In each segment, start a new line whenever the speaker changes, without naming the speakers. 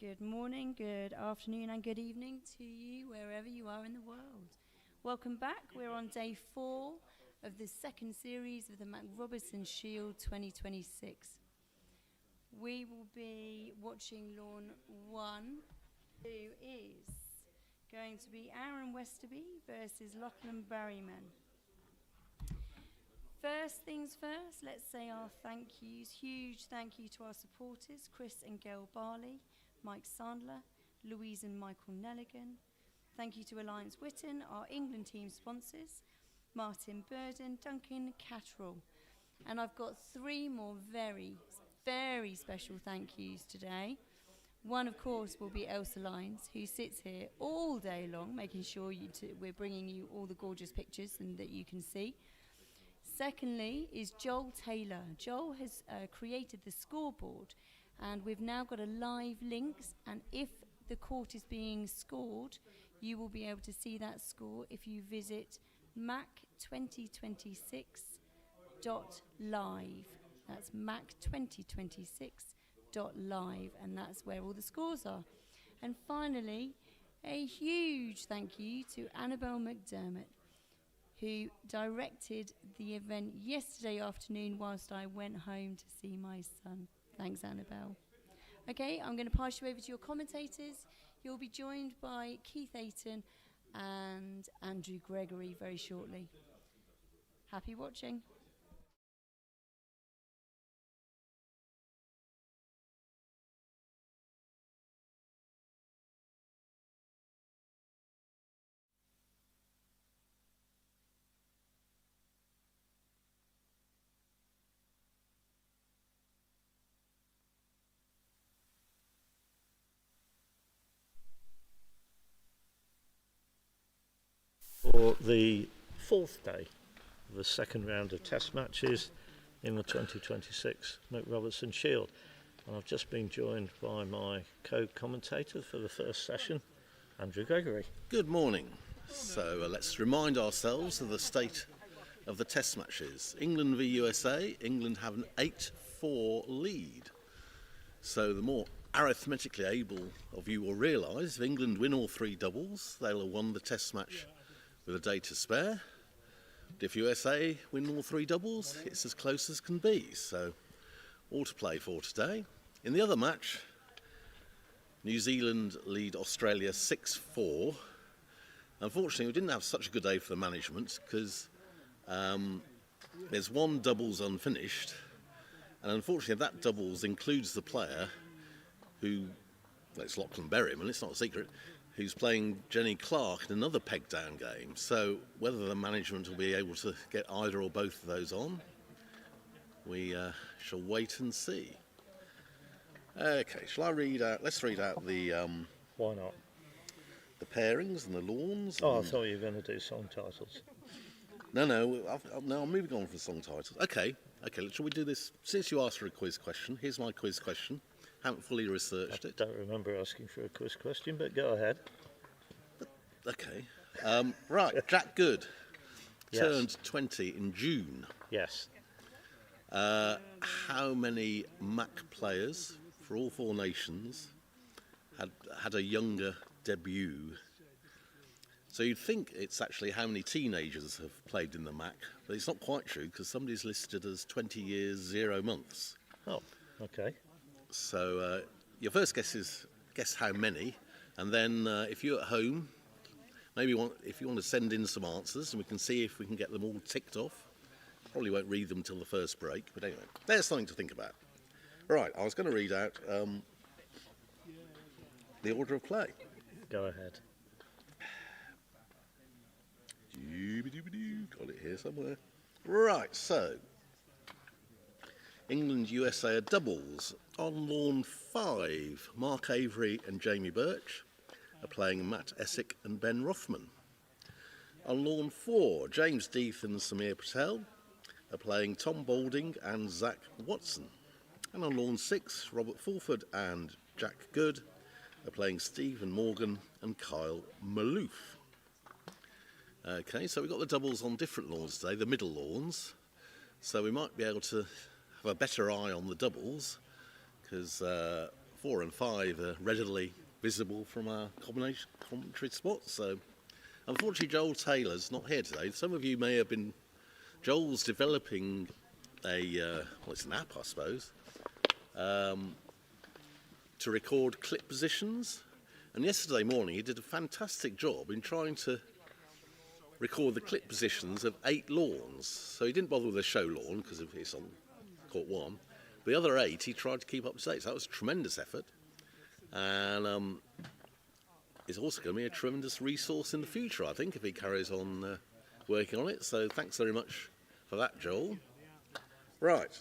Good morning, good afternoon and good evening to you wherever you are in the world. Welcome back. We're on day 4 of the second series of the MacRobertson Shield 2026. We will be watching lawn 1, who is going to be Aaron Westerby versus Lachlan Berryman. First things first, let's say our thank yous. Huge thank you to our supporters, Chris and Gail Barley, Mike Sandler, Louise and Michael Nelligan. Thank you to Alliance Witten, our England team sponsors, Martin Burden, Duncan Catterall. And I've got 3 more very, very special thank yous today. One, of course, will be Elsa Lyons, who sits here all day long, making sure we're bringing you all the gorgeous pictures and that you can see. Secondly is Joel Taylor. Joel has created the scoreboard, and we've now got a live link, and if the court is being scored, you will be able to see that score if you visit mac2026.live. That's mac2026.live, and that's where all the scores are. And finally, a huge thank you to Annabelle McDermott, who directed the event yesterday afternoon whilst I went home to see my son. Thanks, Annabelle. Okay, I'm going to pass you over to your commentators. You'll be joined by Keith Ayton and Andrew Gregory very shortly. Happy watching.
For the 4th day of the second round of test matches in the 2026 MacRobertson Shield. And I've just been joined by my co-commentator for the first session, Andrew Gregory.
Good morning. So let's remind ourselves of the state of the test matches. England v USA. England have an 8-4 lead. So the more arithmetically able of you will realise if England win all 3 doubles, they'll have won the test match with a day to spare. If USA win all 3 doubles, it's as close as can be. So all to play for today. In the other match, New Zealand lead Australia 6-4. Unfortunately, we didn't have such a good day for the management because there's 1 doubles unfinished, and unfortunately that doubles includes the player who, well, it's Lachlan Berryman, it's not a secret, who's playing Jenny Clark in another peg-down game. So whether the management will be able to get either or both of those on, we shall wait and see. Okay, shall I read out? Let's read out the
Why not?
the pairings and the lawns.
Oh, I thought you were going to do song titles.
No, I'm moving on from song titles. Okay, shall we do this? Since you asked for a quiz question, here's my quiz question. Haven't fully researched it.
Don't remember asking for a quiz question, but go ahead.
Okay. Right, Jack Good
Yes.
turned 20 in June.
Yes.
How many Mac players for all 4 nations had a younger debut? So you'd think it's actually how many teenagers have played in the Mac, but it's not quite true because somebody's listed as 20 years, 0 months.
Oh, okay.
So your first guess is guess how many, and then if you're at home, maybe if you want to send in some answers, and we can see if we can get them all ticked off. Probably won't read them till the first break, but anyway, there's something to think about. Right, I was going to read out the order of play.
Go ahead.
Got it here somewhere. Right, so England USA are doubles. On lawn 5, Mark Avery and Jamie Birch are playing Matt Essick and Ben Rothman. On lawn 4, James Death and Samir Patel are playing Tom Balding and Zach Watson. And on lawn 6, Robert Fulford and Jack Good are playing Stephen Morgan and Kyle Maloof. Okay, so we've got the doubles on different lawns today, the middle lawns. So we might be able to have a better eye on the doubles because 4 and 5 are readily visible from our commentary spot. So, unfortunately, Joel Taylor's not here today. Some of you may have been... Joel's developing it's an app, I suppose, to record clip positions. And yesterday morning he did a fantastic job in trying to record the clip positions of 8 lawns. So he didn't bother with the show lawn because it's on court 1. The other 8 he tried to keep up to date. So that was a tremendous effort. And it's also going to be a tremendous resource in the future, I think, if he carries on working on it. So thanks very much for that, Joel. Right.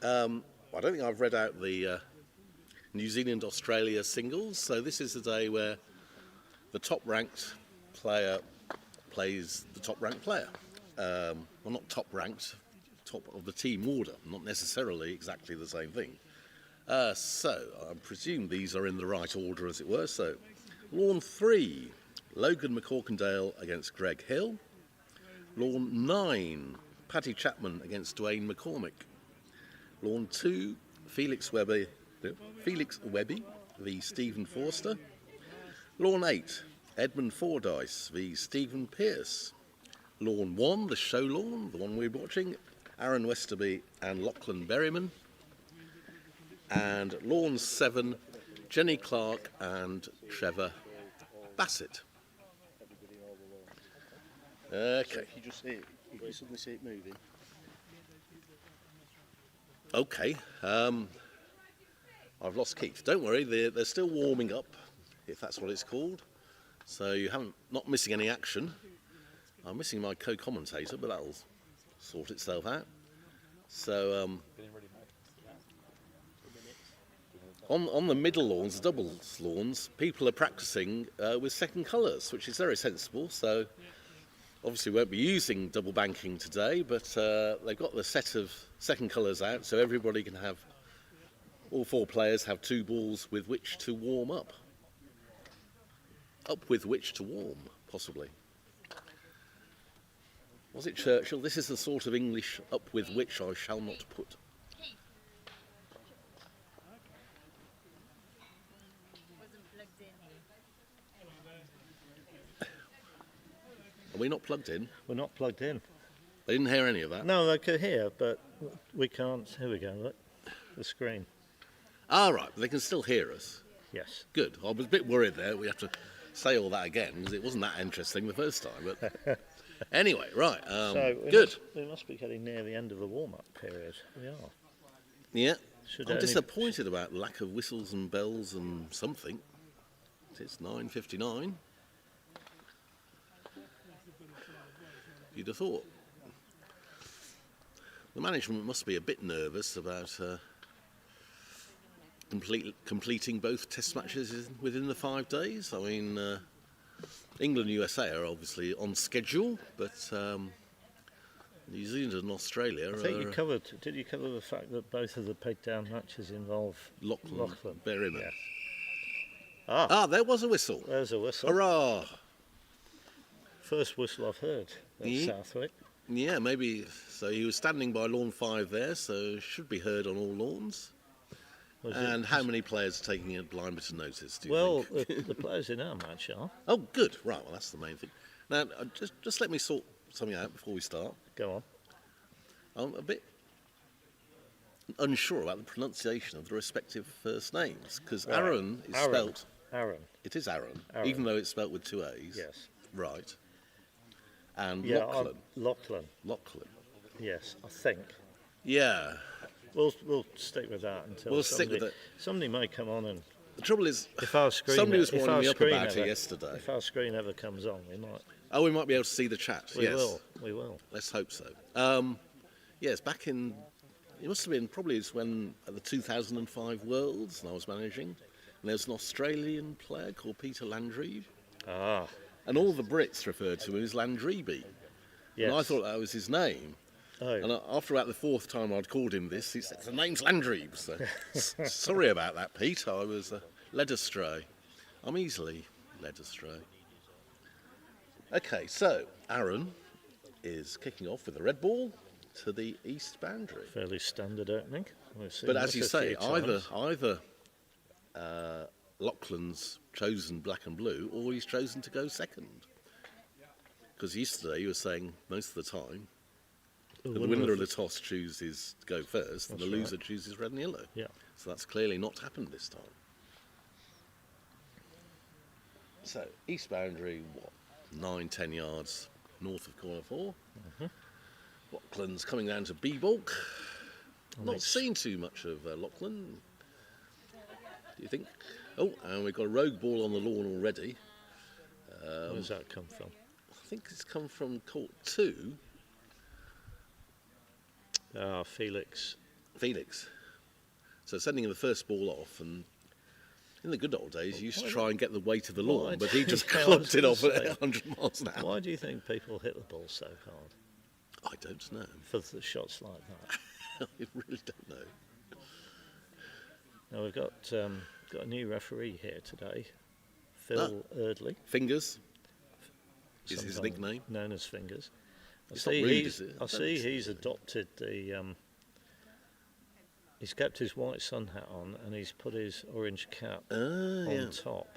I don't think I've read out the New Zealand-Australia singles. So this is the day where the top-ranked player plays the top-ranked player. Well, not top-ranked, top of the team order. Not necessarily exactly the same thing. So I presume these are in the right order, as it were. So Lawn 3, Logan McCorkindale against Greg Hill. Lawn 9, Paddy Chapman against Dwayne McCormick. Lawn 2, Felix Webby v Stephen Forster. Lawn 8, Edmund Fordyce v Stephen Pearce. Lawn 1, the show lawn, the one we're watching, Aaron Westerby and Lachlan Berryman. And Lawn 7, Jenny Clark and Trevor Bassett. Okay.
You just see it, you can suddenly see it moving.
Okay. I've lost Keith. Don't worry, they're still warming up, if that's what it's called. So you not missing any action. I'm missing my co-commentator, but that'll sort itself out. So on the middle lawns, the doubles lawns, people are practicing with second colours, which is very sensible. So obviously won't be using double banking today, but they've got the set of second colours out, so everybody can have, all 4 players have 2 balls with which to warm up. Up with which to warm, possibly. Was it Churchill? This is the sort of English up with which I shall not put. Are we not plugged in?
We're not plugged in.
They didn't hear any of that?
No, they could hear, but we can't. Here we go, look. The screen.
Ah, right, but they can still hear us.
Yes.
Good. I was a bit worried there. We have to say all that again because it wasn't that interesting the first time. But anyway, right.
So
good.
We must be getting near the end of the warm-up period. We are.
Yeah.
Should
I'm
only-
disappointed about lack of whistles and bells and something. It's 9:59. You'd have thought. The management must be a bit nervous about completing both test matches within the 5 days. I mean, England and USA are obviously on schedule, but New Zealand and Australia
I think
are...
did you cover the fact that both of the peg-down matches involve
Lachlan Berryman.
Yes.
There was a whistle.
There's a whistle.
Hurrah!
First whistle I've heard at Southwick.
Yeah, maybe. So he was standing by lawn 5 there, so should be heard on all lawns. And how many players are taking a blind bit of notice, do you think?
the players in our match are.
Oh, good. Right, well, that's the main thing. Now, just let me sort something out before we start.
Go on.
I'm a bit unsure about the pronunciation of the respective first names, because
Right.
Aaron is spelt...
Aaron.
It is Aaron,
Aaron.
even though it's spelt with 2 A's.
Yes.
Right. And
Yeah,
Lachlan.
Lachlan. Yes, I think.
Yeah.
We'll stick with that until
We'll stick with it.
Somebody may come on and
The trouble is,
if our screen
somebody was
if
warning
our
me up
screen
about
ever,
it yesterday.
If our screen ever comes on, we might.
Oh, we might be able to see the chat.
We
yes.
will. We will.
Let's hope so. Yes, back in, it must have been probably it's when at the 2005 Worlds, and I was managing, and there was an Australian player called Peter Landry, and all the Brits referred to him as Landryby.
Yes.
And I thought that was his name.
Oh.
And after about the 4th time I'd called him this, he said, the name's Landry. So, sorry about that, Pete. I was led astray. I'm easily led astray. Okay, so Aaron is kicking off with a red ball to the east boundary.
Fairly standard opening. We've seen
But as
this
you
a
say,
few times.
either Lachlan's chosen black and blue, or he's chosen to go second. Because yesterday you were saying most of the time the winner of the toss chooses to go first, and the loser chooses red and yellow.
Yeah.
So that's clearly not happened this time. So east boundary, 9-10 yards north of corner 4. Lachlan's coming down to B-Balk. Not seen too much of Lachlan. Do you think? Oh, and we've got a rogue ball on the lawn already.
Where's that come from?
I think it's come from court 2.
Felix. So sending the first ball off, and in the good old days, you used to try and get the weight of the lawn, but he just clubbed it off at 100 miles an hour. Why do you think people hit the ball so hard?
I don't know.
For the shots like that?
I really don't know.
Now we've got a new referee here today, Phil Eardley.
Fingers is his nickname.
Known as Fingers.
It's not rude, is it?
I see he's adopted the. He's kept his white sun hat on and he's put his orange cap on top.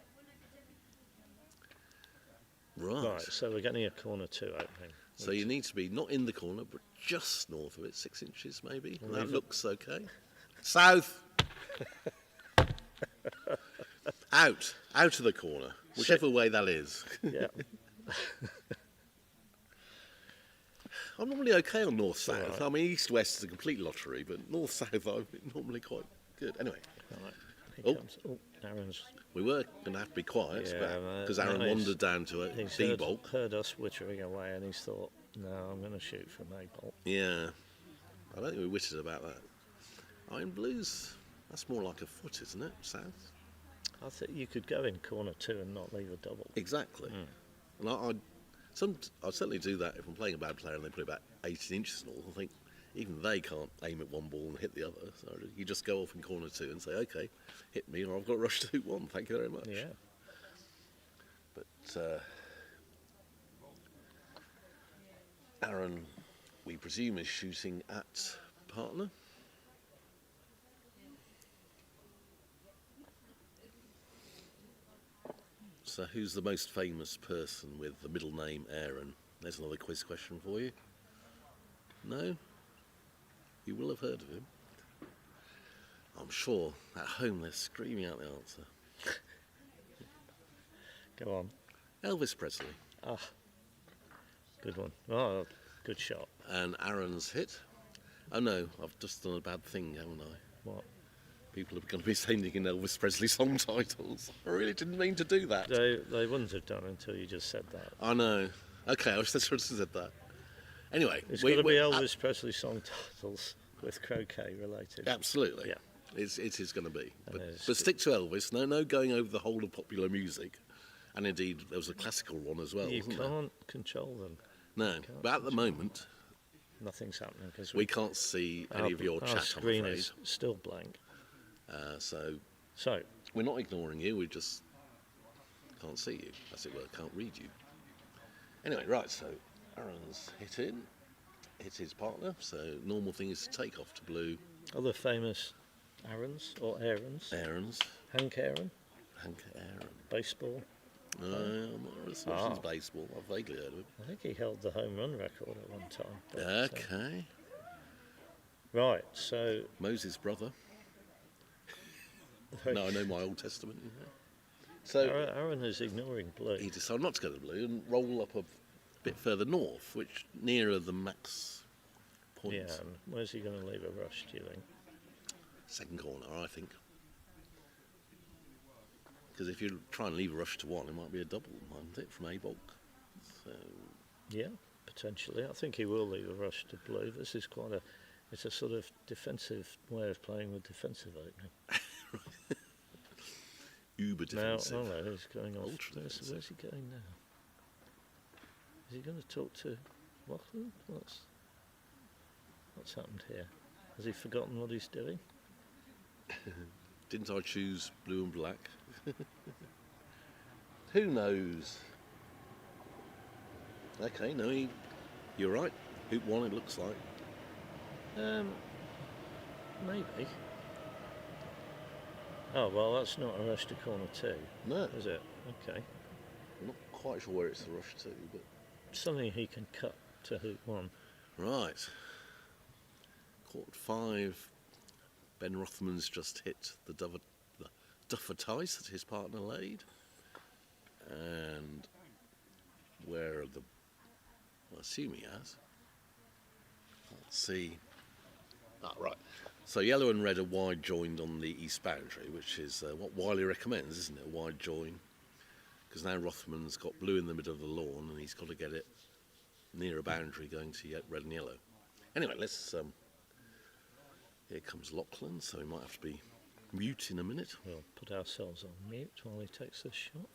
Right.
So we're getting a corner 2 opening.
So you need to be not in the corner, but just north of it, 6 inches maybe. That looks okay. South. Out of the corner, whichever way that is.
Yeah.
I'm normally okay on north-south.
Right.
I mean, east-west is a complete lottery, but north-south I'm normally quite good. Anyway.
Right. Here comes. Oh, Aaron's.
We were going to have to be quiet because
Yeah,
Aaron
no,
wandered down to a
He's
B-Balk.
heard us wittering away and he's thought, no, I'm going to shoot from A-Bolt.
Yeah. I don't think we witted about that. Iron Blues, that's more like a foot, isn't it? South?
I think you could go in corner 2 and not leave a double.
Exactly. And I'd certainly do that if I'm playing a bad player and they put about 18 inches north. I think even they can't aim at one ball and hit the other. So you just go off in corner 2 and say, OK, hit me or I've got rush to 1. Thank you very much.
Yeah.
But Aaron, we presume, is shooting at partner. So who's the most famous person with the middle name Aaron? There's another quiz question for you. No? You will have heard of him. I'm sure at home they're screaming out the answer.
Go on.
Elvis Presley.
Ah, good one. Oh, good shot.
And Aaron's hit. Oh no, I've just done a bad thing, haven't I?
What?
People are going to be sending in Elvis Presley song titles. I really didn't mean to do that.
They wouldn't have done until you just said that.
I know. Okay, I should have said that. Anyway.
It's got to be Elvis Presley song titles with croquet related.
Absolutely.
Yeah.
It is going to be. But stick to Elvis. No going over the whole of popular music. And indeed, there was a classical one as well,
You
wasn't
can't control them.
there? No, but at the moment,
Nothing's happening because
we can't see any of your
our
chat, I'm
screen
afraid.
is still blank.
So
So,
we're not ignoring you, we just can't see you, as it were, can't read you. Anyway, right, so Aaron's hit his partner, so normal thing is to take off to blue.
other famous Aarons or Aarons.
Aaron's,
Hank Aaron,
Hank Aaron.
baseball.
No, I'm not as much as baseball, I've vaguely heard of him.
I think he held the home run record at one time. but,
Okay.
Right, so
Moses' brother. No, I know my Old Testament. Yeah. So
Aaron is ignoring blue.
he decided not to go to blue and roll up a bit further north, which nearer the max point.
Yeah, and where's he going to leave a rush, do you think?
Second corner, I think. Because if you try and leave a rush to 1, it might be a double, mightn't it, from A-Balk? So,
Yeah, potentially. I think he will leave a rush to blue. This is it's a sort of defensive way of playing with defensive opening.
uber defensive.
Now, oh no, he's going off.
Ultra
Where's
defensive.
he going now? Is he going to talk to Lachlan? What's happened here? Has he forgotten what he's doing?
Didn't I choose blue and black? Who knows? Okay, no, you're right. Hoop 1, it looks like.
Maybe. Oh, well, that's not a rush to corner 2,
No,
is it? Okay.
I'm not quite sure where it's the rush to, but
Something he can cut to hoop 1.
right. Court 5. Ben Rothman's just hit the duffer tice that his partner laid. And where are the... I assume he has. Let's see. Ah, right. So yellow and red are wide joined on the east boundary, which is what Wiley recommends, isn't it? A wide join. Because now Rothman's got blue in the middle of the lawn and he's got to get it near a boundary going to red and yellow. Anyway, let's... here comes Lachlan, so we might have to be mute in a minute.
We'll put ourselves on mute while he takes this shot.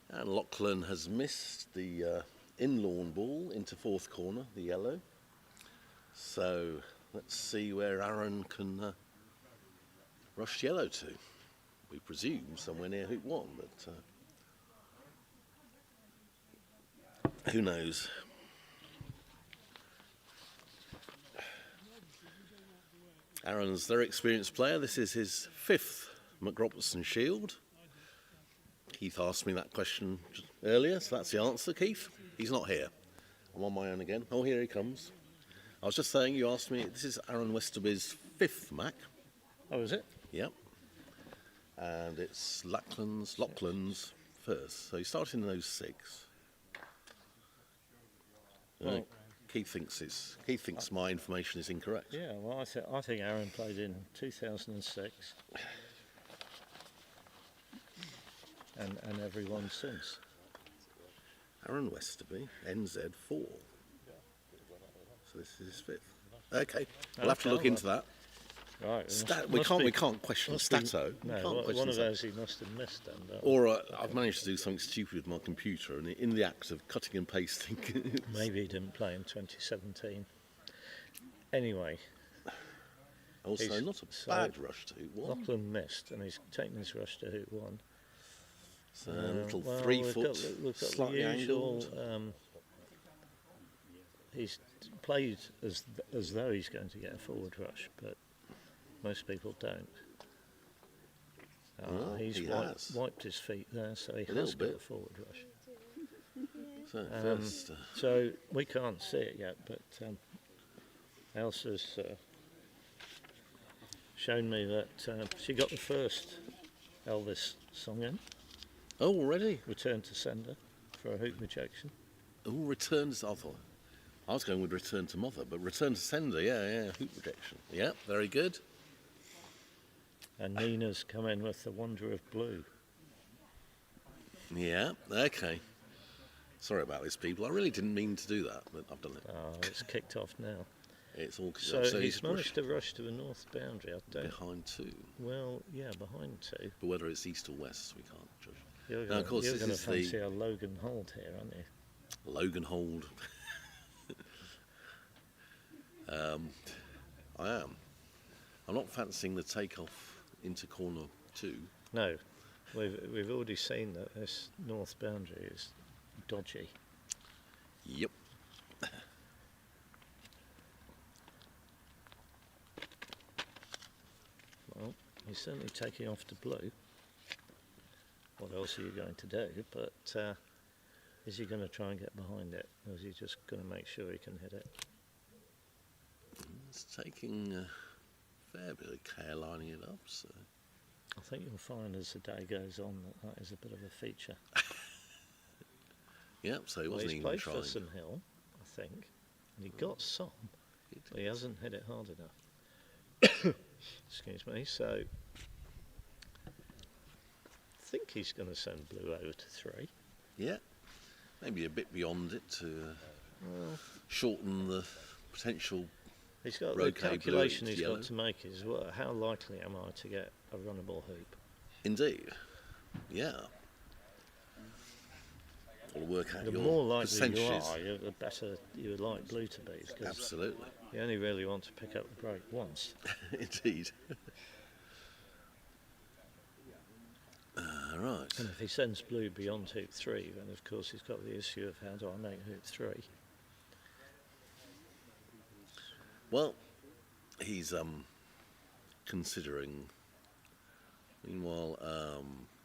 And Lachlan has missed the in-lawn ball into fourth corner, the yellow. So let's see where Aaron can rush yellow to. We presume somewhere near hoop 1, but who knows? Aaron's a very experienced player. This is his 5th MacRobertson Shield. Keith asked me that question earlier, so that's the answer, Keith. He's not here. I'm on my own again. Oh, here he comes. I was just saying, you asked me, this is Aaron Westerby's 5th Mac.
Oh, is it?
Yep. And it's Lachlan's first. So he started in 06.
Well,
Keith thinks my information is incorrect.
yeah, well, I think Aaron played in 2006. And everyone since.
Aaron Westerby, NZ4. So this is his 5th. Okay, we'll have to look into that.
Right.
We can't question Stato.
One of those he must have missed then.
Or I've managed to do something stupid with my computer, and in the act of cutting and pasting.
Maybe he didn't play in 2017. Anyway.
Also, not a bad rush to hoop 1.
Lachlan missed, and he's taken his rush to hoop 1.
So a little 3 foot,
we've got
slightly
the usual,
angled.
He's played as though he's going to get a forward rush, but most people don't. He's wiped his feet there, so he has got a forward rush.
So, first,
so we can't see it yet, but Elsa's shown me that she got the first Elvis song in.
oh, already?
Return to sender for a hoop rejection.
Oh, returns. I was going with return to mother, but return to sender, yeah, hoop rejection. Yeah, very good.
And Nina's come in with the Wonder of Blue.
Yeah, okay. Sorry about this, people. I really didn't mean to do that, but I've done it.
Oh, it's kicked off now.
It's all
So he's managed to rush to the north boundary. I don't.
Behind 2.
Well, yeah, behind 2.
But whether it's east or west, we can't judge.
You're
Now, of course,
going to
this is
fancy a Logan Hold here, aren't you?
Logan Hold. I am. I'm not fancying the takeoff into corner 2.
No, we've already seen that this north boundary is dodgy.
Yep.
Well, he's certainly taking off to blue. What else are you going to do? But is he going to try and get behind it, or is he just going to make sure he can hit it?
It's taking a fair bit of care lining it up, so...
I think you'll find as the day goes on that is a bit of a feature.
Yep, so he wasn't
he's
even
played
trying.
for some hill, I think, and he got some, but he hasn't hit it hard enough. Excuse me. So think he's going to send blue over to 3.
Yeah, maybe a bit beyond it to shorten the potential.
He's got the
Roquet blue
calculation he's
yellow.
got to make is, well, how likely am I to get a runnable hoop?
Indeed, yeah. Got to work out
The
your
more likely
percentages.
you are, the better you would like blue to be. Because
Absolutely,
you only really want to pick up the break once.
indeed. Right.
And if he sends blue beyond hoop 3, then of course he's got the issue of how do I make hoop 3?
Well, he's considering. Meanwhile,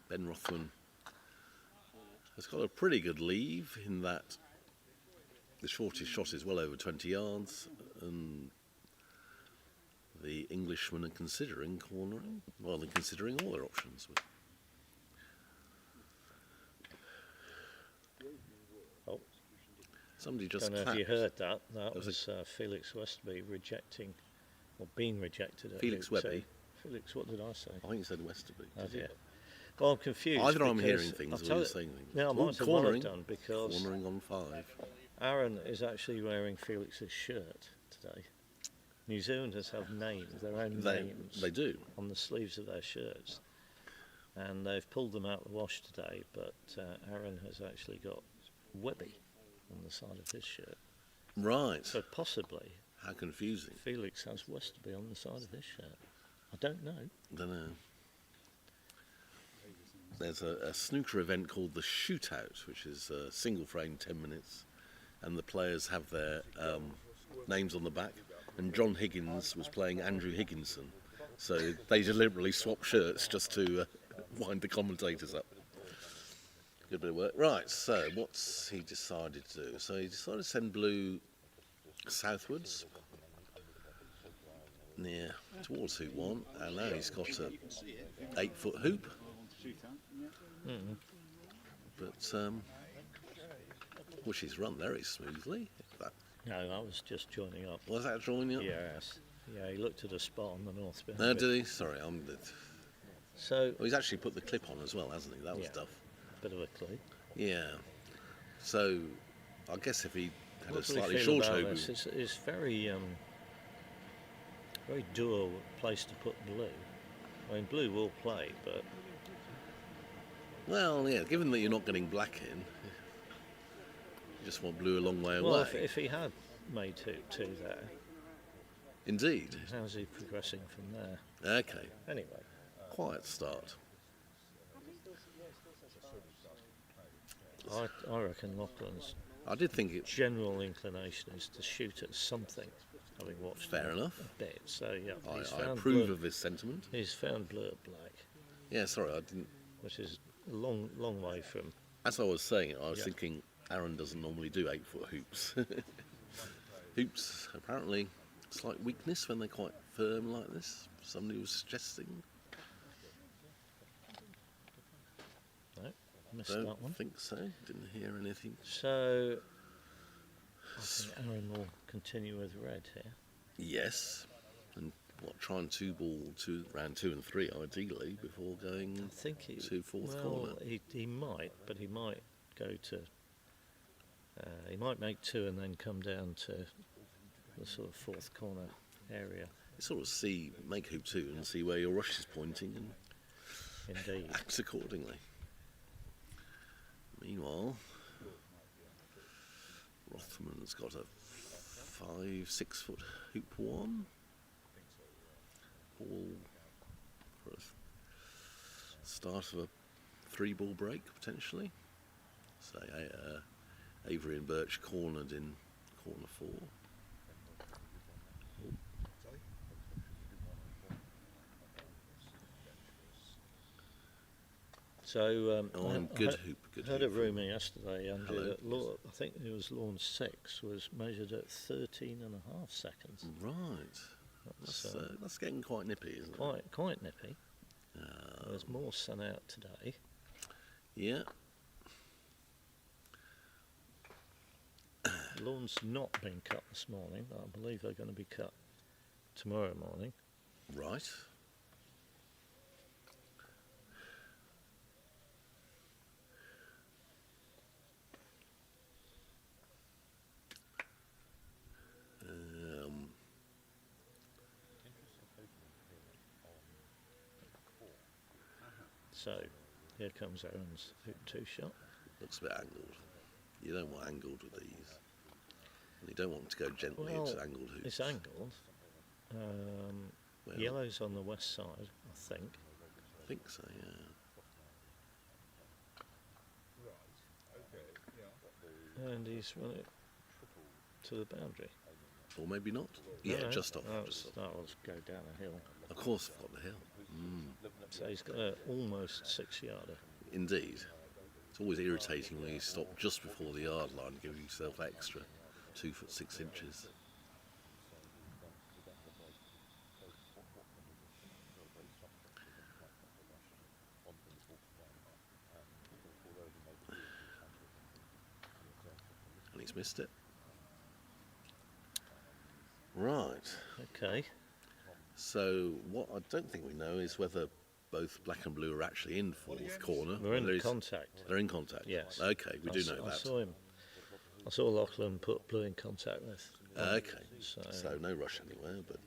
Ben Rothman has got a pretty good leave in that the shortest shot is well over 20 yards, and the Englishmen are considering cornering. Well, they're considering all their options. But
Oh,
somebody just
don't know if you
clapped.
heard that. That
was
was Felix Westerby rejecting, or being rejected at
Felix
hoop 2.
Webby?
Felix, what did I say?
I think you said Westerby.
Oh
Did you?
dear. Well, I'm confused.
Either I'm
because
hearing things
I'll
or
tell
you're
you-
saying things.
No, I
Oh,
might have
cornering.
done because
Cornering on 5.
Aaron is actually wearing Felix's shirt today. New Zealanders have names, their own names,
They do.
on the sleeves of their shirts, and they've pulled them out of the wash today. But Aaron has actually got Webby on the side of his shirt,
Right.
so possibly
How confusing.
Felix has Westerby on the side of his shirt. I don't know.
I don't know. There's a snooker event called the Shootout, which is a single frame 10 minutes, and the players have their names on the back. And John Higgins was playing Andrew Higginson, so they deliberately swapped shirts just to wind the commentators up. Good bit of work. Right, so what's he decided to do? So he decided to send blue southwards, near towards hoop 1, and now he's got a 8-foot hoop. But which he's run very smoothly. That,
No, I was just joining up.
was that drawing you up?
Yes. Yeah, he looked at a spot on the north behind
No,
it.
did he? Sorry,
So,
well, he's actually put the clip on as well, hasn't he? That was
Yeah.
tough.
bit of a clue.
Yeah. So, I guess if he had
What
a
do we
slightly
feel
shorter
about
hoop,
this? It's very, very dual place to put blue. I mean, blue will play, but
well, yeah. Given that you're not getting black in, you just want blue a long way
well,
away.
if he had made hoop 2 there,
Indeed.
how's he progressing from there?
Okay.
Anyway,
Quiet start.
I reckon Lachlan's
I did think it.
general inclination is to shoot at something, having watched
Fair
him
enough.
a bit. So yeah, he's
I
found
approve
blue.
of this sentiment.
He's found blue at black,
Yeah. Sorry, I didn't.
which is a long way from.
As I was saying it, I was
Yeah.
thinking Aaron doesn't normally do 8-foot hoops. Hoops, apparently, slight weakness when they're quite firm like this. Somebody was suggesting.
No, missed
Don't
that one.
think so. Didn't hear anything.
So I think Aaron will continue with red here.
Yes, and try and 2-ball round 2 and 3 ideally before going
I think he
to fourth
well,
corner.
he might, but he might go to. He might make 2 and then come down to the sort of fourth corner area.
Sort of make hoop 2 and see where your rush is pointing and
Indeed.
act accordingly. Meanwhile, Rothman's got a 5-6-foot hoop 1. Ball for a start of a 3-ball break potentially. So Avery and Birch cornered in corner 4.
So
Good hoop.
heard a rumour yesterday, Andrew,
Hello.
that I think it was lawn 6 was measured at 13.5 seconds.
Right.
That's
That's getting quite nippy, isn't it?
quite nippy. There's more sun out today.
Yeah.
Lawn's not been cut this morning, but I believe they're going to be cut tomorrow morning.
Right.
So here comes Aaron's hoop 2 shot.
Looks a bit angled. You don't want angled with these. And you don't want to go gently into angled hoops.
It's angled.
Well,
Yellow's on the west side, I think.
I think so, yeah.
And he's run it to the boundary.
Or maybe not. Yeah,
No,
just off.
no,
Just off.
that'll go down a hill.
Of course, I've got the hill.
So he's got an almost 6-yarder.
Indeed. It's always irritating when you stop just before the yard line, give yourself extra 2 foot 6 inches. And he's missed it. Right.
Okay.
So what I don't think we know is whether both black and blue are actually in fourth corner.
We're in
Whether he's-
contact.
They're in contact.
Yes.
Okay, we do know
I
that.
saw him. I saw Lachlan put blue in contact with.
Okay.
So-
So no rush anywhere, but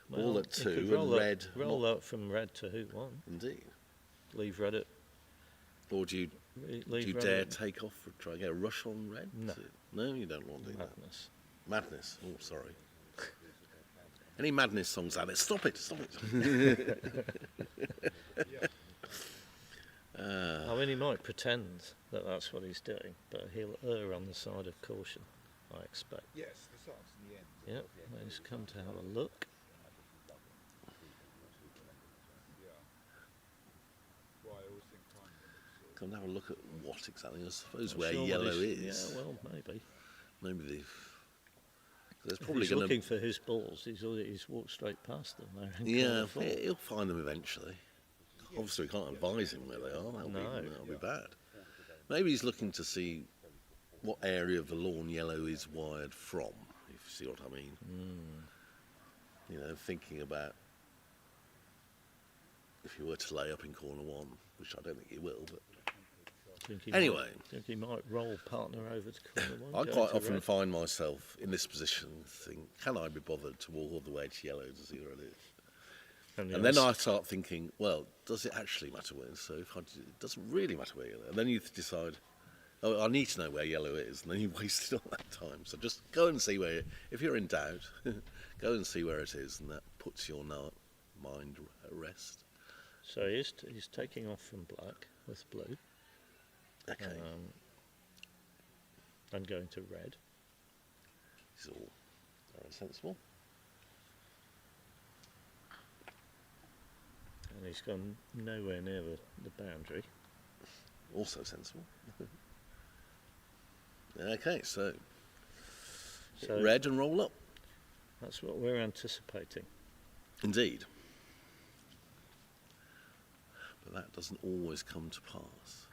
Well,
all at
he could
2
roll
and
up-
red.
Roll
not-
up from red to hoop 1.
Indeed.
Leave red at.
Or do you
Leave red
dare
at
take off or try and get a rush on red?
No.
No, you don't want to do that.
madness.
Madness. Oh, sorry. Any madness songs out there? Stop it! Stop it!
I mean, he might pretend that that's what he's doing, but he'll err on the side of caution, I expect.
Yes, the socks in the end.
Yep, he's come to have a look.
Yeah. Well, I always think time looks
Come and have a look at what exactly. I suppose
Not
where
sure what
yellow
he's-
is.
Yeah, well, maybe.
Maybe they've. There's
If
probably
he's
going
looking
to.
for his balls. He's walked straight past them. They're in
Yeah,
corner 4.
he'll find them eventually. Obviously, we can't advise him where they are. That'll be bad. Maybe he's looking to see what area of the lawn yellow is wired from, if you see what I mean. You know, thinking about if you were to lay up in corner 1, which I don't think he will, but anyway.
Think he might roll partner over to corner 1.
I
go
quite
to
often
red.
find myself in this position and think, can I be bothered to walk all the way to yellow to see where it is? And then I start thinking, well, does it actually matter where? So if it doesn't really matter where yellow. And then you decide, oh, I need to know where yellow is, and then you wasted all that time. So just go and see where. If you're in doubt, go and see where it is, and that puts your mind at rest.
So he's taking off from black with blue.
Okay.
And going to red.
It's all very sensible.
And he's gone nowhere near the boundary.
Also sensible. Okay, so
So
red and roll up.
that's what we're anticipating.
Indeed. But that doesn't always come to pass.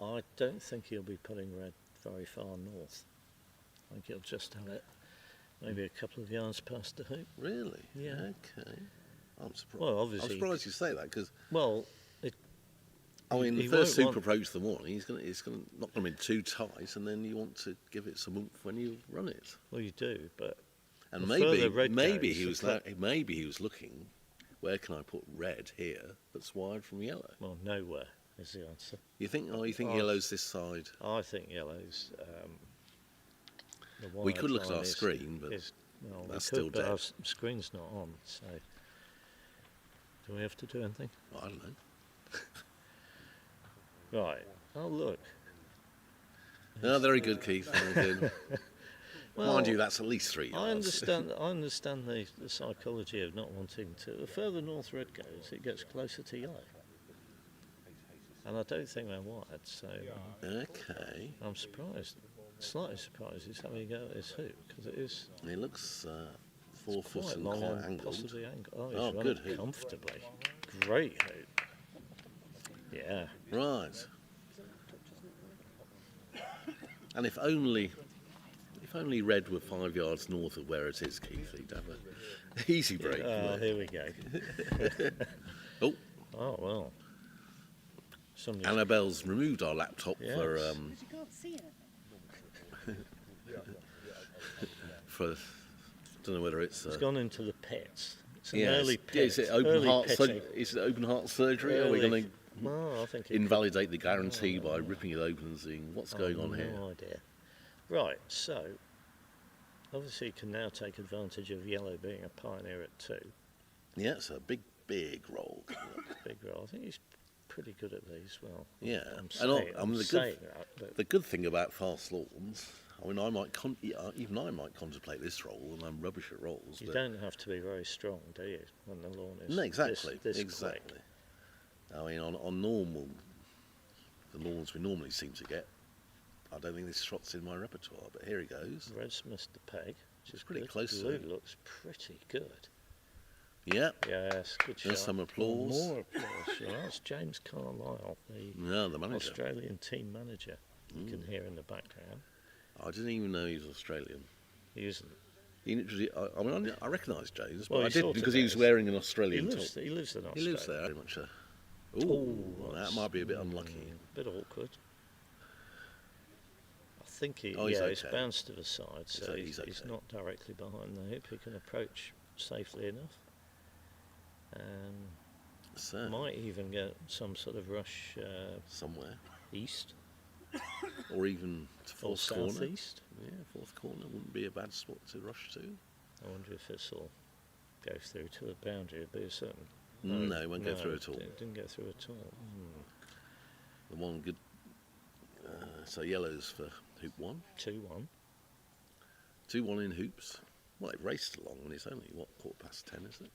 I don't think he'll be putting red very far north. I think he'll just have it maybe a couple of yards past the hoop.
Really?
Yeah.
Okay. I'm surprised.
Well, obviously-
I'm surprised you say that because
Well,
I mean,
he
the first
won't
super
want-
approach of the morning, he's not going to be too tight, and then you want to give it some oomph when you run it.
well, you do, but
And
The
maybe
further red
maybe
goes,
he
the
was maybe he was looking, where can I put red here that's wired from yellow?
well, nowhere is the answer.
You think? Oh, you think
Oh.
yellow's this side?
I think yellow's. The
We could
wired
look at
line
our
is-
screen, but
well, we
that's
could,
still
but
dead.
our screen's not on, so do we have to do anything?
I don't know.
Right. Oh, look.
No, very good, Keith. Very good.
Well,
Mind you, that's at least 3 yards.
I understand. I understand the psychology of not wanting to. The further north red goes, it gets closer to yellow, and I don't think they're wired. So
Okay.
I'm surprised, slightly surprised, he's having a go at his hoop because it is
It looks 4 foot
quite
and
long
quite
and
angled.
possibly angled. Oh, he's
Oh,
run
good
it
hoop.
comfortably. Great hoop. Yeah.
Right. And if only red were 5 yards north of where it is, Keith, he'd have an easy break.
Oh, here we go.
Oh,
Oh well. Somebody's
Annabelle's removed our laptop
Yes.
Because you can't see it.
for don't know whether it's
It's gone into the pits. It's an early
Yeah,
pit.
is it open
early
heart?
pitting.
Is it open heart surgery? Or are we
Early-
going to
Well, I think it
invalidate the guarantee by ripping it open and seeing what's going on here?
No idea. Right, so obviously you can now take advantage of yellow being a pioneer at 2.
Yeah, it's a big roll.
Big roll. I think he's pretty good at these. Well,
Yeah,
I'm
and
saying, I'm saying that, but
the good thing about fast lawns, I mean, even I might contemplate this roll, and I'm rubbish at rolls.
you
but
don't have to be very strong, do you, when the lawn is
No, exactly,
this
exactly.
quick?
I mean, on the lawns we normally seem to get, I don't think this shot's in my repertoire. But here he goes.
Red's missed the peg, which is
Pretty
good.
close to
Blue
it.
looks pretty good.
Yeah,
Yes, good shot.
There's some applause.
More applause. Yeah, that's James Carlisle, the
no, the manager.
Australian team manager. You can hear in the background.
I didn't even know he was Australian.
He isn't.
I mean, I recognise James,
Well,
but I
he
didn't
sort of
because he was
is.
wearing an
He
Australian
lives,
top.
he lives in
He
Australia.
lives there. Very much.
Ooh,
That
that's-
might be a bit unlucky.
Bit awkward. I think he's
He's okay.
bounced to the side, so
He's
he's
okay.
not directly behind the hoop. He can approach safely enough. And
So,
might even get some sort of rush
somewhere.
east
Or even to
or
fourth corner.
southeast.
Yeah, fourth corner wouldn't be a bad spot to rush to.
I wonder if this will go through to the boundary. It'd be a certain.
No, it won't go through at all.
It didn't go through at all.
The one good. So yellows for hoop 1.
2-1.
2-1 in hoops. Well, they've raced along, and it's only what 10:15, isn't it?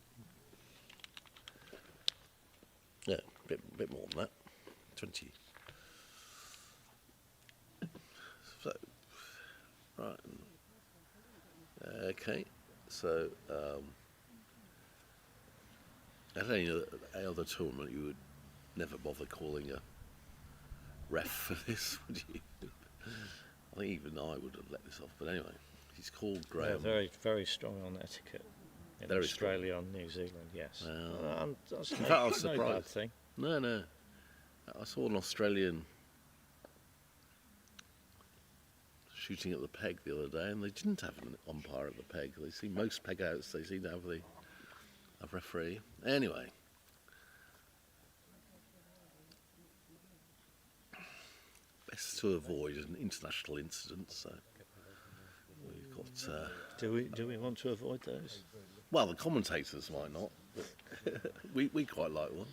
Yeah, bit more than that. 20. So, right. Okay. So, at any other tournament, you would never bother calling a ref for this, would you? I think even I would have let this off. But anyway, he's called
They're
Graham.
very, very strong on etiquette. In
Very strong.
Australia, on New Zealand, yes.
Well,
That's
in
no,
fact, I was
no bad
surprised.
thing.
No. I saw an Australian shooting at the peg the other day, and they didn't have an umpire at the peg. They see most peg outs. They seem to have a referee. Anyway, best to avoid an international incident. So we've got.
Do we want to avoid those?
Well, the commentators might not, but we quite like one.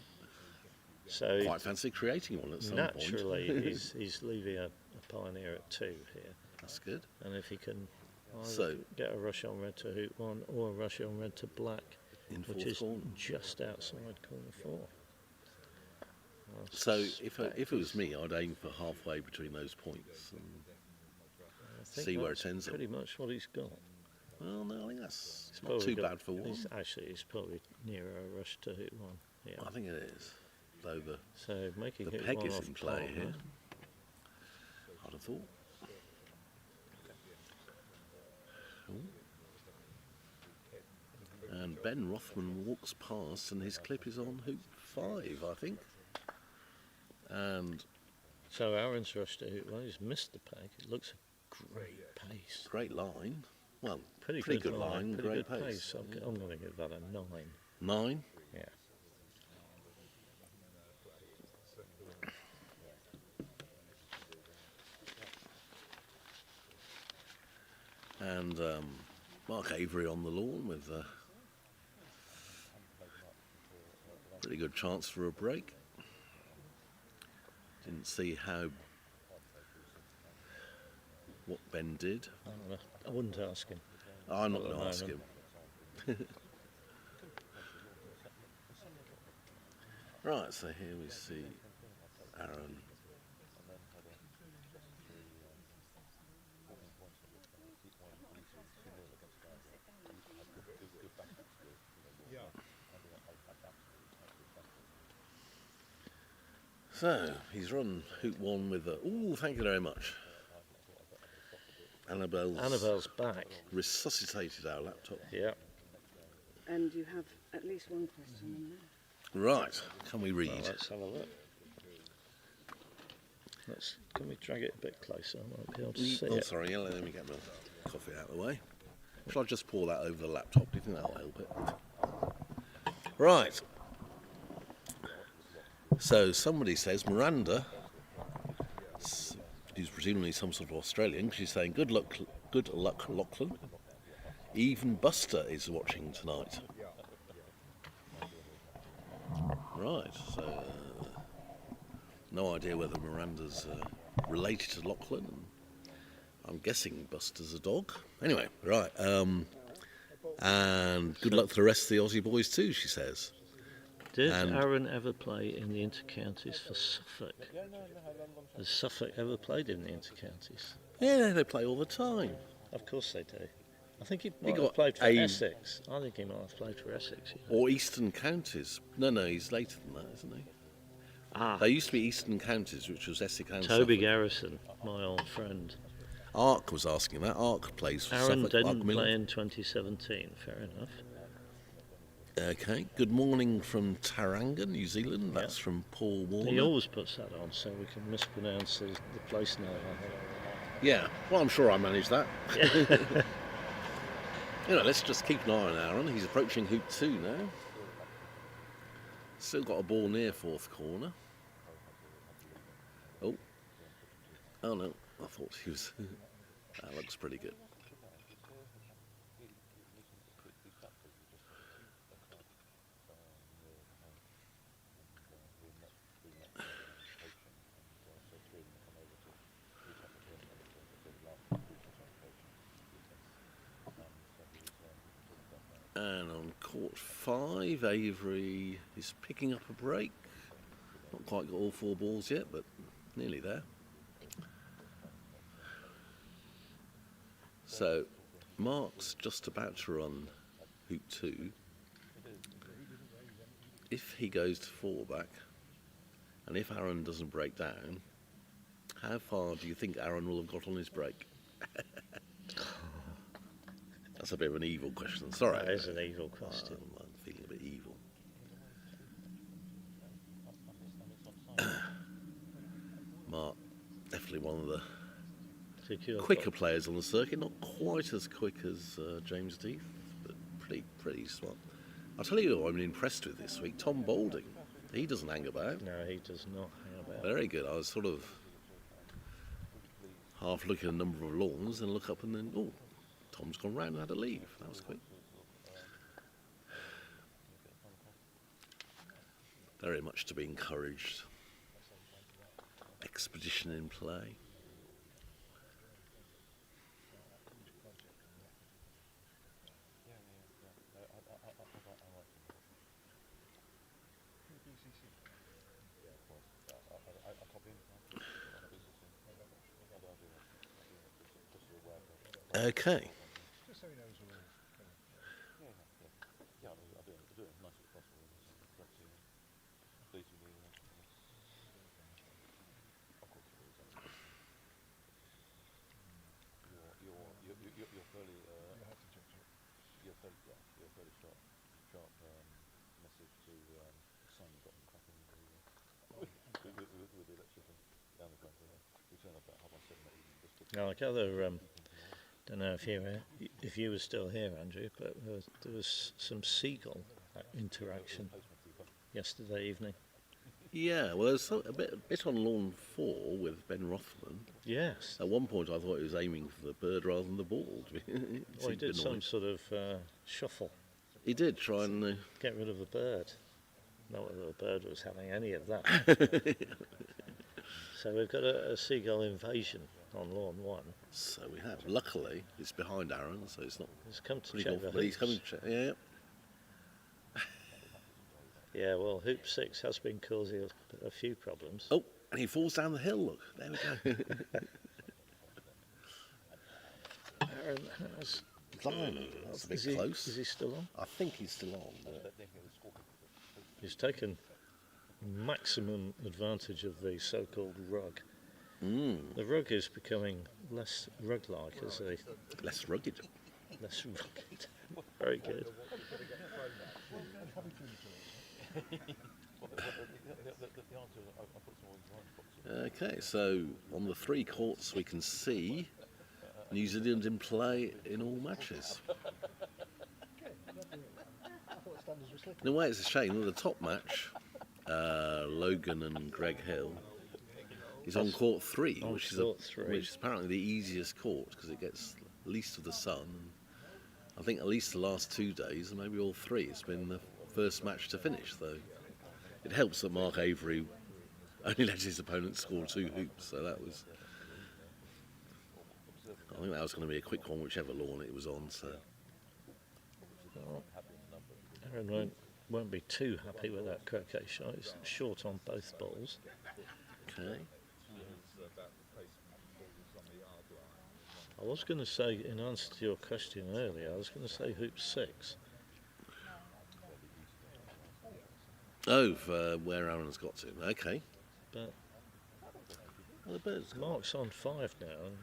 So
Quite fancy creating one at some point.
naturally, he's leaving a pioneer at 2 here,
That's good.
and if he can either
So-
get a rush on red to hoop 1 or a rush on red to black,
In
which
fourth
is
corner.
just outside corner 4. I
So if
suspect
it was
he's-
me, I'd aim for halfway between those points. And,
I think
see where it
that's
ends up.
pretty much what he's got.
well, no, I think that's
He's
not
probably
too
got-
bad for one.
He's probably nearer a rush to hoop 1. Yeah.
I think it is. Though
So making
the
hoop
peg
1
is
off
in play
partner.
here. I'd have thought. Ooh. And Ben Rothman walks past, and his clip is on hoop 5, I think. And
So Aaron's rush to hoop 1, he's missed the peg. It looks a great pace.
great line. Well,
Pretty
good line,
pretty
great
good
pace.
I'm going to give that a 9.
9.
Yeah.
And Mark Avery on the lawn with a pretty good chance for a break. Didn't see what Ben did.
I don't know. I wouldn't ask him.
I'm not
At the
going to ask
moment.
him. Right, so here we see Aaron. So he's run hoop 1 with a. Ooh, thank you very much.
Annabelle's back.
resuscitated our laptop.
Yeah.
And you have at least one question on there.
Right, can we read?
Well, let's have a look. Can we drag it a bit closer? I might be able to see
Oh,
it.
sorry, yeah, let me get my coffee out of the way. Shall I just pour that over the laptop? Do you think that'll help it? Right. So somebody says Miranda, who's presumably some sort of Australian, she's saying good luck, Lachlan. Even Buster is watching tonight. Right. So no idea whether Miranda's related to Lachlan. I'm guessing Buster's a dog. Anyway, right. And good luck to the rest of the Aussie boys too, she says.
Did
And-
Aaron ever play in the intercounties for Suffolk? Has Suffolk ever played in the intercounties?
Yeah, they play all the time.
Of course they do. I think he might
got
have played for
a-
Essex. I think he might have played for Essex. Yeah.
Or Eastern Counties. No, he's later than that, isn't he?
Ah,
They used to be Eastern Counties, which was Essex and
Toby
Suffolk.
Garrison, my old friend.
Ark was asking that. Ark plays for
Aaron
Suffolk.
didn't
Ark Miller.
play in 2017, fair enough.
Okay. Good morning from Taranga, New Zealand. That's from Paul Warner.
He always puts that on so we can mispronounce the place name.
Yeah. Well, I'm sure I managed that. Let's just keep an eye on Aaron. He's approaching hoop 2 now. Still got a ball near fourth corner. Oh no, I thought he was. That looks pretty good. And on court 5, Avery is picking up a break. Not quite got all 4 balls yet, but nearly there. So, Mark's just about to run hoop 2. If he goes to 4 back, and if Aaron doesn't break down, how far do you think Aaron will have got on his break? That's a bit of an evil question. Sorry.
That is an evil question.
I'm feeling a bit evil. Mark, definitely one of the
Secure
quicker players on the circuit. Not quite as quick as James Death, but pretty smart. I'll tell you who I'm impressed with this week. Tom Balding. He doesn't hang about.
No, he does not hang about.
Very good. I was sort of half looking at a number of lawns and look up and then, oh, Tom's gone round and had to leave. That was quick. Very much to be encouraged. Expedition in play. Okay.
Now, I gather, don't know if you were still here, Andrew, but there was some seagull interaction yesterday evening.
Yeah, well, there's a bit on lawn 4 with Ben Rothman.
Yes.
At one point, I thought he was aiming for the bird rather than the ball.
Well, he did some sort of shuffle.
He did try and.
Get rid of a bird. Not whether the bird was having any of that. So we've got a seagull invasion on lawn 1.
So we have. Luckily, it's behind Aaron, so it's not.
He's come to
pretty
check
awful,
the
but he's
hoops.
coming to check. Yeah.
Yeah, well, hoop 6 has been causing a few problems.
Oh, and he falls down the hill. Look, there we go.
Aaron has...
Blimey, that's a bit
Is he,
close.
is he still on?
I think he's still on. But
He's taken maximum advantage of the so-called rug. The rug is becoming less rug-like as a
less rugged.
less rugged. Very good.
Okay, so on the 3 courts we can see New Zealand in play in all matches. In a way, it's a shame. The top match, Logan and Greg Hill, is on court 3,
On
which
court three.
which is apparently the easiest court because it gets least of the sun. And I think at least the last 2 days, and maybe all 3, it's been the first match to finish. Though it helps that Mark Avery only let his opponent score 2 hoops, so that was. I think that was going to be a quick one, whichever lawn it was on. So.
Well, Aaron won't be too happy with that croquet shot. It's short on both balls.
Okay.
I was going to say, in answer to your question earlier, I was going to say hoop 6.
Oh, for where Aaron's got to. Okay.
But
Well, the bird's got-
Mark's on 5 now. And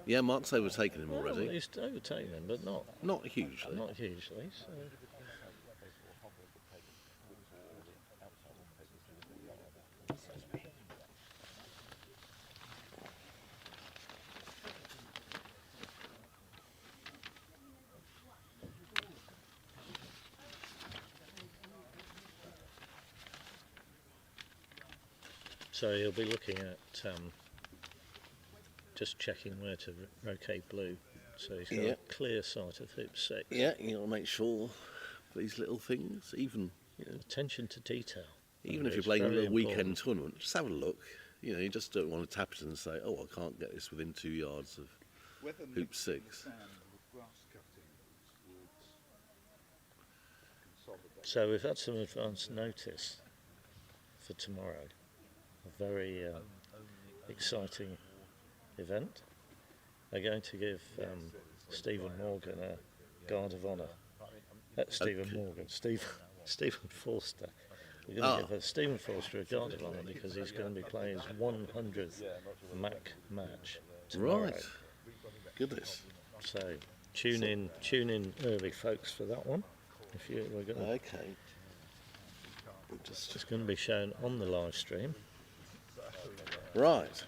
Yeah, Mark's overtaken him
well,
already.
he's overtaken him, but
Not hugely.
not hugely. So. So he'll be looking at just checking where to rotate blue. So he's got
Yeah.
a clear sight of hoop 6.
Yeah, you got to make sure these little things, even
Attention to detail.
even if
It's
you're playing a
very
little weekend
important.
tournament, just have a look. You just don't want to tap it and say, "Oh, I can't get this within 2 yards of
Whether
hoop
mixing
6."
sand with grass cuttings would consolidate.
So we've had some advance notice for tomorrow. A very exciting event. They're going to give Stephen Morgan a guard of honour. Stephen
Okay.
Morgan, Stephen Forster. We're
Ah.
going to give Stephen Forster a guard of honour because he's going to be playing his 100th Mac match tomorrow.
Right. Goodness.
So tune in early, folks, for that one. We're going to,
Okay.
it's going to be shown on the live stream.
Right.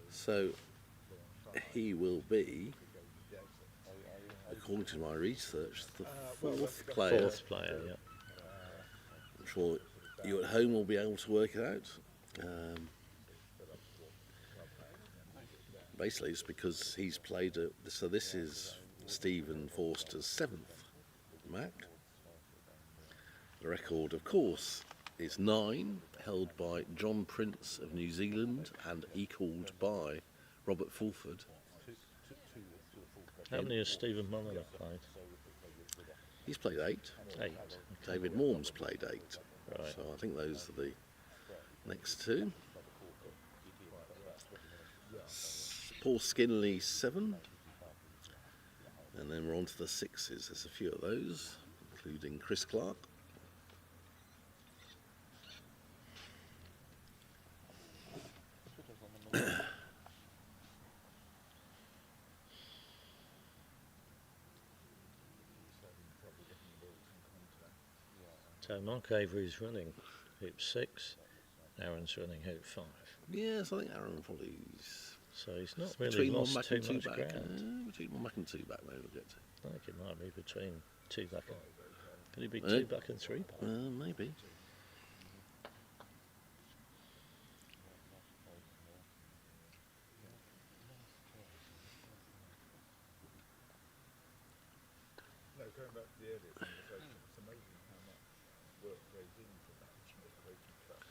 So he will be, according to my research, the 4th player.
4th player, yeah.
I'm sure you at home will be able to work it out. Basically, it's because he's played so this is Stephen Forster's 7th Mac. The record, of course, is 9, held by John Prince of New Zealand and equalled by Robert Fulford.
How many has Stephen Mulliner played?
He's played 8.
8.
David Morm's played 8.
Right.
So I think those are the next 2. Paul Skinley 7. And then we're on to the 6s. There's a few of those, including Chris Clark.
So Mark Avery's running hoop 6, Aaron's running hoop 5.
Yes, I think Aaron probably
So he's not really
between one
lost
back
too
and 2
much
back.
ground.
Between 1 back and 2 back, maybe we'll get to.
I think it might be between 2 back and... Could he be
Eh?
2 back and 3 back?
Maybe.
No, going back to the earlier conversation, it's amazing how much work goes into that equation stuff.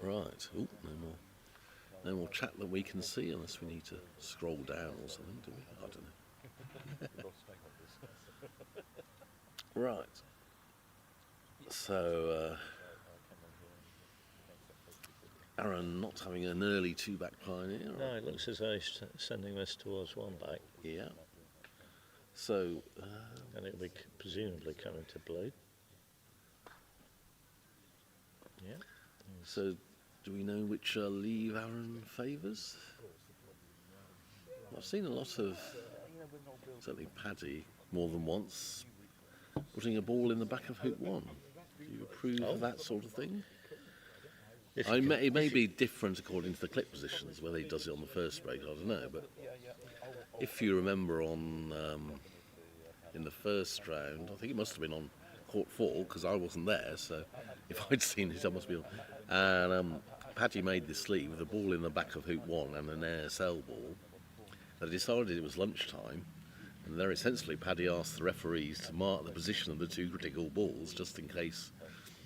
Right. Ooh, no more chat that we can see unless we need to scroll down or something, do we? I don't know. Right. So, Aaron not having an early 2 back pioneer.
No, it looks as though he's sending this towards 1 back,
Yeah. So,
and it'll be presumably coming to blue. Yeah.
so do we know which leave Aaron favours? I've seen a lot of, certainly Paddy, more than once, putting a ball in the back of hoop 1. Do you approve of that sort of thing?
If
I
you
mean,
can-
it may be different according to the clip positions, whether he does it on the first break, I don't know, but if you remember on in the first round. I think it must have been on court 4 because I wasn't there, so if I'd seen it, I must be on. And Paddy made this lead with a ball in the back of hoop 1 and an ASL ball. They decided it was lunchtime, and there essentially Paddy asked the referees to mark the position of the 2 critical balls just in case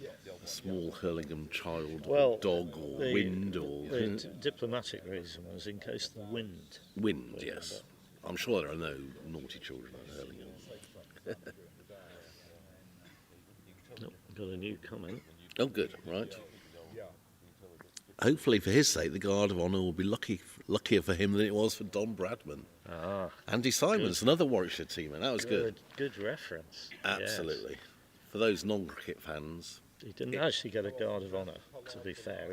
a small Hurlingham child, or dog, or wind, or
the diplomatic reason was in case the wind.
wind. Yes, I'm sure there are no naughty children at Hurlingham.
Oh, got a new comment.
Oh, good, right. Hopefully, for his sake, the Guard of Honour will be luckier for him than it was for Don Bradman. Andy Simons, another Warwickshire teamer. That was good.
Good reference.
Absolutely. Yes. For those non-cricket fans.
He didn't actually get a Guard of Honour, to be fair.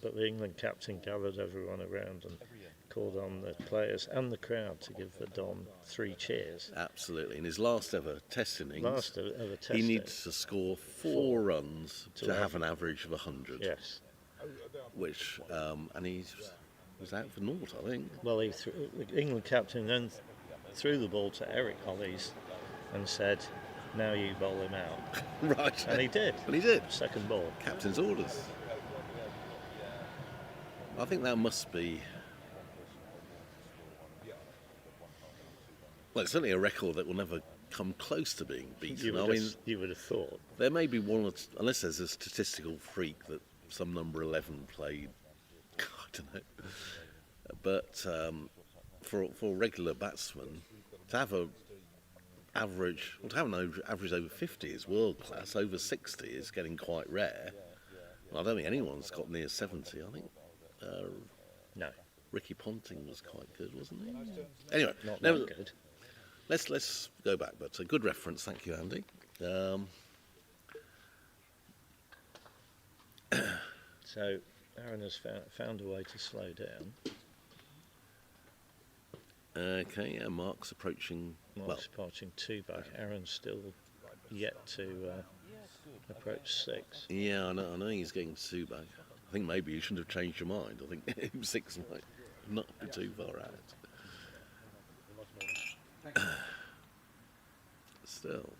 But the England captain gathered everyone around and called on the players and the crowd to give the Don 3 cheers.
Absolutely. In his last ever Test innings, he needs to score 4 runs to have an average of 100.
Yes.
Which, and he was out for naught, I think.
Well, the England captain then threw the ball to Eric Hollies and said, "Now you bowl him out."
Right.
And he did.
And he did.
Second ball.
Captain's orders. I think that must be... Well, it's certainly a record that will never come close to being beaten.
You would have thought.
There may be one, unless there's a statistical freak that some number 11 played, I don't know. But for a regular batsman, to have an average over 50 is world class. Over 60 is getting quite rare. I don't think anyone's got near 70. I think
no.
Ricky Ponting was quite good, wasn't he? Anyway,
not that good.
Let's go back. But a good reference, thank you, Andy.
So Aaron has found a way to slow down.
Okay, yeah, Mark's approaching
2 back. Aaron's still yet to approach 6.
Yeah, I know he's getting 2 back. I think maybe you shouldn't have changed your mind. I think 6 might not be too far out. Still.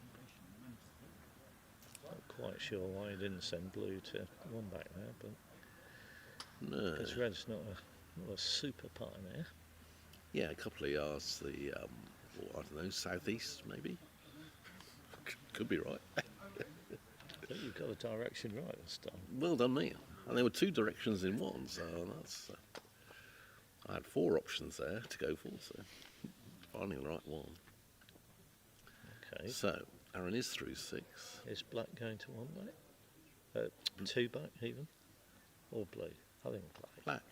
Not quite sure why he didn't send blue to 1 back there, but
no.
Because red's not a super pioneer.
Yeah, a couple of yards to the, I don't know, southeast maybe. Could be right.
I think you've got the direction right this time.
Well done, me. And there were 2 directions in one, so that's. I had 4 options there to go for, so finding the right one.
Okay.
So Aaron is through 6.
Is black going to 1 back? 2 back even, or blue? I think
black.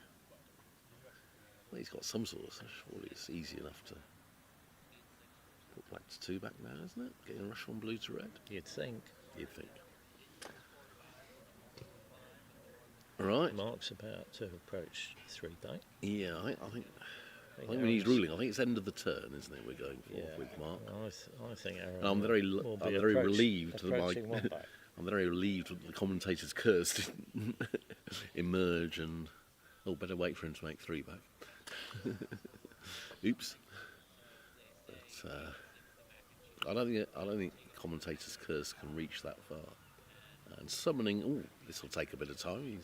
Well, he's got some sort of. Surely it's easy enough to put black to 2 back now, isn't it? Getting a rush from blue to red.
You'd think.
Right.
Mark's about to approach 3 back.
Yeah, I think when he's ruling, I think it's end of the turn, isn't it? We're going for with Mark.
I think Aaron.
I'm very relieved that I'm very relieved that the commentator's curse didn't emerge and better wait for him to make 3 back. Oops. But, I don't think commentator's curse can reach that far. And summoning, this will take a bit of time.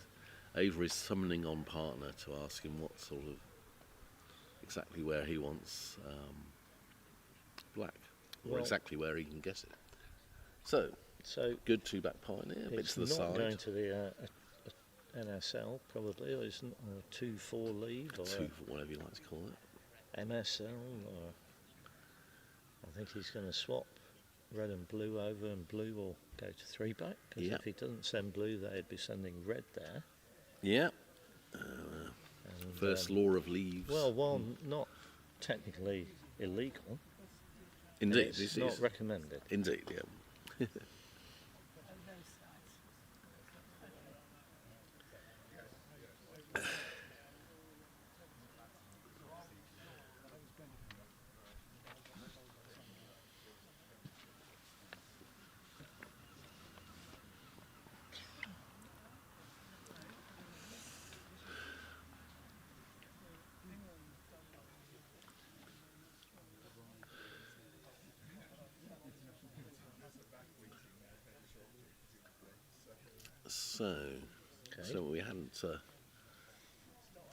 Avery's summoning on partner to ask him what sort of exactly where he wants black, or exactly where he can get it. So good 2 back pioneer, bit to the side.
It's not going to the NSL probably, or isn't, or 2-4 lead, or
2-4, whatever you like to call it.
MSL, or I think he's going to swap red and blue over, and blue will go to 3 back, because if he doesn't send blue, they'd be sending red there.
Yeah. First law of leaves.
Well, not technically illegal.
Indeed.
It's not recommended.
Indeed, yeah. So,
Okay.
so we hadn't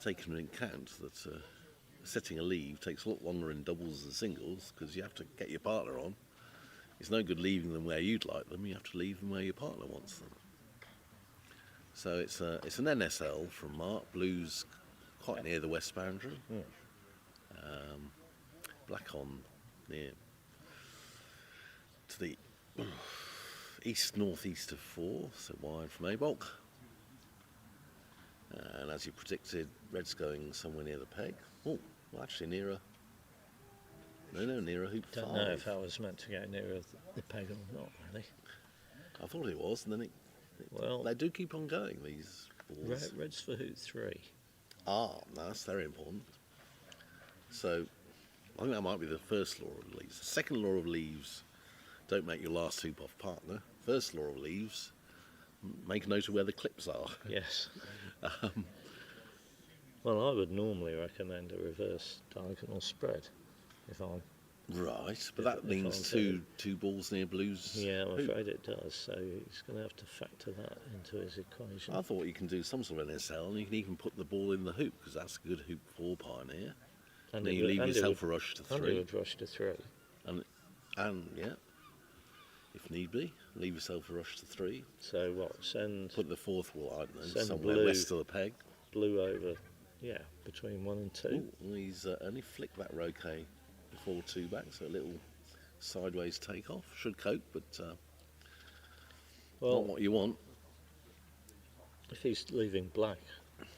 taken into account that setting a leave takes a lot longer in doubles than singles because you have to get your partner on. It's no good leaving them where you'd like them. You have to leave them where your partner wants them. So it's an NSL from Mark. Blue's quite near the west boundary. Black on near to the east-northeast of 4, so wide from A-Bulk. And as you predicted, red's going somewhere near the peg. Oh, well, actually nearer. No, nearer hoop 5.
Don't know if I was meant to go nearer the peg or not, really.
I thought it was, and then
Well,
they do keep on going, these balls.
red's for hoop 3.
Ah, no, that's very important. So, I think that might be the first law of leaves. The second law of leaves, don't make your last hoop off partner. First law of leaves, make a note of where the clips are.
Yes. Well, I would normally recommend a reverse diagonal spread if I'm.
Right, but
If-
that
if
means
I'm
two balls near blues.
Yeah, I'm
hoop.
afraid it does. So he's going to have to factor that into his equation.
I thought you can do some sort of NSL, and you can even put the ball in the hoop, because that's a good hoop 4 pioneer. And then
it
you
would-
leave
and it
yourself
would-
a rush to
And
3.
he would rush to 3.
And yeah, if need be, leave yourself a rush to 3.
So what? Send
Put the 4th wall, I don't know,
Send
somewhere
blue.
west of the peg.
blue over, yeah, between 1 and 2.
Ooh, and he's only flicked that roquet before 2 back, so a little sideways take off. Should cope, but not
Well,
what you want.
if he's leaving black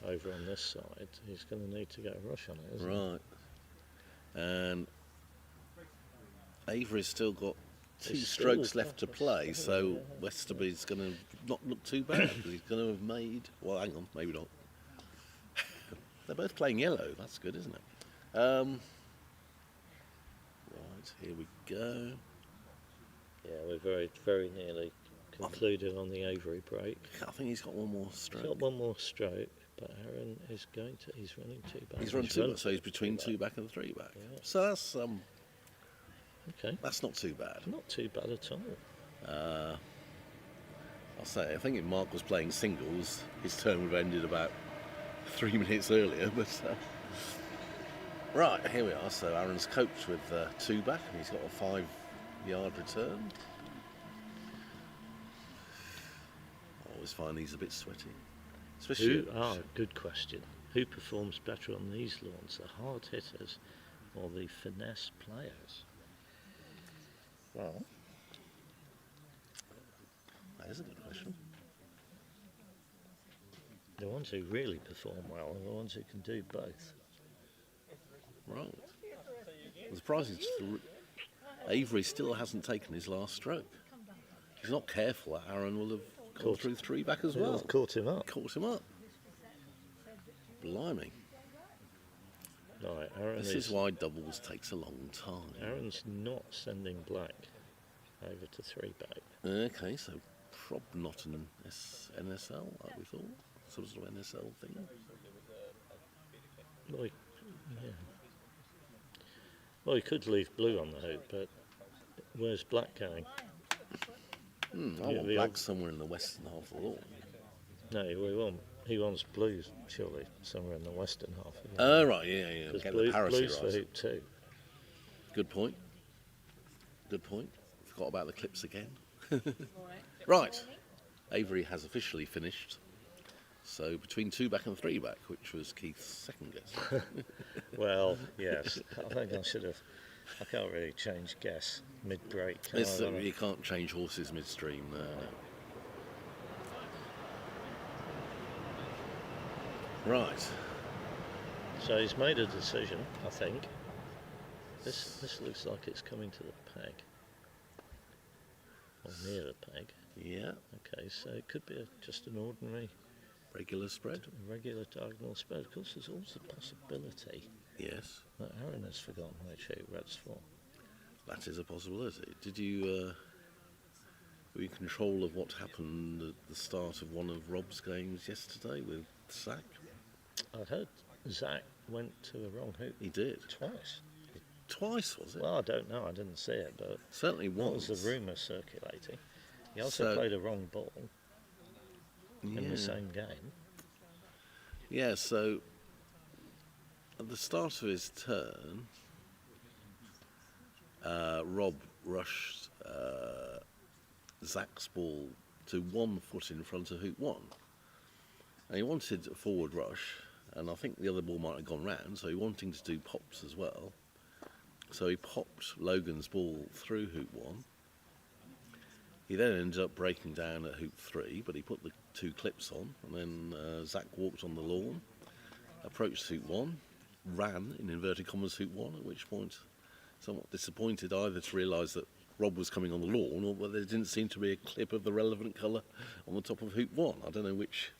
over on this side, he's going to need to get a rush on it, isn't he?
Right. And Avery's still got 2
He's
strokes
still
left to
got-
play,
he's
so
still-
Westerby's going to not look too bad, because he's going to have made... Well, hang on, maybe not. They're both playing yellow, that's good, isn't it? Right, here we go.
Yeah, we're very, very nearly concluded on the Avery break.
I think he's got one more
He's
stroke.
got one more stroke, but Aaron is going to. He's running 2 back.
He's run 2
run
back, so he's between 2
back.
back and 3 back.
Yeah.
So
Okay,
that's not too bad.
not too bad at all.
I'll say, I think if Mark was playing singles, his turn would have ended about 3 minutes earlier, but... Right, here we are. So Aaron's coped with 2 back, and he's got a 5-yard return. I always find these a bit sweaty. Especially...
Good question. Who performs better on these lawns, the hard hitters or the finesse players? Well,
That is a good question.
the ones who really perform well are the ones who can do both.
Right. The surprise is Avery still hasn't taken his last stroke. If he's not careful, Aaron will have gone
Caught-
through 3 back as
Well,
well.
caught him up.
Caught him up. Blimey.
Right, Aaron
This is why doubles takes a long time.
Aaron's not sending black over to 3 back.
Okay, so prob not an NSL, like we thought. Some sort of NSL thing.
Well, yeah. Well, he could leave blue on the hoop, but where's black going?
I
Yeah,
want
the
black
old-
somewhere in the western half of the lawn.
No, he wants blue, surely, somewhere in the western half.
Oh, right, yeah.
Because
Get the parity
blue's for
right.
hoop 2.
Good point. Good point. Forgot about the clips again. Right. Avery has officially finished. So between 2 back and 3 back, which was Keith's second guess.
Well, yes. I think I should have. I can't really change guess mid-break. can
It's,
I?
you can't change horses midstream. No. Right.
So he's made a decision, I think. This looks like it's coming to the peg. Or near the peg.
Yeah.
Okay, so it could be just an ordinary,
Regular spread.
regular diagonal spread. Of course, there's also a possibility
Yes.
that Aaron has forgotten which hoop red's for.
That is a possibility. Did you were you in control of what happened at the start of one of Rob's games yesterday with Zach?
I heard Zach went to the wrong hoop
He did.
twice.
Twice, was it?
Well, I don't know. I didn't see it, but
Certainly
that
once.
was the rumour circulating. He also
So-
played a wrong ball. in the same game.
Yeah, so at the start of his turn, Rob rushed Zach's ball to 1 foot in front of hoop 1. And he wanted a forward rush, and I think the other ball might have gone round, so he wanted to do pops as well. So he popped Logan's ball through hoop 1. He then ended up breaking down at hoop 3, but he put the 2 clips on, and then Zach walked on the lawn, approached hoop 1, ran, in inverted commas, hoop 1, at which point, somewhat disappointed either to realise that Rob was coming on the lawn, or that there didn't seem to be a clip of the relevant colour on the top of hoop 1. I don't know which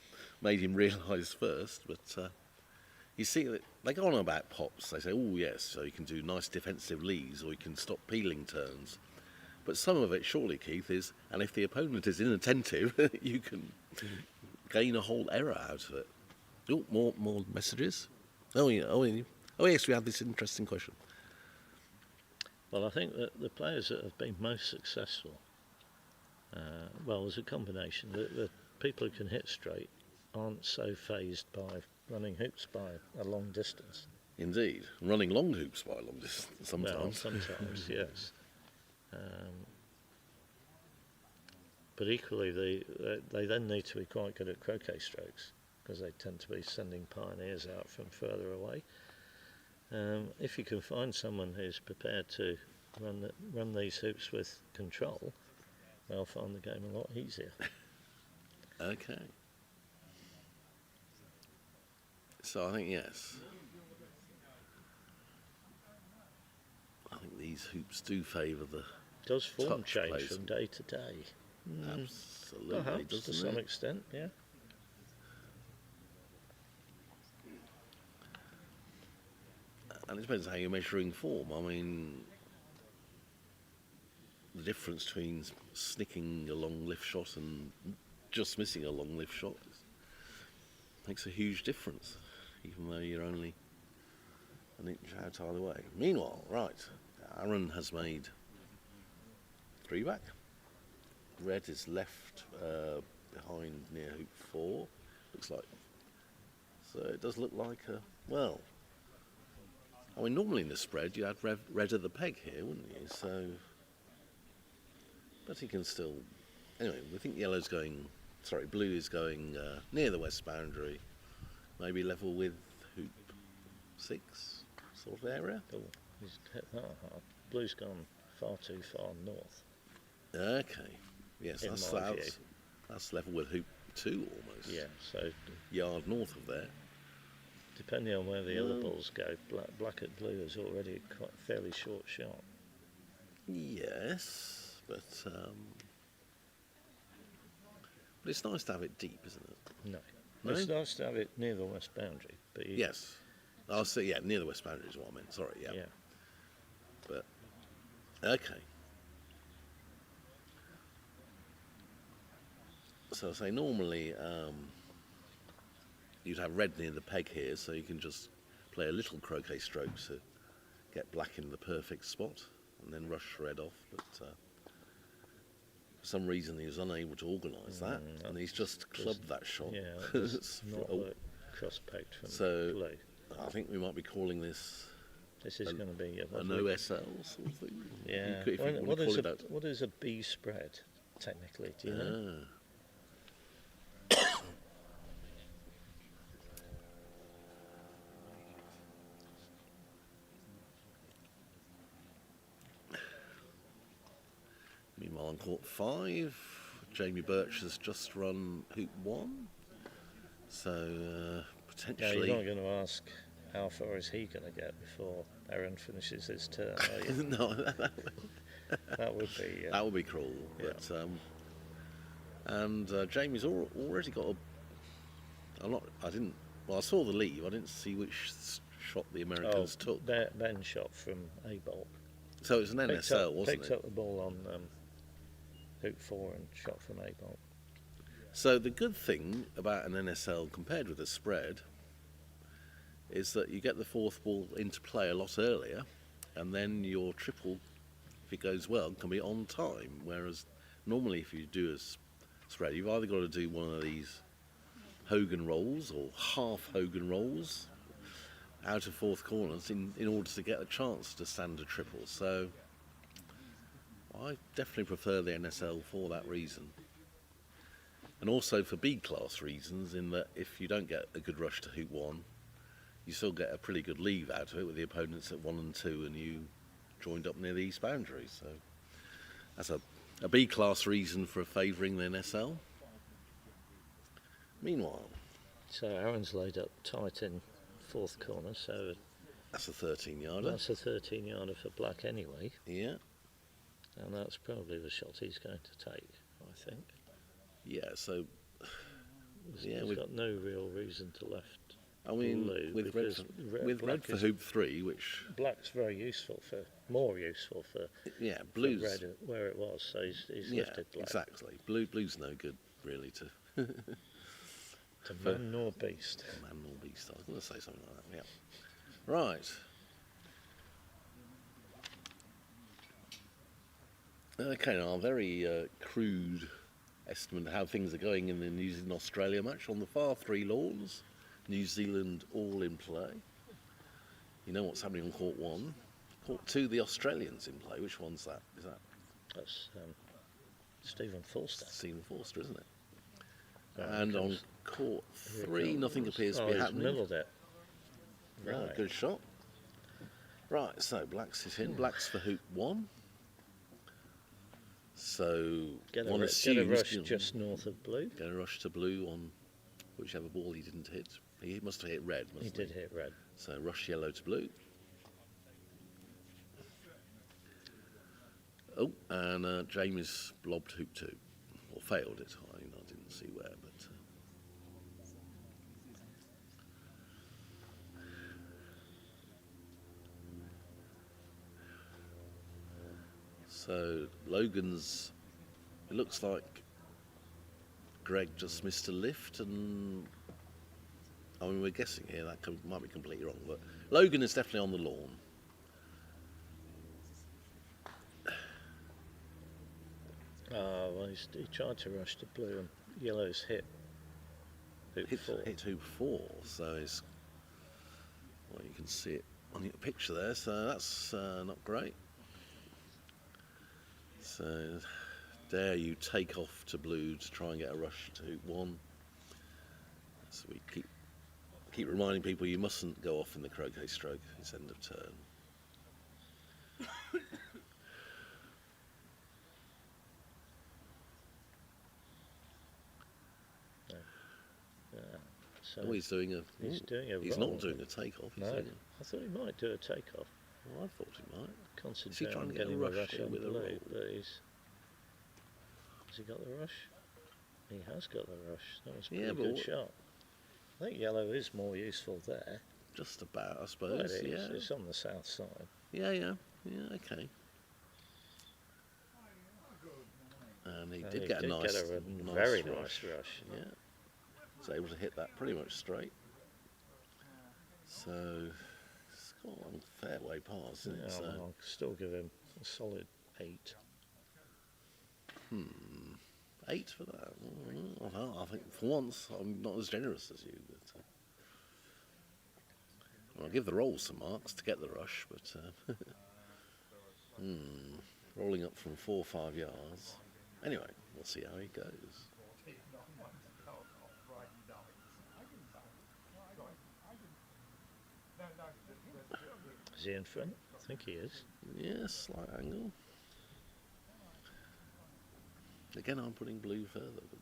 made him realise first, but you see that they go on about pops. They say, oh yes, so you can do nice defensive leads, or you can stop peeling turns. But some of it, surely, Keith, is, and if the opponent is inattentive, you can gain a whole error out of it. Oh, more messages. Oh yes, we had this interesting question.
Well, I think that the players that have been most successful, well, there's a combination. The people who can hit straight aren't so phased by running hoops by a long distance.
Indeed, running long hoops by a long distance sometimes.
Well, sometimes, yes. But equally, they then need to be quite good at croquet strokes, because they tend to be sending pioneers out from further away. If you can find someone who's prepared to run these hoops with control, they'll find the game a lot easier.
Okay. So I think, yes. I think these hoops do favour the
Does form
touch
change
plays.
from day to day?
Absolutely,
Perhaps, to
doesn't
some
it?
extent, yeah.
And it depends how you're measuring form. I mean, the difference between snicking a long lift shot and just missing a long lift shot makes a huge difference, even though you're only an inch out either way. Meanwhile, right, Aaron has made 3 back. Red is left behind near hoop 4, looks like. So it does look like a, well, I mean, normally in the spread you had red at the peg here, wouldn't you? So, but he can still, anyway, we think yellow's going, sorry, blue is going near the west boundary, maybe level with hoop 6 sort of area.
Oh, he's hit that hard. Blue's gone far too far north.
Okay, yes,
In
that's,
my view.
that's level with hoop 2 almost.
Yeah, so
Yard north of there.
depending on where the other balls go, black at blue is already quite a fairly short shot.
Yes, but it's nice to have it deep, isn't it?
No.
No?
It's nice to have it near the west boundary, but you,
Yes. I'll say, yeah, near the west boundary is what I meant. Sorry, yeah.
yeah.
But, okay. So I say normally you'd have red near the peg here, so you can just play a little croquet stroke to get black in the perfect spot and then rush red off. But for some reason he was unable to organise that, and he's just clubbed that shot.
Yeah, it's not cross-pegged from
So-
blue.
I think we might be calling this
This is going to be a
an
lovely-
OSL sort of thing.
Yeah.
If you want
What
to
is
call it that.
what is a B spread, technically? Do you know?
Ah. Meanwhile, on court 5, Jamie Birch has just run hoop 1, so
Yeah,
potentially.
you're not going to ask how far is he going to get before Aaron finishes his turn, are you?
No,
That would be.
that would be cruel.
Yeah.
But and Jamie's already got a. I didn't. Well, I saw the leave. I didn't see which shot the Americans took.
Ben shot from a bolt.
So it's an NSL, wasn't
picked
it?
up the ball on hoop 4 and shot from a bolt.
So the good thing about an NSL compared with a spread is that you get the fourth ball into play a lot earlier, and then your triple, if it goes well, can be on time. Whereas normally if you do a spread, you've either got to do one of these Hogan rolls or half Hogan rolls out of fourth corners in order to get a chance to stand a triple. So I definitely prefer the NSL for that reason. And also for B-class reasons, in that if you don't get a good rush to hoop 1, you still get a pretty good leave out of it with the opponents at 1 and 2 and you joined up near the east boundary. So that's a B-class reason for favouring the NSL. Meanwhile,
So Aaron's laid up tight in fourth corner, so
that's a 13-yarder.
that's a 13-yarder for black anyway,
Yeah,
and that's probably the shot he's going to take, I think.
yeah. So yeah,
He's
with,
got no real reason to left
I mean,
blue
with red,
because
with
black
red for
is-
hoop 3, which
black's very useful for, more useful for
yeah,
for
blues.
red where it was, so he's
Yeah,
lifted black.
exactly. Blue's no good really to
To man nor beast.
man or beast. I was going to say something like that. Yeah. Right. Okay, now a very crude estimate of how things are going in the New Zealand-Australia match. On the far 3 lawns, New Zealand all in play. You know what's happening on court 1. Court 2, the Australians in play. Which one's that? Is that
That's Stephen Forster.
Stephen Forster, isn't it?
Right,
And on
comes-
court
here it
3,
comes.
nothing appears to
Oh,
be
he's
happening.
milled it.
Right,
Right.
good shot. Right, so black's is in. Black's for hoop 1. So
Get a,
one
get a
assumes
rush
you know,
just north of blue.
get a rush to blue on whichever ball he didn't hit. He must have hit red,
He
mustn't
did hit red.
So rush yellow to blue. Oh, and James lobbed hoop 2, or failed it. I didn't see where, but. So Logan's, it looks like Greg just missed a lift, and I mean we're guessing here, that might be completely wrong, but Logan is definitely on the lawn.
Well, he tried to rush to blue and yellow's hit hoop 4.
Hit hoop 4, so it's, well, you can see it on your picture there, so that's not great. So there you take off to blue to try and get a rush to hoop 1. So we keep reminding people you mustn't go off in the croquet stroke, it's end of turn.
So
Oh, he's doing a.
he's doing a
He's
roll.
not doing a takeoff. He's
No,
doing
I thought he might do a takeoff.
well, I thought he might.
Concentrate
trying
on
to get a
getting
rush
the rush
here
on
with a
blue,
roll?
but he's... Has he got the rush? He has got the rush. That was a
Yeah,
pretty
but
good
what-
shot. I think yellow is more useful there.
Just about, I
Well,
suppose.
it is.
Yeah.
It's on the south side.
Yeah. Okay. And he
And
did
he
get a
did
nice,
get a
nice
very
rush.
nice rush.
Yeah. Was able to hit that pretty much straight. So it's got a long fairway pass, isn't
Yeah,
it? So
I'll still give him a solid 8.
8 for that. I think for once I'm not as generous as you. But, I'll give the roll some marks to get the rush, but rolling up from 4 or 5 yards. Anyway, we'll see how he goes.
Is he in front? I think he is.
Yeah, slight angle. Again, I'm putting blue further, but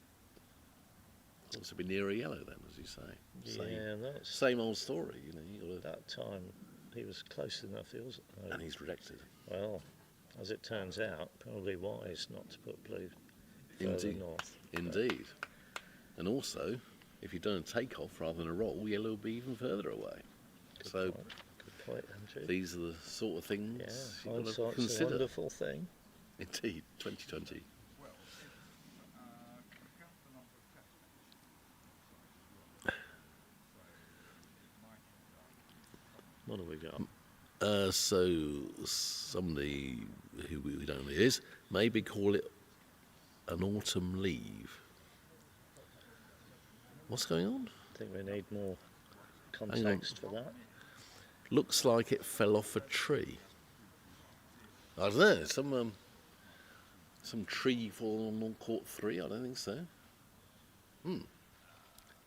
wants to be nearer yellow then, as you say.
Yeah, that's...
Same old story, you know. You gotta,
That time he was close enough. He wasn't...
and he's rejected.
Well, as it turns out, probably wise not to put blue further
Indeed.
north.
Indeed. And also, if you've done a takeoff rather than a roll, yellow will be even further away. So
Good point, Andrew.
these are the sort of things
Yeah,
you've got to
hindsight's a
consider.
wonderful thing.
Indeed, 2020.
What have we got?
So somebody who we don't know who it is, maybe call it an autumn leave. What's going on?
I think we need more
on.
context for that.
Looks like it fell off a tree. I don't know, some tree fallen on court 3, I don't think so.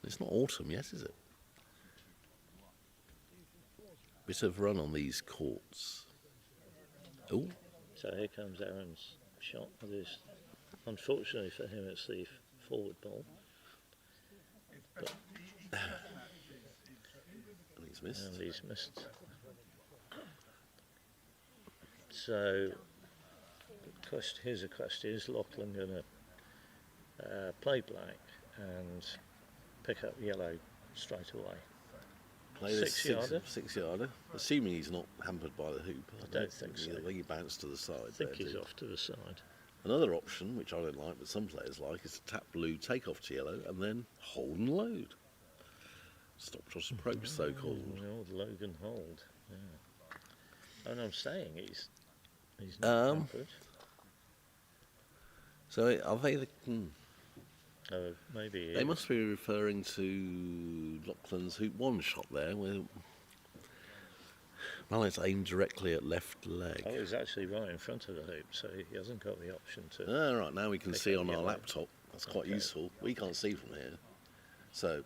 It's not autumn yet, is it? Bit of run on these courts. Oh,
So here comes Aaron's shot with his, unfortunately for him, it's the forward ball. But,
and he's missed.
and he's missed. So, here's a question: is Lachlan going to play black and pick up yellow straight away?
Play this
6-yarder?
6-yarder. Assuming he's not hampered by the hoop.
I don't think so.
I think he bounced to the side.
I think
there,
he's
too.
off to the side.
Another option, which I don't like, but some players like, is to tap blue, take off to yellow, and then hold and load. Stop cross approach, so-called.
Oh, the Logan hold. Yeah. And I'm saying he's not hampered.
So are they the...
Oh, maybe he
They
is.
must be referring to Lachlan's hoop 1 shot there, where Mallet's aimed directly at left leg.
Oh, he's actually right in front of the hoop, so he hasn't got the option to.
Right, now we can
Pick
see
up
on our
yellow.
laptop. That's quite
Okay.
useful. We can't see from here. So,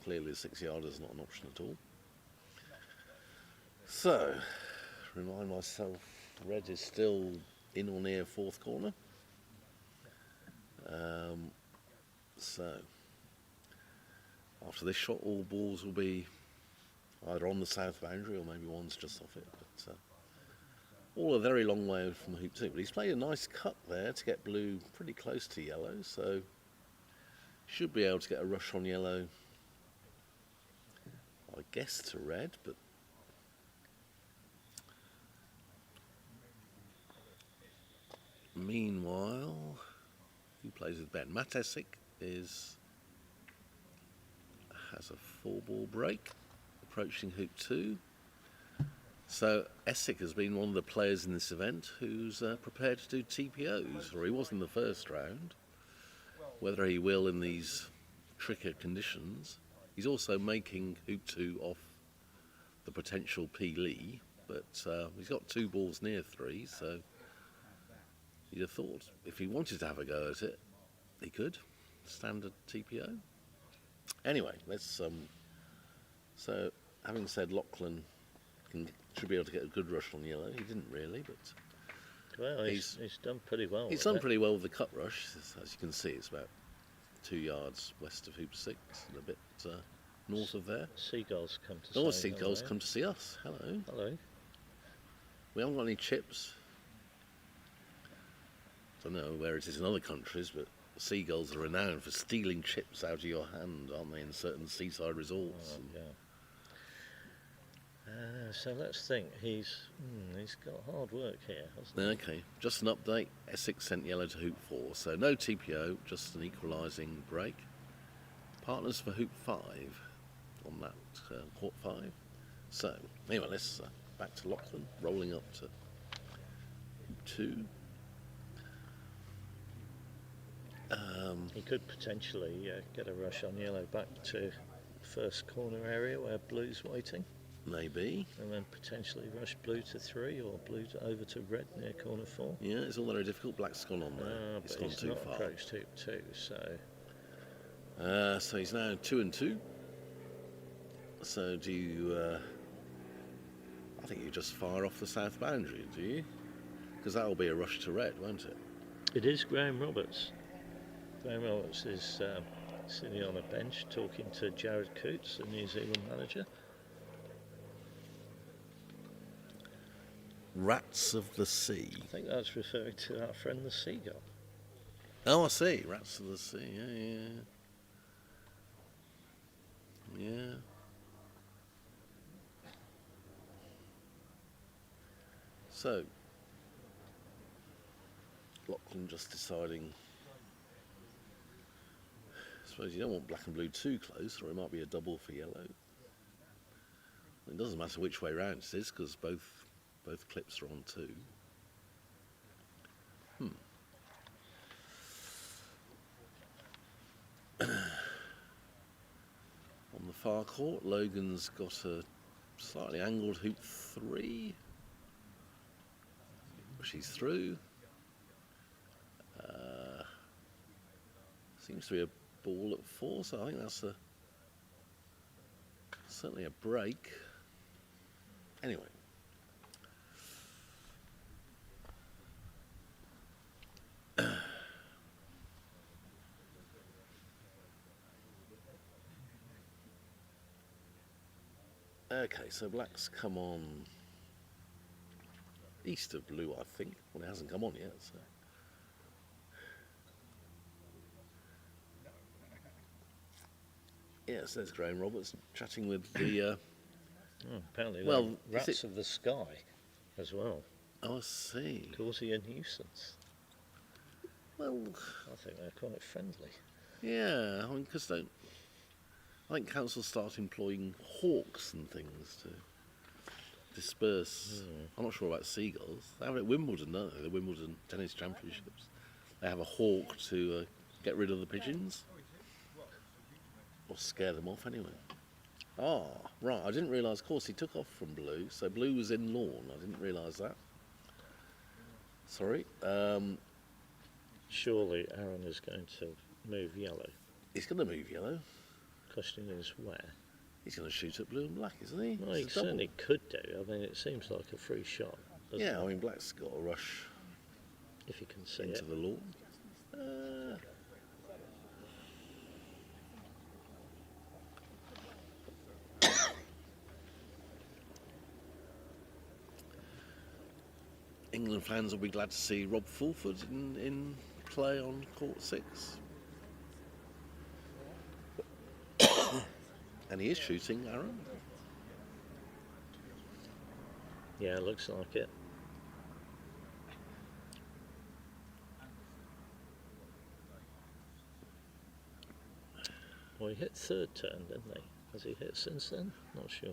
clearly the 6-yarder is not an option at all. So, remind myself, red is still in or near 4th corner. So, after this shot, all balls will be either on the south boundary or maybe one's just off it. But all a very long way from the hoop too. But he's played a nice cut there to get blue pretty close to yellow, so should be able to get a rush on yellow, I guess, to red, but meanwhile, who plays with Ben? Matt Essick has a 4-ball break, approaching hoop 2. So Essick has been one of the players in this event who's prepared to do TPOs, or he was in the first round. Whether he will in these trickier conditions. He's also making hoop 2 off the potential P. Lee, but he's got 2 balls near 3, so you'd have thought if he wanted to have a go at it, he could. Standard TPO. Anyway, let's. So, having said Lachlan should be able to get a good rush on yellow, he didn't really, but
Well, he's done pretty well.
he's
with
done
it.
pretty well with the cut rush. As you can see, it's about 2 yards west of hoop 6 and a bit north of there.
Seagulls come to
Oh,
say
seagulls
hello.
come to see us. Hello.
Hello.
We haven't got any chips. I don't know where it is in other countries, but seagulls are renowned for stealing chips out of your hand, aren't they, in certain seaside resorts?
Yeah. So let's think. He's got hard work here, hasn't he?
Okay, just an update. Essex sent yellow to hoop 4, so no TPO, just an equalising break. Partners for hoop 5 on that court 5. So, anyway, let's back to Lachlan, rolling up to hoop 2.
He could potentially get a rush on yellow back to first corner area where blue's waiting,
Maybe.
and then potentially rush blue to 3 or blue over to red near corner 4.
Yeah, it's all very difficult. Black's gone on there. It's
But
gone
he's
too
not
far.
approached hoop 2, so
So he's now 2 and 2. So do you? I think you just fire off the south boundary, do you? Because that will be a rush to red, won't it?
it is Graham Roberts. Graham Roberts is sitting on a bench talking to Jared Coots, the New Zealand manager.
Rats of the sea.
I think that's referring to our friend the seagull.
Oh, I see. Rats of the sea. Yeah. So, Lachlan just deciding. I suppose you don't want black and blue too close, or it might be a double for yellow. It doesn't matter which way round it is, because both clips are on 2. far court. Logan's got a slightly angled hoop 3. She's through. Seems to be a ball at 4, so I think that's certainly a break. Anyway. Okay, so black's come on east of blue, I think. Well, it hasn't come on yet, so. Yes, there's Graham Roberts chatting with the...
apparently
well,
they're rats of the sky as well.
Oh, I see.
Causing a nuisance.
Well,
I think they're quite friendly.
yeah, I mean, because I think councils start employing hawks and things to disperse. I'm not sure about seagulls. They have it at Wimbledon, don't they? The Wimbledon Tennis Championships. They have a hawk to get rid of the pigeons. Or scare them off, anyway. Ah, right, I didn't realise, of course, he took off from blue, so blue was in lawn. I didn't realise that. Sorry.
Surely Aaron is going to move yellow.
He's going to move yellow.
Question is where?
He's going to shoot at blue and black, isn't he?
Well, he
It's a double.
certainly could do. I mean, it seems like a free shot. doesn't
Yeah,
it?
I mean, black's got to rush
If you can see
into
it.
the lawn. England fans will be glad to see Rob Fulford in play on court 6. And he is shooting, Aaron.
Yeah, it looks like it. Well, he hit third turn, didn't he? Has he hit since then? Not sure.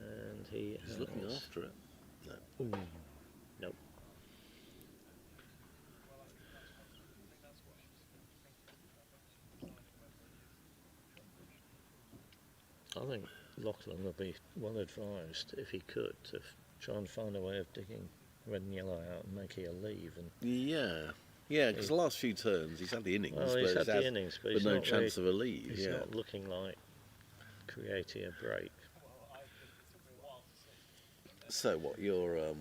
And he
He's
has...
looking after it. No.
Ooh. Nope. I think Lachlan would be well advised, if he could, to try and find a way of digging red and yellow out and making a leave. And
Yeah, because the last few turns he's had the innings,
well, he's
but
had the innings, but he's
no
not
chance of a lead.
He's
Yeah,
not looking like creating a break.
so what? You're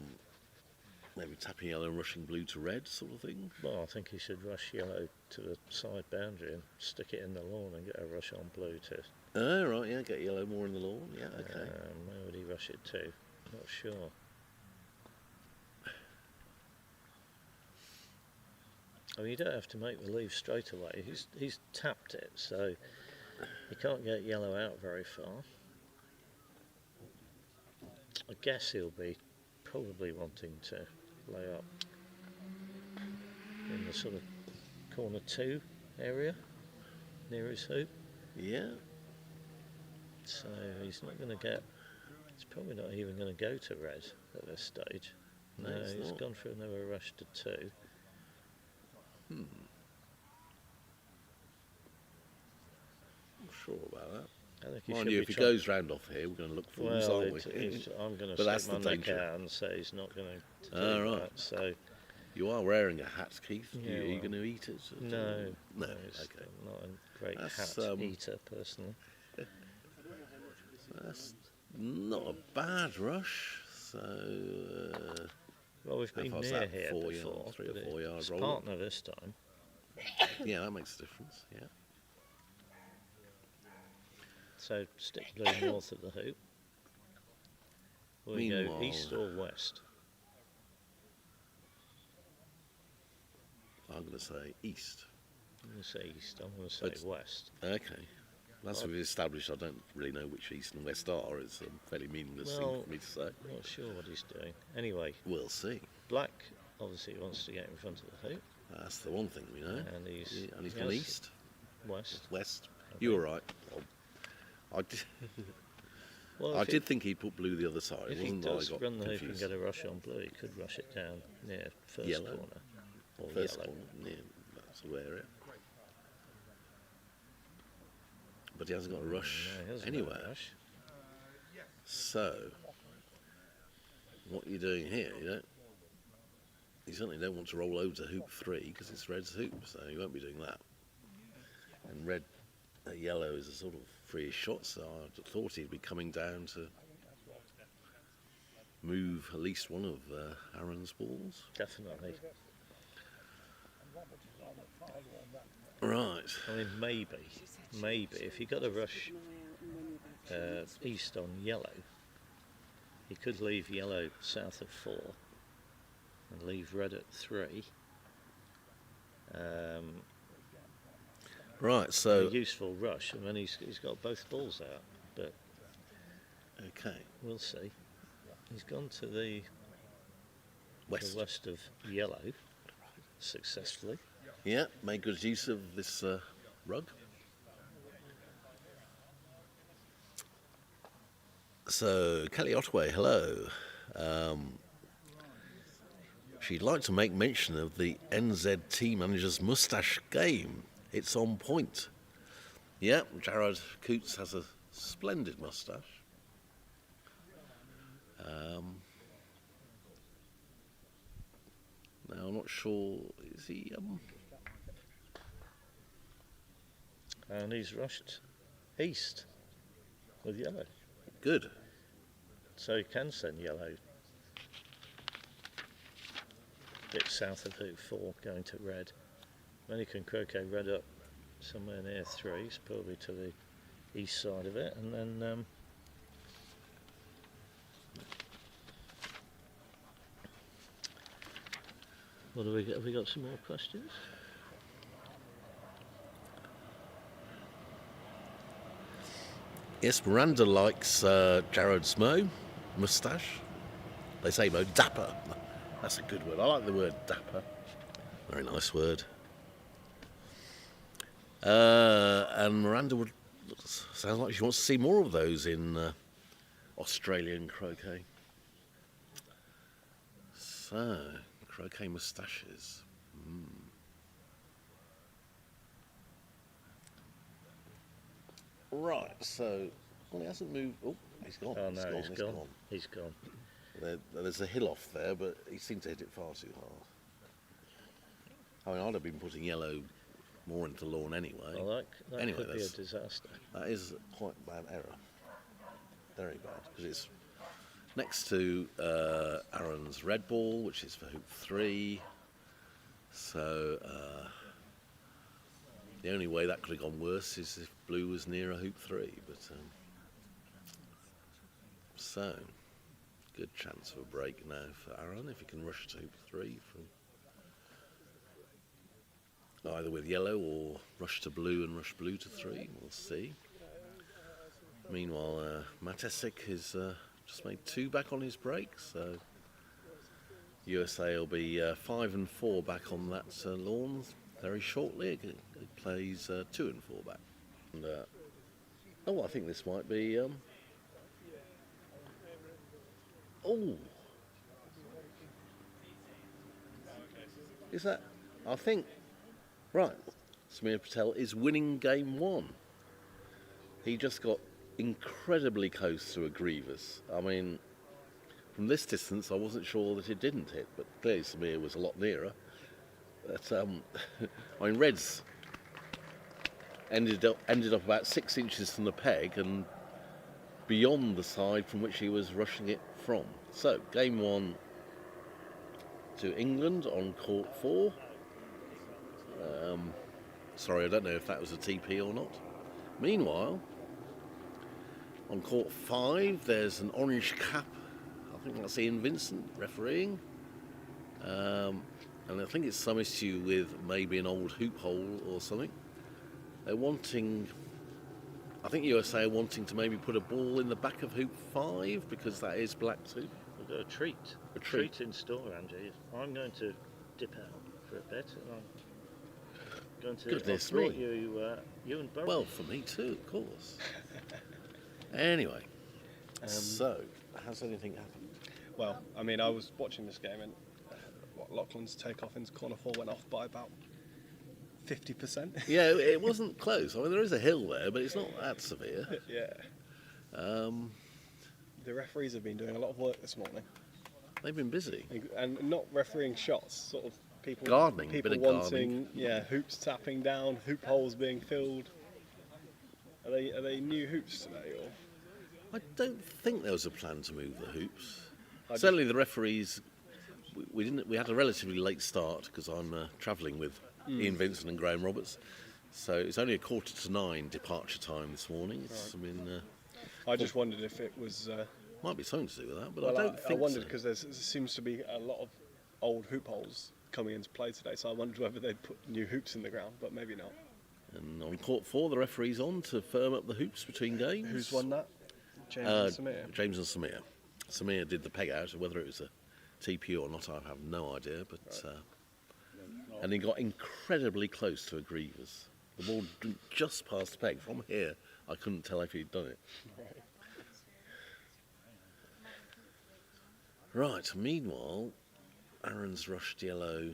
maybe tapping yellow and rushing blue to red, sort of thing.
Well, I think he should rush yellow to the side boundary and stick it in the lawn and get a rush on blue to...
Oh, right, yeah, get yellow more in the lawn. Yeah, okay.
Where would he rush it to? Not sure. I mean, you don't have to make the leave straight away. He's tapped it, so he can't get yellow out very far. I guess he'll be probably wanting to lay up in the sort of corner 2 area near his hoop.
Yeah.
So he's not going to get... He's probably not even going to go to red at this stage. No,
No, he's
he's
not.
gone for another rush to 2.
I'm sure about that.
I think he
Mind
should
you,
be
if he
trying-
goes round off here, we're going to look fools,
Well,
aren't we?
I'm going
But
to
that's
stick
the
my neck
danger.
out and say he's not going to do
Ah, right.
that. So
You are wearing a hat, Keith.
Yeah,
Are you
well,
going to eat it?
no,
No,
it's
okay.
I'm not a great
That's,
hat eater personally.
That's not a bad rush. So,
Well, we've
How
been
far's
near
that?
here
4
before.
yards, 3 or
but
4 yards
it's
roll?
partner this time.
yeah, that makes a difference. Yeah.
So stick blue north of the hoop. Will we go
Meanwhile-
east or west?
I'm going to say east.
I'm going to say east. I'm going to say
But-
west.
Okay. That's what we've established. I don't really know which east and west are. It's a fairly meaningless thing
Well-
for me to say.
I'm not sure what he's doing. Anyway,
We'll see.
black obviously wants to get in front of the hoop,
That's the one thing we know.
and he's
Yeah, and he's gone
yes,
east,
west.
west. You were right. I did.
Well,
I
if
did think he'd put blue the other side.
If he
Wasn't
does
I got
run the hoop and
confused.
get a rush on blue, he could rush it down near first
Yellow.
corner or
First
yellow.
corner, yeah, that sort of area. but he hasn't got a rush
No, he hasn't got a
anywhere.
rush.
So, what are you doing here? You certainly don't want to roll over to hoop 3 because it's red's hoop, so you won't be doing that. And yellow is a sort of free shot, so I thought he'd be coming down to move at least one of Aaron's balls.
Definitely.
Right.
I mean, maybe if you got a rush east on yellow, you could leave yellow south of 4 and leave red at 3.
Right, so...
A useful rush, and then he's got both balls out, but
Okay.
we'll see. He's gone to the
West.
west of yellow successfully.
Yeah, made good use of this rug. So, Kelly Otway, hello. She'd like to make mention of the NZT manager's moustache game. It's on point. Yeah, Jared Coots has a splendid moustache. Now, I'm not sure, is he...
And he's rushed east with yellow.
Good.
So he can send yellow a bit south of hoop 4 going to red. Then he can croquet red up somewhere near 3s, probably to the east side of it, and then what do we got? Have we got some more questions?
Yes, Miranda likes Jared's moustache. They say Mo, dapper. That's a good word. I like the word dapper. Very nice word. And Miranda sounds like she wants to see more of those in Australian croquet. So, croquet moustaches. Right, so, well, he hasn't moved. Oh, he's gone.
Oh no, he's gone. He's gone.
There's a hill off there, but he seemed to hit it far too hard. I mean, I'd have been putting yellow more into lawn anyway.
Well, that
Anyway,
could be a
that's-
disaster.
That is quite a bad error. Very bad, because it's next to Aaron's red ball, which is for hoop 3. So the only way that could have gone worse is if blue was near a hoop 3. But so good chance of a break now for Aaron if he can rush to hoop 3 from either with yellow or rush to blue and rush blue to 3. We'll see. Meanwhile, Matesic has just made 2 back on his break, so USA will be 5 and 4 back on that lawn very shortly. It plays 2 and 4 back. And, I think this might be. Is that? I think. Right. Samir Patel is winning game 1. He just got incredibly close to a Grievous. I mean, from this distance, I wasn't sure that it didn't hit, but clearly Samir was a lot nearer. But, I mean, Reds ended up about 6 inches from the peg and beyond the side from which he was rushing it from. So, game 1 to England on court 4. Sorry, I don't know if that was a TP or not. Meanwhile, on court 5, there's an orange cap. I think that's Ian Vincent refereeing. And I think it's some issue with maybe an old hoop hole or something. They're wanting, I think USA are wanting to maybe put a ball in the back of hoop 5 because that is black too.
We've got a treat.
A treat.
In store, Angie. I'm going to dip out for a bit, and I'm going to.
Goodness
I've brought
me.
you and Burry.
Well, for me too, of course. Anyway, so has anything happened?
Well, I mean, I was watching this game and Lachlan's takeoff into corner 4 went off by about
50%.
Yeah, it wasn't close. I mean, there is a hill there, but it's not that severe.
Yeah. The referees have been doing a lot of work this morning,
They've been busy.
and not refereeing shots, sort of people
Gardening,
people
bit of
wanting,
gardening.
hoops tapping down, hoop holes being filled. Are they new hoops today, or?
I don't think there was a plan to move the hoops.
I just-
Certainly, the referees. We didn't. We had a relatively late start because I'm travelling with Ian Vincent and Graham Roberts. So it's only 8:45 departure time this morning. It's, I mean,
I just wondered if it was.
might be something to do with that, but
Well,
I don't
I
think
wondered
so.
because there seems to be a lot of old hoop holes coming into play today, so I wondered whether they'd put new hoops in the ground, but maybe not.
And on court 4, the referee's on to firm up the hoops between games.
Who's won that? James and Samir.
James and Samir. Samir did the peg out, whether it was a TP or not, I have no idea. But and he got incredibly close to a Grievous. The ball just past the peg. From here, I couldn't tell if he'd done it. Right. Meanwhile, Aaron's rushed yellow,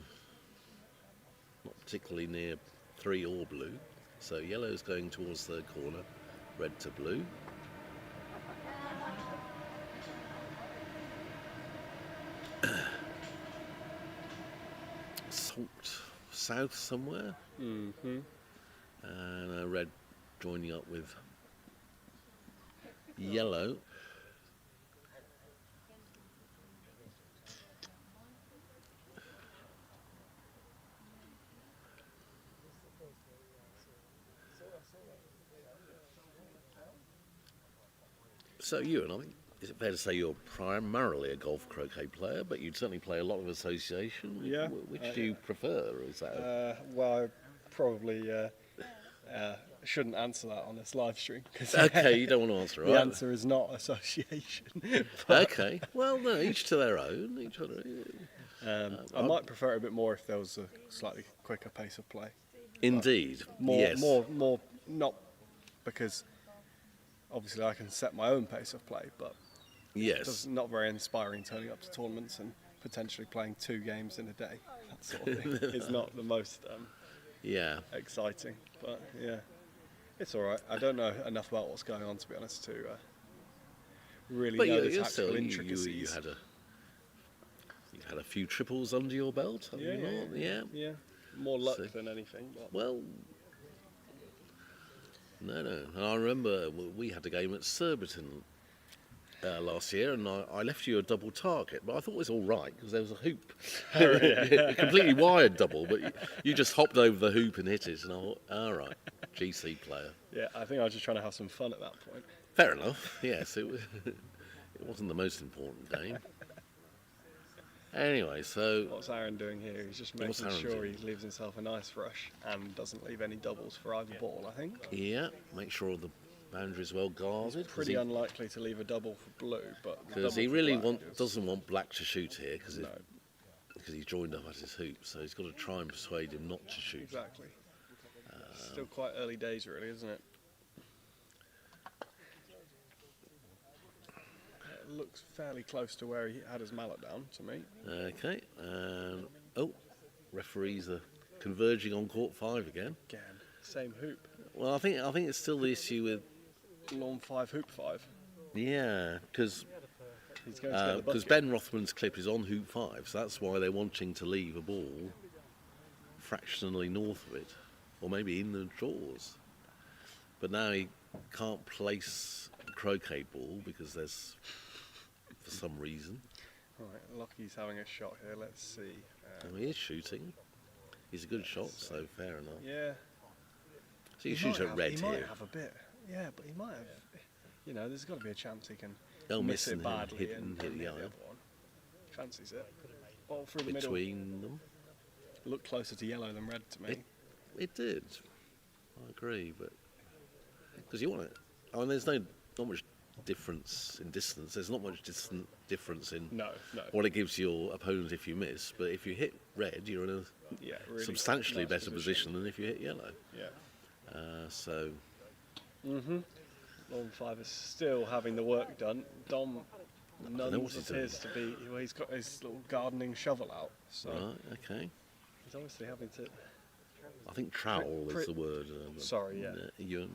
not particularly near 3 or blue. So yellow's going towards third corner, red to blue. Salt south somewhere.
Mm-hmm.
And red joining up with yellow. So Ewan, I think, is it fair to say you're primarily a golf croquet player, but you'd certainly play a lot of association?
Yeah.
Which do you prefer? Or is that
Well, I probably shouldn't answer that on this live stream, because
okay, you don't want to answer,
the
right?
answer is not association. But,
Okay, well, no, each to their own. Each other.
I might prefer it a bit more if there was a slightly quicker pace of play.
Indeed,
More,
yes.
more, not because obviously I can set my own pace of play, but
Yes.
it's not very inspiring turning up to tournaments and potentially playing 2 games in a day. That sort of thing is not the most
Yeah.
exciting, but yeah, it's all right. I don't know enough about what's going on, to be honest, to really
But
know the
you're
tactical
still,
intricacies.
you've had a few triples under your belt, have you not? Yeah.
Yeah, more luck
So-
than anything. But
Well, no. And I remember we had a game at Surbiton last year, and I left you a double target, but I thought it was all right because there was a hoop, a completely wired double, but you just hopped over the hoop and hit it, and I thought, all right, GC player.
yeah, I think I was just trying to have some fun at that point.
Fair enough. Yes, it wasn't the most important game. Anyway, so
What's Aaron doing here? He's just
What's
making
Aaron
sure
doing?
he leaves himself a nice rush and doesn't leave any doubles for either ball, I think.
yeah, make sure the boundary's well guarded.
Pretty unlikely to leave a double for blue, but
Because
double
he
for
really
black is-
doesn't want black to shoot here because
No,
he's joined up at his hoop, so he's got to try and persuade him not to shoot.
exactly. Still quite early days, really, isn't it? It looks fairly close to where he had his mallet down, to me.
Okay, referees are converging on court 5 again.
Again, same hoop.
Well, I think it's still the issue with
Lawn 5, hoop 5.
because
He's going to get the bucket.
Ben Rothman's clip is on hoop 5, so that's why they're wanting to leave a ball fractionally north of it, or maybe in the drawers. But now he can't place a croquet ball because there's, for some reason,
Right, Lockie's having a shot here. Let's see.
he is shooting. He's a good shot, so fair enough.
Yeah.
So you
He
shoot
might
at
have-
red
He
here.
might have a bit. Yeah, but he might have. You know, there's got to be a chance he can
They'll
miss
miss
it
and
badly
hit
and
the
hit the
yellow
other one. Fancies it. Ball through the middle.
between them.
Looked closer to yellow than red to me.
It did. I agree, but because you want it. I mean, there's not much difference in distance. There's not much difference in
No.
what it gives your opponent if you miss. But if you hit red, you're in a
Yeah, really
substantially
nice
better position than if you hit yellow.
Yeah.
So
Lawn 5 is still having the work done. Dom
know what
Nuns
he's
appears to be. Well, he's got his little gardening shovel out, so
right, okay.
he's obviously having to
I think trowel is the word.
Sorry, yeah.
Ewan,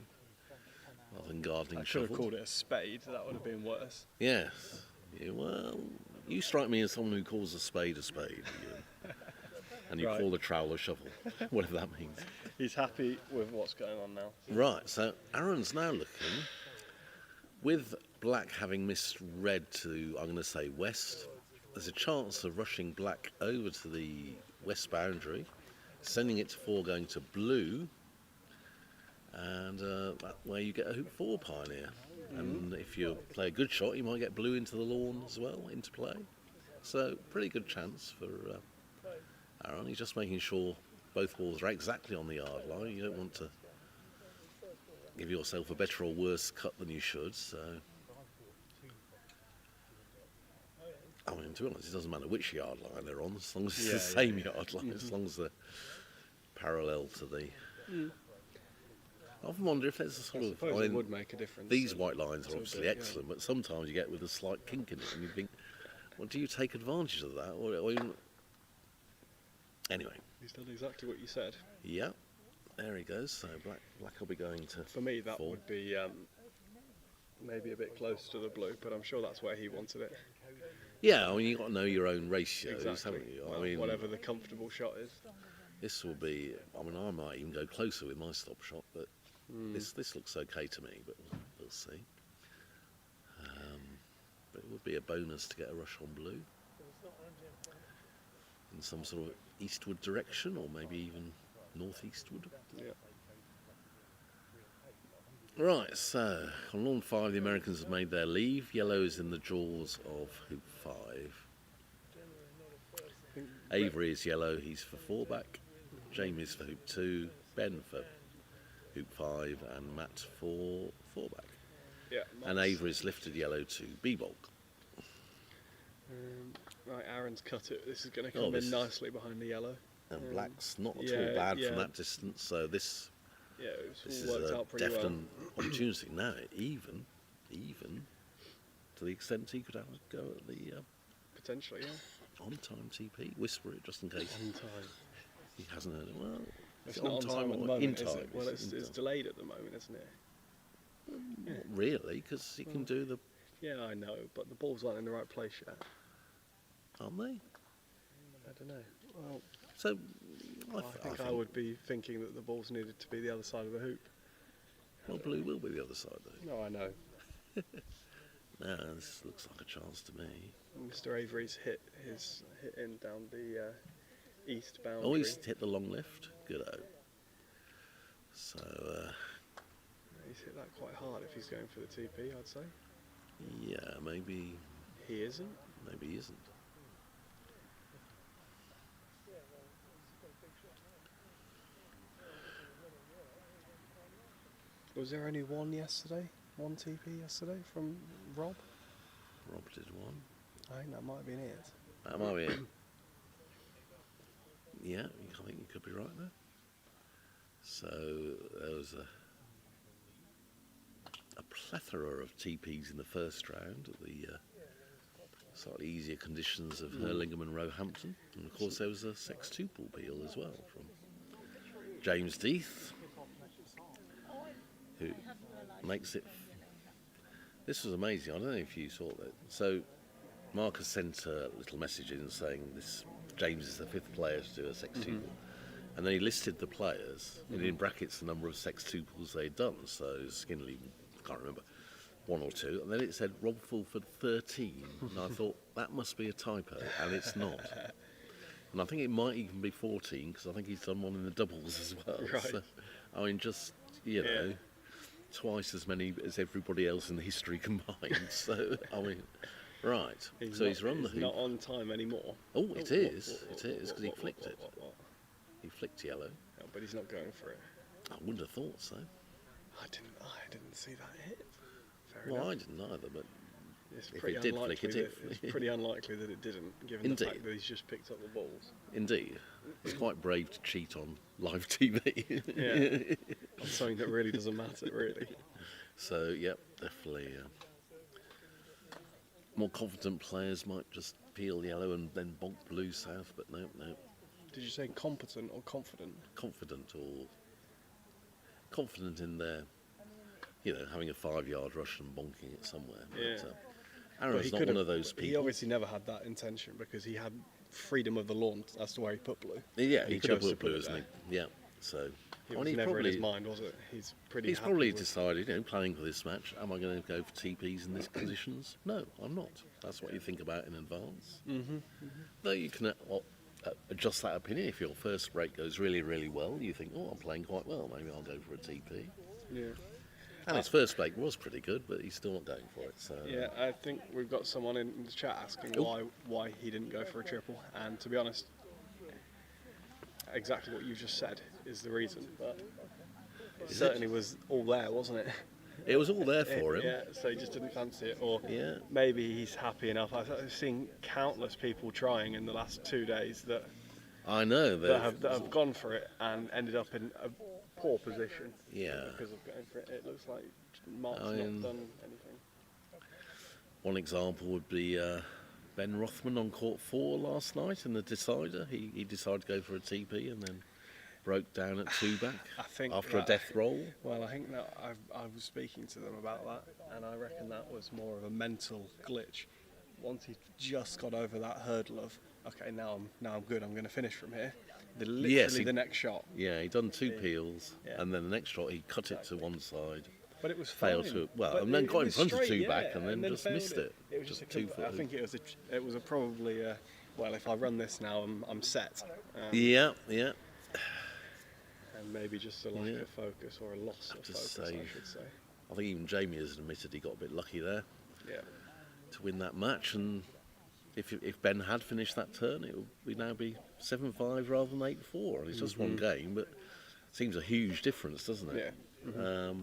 rather than gardening
I should have
shovel.
called it a spade. That would have been worse.
Yes. Yeah, well, you strike me as someone who calls a spade, Ewan. And you
Right.
call a trowel a shovel, whatever that means.
He's happy with what's going on now.
Right, so Aaron's now looking, with black having missed red to, I'm going to say, west, there's a chance of rushing black over to the west boundary, sending it to 4 going to blue, and that way you get a hoop 4 pioneer. And if you play a good shot, you might get blue into the lawn as well, into play. So, pretty good chance for Aaron. He's just making sure both balls are exactly on the yard line. You don't want to give yourself a better or worse cut than you should, so... I mean, to be honest, it doesn't matter which yard line they're on, as long as it's the same yard line, as long as they're parallel to the... I often wonder if there's a sort of...
suppose it would make a difference.
These white lines are
to a
obviously
bit, yeah.
excellent, but sometimes you get with a slight kink in it, and you think, well, do you take advantage of that? Or even... Anyway,
He's done exactly what you said.
yeah, there he goes. So black will be going to...
For me, that
4.
would be maybe a bit close to the blue, but I'm sure that's where he wanted it.
Yeah, I mean, you've got to know your own ratios,
Exactly.
haven't you?
Well,
I mean,
whatever the comfortable shot is.
this will be... I mean, I might even go closer with my stop shot, but this looks okay to me, but we'll see. But it would be a bonus to get a rush on blue. In some sort of eastward direction, or maybe even northeastward.
Yeah.
Right, so on lawn 5 the Americans have made their leave. Yellow is in the jaws of hoop 5. Avery is yellow, he's for 4 back. Jamie's for hoop 2, Ben for hoop 5, and Matt for 4 back.
Yeah.
And Avery's lifted yellow to B-bulk.
Right, Aaron's cut it. This is going to
Oh,
come
this-
in nicely behind the yellow.
And black's not at
yeah,
all bad
yeah.
from that distance, so this
Yeah,
is
it's all worked
a
out pretty well.
definite opportunity. Now, even to the extent he could have a go at the
Potentially, yeah.
on-time TP. Whisper it just in case
On time.
he hasn't heard it. Well,
It's
is
not on time at the
or
moment,
in
is
time?
it? Well, it's
in time.
delayed at the moment, isn't it?
Not really, because he can do the,
Yeah, I know, but the balls aren't in the right place yet.
aren't they?
I don't know. Well,
So
I think I would be thinking that the balls needed to be the other side of the hoop.
Well, blue will be the other side though.
No, I know.
No, this looks like a chance to me.
Mr. Avery's hit in down the east boundary.
Oh, he's hit the long left. Good-o. So,
He's hit that quite hard if he's going for the TP, I'd say.
yeah, maybe
He isn't.
he isn't.
Was there only one yesterday? One TP yesterday from Rob?
Rob did one.
I think that might have been it.
That might be it. Yeah, I think you could be right there. So there was a plethora of TPs in the first round at the slightly easier conditions of Hurlingham and Roehampton. And of course there was a sextuple peel as well from James Death, who makes it... This was amazing. I don't know if you saw that. So Marcus sent a little message in saying this James is the 5th player to do a sextuple. And then he listed the players, and in brackets the number of sextuples they'd done. So Skinley, can't remember, 1 or 2. And then it said Rob Fulford 13. And I thought, that must be a typo, and it's not. And I think it might even be 14, because I think he's done one in the doubles as well.
Right.
So, I mean, just, you know, twice as many as everybody else in the history combined. So, I mean, right. He's run the hoop.
He's not on time anymore.
Oh, it is, because he flicked it.
What?
He flicked yellow.
Oh, but he's not going for it.
I wouldn't have thought so.
I didn't see that hit. Fair
Well,
enough.
I didn't either, but
It's
if
pretty
it did
unlikely
flick, it
that-
did.
It's pretty unlikely that it didn't, given the
Indeed.
fact that he's just picked up the balls.
indeed, it's quite brave to cheat on live TV.
Yeah. On something that really doesn't matter, really.
So, yep, definitely. More confident players might just peel yellow and then bonk blue south, but no.
Did you say competent or confident?
confident in their, having a 5-yard rush and bonking it somewhere.
Yeah.
But, Aaron's not one of those people.
He obviously never had that intention because he had freedom of the lawn as to where he put blue.
Yeah, he could have
chose to
put blue,
it
isn't
there.
he? Yeah. So
It was never in his mind, was it? He's pretty.
He's
happy
probably
with-
decided, planning for this match, am I going to go for TPs in these conditions? No, I'm not. That's what you think about in advance. Though you can adjust that opinion. If your first break goes really, really well, you think, I'm playing quite well, maybe I'll go for a TP.
Yeah.
And his first break was pretty good, but he's still not going for it. So
Yeah, I think we've got someone in the chat asking why he didn't go for a triple, and to be honest, exactly what you just said is the reason. But it certainly was all there, wasn't it?
it was all there for him.
Yeah, so he just didn't fancy it, or
Yeah.
maybe he's happy enough. I've seen countless people trying in the last 2 days that
I know.
that have gone for it and ended up in a poor position.
Yeah.
Because of going for it. It looks like Mark's
I mean-
not done anything.
One example would be Ben Rothman on court 4 last night in the decider. He decided to go for a TP and then broke down at 2 back
I think
after a
that-
death roll.
Well, I think that I was speaking to them about that, and I reckon that was more of a mental glitch. Once he just got over that hurdle of, okay, now I'm good, I'm going to finish from here. Literally the next shot.
Yeah, he'd done 2 peels,
Yeah.
and then the next shot he cut it to one side.
But it was
Failed
fine.
to- well,
But
and then
it
got in
was
front of
straight,
2 back and then just
failed
missed it.
It was
Just
just
2
I
foot.
think it was a probably well, if I run this now, I'm set.
Yeah.
And maybe just a lack
Yeah.
of focus or a loss of
to
focus,
say-
I should say.
I think even Jamie has admitted he got a bit lucky there
Yeah.
to win that match. And if Ben had finished that turn, it would now be 7-5 rather than 8-4. And it's just one game, but it seems a huge difference, doesn't it?
Yeah.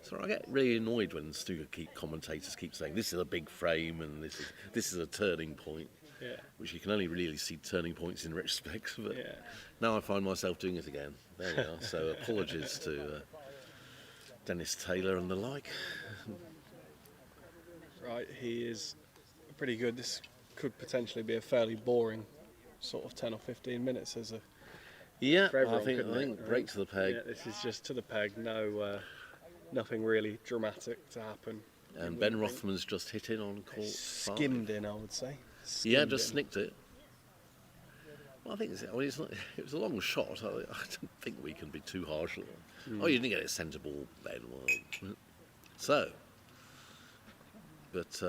So I get really annoyed when commentators keep saying this is a big frame and this is a turning point,
Yeah.
which you can only really see turning points in retrospect. But
Yeah.
now I find myself doing it again. There we are. So apologies to Dennis Taylor and the like.
Right, he is pretty good. This could potentially be a fairly boring sort of 10 or 15 minutes as a
Yeah,
for everyone,
I think
couldn't it?
break to the peg.
Yeah, this is just to the peg. No, nothing really dramatic to happen.
And Ben Rothman's just hit in on court 5.
Skimmed in, I would say.
Yeah,
Skimmed
just
in.
snicked it. Well, I think it was a long shot. I don't think we can be too harsh. Oh, you didn't get it centre ball, Ben. Well, so, but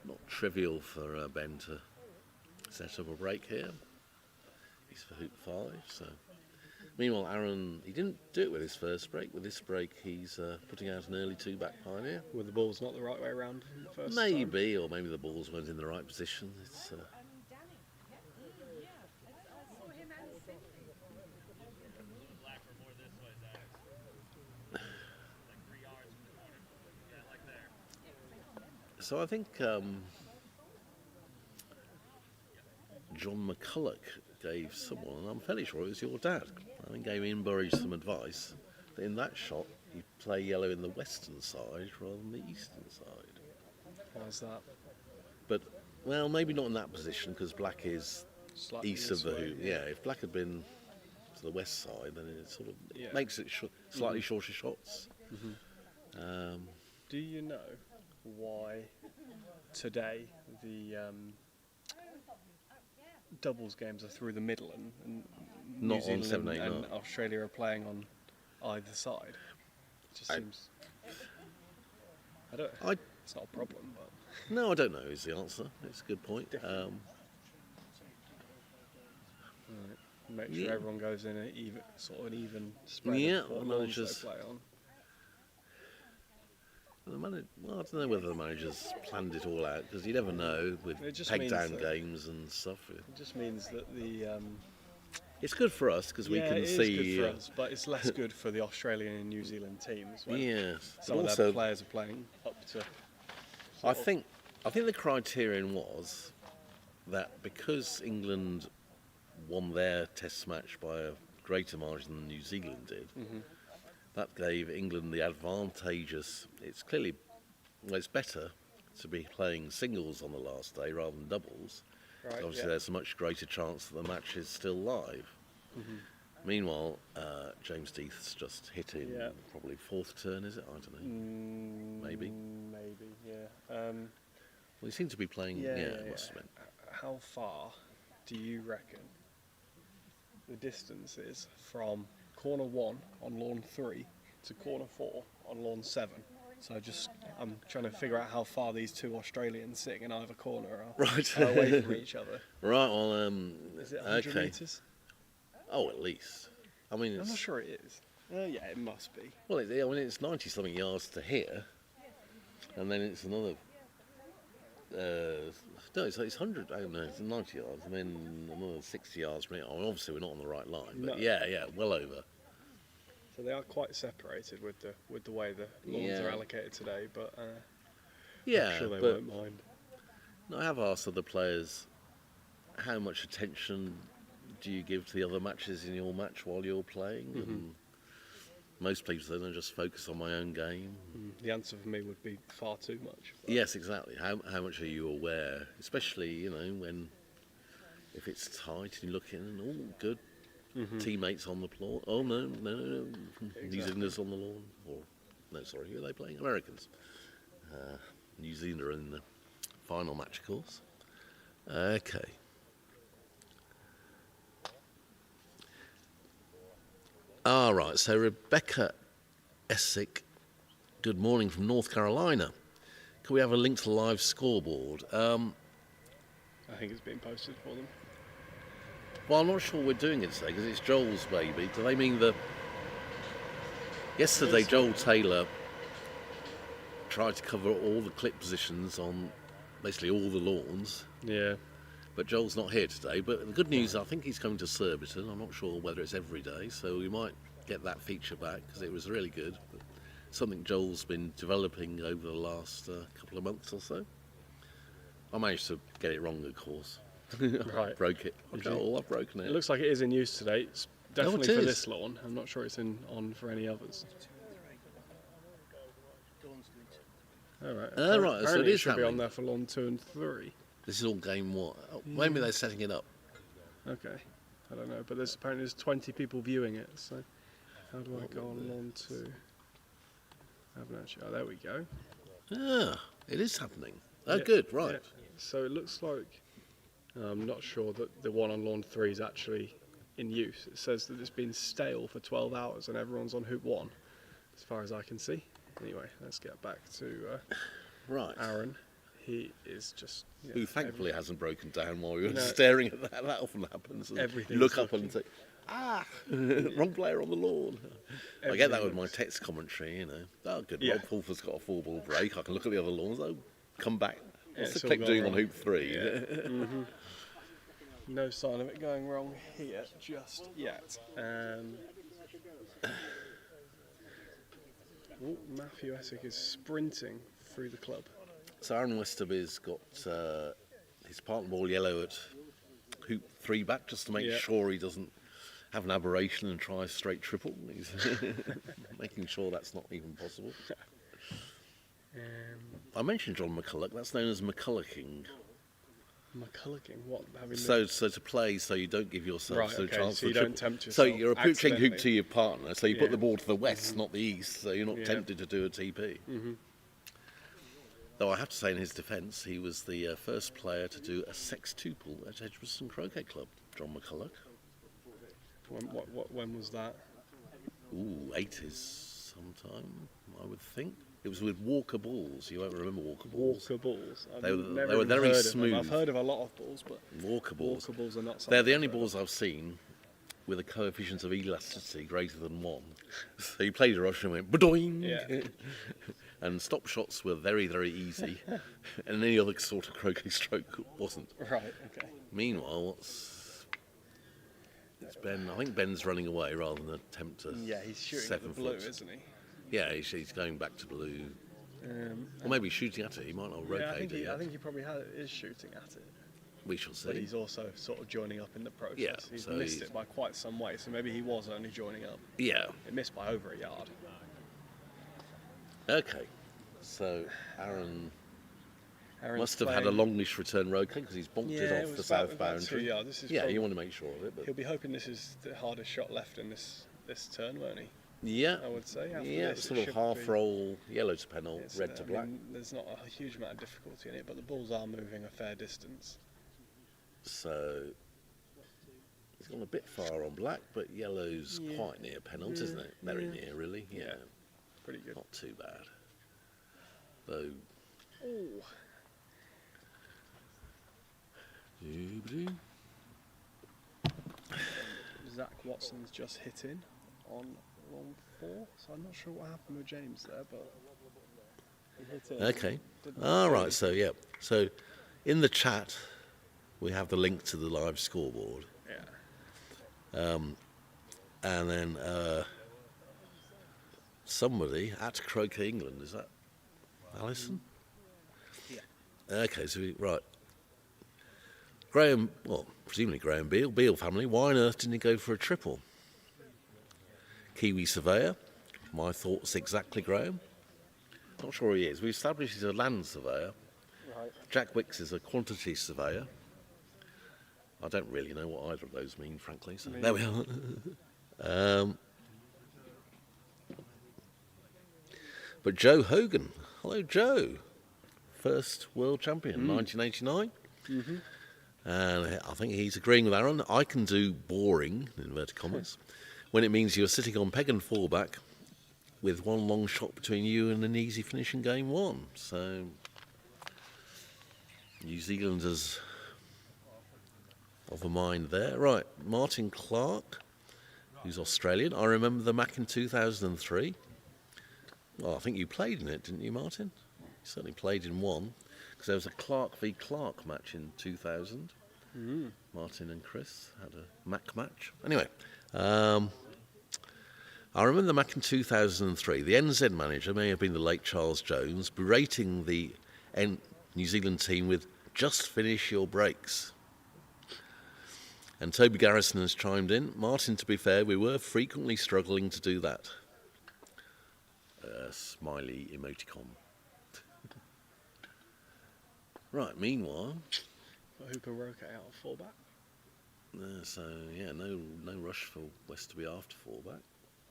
not trivial for Ben to set up a break here. He's for hoop 5. So, meanwhile, Aaron, he didn't do it with his first break. With this break, he's putting out an early 2-back pioneer.
With the ball's not the right way around in the first time.
Maybe, or maybe the balls weren't in the right position. It's so I think John McCulloch gave someone, and I'm fairly sure it was your dad, I think gave Inbury some advice that in that shot you play yellow in the western side rather than the eastern side.
Why is that?
But, well, maybe not in that position because black is
Slightly
east of
this
the
way,
hoop. Yeah, if black had been to the west side, then it sort of
Yeah.
makes it slightly shorter shots.
Do you know why today the doubles games are through the middle and New
Not on
Zealand
7, 8,
and
no.
Australia are playing on either side? It just seems. It's not a problem, but
No, I don't know is the answer. It's a good point.
make sure
Yeah.
everyone goes in an even spread
Yeah,
of what
well,
lawns they
just-
play on.
Well, I don't know whether the manager's planned it all out because you never know with
It just
peg
means
down
that-
games and stuff.
It just means that the
It's good for us because we
yeah,
can
it is
see.
good for us, but it's less good for the Australian and New Zealand teams. When
Yes,
some
but
of
also
their players are playing up to.
I think the criterion was that because England won their Test match by a greater margin than New Zealand did, that gave England the advantageous. It's clearly, well, it's better to be playing singles on the last day rather than doubles.
Right,
Obviously,
yeah.
there's a much greater chance that the match is still live. Meanwhile, James Deeth's just hit in
Yeah.
probably fourth turn, is it? I don't know. Maybe.
Maybe, yeah.
Well, he seemed to be playing. Yeah, it must have been.
How far do you reckon the distance is from corner 1 on lawn 3 to corner 4 on lawn 7? So I'm trying to figure out how far these two Australians sitting in either corner are,
Right.
are away from each other.
Right. Well,
Is it 100
okay.
metres?
Oh, at least. I mean,
I'm
it's,
not sure it is. Yeah, it must be.
well, it's 90 something yards to here, and then it's another. No, it's 100. I don't know, it's 90 yards, and then another 60 yards from here. I mean, obviously, we're not on the right line, but
No.
yeah, well over.
So they are quite separated with the way the lawns
Yeah.
are allocated today, but
Yeah,
I'm sure they
but
won't mind.
I have asked other players how much attention do you give to the other matches in your match while you're playing, and most people say, I just focus on my own game.
The answer for me would be far too much. But
Yes, exactly. How much are you aware, especially when if it's tight and you look in and all good teammates on the floor. Oh no, New Zealanders on the lawn, or no, sorry, who are they playing? Americans. New Zealand are in the final match, of course. Okay. All right. So Rebecca Essick, good morning from North Carolina. Can we have a link to the live scoreboard?
I think it's been posted for them.
Well, I'm not sure we're doing it today because it's Joel's baby. Do they mean the... Yesterday, Joel Taylor tried to cover all the clip positions on basically all the lawns,
Yeah.
but Joel's not here today. But the good news, I think he's coming to Surbiton. I'm not sure whether it's every day, so we might get that feature back because it was really good. But something Joel's been developing over the last couple of months or so. I managed to get it wrong, of course.
Right.
Broke it.
Did you?
Joel, I've broken it.
It looks like it is in use today. It's definitely
it
for
is.
this lawn. I'm not sure it's on for any others. All right.
Oh, right, so it
Apparently
is
should be on
happening.
there for lawn 2 and 3.
This is all game one. Oh, maybe they're setting it up.
Okay. I don't know, but apparently there's 20 people viewing it. So how do I go on lawn 2? I haven't actually. Oh, there we go.
Ah, it is happening. Oh,
Yeah,
good, right.
yeah. So it looks like I'm not sure that the one on lawn 3 is actually in use. It says that it's been stale for 12 hours and everyone's on hoop 1, as far as I can see. Anyway, let's get back to
Right.
Aaron. He is just... yeah,
Who thankfully hasn't broken down while we were
No.
staring at that. That often happens. And
Everything's
you look up
looking-
and say, wrong player on the lawn. I get that with my text commentary, Oh, good.
Yeah.
Rob Fulford's got a 4-ball break. I can look at the other lawns. Oh, come back. What's
it's
the
all
click
gone
doing on
wrong.
hoop 3?
Yeah. No sign of it going wrong here just yet. Matthew Essick is sprinting through the club.
So Aaron Westerby's got his partner ball yellow at hoop 3 back just to make
Yeah.
sure he doesn't have an aberration and try a straight triple. He's making sure that's not even possible. I mentioned John McCulloch. That's known as McCulloching.
McCulloching, what? Having
So to play, so you don't give yourself
Right,
the
okay,
chance
so
for
you
the
don't
triple.
tempt
So
yourself
you're approaching hoop
accidentally.
to your partner, so you
Yeah.
put the ball to the west, not the east, so you're not
Yeah.
tempted to do a TP. Though I have to say, in his defence, he was the first player to do a sextuple at Edgbaston Croquet Club, John McCulloch.
when was that?
Ooh, 80s sometime, I would think. It was with Walker balls. You won't remember Walker balls.
Walker balls. I've
They were-
never
they were
even
very
heard of them.
smooth.
I've heard of a lot of balls, but
Walker balls.
Walker balls are not something.
They're the
I've
only
heard of.
balls I've seen with a coefficient of elasticity greater than 1. So you played a rush and went ba-doing.
Yeah.
And stop shots were very, very easy. And any other sort of croquet stroke wasn't.
Right, okay.
Meanwhile, it's Ben. I think Ben's running away rather than attempt to
Yeah, he's shooting at
7
the blue,
foot.
isn't he?
Yeah, he's going back to blue. Or maybe shooting at it. He might not rotate
Yeah,
it yet.
I think he probably is shooting at it.
We shall see.
But he's also sort of joining up in the process.
Yeah,
he's
so
missed
he's-
it by quite some way, so maybe he was only joining up.
Yeah.
It missed by over a yard.
Okay. So Aaron
Aaron's
Must have had a
playing-
longish return road kick because he's bonked
Yeah,
it
it
off
was
the south
about 2
boundary.
yards. This is
Yeah,
probably-
you want to make sure of it. But
He'll be hoping this is the hardest shot left in this turn, won't he?
yeah,
I would say. After
yeah,
this, it
sort of
should
half
be-
roll, yellow to penal,
it's-
red to
I
black.
mean, there's not a huge amount of difficulty in it, but the balls are moving a fair distance.
So he's gone a bit far on black, but yellow's
Yeah.
quite near penalty, isn't it? Very
Yeah.
near, really. Yeah,
Pretty good.
not too bad. Though.
Ooh.
Doo-ba-doo.
Zach Watson's just hit in on long 4, so I'm not sure what happened with James there, but he hit in.
Okay.
Didn't
All
really-
right. So yeah. So in the chat, we have the link to the live scoreboard,
Yeah.
and then somebody at Croquet England, is that Alison?
Yeah.
Okay. So right. Graham, well, presumably Graham Beale family. Why on earth didn't he go for a triple? Kiwi surveyor. My thoughts exactly, Graham. Not sure he is. We established he's a land surveyor.
Right.
Jack Wicks is a quantity surveyor. I don't really know what either of those mean, frankly. So
Me
there we are. But Joe Hogan, hello Joe, first world champion, 1989. And I think he's agreeing with Aaron. I can do boring, in inverted commas, when it means you're sitting on peg and fallback with one long shot between you and an easy finish in game 1. So New Zealanders of a mind there. Right, Martin Clark, who's Australian. I remember the Mac in 2003. Well, I think you played in it, didn't you, Martin? You certainly played in one, because there was a Clark v Clark match in 2000. Martin and Chris had a Mac match. Anyway, I remember the Mac in 2003. The NZ manager may have been the late Charles Jones, berating the New Zealand team with "just finish your breaks." And Toby Garrison has chimed in. Martin, to be fair, we were frequently struggling to do that. Smiley emoticon. Right, meanwhile,
Hooper Roca out of fullback.
so yeah, no rush for West to be after fullback.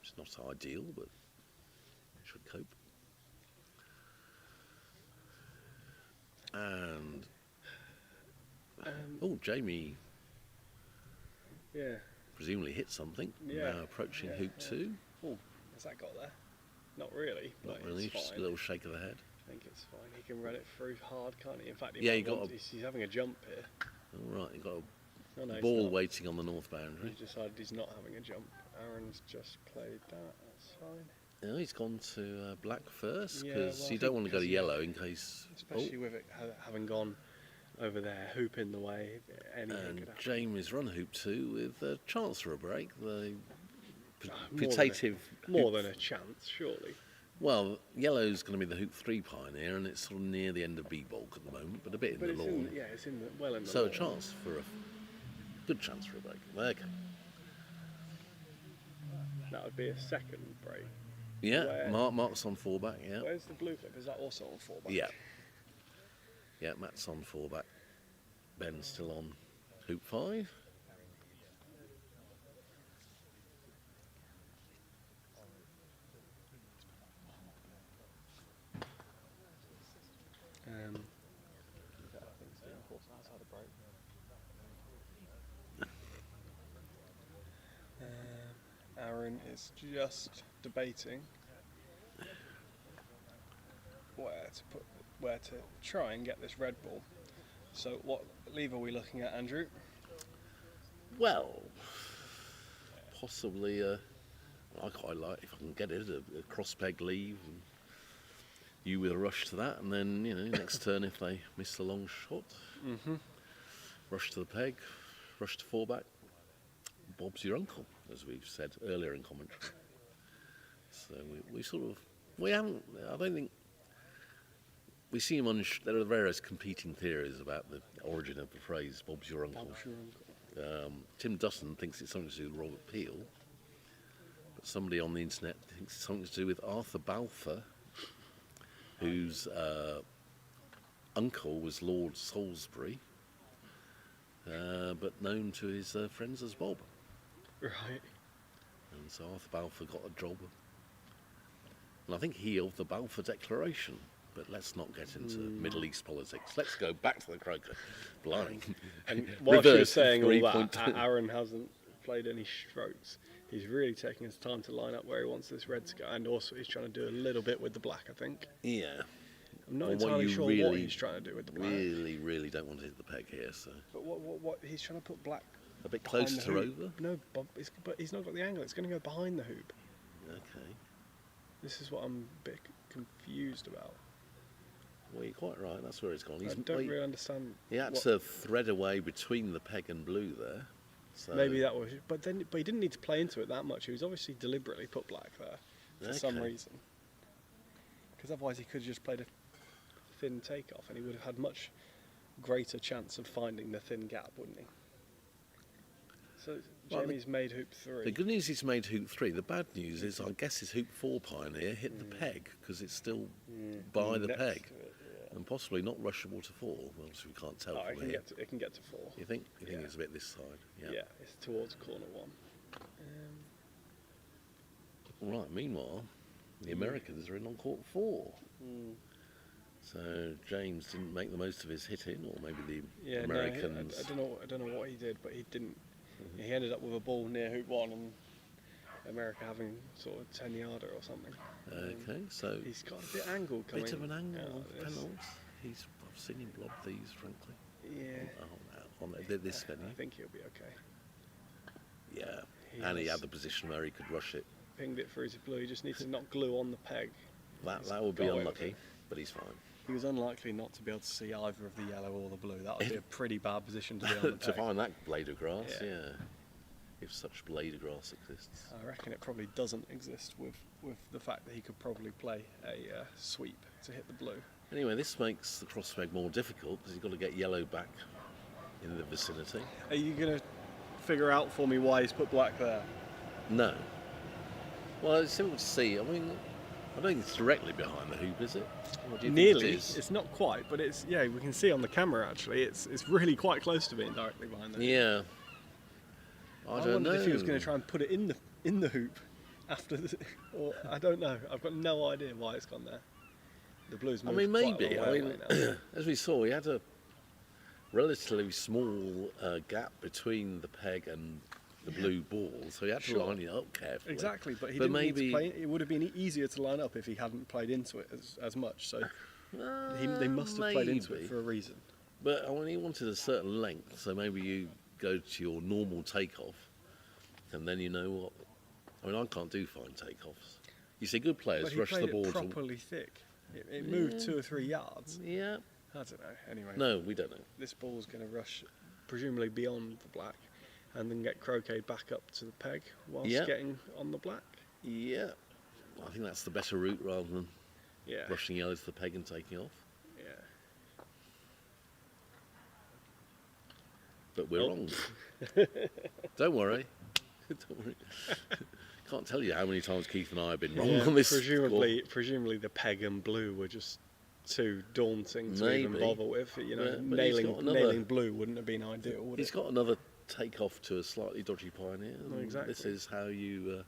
It's not ideal, but should cope. And Jamie
Yeah.
presumably hit something.
Yeah.
Now approaching
Yeah,
hoop
yeah.
2.
Oh, has that got there? Not really.
Not
but
really,
it's
just a
fine.
little shake of the head.
I think it's fine. He can run it through hard, can't he? In fact,
Yeah,
might
he got
want-
a-
he's having a jump here.
All right, you got
Oh, no,
a
he's
ball
not.
waiting on the north boundary.
He's decided he's not having a jump. Aaron's just played that. That's fine.
Yeah, he's gone to black first
Yeah,
because
well, I
you don't
think
want to go to
'cause
yellow in case.
Especially with it having gone over there, hoop in the way. Anything could
And
happen.
James run hoop 2 with a chance for a break. The
More than a-
putative.
More than a chance, surely.
Well, yellow's going to be the hoop 3 pioneer, and it's sort of near the end of B-bulk at the moment, but a bit in
But
the
it's
lawn.
it's in the, well in the
So a
lawn.
chance for a good chance for a break. Okay.
That would be a second break.
Yeah,
Where-
Mark's on 4-back. Yeah.
Where's the blue flip? Is that also on 4-back?
Yeah. Yeah, Matt's on 4-back. Ben's still on hoop 5.
I think it's the important outside the break. Aaron is just debating where to try and get this red ball. So what lever are we looking at, Andrew?
Well, possibly. I quite like if I can get it a cross peg leave, and you with a rush to that, and then next turn if they miss the long shot, rush to the peg, rush to 4-back. Bob's your uncle, as we've said earlier in commentary. So we haven't. I don't think. We see him on. There are various competing theories about the origin of the phrase "Bob's your uncle."
Bob's your uncle.
Tim Dutton thinks it's something to do with Robert Peel, but somebody on the internet thinks it's something to do with Arthur Balfour, whose uncle was Lord Salisbury, but known to his friends as Bob.
Right.
And so Arthur Balfour got a job. And I think he held the Balfour Declaration. But let's not get into Middle East politics. Let's go back to the croquet. Blimey.
And while she was
Reverse
saying all that,
3-point.
Aaron hasn't played any strokes. He's really taking his time to line up where he wants this red to go, and also he's trying to do a little bit with the black, I think.
Yeah.
I'm not
Well, what
entirely
you
sure what
really,
he's trying to do with the black.
Really don't want to hit the peg here, so
But what he's trying to put black
a bit
behind
closer
the
to
hoop.
over.
No, but he's not got the angle. It's going to go behind the hoop.
Okay.
This is what I'm a bit confused about.
Well, you're quite right. That's where it's gone.
I don't really understand.
He had
what-
to thread away between the peg and blue there. So
Maybe that was, but he didn't need to play into it that much. He was obviously deliberately put black there for some
Okay.
reason. Because otherwise he could have just played a thin takeoff, and he would have had much greater chance of finding the thin gap, wouldn't he? So
Well,
Jamie's made hoop 3.
the good news is he's made hoop 3. The bad news is, I guess, his hoop 4 Pioneer hit the peg because it's still by the
Next
peg
to it,
and possibly not rushable to 4. Well, obviously we can't tell
yeah. Oh,
from here.
it can get to 4.
You think? You think
Yeah.
it's a bit this side?
Yeah, it's towards corner 1.
Right. Meanwhile, the Americans are in on court 4. So James didn't make the most of his hitting, or maybe the
Yeah,
Americans.
no, I don't know what he did, but he didn't. He ended up with a ball near hoop 1, and America having sort of 10-yarder or something.
Okay, so
He's got a bit angle coming.
bit of an angle
out
of
of this.
penalties. I've seen him blob these, frankly.
Yeah,
On this venue.
I think he'll be okay.
Yeah,
He
and he
has-
had the position where he could rush it.
Pinged it for his blue. He just needs to not glue on the peg.
That would be
got away with
unlucky,
it.
but he's fine.
He was unlikely not to be able to see either of the yellow or the blue. That would be a pretty bad position to be on the
To
peg.
find that blade of grass,
Yeah.
yeah. If such blade of grass exists.
I reckon it probably doesn't exist with the fact that he could probably play a sweep to hit the blue.
Anyway, this makes the cross peg more difficult because you've got to get yellow back in the vicinity.
Are you going to figure out for me why he's put black there?
No. Well, it's simple to see. I mean, I don't think it's directly behind the hoop, is it? What do you
Nearly.
think it is?
It's not quite, but it's, yeah, we can see on the camera actually. It's really quite close to being directly behind the hoop.
Yeah. I don't know.
wondered if he was going to try and put it in the hoop after the, or I don't know. I've got no idea why it's gone there. The blues
I
moved
mean,
quite a
maybe.
long
I
way
mean,
away now.
as we saw, he had a relatively small gap between the peg and the blue ball, so he had to
Sure.
line it up carefully.
Exactly, but he
But
didn't need
maybe-
to play. It would have been easier to line up if he hadn't played into it as much. So they must have played into it
maybe.
for a reason.
But I mean, he wanted a certain length, so maybe you go to your normal takeoff, and then you know what. I mean, I can't do fine takeoffs. You see, good players
But he
rush
played
the ball
it
to.
properly thick. It moved 2 or 3 yards.
Yeah.
I don't know. Anyway,
No, we don't know.
this ball's going to rush, presumably beyond the black, and then get croqueted back up to the peg whilst
Yeah.
getting on the black.
Yeah. I think that's the better route rather than
Yeah.
rushing yellow to the peg and taking off.
Yeah.
But we're
Oh.
wrong. Don't worry. Don't worry. Can't tell you how many times Keith and I have been wrong
Yeah,
on this.
presumably the peg and blue were just too daunting to even
Maybe.
bother with. You know,
Yeah, but he's got another-
nailing blue wouldn't have been ideal, would
He's
it?
got another takeoff to a slightly dodgy Pioneer.
No,
and
exactly.
This is how you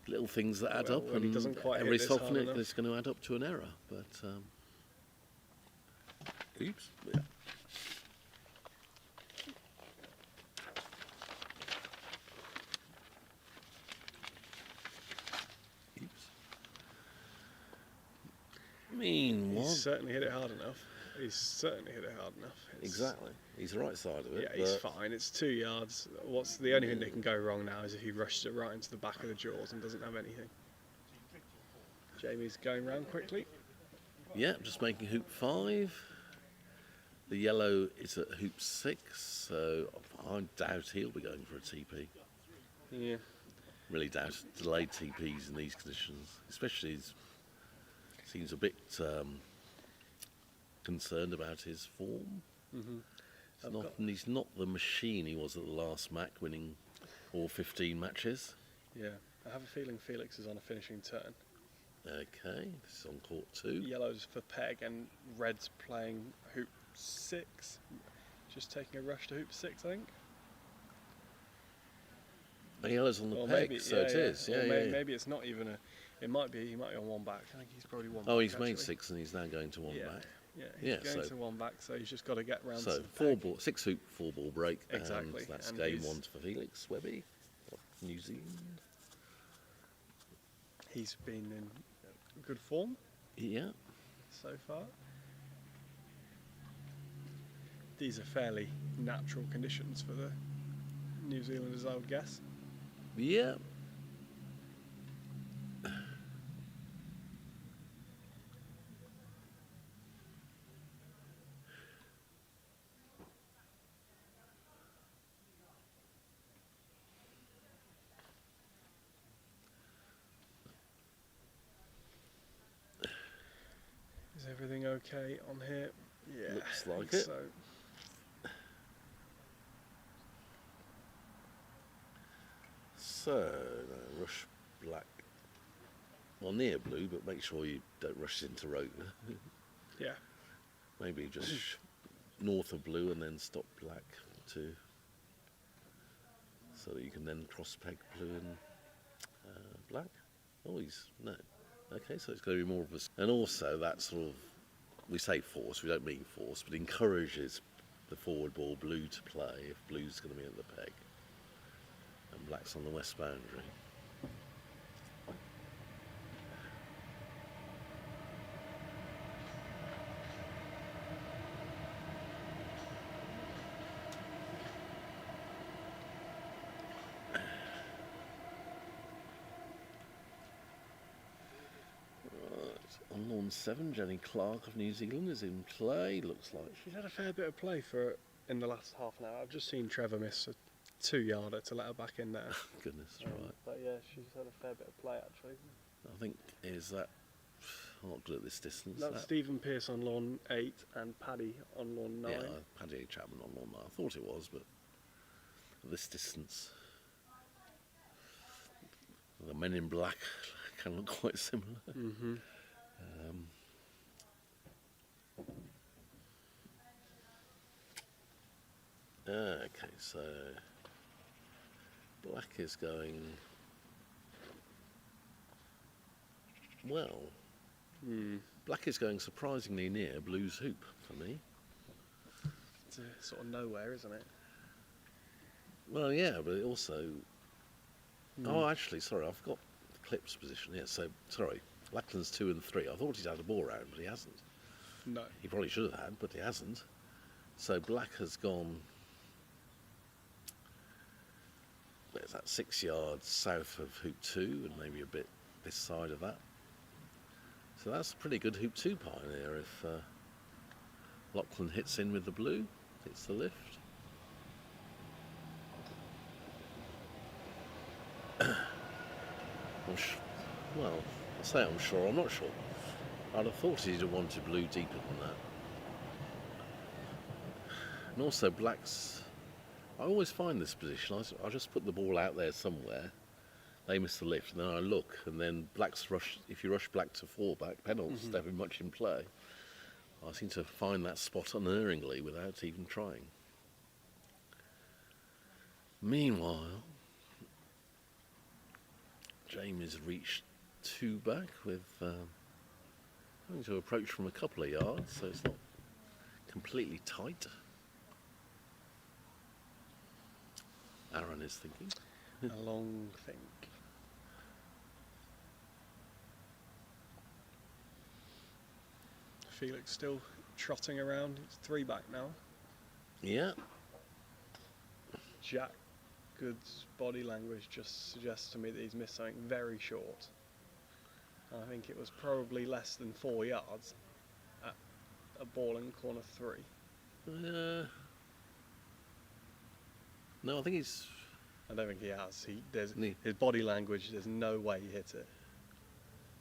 little things that add
Well,
up,
when he
and
doesn't quite hit
every
this
so
hard
often
enough.
it's going to add up to an error. But oops. Yeah. Oops. Meanwhile,
He's certainly hit it hard enough. He's certainly hit it hard enough. It's-
exactly. He's the right side of it.
Yeah, he's
but
fine. It's 2 yards. What's the only thing that can go wrong now is if he rushes it right into the back of the jaws and doesn't have anything. Jamie's going round quickly.
Yeah, just making hoop 5. The yellow is at hoop 6, so I doubt he'll be going for a TP.
Yeah.
Really doubt delayed TPs in these conditions, especially seems a bit concerned about his form. He's not the machine he was at the last Mac, winning all 15 matches.
Yeah. I have a feeling Felix is on a finishing turn.
Okay, this is on court 2.
Yellows for peg and red's playing hoop 6. Just taking a rush to hoop 6, I think.
Yellow's on the
Or
peg,
maybe,
so it is.
Or
Yeah, yeah.
maybe it's not even a. He might be on one back. I think he's probably one.
Oh,
back,
he's made
actually.
6 and he's now going to one
Yeah.
back.
Yeah,
Yeah,
he's going
so-
to one back, so he's just got to get round
So
to the
4
peg.
ball, 6 hoop, 4 ball break.
Exactly,
And that's
and
game
he's-
1 for Felix Webby of New Zealand.
He's been in good form
Yeah.
so far. These are fairly natural conditions for the New Zealanders, I would guess.
Yeah.
Is everything okay on here? Yeah,
Looks
I
like
think
it.
So.
So, rush black. Well, near blue, but make sure you don't rush into road.
Yeah.
Maybe just north of blue and then stop black to. So that you can then cross peg blue and black. Oh, no. Okay, so it's going to be more of a. And also that sort of, we say force, we don't mean force, but encourages the forward ball blue to play if blue's going to be at the peg. And black's on the west boundary. On lawn 7, Jenny Clark of New Zealand is in play, looks like.
She's had a fair bit of play for in the last half an hour. I've just seen Trevor miss a 2-yarder to let her back in there.
Goodness, right.
But yeah, she's had a fair bit of play actually.
I think, is that, I'm not good at this distance.
That's
that,
Stephen Pearce on lawn 8 and Paddy on lawn 9.
yeah, Paddy Chapman on lawn 9. I thought it was, but at this distance, the men in black can look quite similar.
Mm-hmm.
Okay, so black is going well. Black is going surprisingly near blue's hoop for me.
It's sort of nowhere, isn't it?
Well, yeah, but it also. Oh, actually, sorry, I've got the clips position here. So, sorry, Lackland's 2 and 3. I thought he'd had a ball round, but he hasn't.
No.
He probably should have had, but he hasn't. So black has gone. Where's that? 6 yards south of hoop 2, and maybe a bit this side of that. So that's a pretty good hoop 2 pioneer if Lachlan hits in with the blue, hits the lift. Well, I say I'm sure, I'm not sure. I'd have thought he'd have wanted blue deeper than that. And also black's, I always find this position, I just put the ball out there somewhere, they miss the lift, and then I look, and then black's rush, if you rush black to 4 back, penalty's never much in play. I seem to find that spot unerringly without even trying. Meanwhile, Jamie's reached 2 back with having to approach from a couple of yards, so it's not completely tight. Aaron is thinking.
A long think. Felix still trotting around. It's 3 back now.
Yeah.
Jack Good's body language just suggests to me that he's missed something very short. I think it was probably less than 4 yards at a ball in corner 3.
No, I think he's.
I don't think he has.
Nee.
His body language, there's no way he hit it.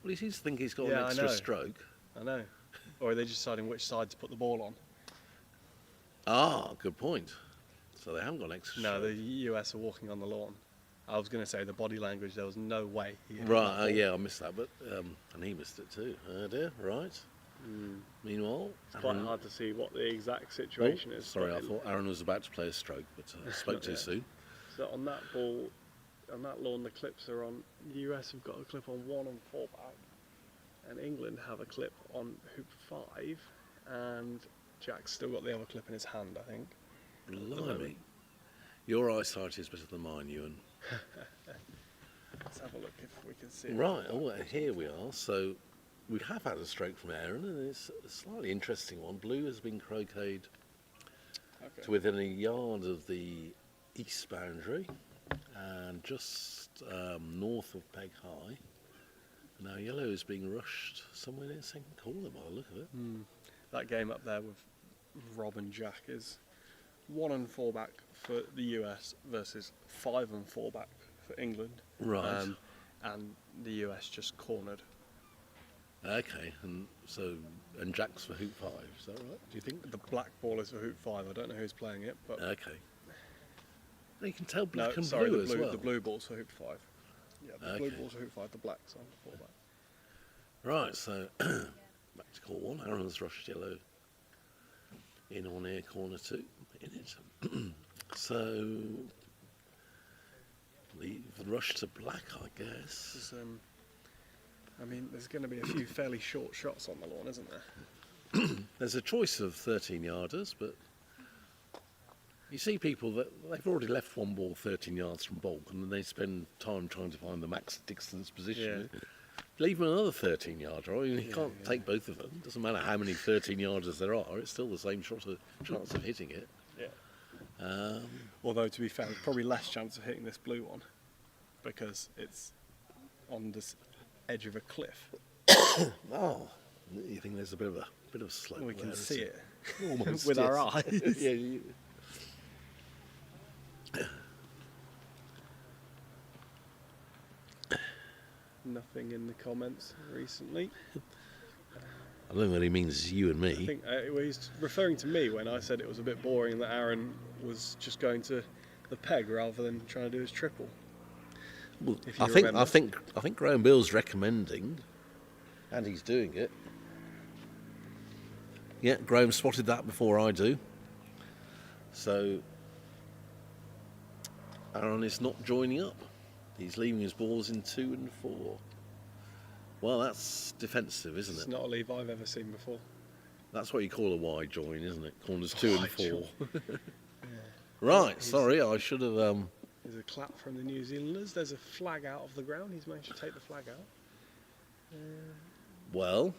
Well, he seems to think he's got
Yeah,
an
I
extra
know.
stroke.
I know. Or are they just deciding which side to put the ball on?
Ah, good point. So they haven't got an extra
No,
stroke.
the US are walking on the lawn. I was going to say the body language. There was no way. He hit that
Right,
ball.
yeah, I missed that, but and he missed it too. Oh dear, right. Meanwhile,
It's quite
Aaron-
hard to see what the exact situation is.
sorry,
but
I thought Aaron was about to play a stroke, but I spoke too
Yeah.
soon.
So on that ball, on that lawn, the clips are on. The US have got a clip on 1 and 4 back, and England have a clip on hoop 5, and Jack's still got the other clip in his hand, I think.
Blimey. Your eyesight is better than mine, Ewan.
Let's have a look if we can see it.
Right, oh, here we are. So we have had a stroke from Aaron, and it's a slightly interesting one. Blue has been croqueted
Okay.
to within a yard of the east boundary and just north of Peg High. Now yellow is being rushed somewhere near second corner by the look of it.
That game up there with Rob and Jack is 1 and 4 back for the US versus 5 and 4 back for England.
Right.
And the US just cornered.
Okay, and Jack's for hoop 5, is that right? Do you think?
The black ball is for hoop 5. I don't know who's playing it, but
Okay. Well, you can tell black and
sorry,
blue
the
as well.
The blue ball's for hoop 5. Yeah, the blue
Okay.
ball's for hoop 5. The black's on 4 back.
Right, so back to court 1. Aaron's rushed yellow in or near corner 2 in it. So leave the rush to black, I guess.
This is, I mean, there's going to be a few fairly short shots on the lawn, isn't there?
There's a choice of 13-yarders, but you see people that they've already left one ball 13 yards from bulk, and then they spend time trying to find the max distance position. Leave them another 13-yarder. I mean, you can't take both of them. Doesn't matter how many 13-yarders there are. It's still the same chance of hitting it.
Yeah. Although, to be fair, there's probably less chance of hitting this blue one because it's on this edge of a cliff.
Oh, you think there's a bit of slope?
We can
there,
see
isn't
it
Almost,
with our
yes.
eyes.
Yeah,
Nothing in the comments recently.
I don't know what he means, you and
I
me.
think well, he's referring to me when I said it was a bit boring that Aaron was just going to the peg rather than trying to do his triple.
Well,
if you
I think
remember.
I think Graham Bill's recommending, and he's doing it. Yeah, Graham spotted that before I do. So Aaron is not joining up. He's leaving his balls in 2 and 4. Well, that's defensive, isn't
It's
it?
not a leave I've ever seen before.
That's what you call a wide join, isn't it? Corners 2 and
Wide
4.
join.
Right,
He's-
sorry, I should have.
There's a clap from the New Zealanders. There's a flag out of the ground. He's managed to take the flag out.
Well,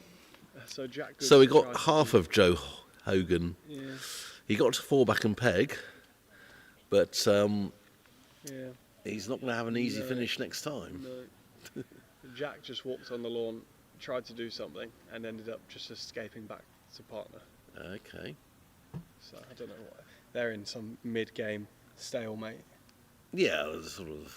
So Jack. Goods
so we
tried
got
to
half
do-
of Joe Hogan.
Yeah,
He got to 4 back and peg, but
yeah.
he's not going to have an easy
No.
finish next time.
No. Jack just walked on the lawn, tried to do something, and ended up just escaping back to partner.
Okay.
So I don't know what. They're in some mid-game stalemate.
Yeah, it was sort of.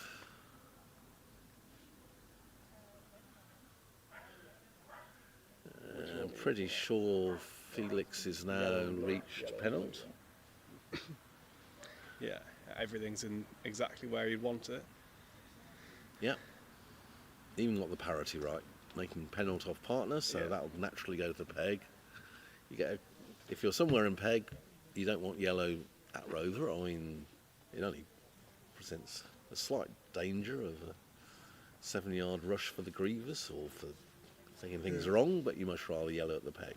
I'm pretty sure Felix is now reached penalty.
Yeah, everything's in exactly where you'd want it.
Yeah. Even got the parity right, making penalty off partner, so
Yeah.
that'll naturally go to the peg. You get if you're somewhere in peg, you don't want yellow at rover. I mean, it only presents a slight danger of a 7-yard rush for the grievous or for thinking things wrong, but you much rather yellow at the peg.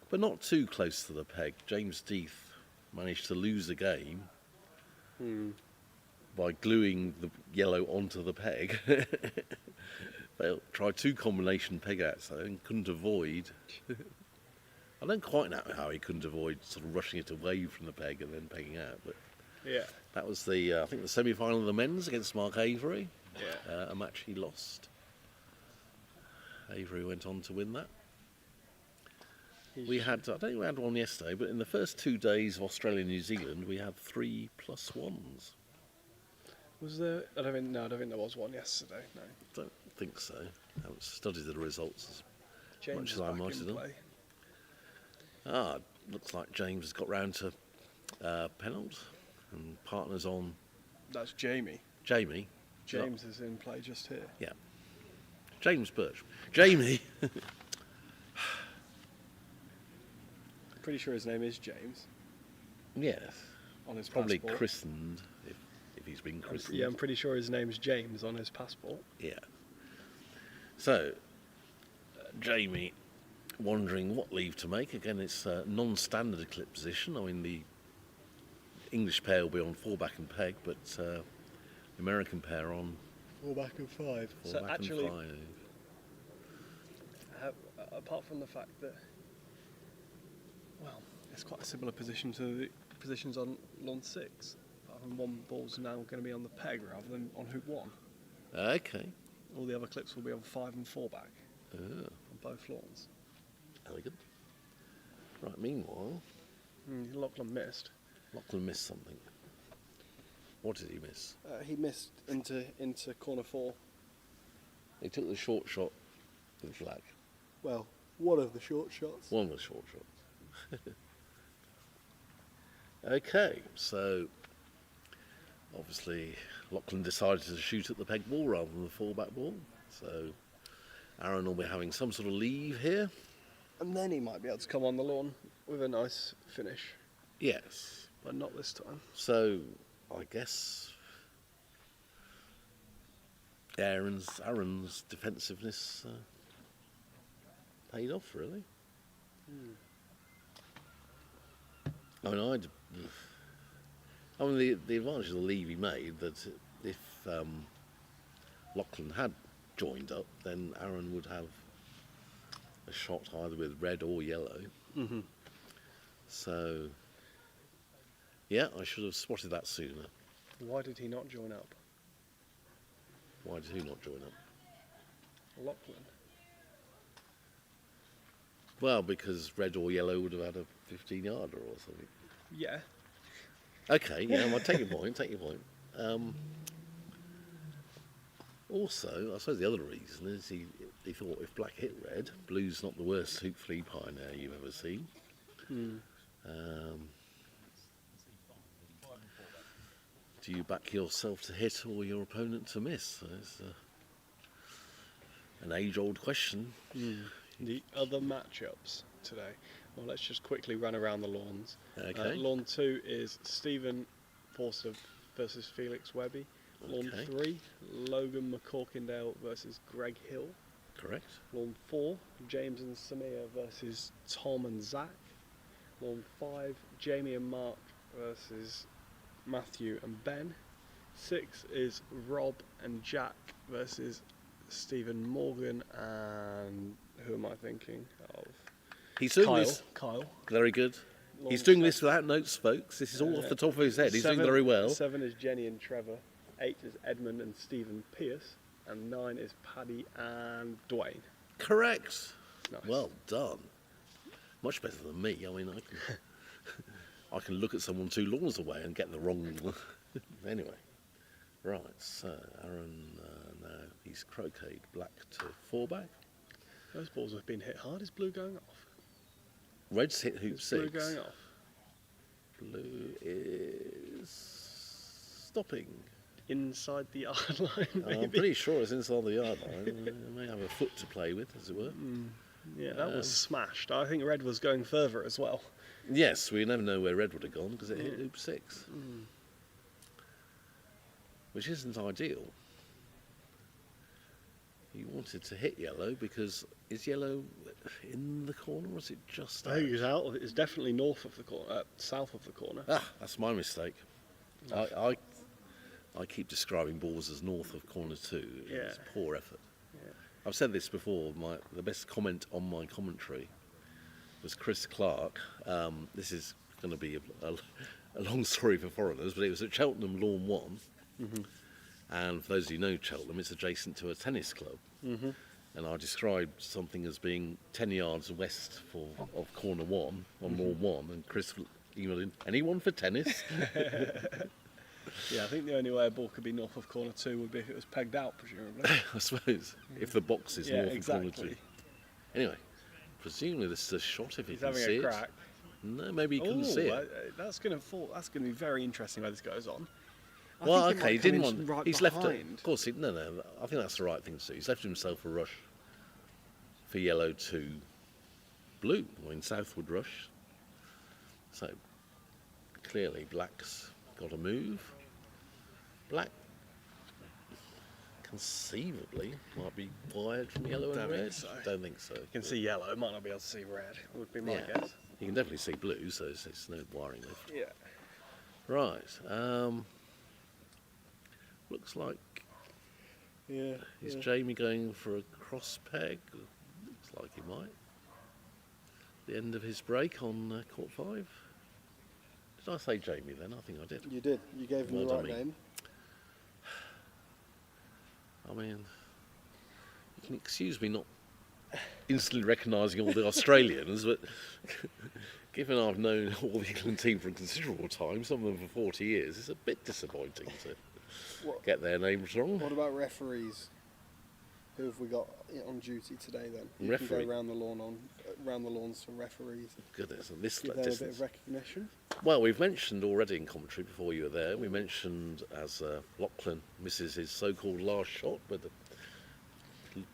But not too close to the peg. James Death managed to lose a game by gluing the yellow onto the peg. They tried 2 combination peg outs though and couldn't avoid. I don't quite know how he couldn't avoid sort of rushing it away from the peg and then pegging out, but
Yeah.
that was the I think the semi-final of the men's against Mark Avery,
Yeah.
a match he lost. Avery went on to win that. We had, I don't think we had one yesterday, but in the first 2 days of Australia and New Zealand, we had 3+1s.
Was there? I don't think there was one yesterday. No.
Don't think so. I haven't studied the results as
James
much
is
as I
back
might
in
have done.
play.
Looks like James has got round to penalty and partners on.
That's Jamie.
Jamie.
James is in play just here.
Yeah. James Birch. Jamie.
Pretty sure his name is James
Yes.
on his
Probably
passport.
christened, if he's been christened.
Yeah, I'm pretty sure his name's James on his passport.
Yeah. So, Jamie wondering what leave to make. Again, it's a non-standard clip position. I mean, the English pair will be on 4-back and peg, but the American pair on
4-back and 5.
4-back
So actually,
and 5.
apart from the fact that, well, it's quite a similar position to the positions on lawn 6. Apart from one ball's now going to be on the peg rather than on hoop 1.
Okay.
All the other clips will be on 5 and 4-back on both lawns.
Elegant. Right, meanwhile,
Lachlan missed.
Lachlan missed something. What did he miss?
He missed into corner 4.
He took the short shot with flag.
Well, one of the short shots.
One was short shot. Okay, so obviously Lachlan decided to shoot at the peg ball rather than the 4-back ball. So Aaron will be having some sort of leave here.
And then he might be able to come on the lawn with a nice finish,
Yes.
but not this time.
So I guess Aaron's defensiveness paid off, really. I mean, the advantage of the leave he made, that if Lachlan had joined up, then Aaron would have a shot either with red or yellow.
Mm-hmm.
So, yeah, I should have spotted that sooner.
Why did he not join up?
Why did he not join up?
Lachlan.
Well, because red or yellow would have had a 15-yarder or something.
Yeah.
Okay, yeah, well, take your point, take your point. Also, I suppose the other reason is he thought if black hit red, blue's not the worst hoop flea pioneer you've ever seen. Do you back yourself to hit or your opponent to miss? It's an age-old question.
The other matchups today. Well, let's just quickly run around the lawns.
Okay.
Lawn 2 is Stephen Forster versus Felix Webby. Lawn
Okay.
3, Logan McCorkindale versus Greg Hill.
Correct.
Lawn 4, James and Samir versus Tom and Zach. Lawn 5, Jamie and Mark versus Matthew and Ben. 6 is Rob and Jack versus Stephen Morgan and who am I thinking of?
He's doing
Kyle.
this.
Kyle.
Very good.
Lawn
He's doing
7.
this without notes, folks. This is all off the top of his head. He's doing
7
very well.
7 is Jenny and Trevor. 8 is Edmund and Stephen Pierce. And 9 is Paddy and Dwayne.
Correct.
Nice.
Well done. Much better than me. I mean, I can look at someone 2 lawns away and get the wrong. Anyway, right. So Aaron now he's croqueted black to 4-back.
Those balls have been hit hard. Is blue going off?
Red's hit hoop
Is
6.
blue going off?
Blue is stopping.
Inside the yard line, maybe?
I'm pretty sure it's inside the yard line. It may have a foot to play with, as it were.
Yeah, that was smashed. I think red was going further as well.
Yes, we never know where red would have gone because it hit hoop 6. Which isn't ideal. He wanted to hit yellow because is yellow in the corner or is it just
I think it's out of it. It's definitely north of the corner, south of the corner.
Ah, that's my mistake. I keep describing balls as north of corner 2.
Yeah.
It's poor effort.
Yeah.
I've said this before. The best comment on my commentary was Chris Clark. This is going to be a long story for foreigners, but it was at Cheltenham Lawn 1. And for those of you who know Cheltenham, it's adjacent to a tennis club. And I described something as being 10 yards west of corner 1 on Lawn 1, and Chris emailed in, anyone for tennis?
Yeah, I think the only way a ball could be north of corner 2 would be if it was pegged out, presumably.
I suppose, if the box is
Yeah,
north
exactly.
of corner 2. Anyway, presumably this is a shot if you
He's
can
having
see
a
it.
crack.
No, maybe you couldn't see it.
That's going to be very interesting where this goes on.
Well,
think he
okay, he
might come
didn't
in
want.
right
He's left it.
behind.
Of course, no. I think that's the right thing to do. He's left himself a rush for yellow to blue. I mean, southward rush. So clearly, black's got to move. Black conceivably might be wired from yellow and
Don't
red.
think so.
Don't think so.
You can see yellow, might not be able to see red, would be my
Yeah.
guess.
You can definitely see blue, so it's no wiring left.
Yeah.
Right. Looks like
Yeah.
is Jamie going for a cross peg? Looks like he might. The end of his break on court 5. Did I say Jamie then? I think I did.
You did. You gave him
Well
the
done,
right
me.
name.
I mean, you can excuse me not instantly recognising all the Australians, but given I've known all the England team for a considerable time, some of them for 40 years, it's a bit disappointing to
What-
get their names wrong.
What about referees? Who have we got on duty today then? You
Referee.
can go around the lawns for referees.
Goodness, and this
Give them a bit
distance.
of recognition.
Well, we've mentioned already in commentary before you were there, we mentioned as Lachlan misses his so-called last shot, but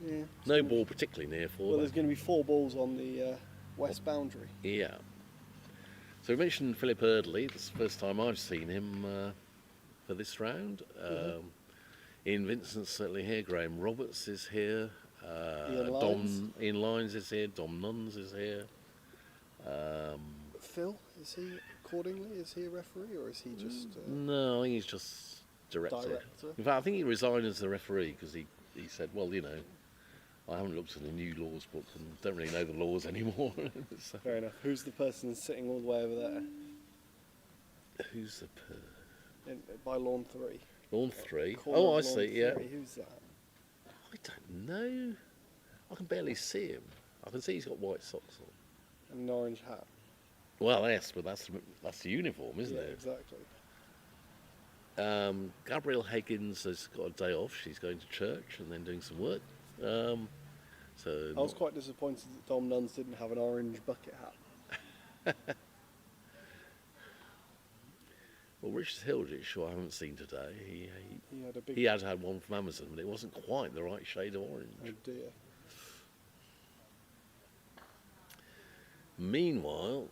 Yeah.
no ball particularly near for
Well,
them.
there's going to be 4 balls on the west boundary.
Yeah. So we mentioned Philip Eardley. This is the first time I've seen him for this round. Ian Vincent's certainly here. Graham Roberts is here. Ian Lyons is here. Dom Nuns is here.
Phil, is he accordingly? Is he a referee or is he just
No, I think he's just director.
director?
In fact, I think he resigned as the referee because he said, well, you know, I haven't looked at the new laws book and don't really know the laws anymore. So,
Fair enough. Who's the person sitting all the way over there
who's the
by lawn 3?
lawn 3?
Corner
Oh, I
of lawn
see. Yeah.
3. Who's that?
I don't know. I can barely see him. I can see he's got white socks on.
And an orange hat.
Well, yes, but that's the uniform, isn't
Yeah,
it?
exactly.
Gabrielle Higgins has got a day off. She's going to church and then doing some work. So
I was quite disappointed that Dom Nuns didn't have an orange bucket hat.
well, Richard Hilditch, who I haven't seen today,
He had a big.
he had one from Amazon, but it wasn't quite the right shade of orange.
Oh dear.
Meanwhile,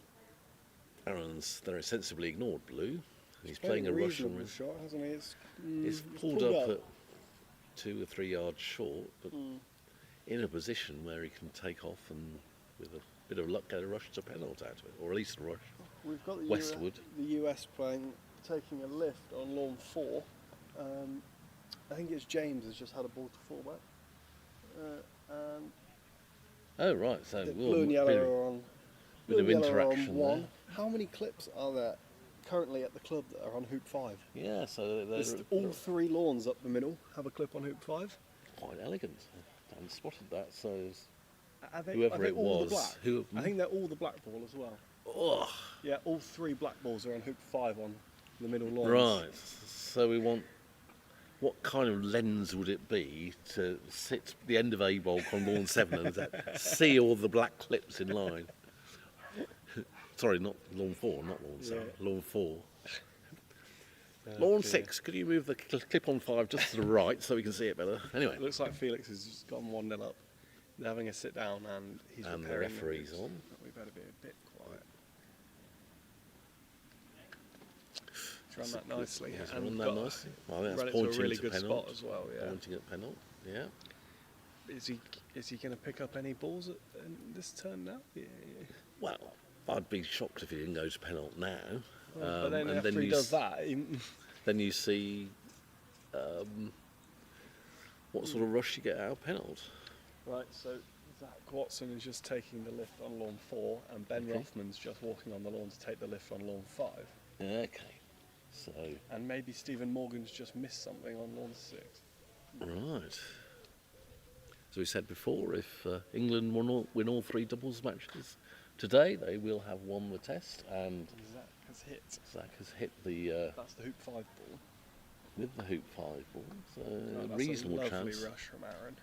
Aaron's very sensibly ignored blue. He's playing a Russian.
reasonable shot, hasn't he?
It's pulled up at 2 or 3 yards short, but in a position where he can take off and, with a bit of luck, get a rush to penalty out of it, or at least a rush.
We've got the
Westwood.
the US taking a lift on lawn 4. I think it's James has just had a ball to full back. And
Oh, right, so
the
we'll
blue and yellow
bit
are on.
bit
Blue
of
and yellow are on
interaction
1.
there.
How many clips are there currently at the club that are on hoop 5?
Yeah, so
It's
they're
all 3 lawns up the middle have a clip on hoop 5.
quite elegant. I hadn't spotted that, so
Are they,
whoever
are they
it
all
was,
the black?
who,
I think they're all the black ball as well.
oh,
Yeah, all 3 black balls are on hoop 5 on the middle lawns.
right. So we want. What kind of lens would it be to sit the end of a bowl on lawn 7 and see all the black clips in line? Sorry, not lawn 4, not lawn 7, lawn 4. Lawn 6, could you move the clip on 5 just to the right so we can see it better? Anyway,
It looks like Felix has just gone 1-0 up. They're having a sit down and he's
and the
repairing
referee's
hoops.
on.
We better be a bit quiet. He's run that nicely.
He's
and
run that
got-
nicely. Well, I think
run
that's
it to a
pointing
really
to
good
penalty.
spot as well. Yeah.
Pointing at penalty, yeah.
Is he going to pick up any balls in this turn now? Yeah.
Well, I'd be shocked if he didn't go to penalty now.
But then
and
after he
you
does that,
then you see what sort of rush you get out of penalty.
right. So Zach Watson is just taking the lift on lawn 4, and Ben
Okay.
Rothman's just walking on the lawn to take the lift on lawn 5.
Okay, so
And maybe Stephen Morgan's just missed something on lawn 6.
right. As we said before, if England win all 3 doubles matches today, they will have won the test, and
Zach has hit.
Zach has hit the
That's the hoop 5 ball.
with the hoop 5 ball. So
Oh, that's
reasonable
a lovely
chance.
rush from Aaron.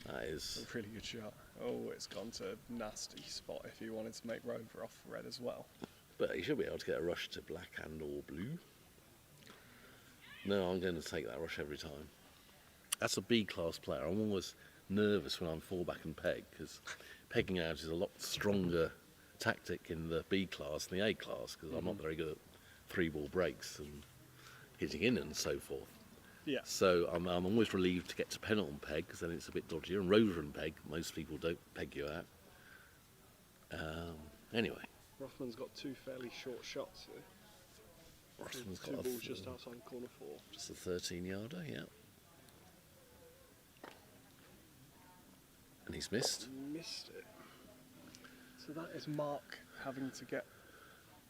That is.
A really good shot. Oh, it's gone to a nasty spot if you wanted to make Rover off red as well.
But he should be able to get a rush to black and or blue. No, I'm going to take that rush every time. That's a B-class player. I'm always nervous when I'm fullback and peg, because pegging out is a lot stronger tactic in the B class than the A class, because I'm not very good at 3-ball breaks and hitting in and so forth.
Yeah.
So I'm always relieved to get to penalty and peg, because then it's a bit dodgier. And rover and peg, most people don't peg you out. Anyway.
Rothman's got 2 fairly short shots here.
Rothman's
Two
got
balls just outside corner 4.
just a 13-yarder, yeah. And he's missed.
Missed it. So that is Mark having to get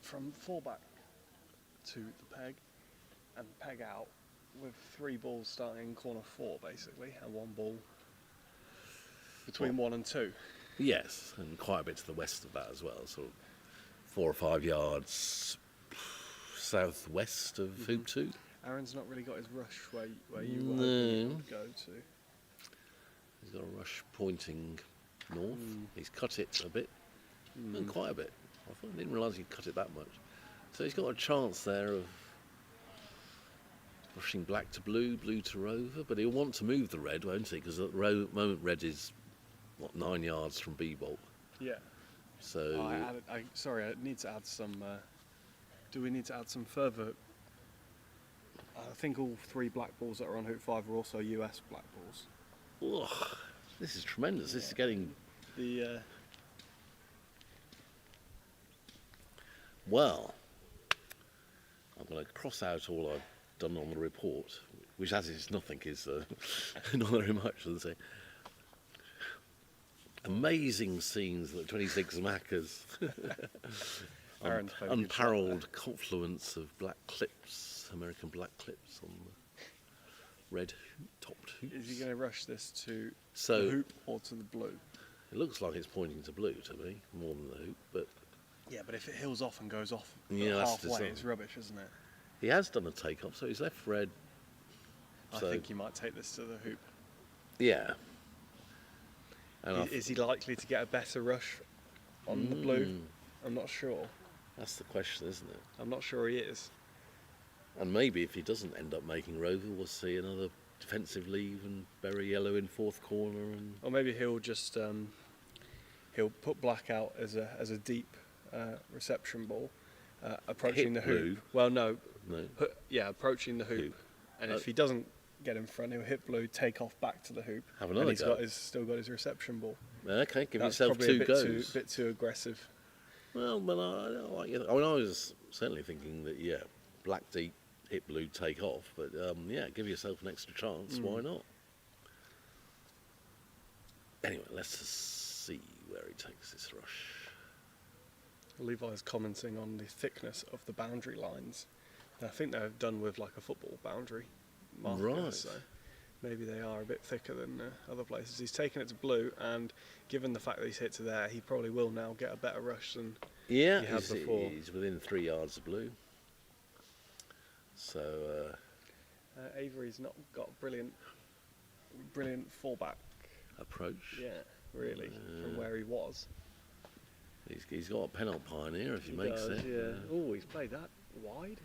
from fullback to the peg and peg out with 3 balls starting in corner 4 basically, and 1 ball between 1 and 2.
Yes, and quite a bit to the west of that as well, sort of 4 or 5 yards southwest of hoop 2.
Aaron's not really got his rush where you
No.
were hoping it would go to.
He's got a rush pointing north. He's cut it a bit, and quite a bit. I didn't realise he'd cut it that much. So he's got a chance there of rushing black to blue, blue to rover, but he'll want to move the red, won't he? Because at the moment red is, 9 yards from B-bolt.
Yeah.
So
Sorry, I need to add some. Do we need to add some further? I think all 3 black balls that are on hoop 5 are also US black balls.
ugh, this is tremendous. This is getting...
The
Well, I'm going to cross out all I've done on the report, which as is nothing, is not very much, as I say. Amazing scenes that 26 Maccas.
Aaron's played a good shot
Unparalleled confluence of black clips, American black clips on the red topped hoops.
Is he going to rush this to
So-
the hoop or to the blue?
It looks like it's pointing to blue to me, more than the hoop, but
Yeah, but if it hills off and goes off
Yeah, that's the
halfway,
song.
it's rubbish, isn't it?
he has done a take-off, so he's left red.
I
So-
think he might take this to the hoop.
Yeah. And
Is he likely to get a better rush on the blue? I'm not sure.
that's the question, isn't it?
I'm not sure he is.
And maybe if he doesn't end up making rover, we'll see another defensive leave and bury yellow in 4th corner. And
Or maybe he'll just he'll put black out as a deep reception ball, approaching
Hit
the hoop.
blue.
Well, no,
no,
approaching the hoop.
Hoop.
And if he doesn't get in front, he'll hit blue, take off back to the hoop.
Have another
and he's
go.
still got his reception ball.
Okay, give
That's
yourself
probably
2
a
goes.
bit too aggressive.
Well, but I like it. I mean, I was certainly thinking that, yeah, black deep, hit blue, take off. But, yeah, give yourself an extra chance. Why not? Anyway, let's just see where he takes this rush.
Levi's commenting on the thickness of the boundary lines. I think they're done with like a football boundary marker,
Right.
so maybe they are a bit thicker than other places. He's taken it to blue, and given the fact that he's hit to there, he probably will now get a better rush than
Yeah,
he had before.
he's within 3 yards of blue. So,
Avery's not got brilliant fallback.
approach.
Yeah, really, from where he was.
He's got a penalty pioneer if he makes
does,
it.
yeah. Oh, he's played that wide.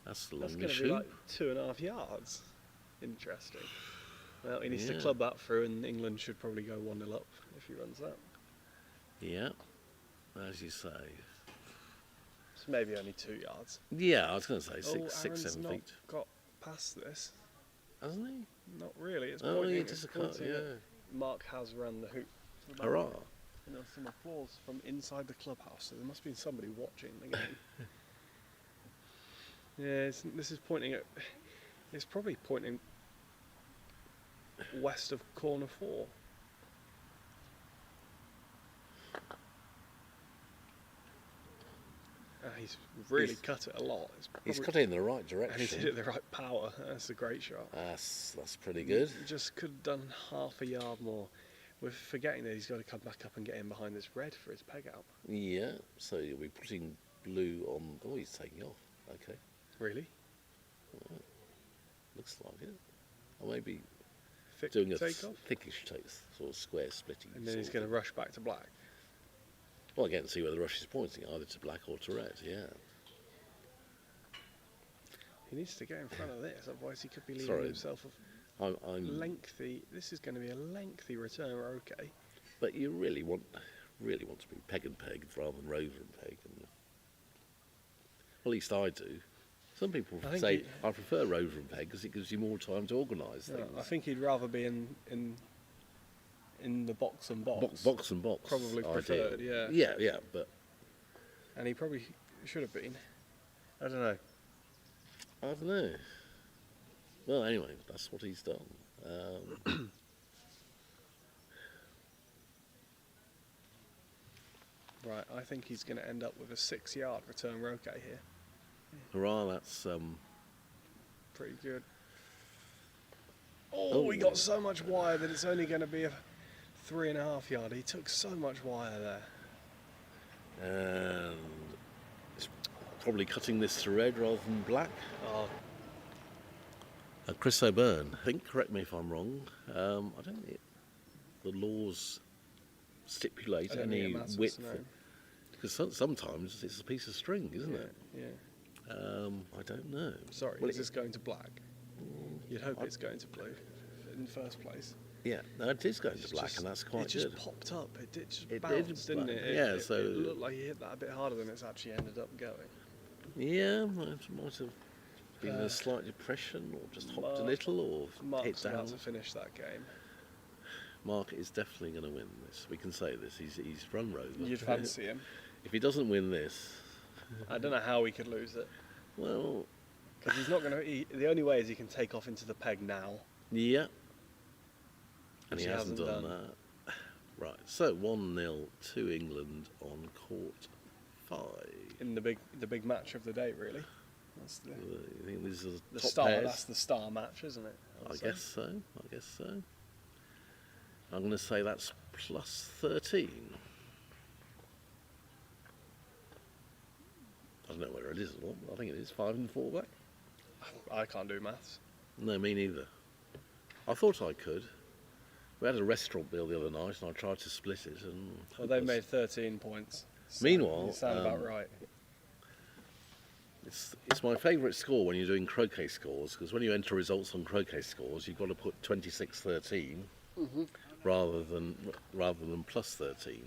That's the
That's
longest
going to be
shoot.
like 2.5 yards. Interesting. Well, he needs to
Yeah.
club that through, and England should probably go 1-0 up if he runs that.
Yeah, as you say.
It's maybe only 2 yards.
Yeah, I was going to say six,
Aaron's
7
not
feet.
got past this.
Hasn't he?
Not really. It's
Oh,
pointing.
yeah,
it's
just a cut,
pointing
yeah.
at Mark has run the hoop. to the
Hurrah.
boundary. And there's some applause from inside the clubhouse, so there must be somebody watching the game. Yeah, this is pointing at. It's probably pointing west of corner 4. He's really
He's-
cut it a lot. It's
He's
probably-
cut it in the right
and he's
direction.
hit it the right power. That's a great shot.
That's pretty good.
Just could have done half a yard more. We're forgetting that he's got to come back up and get in behind this red for his peg out.
Yeah, so you'll be putting blue on. Oh, he's taking off. Okay,
Really?
looks like it. Or maybe
Thick
doing a
take off?
thickish take, sort of square splitting.
And then he's
sort
going
of
to rush back to black.
Well, again, see where the rush is pointing, either to black or to red. Yeah.
He needs to get in front of this, otherwise he could be leaving
Sorry.
himself a
I'm
lengthy. This is going to be a lengthy return roquet.
but you really want to be peg and pegged rather than rover and peg. And, at least I do. Some people
I think
say I prefer rover and peg because it gives you more time to organise
Yeah,
things.
I think he'd rather be in the box and box.
Box and box.
Probably
ideal.
preferred, yeah.
Yeah, but
And he probably should have been. I don't know.
I don't know. Well, anyway, that's what he's done.
Right, I think he's going to end up with a 6-yard return roquet here.
Hurrah, that's
Pretty good. Oh, he got so much wire that it's only going to be a 3.5 yard. He took so much wire there.
and it's probably cutting this to red rather than black.
Oh,
Chris O'Byrne, I think, correct me if I'm wrong, I don't think the laws stipulate
I don't think
any
it matters,
width,
no.
because sometimes it's a piece of string, isn't it?
Yeah.
I don't know.
Sorry,
Well,
is this going to black? You'd hope it's going to blue in the first place.
Yeah, no, it is going to
It's
black,
just-
and that's quite
It just
good.
popped up. It just
It did
bounced, didn't
black.
it?
Yeah,
it
so-
it looked like he hit that a bit harder than it's actually ended up going.
Yeah, might have been a slight depression, or just hopped a little, or hit
Mark's
down.
about to finish that game.
Mark is definitely going to win this. We can say this. He's run rover.
You'd fancy him.
If he doesn't win this,
I don't know how he could lose it.
well,
Because he's not going to. The only way is he can take off into the peg now.
yeah. And
Which
he
he
hasn't
hasn't
done
done.
that. Right, so 1-0 to England on court 5.
In the big match of the day, really. That's the
You think this is
the
top
star.
pairs?
That's the star match, isn't it?
I guess so. I'm going to say that's plus 13. I don't know whether it is or not. I think it is 5 and 4 back.
I can't do maths.
No, me neither. I thought I could. We had a restaurant bill the other night, and I tried to split it, and
Well, they've made 13 points. So
Meanwhile,
you sound about right.
it's my favourite score when you're doing croquet scores, because when you enter results on croquet scores, you've got to put 26-13 rather than plus 13.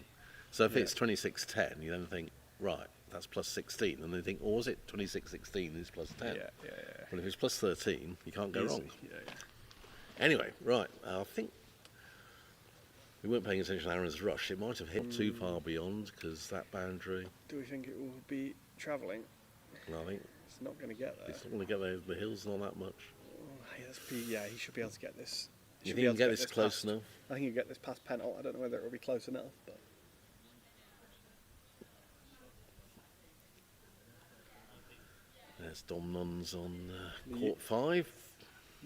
So if
Yeah.
it's 26-10, you then think, right, that's plus 16, and then you think, oh, was it 26-16 is plus 10?
Yeah.
Well, if it's plus 13, you can't go
Easy.
wrong.
Yeah.
Anyway, right, I think we weren't paying attention to Aaron's rush. It might have hit too far beyond, because that boundary,
Do we think it will be travelling?
I think
It's not going to get there.
it's not going to get there, the hills not that much.
Yeah, he should be able to get this.
You
should
think
be
you
able
can
to
get this close
past-
enough?
I think you get this past Penalt. I don't know whether it will be close enough, but
There's Dom Nuns on
The
court 5.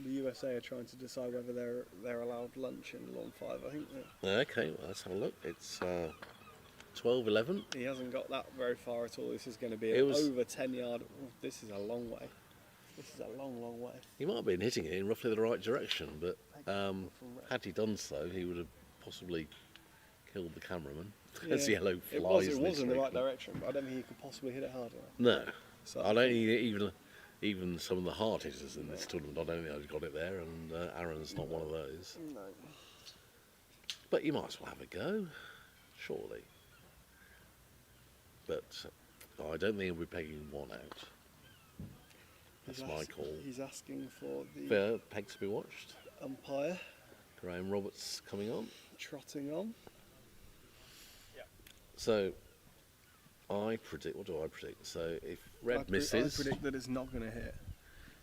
the USA are trying to decide whether they're allowed lunch in lawn 5. I think that
Okay, well, let's have a look. It's 12-11.
he hasn't got that very far at all. This is going to be
It was-
over 10 yard. Oh, this is a long way. This is a long, long way.
He might have been hitting it in roughly the right direction, but
From
had he done so, he would have possibly killed the cameraman.
Yeah,
As yellow
It
flies
was in the right
direction.
direction, but I don't think he could possibly hit it hard enough.
No,
So
I don't think even some of the hard hitters in this tournament, I don't think I've got it there, and Aaron's not one of those.
No.
But you might as well have a go, surely. But I don't think he'll be pegging one out. That's my call.
He's asking for the
Fair peg to be watched.
umpire
Graham Roberts coming on.
trotting on.
So I predict. What do I predict? So if red
I
misses,
predict that it's not going to hit.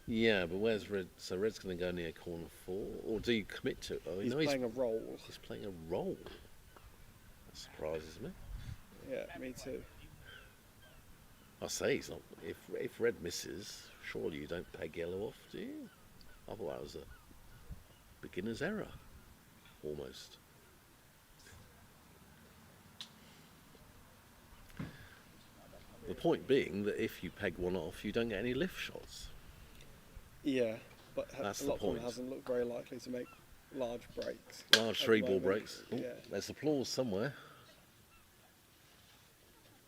yeah, but where's red? So red's going to go near corner 4, or do you commit to it? Oh,
He's
no,
playing a roll.
he's playing a roll. That surprises me.
Yeah, me too.
I say he's not. If red misses, surely you don't peg yellow off, do you? I thought that was a beginner's error, almost. The point being that if you peg one off, you don't get any lift shots.
Yeah, but
That's
a
the
lot of them
point.
hasn't looked very likely to make large breaks.
Large
At
3
the
ball
moment,
breaks. Oh,
yeah.
there's applause somewhere.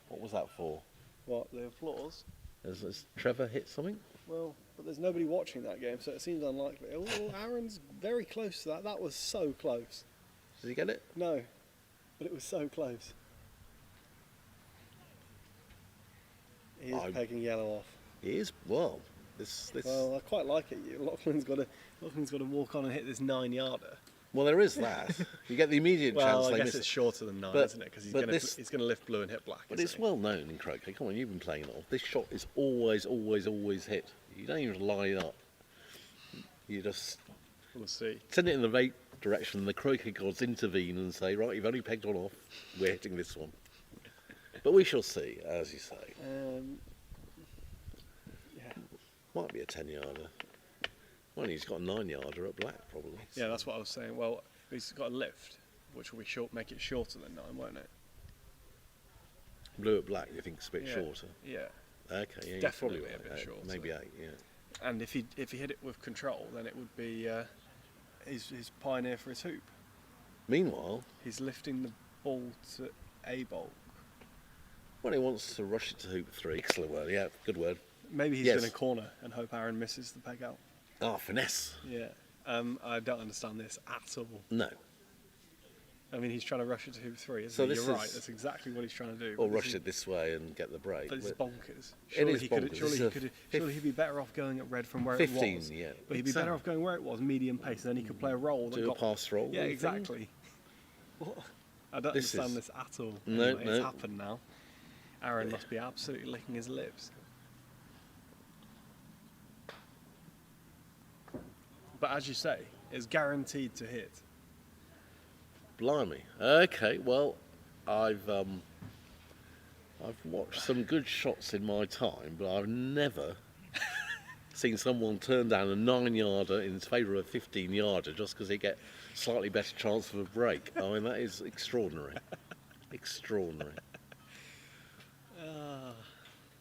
What was that for?
What, the applause?
Has Trevor hit something?
Well, but there's nobody watching that game, so it seems unlikely. Oh, Aaron's very close to that. That was so close.
Did he get it?
No, but it was so close. He is pegging yellow off.
He is. Well, this.
Well, I quite like it. Lachlan's got to walk on and hit this 9-yarder.
Well, there is that. You get the immediate chance.
Well, I
they
guess
miss
it's
it.
shorter than 9,
But-
isn't it? Because
but
he's going to lift blue and hit black.
But it's well known in croquet. Come on, you've been playing it all. This shot is always, always, always hit. You don't even line up. You just
We'll see.
send it in the right direction, and the croquet gods intervene and say, right, you've only pegged one off, we're hitting this one. But we shall see, as you say.
Yeah.
Might be a 10-yarder. Well, he's got a 9-yarder at black, probably.
Yeah, that's what I was saying. Well, he's got a lift, which will be make it shorter than 9, won't it?
Blue at black, you think it's a bit
Yeah.
shorter?
Yeah.
Okay, yeah,
Definitely
you're
a
probably
bit
right.
shorter.
Maybe 8, yeah.
And if he hit it with control, then it would be his pioneer for his hoop.
Meanwhile,
He's lifting the ball to a bulk.
well, he wants to rush it to hoop 3. Excellent word, yeah, good word.
Maybe he's
Yes.
going to corner and hope Aaron misses the peg out.
Ah, finesse.
Yeah. I don't understand this at all.
No.
I mean, he's trying to rush it to hoop 3,
So
isn't he?
this
You're right.
is-
That's exactly what he's trying to do.
Or
but
rush
this
it this way and get the break.
But it's
But
bonkers.
It is bonkers.
Surely he'd be better off going at red from where
15,
it was.
yeah.
But he'd be better off going where it was, medium pace, and then he could play a roll. That
Do a
got,
pass roll.
Yeah,
thing.
exactly. What? I don't
This
understand
is-
this at all.
No,
Anyway,
no.
It's happened now. Aaron must be absolutely licking his lips. But as you say, it's guaranteed to hit.
Blimey. Okay, well, I've watched some good shots in my time, but I've never seen someone turn down a 9-yarder in favour of a 15-yarder just because they get slightly better chance of a break. I mean, that is extraordinary. Extraordinary.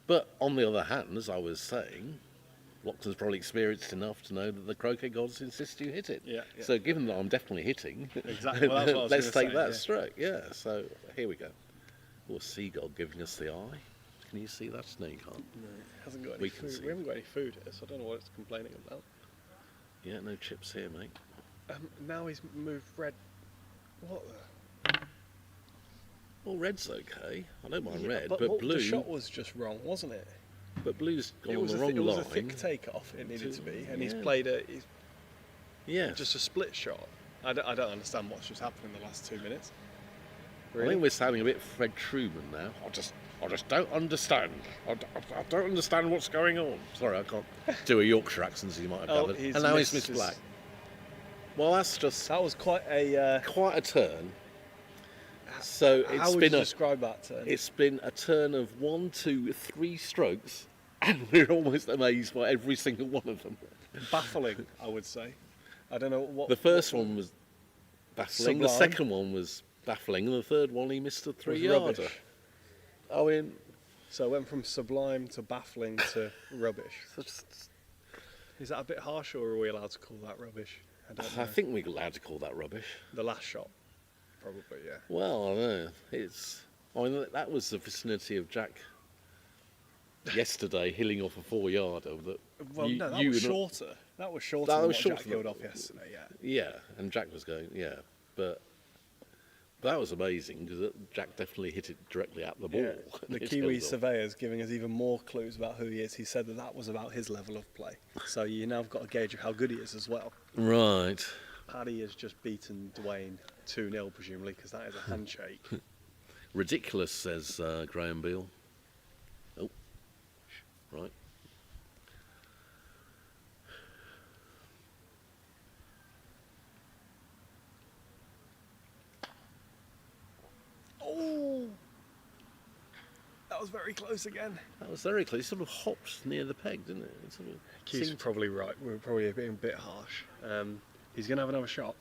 But on the other hand, as I was saying, Lockton's probably experienced enough to know that the croquet gods insist you hit it.
Yeah, yeah.
So given that I'm definitely hitting,
Exactly. Well, that's what I was
let's
gonna
take
say,
that
yeah.
straight. Yeah, so here we go. Oh, seagull giving us the eye. Can you see that? No, you can't.
No, it hasn't got any
We can
food.
see.
We haven't got any food here, so I don't know what it's complaining about.
Yeah, no chips here, mate.
Now he's moved red. What the?
Well, red's okay. I don't mind
Yeah,
red,
but
but blue.
The shot was just wrong, wasn't it?
But blue's gone
It
on
was,
the
a,
wrong
it was a
line.
thick takeoff. It needed to be, and he's
yeah.
played
Yeah.
just a split shot. I don't understand what's just happened in the last 2 minutes.
I think we're sounding a bit Fred Truman now. I just don't understand. I don't understand what's going on. Sorry, I can't do a Yorkshire accent, as you might have gathered.
he's
And now he's
missed
Miss
his-
Black. Well, that's just
That was quite a.
quite a turn. So
How
it's
would
been
you
a
describe that turn?
it's been a turn of 1, 2, 3 strokes, and we're almost amazed by every single one of them.
Baffling, I would say. I don't know what.
The first one was baffling. The
Sublime.
second one was baffling, and the third one he missed a
was
3-yarder.
rubbish.
I mean,
So it went from sublime to baffling to rubbish. Is that a bit harsh, or are we allowed to call that rubbish? I don't know.
I think we're allowed to call that rubbish.
The last shot, probably, yeah.
Well, I know. I mean, that was the vicinity of Jack yesterday hilling off a 4-yarder. That
Well,
you,
no, that
you
was
were not-
shorter. That was shorter
That
than
was
what
shorter
Jack
than-
killed off yesterday, yeah.
Yeah, and Jack was going, yeah. But that was amazing because Jack definitely hit it directly at the ball.
Yeah. The
It
Kiwi
held off.
surveyor's giving us even more clues about who he is. He said that was about his level of play. So you now have got a gauge of how good he is as well.
Right.
Paddy has just beaten Dwayne 2-0, presumably, because that is a handshake.
Ridiculous, says Graham Beale. Oh, right.
Oh! That was very close again.
That was very close. It sort of hopped near the peg, didn't it? It sort of
Keith's
seemed-
probably right. We're probably being a bit harsh. He's going to have another shot.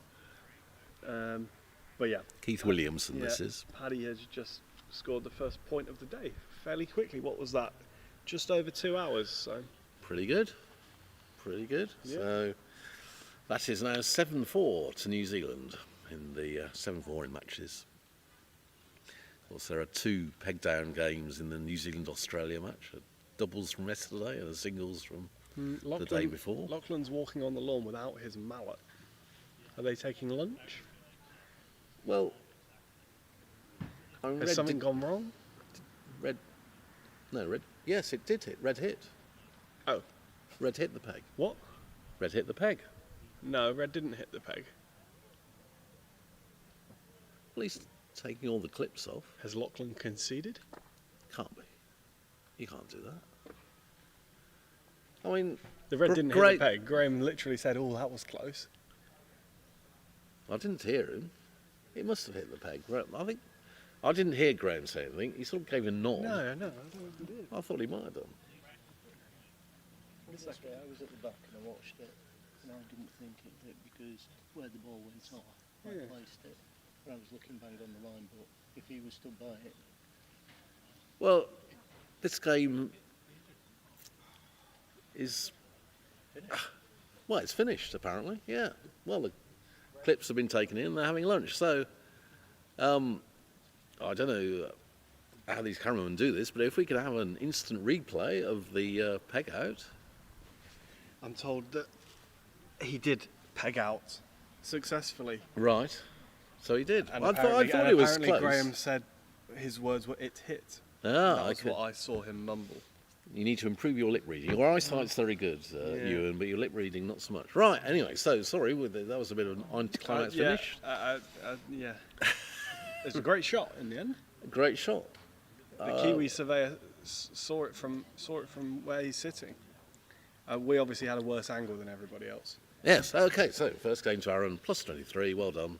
But yeah.
Keith Williamson,
Yeah,
this is.
Paddy has just scored the first point of the day fairly quickly. What was that? Just over 2 hours. So
Pretty good. Pretty good.
Yeah.
So that is now 7-4 to New Zealand in the 7-4 in matches. Of course, there are 2 peg down games in the New Zealand-Australia match, a doubles from yesterday and the singles from the day
Lachlan-
before.
Lachlan's walking on the lawn without his mallet. Are they taking lunch?
Well,
Has something gone wrong?
Red. Yes, it did hit. Red hit.
Oh,
Red hit the peg.
what?
Red hit the peg.
No, red didn't hit the peg.
At least taking all the clips off.
Has Lachlan conceded?
Can't be. You can't do that. I mean,
The red didn't hit
great.
the peg. Graham literally said, "Oh, that was close."
I didn't hear him. It must have hit the peg. I think I didn't hear Graham say anything. He sort of gave a nod.
No, I don't think he did.
I thought he might have done.
Honestly, I was at the back and I watched it, and I didn't think it hit because where the ball went off, I placed it. And I was looking bang on the line, but if he was stood by it,
Well, this game is. Well, it's finished apparently. Yeah. Well, the clips have been taken in. They're having lunch. So, I don't know how these cameramen do this, but if we could have an instant replay of the peg out.
I'm told that he did peg out successfully.
Right. So he did.
And
I thought it was
apparently
close.
Graham said his words were "it hit."
Ah,
That was
okay.
what I saw him mumble.
You need to improve your lip reading. Your eyesight's very good, Ewan, but your lip reading not so much. Right. Anyway, so sorry, that was a bit of an anticlimax
yeah,
finish.
yeah. It's a great shot in the end.
Great shot.
The Kiwi surveyor saw it from where he's sitting. We obviously had a worse angle than everybody else.
Yes. Okay. So first game to Aaron plus 23. Well done.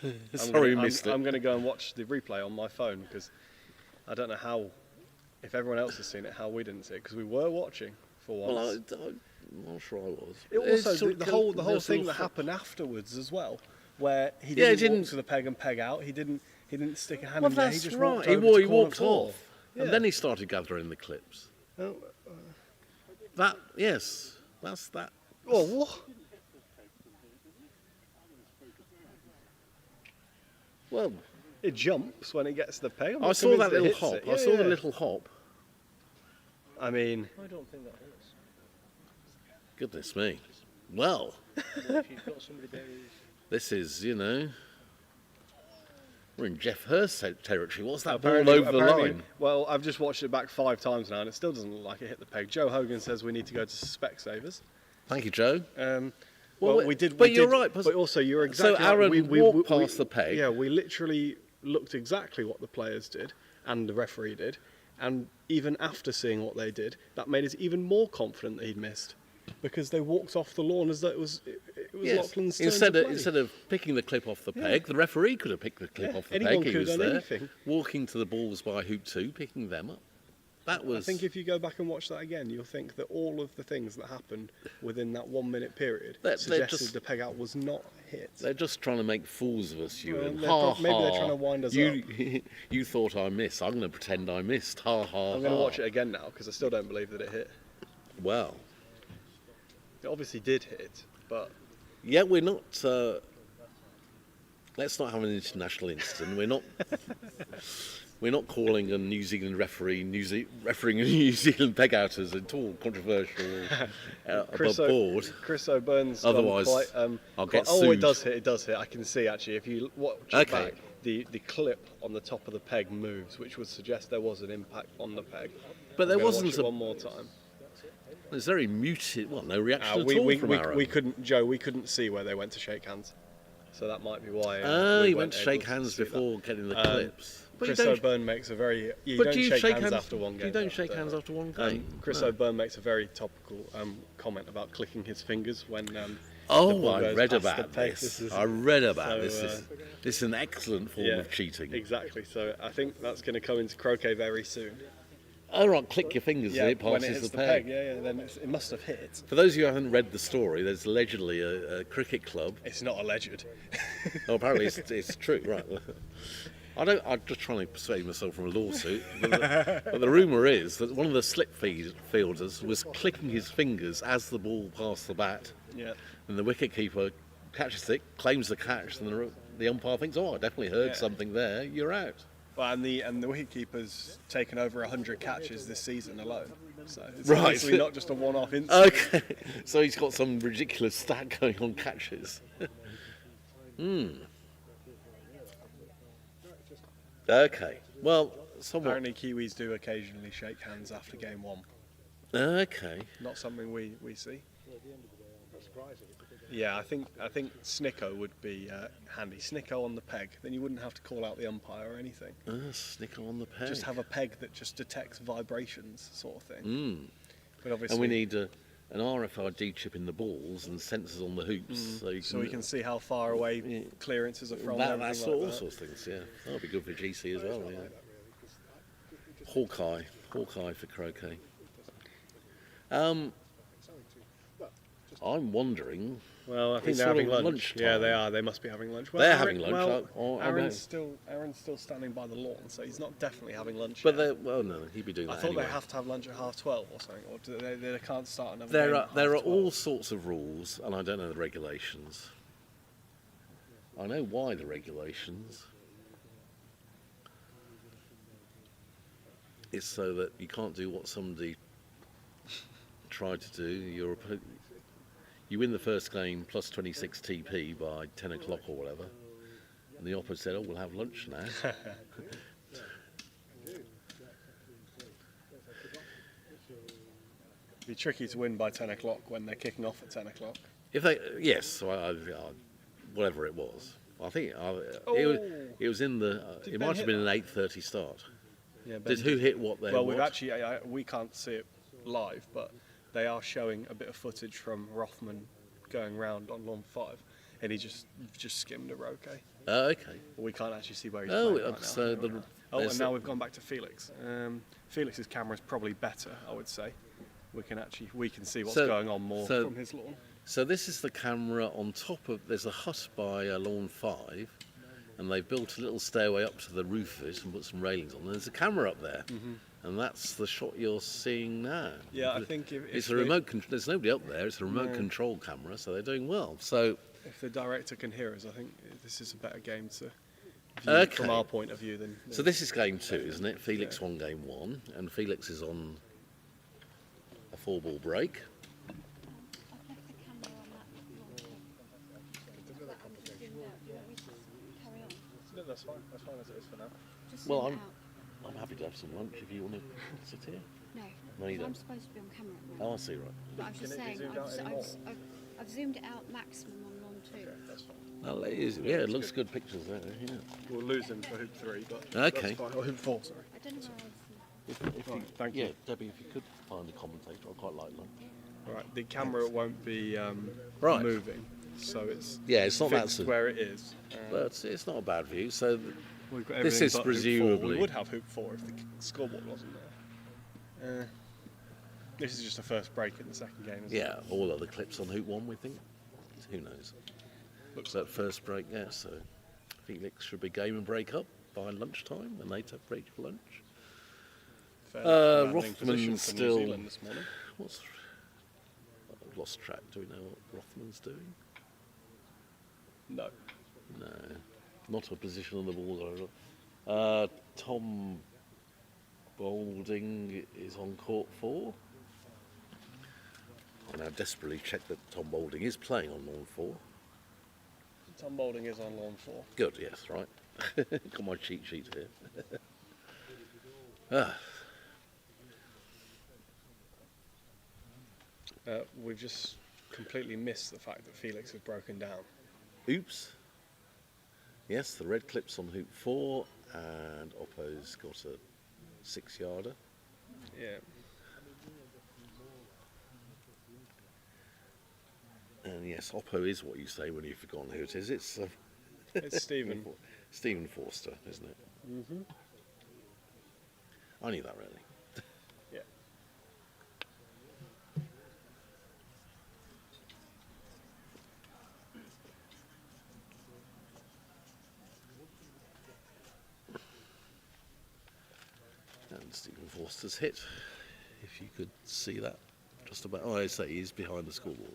I'm
Sorry we
gonna-
missed
I'm
it.
going to go and watch the replay on my phone because I don't know how, if everyone else has seen it, how we didn't see it because we were watching for once.
Well, I'm not sure I was.
It also
It's sort
the
of-
whole
there's
thing
little
that
fo-
happened afterwards as well, where he
Yeah, he
didn't walk
didn't-
to the peg and peg out. He didn't stick a hand
Well,
in there. He
that's
just
right.
walked
He,
over
wa-
to
he
corner
walked
four.
off,
Yeah.
and then he started gathering the clips.
Oh,
That yes, that's that.
oh, what?
Well,
It jumps when it gets the peg. I'm
I
not
saw
convinced
that
it
little
hits
hop.
it.
I saw the
Yeah.
little hop.
I mean,
I don't think that hurts.
Goodness me. Well,
Well, if you've got somebody there who's
this is, we're in Jeff Hurst territory. What's that ball
apparently-
over the
apparently-
line?
Well, I've just watched it back 5 times now, and it still doesn't look like it hit the peg. Joe Hogan says we need to go to Specsavers.
Thank you, Joe.
Well,
Well,
we did.
but
we
you're
did-
right,
But also, you're exactly
Aaron
right. We
walked past the peg.
Yeah, we literally looked exactly what the players did and the referee did, and even after seeing what they did, that made us even more confident that he'd missed, because they walked off the lawn as though it was
Yes.
Lachlan's turn
Instead
to
of
play.
instead of picking the clip off the peg, the referee could have picked the clip
Yeah,
off the
anyone
peg. He
could
was
have done
there,
anything.
walking to the balls by hoop 2, picking them up. That was.
I think if you go back and watch that again, you'll think that all of the things that happened within that 1 minute period
They're
suggested
just-
the peg out was not hit.
They're just trying to make fools of us,
Well,
Ewan.
they're
Ha
maybe they're
ha.
trying to wind us
you, you thought I missed. I'm going to pretend I missed. Ha ha.
I'm going to watch it again now because I still don't believe that it hit.
Well,
It obviously did hit, but
yeah, we're not. Let's not have an international incident. We're not. We're not calling a New Zealand refereeing a New Zealand peg out as at all controversial above board.
Chris O'Byrne's gone
Otherwise,
quite,
I'll get
oh,
sued.
it does hit. It does hit. I can see actually if you watch it
Okay.
back, the clip on the top of the peg moves, which would suggest there was an impact on the peg.
But there
I'm gonna
wasn't
watch it
a-
one more time.
It's very muted. Well, no reaction at all
we
from Aaron.
couldn't, Joe. We couldn't see where they went to shake hands, so that might be why.
He
we
went to
weren't
shake
able
hands
see that.
before getting the clips. But
Chris
you don't,
O'Byrne makes a very. You
but
don't
do you
shake hands after one game.
You don't shake hands after one game.
Chris
No.
O'Byrne makes a very topical comment about clicking his fingers when. the
Oh,
ball
I
goes
read
past the
about
peg.
this.
is-
I read about
so,
this. This is an excellent form
yeah,
of cheating.
Exactly. So I think that's going to come into croquet very soon.
Oh, right, click your fingers and it
when
passes
it hits
the
the
peg.
Yeah, then it must have hit.
For those of you who haven't read the story, there's allegedly a cricket club.
It's not alleged.
Oh, apparently it's true, right? I'm just trying to persuade myself from a lawsuit. But the rumour is that one of the slip fielders was clicking his fingers as the ball passed the bat,
Yeah.
and the wicket-keeper catches it, claims the catch, and the umpire thinks, "Oh, I definitely heard
Yeah.
something there. You're out."
Well, and the wicketkeeper's taken over 100 catches this season alone. So it's
Right.
obviously not just a one-off incident.
Okay, so he's got some ridiculous stat going on catches. Okay, well, somewhat.
Apparently Kiwis do occasionally shake hands after game one.
Okay,
Not something we see. Yeah, I think Snicko would be handy. Snicko on the peg, then you wouldn't have to call out the umpire or anything.
Snicker on the peg.
Just have a peg that just detects vibrations, sort of thing. But obviously,
And we need an RFID chip in the balls and sensors on the hoops,
so we can see how far away clearances are from.
that
everything
all
like that.
sorts of things. Yeah, that'll be good for GC as well. Yeah. Hawkeye for croquet. I'm wondering.
Well, I think
It's
they're
sort
having
of
lunch. Yeah,
lunchtime.
they are. They must be having lunch. Well,
They're having lunch.
Well,
I know.
Aaron's still standing by the lawn, so he's not definitely having lunch.
But
yet.
no, he'd be doing
I
that
thought
anyway.
they have to have lunch at 12:30 or something, or do they can't start another
There
game
are
at
there are
12:30.
all sorts of rules, and I don't know the regulations. I know why the regulations. It's so that you can't do what somebody tried to do. You win the first game plus 26 TP by 10 o'clock or whatever, and the opposite said, "Oh, we'll have lunch now."
It'd be tricky to win by 10 o'clock when they're kicking off at 10 o'clock.
If they, yes, so whatever it was, I think it was in the.
Did
It
Ben
might have
hit
been an 8:30 start.
Yeah,
Did who hit what there?
Well,
what?
we've actually we can't see it live, but they are showing a bit of footage from Rothman going round on lawn 5, and he just skimmed a roquet.
Okay.
We can't actually see where he's
Oh,
playing right now.
so
And now we've gone back to Felix. Felix's camera is probably better, I would say. We can see what's going on more from his lawn.
So this is the camera on top of. There's a hut by lawn 5, and they've built a little stairway up to the roof of it and put some railings on. There's a camera up there, and that's the shot you're seeing now.
Yeah, I think
It's a remote. There's nobody up there. It's a remote control camera, so they're doing well. So
if the director can hear us, I think this is a better game to view from our point of view than.
So this is game 2, isn't it? Felix won game 1, and Felix is on a 4-ball break.
No, that's fine. That's fine as it is for now.
Well, I'm happy to have some lunch if you want to sit here.
No,
No, you
I'm
don't.
supposed to be on camera at the moment.
Oh, I see, right.
But I was just
Can it be
saying,
zoomed out anymore?
I've zoomed it out maximum on lawn 2.
Okay, that's fine.
Well, it looks good pictures there. Yeah.
We'll lose him for hoop 3, but
Okay.
that's fine. Or hoop 4, sorry.
I don't know where
Thank
Yeah,
you.
Debbie, if you could find a commentator, I'd quite like lunch.
Right, the camera won't be
Right.
moving, so it's
Yeah, it's not that
fixed
soon,
where it is.
but it's not a bad view. So
We've got
this
everything
is
but hoop 4.
presumably-
We would have hoop 4 if the scoreboard wasn't there. This is just the first break in the second game, isn't it?
yeah, all other clips on hoop 1, we think. Who knows?
Looks
That first break, yeah. So Felix should be game and break up by lunchtime, and they take break for lunch.
fairly commanding
Rothman's
position for
still-
New Zealand this morning.
I've lost track. Do we know what Rothman's doing?
No.
No, not a position on the ball. Tom Boulding is on court 4. I now desperately check that Tom Boulding is playing on lawn 4.
Tom Boulding is on lawn 4.
Good, yes, right. Got my cheat sheet here.
We've just completely missed the fact that Felix has broken down.
Oops. Yes, the red clip's on hoop 4, and Oppo's got a 6-yarder.
Yeah.
And yes, Oppo is what you say when you've forgotten who it is. It's
It's Stephen.
Stephen Forster, isn't it?
Mm-hmm.
I knew that really.
Yeah.
And Stephen Forster's hit, if you could see that just about. Oh, I say he's behind the scoreboard.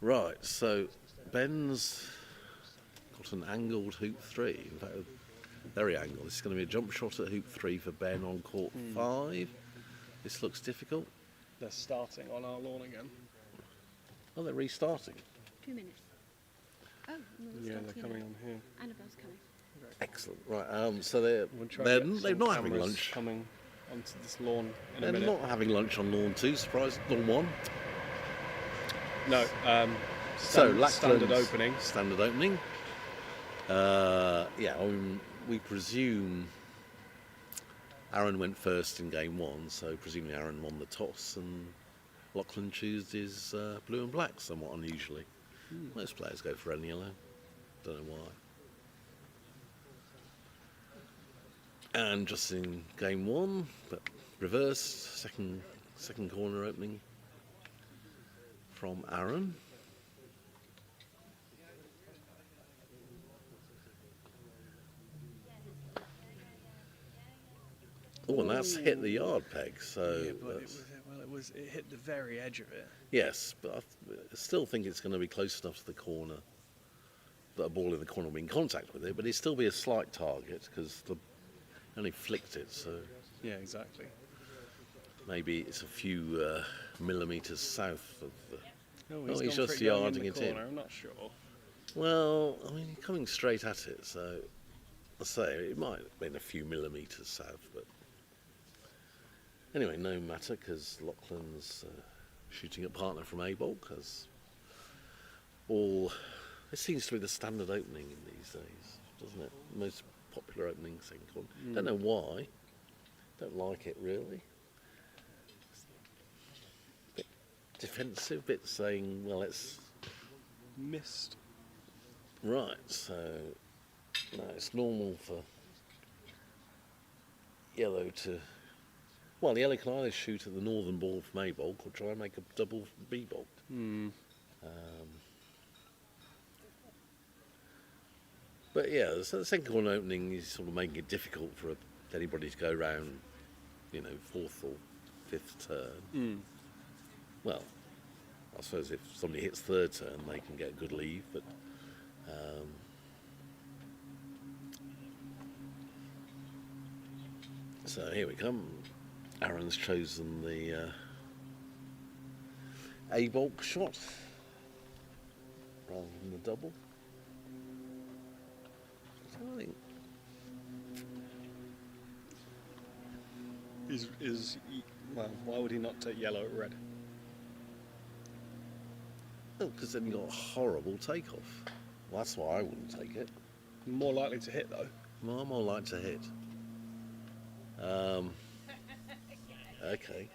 Right, so Ben's got an angled hoop 3. In fact, very angled. This is going to be a jump shot at hoop 3 for Ben on court 5. This looks difficult.
They're starting on our lawn again.
Oh, they're restarting.
2 minutes. Oh, no,
Yeah, they're coming on here.
Annabelle's coming.
Excellent. Right. So they're
We'll try and get
they're
some
not having
cameras
lunch.
Coming onto this lawn in
They're
a minute.
not having lunch on lawn 2. Surprise, lawn 1.
No.
So
Standard
Lackland's
opening.
Standard opening. We presume Aaron went first in game 1, so presumably Aaron won the toss, and Lachlan chooses blue and black, somewhat unusually. Most players go for red and yellow. Don't know why. And just in game 1, but reversed, second corner opening from Aaron. Oh, and that's hit the yard peg, so...
Yeah, but
that's-
it hit the very edge of it.
yes, but I still think it's going to be close enough to the corner that a ball in the corner will be in contact with it, but it'd still be a slight target because the only flicked it, so
Yeah, exactly.
maybe it's a few millimetres south of the...
Oh,
he's
gone
just
for it going
yarding
the
it in.
corner, I'm not sure.
Well, I mean, coming straight at it, so I say it might have been a few millimetres south, but anyway, no matter because Lachlan's shooting at partner from A-Bulk, as all it seems to be the standard opening in these days, doesn't it? Most popular opening second corner. Don't know why. Don't like it really. Bit defensive, bit saying, well, it's
Missed.
right. So no, it's normal for yellow to. Well, yellow can either shoot at the northern ball from A-Bulk or try and make a double B-Bulk. But yeah, so the second corner opening is sort of making it difficult for anybody to go round, fourth or fifth turn. Well, I suppose if somebody hits third turn, they can get a good lead, but so here we come. Aaron's chosen the A-Bulk shot rather than the double. So I think
Well, why would he not take yellow at red?
because then you got a horrible takeoff. Well, that's why I wouldn't take it.
More likely to hit though.
Well, I'm more like to hit. Okay.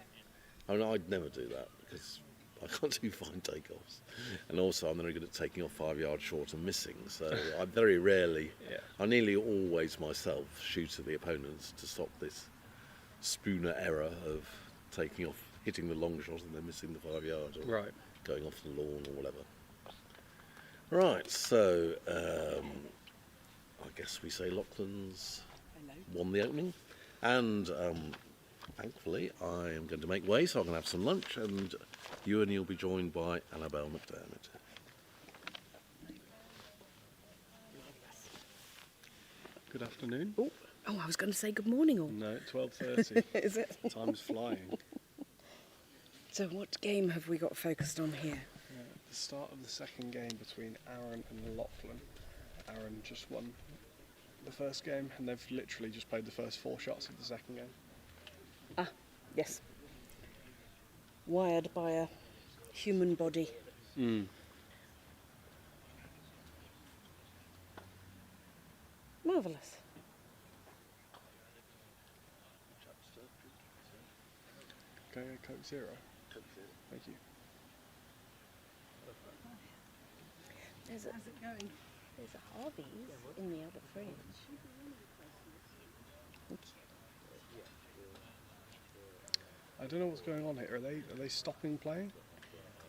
I mean, I'd never do that because I can't do fine takeoffs, and also I'm very good at taking off 5 yards short and missing. So I very rarely, I nearly always myself shoot at the opponents to stop this Spooner error of taking off, hitting the long shot and then missing the 5 yards, or
Right.
going off the lawn or whatever. Right. So I guess we say Lachlan's won the opening, and thankfully I am going to make way, so I'm going to have some lunch, and Ewan, you'll be joined by Annabelle McDermott.
Good afternoon.
Oh, I was going to say good morning all.
No, 12:30.
Is it?
Time's flying.
So what game have we got focused on here?
The start of the second game between Aaron and Lachlan. Aaron just won the first game, and they've literally just played the first 4 shots of the second game.
Ah, yes. Wired by a human body. Marvellous.
Go Coke Zero. Thank you.
There's a Harvey's in the other fridge. Thank you.
I don't know what's going on here. Are they stopping playing?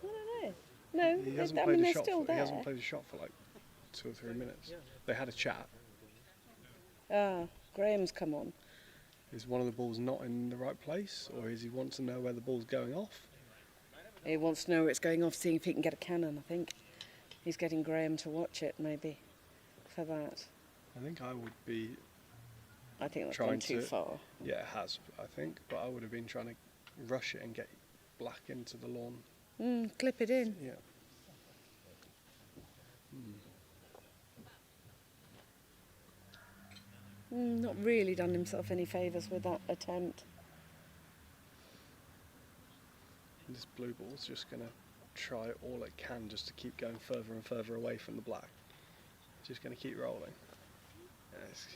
I don't know. No,
He hasn't
I
played
mean,
a
they're
shot.
still
He
there.
hasn't played a shot for like 2 or 3 minutes. They had a chat.
Ah, Graham's come on.
Is one of the balls not in the right place, or does he want to know where the ball's going off?
He wants to know where it's going off, seeing if he can get a cannon, I think. He's getting Graham to watch it, maybe. for that.
I think I would be
I think that's
trying
gone too
to-
far.
Yeah, it has, I think, but I would have been trying to rush it and get black into the lawn.
Clip it in.
Yeah.
Not really done himself any favours with that attempt.
And this blue ball's just going to try all it can just to keep going further and further away from the black. Just going to keep rolling. Yes.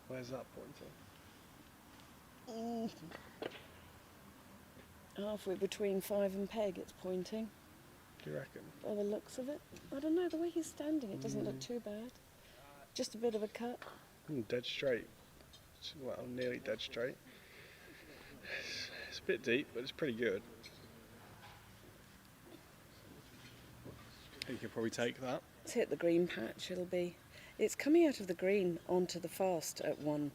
Where's that pointing?
Halfway between 5 and peg, it's pointing.
Do you reckon?
By the looks of it. I don't know, the way he's standing, it doesn't look too bad. Just a bit of a cut.
Dead straight. Well, nearly dead straight. It's a bit deep, but it's pretty good. You could probably take that.
It's hit the green patch, it's coming out of the green onto the fast at 1.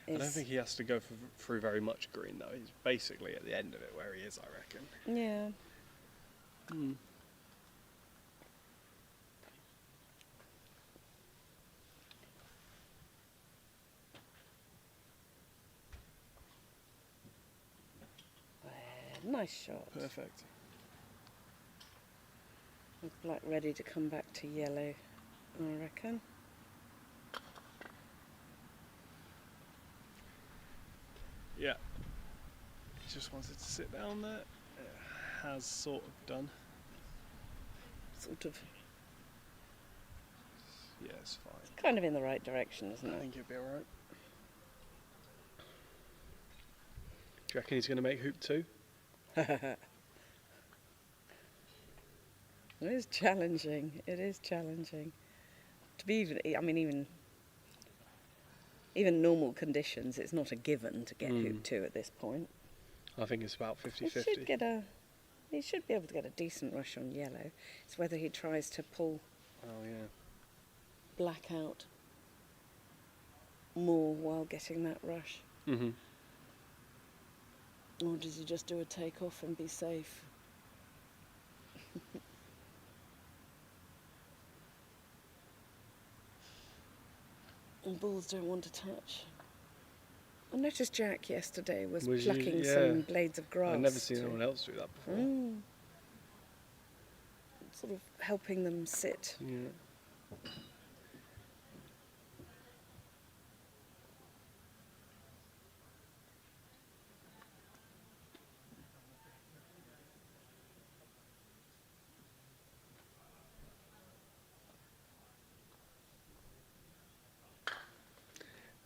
I don't think he has to go through very much green though. He's basically at the end of it where he is, I reckon.
Yeah. Nice shot.
Perfect.
With black ready to come back to yellow, I reckon.
Yeah. He just wanted to sit down there. It has sort of done.
Sort of.
Yeah, it's fine.
It's kind of in the right direction, isn't
I
it?
think he'll be alright. Do you reckon he's going to make hoop 2?
It is challenging. It is challenging. To be even normal conditions, it's not a given to get hoop 2 at this point.
I think it's about
He
50-50.
should be able to get a decent rush on yellow. It's whether he tries to pull
Oh yeah.
black out more while getting that rush.
Mm-hmm.
Or does he just do a take-off and be safe? And balls don't want to touch. I noticed Jack yesterday was
Was you?
plucking
Yeah.
some blades of grass.
I've never seen
to-
anyone else do that before.
Sort of helping them sit.
Yeah.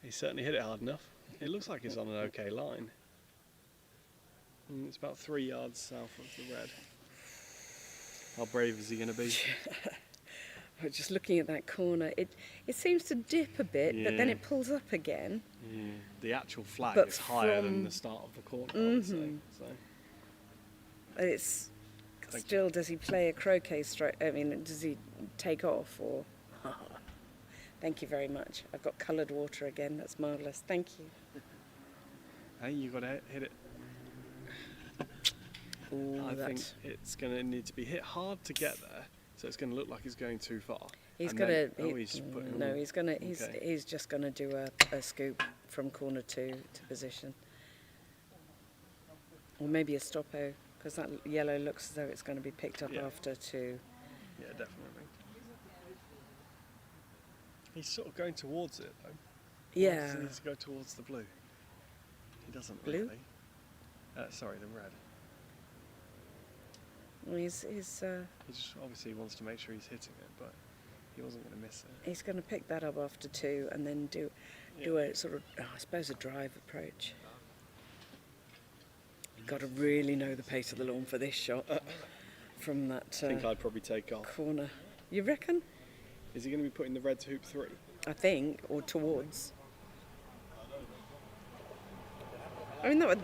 He certainly hit it hard enough. It looks like he's on an okay line. It's about 3 yards south of the red. How brave is he going to be?
Just looking at that corner, it seems to dip a bit, but then
Yeah.
it pulls up again.
Yeah. The actual flag
But
is higher than
from-
the start of the corner, I would say. So,
It's
Thank
still, does he play a croquet stroke? I mean, does he take off or? Thank you very much. I've got coloured water again. That's marvellous. Thank you.
hey, you got to hit it.
Ooh,
I think
that's-
it's going to need to be hit hard to get there, so it's going to look like he's going too far.
He's
And
gonna.
then- oh, he's putting
no,
all-
he's gonna.
okay.
He's just gonna do a scoop from corner 2 to position, or maybe a stoppo, because that yellow looks as though it's going to be picked up
Yeah.
after 2.
Yeah, definitely. He's sort of going towards it, though. Why
Yeah.
does he need to go towards the blue? He doesn't
Blue?
really. Sorry, the red.
Well, he's
He just obviously wants to make sure he's hitting it, but he wasn't going to miss it.
he's going to pick that up after 2 and then do a sort of, I suppose, a drive approach. Got to really know the pace of the lawn for this shot from that
I think I'd probably take off.
corner. You reckon?
Is he going to be putting the red to hoop 3?
I think, or towards. I mean, that would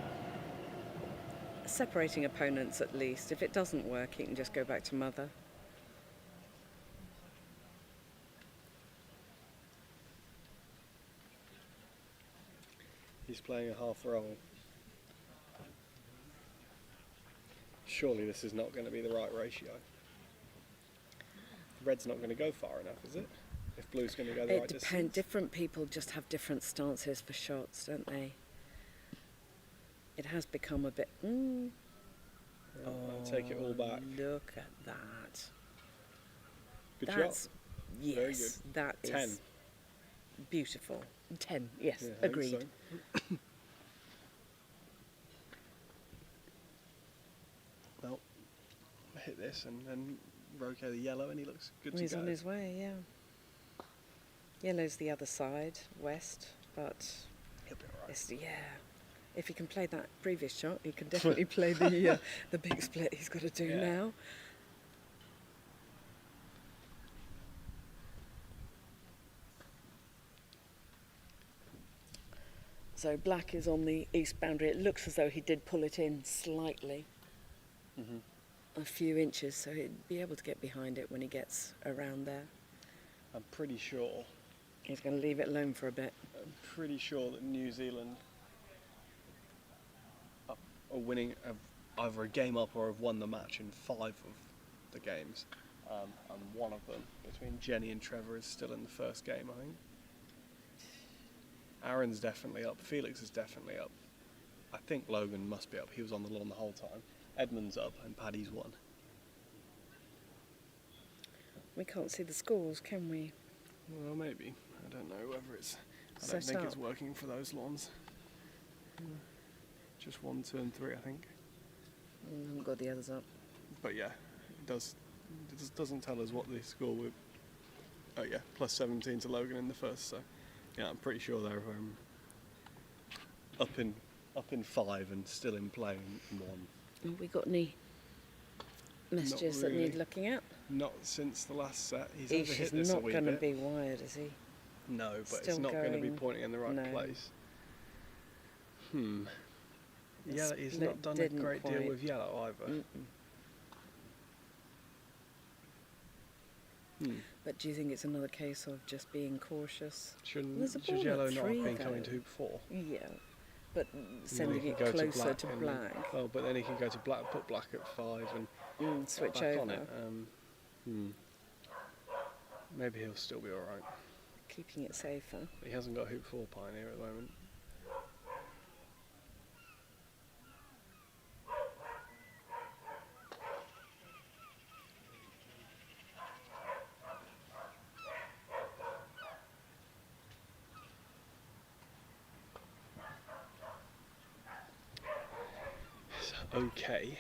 separating opponents at least. If it doesn't work, he can just go back to mother.
He's playing a half roll. Surely this is not going to be the right ratio. Red's not going to go far enough, is it? if blue's going to go the
It
right
depends.
distance.
Different people just have different stances for shots, don't they? It has become a bit.
I'll take it all back.
Look at that.
Good
That's
shot.
yes.
Very good.
That is
10.
beautiful. 10. Yes,
Yeah, I think
agreed.
so. Well, hit this and then roquet the yellow, and he looks good
He's
to go.
on his way. Yeah. Yellow's the other side, west, but
He'll be alright.
it's, yeah. If he can play that previous shot, he can definitely play the big split he's got to do
Yeah.
now. So black is on the east boundary. It looks as though he did pull it in slightly, a few inches, so he'd be able to get behind it when he gets around there.
I'm pretty sure
He's going to leave it alone for a bit.
that New Zealand are winning either a game up or have won the match in 5 of the games, and one of them between Jenny and Trevor is still in the first game, I think. Aaron's definitely up. Felix is definitely up. I think Logan must be up. He was on the lawn the whole time. Edmund's up and Paddy's won.
We can't see the scores, can we?
Well, maybe. I don't know whether it's. I
Set
don't think it's
up.
working for those lawns. Just 1, 2, and 3, I think.
I haven't got the others up.
But yeah, it doesn't tell us what the score would. Oh yeah, plus 17 to Logan in the first. So yeah, I'm pretty sure they're up in 5 and still in play in 1.
Have we got any messages that
really.
need looking at?
Not since the last set. He's
Ish
overhit
is
this a
not
wee
going to
bit.
be wired, is he?
No, but it's
still
not going to be
going-
pointing in the right
no.
place.
The
Yeah, he's
split
not done a
didn't
great deal
quite-
with yellow either.
But do you think it's another case of just being cautious? There's a
Should
ball
yellow
at
not
3
have been coming to
though.
hoop 4?
Yeah, but sending
he
it
can go to
closer
black
to
and-
black,
Oh, but then he can go to black, put black at 5 and
switch
back
over,
on it. Maybe he'll still be alright.
keeping it safer.
He hasn't got hoop 4 pioneer at the moment. It's okay.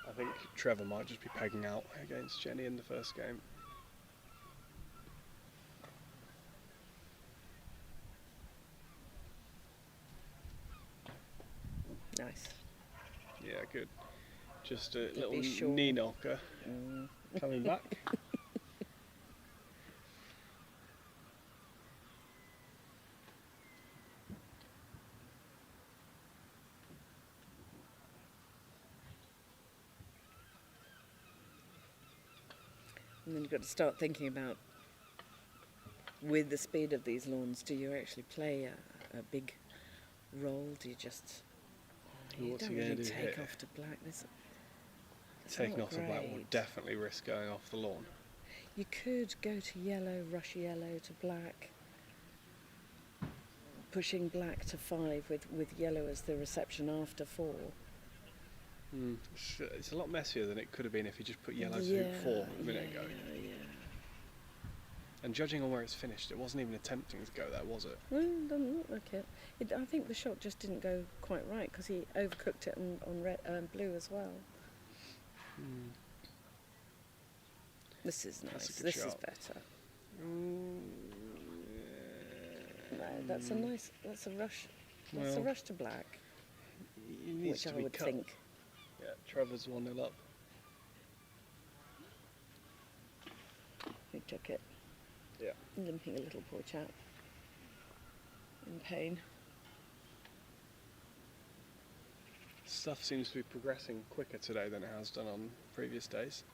I think Trevor might just be pegging out against Jenny in the first game.
Nice.
Yeah, good. Just a
To
little
be sure.
knee knocker coming back.
And then you've got to start thinking about, with the speed of these lawns, do you actually play a big roll? Do you just... you
What's
don't
he gonna
really
do
take
here?
off to black. It's
Taking
not
off the black would
great.
definitely risk going off the lawn.
You could go to yellow, rush yellow to black, pushing black to 5 with yellow as the reception after 4.
It's a lot messier than it could have been if he just put yellow to hoop 4 a minute ago.
Yeah.
And judging on where it's finished, it wasn't even attempting to go there, was it?
Well, it doesn't look like it. I think the shot just didn't go quite right because he overcooked it on red, blue as well. This is
That's a
nice.
good
This is
shot.
better. No, that's a nice. That's a rush. That's a
Well,
rush to black,
He needs
which I
to be
would
cut.
think.
Yeah, Trevor's 1-0 up.
He took it.
Yeah.
Limping a little, poor chap. In pain.
Stuff seems to be progressing quicker today than it has done on previous days.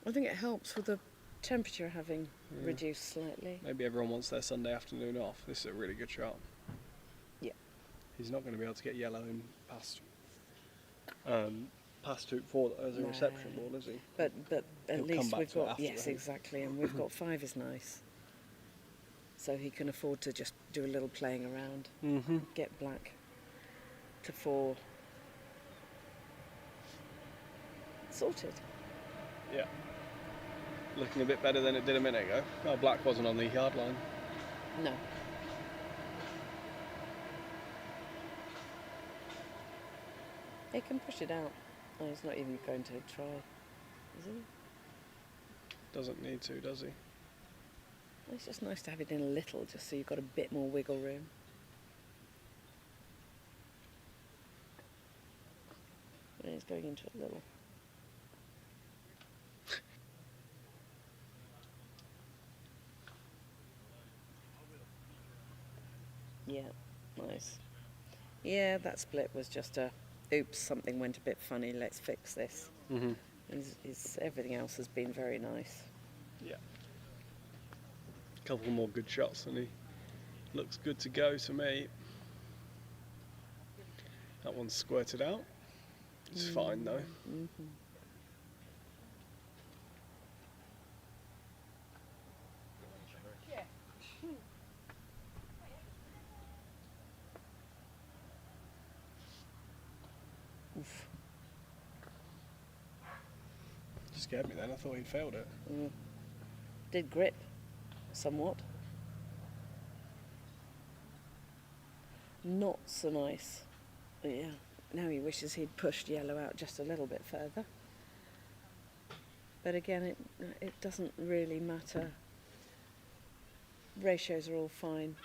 I think it helps with the temperature having reduced slightly.
Maybe everyone wants their Sunday afternoon off. This is a really good shot.
Yeah.
He's not going to be able to get yellow in past past hoop 4 as a
No.
reception ball, is he?
But
He'll
at
come
least
back
we've
to it
got,
after
yes,
the hoop.
exactly, and we've got 5 is nice. So he can afford to just do a little playing around,
Mm-hmm.
get black to 4. Sorted.
Yeah. Looking a bit better than it did a minute ago. Oh, black wasn't on the yard line.
No. He can push it out. Oh, he's not even going to try, is he?
Doesn't need to, does he?
It's just nice to have it in a little, just so you've got a bit more wiggle room. And he's going into a little. Yeah, nice. Yeah, that split was just a, oops, something went a bit funny, let's fix this.
Mm-hmm.
Everything else has been very nice.
Yeah. Couple more good shots and he looks good to go to me. That one's squirted out. It's fine though.
Mm-hmm. Oof.
Scared me then, I thought he'd failed it.
Did grip, somewhat. Not so nice. But yeah, now he wishes he'd pushed yellow out just a little bit further. But again, it doesn't really matter. Ratios are all fine.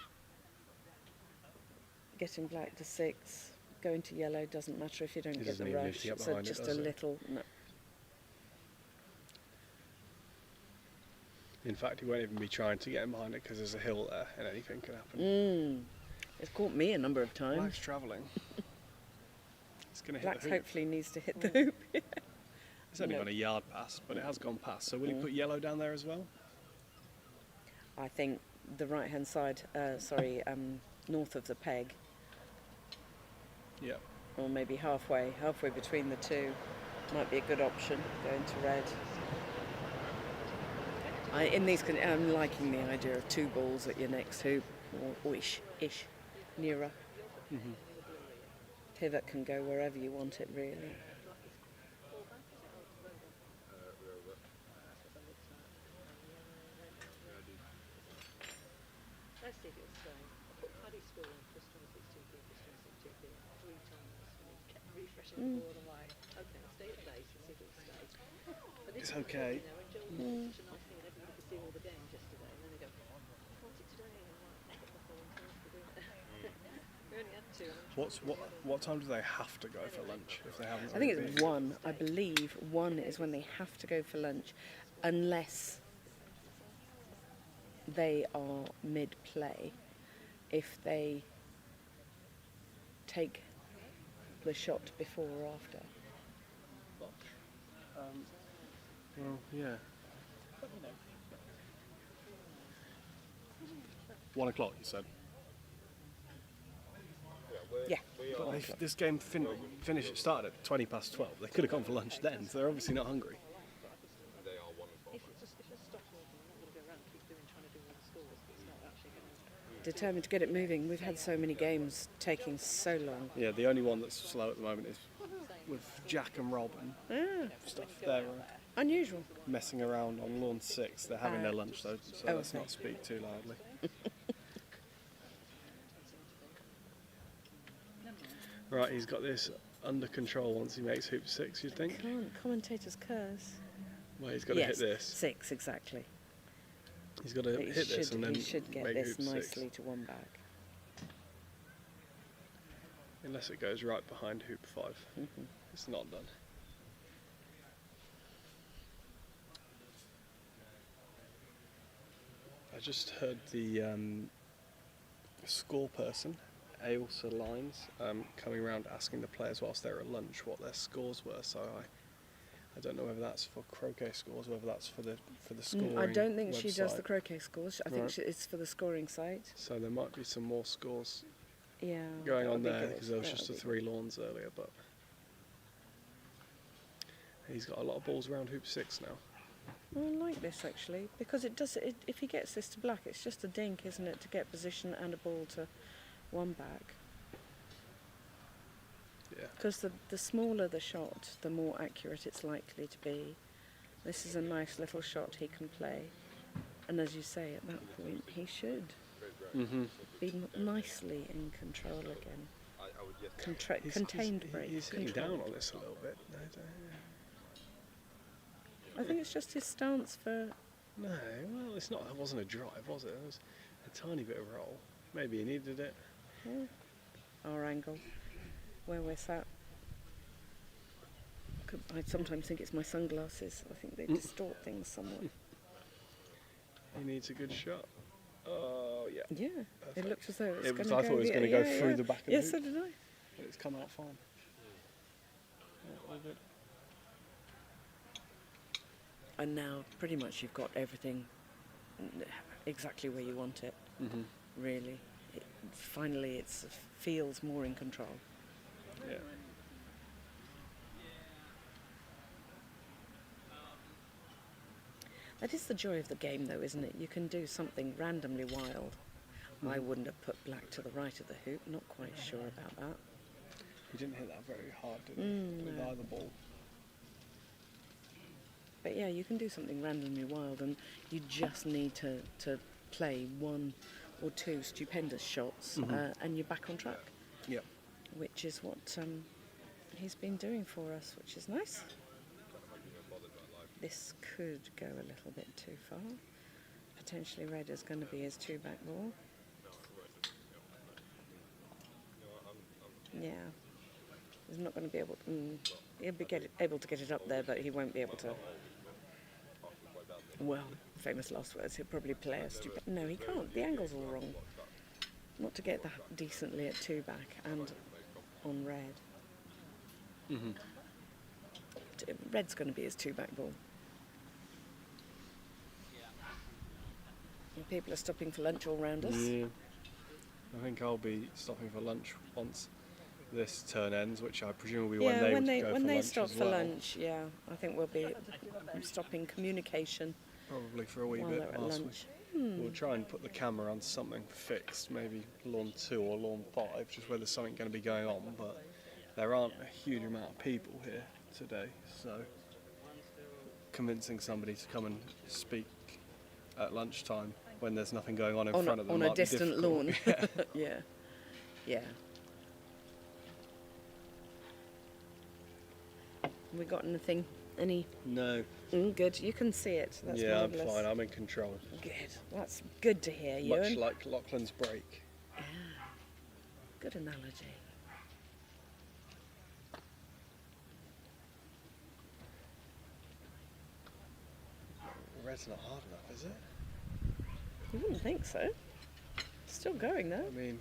Getting black to 6, going to yellow doesn't matter if you don't
He
get
doesn't
the
even need
rush.
to get
So
behind it,
just
does
a
he?
little. No.
In fact, he won't even be trying to get him behind it because there's a hill there and anything can happen.
It's caught me a number of times.
Black's travelling. It's going to hit
Black
the hoop.
hopefully needs to hit the hoop.
It's only
No.
gone a yard past, but it has gone past. So will he put yellow down there as well?
I think the right-hand side, north of the peg,
Yeah.
or maybe halfway between the two, might be a good option. Going to red. I'm liking the idea of 2 balls at your next hoop, or ish, nearer.
Mm-hmm.
Pivot can go wherever you want it, really.
Let's see if it'll stay. I put Paddy score on plus 26 2p, plus 26 2p 3 times. And he kept refreshing the board. I'm like, okay, stay at base and see if it'll stay. But this
It's
is the
okay.
thing, you know, when Joel did such a nice thing and everybody could see all the games yesterday, and then they go, I want it today. And I'm like, I've got the whole time to do it. We only had 2. And I'm
What time do they have to go for lunch if they haven't?
I think
already
it's
been?
1. I believe 1 is when they have to go for lunch, unless they are mid-play. If they take the shot before or after.
Well, yeah. 1 o'clock, you said.
Yeah.
But if this game started at 20 past 12. They could have gone for lunch then, so they're obviously not hungry.
if it just stops working, I'm not going to go around and keep trying to do all the scores. It's not actually going to.
Determined to get it moving. We've had so many games taking so long.
Yeah, the only one that's slow at the moment is with Jack and Rob and stuff. They're
Unusual.
messing around on lawn 6. They're having their lunch though, so
oh,
let's
okay.
not speak too loudly. Right, he's got this under control once he makes hoop 6, you'd think?
Commentators curse.
Well, he's got to hit this.
6, exactly.
He's got to
He
hit this and then
he should get
make
this
hoop 6.
nicely to 1 back.
Unless it goes right behind hoop 5. It's not done. I just heard the score person, Ailsa Lines, coming around asking the players whilst they're at lunch what their scores were. So I don't know whether that's for croquet scores, whether that's for the scoring.
I don't think she does
website.
the croquet scores. I think
Right.
it's for the scoring site.
So there might be some more scores
Yeah.
going
that
on
would be
there
good.
because there was
That
just
would
the
be
3 lawns earlier. But He's got a lot of balls around hoop 6 now.
I like this actually, because it does. If he gets this to black, it's just a dink, isn't it, to get position and a ball to one back.
Yeah.
Because the smaller the shot, the more accurate it's likely to be. This is a nice little shot he can play, and as you say, at that point he should be nicely in control again. Contained break.
He's sitting down on this a little bit.
I think it's just his stance for.
No, well, it's not. It wasn't a drive, was it? It was a tiny bit of roll. Maybe he needed it.
Yeah, our angle, where we're sat. I sometimes think it's my sunglasses. I think they distort things somewhat.
He needs a good shot. Oh, yeah.
Yeah,
Perfect.
it looked as though
I thought it was going to go through the back of the
Yes,
hoop.
so did I.
But it's come out fine. Yeah, all good.
And now, pretty much, you've got everything exactly where you want it. Really, finally, it feels more in control.
Yeah.
That is the joy of the game, though, isn't it? You can do something randomly wild. I wouldn't have put black to the right of the hoop. Not quite sure about that.
He didn't hit that very hard, did he? With either ball.
But yeah, you can do something randomly wild, and you just need to play one or two stupendous shots, and you're back on track.
Yep.
Which is what he's been doing for us, which is nice. This could go a little bit too far. Potentially red is going to be his two-back ball. Yeah. He's not going to be able to... he'll be able to get it up there, but he won't be able to... Well, famous last words, he'll probably play a stupid... No, he can't. The angle's all wrong. Not to get that decently at two-back and on red. Red's going to be his two-back ball. And people are stopping for lunch all round us.
Yeah. I think I'll be stopping for lunch once this turn ends, which I presume will be when they go for
when they
lunch
stop
as
for
well.
lunch, yeah, I think we'll be stopping communication
Probably for a wee
while
bit
they're at
whilst
lunch.
we'll try and put the camera on something fixed, maybe lawn 2 or lawn 5, just where there's something going to be going on, but there aren't a huge amount of people here today, so convincing somebody to come and speak at lunchtime when there's nothing going on in front of them
on a
might be
distant
difficult.
lawn.
Yeah.
Yeah. We got anything? Any?
No.
Good. You can see it. That's
Yeah,
marvellous.
I'm fine. I'm in control.
Good. That's good to hear,
Much
Ewan.
like Lachlan's break.
Yeah. Good analogy.
Red's not hard enough, is it?
You wouldn't think so. Still going though.
I mean,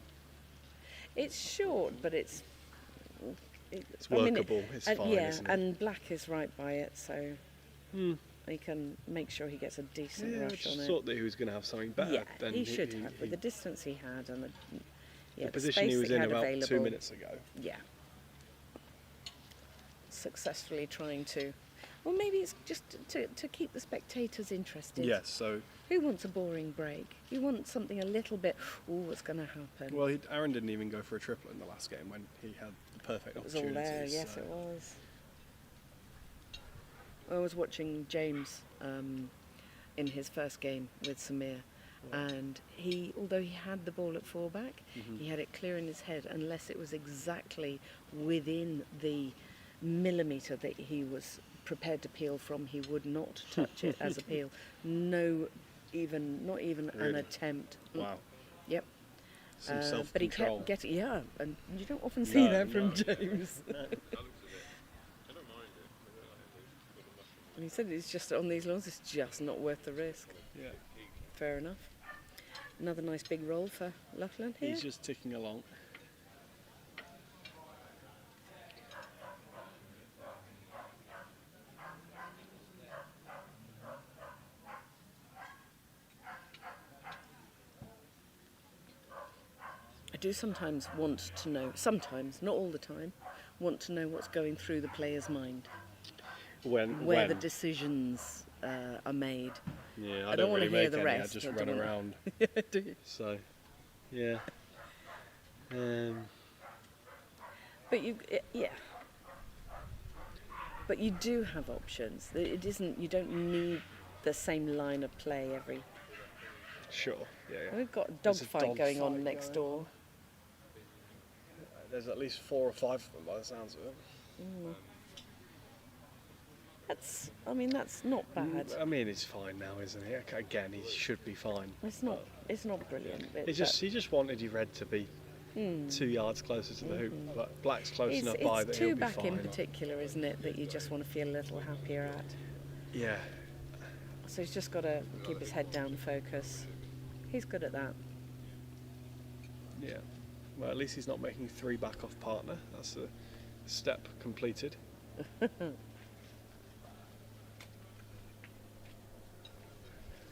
It's short, but it's
workable. It's fine,
yeah,
isn't it?
and black is right by it, so he can make sure he gets a decent
Yeah, I
rush on
just
it.
thought that he was going to have something better.
Yeah,
than
he should have with the distance he had and the
position
space
he was
that
in
had
about
available.
2 minutes ago.
Yeah. Successfully trying to. Well, maybe it's just to keep the spectators interested.
Yes, so,
Who wants a boring break? You want something a little bit, what's going to happen?
well, Aaron didn't even go for a triple in the last game when he had the perfect
It was all
opportunity.
there, yes, it was. I was watching James in his first game with Samir, and although he had the ball at fullback, he had it clear in his head unless it was exactly within the millimetre that he was prepared to peel from, he would not touch it as a peel. Not even an
Really?
attempt.
Wow.
Yep.
Some
But he
self-control.
kept getting, and you don't often see that from
no.
James. And he said it's just on these lawns, it's just not worth the risk.
Yeah.
Fair enough. Another nice big roll for Lachlan here.
He's just ticking along.
I do sometimes want to know, sometimes, not all the time, want to know what's going through the player's mind. where the decisions are made.
Yeah,
I don't
want
wanna
to
hear
make
the
any,
rest,
I just
I
run
don't wanna-
around.
Do you?
So, yeah.
But yeah. But you do have options. It isn't. You don't need the same line of play every.
Sure. Yeah.
We've got a
There's a
dogfight going on
dogfight
next
going
door.
There's at least 4 or 5 of them by the sounds of it.
That's not bad.
I mean, it's fine now, isn't it? Okay, again, he should be fine.
It's not. It's not brilliant.
He just wanted your red to be 2 yards closer to the hoop, but black's close
It's,
enough by
it's
that he'll
two
be
back
fine.
in particular, isn't it? That you just want to feel a little happier at.
Yeah.
So he's just got to keep his head down, focus. He's good at that.
Yeah. Well, at least he's not making 3 back off partner. That's a step completed.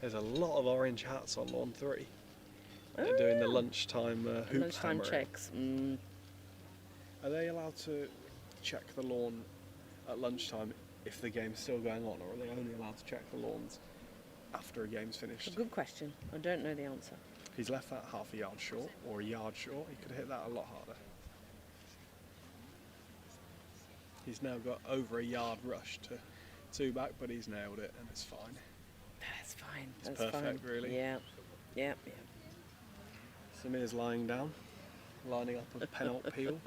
There's a lot of orange hats on lawn 3. They're doing the lunchtime hoop
Lunchtime
hammering.
checks.
Are they allowed to check the lawn at lunchtime if the game's still going on, or are they only allowed to check the lawns after a game's
A
finished?
good question. I don't know the answer.
If he's left that half a yard short or a yard short, he could hit that a lot harder. He's now got over a yard rush to 2 back, but he's nailed it and it's fine.
That's fine.
It's
That's
perfect,
fine.
really.
Yeah. Yeah.
Samir's lying down, lining up a penalty peel.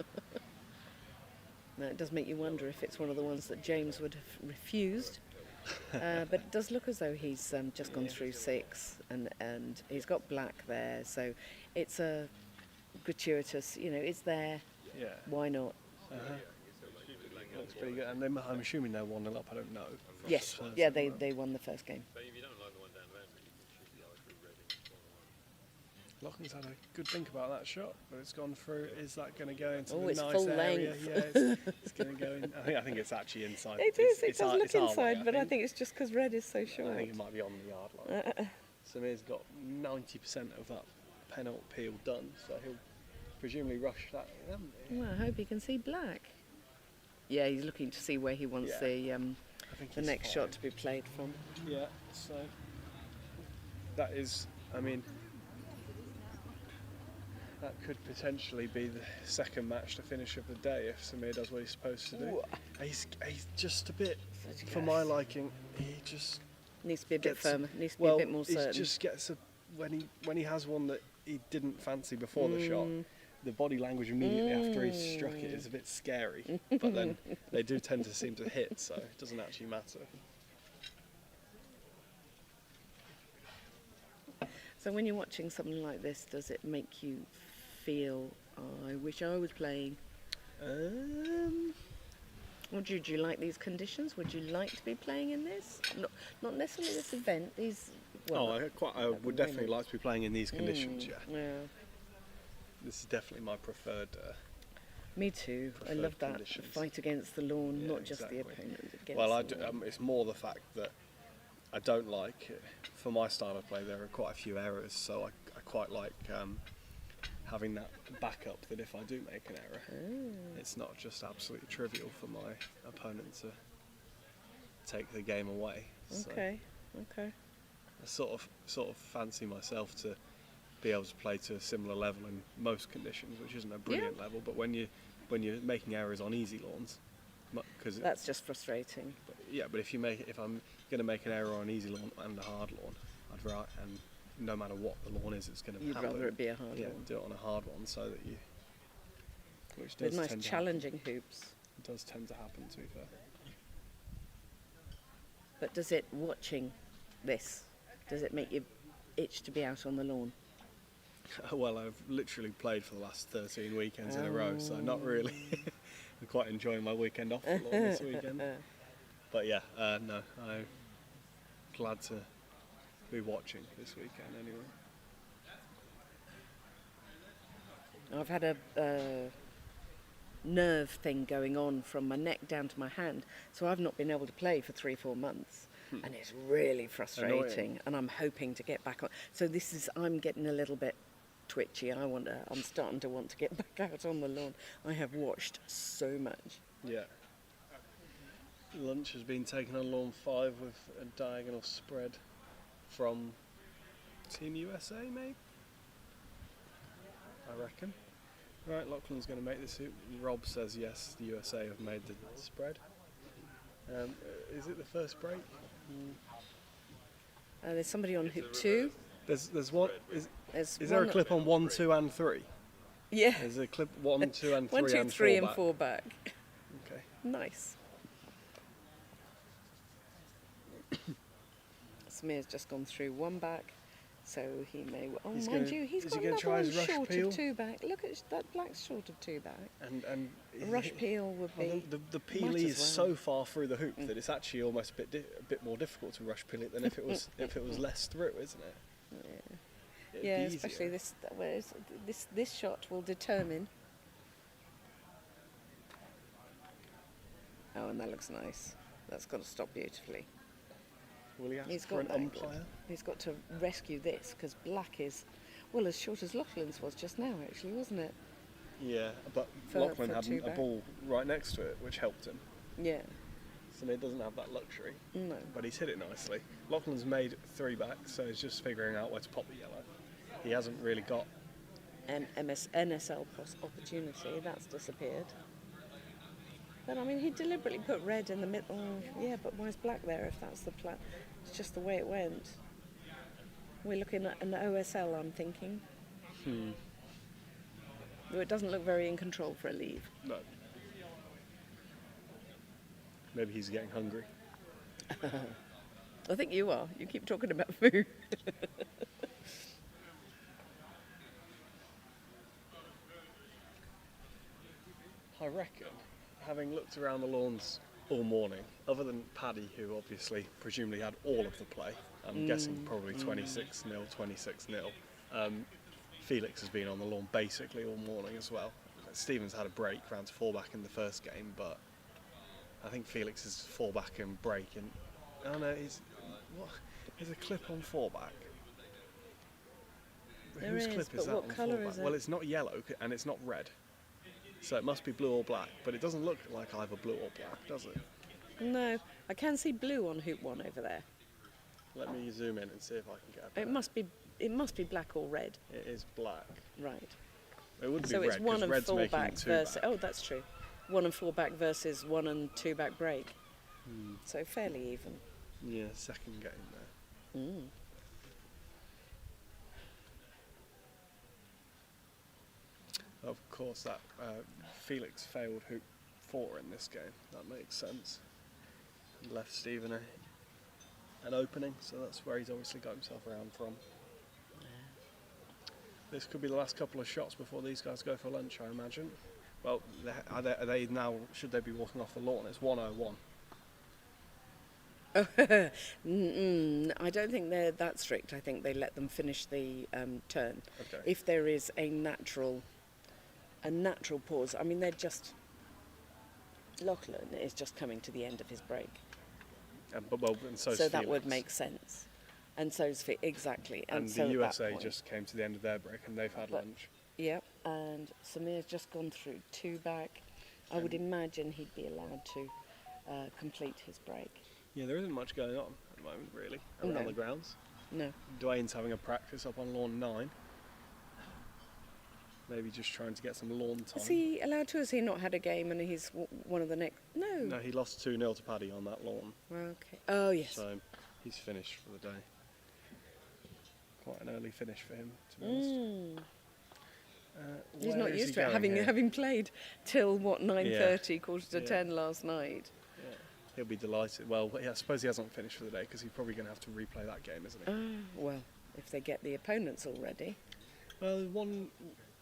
Now, it does make you wonder if it's one of the ones that James would have refused. But it does look as though he's just gone through 6 and he's got black there. So it's a gratuitous, it's there.
Yeah.
Why not?
Looks pretty good. And I'm assuming they're 1-0 up, I don't know.
Yes. Yeah, they won the first game.
Loughlin's had a good think about that shot, but it's gone through. Is that going to go into
Oh,
the
it's
nice
full
area?
length.
Yeah, it's going to go in. I think it's actually inside.
It is. It
It's
does
our-
look
it's our way,
inside, but I think it's just because red is so short.
I think it might be on the yard line. Samir's got 90% of that penalty peel done, so he'll presumably rush that.
Well, I hope he can see black. Yeah, he's looking to see where he wants
Yeah. I think
the
he's
next
fine.
shot to be played from.
Yeah, so that is, that could potentially be the second match to finish of the day if Samir does what he's supposed to do.
Ooh.
He's just a bit,
Such a
for
gas.
my liking, he just
Needs to be a bit
gets-
firmer. Needs to be
well,
a bit more certain.
he just gets when he has one that he didn't fancy before the shot. The body language immediately after he's struck it is a bit scary, but then they do tend to seem to hit, so it doesn't actually matter.
So when you're watching something like this, does it make you feel, oh, I wish I was playing? Would you like these conditions? Would you like to be playing in this? Not necessarily this event. These. Well,
I would definitely like to be playing in these conditions. Yeah,
Yeah.
this is definitely my preferred.
Me too. I
preferred
love that
conditions.
fight against the lawn,
Yeah,
not just the
exactly.
opponent. Against
Well,
the lawn.
it's more the fact that I don't like, for my style of play, there are quite a few errors, so I quite like having that backup that if I do make an error, it's not just absolutely trivial for my opponent to take the game away. So
Okay.
I sort of fancy myself to be able to play to a similar level in most conditions, which isn't a brilliant level, but when you're making errors on easy lawns, because
That's just frustrating.
but if I'm going to make an error on an easy lawn and a hard lawn, I'd rather, and no matter what the lawn is, it's going to
You'd
happen.
rather it be a hard
Yeah,
lawn.
do it on a hard one so that you, which
With
does
nice
tend
challenging hoops.
to happen. It does tend to happen, to be fair.
But does it, watching this, does it make you itch to be out on the lawn?
Well, I've literally played for the last 13 weekends in a row, so not really. I'm quite enjoying my weekend off the lawn this weekend. But yeah, no, I'm glad to be watching this weekend anyway.
I've had a nerve thing going on from my neck down to my hand, so I've not been able to play for 3-4 months, and it's really frustrating.
Annoying.
And I'm hoping to get back on. So I'm getting a little bit twitchy. I'm starting to want to get back out on the lawn. I have watched so much.
Yeah. Lunch has been taken on lawn 5 with a diagonal spread from Team USA, maybe? I reckon. Right, Lachlan's going to make this. Rob says yes, the USA have made the spread. Is it the first break?
There's somebody on hoop 2.
There's one.
There's
Is there a
one-
clip on 1, 2, and 3?
Yeah.
There's a clip 1, 2, and 3
1, 2,
and
3
4
and
back.
4 back.
Okay.
Nice. Smear's just gone through 1 back, so he may. Oh,
He's
mind
gonna-
you, he's
is he
got
gonna
another
try
one
his rush
short
peel?
of 2 back. Look at that black's short of 2 back.
And
Rush peel would be.
the
might
peelee
as
is
well.
so far through the hoop that it's actually almost a bit more difficult to rush peel it than if it was less through, isn't it? It'd
Yeah,
be
especially
easier.
this shot will determine. Oh, and that looks nice. That's got to stop beautifully.
Will he ask
He's
for
got
an
that
umpire?
good. He's got to rescue this because black is, well, as short as Lachlan's was just now, actually, wasn't it?
Yeah, but
For-
Lachlan
for
had
two
a
back.
ball right next to it, which helped him.
Yeah.
So he doesn't have that luxury.
No.
But he's hit it nicely. Lachlan's made 3 back, so he's just figuring out where to pop the yellow. He hasn't really got.
An NSL opportunity that's disappeared. But I mean, he deliberately put red in the middle. Oh, yeah, but why is black there if that's the plan? It's just the way it went. We're looking at an OSL, I'm thinking. Though it doesn't look very in control for a leave.
No. Maybe he's getting hungry.
I think you are. You keep talking about food.
I reckon, having looked around the lawns all morning, other than Paddy, who obviously presumably had all of the play, I'm guessing probably 26-0, 26-0, Felix has been on the lawn basically all morning as well. Stephen's had a break, ran to 4 back in the first game, but I think Felix is 4 back and break. And oh no, there's a clip on 4 back.
There
Whose
is,
clip
but
is that
what
on
colour
4 back?
is it?
Well, it's not yellow and it's not red, so it must be blue or black. But it doesn't look like either blue or black, does it?
No, I can see blue on hoop 1 over there.
Let me zoom in and see if I can get a
It must be black or red.
It is black.
Right.
It would be
So
red,
it's 1
because
and
red's
4
making
back
2
versus.
back.
Oh, that's true. 1 and 4 back versus 1 and 2 back break. So fairly even.
Yeah, second game there. Of course, that Felix failed hoop 4 in this game. That makes sense. And left Stephen an opening, so that's where he's obviously got himself around from. This could be the last couple of shots before these guys go for lunch, I imagine. Well, are they now? Should they be walking off the lawn? It's 1:01.
I don't think they're that strict. I think they let them finish the turn.
Okay.
If there is a natural pause, I mean, they're just. Lachlan is just coming to the end of his break,
And so
that would make sense. And so's exactly.
And
so
the
at that
USA
point-
just came to the end of their break and they've had
But-
lunch.
Yep, and Samir's just gone through 2 back. I would imagine he'd be allowed to complete his break.
Yeah, there isn't much going on at the moment, really, around
No.
the grounds.
No.
Dwayne's having a practice up on lawn 9. Maybe just trying to get some lawn time.
Is he allowed to? Has he not had a game and he's one of the next? No.
No, he lost 2-0 to Paddy on that lawn,
Okay. Oh, yes.
so he's finished for the day. Quite an early finish for him, to be honest.
He's
Where
not
is
used
he
to it,
going here?
having played till, 9:30, quarter to
Yeah.
10 last night.
He'll be delighted. Well, yeah, I suppose he hasn't finished for the day because he's probably going to have to replay that game, isn't he?
Well, if they get the opponents already.
Well,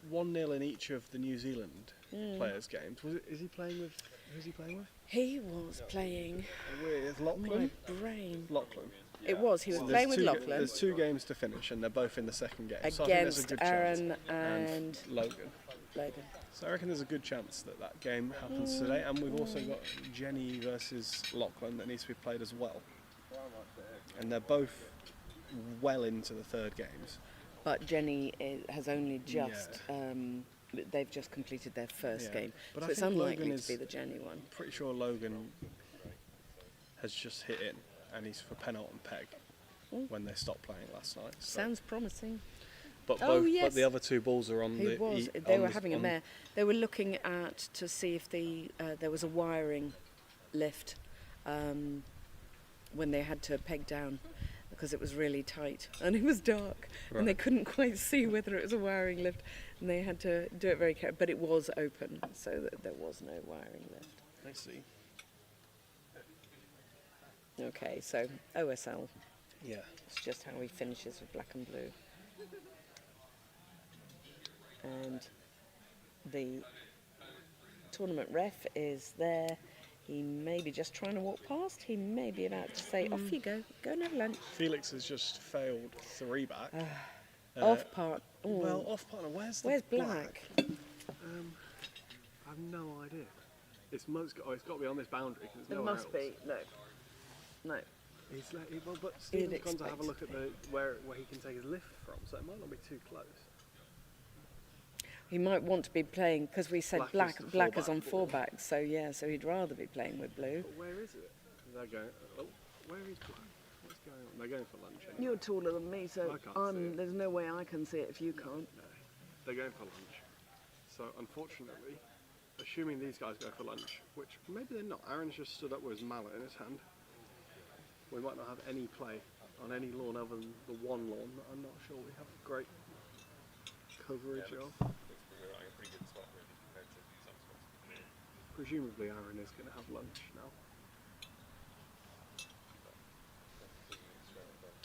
1-0 in each of the New Zealand players' games. Is he playing with? Who's he playing with?
He was playing
With
my
Lachlan.
brain.
Lachlan.
It was. He was
So
playing with
there's
Lachlan
There's 2 games to finish, and they're both in the second game. So I think there's a
against
good chance.
Aaron and
Logan.
Logan.
So I reckon there's a good chance that game happens today, and we've also got Jenny versus Lachlan that needs to be played as well. And they're both well into the third games.
But Jenny has only just. They've just completed their first
Yeah.
game,
But
so
I
it's
think
unlikely
Logan
to be the Jenny one.
Pretty sure Logan has just hit in, and he's for penalty and peg when they stopped playing last night. So.
Sounds promising.
But
Oh,
both,
yes.
but the other two balls are on
Who
the.
was?
e-
They
on
were
the-
having a
on-
mare. They were looking at to see if there was a wiring lift when they had to peg down because it was really tight and it was dark and they
Right.
couldn't quite see whether it was a wiring lift and they had to do it very carefully. But it was open, so that there was no wiring lift.
I see.
Okay, so OSL.
Yeah.
It's just how he finishes with black and blue. And the tournament ref is there. He may be just trying to walk past. He may be about to say, off you go and have lunch.
Felix has just failed 3 back.
Off part. Ooh.
Well, off partner. Where's
black?
I have no idea. It's got to be on this boundary because
It
there's nowhere
must
else.
be. No.
But Stephen's gone to have a
expect.
look at where he can take his lift from, so it might not be too close.
He might want to be playing, because we said
Black is the
black is on
fullback.
4 backs, so yeah, so he'd rather be playing with blue.
But where is it? They're going. Oh, where is black? What's going on? They're going for lunch. Anyway.
You're taller than me, so
I can't see it.
there's no way I can see it if you can't.
No, they're going for lunch. So unfortunately, assuming these guys go for lunch, which maybe they're not. Aaron's just stood up with his mallet in his hand. We might not have any play on any lawn other than the one lawn that I'm not sure we have great coverage of. Presumably Aaron is going to have lunch now.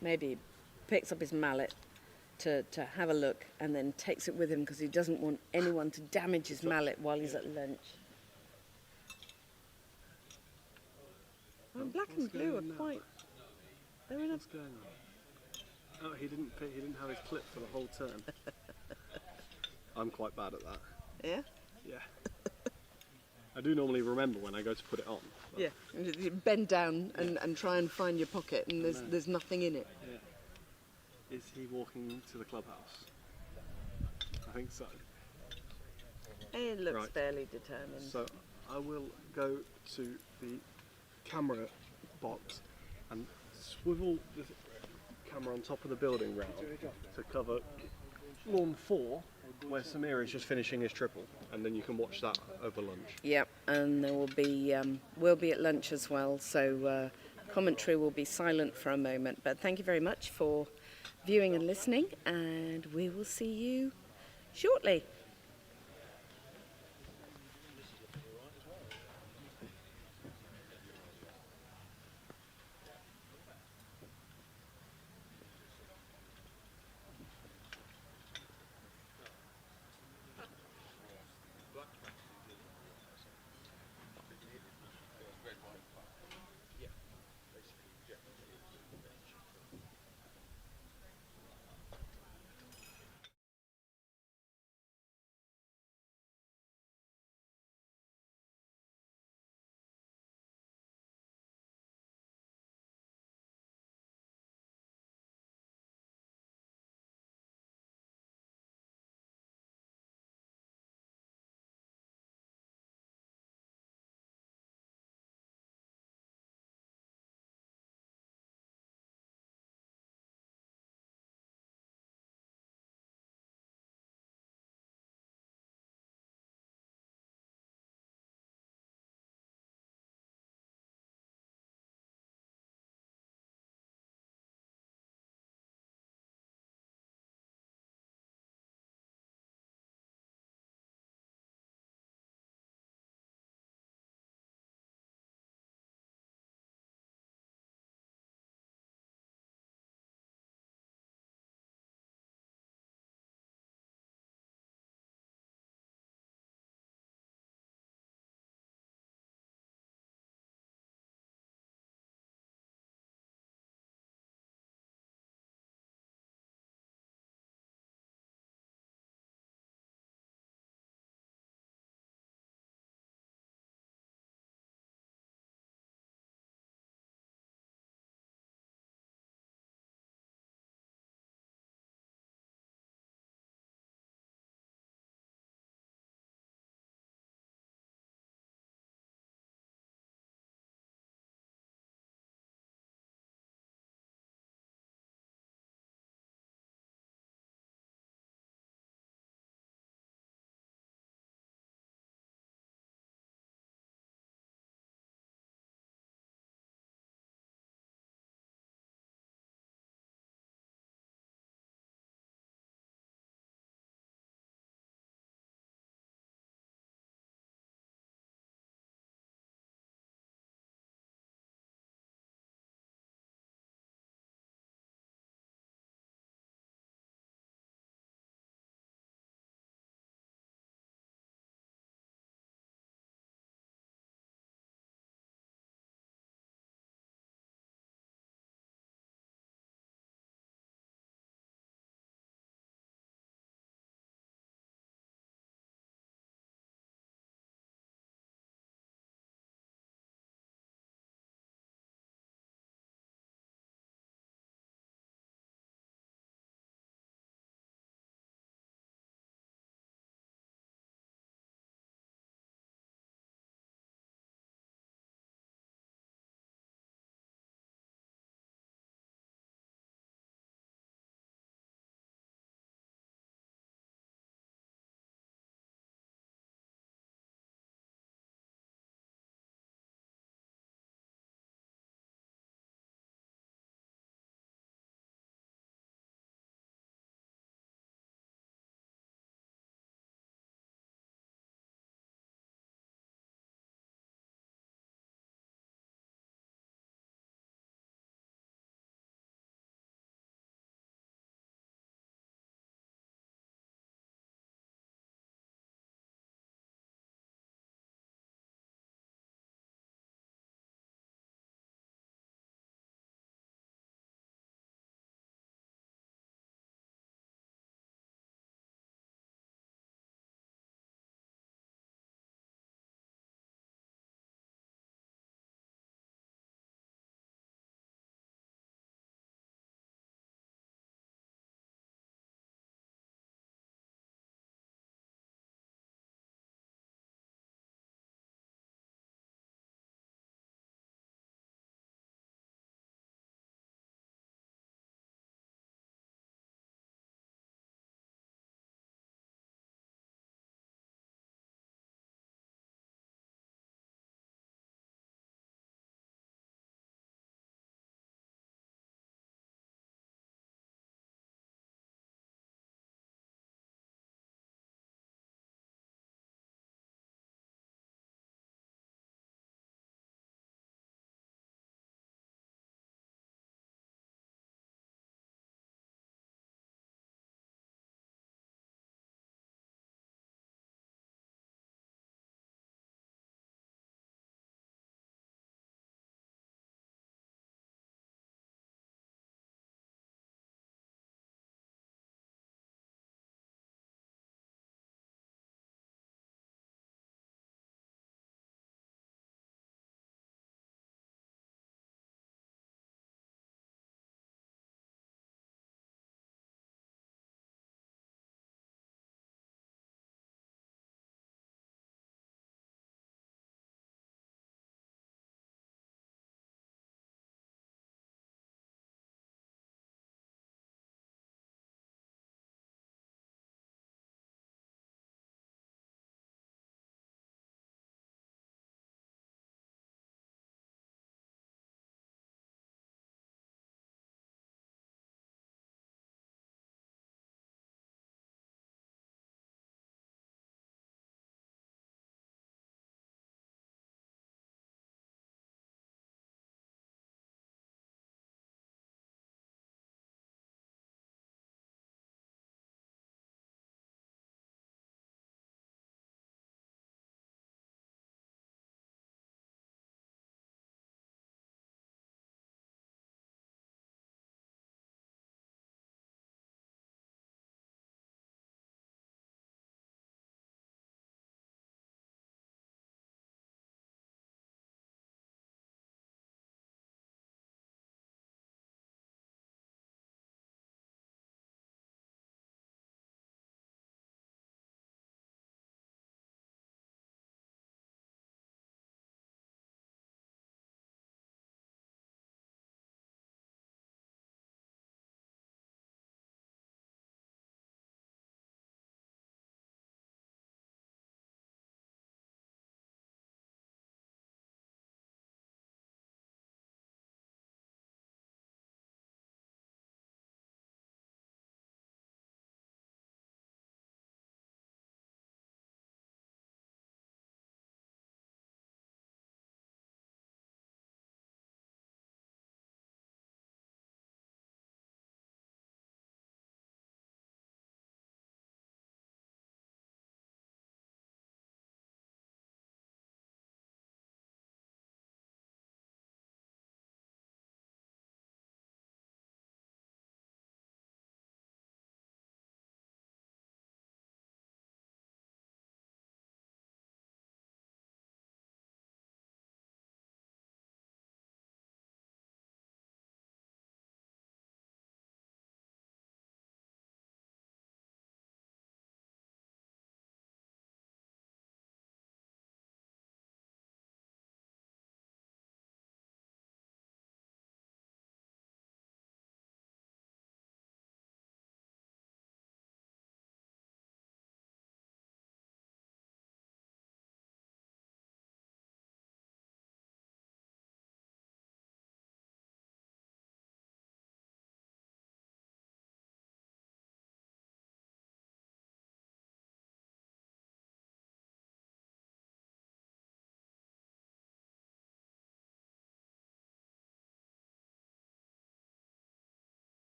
Maybe he picks up his mallet to have a look and then takes it with him because he doesn't want anyone to damage his mallet while he's at lunch. And black and
What's
blue
going
are
on now?
quite... They're in a...
What's going on? Oh, he didn't have his clip for the whole turn. I'm quite bad at that.
Yeah?
Yeah. I do normally remember when I go to put it on. but-
Yeah. You bend down and try and find your pocket and there's nothing in it.
Yeah. Is he walking to the clubhouse? I think so.
It looks
Right.
fairly determined.
So I will go to the camera box and swivel the camera on top of the building round to cover lawn 4 where Samir is just finishing his triple, and then you can watch that over lunch.
Yep, and there will be we'll be at lunch as well, so commentary will be silent for a moment. But thank you very much for viewing and listening, and we will see you shortly.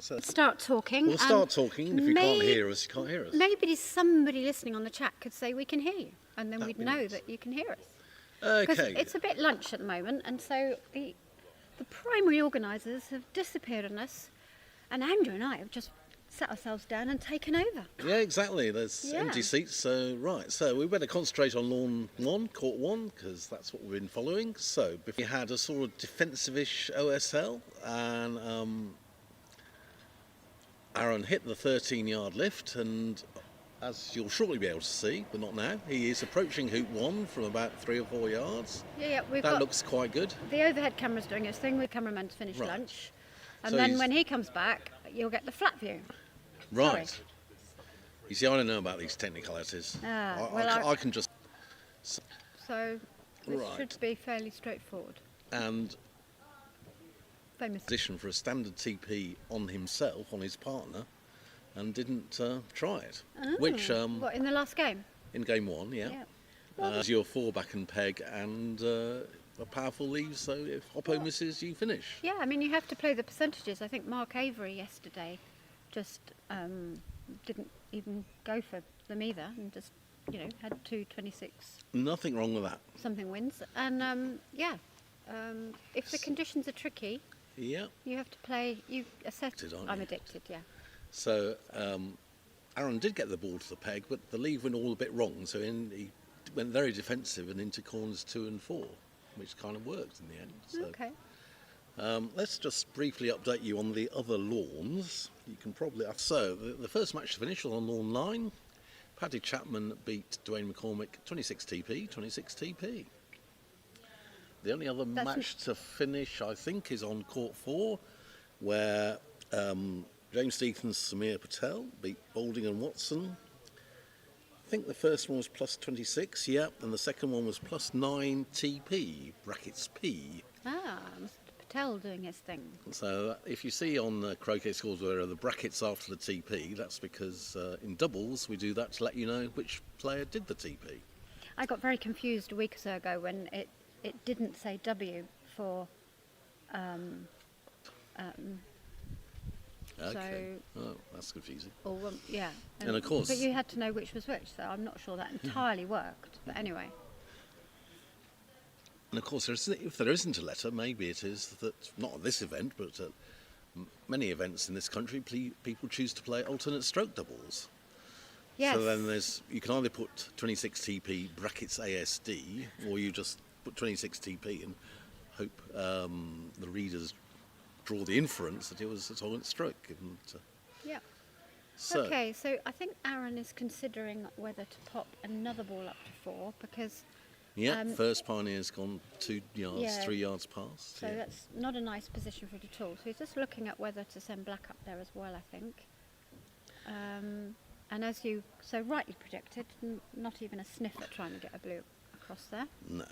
So
start talking.
we'll start talking, and if you can't hear us, you can't hear us.
Maybe somebody listening on the chat could say we can hear you, and then
That'd
we'd
be
know
nice.
that you can hear us. Because
Okay.
it's a bit lunch at the moment, and so the primary organisers have disappeared on us, and Andrew and I have just sat ourselves down and taken over.
Yeah, exactly. There's
Yeah.
empty seats, so right. So we better concentrate on lawn 1, court 1, because that's what we've been following. So we had a sort of defensive-ish OSL, and Aaron hit the 13-yard lift, and as you'll shortly be able to see, but not now, he is approaching hoop 1 from about 3 or 4 yards.
Yeah, we've
That
got
looks quite good.
the overhead camera's doing its thing with cameraman's finished
Right.
lunch, and
So
then
he's-
when he comes back, you'll get the flat view.
Right.
Sorry.
You see, I don't know about these technicalities.
Ah,
I,
well,
I can just...
So this
Right.
should be fairly straightforward.
And
Famous.
position for a standard TP on himself, on his partner, and didn't try it. Which,
What, in the last game?
in game 1, yeah. As your 4-back and peg, and a powerful lead, so if Hoppo misses, you finish.
Yeah, I mean, you have to play the percentages. I think Mark Avery yesterday just didn't even go for them either, and just, had 2.26
Nothing wrong with that.
something wins. And if the conditions are tricky,
Yeah.
you have to play. You assess.
Addicted, aren't
I'm
you?
addicted. Yeah.
So Aaron did get the ball to the peg, but the lead went all a bit wrong, so he went very defensive and into corners 2 and 4, which kind of worked in the end. So,
Okay.
let's just briefly update you on the other lawns. You can probably... So, the first match to finish was on lawn 9. Paddy Chapman beat Dwayne McCormick 26 TP, 26 TP. The only other match to finish, I think, is on court 4, where James Stephens, Samir Patel beat Balding and Watson. I think the first one was plus 26, yeah, and the second one was plus 9 TP, brackets P.
Ah, Mr. Patel doing his thing.
So if you see on croquet scores where there are the brackets after the TP, that's because in doubles we do that to let you know which player did the TP.
I got very confused a week or so ago when it didn't say W for.
Okay. Oh, that's confusing.
Yeah.
And of course-
But you had to know which was which, so I'm not sure that entirely worked. But anyway.
And of course, if there isn't a letter, maybe it is that, not at this event, but at many events in this country, people choose to play alternate stroke doubles.
Yes.
So then you can either put 26 TP brackets ASD, or you just put 26 TP and hope the readers draw the inference that it was a alternate stroke. And,
Yeah.
so,
Okay, so I think Aaron is considering whether to pop another ball up to 4 because.
yeah, first Pioneer's gone 2 yards,
Yeah.
3 yards past.
So
yeah.
that's not a nice position for it at all. So he's just looking at whether to send black up there as well, I think. And as you so rightly predicted, not even a sniff at trying to get a blue across there.
No.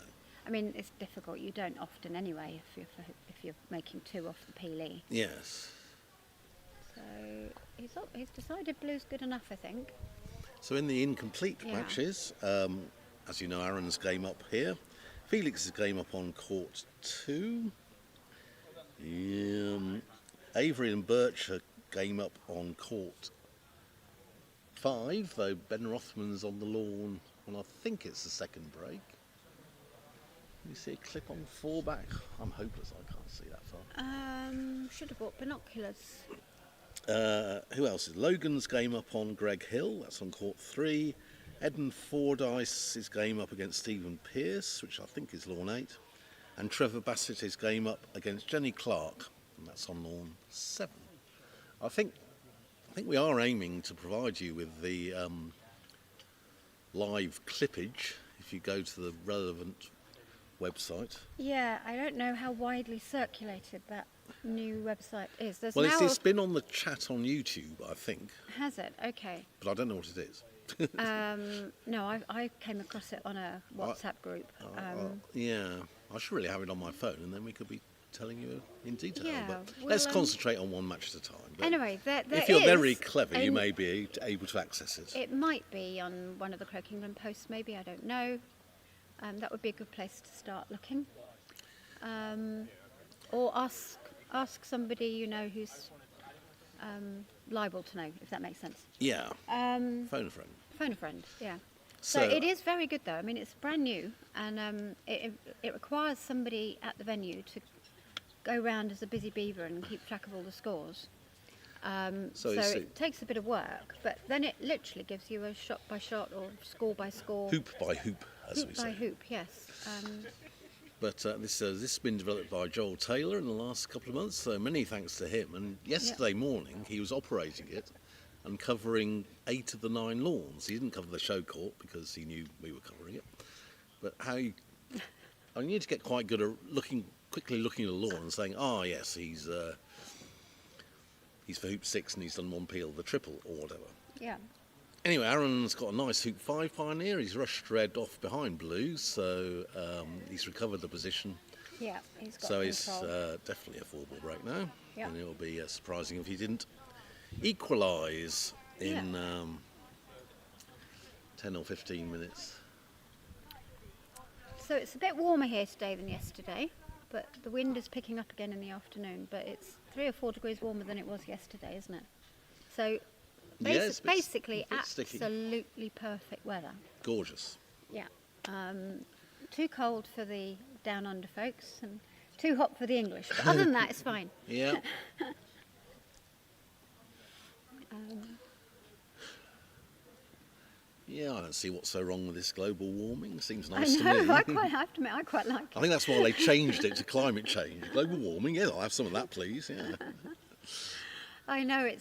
I mean, it's difficult. You don't often anyway if you're making 2 off the peelee.
Yes.
So he's decided blue's good enough, I think.
So in the incomplete
Yeah.
matches, as you know, Aaron's game up here. Felix's game up on court 2. Avery and Birch are game up on court 5, though Ben Rothman's on the lawn, and I think it's the second break. You see a clip on 4 back? I'm hopeless, I can't see that far.
Should have bought binoculars.
Who else is Logan's game up on Greg Hill, that's on court 3. Eden Fordyce's game up against Stephen Pearce, which I think is lawn 8. And Trevor Bassett is game up against Jenny Clark, and that's on lawn 7. I think we are aiming to provide you with the live clippage if you go to the relevant website.
Yeah, I don't know how widely circulated that new website is. There's
Well,
now
it's been on the chat on YouTube, I think,
has it? Okay.
but I don't know what it is.
No, I came across it on a WhatsApp group.
Yeah, I should really have it on my phone, and then we could be telling you in detail.
Yeah,
but
well,
let's concentrate on one match at a time. But
Anyway, there
if you're
is
very clever, you
an-
may be able to access it.
It might be on one of the Croquet England posts, maybe, I don't know. That would be a good place to start looking. Or ask somebody you know who's liable to know, if that makes sense.
Yeah.
Um,
Phone a friend.
phone a friend, yeah. So it is very good though. I mean, it's brand new, and it requires somebody at the venue to go round as a busy beaver and keep track of all the scores. So it takes a bit of work, but then it literally gives you a shot by shot or score by score.
Hoop by hoop, as we say.
Hoop by hoop, yes.
But this has been developed by Joel Taylor in the last couple of months, so many thanks to him. And yesterday morning he was operating it and covering 8 of the 9 lawns. He didn't cover the show court because he knew we were covering it. But I need to get quite good at quickly looking at a lawn and saying, yes, he's for hoop 6 and he's done 1 peel, the triple or whatever.
Yeah.
Anyway, Aaron's got a nice hoop 5 pioneer. He's rushed red off behind blue, so he's recovered the position.
Yeah, he's got
so
control.
it's definitely a 4-ball break now.
Yeah.
And it'll be surprising if he didn't equalise in 10 or 15 minutes.
So it's a bit warmer here today than yesterday, but the wind is picking up again in the afternoon, but it's 3 or 4 degrees warmer than it was yesterday, isn't it? So basically absolutely perfect weather.
Gorgeous.
Yeah. Too cold for the down under folks and too hot for the English, but other than that it's fine.
Yeah. Yeah, I don't see what's so wrong with this global warming. Seems nice to me.
I have to admit, I quite like it.
I think that's why they changed it to climate change. Global warming, yeah, I'll have some of that, please. Yeah.
I know it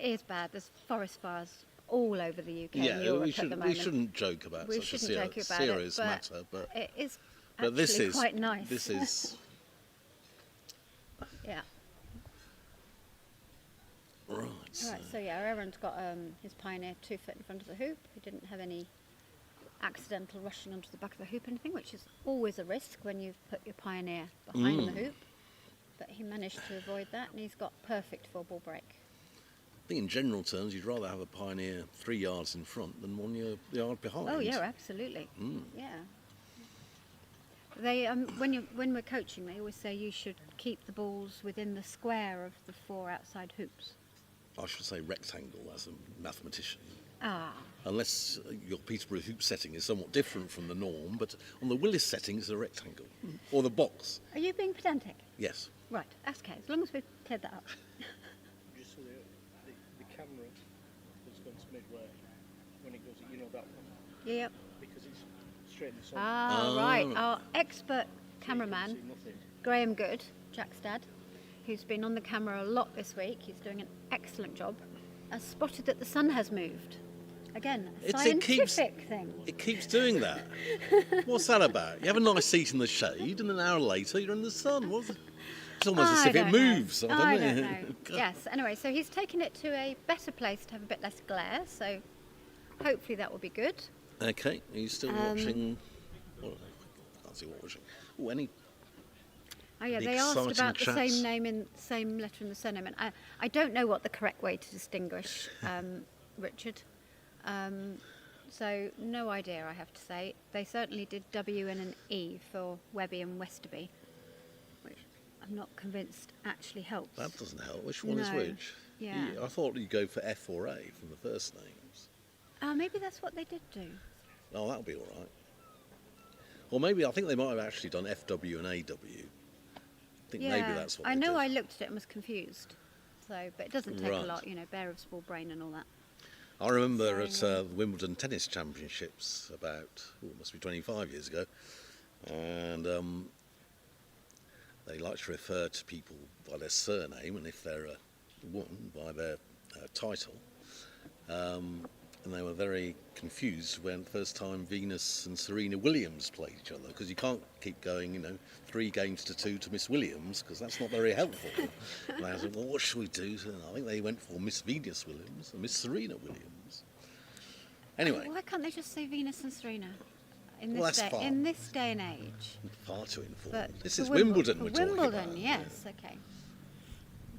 is bad. There's forest fires all over the UK and Europe at the moment.
We shouldn't joke about such a serious matter, but
it is quite nice.
This is
yeah.
Right.
So Aaron's got his pioneer 2 foot in front of the hoop. He didn't have any accidental rushing onto the back of the hoop or anything, which is always a risk when you've put your pioneer behind the hoop. But he managed to avoid that, and he's got perfect 4-ball break.
I think in general terms, you'd rather have a pioneer 3 yards in front than 1 yard behind.
Oh yeah, absolutely. Yeah. They when we're coaching, they always say you should keep the balls within the square of the 4 outside hoops.
I should say rectangle as a mathematician.
Unless
your Peterborough hoop setting is somewhat different from the norm, but on the Willis setting it's a rectangle. Or the box.
Are you being pedantic?
Yes.
Right, that's okay, as long as we've cleared that up.
Just so the camera that's gone to midway, when it goes, that one?
Yep.
Because it's straight in the sun.
Right. Our expert cameraman, Graham Good, Jack's dad, who's been on the camera a lot this week, he's doing an excellent job, has spotted that the sun has moved. Again, a scientific thing.
It keeps doing that. What's that about? You have a nice seat in the shade and an hour later you're in the sun. It's almost as if it moves.
I don't know. Yes, anyway, so he's taken it to a better place to have a bit less glare, so hopefully that will be good.
Okay, are you still watching? Well, I can't see what watching. Oh, any?
Oh yeah, they asked about the same name same letter in the surname, and I don't know what the correct way to distinguish Richard. So no idea, I have to say. They certainly did W and an E for Webby and Westerby, which I'm not convinced actually helps.
That doesn't help. Which one is which?
Yeah.
I thought you'd go for F or A from the first names.
Maybe that's what they did do.
Oh, that'll be all right. Or maybe I think they might have actually done FW and AW. I think maybe that's what
I
they
know
did.
I looked at it and was confused. So, but it doesn't take a lot, bear of small brain and all that.
I remember at the Wimbledon Tennis Championships about, it must be 25 years ago, and they like to refer to people by their surname, and if they're a woman, by their title. And they were very confused when the first time Venus and Serena Williams played each other, because you can't keep going, 3 games to 2 to Miss Williams, because that's not very helpful. And I said, well, what should we do? So I think they went for Miss Venus Williams and Miss Serena Williams. Anyway.
Why can't they just say Venus and Serena? In this day and age.
Far too informed.
But
this is Wimbledon we're talking about.
Wimbledon, yes, okay.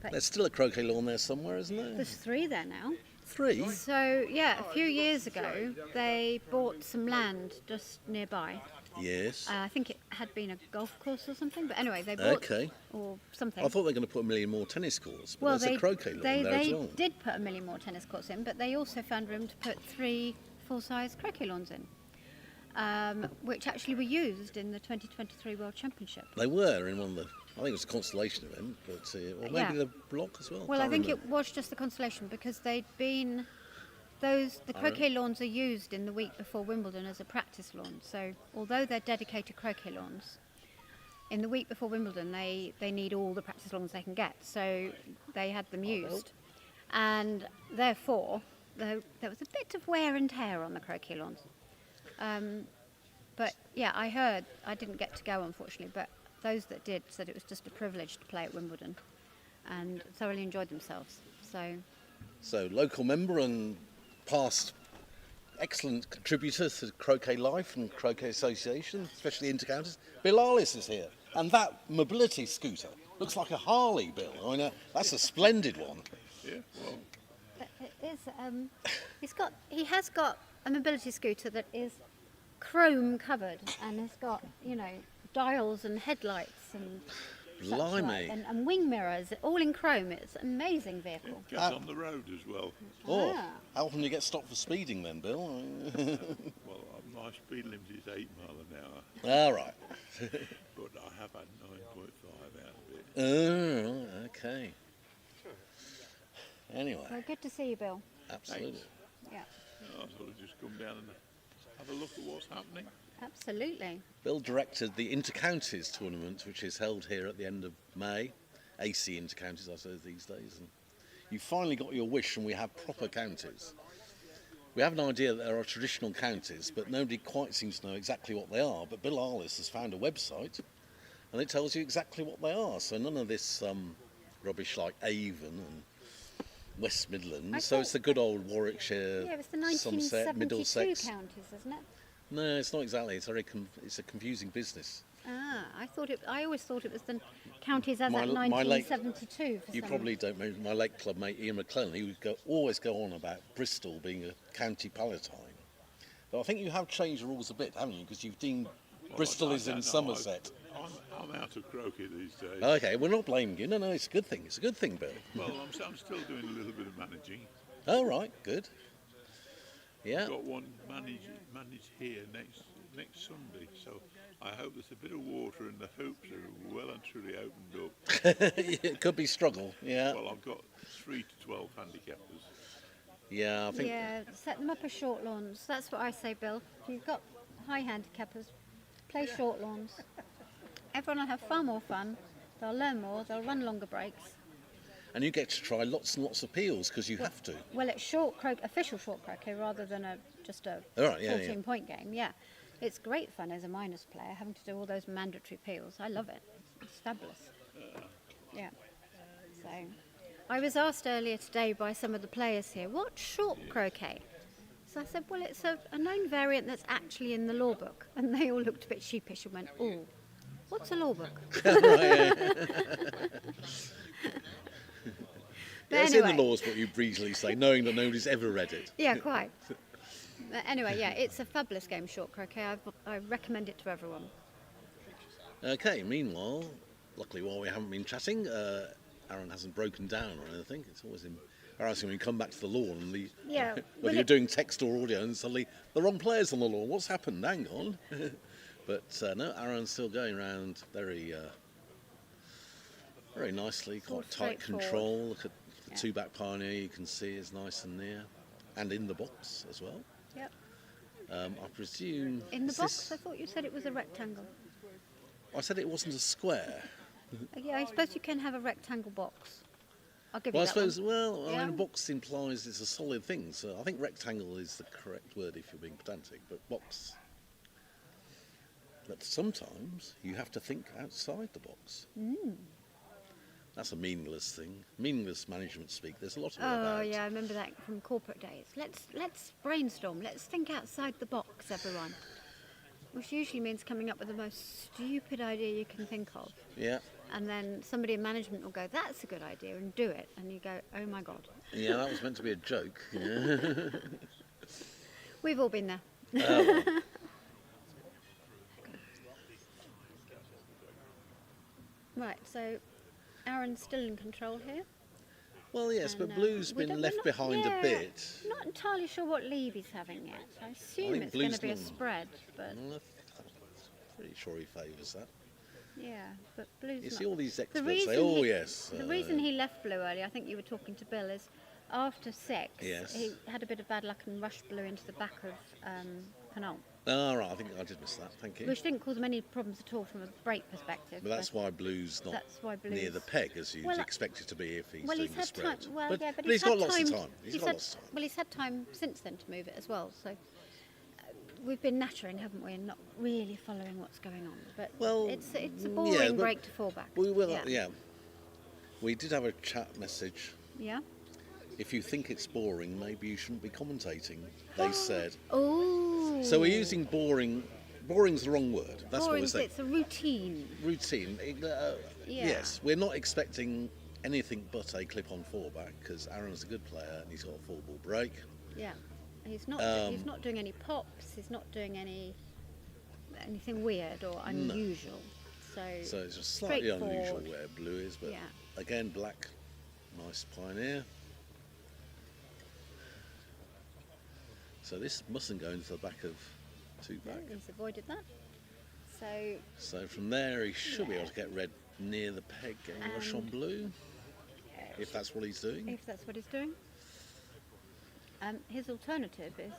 But
there's still a croquet lawn there somewhere, isn't there?
There's 3 there now.
3?
So, yeah, a few years ago, they bought some land just nearby.
Yes.
I think it had been a golf course or something, but anyway, they bought
Okay.
or something.
I thought they were going to put 1 million more tennis courts, but
well,
there's a croquet lawn there as well.
They did put 1 million more tennis courts in, but they also found room to put 3 full-size croquet lawns in, which actually were used in the 2023 World Championship.
They were in one of the, I think it was a constellation event, but or maybe
Yeah.
the block as well.
Well, I
Can't
think
remember.
it was just the consolation because they'd been the croquet lawns are used in the week before Wimbledon as a practice lawn. So although they're dedicated croquet lawns, in the week before Wimbledon they need all the practice lawns they can get. So they had them used, and therefore there was a bit of wear and tear on the croquet lawns. But yeah, I heard, I didn't get to go unfortunately, but those that did said it was just a privilege to play at Wimbledon and thoroughly enjoyed themselves.
So local member and past excellent contributor to Croquet Life and Croquet Association, especially intercounties, Bill Arliss is here. And that mobility scooter looks like a Harley, Bill. I know, that's a splendid one.
Yeah, well,
It is. He has got a mobility scooter that is chrome covered and has got dials and headlights and such like,
Blimey.
and wing mirrors, all in chrome. It's an amazing vehicle.
it goes on the road as well.
Oh,
Ah.
how often do you get stopped for speeding then, Bill?
Well, my speed limit is 8 mile an hour,
All right.
but I have had 9.5 out of it.
Oh, okay. Anyway,
Well, good to see you, Bill.
absolutely.
Yeah,
I thought I'd just come down and have a look at what's happening.
absolutely.
Bill directed the Intercounties tournament, which is held here at the end of May. AC Intercounties, I suppose, these days. And you finally got your wish, and we have proper counties. We have an idea that there are traditional counties, but nobody quite seems to know exactly what they are. But Bill Arliss has found a website, and it tells you exactly what they are. So none of this rubbish like Avon and West Midlands. So it's the good old Warwickshire,
Yeah, it was the
Somerset,
1972
Middlesex.
counties, isn't it?
No, it's not exactly. It's it's a confusing business.
Ah, I always thought it was the counties as
My-
at
my late-
1972. For
You
some
probably don't know my late club mate Ian McClellan. He would always go on about Bristol being a county palatine. But I think you have changed the rules a bit, haven't you? Because you've deemed Bristol is in Somerset.
I'm out of croquet these days.
Okay, we're not blaming you. No, it's a good thing. It's a good thing, Bill.
Well, I'm still doing a little bit of managing.
Oh, right, good. Yeah.
I've got one managed here next Sunday, so I hope there's a bit of water and the hoops are well and truly opened up.
It could be struggle. Yeah.
Well, I've got 3 to 12 handicappers.
Yeah, I think.
Yeah, set them up as short lawns. That's what I say, Bill. If you've got high handicappers, play short lawns. Everyone will have far more fun. They'll learn more. They'll run longer breaks.
And you get to try lots and lots of peels because you have to.
Well, it's official short croquet rather than just a
All right, yeah,
14-point game. Yeah, it's great fun as a minors player having to do all those mandatory peels. I love it. It's fabulous. Yeah. So, I was asked earlier today by some of the players here, what's short croquet? So I said, well, it's a known variant that's actually in the law book. And they all looked a bit sheepish and went, oh, what's a law book?
Yeah, it's in the laws, what you breezily say, knowing that nobody's ever read it.
Yeah, quite. But anyway, yeah, it's a fabulous game, short croquet. I recommend it to everyone.
Okay, meanwhile, luckily while we haven't been chatting, Aaron hasn't broken down or anything. It's always embarrassing when you come back to the lawn and
Yeah,
whether you're doing text or audio and suddenly the wrong player's on the lawn. What's happened? Hang on. But no, Aaron's still going around very nicely,
all
quite tight
straightforward.
control. Look at the
Yeah.
two-back pioneer, you can see is nice and near, and in the box as well.
Yep.
I presume...
In the
is
box,
this-
I thought you said it was a rectangle.
I said it wasn't a square.
Yeah, I suppose you can have a rectangle box. I'll give
Well, I
you that
suppose,
one.
well, I
Yeah.
mean, a box implies it's a solid thing, so I think rectangle is the correct word if you're being pedantic, but box. But sometimes you have to think outside the box. That's a meaningless thing. Meaningless management speak. There's a lot of it
Oh
about.
yeah, I remember that from corporate days. Let's brainstorm. Let's think outside the box, everyone. Which usually means coming up with the most stupid idea you can think of.
Yeah.
And then somebody in management will go, that's a good idea, and do it. And you go, oh my God.
Yeah, that was meant to be a joke. Yeah.
We've all been there.
Oh,
Right, so Aaron's still in control here.
well, yes, but
And,
Blue's
we're
been
not-
left behind
yeah,
a bit.
Not entirely sure what leave he's having yet. I assume
think
it's going to
Blue's
be a
not-
spread, but
I'm pretty sure he favours that.
yeah, but Blue's
You
not.
see all these experts
reason
say, oh,
he-
yes.
The reason he left Blue early, I think you were talking to Bill, is after 6,
Yes.
he had a bit of bad luck and rushed Blue into the back of Penal,
Oh, right, I think I did miss that. Thank you.
which didn't cause him any problems at all from a break perspective.
But that's why Blue's not
that's why
near the
Blue's-
peg as you'd
Well,
expect it to be if he's
well,
doing
he's
the
had
spread.
time. Well,
but,
yeah, but
he's got
had
lots
time,
of time. He's got
had,
lots of time.
Well, he's had time since then to move it as well. So we've been nattering, haven't we, and not really following what's going on. But
Well,
it's a
yeah,
boring
but
break to fall back.
We will,
Yeah.
yeah. We did have a chat message.
Yeah.
If you think it's boring, maybe you shouldn't be commentating, they said.
Oh.
So we're using boring. Boring's the wrong word. That's what we're
boring.
saying.
It's a routine.
Routine.
Yeah.
Yes, we're not expecting anything but a clip-on four-back because Aaron's a good player and he's got a full ball break.
Yeah. He's not. He's not doing any pops. He's not doing anything weird or unusual.
So it's just slightly unusual
straightforward.
where Blue is, but
Yeah.
again, Black, nice pioneer. So this mustn't go into the back of two
No,
back.
he's avoided that. So
So from there, he should be able to get red near the peg, getting a rush on Blue, if that's what he's doing.
if that's what he's doing. His alternative is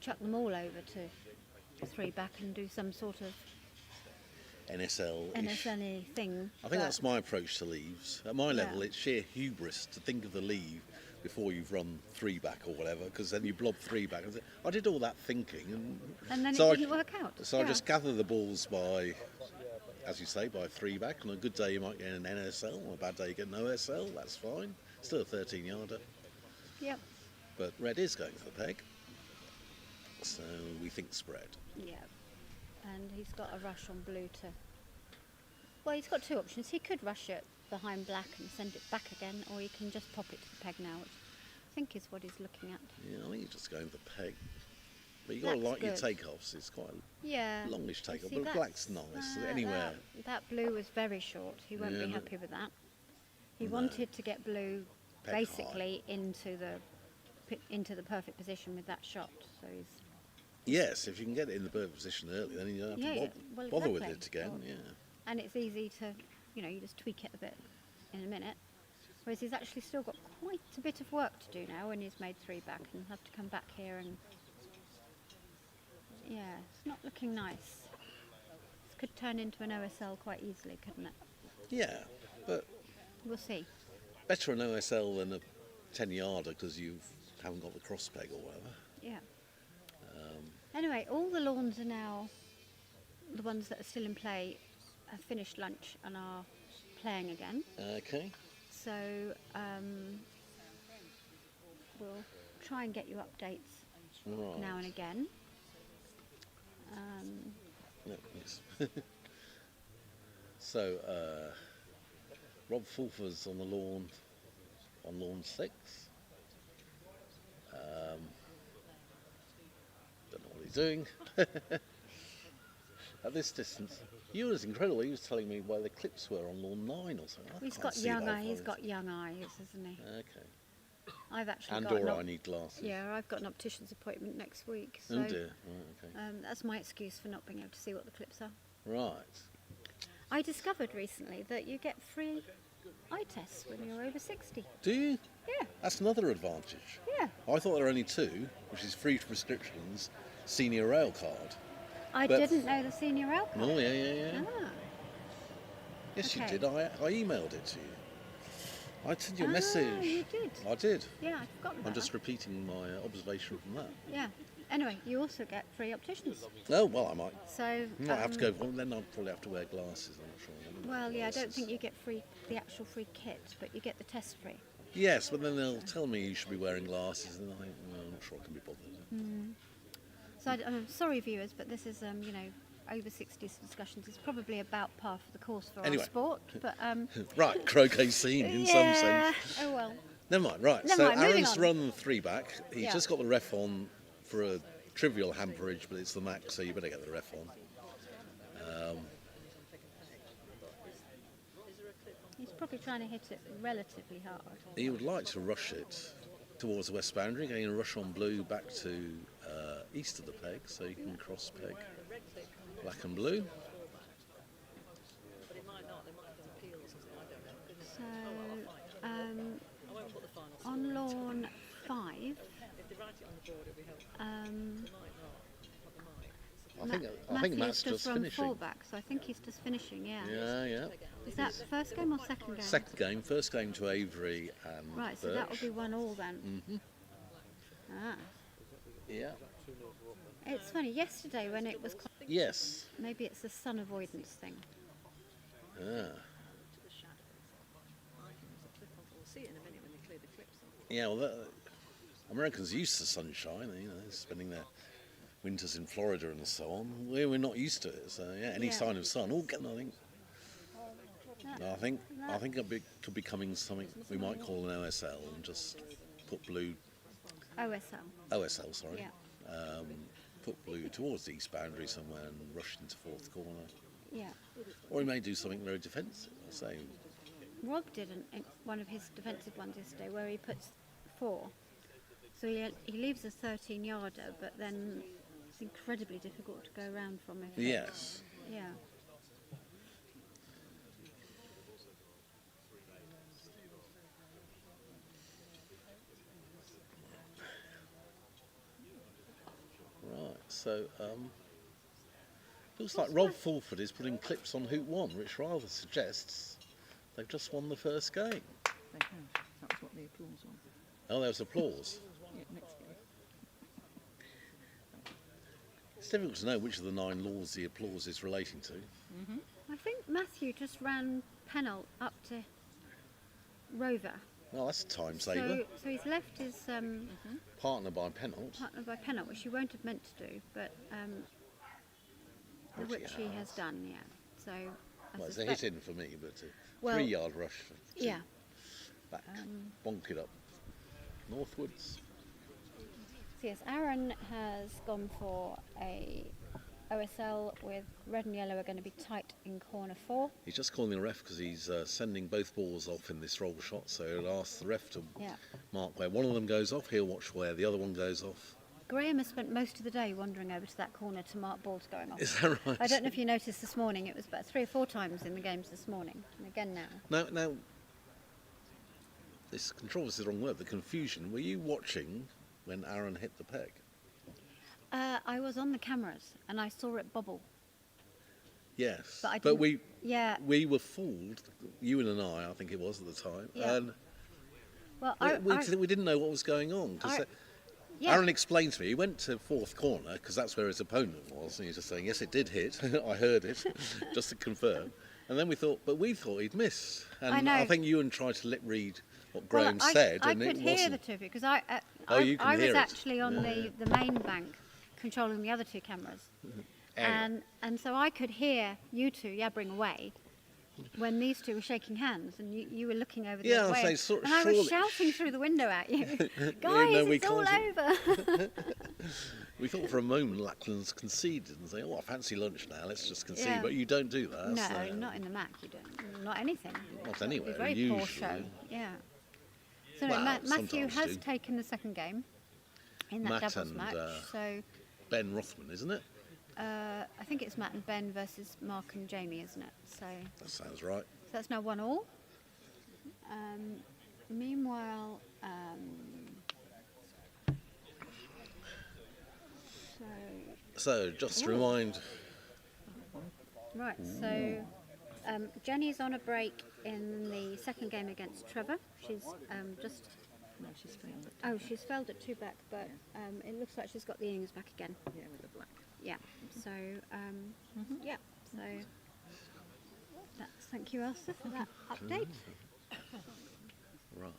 chuck them all over to 3 back and do some sort of
NSL.
NSL thing.
I think
but-
that's my approach to leaves. At my
Yeah.
level, it's sheer hubris to think of the leave before you've run 3 back or whatever, because then you blob 3 back. And say, I did all that thinking,
and then
so
it didn't work out.
So I
Yeah.
just gather the balls by, as you say, by 3 back. On a good day, you might get an NSL. On a bad day, you get an OSL. That's fine. Still a 13-yarder.
Yep.
But red is going for the peg. So we think spread.
Yeah. And he's got a rush on Blue to. Well, he's got 2 options. He could rush it behind Black and send it back again, or he can just pop it to the peg now, which I think is what he's looking at.
Yeah, I think you're just going for the peg. But you've got to
Black's
like your
good.
takeoffs. It's quite a
Yeah.
longish
You
takeoff,
see,
but black's nice. Anywhere.
That Blue was very short. He won't
Yeah,
be
no.
happy with that. He
No.
wanted to get Blue
Peg
basically into the perfect position with that shot. So he's
Yes, if you can get it in the perfect position early, then you don't have to
Yeah, well,
bother with
exactly.
it again.
Well,
Yeah.
and it's easy to, you just tweak it a bit in a minute. Whereas he's actually still got quite a bit of work to do now when he's made 3 back and have to come back here and yeah, it's not looking nice. This could turn into an OSL quite easily, couldn't it?
Yeah, but
We'll see.
better an OSL than a 10-yarder because you haven't got the cross peg or whatever.
Yeah. Anyway, all the lawns are now, the ones that are still in play, have finished lunch and are playing again.
Okay.
So we'll try and get you updates
Right.
now and again.
No, yes. So, Rob Fulfer's on the lawn, on lawn 6. Don't know what he's doing. At this distance, was incredible. He was telling me where the clips were on lawn 9 or something. I
He's
can't
got
see
young
that
eyes. He's
far.
got young eyes, isn't he?
Okay.
I've actually
And
got.
or I need glasses.
Yeah, I've got an optician's appointment next week. So
Oh dear. Right, okay.
that's my excuse for not being able to see what the clips are.
Right.
I discovered recently that you get free eye tests when you're over 60.
Do you?
Yeah,
That's another advantage.
yeah.
I thought there were only 2, which is free prescriptions, senior rail card.
I
But-
didn't know the senior rail card.
Oh, yeah.
Ah,
Yes,
Okay.
you did. I emailed it to you. I sent you a
Ah,
message.
you did.
I did.
Yeah, I'd forgotten about
I'm just
that.
repeating my observation from that.
Yeah. Anyway, you also get free opticians.
Oh, well, I might.
So.
I have to go. Well, then I'll probably have to wear glasses. I'm not sure.
Well, yeah, I don't
Glasses.
think you get the actual free kit, but you get the test free.
Yes, but then they'll tell me you should be wearing glasses, and I think, well, I'm not sure I can be bothered.
So I'm sorry, viewers, but this is over 60s discussions. It's probably about par for the course for
Anyway.
our sport, but
Right, croquet scene in some sense.
Oh well.
Never mind, right.
Never
So
mind, moving
Aaron's
on.
run the 3-back. He's
Yeah.
just got the ref on for a trivial hamperage, but it's the Mac, so you better get the ref on.
He's probably trying to hit it relatively hard.
He would like to rush it towards the west boundary, getting a rush on blue back to east of the peg, so you can cross peg black and blue.
But it might not, they might have an appeal or something, I don't know. Goodness.
So,
I won't put the final score
on
on it.
lawn 5,
If they write it on the board, it'll be helpful. They might not, but they might.
I think Matt's
Matthew's
just
run
finishing.
4-back, so I think he's just finishing, yeah.
Yeah.
Is that first game or second game?
Second game, first game to Avery and
Right, so
Birch.
that will be 1-1 then. Ah.
Yeah.
It's funny, yesterday when it was...
Yes.
Maybe it's a sun avoidance thing.
Ah.
To the shadow. I think there's a clip on. We'll see it in a minute when they clear the clips on.
Yeah, well, Americans are used to sunshine, spending their winters in Florida and so on. We're not used to it, so yeah, any
Yeah.
sign of sun, I think it could be coming something we might call an OSL and just put blue, OSL, sorry,
Yeah.
put blue towards the east boundary somewhere and rush into fourth corner.
Yeah.
Or he may do something very defensive, say,
Rob did one of his defensive ones yesterday where he puts 4. So he leaves a 13-yarder, but then it's incredibly difficult to go around from if
yes.
Yeah.
Right, so looks like Rob Fulford is putting clips on hoop 1, which rather suggests they've just won the first game.
They have. That was what the applause was.
Oh, there was applause.
Yeah, next game.
It's difficult to know which of the 9 laws the applause is relating to.
I think Matthew just ran Pennell up to Rover.
Well, that's a time saver.
So he's left his
Partner by penalty.
partner by Pennell, which he won't have meant to do, but which he has done, yeah. So I
Well, it's a
suspect-
hit in for me, but
Well,
3-yard rush.
Yeah.
Back, bonk it up. Northwards.
So yes, Aaron has gone for a OSL with red and yellow are going to be tight in corner 4.
He's just calling the ref because he's sending both balls off in this roll shot, so he'll ask the ref to
Yeah.
mark where one of them goes off. He'll watch where the other one goes off.
Graham has spent most of the day wandering over to that corner to mark balls going off.
Is that right?
I don't know if you noticed this morning, it was about 3 or 4 times in the games this morning, and again now.
Now, this controversy is the wrong word, the confusion. Were you watching when Aaron hit the peg?
I was on the cameras and I saw it bobble.
Yes.
But I
But
didn't- Yeah.
we were fooled, you and I think it was at the time.
Yeah.
And
Well,
we didn't know what was going on. 'Cause
yeah.
Aaron explained to me, he went to fourth corner because that's where his opponent was, and he was just saying, yes, it did hit. I heard it, just to confirm. And then we thought he'd miss. And
I know.
think you and tried to lip read what
Well,
Graham said,
I
and
could
it
hear
wasn't.
the two of you because I
you can
was
hear it.
actually on the main bank controlling the other 2 cameras.
Anyway.
And so I could hear you 2 yabbering away when these 2 were shaking hands and you were looking over the
Yeah,
other
I
way.
say,
And I was
surely-
shouting through the window at you,
though
guys,
we
it's all
can't
over.
We thought for a moment Lackland's conceded and say, I fancy lunch now, let's just concede.
Yeah.
But you don't do that.
No,
so-
not in the Mac, you don't. Not anything.
Not anywhere,
It's a very
usually.
poor show. Yeah. So
Well,
Matthew
sometimes
has
do.
taken the second game in that
Matt
doubles
and,
match. So
Ben Rothman, isn't it?
I think it's Matt and Ben versus Mark and Jamie, isn't it? So
That sounds right.
that's now 1-1. Meanwhile,
So, just to remind,
so Jenny's on a break in the second game against Trevor. She's just.
No, she's failed it.
Oh, she's failed at 2-back, but it looks like she's got the innings back again.
Yeah, with the black.
Yeah. So yeah. So that's thank you, Elsa, for that update.
right,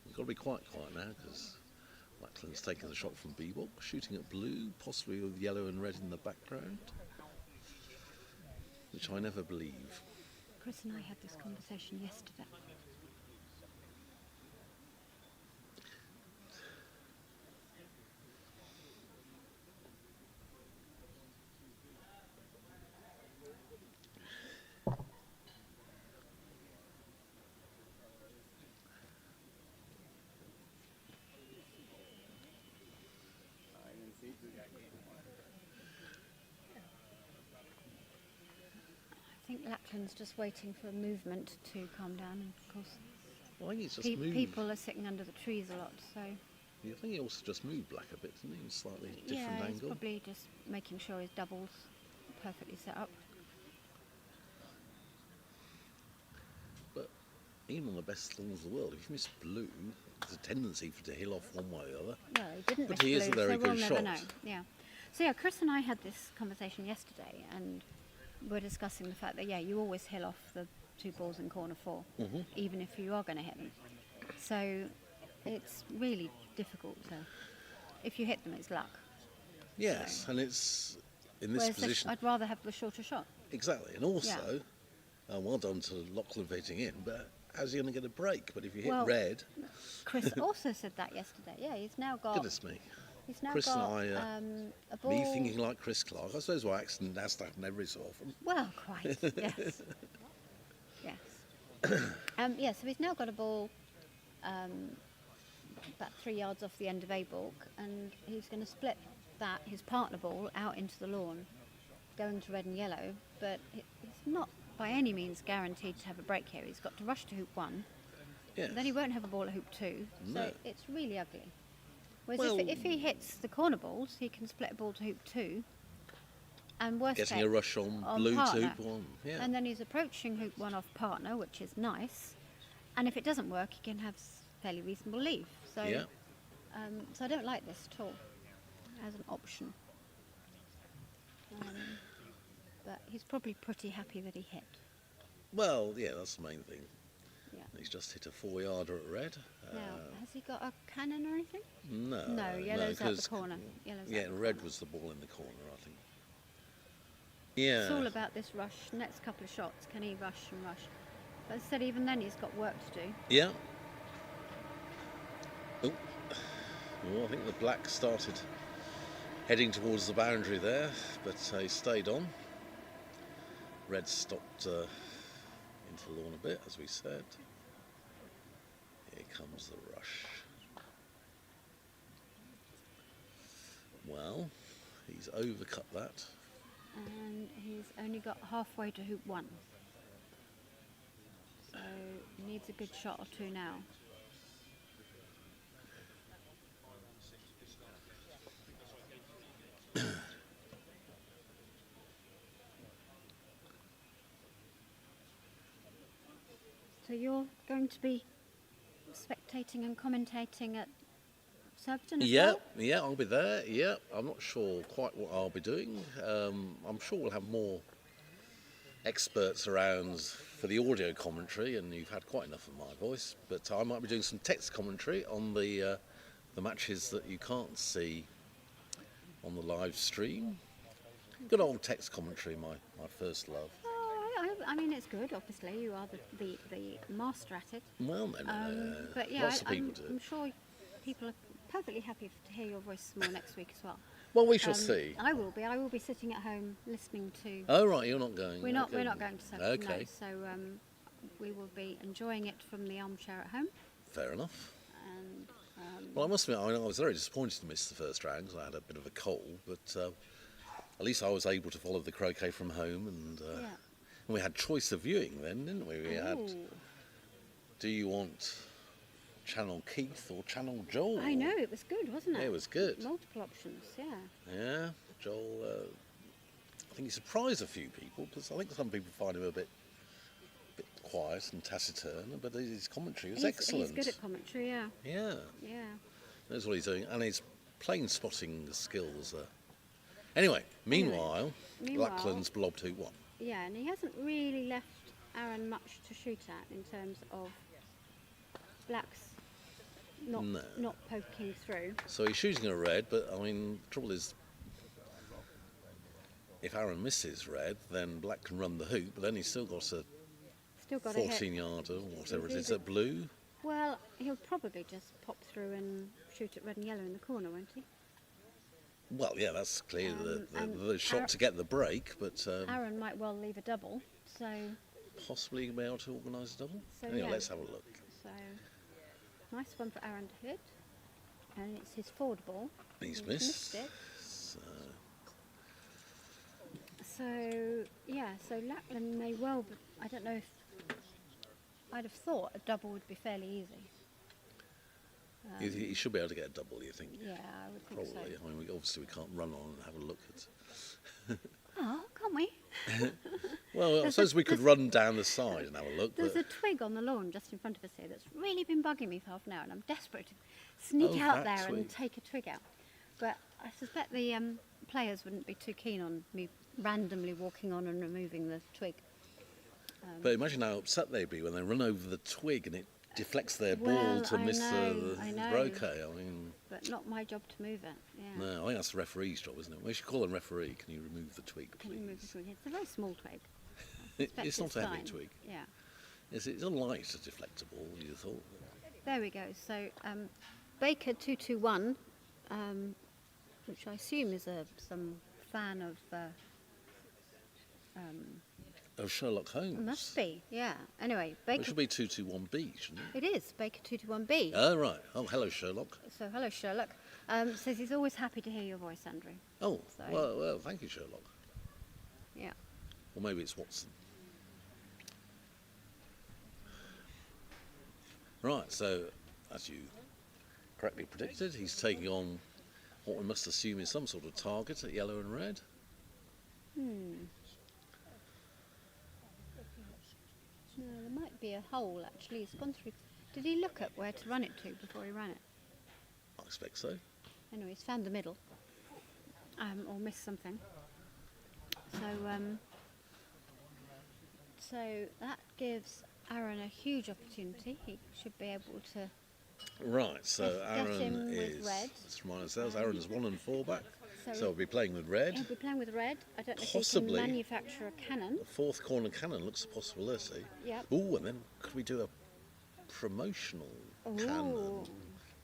we've got to be quite quiet now because Lackland's taking the shot from B-Walk, shooting at blue, possibly with yellow and red in the background. which I never believe.
Chris and I had this conversation yesterday. I think Lackland's just waiting for a movement to calm down, and of course
I think it's just moved.
people are sitting under the trees a lot, so
I think he also just moved Black a bit, didn't he? Slightly different
yeah, he's
angle.
probably just making sure his doubles perfectly set up.
But even on the best lawns in the world, if you miss blue, there's a tendency for it to hill off one way or the other.
Well, he didn't
But
miss
he is a
blue,
very
so
good
we'll never
shot.
know. Yeah. So yeah, Chris and I had this conversation yesterday, and we're discussing the fact that you always hill off the 2 balls in corner 4, even if you are going to hit them. So it's really difficult to. If you hit them, it's luck.
Yes, and it's in this
Whereas
position.
I'd rather have the shorter shot.
Exactly, and also, well done to Lachlan for hitting in, but how's he going to get a break? But if you hit
Well,
red,
Chris also said that yesterday. Yeah, he's now got.
goodness me.
He's now
Chris
got
and I,
a ball.
me thinking like Chris Clark, I suppose by accident has to happen every so often.
Well, quite. Yes. Yes. So he's now got a ball about 3 yards off the end of A-balk, and he's going to split that, his partner ball, out into the lawn, going to red and yellow, but it's not by any means guaranteed to have a break here. He's got to rush to hoop 1,
Yes.
then he won't have a ball at hoop 2, so
No.
it's really ugly. Whereas
Well-
if he hits the corner balls, he can split a ball to hoop 2, and worst
Getting
case,
a rush on blue to
partner.
hoop 1. Yeah.
And then he's approaching hoop 1 off partner, which is nice. And if it doesn't work, he can have fairly reasonable leave. So,
Yeah.
so I don't like this at all as an option. But he's probably pretty happy that he hit.
Well, yeah, that's the main thing.
Yeah.
He's just hit a 4-yarder at red.
Now, has he got a cannon or anything?
No.
No, yellow's out the
'cause-
corner. Yellow's
Yeah,
out the
and red
corner.
was the ball in the corner, I think. Yeah.
It's all about this rush. Next couple of shots, can he rush and rush? But as I said, even then he's got work to do.
Yeah. Oh. Well, I think the black started heading towards the boundary there, but he stayed on. Red stopped into the lawn a bit, as we said. Here comes the rush. Well, he's overcut that.
And he's only got halfway to hoop 1. So he needs a good shot or 2 now. So you're going to be spectating and commentating at Surbiton as
Yeah,
well?
yeah, I'll be there. Yeah, I'm not sure quite what I'll be doing. I'm sure we'll have more experts around for the audio commentary, and you've had quite enough of my voice. But I might be doing some text commentary on the matches that you can't see on the live stream. Good old text commentary, my first love.
I mean, it's good, obviously. You are the master at it.
Well, no.
But yeah,
Lots of people do.
I'm sure people are perfectly happy to hear your voice more next week as well.
Well, we shall see.
I will be. I will be sitting at home listening to.
Oh, right, you're not going.
We're not.
Okay.
We're not going to Surbiton.
Okay.
No, so we will be enjoying it from the armchair at home.
Fair enough.
And
Well, I must admit, I was very disappointed to miss the first round because I had a bit of a cold, but at least I was able to follow the croquet from home, and we had choice of viewing then, didn't we? We had, do you want Channel Keith or Channel Joel?
I know, it was good, wasn't it?
Yeah, it was good.
Multiple options, yeah.
Yeah, Joel, I think he surprised a few people, because I think some people find him a bit quiet and taciturn, but his commentary was excellent.
He's good at commentary, yeah.
Yeah,
Yeah.
that's what he's doing, and his plane spotting skills are... Anyway, meanwhile, Lackland's blobbed 2-1.
Yeah, and he hasn't really left Aaron much to shoot at in terms of blacks not poking through.
So he's shooting a red, but I mean, the trouble is, if Aaron misses red, then black can run the hoop, but then he's still got a
Still got a hit.
14-yarder or whatever it is at blue.
Well, he'll probably just pop through and shoot at red and yellow in the corner, won't he?
Well, yeah, that's clearly
and
the shot to get the break, but
Aaron might well leave a double, so
possibly be able to organise a double.
So,
Anyway,
yeah.
let's have a look.
so nice one for Aaron to hit, and it's his forward ball.
He's missed.
it.
So,
So yeah, so Lapland may well, but I don't know if I'd have thought a double would be fairly easy.
he should be able to get a double, you think?
Yeah, I would think
Probably.
so.
I mean, obviously we can't run on and have a look at.
Oh, can't we?
Well, I
There's
suppose
a-
we could run down the side and have a look.
There's
But
a twig on the lawn just in front of us here that's really been bugging me for half an hour, and I'm desperate to sneak
Oh,
out
that
there and
twig.
take a twig out. But I suspect the players wouldn't be too keen on me randomly walking on and removing the twig.
But imagine how upset they'd be when they run over the twig and it deflects their ball
Well,
to
I
miss
know, I
the
know.
broquet. I mean,
But not my job to move it. Yeah.
no, I think that's the referee's job, isn't it? We should call them referee. Can you remove the twig,
Can you move the
please?
twig? It's a very small twig. I suspect
It's not a heavy
fine.
twig.
Yeah.
It's a light to deflect a ball, you'd have thought.
There we go. So Baker 221, which I assume is some fan of.
Of Sherlock Holmes.
Must be, yeah. Anyway,
It
Baker.
should be 221B, shouldn't it?
It is Baker 221B.
Oh, right. Oh, hello, Sherlock.
So hello, Sherlock. Says he's always happy to hear your voice, Andrew.
Oh,
So-
well, thank you, Sherlock.
Yeah.
Or maybe it's Watson. Right, so as you correctly predicted, he's taking on what we must assume is some sort of target at yellow and red.
No, there might be a hole actually. He's gone through. Did he look at where to run it to before he ran it?
I expect so.
Anyway, he's found the middle. Or missed something. So that gives Aaron a huge opportunity. He should be able to.
Right, so
Get him
Aaron
with
is,
red.
let's remind ourselves, Aaron is 1 and 4 back,
So
so we'll be playing with red.
He'll be playing with red. I don't know if
Possibly.
he can manufacture a cannon.
The fourth corner cannon looks a possibility.
Yep.
Oh, and then could we do a promotional cannon?
Ooh.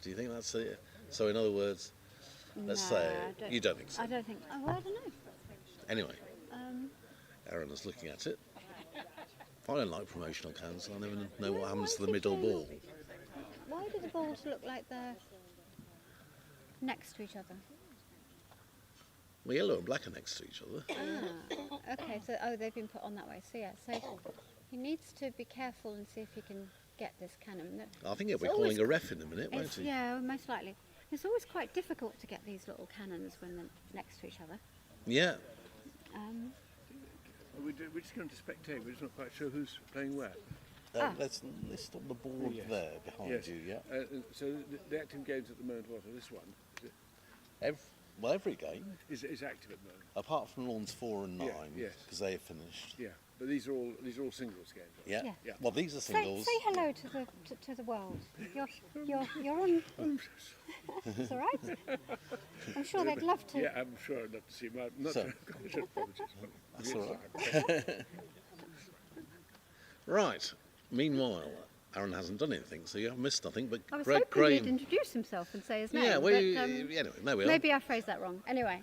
Do you think that's it? So in other words, let's
No,
say
I don't-
you don't think so.
I don't think. Oh, well, I don't know.
Anyway,
Um,
Aaron is looking at it. I don't like promotional cannons. I never know what
Why
happens to the
did
middle
they-
ball.
Why do the balls look like they're next to each other?
Well, yellow and black are next to each other.
Okay, so they've been put on that way. So yeah, so he needs to be careful and see if he can get this cannon.
I think he'll be
It's
calling
always-
a ref in a minute, won't
It's,
he?
yeah, most likely. It's always quite difficult to get these little cannons when they're next to each other.
Yeah.
We're just going to spectate. We're just not quite sure who's playing where.
Let's list on the board
Yes.
there behind
Yes.
you, yeah.
So the active games at the moment, what are this one?
Every game,
Is active at the moment.
apart from lawns 4 and 9,
Yeah, yes.
because they have finished.
Yeah, but these are all singles games.
Yeah.
Yeah.
Yeah.
Well, these are
Say,
singles.
say hello to the world. You're on. It's all right. I'm sure they'd love to.
Yeah, I'm sure I'd love to see my. Not
So-
I should apologise.
That's all right. Right. Meanwhile, Aaron hasn't done anything, so you haven't missed nothing. But
I was
Greg
hoping he'd
Graham.
introduce himself and say his name.
Yeah, well,
but,
anyway, there we are.
maybe I phrased that wrong. Anyway,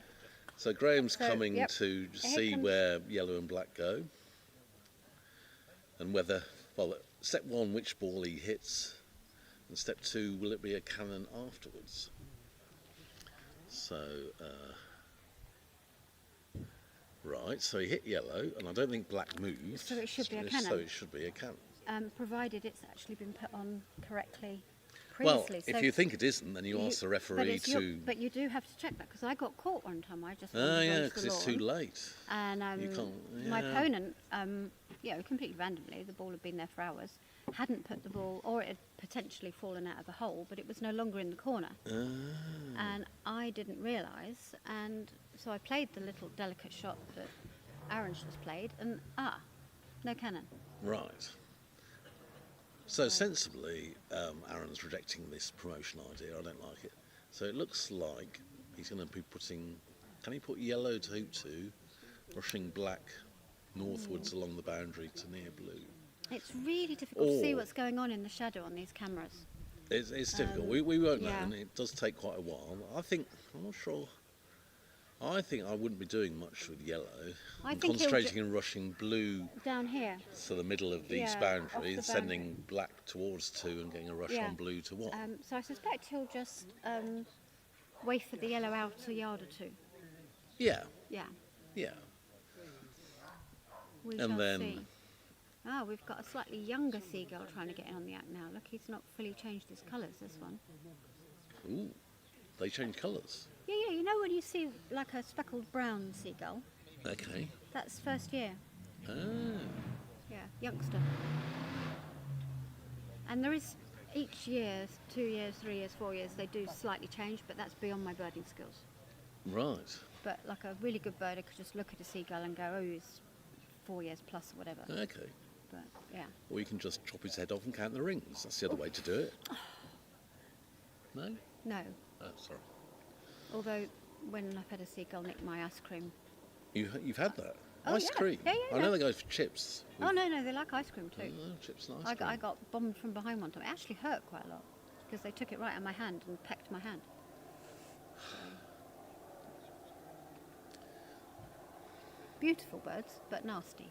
So Graham's
So,
coming
yep.
to
Here
see
comes-
where yellow and black go, and whether, well, step 1, which ball he hits, and step 2, will it be a cannon afterwards? So, right, so he hit yellow, and I don't think black moves.
So it should be a
So
cannon.
it should be a cannon.
provided it's actually been put on correctly
Well,
previously.
if you think it isn't, then you ask the
but
referee
it's your-
to.
But you do have to check that because I got caught one time. I just
Oh
wandered
yeah,
onto
because
the
it's too
lawn,
late.
And
You can't-
my
yeah.
opponent, completely randomly, the ball had been there for hours, hadn't put the ball, or it had potentially fallen out of the hole, but it was no longer in the corner. And I didn't realise, and so I played the little delicate shot that Aaron's just played, and no cannon.
Right. So sensibly, Aaron's rejecting this promotion idea. I don't like it. So it looks like he's going to be putting. Can he put yellow to hoop 2 rushing black northwards along the boundary to near blue.
It's really difficult to see
Or-
what's going on in the shadow on these cameras.
It's difficult. We won't know,
yeah.
and it does take quite a while. I'm not sure. I think I wouldn't be doing much with yellow.
I
I'm
think he'll
concentrating and rushing blue
Down here.
to the middle of these
Yeah, off
boundaries,
the
sending black towards 2 and getting a rush
Yeah.
on blue to 1.
So I suspect he'll just wait for the yellow out a yard or two.
Yeah,
Yeah,
yeah.
we
And
shall
then-
see. Oh, we've got a slightly younger seagull trying to get in on the act now. Look, he's not fully changed his colours, this one.
Ooh, they change colours.
Yeah, you know when you see like a speckled brown seagull?
Okay.
That's first year.
Ah,
Yeah, youngster. And there is, each year, 2 years, 3 years, 4 years, they do slightly change, but that's beyond my birding skills.
right.
But like a really good birder could just look at a seagull and go, oh, he's 4 years plus or whatever.
Okay.
But yeah.
Or you can just chop his head off and count the rings. That's the other way to do it. No?
No.
Oh, sorry.
Although when I've had a seagull nick my ice cream.
You've had that?
Oh,
Ice
yeah.
cream?
Yeah, yeah,
I know
yeah.
they go for chips.
Oh no, they like ice cream too.
Oh, chips and ice
I
cream.
got bombed from behind one time. It actually hurt quite a lot because they took it right on my hand and pecked my hand. Beautiful birds, but nasty.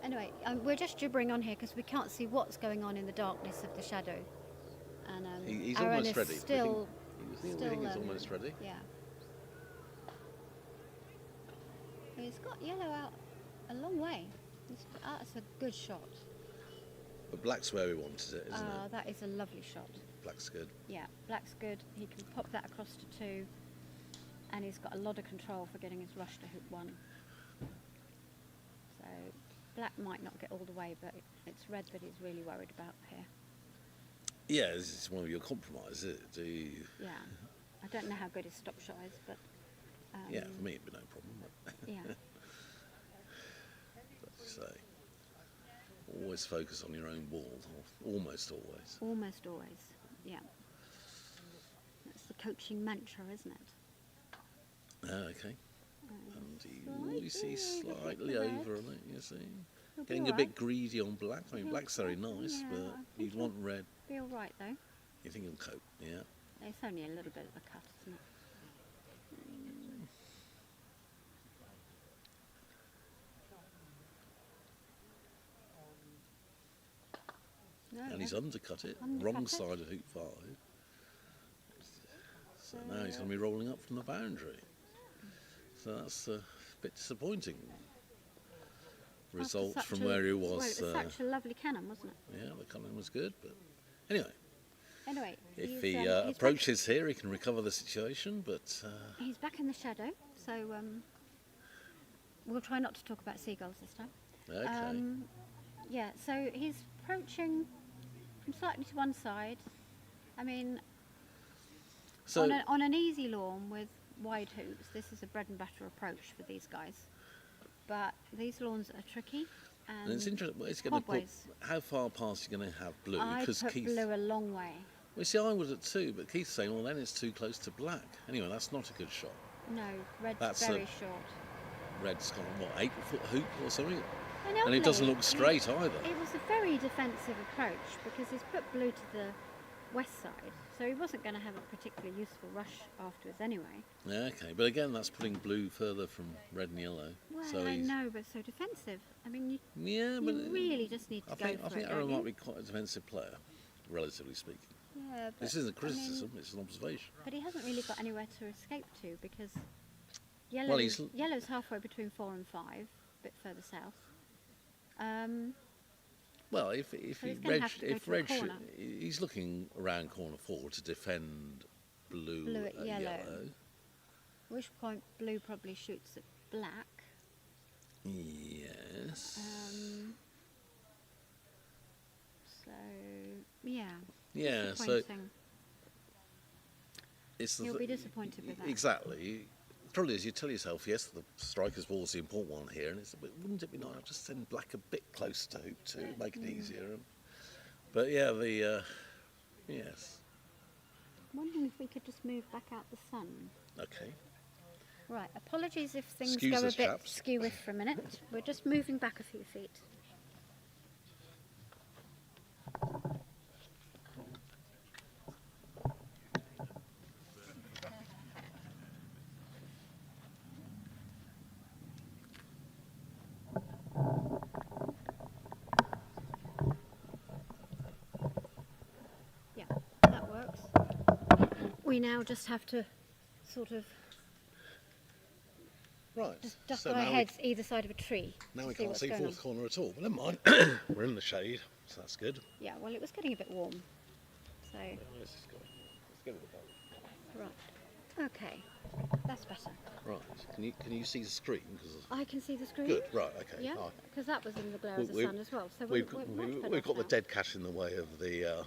Anyway, we're just gibbering on here because we can't see what's going on in the darkness of the shadow. And
He's
Aaron
almost
is
ready.
Still,
we think he's almost ready.
Yeah. It's got yellow out a long way. That's a good shot.
But black's where we wanted it, isn't it?
That is a lovely shot.
Black's good.
Yeah, black's good. He can pop that across to 2, and he's got a lot of control for getting his rush to hoop 1. So black might not get all the way, but it's red that he's really worried about here.
Yeah, this is one of your compromises, is it? Do you...
Yeah, I don't know how good his stop shot is, but
Yeah, for me it'd be no problem. But
yeah,
as you say, always focus on your own ball, or almost always.
almost always. Yeah, that's the coaching mantra, isn't it?
Ah, okay. And you see
slightly
slightly
over the
over
red.
on it, you see.
He'll be
Getting a
all
bit
right.
greedy on black. I mean,
He'll-
black's very nice,
yeah,
but
I think
you'd want red.
Be all right though.
You think he'll cope, yeah.
It's only a little bit of a cut, isn't it? No,
And he's undercut it,
Undercut
wrong
it.
side of hoop 5. So now he's going to be rolling up from the boundary. So that's a bit disappointing.
After
Result
such
from
a-
where he
well,
was.
it was such a lovely cannon, wasn't it?
Yeah, the cannon was good, but anyway,
Anyway,
if
he's,
he
he's back-
approaches here, he can recover the situation. But
He's back in the shadow, so we'll try not to talk about seagulls this time.
okay,
Yeah, so he's approaching from slightly to one side. I mean,
so
on an easy lawn with wide hoops, this is a bread and butter approach for these guys. But these lawns are tricky.
and it's interesting. It's going to put
cobways.
how far past you're going to have blue
I
because
put
Keith.
blue a long way.
Well, see, I would at 2, but Keith's saying, well, then it's too close to black. Anyway, that's not a good shot.
No, red's
That's
very
a-
short.
Red's got what 8-foot hoop or something, and
oddly,
it doesn't look straight either.
It was a very defensive approach because he's put blue to the west side, so he wasn't going to have a particularly useful rush afterwards anyway.
Yeah, okay, but again, that's putting blue further from red and yellow.
Well,
so
I
he's,
know, but so defensive. I mean,
yeah, but
you really just need to
I think
go for it.
Aaron
don't you?
might be quite a defensive player, relatively speaking.
Yeah, but,
This isn't a
I mean,
criticism; it's an observation.
but he hasn't really got anywhere to escape to because
Well,
yellow's halfway between 4 and 5, a bit further south.
Well, if
So he's
he
gonna have to go
if
to a
Reg,
corner.
he's looking around corner 4 to defend blue,
Blue at
at
yellow.
yellow.
At which point blue probably shoots at black.
Yes.
So yeah.
Yeah, so
disappointing.
it's the
He'll be
th-
disappointed with that.
Exactly. The trouble is, you tell yourself, yes, the striker's ball is the important one here, and it's, but wouldn't it be nice to just send black a bit close to hoop 2, make it easier? But yeah, yes,
I'm wondering if we could just move back out the sun.
okay.
Right, apologies if things
Excuse
go a
us,
bit
chaps.
skew for a minute. We're just moving back a few feet. Yeah, that works. We now just have to sort of
Right.
just duck
so
our
now
heads either side of a tree.
now
to
we
see
can't
what's
see
going
fourth
on.
corner at all. But never mind. We're in the shade, so that's good.
Yeah, well, it was getting a bit warm. So,
Let's give it a go.
right. Okay, that's better.
Right. Can you see the screen? 'Cause
I can see the screen.
good. Right. Okay.
Yeah,
Ah,
because that was in the glare of the
We-
sun as well. So
We've
we're
got,
much better
we've got the
off
dead cat in the way of the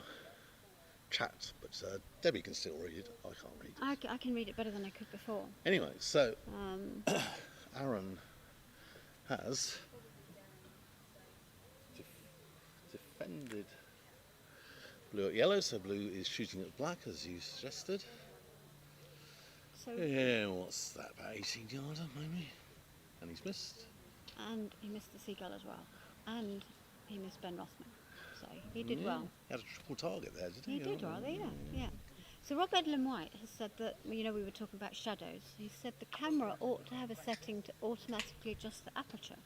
chat, but Debbie can still read. I can't read.
now. I can read it better than I could before.
Anyway, so
Um,
Aaron has defended blue at yellow, so blue is shooting at black as you suggested.
so
Yeah, what's that, about 18 yards maybe? And he's missed.
and he missed the seagull as well, and he missed Ben Rothman. So he did
Yeah,
well.
He had a triple target there, didn't he?
He did rather, yeah. So Rob Edlin White has said that, we were talking about shadows. He said the camera ought to have a setting to automatically adjust the aperture.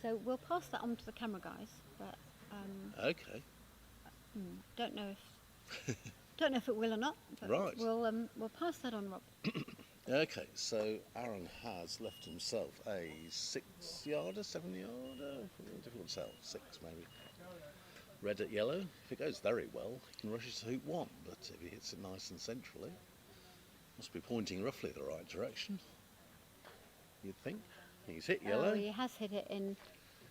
So we'll pass that on to the camera guys, but
Okay.
don't know if it will or not. But
Right.
We'll pass that on, Rob.
Okay, so Aaron has left himself a 6-yarder, 7-yarder, difficult to tell, 6 maybe. Red at yellow. If it goes very well, he can rush it to hoop 1, but if he hits it nice and centrally, must be pointing roughly the right direction, you'd think. He's hit yellow.
Oh, he has hit it in.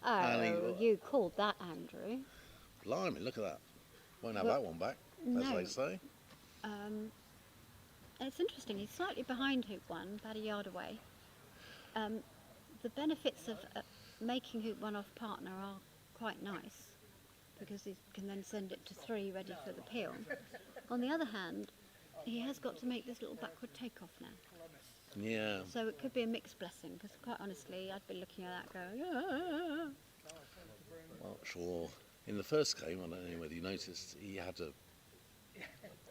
And
Oh, you called that, Andrew.
Blimey, look at that. Won't have
Well,
that one back, as
no.
they say.
It's interesting. He's slightly behind hoop 1, about a yard away. The benefits of making hoop 1 off partner are quite nice, because he can then send it to 3 ready for the peel. On the other hand, he has got to make this little backward takeoff now.
Yeah.
So it could be a mixed blessing, because quite honestly, I'd be looking at that going, "Ah."
Well, sure. In the first game, I don't know whether you noticed, he had a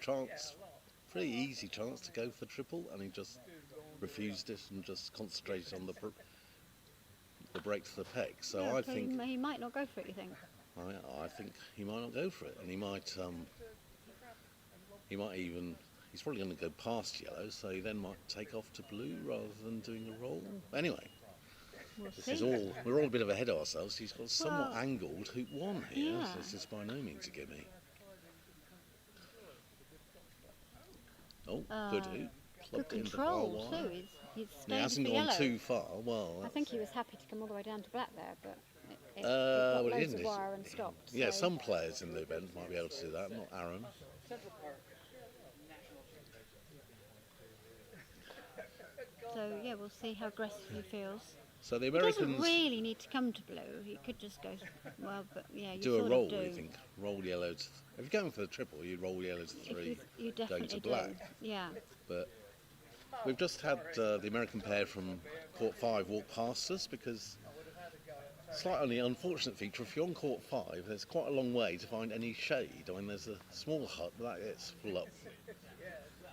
chance, pretty easy chance to go for triple, and he just refused it and just concentrated on the break to the peg. So
Yeah,
I
so
think
he might not go for it, you think?
I think he might not go for it, and he might even. He's probably going to go past yellow, so he then might take off to blue rather than doing a roll. Anyway,
We'll
this
see.
is all. We're all a bit of ahead of ourselves. He's got somewhat
Well,
angled hoop 1 here.
yeah.
So this is by no means a gimme. Oh, good hoop.
Good
Plugged it into
control
bar
too.
wire.
He's
He
stayed
hasn't
for
gone
yellow.
too far. Well,
I think he was happy to come all the way down to black there, but it got
well, he
loads
didn't.
of wire and stopped.
Yeah,
so-
some players in the event might be able to do that. Not Aaron.
So yeah, we'll see how aggressive he feels.
So the
He doesn't
Americans
really need to come to blue. He could just go. Well, but yeah, you
do a
sort
roll.
of do.
You think roll yellow to. If you're going for the triple, you roll yellow to
If
3,
you
going
definitely
to
do.
black.
Yeah.
But we've just had the American pair from court 5 walk past us because slightly unfortunate feature, if you're on court 5, there's quite a long way to find any shade. I mean, there's a small hut, but that gets full up.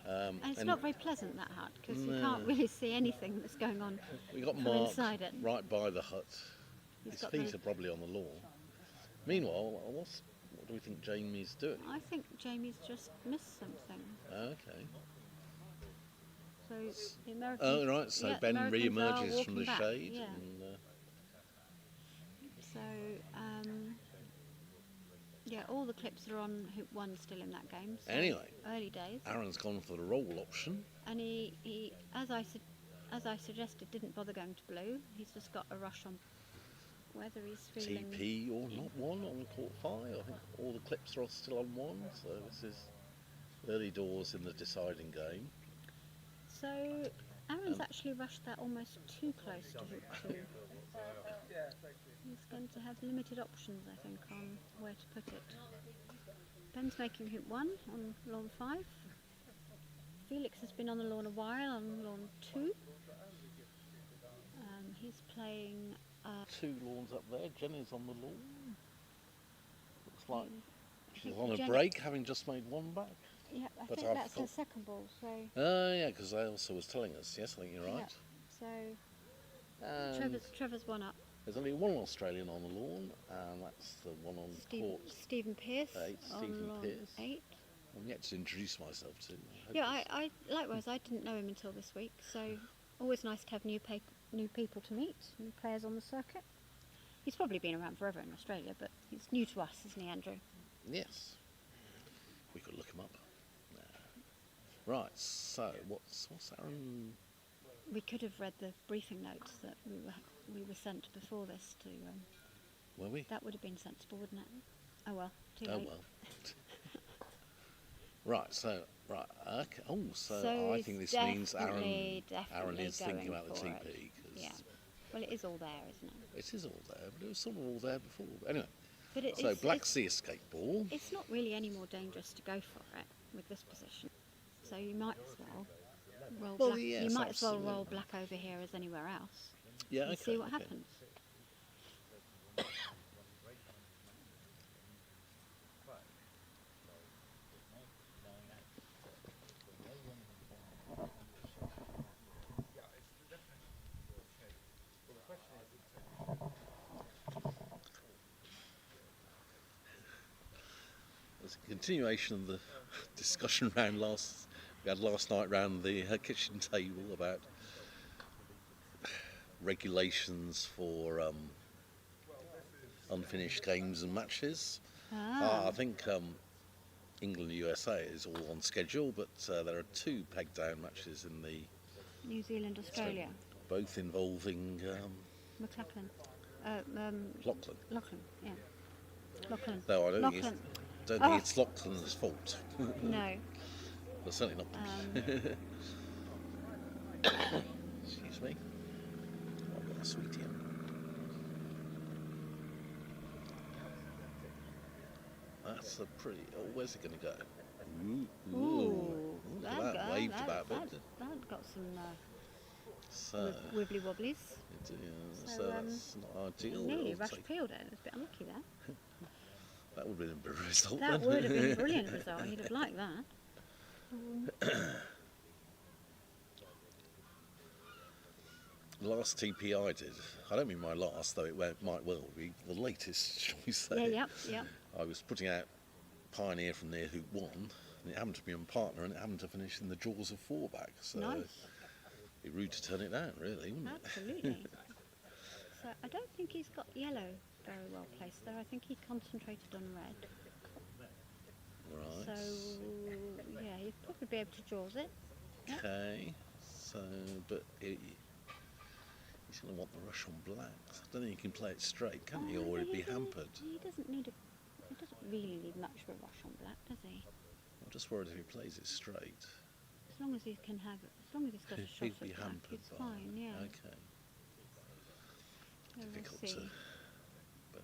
And it's
and
not very pleasant, that hut, because you
No.
can't really see anything that's going on
we got
from
Mark
inside it.
right by the hut.
He's
His
got
feet
the-
are probably on the lawn. Meanwhile, what do we think Jamie's doing?
I think Jamie's just missed something.
Okay.
So the Americans.
Oh, right, so
yeah, the
Ben
Americans are
re-emerges from the
walking back,
shade.
Yeah.
And,
So yeah, all the clips are on hoop 1 still in that game. So
Anyway.
early days.
Aaron's gone for the roll option.
And he as I suggested, didn't bother going to blue. He's just got a rush on whether he's feeling.
TP or not 1 on court 5. I think all the clips are still on 1, so this is early doors in the deciding game.
So Aaron's actually rushed that almost too close to hoop 2. He's going to have limited options, I think, on where to put it. Ben's making hoop 1 on lawn 5. Felix has been on the lawn a while, on lawn 2. He's playing.
2 lawns up there. Jenny's on the lawn. Looks like she's
think
on a
Jenny-
break, having just made one back.
Yeah, I
But
think
I've
that's her
got-
second ball. So
Oh, yeah, because I also was telling us. Yes, I think you're
yeah.
right.
So
And
Trevor's one up.
there's only one Australian on the lawn, and that's the one on court.
Stephen Pearce
8,
on
Stephen
lawn
Pearce.
8.
I'm yet to introduce myself to.
Yeah, I likewise. I didn't know him until this week, so always nice to have new people to meet, new players on the circuit. He's probably been around forever in Australia, but he's new to us, isn't he, Andrew?
Yes. We could look him up. Right, so what's Aaron?
We could have read the briefing notes that we were sent before this to.
Were we?
That would have been sensible, wouldn't it? Oh well, too
Oh
late.
well. Right, so okay. Oh, so I
he's
think this means
definitely
Aaron is thinking
going
about the
for
TP.
it.
'Cause
Yeah. Well, it is all there, isn't it?
it is all there, but it was sort of all there before. Anyway,
But it
so
is,
Black Sea escape ball.
it's not really any more dangerous to go for it with this position. So you might as well roll
Well,
black.
yes,
you might as well roll
absolutely.
black over here as anywhere else
Yeah,
and
okay.
see what
okay.
happens.
As a continuation of the discussion we had last night round the kitchen table about regulations for unfinished games and matches. I think England and USA is all on schedule, but there are 2 pegged down matches in the
New Zealand, Australia,
both involving
McLaughlin,
Lachlan.
yeah, Lachlan.
Though I don't think
Lachlan.
think it's Lachlan's fault.
No.
But certainly not. Excuse me. I've got a sweetie in. That's a pretty. Oh, where's it going to go? Ooh. Look at that. Waved about a bit.
That got some
So,
wibbly wobblies.
so
So,
that's not ideal.
Nearly
We'll
rush
take-
peeled it. It was a bit unlucky there.
That would have been a good result.
That
then.
would have been a brilliant result. He'd have liked that.
The last TP I did, I don't mean my last, though it might well be the latest, shall we say.
Yeah.
I was putting out Pioneer from near hoop 1, and it happened to be on partner, and it happened to finish in the jaws of 4 back. So
Nice.
it'd be rude to turn it down, really, wouldn't it?
Absolutely. So I don't think he's got yellow very well placed there. I think he concentrated on red.
Right.
So yeah, he'd probably be able to jaws it. yeah.
Okay. So, but he's going to want the rush on black. I don't think he can play it straight, can he? Or he'd be hampered.
He doesn't really need much for a rush on black, does he?
I'm just worried if he plays it straight.
As long as he can have it, as long as he's got a shot
He'd
at
be
black,
hampered
it's
by
fine. Yeah.
Okay.
So we'll
Difficult
see.
to. But.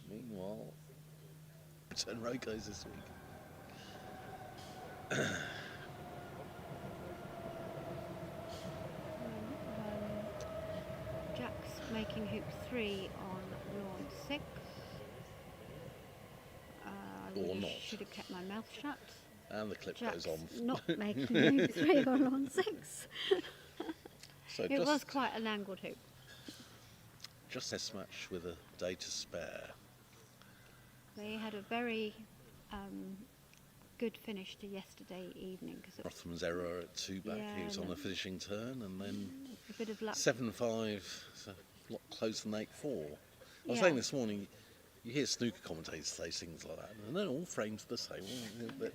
Meanwhile, return road goes this week.
Jack's making hoop 3 on lawn 6. I
Or
really
not.
should have kept my mouth shut.
And the clip
Jack's
goes on.
not making hoop 3 on lawn 6.
So
It was quite a languid hoop.
just this match with a day to spare.
They had a very good finish to yesterday evening because
Rotham's error at 2 back.
Yeah,
He was on
no.
a finishing turn, and then
a bit of luck.
7-5, so a lot closer than 8-4. I was
Yeah.
saying this morning, you hear snooker commentators say things like that, and then all frames are the same. But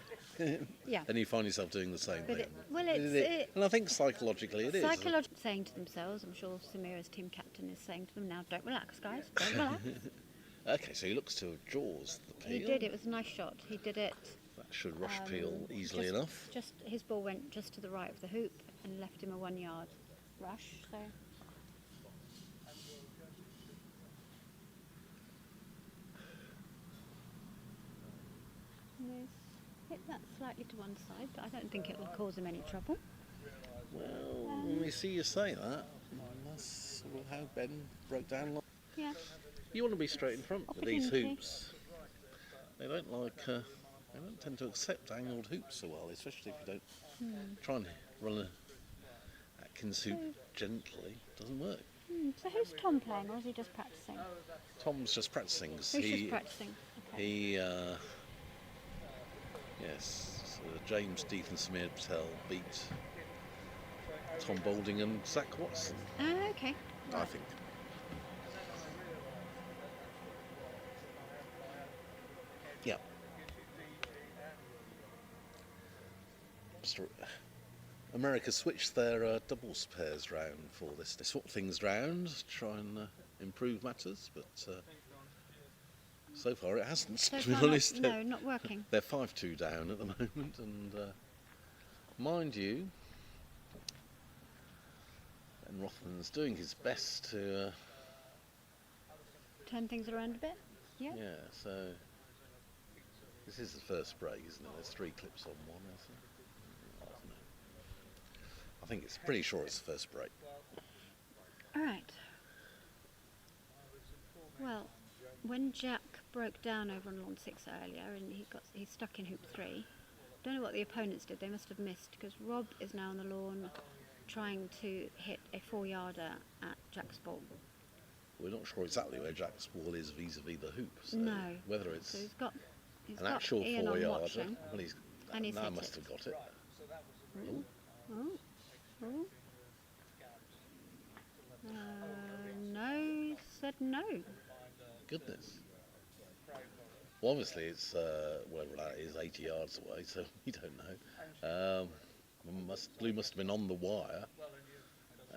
Yeah.
then you find yourself doing the same
But
thing.
it's
And I think psychologically it is.
psychologically saying to themselves, I'm sure Samira's team captain is saying to them now, don't relax, guys, don't relax.
Okay, so he looks to have jaws the
He
peel.
did. It was a nice shot. He did it.
That should rush peel easily enough.
Just his ball went just to the right of the hoop and left him a 1 yard rush. So That's slightly to one side, but I don't think it will cause him any trouble.
Well, when we see you say that, that's sort of how Ben broke down.
Yeah.
You want to be straight in front with these
Opportunity.
hoops. They don't like. They don't tend to accept angled hoops so well, especially if you don't try and run a Atkins hoop gently. Doesn't work.
So who's Tom playing, or is he just practicing?
Tom's just practicing.
Who's just practicing? Okay.
Yes, James, Deeth and Samir Patel beat Tom Boulding and Zach Watson,
Okay.
I think. Yeah. America switched their doubles pairs round for this. They swap things round, try and improve matters, but so far it hasn't,
So
to be
far
honest.
not working.
They're 5-2 down at the moment, and mind you, Ben Rothman's doing his best to
Turn things around a bit. Yeah.
yeah, so this is the first break, isn't it? There's 3 clips on one, isn't it? I don't know. I think it's pretty sure it's the first break.
All right. Well, when Jack broke down over on lawn 6 earlier, and he's stuck in hoop 3. Don't know what the opponents did. They must have missed, because Rob is now on the lawn trying to hit a 4-yarder at Jack's ball.
We're not sure exactly where Jack's ball is vis-a-vis the hoop. So
No.
whether it's
So he's got
an actual
Ian on
4-yarder,
watching,
well, he's
and he's
now
hit
must
it.
have got it.
Oh. No, he said no.
Goodness. Well, obviously it's whatever that is, 80 yards away, so we don't know. Blue must have been on the wire,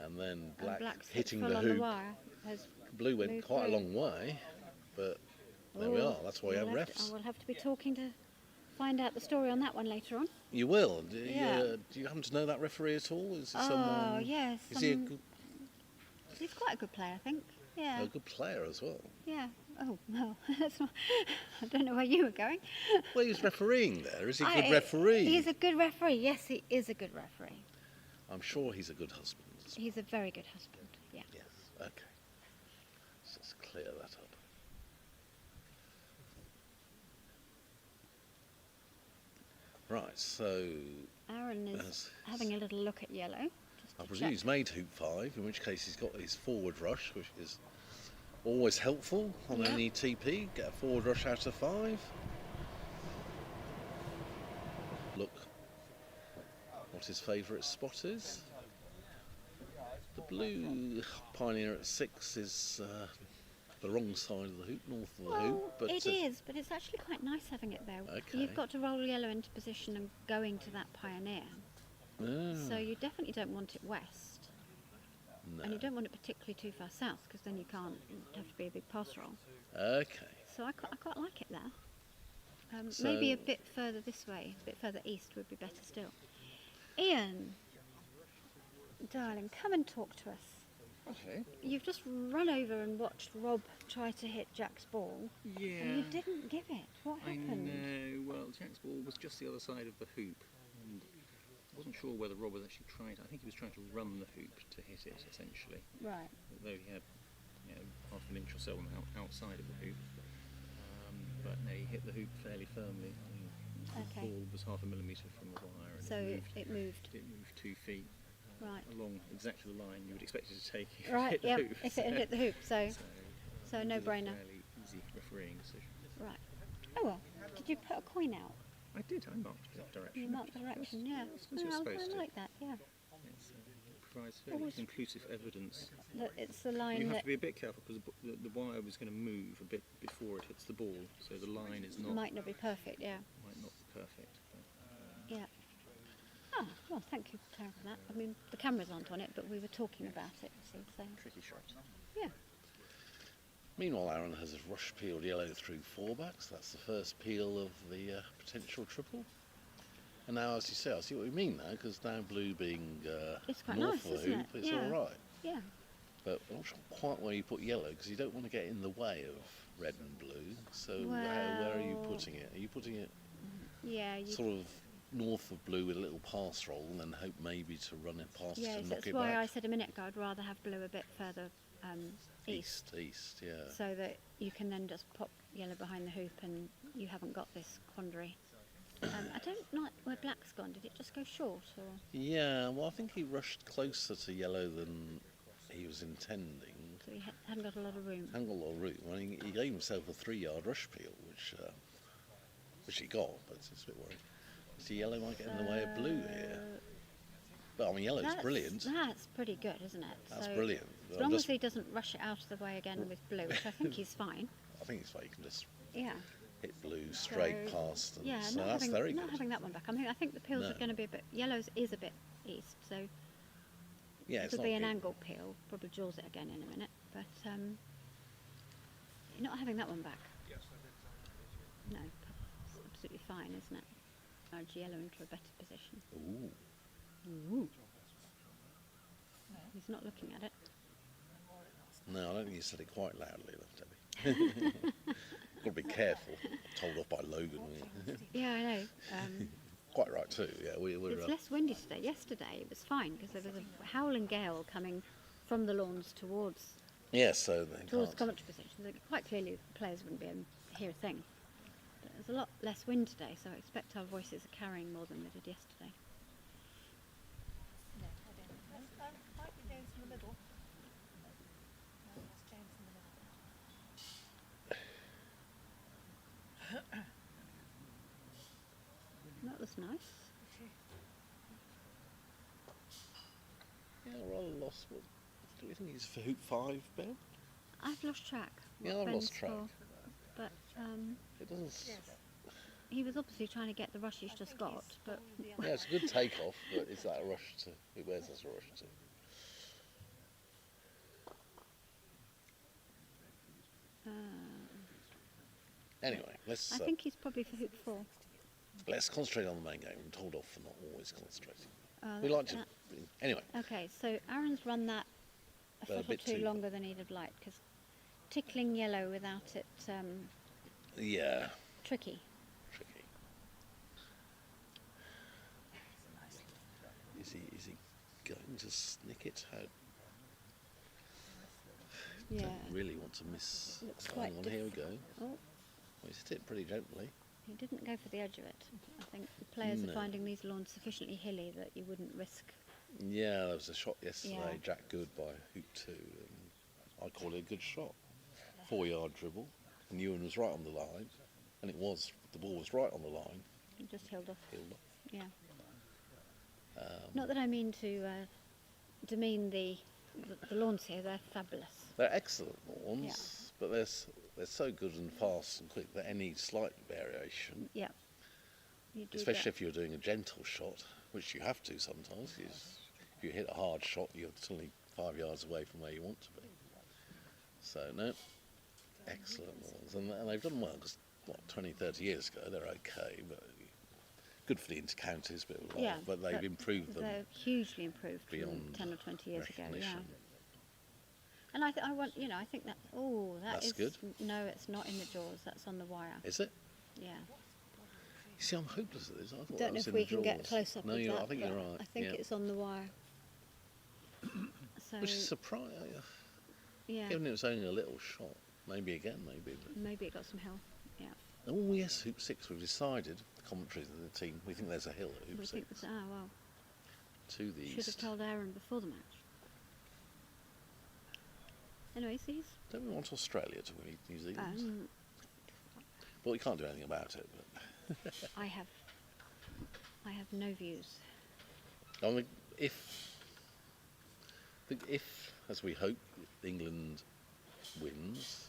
and then Black
Black's
hitting
full
the
on
hoop.
the wire. Has
Blue went
moved
quite a
through.
long way, but there we
Oh,
are. That's why you have
I
refs.
will have to be talking to find out the story on that one later on.
You will. Do
Yeah.
you happen to know that referee at all? Is he
Oh,
someone?
yes.
Is he a good,
He's quite a good player, I think. Yeah.
a good player as well?
Yeah. Oh, well, that's not, I don't know where you were going.
Well, he's refereeing there. Is he a good referee?
He's a good referee. Yes, he is a good referee.
I'm sure he's a good husband as well.
He's a very good husband. Yeah.
Yes. Okay. Let's just clear that up. Right. So
Aaron is
Yes.
having a little look at yellow. Just
I
to
presume
check.
he's made hoop 5, in which case he's got his forward rush, which is always helpful on
Yeah.
any TP. Get a forward rush out of 5. Look what his favourite spot is. The blue pioneer at 6 is the wrong side of the hoop, north of the
Well,
hoop. But
it is, but it's actually quite nice having it there.
Okay.
You've got to roll yellow into position and going to that pioneer. So you definitely don't want it west.
no.
And you don't want it particularly too far south, because then you can't, it'd have to be a big pass roll.
Okay.
So I quite like it there.
So-
Maybe a bit further this way, a bit further east would be better still. Ian, darling, come and talk to us.
Okay.
You've just run over and watched Rob try to hit Jack's ball, and you
Yeah.
didn't give it. What
I
happened?
know. Well, Jack's ball was just the other side of the hoop, and I wasn't sure whether Rob was actually trying. I think he was trying to run the hoop to hit it, essentially.
Right.
Although he had, half an inch or so on the outside of the hoop, but no, he hit the hoop fairly firmly. And
Okay.
The ball was half a millimetre from the wire, and
So
it moved.
it moved.
It moved 2 feet
Right.
along exactly the line you would expect it to take if it
Right.
hit the
Yep.
hoop.
If it had hit the hoop, so
So
no
it was a
brainer.
fairly easy refereeing decision.
Right. Oh well. Did you put a coin out?
I did. I marked the direction.
You marked the direction. Yeah.
As you're supposed
I
to.
like that. Yeah.
It provides fairly
Always-
conclusive evidence.
It's the line
You have
that
to be a bit careful because the wire was going to move a bit before it hits the ball, so the line is not
might not be perfect. Yeah.
might not be perfect. But,
Yeah. Oh, well, thank you for telling that. I mean, the cameras aren't on it, but we were talking about it, you see, so,
tricky shot.
yeah.
Meanwhile, Aaron has his rush peeled yellow through 4-backs. That's the first peel of the potential triple. And now, as you say, I see what you mean now, because now blue being
It's quite
north
nice,
of the
isn't
hoop,
it?
it's
Yeah.
all right.
Yeah.
But I'm not sure quite where you put yellow, because you don't want to get in the way of red and blue. So where are you
Well-
putting it? Are you putting it
Yeah, you,
sort of north of blue with a little pass roll, and then hope maybe to run it past
yes,
and knock
that's
it
why
back.
I said a minute ago I'd rather have blue a bit further east,
East, yeah.
so that you can then just pop yellow behind the hoop and you haven't got this quandary. I don't like where black's gone. Did it just go short, or?
Yeah, well, I think he rushed closer to yellow than he was intending.
So he hadn't got a lot of room.
Hadn't got a lot of room. Well, he gave himself a 3-yard rush peel, which he got, but it's a bit worrying. So yellow might get in the way of blue here. But I mean, yellow's brilliant.
That's pretty good, isn't it?
That's brilliant.
As long as he doesn't rush it out of the way again with blue, which I think he's fine.
I think it's fine. You can just
Yeah.
hit blue straight past. And
Yeah,
so
not
that's
having,
very
not
good.
having that one back. I think the peels
No.
are going to be a bit. Yellow's is a bit east, so
Yeah, it's
it'll
not
be an
good.
angle peel. Probably jaws it again in a minute, but you're not having that one back. No, it's absolutely fine, isn't it? Nudge yellow into a better position.
Ooh.
Ooh. He's not looking at it.
No, I don't think you said it quite loudly enough, Debbie. Got to be careful. Told off by Logan.
Yeah, I know.
Quite right too. Yeah, we're.
It's less windy today. Yesterday it was fine because there was a howling gale coming from the lawns towards
Yeah, so they
towards
can't.
commentary positions. So quite clearly the players wouldn't be able to hear a thing. But there's a lot less wind today, so I expect our voices are carrying more than they did yesterday.
No, I don't know. Might be James in the middle. No, it's James in the middle.
That was nice.
Yeah, rather lost. What do you think he's for hoop 5, Ben?
I've lost track.
Yeah,
what
I've
Ben's
lost track.
for, but
It doesn't.
he was obviously trying to get the rush he's just got. But
Yeah, it's a good takeoff, but is that a rush to? Where's that a rush to? Anyway, let's
I think he's probably for hoop 4.
let's concentrate on the main game and hold off for not always concentrating.
Oh,
We
that-
like to.
that-
Anyway,
Okay, so Aaron's run that a
But a
foot or
bit
two
too-
longer than he'd have liked because tickling yellow without it
yeah,
tricky.
tricky. Is he going to snick it?
Yeah.
Don't really want to miss.
Looks
Oh,
quite
hang on, here we go.
Oh,
Well, he's hit it pretty gently.
he didn't go for the edge of it. I think the players
No.
are finding these lawns sufficiently hilly that you wouldn't risk.
Yeah, there was a shot yesterday,
Yeah.
Jack Good by hoop 2, and I call it a good shot. 4-yard dribble, and Ewan was right on the line, and the ball was right on the line,
He just held off.
healed up.
Yeah. Not that I mean to demean the lawns here. They're fabulous.
They're excellent lawns, but they're so good and fast and quick that any slight variation,
Yeah. You do
especially
get-
if you're doing a gentle shot, which you have to sometimes, if you hit a hard shot, you're suddenly 5 yards away from where you want to be. So, no, excellent lawns. And they've done well, because, 20, 30 years ago, they're okay, but good for the inter-counties, but they've improved them
They're hugely improved from
beyond
10 or 20 years ago. Yeah.
recognition.
And I think that. Oh,
That's
is
good.
No, it's not in the jaws. That's on the wire.
Is it?
Yeah.
You see, I'm hopeless at this. I thought that
Don't know
was
if
in
we
the
can get
jaws.
close up
No,
with
I
that,
think
but
you're right.
I think
yeah.
it's on the wire. So
Which is surprising.
yeah,
Given it was only a little shot. Maybe again, maybe. But...
maybe it got some hill. Yeah.
Oh, yes, hoop 6, we've decided, the commentaries of the team, we think there's a hill at hoop
We
6.
think well,
To the
should have
east.
told Aaron before the match. Anyways, these.
Don't we want Australia to win New Zealand?
Um,
Well, we can't do anything about it. But
I have no views.
I mean, if, as we hope, England wins,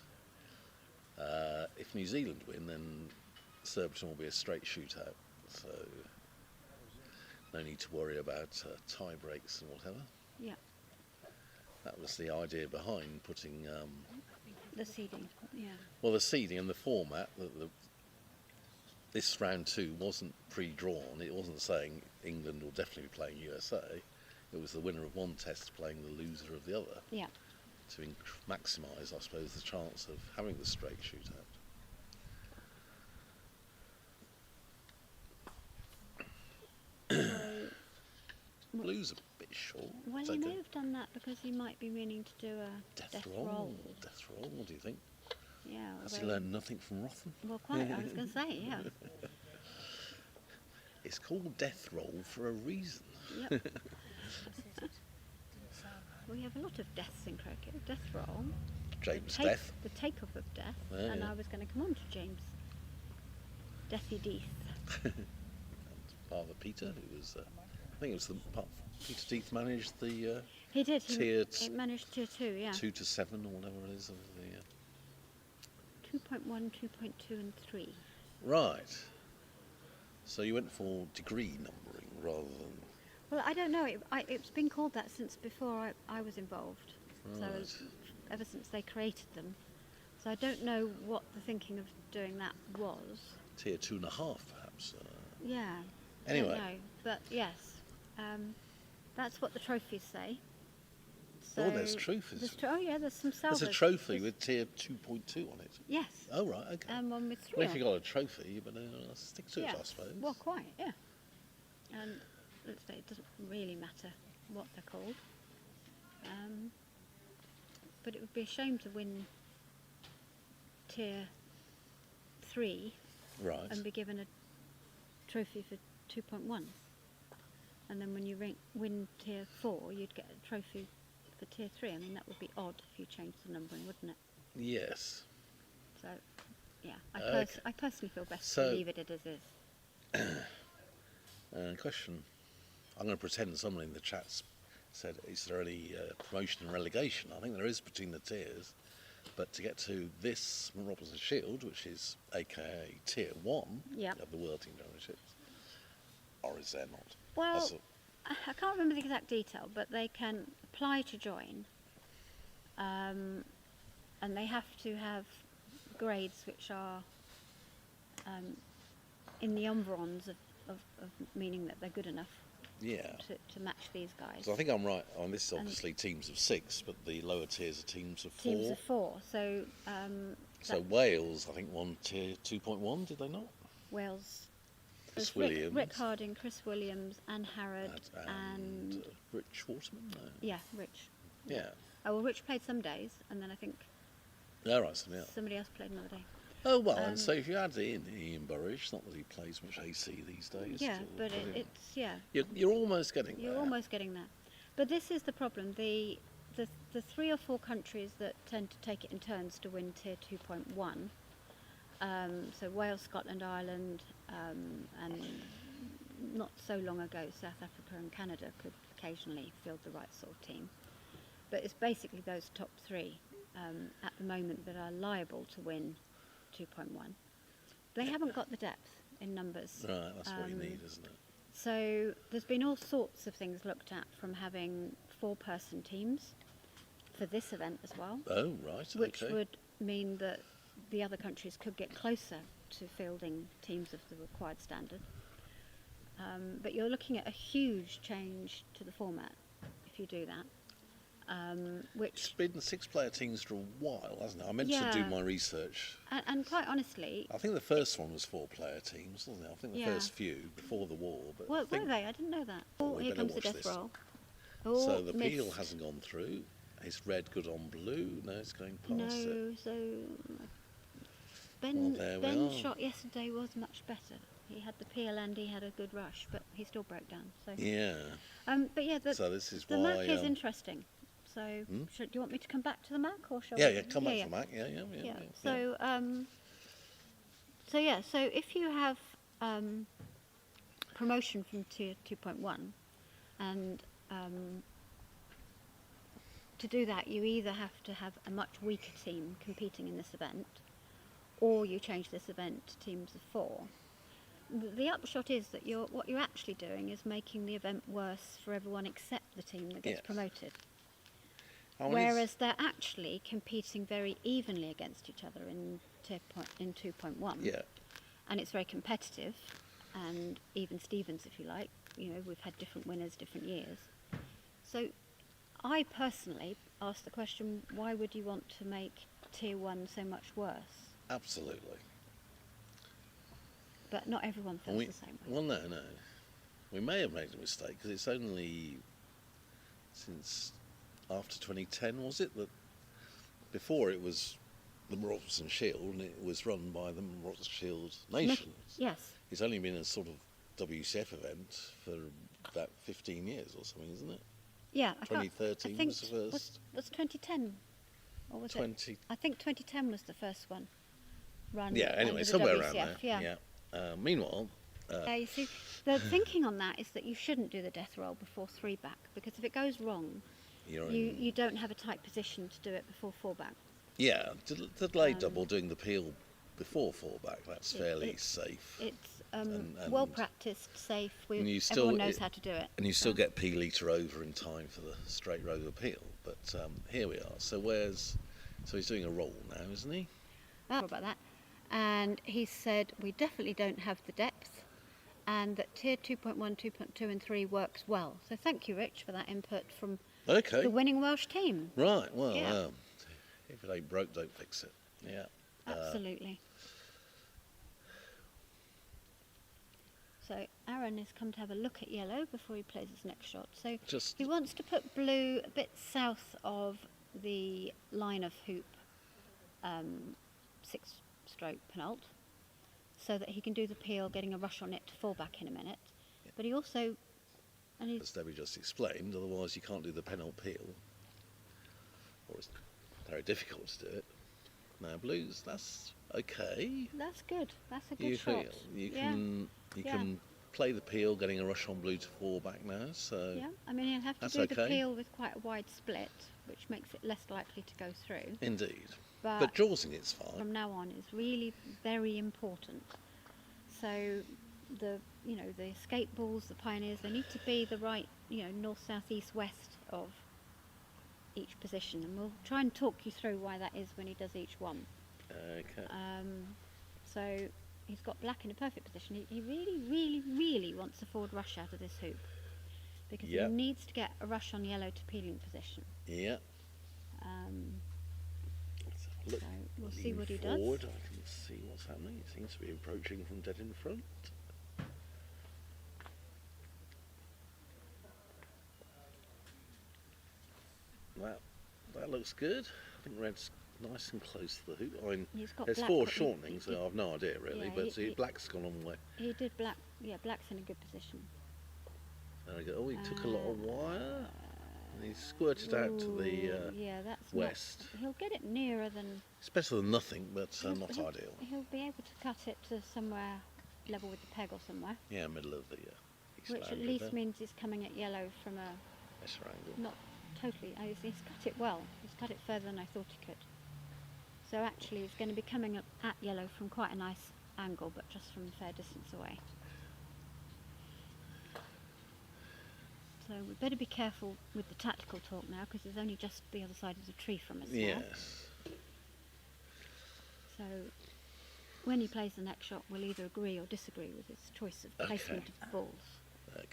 if New Zealand win, then Surbiton will be a straight shootout. So no need to worry about tie breaks and whatever.
Yeah.
That was the idea behind putting,
The seeding. Yeah.
well, the seeding and the format. This round 2 wasn't pre-drawn. It wasn't saying England will definitely be playing USA. It was the winner of one test playing the loser of the other
Yeah.
to maximise, I suppose, the chance of having the straight shootout. Blue's a bit short.
Well,
It's
he
okay.
may have done that because he might be meaning to do a
Death roll. What do you think?
Yeah.
Has he
although-
learned nothing from Rotham?
Well, quite. I was going to say, yeah.
It's called Death Roll for a reason.
Yep. We have a lot of deaths in croquet. Death roll.
James
the
Death.
The takeoff of death.
Yeah,
and
yeah.
I was going to come on to James. Deathy Death.
Father Peter, who was, I think it was Peter Death managed the
He did.
tier
He managed tier 2, yeah.
2 to 7 or whatever it is of the.
2.1, 2.2 and 3.
Right. So you went for degree numbering rather than.
Well, I don't know. It's been called that since before I was involved.
Right.
So ever since they created them. So I don't know what the thinking of doing that was.
Tier 2.5 perhaps.
Yeah.
Anyway.
I don't know. But yes, that's what the trophies say. So
There's trophies.
there's some salvers.
There's a trophy with tier 2.2 on it.
Yes.
Oh right, okay.
And one with 3.
Well, if you got a trophy, you better stick to it, I suppose.
Well, quite, yeah. And let's say it doesn't really matter what they're called. But it would be a shame to win tier 3
Right.
and be given a trophy for 2.1. And then when you win tier 4, you'd get a trophy for tier 3. I mean, that would be odd if you changed the numbering, wouldn't it?
Yes.
So, yeah,
Okay.
I personally feel best
So-
to leave it as is.
Question. I'm going to pretend someone in the chat said, is there any promotion and relegation? I think there is between the tiers. But to get to this MacRobertson Shield, which is aka tier 1
Yep.
of the World Team Championships, or is there not?
Well,
That's a-
I can't remember the exact detail, but they can apply to join, and they have to have grades which are in the environs of meaning that they're good enough
yeah.
to match these guys.
So I think I'm right. This is obviously teams of 6, but the lower tiers are teams of 4.
Teams of 4, so
So Wales, I think, won tier 2.1, did they not?
Wales.
Chris
there's
Williams.
Rick Harding, Chris Williams, Anne Harrod,
And Rich Waterman? No.
yeah, Rich.
Yeah.
Oh well, Rich played some days, and then I think
All right, so yeah.
somebody else played another day.
Oh, well, and so if you add in Ian Burridge, not that he plays much AC these days.
Yeah,
still,
but
you know,
it's yeah.
You're almost getting there.
You're almost getting there. But this is the problem. The 3 or 4 countries that tend to take it in turns to win tier 2.1, so Wales, Scotland, Ireland, and not so long ago South Africa and Canada could occasionally field the right sort of team. But it's basically those top 3 at the moment that are liable to win 2.1. They haven't got the depth in numbers.
Right, that's what you need, isn't it?
So there's been all sorts of things looked at, from having 4-person teams for this event as well,
Oh, right,
which
okay.
would mean that the other countries could get closer to fielding teams of the required standard. But you're looking at a huge change to the format if you do that. Which
It's been 6-player teams for a while, hasn't it? I meant to do
Yeah.
my research.
and quite honestly,
I think the first one was 4-player teams, wasn't it? I think the
Yeah.
first few before the war. But I
were
think,
they? I didn't know that.
Well,
Oh,
we
here
better
comes the
watch
death
this.
roll.
So
Oh,
the
missed.
peel hasn't gone through. It's red good on blue. No, it's going past it.
No, so
Well,
Ben
there we
Ben's
are.
shot yesterday was much better. He had the peel and he had a good rush, but he still broke down. So,
Yeah.
but yeah,
So this is
the
why.
Mac is interesting. So, do you want me to come back to the Mac, or shall
Yeah,
we?
yeah. Come back
yeah.
to Mac. Yeah.
Yeah. So if you have promotion from tier 2.1, and to do that, you either have to have a much weaker team competing in this event, or you change this event to teams of 4. The upshot is that what you're actually doing is making the event worse for everyone except the team that gets
Yes.
promoted.
Oh, and
Whereas they're actually competing very evenly against each other in 2.1.
Yeah.
And it's very competitive, and even Stevens, if you like. You know, we've had different winners, different years. So I personally asked the question, why would you want to make tier 1 so much worse?
Absolutely.
But not everyone feels the same way.
Well, no. we may have made a mistake because it's only since after 2010, was it? That before it was the MacRobertson Shield and it was run by the MacRobertson Shield Nations.
Yes.
It's only been a sort of WCF event for about 15 years or something, isn't it?
Yeah.
2013
I think
was the first.
Was 2010, or was
20.
it? I think 2010 was the first one. Run.
Yeah. Anyway,
under the
somewhere
WCF,
around there.
Yeah.
Meanwhile,
Yeah, you see, the thinking on that is that you shouldn't do the death roll before 3 back, because if it goes wrong, you don't have a tight position to do it before 4 back.
yeah, delayed double doing the peel before 4 back. That's fairly safe.
It's
And
well practiced, safe.
and you
Everyone knows how to do it.
And you still get P-litre over in time for the straight rover peel. But here we are. So he's doing a roll now, isn't he?
About that. And he said we definitely don't have the depth, and that tier 2.1, 2.2 and 3 works well. So thank you, Rich, for that input from the winning Welsh team.
Right, well,
Yeah.
If it ain't broke, don't fix it. Yeah.
Absolutely. So Aaron has come to have a look at yellow before he plays his next shot. So he wants to put blue a bit south of the line of hoop, 6-stroke penult, so that he can do the peel, getting a rush on it to fall back in a minute. Yeah. But he also...
As Debbie just explained, otherwise you can't do the penult peel. Or it's very difficult to do it. Now blues, that's okay.
That's good. That's a good shot.
You can play the peel, getting a rush on blue to 4 back now. So
yeah, I mean he'll have to do the peel with quite a wide split, which makes it less likely to go through.
Indeed.
But
drawsing it's fine.
From now on is really very important. So the escape balls, the pioneers, they need to be the right, north, south, east, west of each position, and we'll try and talk you through why that is when he does each one.
Okay.
So he's got black in a perfect position. He really, really, really wants a forward rush out of this hoop, because he needs to get a rush on yellow to peeling position.
Yeah.
So we'll see what he
forward,
does.
I can see what's happening. He seems to be approaching from dead in front. That looks good. I think red's nice and close to the hoop. I mean, there's 4 shortenings, so I've no idea really, but black's gone on way.
He did black, black's in a good position.
There we go. Oh, he took a lot of wire. And he squirted out to the
that's
west.
He'll get it nearer than...
It's better than nothing, but not ideal.
He'll be able to cut it to somewhere level with the peg or somewhere.
Yeah, middle of the east
which at least means he's coming at yellow from a...
better angle.
Not totally. He's cut it well. He's cut it further than I thought he could. So actually he's going to be coming at yellow from quite a nice angle, but just from a fair distance away. So we better be careful with the tactical talk now, because he's only just the other side of the tree from us now.
Yes.
So when he plays the next shot, we'll either agree or disagree with his choice of placement of the balls.
Okay.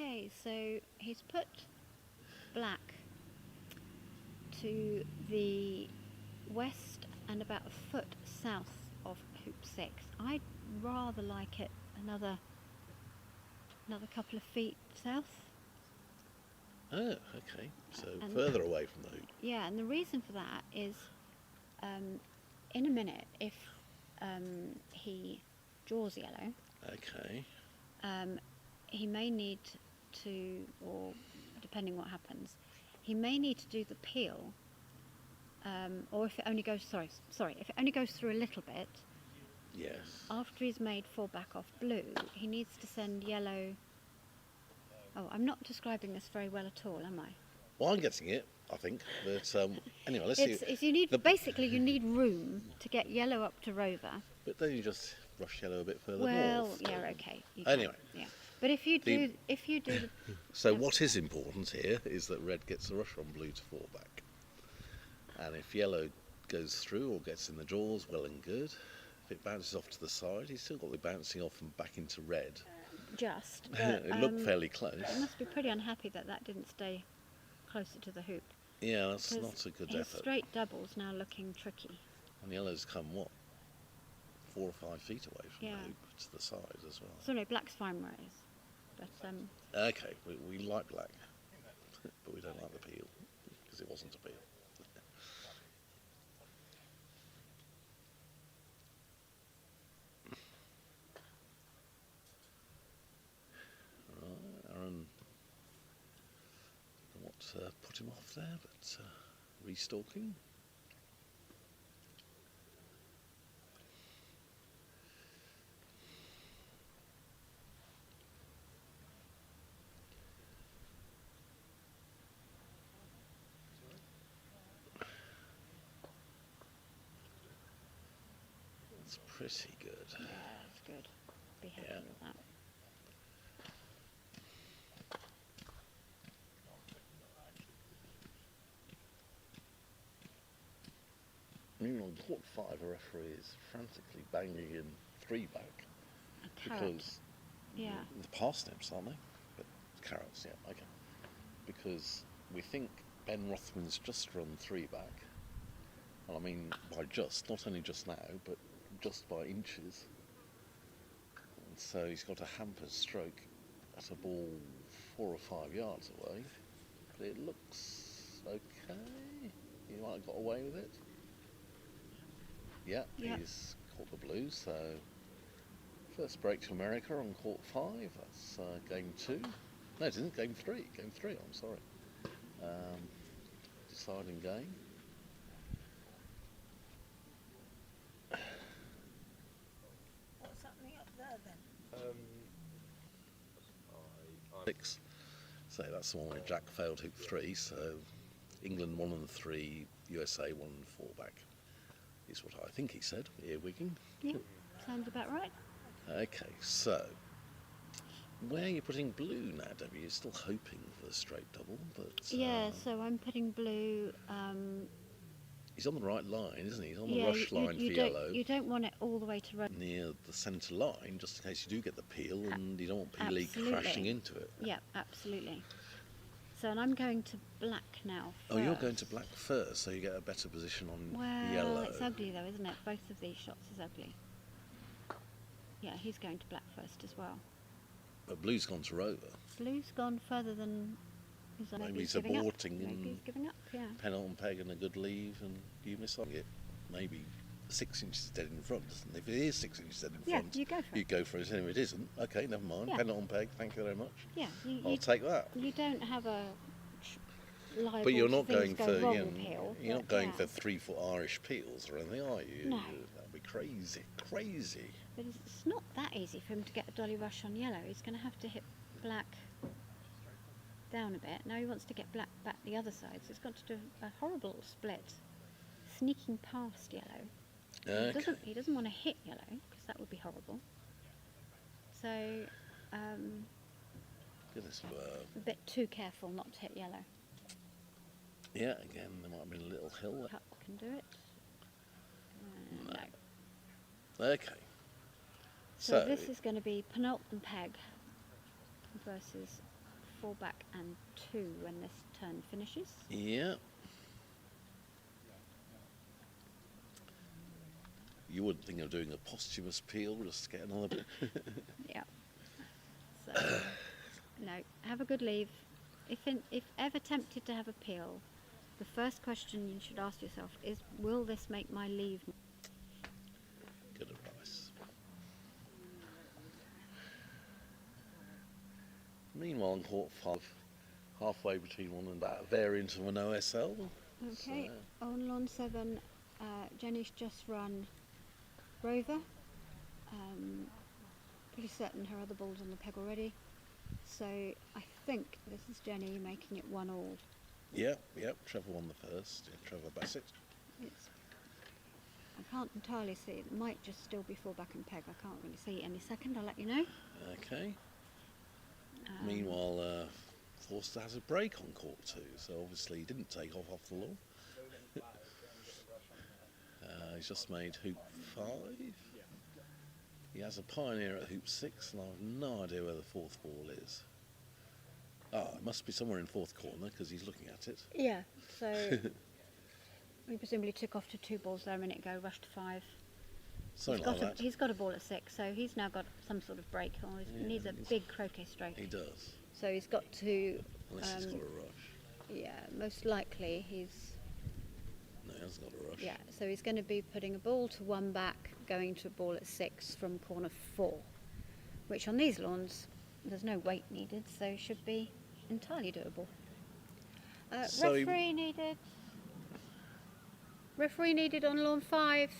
Okay, so he's put black to the west and about a foot south of hoop 6. I'd rather like it another couple of feet south.
Oh, okay. So further away from the hoop.
Yeah, and the reason for that is in a minute, if he draws yellow,
okay,
he may need to, or depending what happens, he may need to do the peel, or if it only goes, if it only goes through a little bit,
yes,
after he's made 4 back off blue, he needs to send yellow. Oh, I'm not describing this very well at all, am I?
Well, I'm getting it. I think. But anyway, let's see.
It's you need basically you need room to get yellow up to Rover.
But then you just rush yellow a bit further
Well,
north.
yeah, okay. you can,
Anyway.
yeah. But if you do, the
So what is important here is that red gets a rush on blue to 4 back. And if yellow goes through or gets in the draws, well and good. If it bounces off to the side, he's still got the bouncing off and back into red.
just, but,
It looked fairly close.
you must be pretty unhappy that that didn't stay closer to the hoop.
Yeah, that's
'Cause
not a good
his
effort.
straight double's now looking tricky.
And yellow's come, what, 4 or 5 feet away from
Yeah.
the hoop to the side as well.
So no, black's fine where it is. But
Okay, we like black, but we don't like the peel, because it wasn't a peel. Right, Aaron, don't know what put him off there, but restalking. It's pretty good.
yeah, that's good. Be happy
Yeah.
with that.
Meanwhile, court 5, a referee is frantically banging in 3 back
A carrot.
because
Yeah.
the parsnips, aren't they? But carrots, yeah, okay. Because we think Ben Rothman's just run 3 back. And I mean by just, not only just now, but just by inches. And so he's got a hampered stroke at a ball 4 or 5 yards away. But it looks okay. He might have got away with it. Yeah,
Yep.
he's caught the blue, so first break to America on court 5, that's game 2. No, it isn't, game 3, I'm sorry. Deciding game.
What's happening up there then?
6. So that's the one where Jack failed hoop 3, so England 1 and 3, USA 1 and 4 back. Is what I think he said, earwigging.
Yeah, sounds about right.
Okay, so where are you putting blue now, Debbie? You're still hoping for the straight double, but
Yeah, so I'm putting blue.
he's on the right line, isn't he? He's on the
Yeah,
rush line for
you
yellow,
You don't want it all the way to red.
near the centre line, just in case you do get the peel, and you don't want P League
Absolutely.
crashing into it.
Yeah, absolutely. So, and I'm going to black now.
Oh, you're
first.
going to black first, so you get a better position on
Well,
yellow.
it's ugly though, isn't it? Both of these shots is ugly. Yeah, he's going to black first as well.
But blue's gone to Rover.
Blue's gone further than.
Maybe he's
giving up.
aborting
Maybe
and
he's giving up. Yeah.
pen on peg and a good leave, and you miss on it. Maybe 6 inches dead in front, doesn't it? If it is 6 inches dead in
Yeah,
front,
you go for
you
it.
go for it. And if it isn't, okay, never mind.
Yeah.
Pen on peg, thank you very much.
Yeah.
I'll take that.
You don't have a liable
But you're
to
not
things
going
go
for
wrong
you know,
peel,
you're
but
not going
yeah.
for 3-foot Irish peels or anything, are you?
No.
That'd be crazy, crazy.
But it's not that easy for him to get a dolly rush on yellow. He's going to have to hit black down a bit. Now he wants to get black back the other side, so he's got to do a horrible split, sneaking past yellow.
Okay.
He doesn't want to hit yellow because that would be horrible. So
Goodness,
a bit too careful not to hit yellow.
yeah, again, there might have been a little hill.
Cut can do it. No.
Okay.
So this is going to be penultimate peg versus 4 back and 2 when this turn finishes.
Yeah. You wouldn't think of doing a posthumous peel just to get another bit.
Yeah. So, no, have a good leave. If ever tempted to have a peel, the first question you should ask yourself is, will this make my leave?
Good advice. Meanwhile, in court 5, halfway between one and that variant of an OSL.
Okay,
So,
on lawn 7, Jenny's just run Rover. Pretty certain her other ball's on the peg already. So I think this is Jenny making it 1-all.
Yep. Trevor won the first. Yeah, Trevor Bassett.
I can't entirely see. It might just still be fullback and peg. I can't really see any second. I'll let you know.
Okay. Meanwhile, Forster has a break on court 2, so obviously he didn't take off the lawn. He's just made hoop 5. He has a pioneer at hoop 6, and I have no idea where the 4th ball is. It must be somewhere in 4th corner because he's looking at it.
Yeah. So we presumably took off to 2 balls there a minute ago. Rushed 5.
Something like that.
He's got a ball at 6, so he's now got some sort of break. Or he needs a big croquet stroke.
He does.
So he's got to.
Unless he's got a rush.
Yeah, most likely he's.
No, he hasn't got a rush.
Yeah, so he's going to be putting a ball to 1 back, going to a ball at 6 from corner 4, which on these lawns there's no weight needed, so should be entirely doable. Referee needed on lawn 5,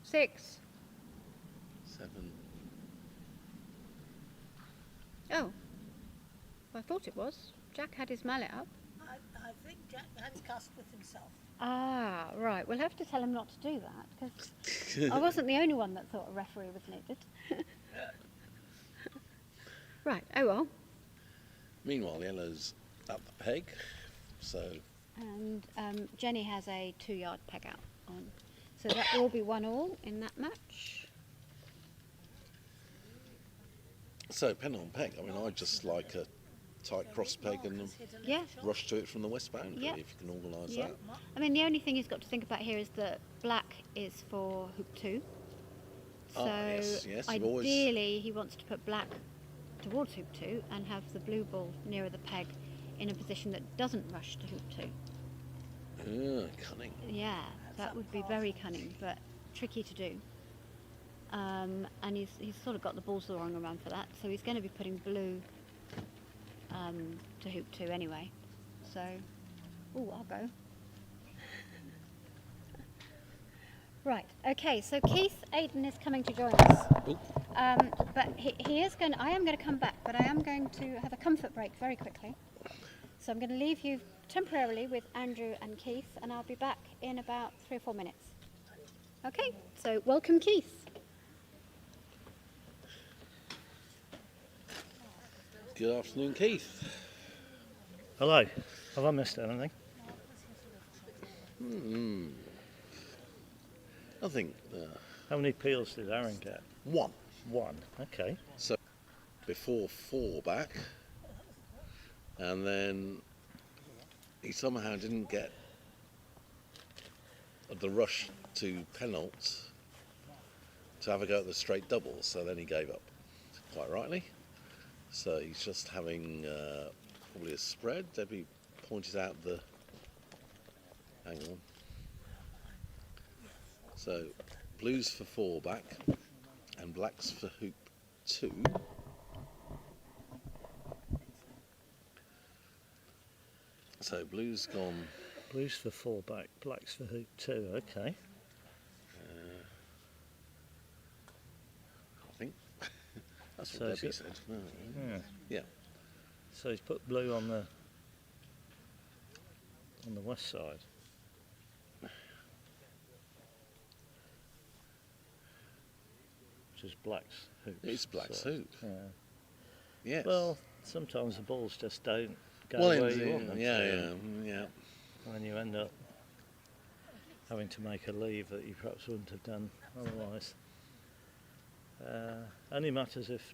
6.
7.
Oh, I thought it was. Jack had his mallet up.
I think Jack had a cast with himself.
Ah, right. We'll have to tell him not to do that, because I wasn't the only one that thought a referee was needed. Right, oh well.
Meanwhile, yellow's up the peg, so...
And Jenny has a 2-yard peg out on. So that will be 1-1 in that match.
So, pen on peg, I mean, I just like a tight cross peg and
Yeah.
rush to it from the west boundary,
Yeah.
if you can organise
Yeah.
that.
I mean, the only thing he's got to think about here is that black is for hoop 2. So
yes, you've always-
ideally he wants to put black towards hoop 2 and have the blue ball nearer the peg in a position that doesn't rush to hoop 2.
Cunning.
Yeah, that would be very cunning, but tricky to do. And he's sort of got the balls throwing around for that, so he's going to be putting blue to hoop 2 anyway. So, I'll go. Right, okay, so Keith Aiden is coming to join us. But he is going. I am going to come back, but I am going to have a comfort break very quickly. So I'm going to leave you temporarily with Andrew and Keith, and I'll be back in about 3 or 4 minutes. Okay, so welcome Keith.
Good afternoon, Keith.
Hello. Have I missed anything?
I think
How many peels did Aaron get?
1.
1. Okay.
So, before 4 back, and then he somehow didn't get the rush to penalty to have a go at the straight double, so then he gave up, quite rightly. So he's just having probably a spread. Debbie pointed out the... Hang on. So blues for 4 back and blacks for hoop 2. So blues gone...
Blues for 4 back, blacks for hoop 2. Okay.
I think. That's
So
what
is
Debbie
it-
said.
Yeah.
Yeah.
So he's put blue on the west side. Which is black's hoop.
It's black's
so,
hoop.
Yeah.
Yes.
Well, sometimes the balls just don't go
well,
where you want them to.
yeah.
And you end up having to make a leave that you perhaps wouldn't have done otherwise. Only matters if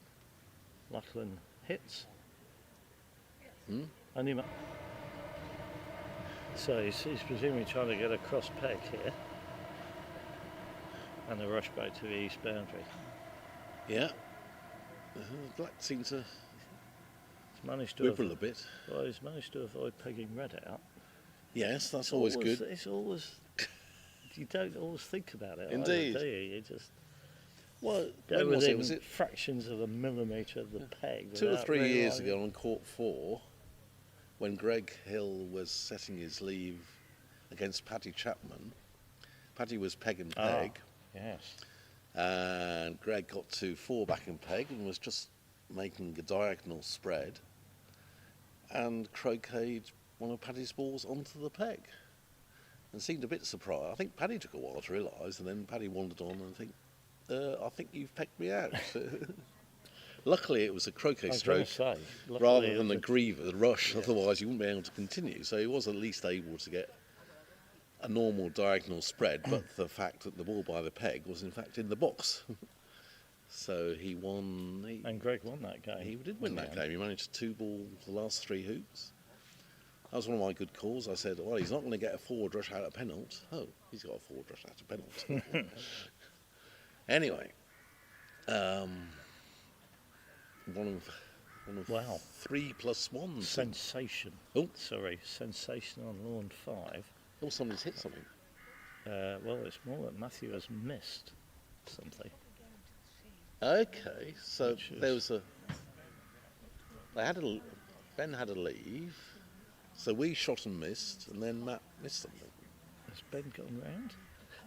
Lachlan hits. Only so he's presumably trying to get a cross peg here and a rush back to the east boundary.
Yeah. Black seems to
He's managed to
wibble a bit.
Well, he's managed to avoid pegging red out.
Yes, that's always good.
It's always you don't always think about it.
Indeed.
Either, do you? You just
Well,
go
when was
within
it? Was it
fractions of a millimetre of the peg.
2 or
without
3 years
realising-
ago on court 4, when Greg Hill was setting his leave against Paddy Chapman? Paddy was peg and peg,
Yes.
and Greg got to 4 back and peg and was just making a diagonal spread, and croqueted one of Paddy's balls onto the peg and seemed a bit surprised. I think Paddy took a while to realise, and then Paddy wandered on and I think you've pegged me out. Luckily it was a croquet stroke rather than a rush, yeah. Otherwise you wouldn't be able to continue. So he was at least able to get a normal diagonal spread, but the fact that the ball by the peg was in fact in the box. So he won.
And Greg won that game.
He did win that game. He managed to 2-ball the last 3 hoops. That was one of my good calls. I said, well, he's not going to get a forward rush out of penalty. Oh, he's got a forward rush out of penalty. Anyway, one of
wow.
3+1.
Sensation.
Oh,
sorry, sensation on lawn 5.
Oh, somebody's hit something.
Well, it's more that Matthew has missed something.
Okay, so there was Ben had a leave, so we shot and missed, and then Matt missed something.
Has Ben gone round?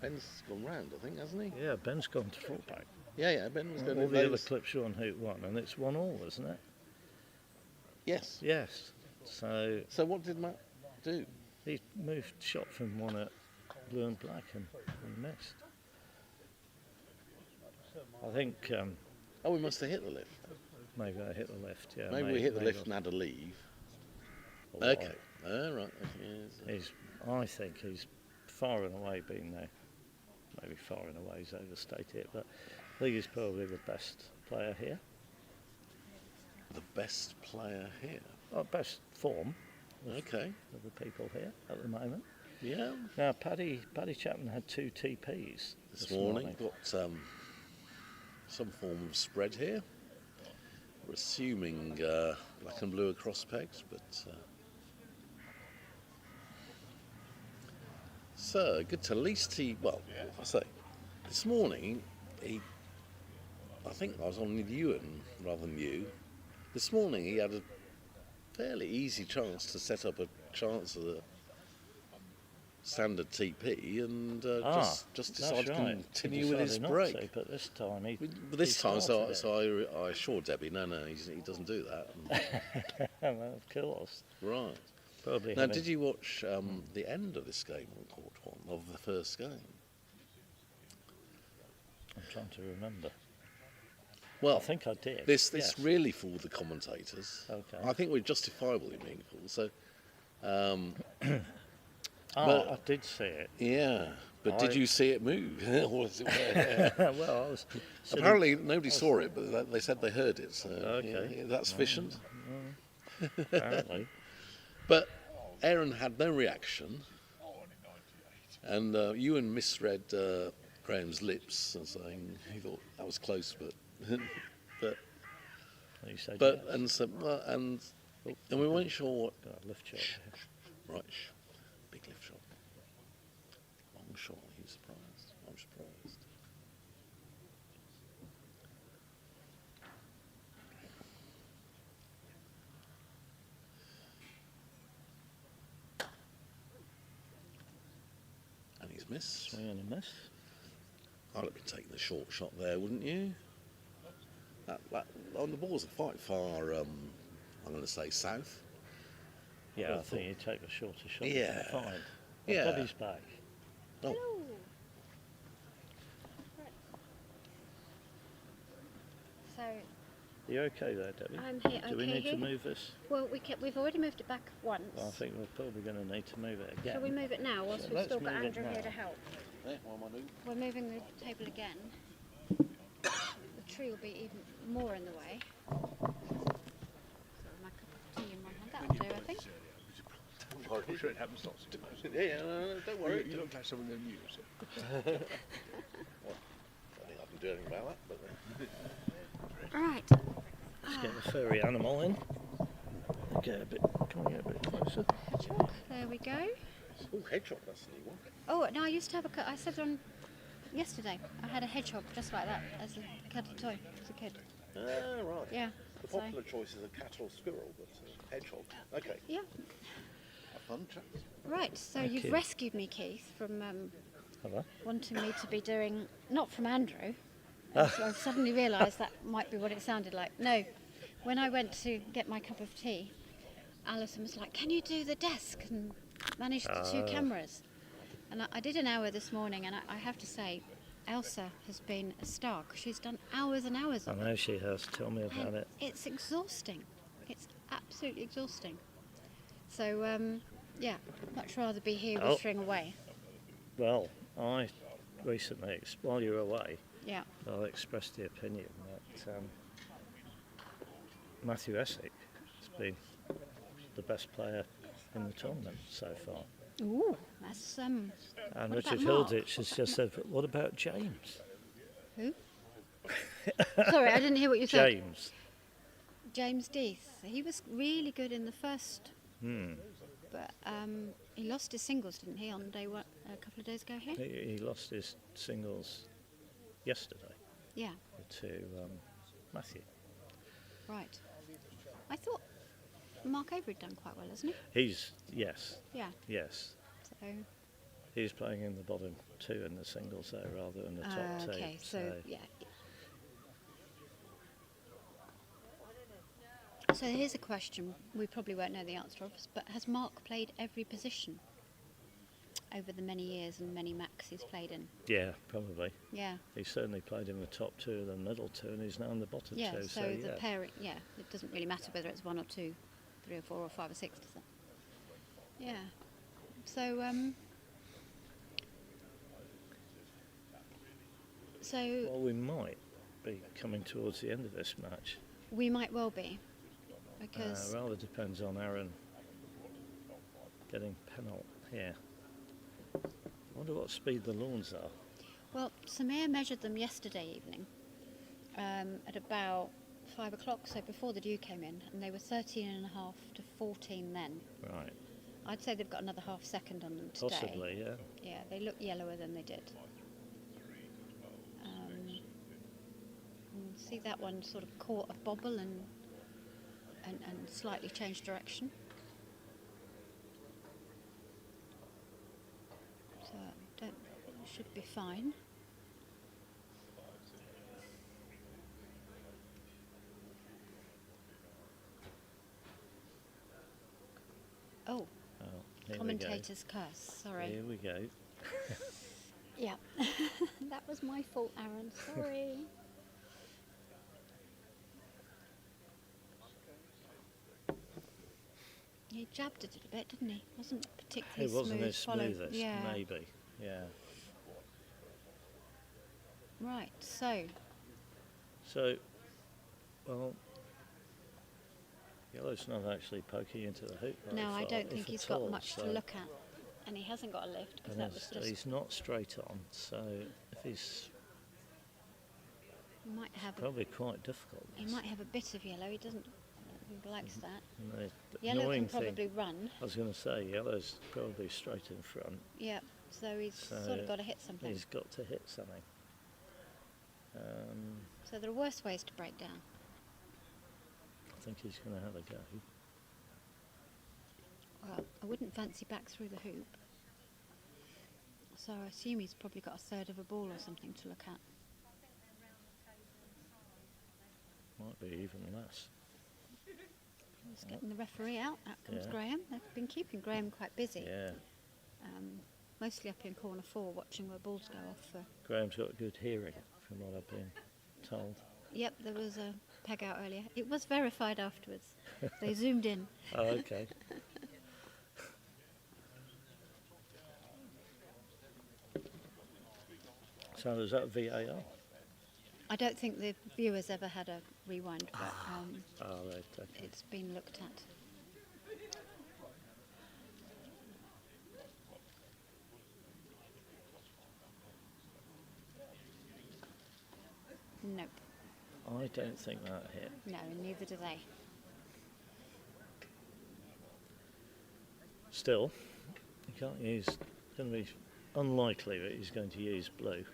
Ben's gone round, I think, hasn't he?
Yeah, Ben's gone to fullback.
Yeah, Ben was going to...
All the other clips are on hoop 1, and it's 1-1, isn't it?
Yes.
Yes. So
what did Matt do?
He moved shot from 1 at blue and black and missed. I think...
oh, we must have hit the lift.
Maybe I hit the lift, yeah.
Maybe we hit the lift and had a leave. Okay. Right.
I think he's far and away been there. Maybe far and away is overstated it, but I think he's probably the best player here.
The best player here?
Oh, best form.
Okay.
Of the people here at the moment.
Yeah.
Now, Paddy Chapman had 2 TPs
this morning. Got some form of spread here. We're assuming black and blue across pegs, but so good to least I say this morning I think I was on Ewan rather than you. This morning he had a fairly easy chance to set up a chance of the standard TP and just decided to continue with his break.
To, but this time
I assured Debbie, no, he doesn't do that.
Well, of course.
Right.
Probably.
Now, did you watch the end of this game on court 1 of the first game?
I'm trying to remember.
Well,
I think I did.
This really fooled the commentators.
Okay.
I think we're justifiably being fooled. So.
I did see it.
Yeah, but did you see it move? Or was it
well, I was
apparently nobody saw it, but they said they heard it. So
okay,
yeah, that's sufficient.
Apparently.
But Aaron had no reaction, and Ewan misread Graham's lips and saying he thought that was close, and we weren't sure what.
Lift shot.
Right. Big lift shot. Long shot. He was surprised. I'm surprised. And he's missed.
Swing and a miss.
I'd have been taking the short shot there, wouldn't you? The balls are quite far, I'm going to say south.
Yeah, I think you take the shorter shot.
Yeah.
Fine.
Yeah.
Bobby's back.
Oh.
Hello. So.
You okay there, Debbie?
I'm here.
Do we need to move this?
Well, we've already moved it back once.
I think we're probably going to need to move it again.
Shall we move it now, whilst we've still got Andrew here to help?
Yeah, what am I doing?
We're moving the table again. The tree will be even more in the way. So my cup of tea in one hand, that'll do, I think.
I'm sure it happens lots of times.
Yeah, don't worry.
You look like someone who knew.
Well, I don't think I can do anything about that. But
Right.
Let's get the furry animal in. Can we get a bit closer?
There we go.
oh, hedgehog, that's a new one.
Oh, no, I used to have I said on yesterday, I had a hedgehog just like that as a cuddly toy as a kid.
Ah, right.
Yeah.
The popular choice is a cat or squirrel, but hedgehog. Okay.
Yeah.
Have fun, chaps.
Right, so
Thank
you've
you.
rescued me, Keith, from
Hello?
wanting me to be doing, not from Andrew. So I suddenly realised that might be what it sounded like. No, when I went to get my cup of tea, Alison was like, "Can you do the desk?" and managed the two
Ah.
cameras. And I did an hour this morning, and I have to say, Elsa has been a star 'cause she's done hours and hours
I
of
know
it.
she has. Tell me about
And
it.
it's exhausting. It's absolutely exhausting. So, yeah, much rather be here
Oh.
whittering away.
Well, I recently, while you were away,
Yeah.
I expressed the opinion that Matthew Essick has been the best player in the tournament so far.
Ooh, that's
And
what
Richard
about Mark?
Hilditch has just said, "But what about James?"
Who? Sorry, I didn't hear what you said.
James.
James Death. He was really good in the first, but he lost his singles, didn't he, on day one a couple of days ago here?
He lost his singles yesterday
Yeah,
to Matthew.
right. I thought Mark Avery had done quite well, hasn't he?
Yes.
Yeah. So,
He's playing in the bottom two in the singles there rather than the top two.
okay. So yeah. So here's a question we probably won't know the answer of, but has Mark played every position over the many years and many Macs he's played in?
Yeah, probably.
Yeah.
He certainly played in the top two, the middle two, and he's now in the bottom
Yeah.
two.
So the pairing, it doesn't really matter whether it's 1 or 2, 3 or 4 or 5 or 6, does it? Yeah. So
Well, we might be coming towards the end of this match.
we might well be, because
Rather depends on Aaron getting penalt here. I wonder what speed the lawns are.
well, Samir measured them yesterday evening at about 5 o'clock, so before the dew came in, and they were 13.5 to 14 then.
Right.
I'd say they've got another half second on them today.
Possibly, yeah.
Yeah, they look yellower than they did. And see that one sort of caught a bobble and slightly changed direction. So it should be fine. Oh,
Here
commentator's curse.
we go.
Sorry.
Here we go.
Yeah, that was my fault, Aaron. Sorry. He jabbed at it a bit, didn't he? Wasn't particularly
It wasn't
smooth
as
follow.
smooth as
Yeah.
maybe. Yeah.
Right. So
So, well, yellow's not actually poking into the hoop very
no, I
far,
don't think
if
he's
at
got
all,
much to
so-
look at, and he hasn't got a lift because
And
that was just.
he's not straight on, so if he's
He might have.
probably quite difficult.
He might have a bit of yellow. He doesn't. He likes that.
And the
Yellow
annoying
can probably
thing,
run.
I was going to say, yellow's probably straight in front.
Yeah. So he's
So
sort of got to hit something.
He's got to hit something.
So there are worse ways to break down.
I think he's going to have a go.
Well, I wouldn't fancy back through the hoop. So I assume he's probably got a third of a ball or something to look at.
Might be even less.
He's getting the referee out. Out comes
Yeah.
Graham. They've been keeping Graham quite busy.
Yeah.
Mostly up in corner 4, watching where balls go off.
Graham's got good hearing, from what I've been told.
Yep, there was a peg out earlier. It was verified afterwards. They zoomed in.
Oh, okay. So is that VAR?
I don't think the viewers ever had a rewind, but
Oh, right, okay.
it's been looked at. Nope.
I don't think that hit.
No, neither do they.
Still, you can't use. It's going to be unlikely that he's going to use blue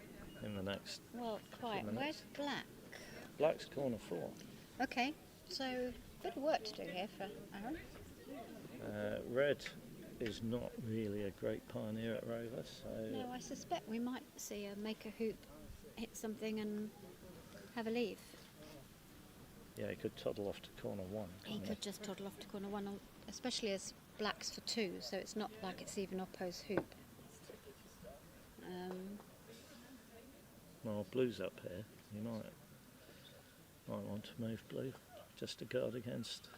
in the next.
Well, quite.
minutes.
Where's black?
Black's corner 4.
Okay, so bit of work to do here for Aaron.
Red is not really a great pioneer at Rover, so
No, I suspect we might see a make a hoop hit something and have a leave.
yeah, he could toddle off to corner 1.
He
couldn't
could just toddle off to corner 1. especially as blacks for 2, so it's not like it's even Oppo's hoop.
Well, blue's up here. You might want to move blue just to guard against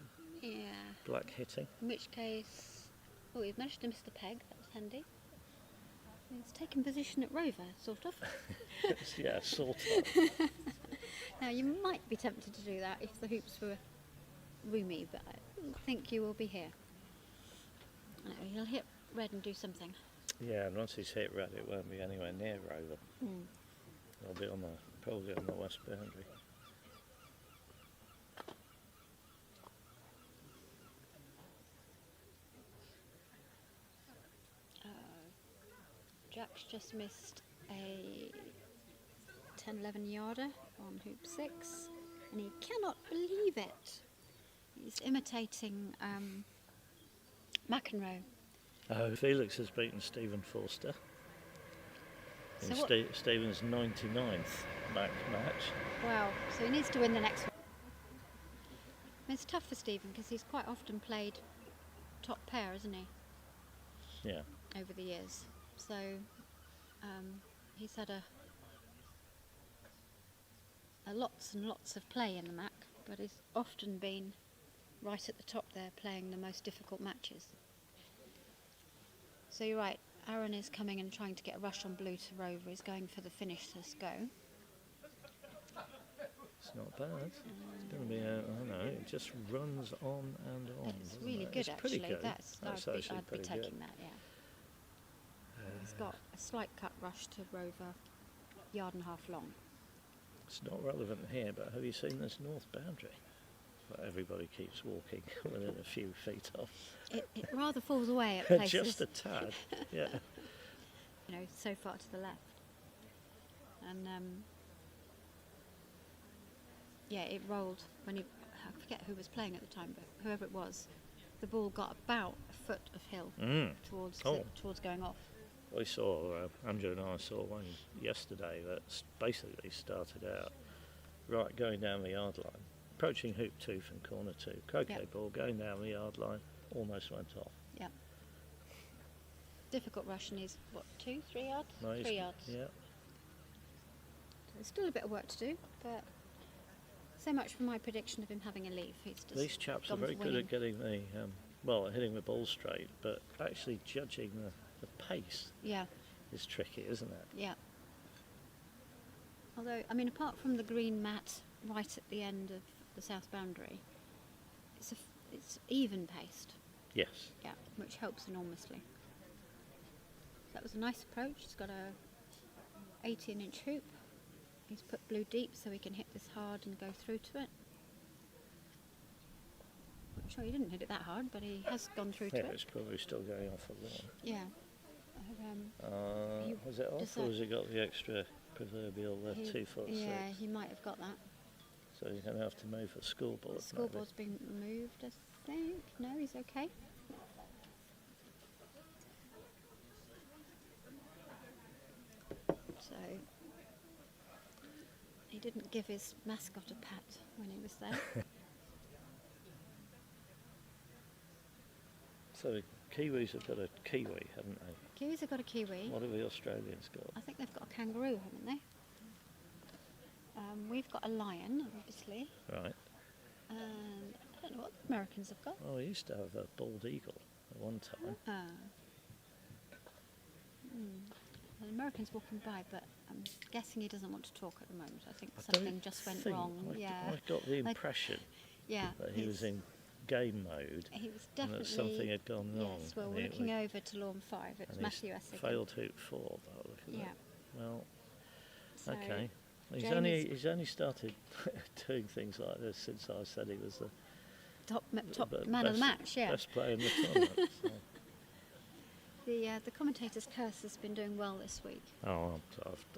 Yeah.
black hitting.
In which case, oh, he's managed to miss the peg. That was handy. He's taken position at rover, sort of.
Yeah, sort of.
Now, you might be tempted to do that if the hoops were roomy, but I don't think you will be here. No, he'll hit red and do something.
Yeah, and once he's hit red, it won't be anywhere near rover. It'll be probably on the west boundary.
Jack's just missed a 10-11 yarder on hoop 6, and he cannot believe it. He's imitating McEnroe.
Felix has beaten Stephen Forster in
So what-
Stephen's 99th match.
Wow, so he needs to win the next one. It's tough for Stephen because he's quite often played top pair, isn't he,
Yeah.
over the years. So he's had a lots and lots of play in the Mac, but he's often been right at the top there playing the most difficult matches. So you're right, Aaron is coming and trying to get a rush on blue to rover. He's going for the finish to go.
It's not bad. It's going to be I don't know, it just runs on and on.
It's
doesn't
really
it?
good,
It's pretty
actually.
good.
That's
actually
I'd be
pretty
taking
good.
that, yeah. He's got a slight cut rush to rover, yard and a half long.
It's not relevant here, but have you seen this north boundary? But everybody keeps walking within a few feet off.
It rather falls away at places.
Just a tad, yeah.
You know, so far to the left. And yeah, it rolled when I forget who was playing at the time, but whoever it was, the ball got about a foot of hill towards going off.
We saw, Andrew and I saw one yesterday that basically started out right going down the yard line, approaching hoop 2 from corner 2, croquet ball going down the yard line, almost went off.
Yeah. Difficult rush, and he's, what, 2, 3 yards?
No,
3 yards.
Yeah.
So there's still a bit of work to do, but so much for my prediction of him having a leave. He's just
These chaps are
gone
very
for
good
winning.
at getting the, hitting the ball straight, but actually judging the pace
Yeah,
is tricky, isn't it?
yeah. Although, I mean, apart from the green mat right at the end of the south boundary, it's even paced.
Yes.
Yeah, which helps enormously. That was a nice approach. He's got a 18-inch hoop. He's put blue deep so he can hit this hard and go through to it. I'm sure he didn't hit it that hard, but he has gone through to
Yeah,
it.
it's probably still going off a lawn.
Yeah.
Was it off,
does
or
that-
has it got the extra proverbial 2 foot 6?
Yeah, he might have got that.
So you're going to have to move the scoreboard.
The scoreboard's been moved, I think. No, he's okay. So he didn't give his mascot a pat when he was there.
So the Kiwis have got a kiwi, haven't they?
Kiwis have got a kiwi.
What have the Australians got?
I think they've got a kangaroo, haven't they? We've got a lion, obviously.
Right.
And I don't know what the Americans have got.
Oh, we used to have a bald eagle at one time.
The American's walking by, but I'm guessing he doesn't want to talk at the moment. I think
I
something
don't
just went
think-
wrong.
I got the impression
Yeah,
that he was in game mode
He was
and
definitely.
that something had gone wrong.
Yes, well,
and
we're
he-
looking over to lawn 5. It's
and
Matthew
he's
Essig.
failed hoop 4 by the look of
Yeah.
it. Well,
So
okay. He's
Jamie's-
only started doing things like this since I said he was the
top
the
man of the
best-
match, yeah.
best player in the tournament. So.
The commentator's curse has been doing well this week.
Oh,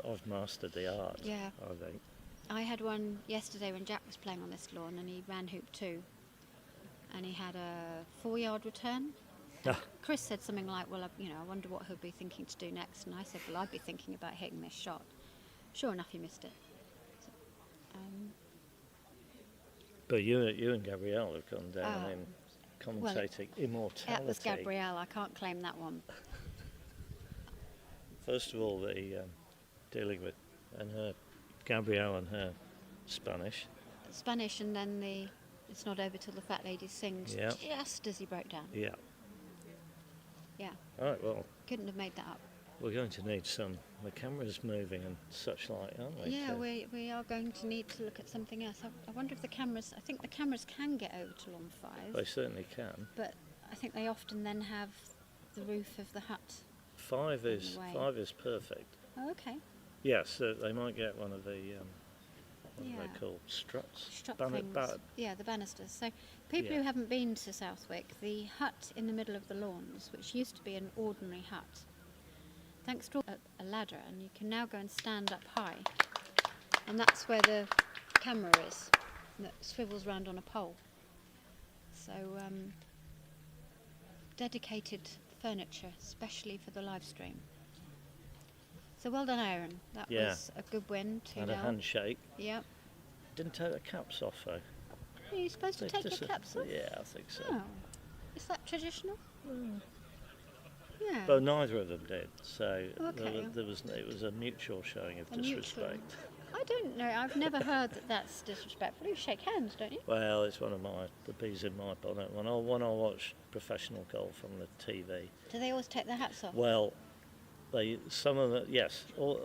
I've mastered the art.
Yeah.
I think.
I had one yesterday when Jack was playing on this lawn, and he ran hoop 2, and he had a 4-yard return.
Ah.
Chris said something like, "Well, I wonder what he'll be thinking to do next." And I said, "Well, I'd be thinking about hitting this shot." Sure enough, he missed it. So,
But you and Gabrielle have gone down in commentating immortality.
That was Gabrielle. I can't claim that one.
First of all, the dealing with Gabrielle and her Spanish.
Spanish, and then It's Not Over Till the Fat Lady Sings,
Yeah.
just as he broke down.
Yeah.
Yeah,
All right, well,
couldn't have made that up.
we're going to need the cameras moving and such like, aren't we?
Yeah,
to-
we are going to need to look at something else. I wonder if I think the cameras can get over to Lawn 5,
They certainly can.
but I think they often then have the roof of the hut.
5 is
way.
5 is perfect.
Oh, okay.
Yes, they might get one of the what are
Yeah.
they called? Struts.
Strut
Banner-
things. Yeah, the banisters. So people
Yeah.
who haven't been to Southwick, the hut in the middle of the lawns, which used to be an ordinary hut, thanks to a ladder, and you can now go and stand up high, and that's where the camera is, that swivels round on a pole. So dedicated furniture, especially for the live stream. So well done, Aaron. That
Yeah.
was a good win. 2-0.
Had a handshake.
Yep.
Didn't take the caps off though.
Are you supposed to
They
take your
dis-
caps off?
Yeah, I think so.
Oh. Is that traditional? Yeah.
But neither of them did. So
Okay.
it was a mutual showing of
A mutual.
disrespect.
I don't know. I've never heard that that's disrespectful. You shake hands, don't you?
Well, it's one of the bees in my bonnet. When I watch professional golf on the TV,
Do they always take their hats off?
well,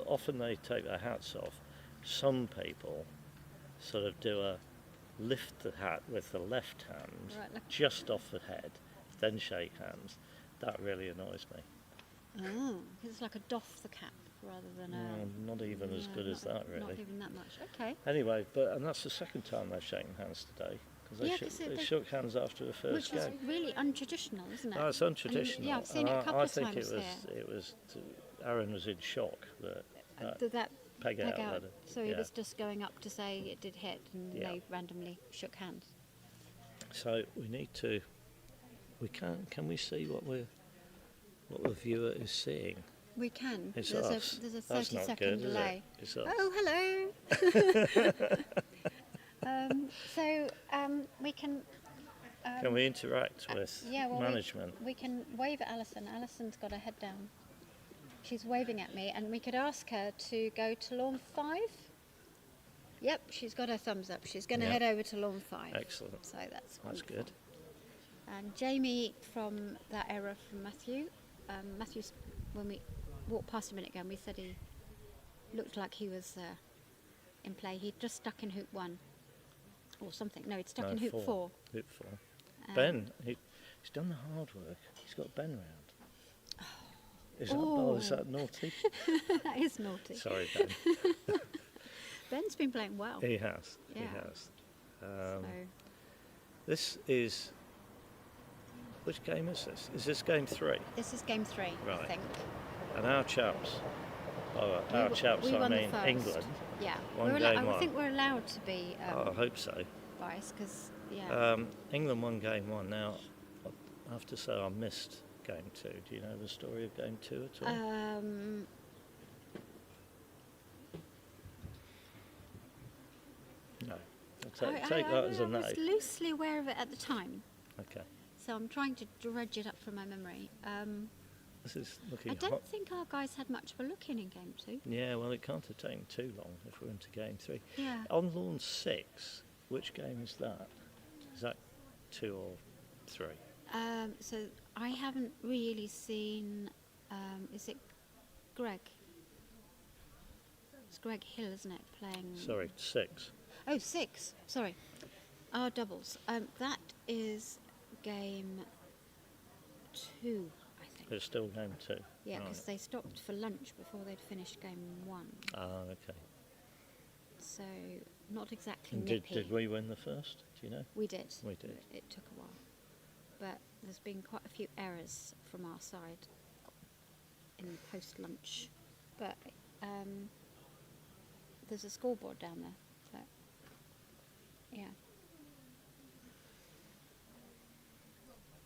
often they take their hats off. Some people sort of lift the hat with the left hand
Right, like-
just off the head, then shake hands. That really annoys me.
Oh, 'cause it's like a doff the cap rather than a.
Not even as
Yeah,
good as
not-
that, really.
Not even that much. Okay.
Anyway, and that's the second time they've shaken hands today, because
Yeah,
they
'cause they-
shook hands after the first
Which is
game.
really untraditional, isn't it?
Oh, it's untraditional.
Yeah, I've seen it a
and
couple
I
of
think
times
it was. Aaron was in shock that
Did that
peg out ladder.
So he
Yeah.
was just going up to say it did hit, and
Yeah.
they randomly shook hands.
So we need to. Can we see what the viewer is seeing?
We can.
It's
there's
us.
a there's a
That's
30-second
not good, is it?
delay.
It's us.
Oh, hello. We can.
Can we interact with
Yeah, well,
management?
we can wave at Alison. Alison's got her head down. She's waving at me, and we could ask her to go to Lawn 5. Yep, she's got her thumbs up. She's going to
Yeah.
head over to Lawn 5.
Excellent.
So that's
That's
wonderful.
good.
And Jamie from that era from Matthew. Matthew's, when we walked past him a minute ago, and we said he looked like he was in play. He'd just stuck in hoop 1 or something. No, he'd stuck in hoop 4.
Hoop 4.
Um,
Ben, he's done the hard work. He's got Ben round. Is that naughty?
That is naughty.
Sorry, Ben.
Ben's been playing well.
He has. He
Yeah.
has.
So,
This is. Which game is this? Is this game 3?
this is game 3, I
Right.
think.
And our chaps.
We won the first.
England.
Yeah,
Won
I
game
think
1.
we're allowed to be
I hope so.
biased because yeah.
England won game 1. Now, I have to say I missed game 2. Do you know the story of game 2 at all? No. I'll take that as a no.
I was loosely aware of it at the time,
Okay.
so I'm trying to dredge it up from my memory.
This is
I
looking
don't
hot.
think our guys had much of a look in game 2.
Yeah, well, it can't have taken too long if we're into game 3.
Yeah.
On lawn 6, which game is that? Is that 2 or 3?
So I haven't really seen. Is it Greg? It's Greg Hill, isn't it? Playing.
Sorry, 6.
Oh, 6. Sorry. Our doubles. That is game 2, I think.
It's still game 2.
Yeah,
Right.
because they stopped for lunch before they'd finished game 1.
Ah, okay.
So not exactly
And
nippy.
did we win the first? Do you know?
We did.
We did.
It took a while. But there's been quite a few errors from our side in post-lunch. But there's a scoreboard down there. So, yeah.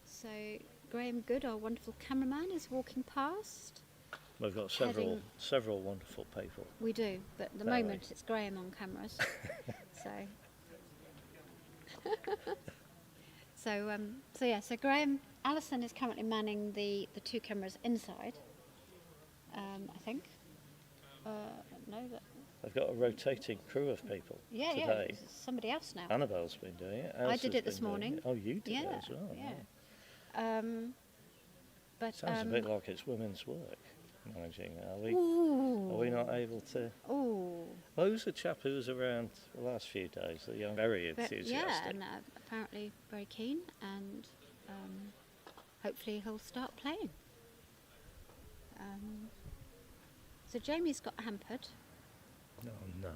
So Graham Good, our wonderful cameraman, is walking past.
We've got
Heading-
several wonderful people.
We do, but at the
Very.
moment it's Graham on cameras. So So Graham Allison is currently manning the two cameras inside. I think. No, that.
They've got a rotating crew of people today.
Yeah, it's somebody else now.
Annabelle's been doing it.
I
Alice
did
has
it this
been doing
morning.
it. Oh, you did it
Yeah,
as well.
yeah. But
Sounds a bit like it's women's work managing. Are we
Ooh.
not able to?
Ooh.
Well, who's the chap who was around the last few days? The young, very
But,
enthusiastic.
yeah, and apparently very keen, and hopefully he'll start playing. So Jamie's got hampered.
Oh no,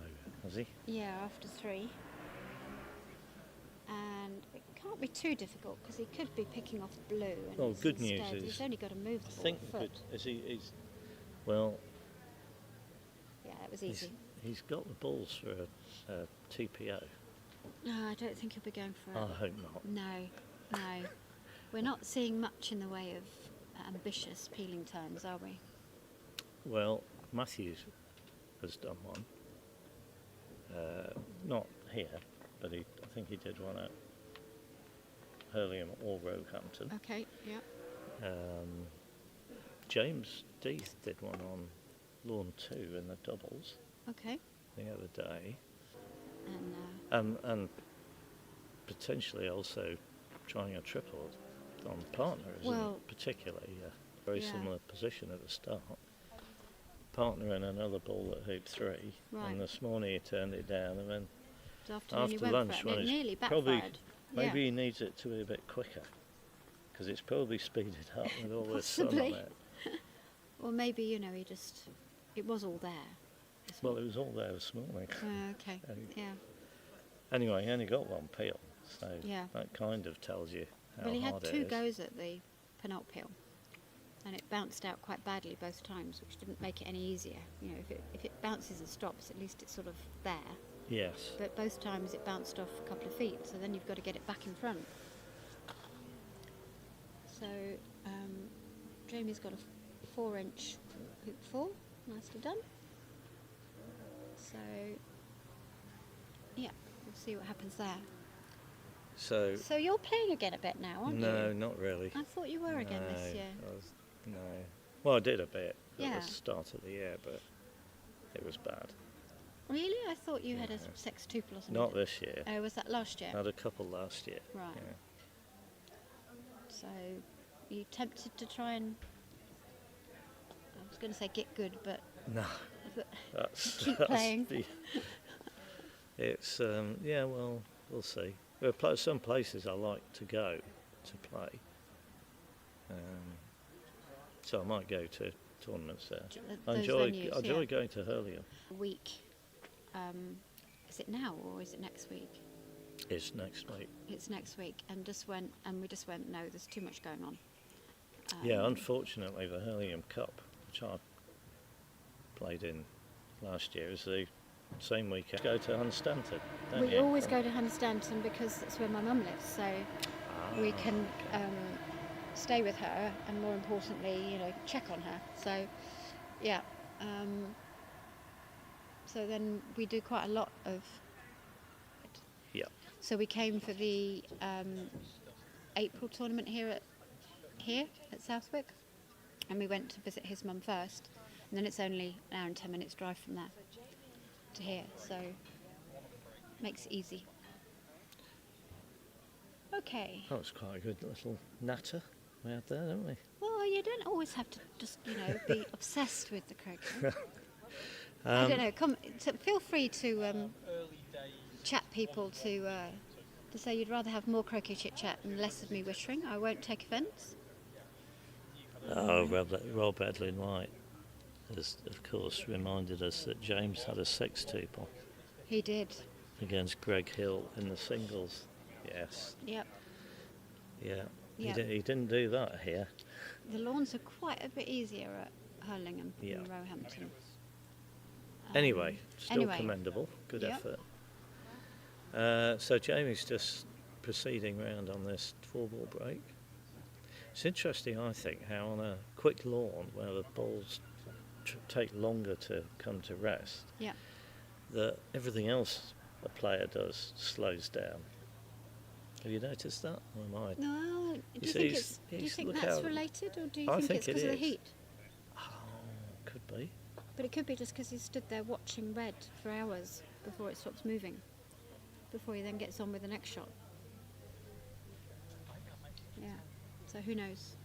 has he?
Yeah, after 3. And it can't be too difficult because he could be picking off blue. And
Well, good news
instead,
is
he's only got to move
I
the ball
think
a foot.
he's well.
Yeah, that was easy.
He's got the balls for a TPO.
No, I don't think he'll be going for
I
it.
hope not.
No. We're not seeing much in the way of ambitious peeling turns, are we?
Well, Matthews has done one. Not here, but I think he did one at Hurlingham or Roehampton.
Okay, yeah.
James Death did one on Lawn 2 in the doubles
Okay.
the other day.
And
And potentially also trying a triple on partner, isn't
Well,
it? Particularly, very
yeah.
similar position at the start. Partner in another ball at hoop 3,
Right.
and this morning he turned it down, and then
this afternoon he
after
went
lunch
for it,
when
and it
it's
nearly
probably
backfired.
maybe
Yeah.
he needs it to be a bit quicker, because it's probably speeded up with all this sun on
Possibly.
it.
Or maybe, it was all there.
Well, it was all there this morning.
Okay,
Um,
yeah.
Anyway, he only got one peel, so
Yeah.
that kind of tells you how
Well, he had
hard
2
it is.
goes at the penult peel, and it bounced out quite badly both times, which didn't make it any easier. If it bounces and stops, at least it's sort of there.
Yes.
But both times it bounced off a couple of feet, so then you've got to get it back in front. So Jamie's got a 4-inch hoop 4, nicely done. So yeah, we'll see what happens there.
So
So you're playing again a bit now, aren't you?
no, not really.
I thought you were again this
No,
year.
no. Well, I did a bit
Yeah.
at the start of the year, but it was bad.
Really? I thought you had a
Yeah.
sextuple or something.
Not this year.
Oh, was that last year?
I had a couple last year.
Right.
Yeah.
So, you tempted to try and, I was going to say get good, but
No,
but
that's
keep
that's
playing.
It's yeah. Well, we'll see. There are some places I like to go to play, so I might go to tournaments there. I
those
enjoy
venues,
going to Hurlingham.
week. Is it now or is it next week?
It's next week.
It's next week, and we just went. No, there's too much going on.
Yeah, unfortunately, the Hurlingham Cup, which I played in last year, is the same weekend. Go to Hunstanton, don't
We
you?
always go to Hunstanton because that's where my mum lives, so we can stay with her, and more importantly, check on her. So, yeah. So then we do quite a lot of.
Yeah.
So we came for the April tournament here at Southwick, and we went to visit his mum first, and then it's only an hour and 10 minutes drive from there to here, so makes it easy. Okay.
That was quite a good little natter we had there, didn't we?
Well, you don't always have to just be obsessed with the croquet. I don't know. Feel free to chat people to say you'd rather have more croquet chit chat and less of me whittering. I won't take offence.
Oh, Rob Edlin White has, of course, reminded us that James had a sextuple
He did.
against Greg Hill in the singles. Yes.
Yep.
Yeah.
Yep.
He didn't do that here.
The lawns are quite a bit easier at Hurlingham
Yeah.
than Roehampton.
Anyway, still
anyway.
commendable. Good
Yep.
effort. So Jamie's just proceeding round on this 4-ball break. It's interesting, I think, how on a quick lawn where the balls take longer to come to rest,
Yeah.
that everything else a player does slows down. Have you noticed that? Or am I?
No, do you
see,
think,
he's-
do you
he's-
think
look
that's
how-
related, or do you
I
think
think
it's because
it
of the
is.
heat?
Oh, could be.
But it could be just because he stood there watching red for hours before it stops moving, before he then gets on with the next shot. Yeah, so who knows?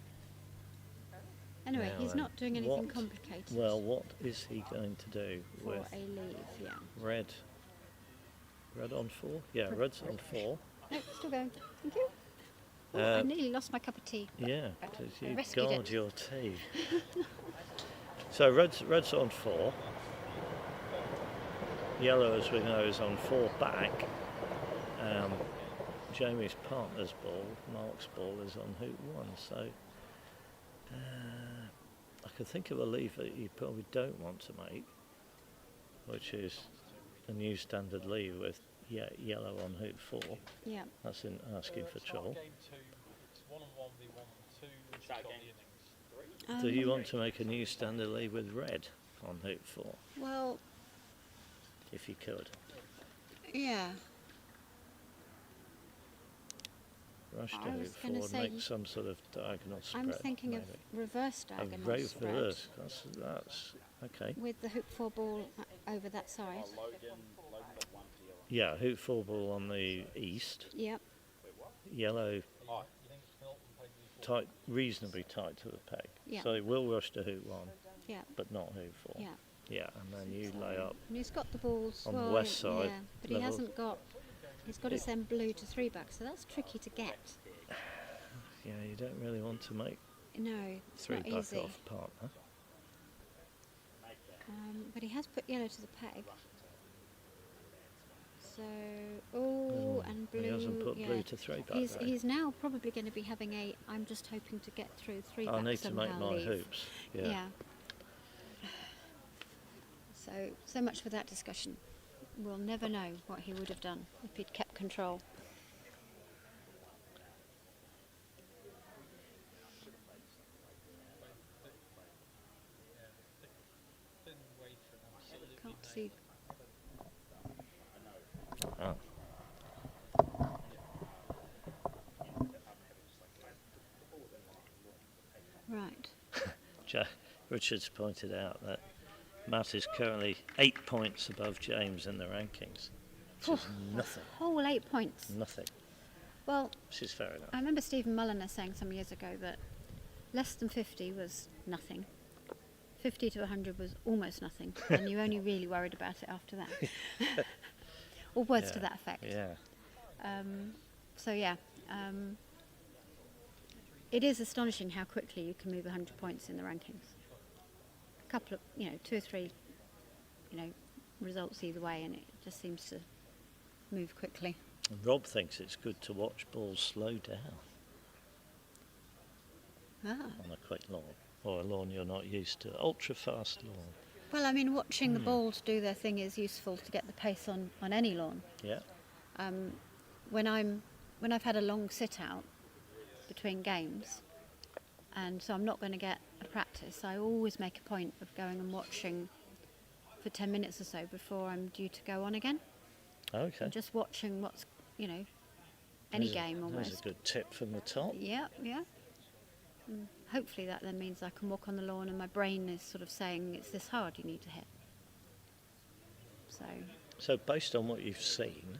Anyway,
Now
he's
then,
not doing anything
what-
complicated
Well, what is he going to do
for
with
a leave, yeah.
red? Red on 4? Yeah, red's on 4.
No, still going. Thank you. Oh, I nearly lost my cup of tea.
Yeah,
But
did
I
you
rescued
guard
it.
your tea? So red's on 4. Yellow, as we know, is on 4 back. Jamie's partner's ball, Mark's ball, is on hoop 1. So I could think of a leave that you probably don't want to make, which is a new standard leave with yellow on hoop 4.
Yeah.
That's in asking for trouble. Do you want to make a new standard lead with red on hoop 4,
Well,
if you could?
yeah.
Rush to
I
hoop
was
4
gonna
and
say
make some sort of diagonal spread.
I'm thinking
maybe.
of reverse diagonal
Reverse.
spread
That's okay.
with the hoop 4 ball over that side.
Yeah, hoop 4 ball on the east.
Yep.
Yellow tight, reasonably tight to the peg.
Yeah.
So it will rush to hoop 1,
Yeah.
but not hoop 4.
Yeah.
Yeah, and then you lay up.
And he's got the balls
On the
well,
west side,
yeah, but he
level.
hasn't got. He's got to send blue to 3 back, so that's tricky to get.
Yeah, you don't really want to make
No, it's
3
not
back
easy.
off partner.
But he has put yellow to the peg. So, oh, and blue.
He hasn't put
yeah.
blue to 3 back.
He's,
though.
he's now probably going to be having a. I'm just hoping to get through 3
I
back
need to make
somehow
my
leave.
hoops. Yeah.
So much for that discussion. We'll never know what he would have done if he'd kept control. Can't see.
Oh.
Right.
Richard's pointed out that Matt is currently 8 points above James in the rankings, which is nothing.
Whole 8 points.
Nothing.
Well,
Which is fair enough.
I remember Stephen Mulliner saying some years ago that less than 50 was nothing. 50 to 100 was almost nothing, and you only really worried about it after that. Or words to that effect.
Yeah.
So yeah, it is astonishing how quickly you can move 100 points in the rankings. A couple of, 2 or 3, results either way, and it just seems to move quickly.
And Rob thinks it's good to watch balls slow down on a quick lawn, or a lawn you're not used to. Ultra fast lawn.
Well, I mean, watching the balls do their thing is useful to get the pace on any lawn.
Yeah.
When I've had a long sit out between games, and so I'm not going to get a practice, I always make a point of going and watching for 10 minutes or so before I'm due to go on again.
Okay.
And just watching what's, any
There's
game
There's
almost.
a good tip from the top.
Yeah. And hopefully that then means I can walk on the lawn and my brain is sort of saying it's this hard you need to hit.
So based on what you've seen,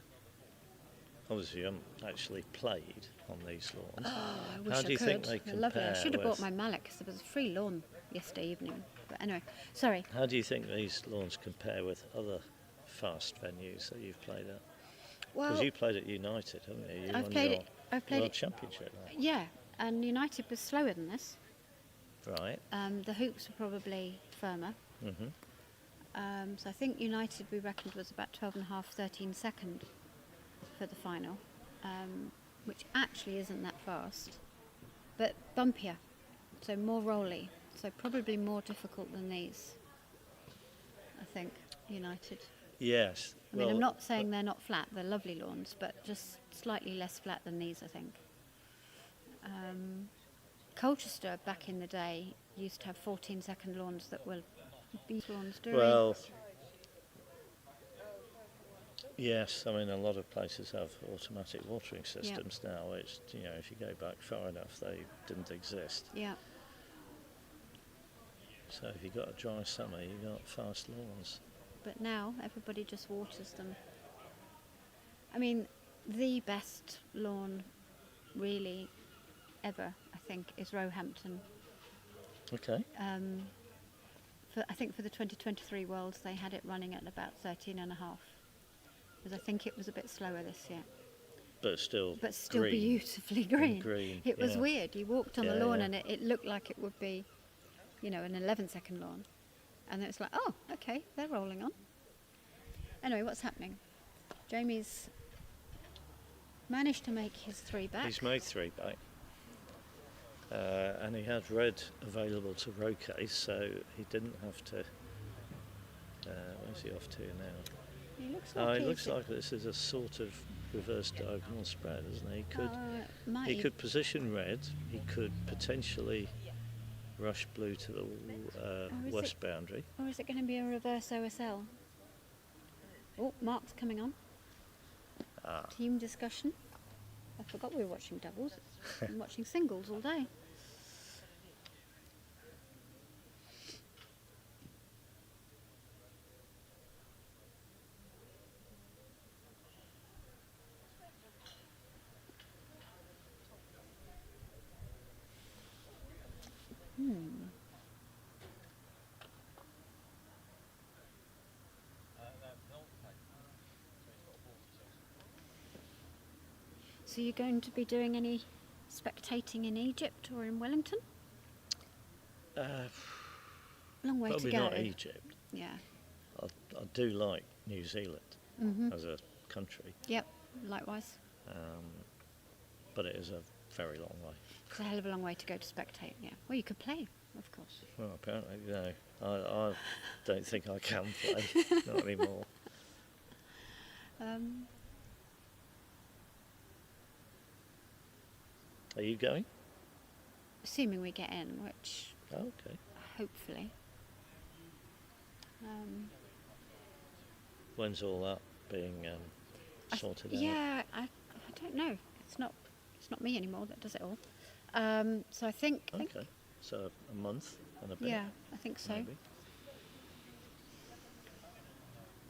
obviously you haven't actually played on these lawns.
Oh, I wish
How
I
do you
could.
think they
They're lovely. I
compare
should have bought
with-
my mallet because there was a free lawn yesterday evening. But anyway, sorry.
How do you think these lawns compare with other fast venues that you've played at? Because
Well,
you played at United, haven't you? You
I've
won
played
your
it. I've played
World
it.
Championship there.
Yeah, and United was slower than this.
Right.
The hoops were probably firmer.
Mhm.
So I think United we reckoned was about 12.5, 13 second for the final, which actually isn't that fast, but bumpier, so more rolly, so probably more difficult than these. I think United.
Yes.
I mean, I'm
well,
not saying they're not flat; they're lovely lawns, but just slightly less flat than these, I think. Colchester back in the day used to have 14-second lawns that were beach lawns during.
Well, Yes, I mean a lot of places have automatic watering systems now. It's, you know, if you go back far enough, they didn't exist.
Yeah.
So if you've got a dry summer, you've got fast lawns.
But now everybody just waters them. I mean, the best lawn really ever, I think, is Roehampton.
Okay.
I think for the 2023 Worlds they had it running at about 13 and a half. Because I think it was a bit slower this year.
But still green.
Beautifully green.
Green,
It was
yeah.
weird. You walked on the
Yeah,
lawn
yeah.
and it looked like it would be, you know, an 11-second lawn. And then it's like, oh, okay, they're rolling on. Anyway, what's happening? Jamie's managed to make his 3 back.
He's made 3 back. And he had red available to rotate, so he didn't have to. Where's he off to now?
He looks like
It
he's-
looks like this is a sort of reverse diagonal spread, isn't he?
might
He
he-
could position red. He could potentially rush blue to the
is
west
it-
boundary.
Or is it going to be a reverse OSL? Oh, Mark's coming on. Team discussion. I forgot we were watching doubles. I'm watching singles all day. So you're going to be doing any spectating in Egypt or in Wellington? Long way
Probably
to go.
not Egypt.
Yeah.
I do like New Zealand
Mhm.
as a country,
Yep. Likewise.
but it is a very long way.
It's a hell of a long way to go to spectate. Yeah. Well, you could play, of course.
Well, apparently, no. I don't think I can play, not anymore. Are you going?
Assuming we get in, which
Oh, okay.
hopefully.
When's all that being sorted out?
Yeah, I don't know. It's not me anymore that does it all. So I think.
Okay. So a month and a bit.
Yeah, I think so.
Maybe.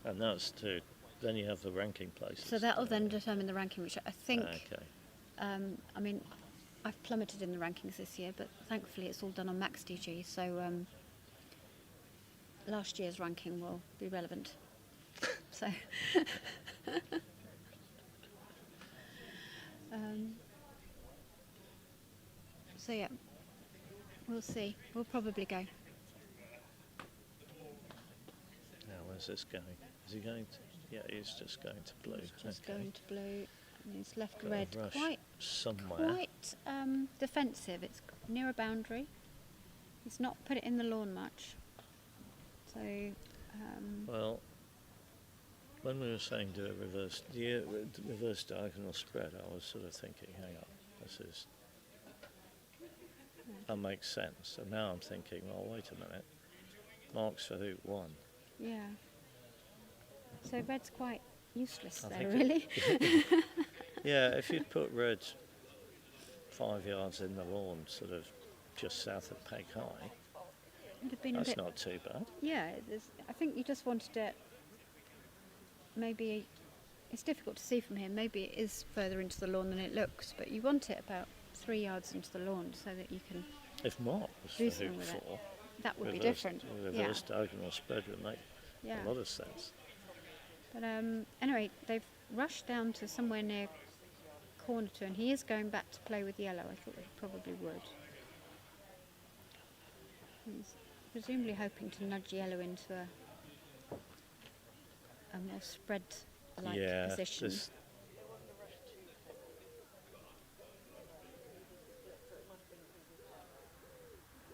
And that's to. Then you have the ranking places.
So that'll then determine the ranking, which I think.
Okay.
I mean, I've plummeted in the rankings this year, but thankfully it's all done on MaxDG. So last year's ranking will be relevant. So. So yeah, we'll see. We'll probably go.
Now, where's this going? Is he going to? Yeah, he's just going to blue.
He's just
okay.
going to blue, and he's left
Got a
red
rush
quite
somewhere.
defensive. It's near a boundary. He's not put it in the lawn much. So.
Well, when we were saying do a reverse diagonal spread, I was sort of thinking, hang on, that makes sense. And now I'm thinking, well, wait a minute, marks for hoop 1.
Yeah. So red's quite useless
I
there,
think
really.
Yeah, if you'd put red 5 yards in the lawn, sort of just south of Peg High,
Would have been
that's
a bit.
not too bad.
Yeah, I think you just wanted it. Maybe it's difficult to see from here. Maybe it is further into the lawn than it looks, but you want it about 3 yards into the lawn so that you can.
If Mark was
Do
for
something
hoop
with it.
4,
That would be
reverse-
different.
Reverse diagonal spread would make
Yeah.
a lot of sense.
But anyway, they've rushed down to somewhere near corner 2, and he is going back to play with yellow. I thought he probably would. He's presumably hoping to nudge yellow into a more spread-like
Yeah,
position.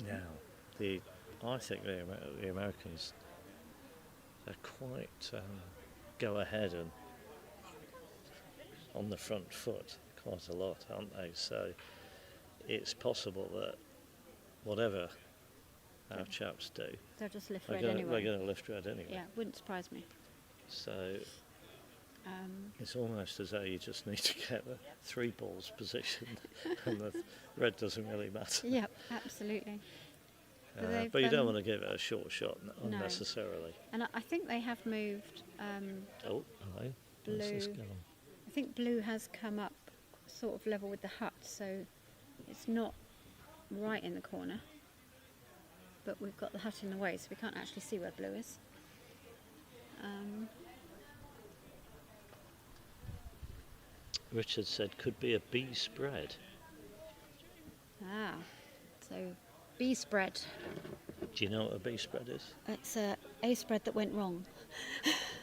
Now, I think the Americans are quite go ahead and on the front foot quite a lot, aren't they? So it's possible that whatever our chaps do,
They'll just lift
they're
red
going
anyway.
to lift red anyway.
Yeah, wouldn't surprise me.
So It's almost as though you just need to get the 3 balls positioned and the red doesn't really matter.
Yep, absolutely.
But you don't want to give it a short shot unnecessarily.
And I think they have moved
Oh, hello. Where's this
blue.
gone?
I think blue has come up sort of level with the hut, so it's not right in the corner. But we've got the hut in the way, so we can't actually see where blue is.
Richard said could be a B spread.
So B spread.
Do you know what a B spread is?
It's a spread that went wrong.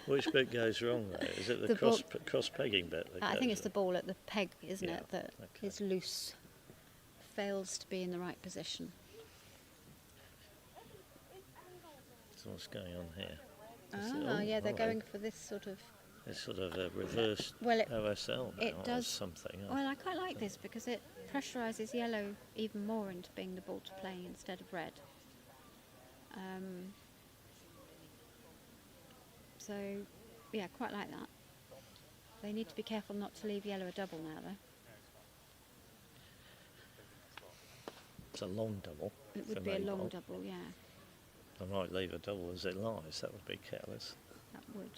Which bit goes wrong though? Is it the cross pegging bit?
I think it's the ball at the peg, isn't
Yeah,
it, that
okay.
is loose, fails to be in the right position.
So what's going on here?
Yeah, they're
hello.
going for this sort of.
It's sort of a reverse
Well,
OSL now,
it
or
does
something.
Well, I quite like this because it pressurises yellow even more into being the ball to play instead of red. So, yeah, quite like that. They need to be careful not to leave yellow a double now, though.
It's a long double.
It
for
would be a long
Maybole.
double, yeah,
I might leave a double as it lies. That would be careless.
that would.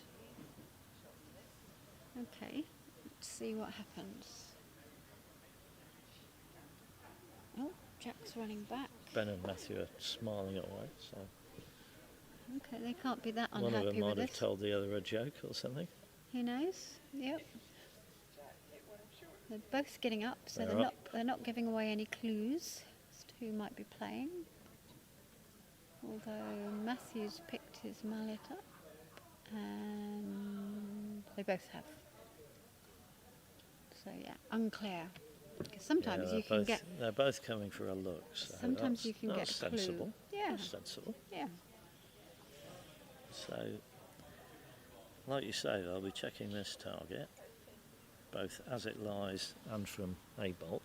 Okay, let's see what happens. Oh, Jack's running back.
Ben and Matthew are smiling away. So
Okay, they can't be that
one of
unhappy
them might
with
have
it.
told the other a joke or something.
Who knows? Yep. They're both getting up, so
They're
they're not giving away any clues as to who might be playing. Although Matthew's picked his mallet up, and they both have. So yeah, unclear. Because sometimes
Yeah,
you can get.
They're both coming for a look. So
Sometimes you can get
that's
a clue.
sensible.
Yeah.
That's sensible.
Yeah.
So, like you say, they'll be checking this target, both as it lies and from a bolt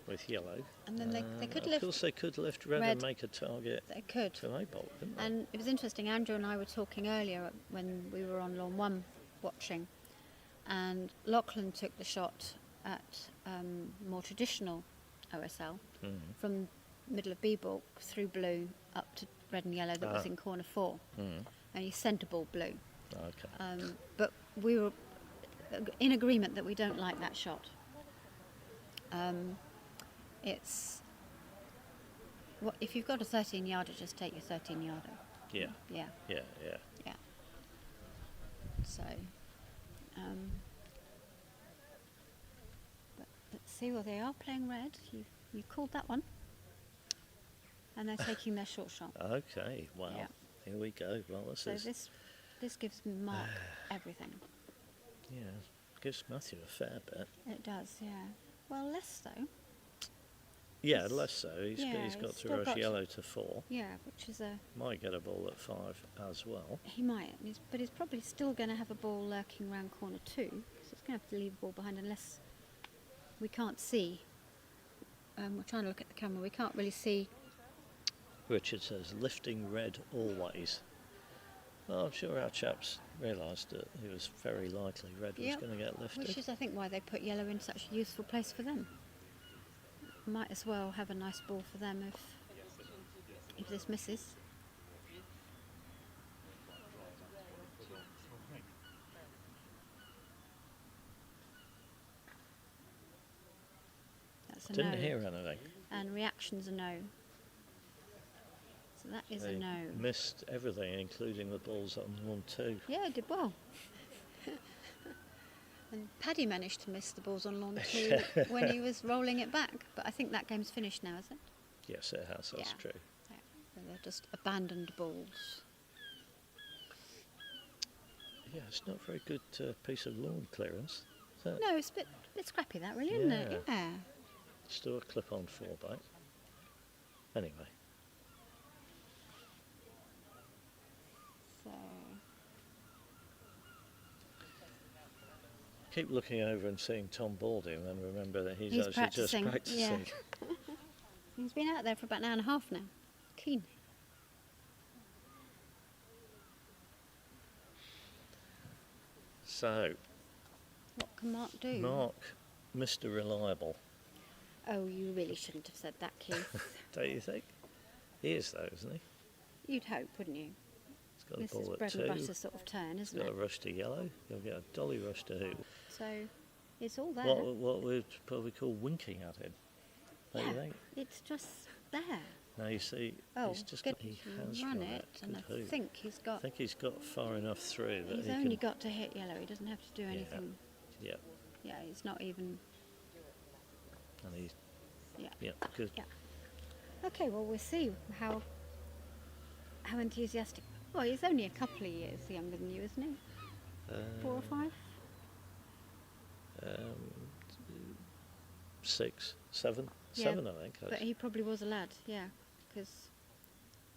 with yellow.
And then they could
Of
lift.
course, they could lift red,
red.
and make a target
They could.
from a bolt, couldn't they?
And it was interesting, Andrew and I were talking earlier when we were on Lawn 1 watching, and Lachlan took the shot at more traditional OSL from middle of B-ball through blue up to red and yellow that was in corner 4, and he centre ball blue.
Okay.
But we were in agreement that we don't like that shot. It's if you've got a 13-yarder, just take your 13-yarder.
Yeah.
Yeah.
Yeah.
Yeah. So, but let's see. Well, they are playing red. You called that one, and they're taking their short shot.
Okay. Wow.
Yeah.
Here we go. Well,
So this gives Mark everything.
Yeah, gives Matthew a fair bit.
It does, yeah. Well, less though.
Yeah, less so. He's
he's
got to
still
rush
got to-
yellow to 4.
Yeah, which is a
Might get a ball at 5 as well.
he might, but he's probably still going to have a ball lurking around corner 2. So it's going to have to leave a ball behind unless we can't see. We're trying to look at the camera. We can't really see.
Richard says, lifting red always. Well, I'm sure our chaps realised that it was very likely red was
Yep.
going to get lifted.
Which is, I think, why they put yellow in such a useful place for them. Might as well have a nice ball for them if this misses. That's a
Didn't
no.
hear anything.
And reaction's a no. So that is
They
a no.
missed everything, including the balls on 1-2.
Yeah, it did well. And Paddy managed to miss the balls on lawn 2 when he was rolling it back. But I think that game's finished now, is it?
Yes, it has, that's
Yeah.
true.
Yeah. So they're just abandoned balls.
Yeah, it's not a very good piece of lawn clearance. Is it?
No, it's a bit scrappy that really, isn't it?
Yeah.
Yeah.
Still a clip-on 4-back. Anyway,
So
keep looking over and seeing Tom Baldy and then remember that he's
He's
actually
practicing,
just practicing.
yeah. He's been out there for about an hour and a half now. Keen.
So,
What can Mark do?
Mark, Mr. Reliable,
Oh, you really shouldn't have said that, Keith.
don't you think? He is though, isn't he?
You'd hope, wouldn't you?
He's got
This
a
is
ball at
bread
2.
and butter sort of turn,
He's
isn't
got
it?
a rush to yellow. He'll get a dolly rush to hoop.
So it's all there.
What we'd probably call winking at him. Don't you
Yeah,
think?
it's just there.
Now you see,
Oh,
he's just
good.
he has
Run
got
it, and
good
I
hoop.
think he's
I
got.
think he's got far enough through that
He's
he
only
can.
got to hit yellow. He doesn't have to do anything.
Yeah,
Yeah, it's not even.
and he's
Yeah.
good.
Yeah. Okay, well we'll see how enthusiastic. Well, he's only a couple of years younger than you, isn't he? 4 or 5.
6, 7,
Yeah,
7, I think.
But he probably was a lad, yeah, because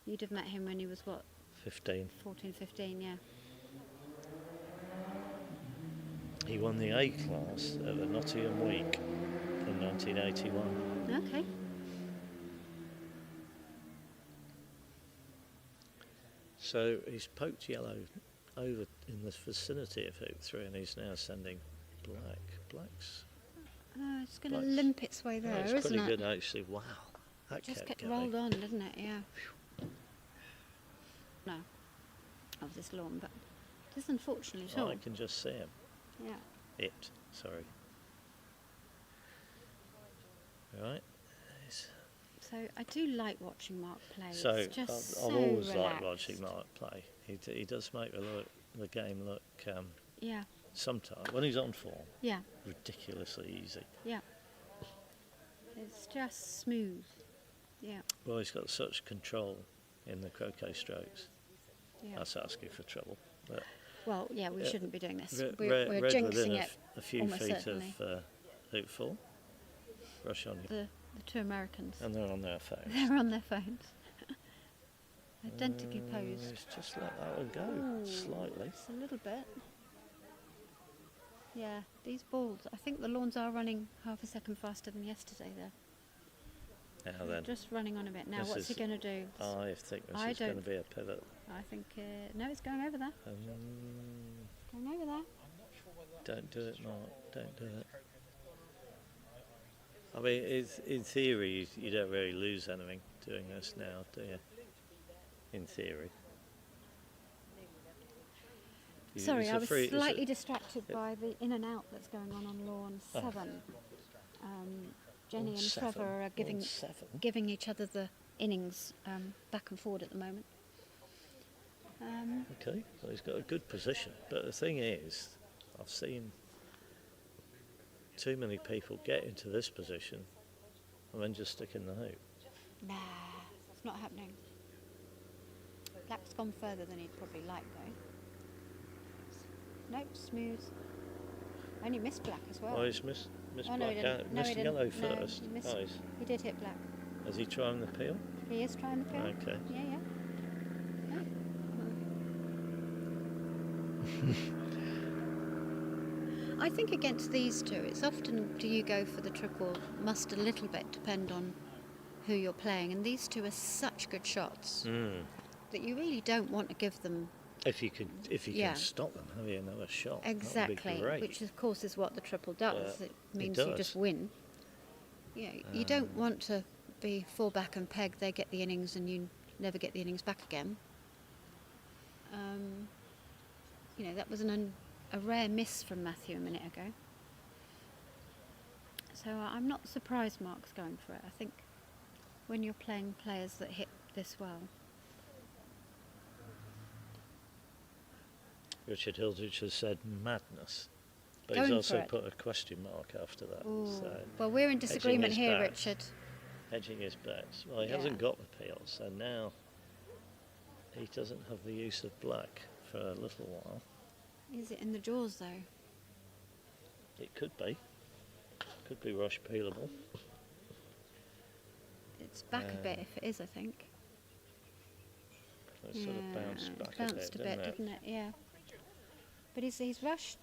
you'd have met him when he was what,
15.
14, 15, yeah.
He won the A class at the Nottingham Week in 1981.
Okay.
So he's poked yellow over in the vicinity of hoop 3, and he's now sending black. Black's
It's going to
Blacks.
limp its way there,
it's
isn't
pretty
it?
good actually. Wow, that
Just
kept
get
going.
rolled on, doesn't it? Yeah. No, of this lawn, but it is unfortunately at all.
I can just see him.
Yeah.
Sorry. Right. He's-
So I do like watching Mark play.
So
it's just
I've
so
always
relaxed.
liked watching Mark play. He does make the game look
Yeah,
sometimes when he's on form
yeah,
ridiculously easy.
yeah. It's just smooth. Yeah,
Well, he's got such control in the croquet strokes.
yeah.
That's asking for trouble. But
Well, yeah, we
Yeah.
shouldn't be doing this.
Re-
We're
re- read
jinxing
within
it.
a few
almost
feet
certainly.
of hoop 4. Rush on you.
The two Americans.
And they're on their phones.
They're on their phones. Identically posed.
Let's just let that one go
Ooh,
slightly.
Just a little bit. Yeah, these balls, I think the lawns are running half a second faster than yesterday there.
Now then,
Just running on a bit. Now
This
what's he
is-
going to do?
I think this
I
is going to
don't-
be a pivot.
I think, no, it's going over there. Going over there.
Don't do it, Mark. Don't do it. I mean, in theory, you don't really lose anything doing this now, do you? In theory.
Sorry,
It's
I
a
was
free- it's a-
slightly distracted by the in and out that's going on lawn 7. Jenny
Lawn
and
7?
Trevor are
Lawn
giving
7?
each other the innings back and forward at the moment.
Okay, well, he's got a good position. But the thing is, I've seen too many people get into this position and then just stick in the hoop.
Nah, it's not happening. Black's gone further than he'd probably like though. Nope, smooth. Only missed black as well.
Oh, he's missed
Oh, no, he
black
didn't.
out.
No,
Missed
he didn't.
yellow
No,
first.
he missed-
Oh, he's,
He did hit black.
has he tried the peel?
He is trying the peel.
Okay.
Yeah, yeah. I think against these two, it's often do you go for the triple, must a little bit depend on who you're playing. And these two are such good shots that you really don't want to give them
If you
Yeah.
can stop them, have you another shot?
exactly,
That would be great.
which of course is what the triple does.
Yeah,
It
it
means you
does.
just win. Yeah, you don't want to be fall back and peg. They get the innings and you never get the innings back again. That was a rare miss from Matthew a minute ago. So I'm not surprised Mark's going for it. I think when you're playing players that hit this well,
Richard Hilditch has said madness, but
Going
he's
for
also
it.
put a question mark after that.
ooh.
So
Well, we're in disagreement
his
here,
bets.
Richard.
hedging his bets. Well, he
Yeah.
hasn't got the peel, so now he doesn't have the use of black for a little while.
Is it in the jaws though?
It could be. Could be rush peelable.
It's back a bit if it is, I think.
It sort of bounced
it
back
bounced
a bit,
didn't it? Yeah. But he's rushed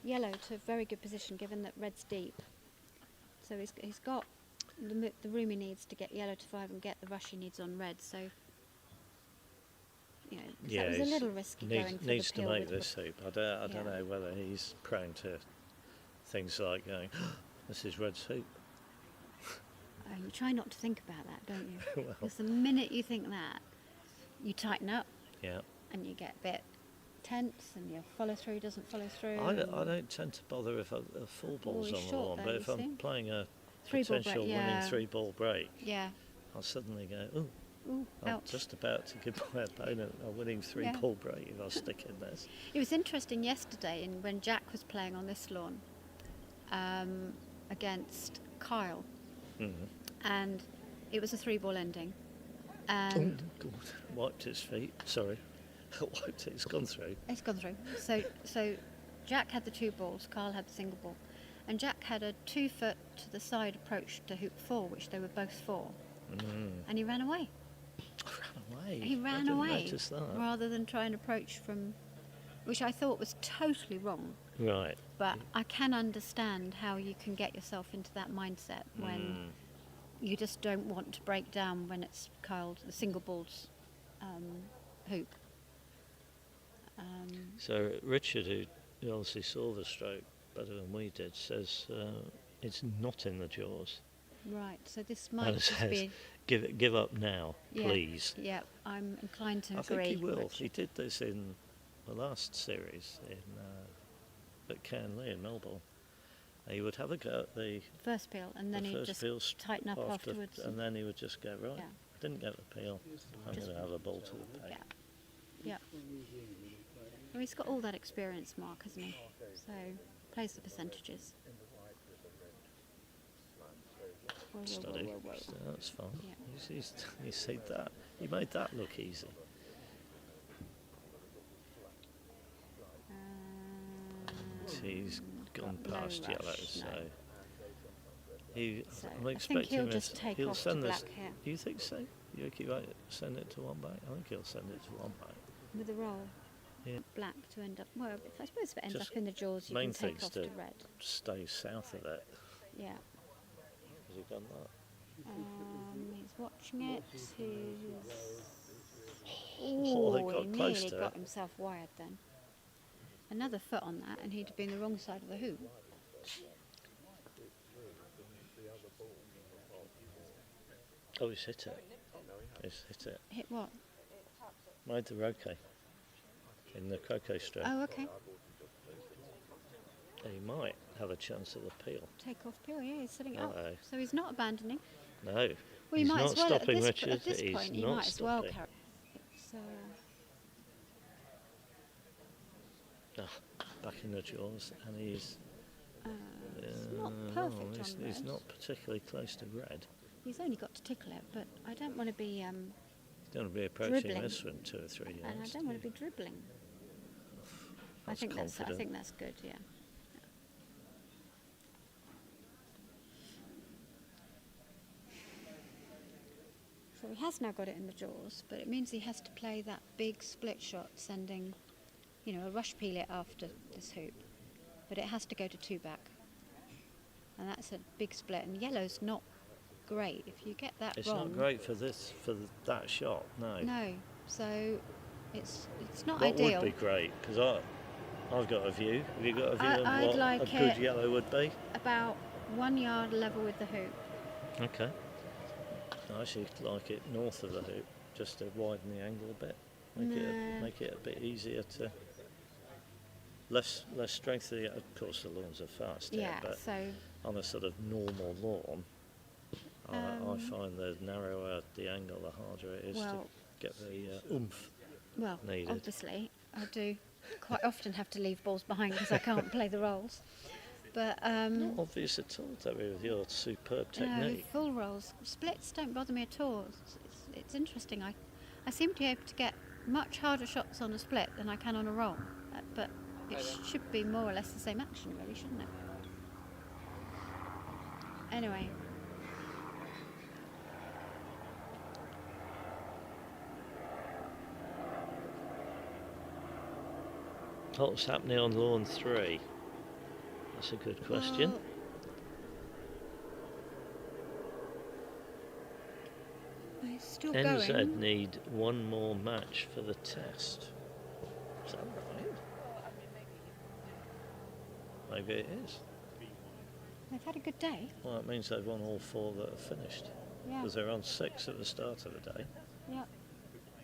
yellow to a very good position, given that red's deep. So he's got the room he needs to get yellow to 5 and get the rush he needs on red. So you know, 'cause
Yeah,
that was a
he's
little risky going for
needs
the
to
peel
make
with
this hoop. I don't
Yeah.
know whether he's prone to things like going, this is Red's hoop.
You try not to think about that, don't you?
Well,
Because the minute you think that, you tighten up
yeah.
and you get a bit tense and your follow through doesn't follow through.
I
and
don't tend to bother if a full ball's
he's
on the
short
lawn,
there,
but
you
if I'm
see.
playing a
Three-ball break,
potential winning
yeah.
3-ball break,
Yeah.
I'll suddenly go, oh,
Ooh,
I'm
ouch.
just about to give my opponent a winning 3-ball break if I stick in this.
It was interesting yesterday when Jack was playing on this lawn against Kyle, and it was a 3-ball ending. And
God, wiped his feet. Sorry, wiped it. It's gone through.
it's gone through. So Jack had the 2 balls, Kyle had the single ball, and Jack had a 2-foot to the side approach to hoop 4, which they were both for, and he ran away.
Ran away.
He
I
ran
didn't
away
notice that.
rather than try and approach from, which I thought was totally wrong.
Right.
But I can understand how you can get yourself into that mindset when you just don't want to break down when it's Kyle, the single balls hoop.
So Richard, who obviously saw the stroke better than we did, says it's not in the jaws.
Right, so this might
And
just
says,
be...
give up now, please.
Yeah, I'm inclined to
I
agree.
think he will.
Richard.
He did this in the last series at Canley in Melbourne. He would have a go at the
First peel, and then he'd just tighten up afterwards.
and then he would just go, right,
Yeah.
I didn't get the peel, I'm going to have a ball to the peg.
Yeah. Well, he's got all that experience, Mark, hasn't he? So, plays the percentages. Whoa, whoa,
Study.
whoa, whoa, whoa.
So that's fine.
Yeah.
He said that. He made that look easy. He's gone
got no
past
rush,
yellow,
no.
so
So
I'm
I think
expecting
he'll
this.
just take
He'll
off to
send this.
black here
Do you think so? You think he might send it to one back? I think he'll send it to one back.
with a roll.
Yeah.
Black to end up. Well, I suppose if it ends
Just
up in the jaws, you
main
can take
thing's
off
to
to red.
stay south of it.
Yeah.
Has he done that?
He's watching it. He's.
Oh, they
Ooh,
got
he
close
nearly
to
got
it.
himself wired then. Another foot on that, and he'd have been the wrong side of the hoop.
Oh, he's hit it. He's hit it.
Hit what?
Made the croquet in the croquet stroke.
Oh, okay.
He might have a chance at the peel.
Take off peel, yeah, he's sitting up.
Uh-oh.
So he's not abandoning.
No,
Well, he
he's
might
not
as well,
stopping
at this,
Richard.
at this
He's
point, he
not
might as well
stopping.
carry. It's,
Back in the jaws, and he's
it's not perfect
he's,
on
he's
red.
not particularly close to red.
He's only got to tickle it, but I don't want to be,
Going to be approaching
dribbling.
this from 2 or 3 yards.
and I don't want to be dribbling. I
That's
think
confident.
that's good, yeah. So he has now got it in the jaws, but it means he has to play that big split shot, sending, a rush peel it after this hoop. But it has to go to 2 back. And that's a big split, and yellow's not great. If you get that
It's
wrong...
not great for that shot, no.
No, so it's not
What
ideal.
would be great, because I've got a view. Have you got a view
I'd
of what
like
a good
it-
yellow would be?
About 1 yard level with the hoop.
Okay. I actually like it north of the hoop, just to widen the angle a bit. Make it a bit easier to... Less strength. Of course, the lawns are fast here,
Yeah,
but
so
on a sort of normal lawn, I find the narrower the angle, the harder it is to
well,
get the oomph. needed.
obviously, I do quite often have to leave balls behind because I can't play the rolls. But
Not obvious at all, Debbie, with your superb
no,
technique.
full rolls, splits don't bother me at all. It's interesting. I seem to be able to get much harder shots on a split than I can on a roll, but it should be more or less the same action, really, shouldn't it? Anyway.
What's happening on lawn 3? That's a good question.
Well, I still
NZ
going.
need one more match for the test. Is that right? Maybe it is.
They've had a good day.
Well, that means they've won all 4 that have finished.
Yeah.
Because they're on 6 at the start of the day.
Yeah.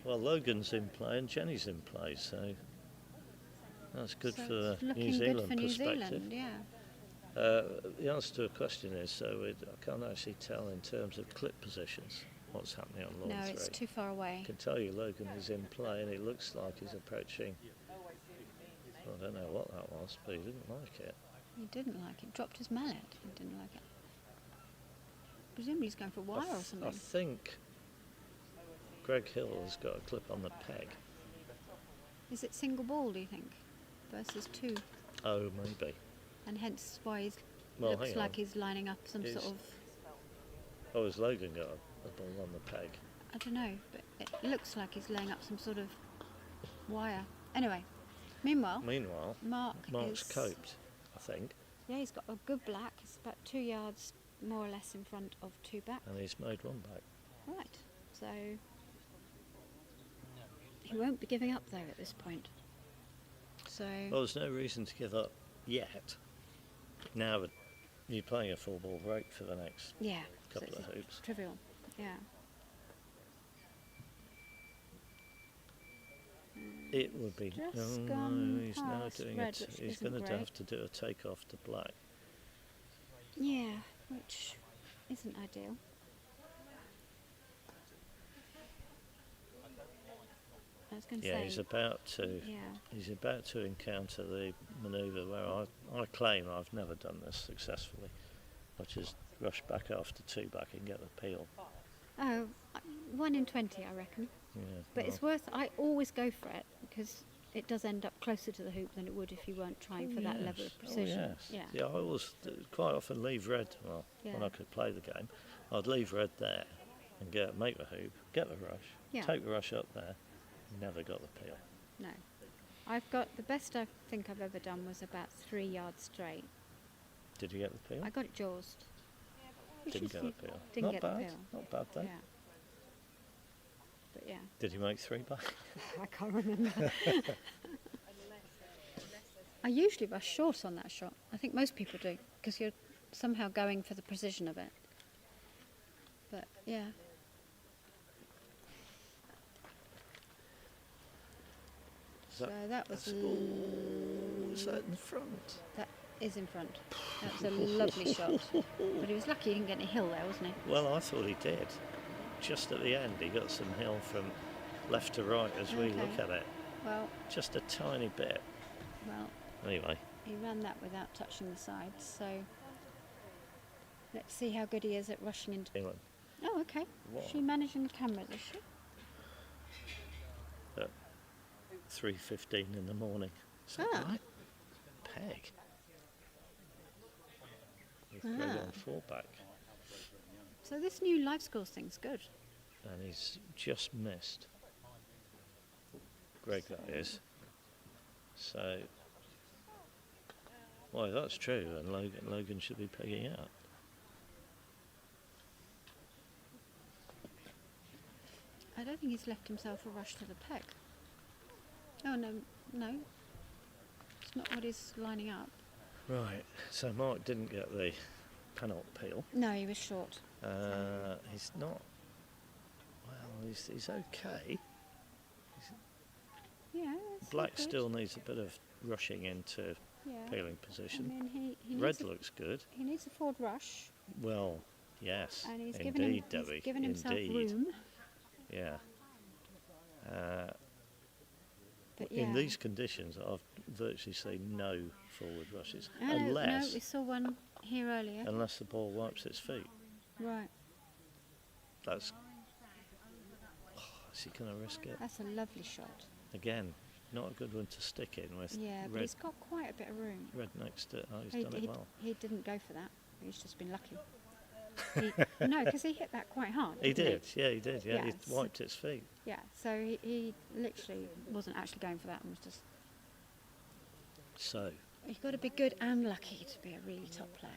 Well, Logan's in play and Jenny's in play, so that's good
So
for the
it's looking
New Zealand
good for New
perspective.
Zealand, yeah.
The answer to a question is, so I can't actually tell in terms of clip positions what's happening on Lawn 3.
No, it's too far away.
I can tell you Logan is in play and it looks like he's approaching, I don't know what that was, but he didn't like it.
He didn't like it. Dropped his mallet. He didn't like it. Presumably he's going for a wire or
I
something.
think Greg Hill has got a clip on the peg.
Is it single ball, do you think? Versus 2?
Oh, maybe.
And hence why he
Well,
looks
hang
like
on.
he's lining up some sort of...
Oh, has Logan got a ball on the peg?
I don't know, but it looks like he's laying up some sort of wire. Anyway, meanwhile,
Mark's
is...
coped, I think.
Yeah, he's got a good black. It's about 2 yards more or less in front of 2 back.
And he's made 1 back.
Right, so he won't be giving up though at this point. So
Well, there's no reason to give up yet. Now that you're playing a full ball break for the next
yeah,
couple
so
of
it's
hoops.
trivial. Yeah.
It would be.
Just
Oh no,
gone
he's now
past
doing
red,
it.
which
He's
isn't
going to
great.
have to do a takeoff to black.
Yeah, which isn't ideal. I was going to
Yeah,
say.
he's about to.
Yeah.
He's about to encounter the manoeuvre where I claim I've never done this successfully, which is rush back after 2 back and get the peel.
Oh, 1 in 20, I reckon.
Yeah,
But
well,
it's worth. I always go for it because it does end up closer to the hoop than it would if you weren't trying for that level of precision.
Oh, yes.
Yeah.
I always quite often leave red. Well, when
Yeah.
I could play the game, I'd leave red there and make the hoop, get the rush,
Yeah.
take the rush up there. Never got the peel.
No. I've got the best I think I've ever done was about 3 yards straight.
Did you get the peel?
I got it jawsed. Which
Didn't
is
get the peel.
Didn't
Not
get
bad.
the peel.
Not bad then.
Yeah. But yeah,
Did you make 3 back?
I can't remember. I usually rush short on that shot. I think most people do because you're somehow going for the precision of it. But yeah. So that was
Was that in front?
that is in front. That was a lovely shot. But he was lucky he didn't get any hill there, wasn't he?
Well, I thought he did. Just at the end, he got some hill from left to right as we look
Okay.
at it.
Well,
Just a tiny bit.
well,
Anyway,
he ran that without touching the sides, so let's see how good he is at rushing into...
England.
Oh, okay.
Wow.
Is she managing the cameras, is she?
At 3:15 in the morning. Is that
Ah.
right? Peg. With Greg
Ah.
on 4 back.
So this new life skills thing's good.
And he's just missed. Greg, that is. So, well, if that's true, then Logan should be pegging out.
I don't think he's left himself a rush to the peg. Oh, no. It's not what he's lining up.
Right, so Mark didn't get the penalty peel.
No, he was short.
He's not. Well, he's okay.
Yeah. it's
Black
good.
still needs a bit of rushing into
Yeah.
peeling
I
position.
mean, he
Red
needs
looks good.
he needs a forward rush,
Well, yes,
and he's
indeed, Debbie.
he's given himself
indeed.
room.
Yeah.
But yeah.
In these conditions, I've virtually seen no forward rushes,
No,
unless
we saw one here earlier.
the ball wipes its feet.
Right.
That's. Is he going to risk it
That's a lovely shot.
again? Not a good one to stick in with
Yeah, but
red,
he's got quite a bit of room.
red next to. Oh, he's
He,
done it
he,
well.
he didn't go for that. He's just been lucky. No, because he hit that quite hard.
He
didn't
did. Yeah, he did. Yeah, he
Yes.
wiped its feet.
Yeah, so he literally wasn't actually going for that and was just...
So.
You've got to be good and lucky to be a really top player.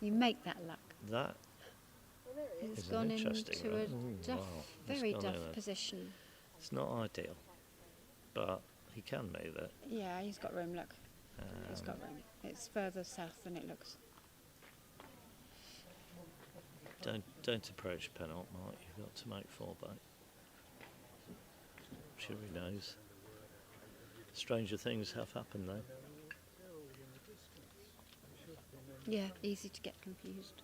You make that luck.
That
It's
It's an
gone
interesting
into
one.
a
Ooh,
duff,
wow. It's
very
gone
duff
in a-
position.
It's not ideal, but he can move it.
Yeah, he's got room, look. He's
Um,
got room. It's further south than it looks.
Don't approach penalt, Mike. You've got to make 4 back. I'm sure he knows. Stranger things have happened though.
Yeah, easy to get confused.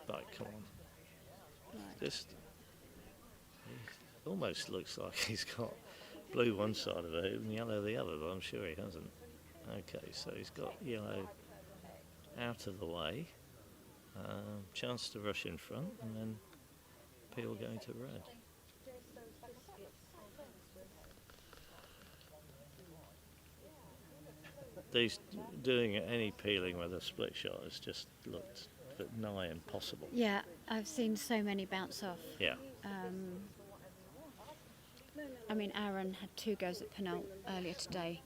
But come on.
Right.
Just he almost looks like he's got blue one side of it and yellow the other, but I'm sure he hasn't. Okay, so he's got yellow out of the way. Chance to rush in front and then peel going to red. These doing any peeling with a split shot has just looked a bit nigh impossible.
Yeah, I've seen so many bounce off.
Yeah.
I mean, Aaron had 2 goes at penalt earlier today,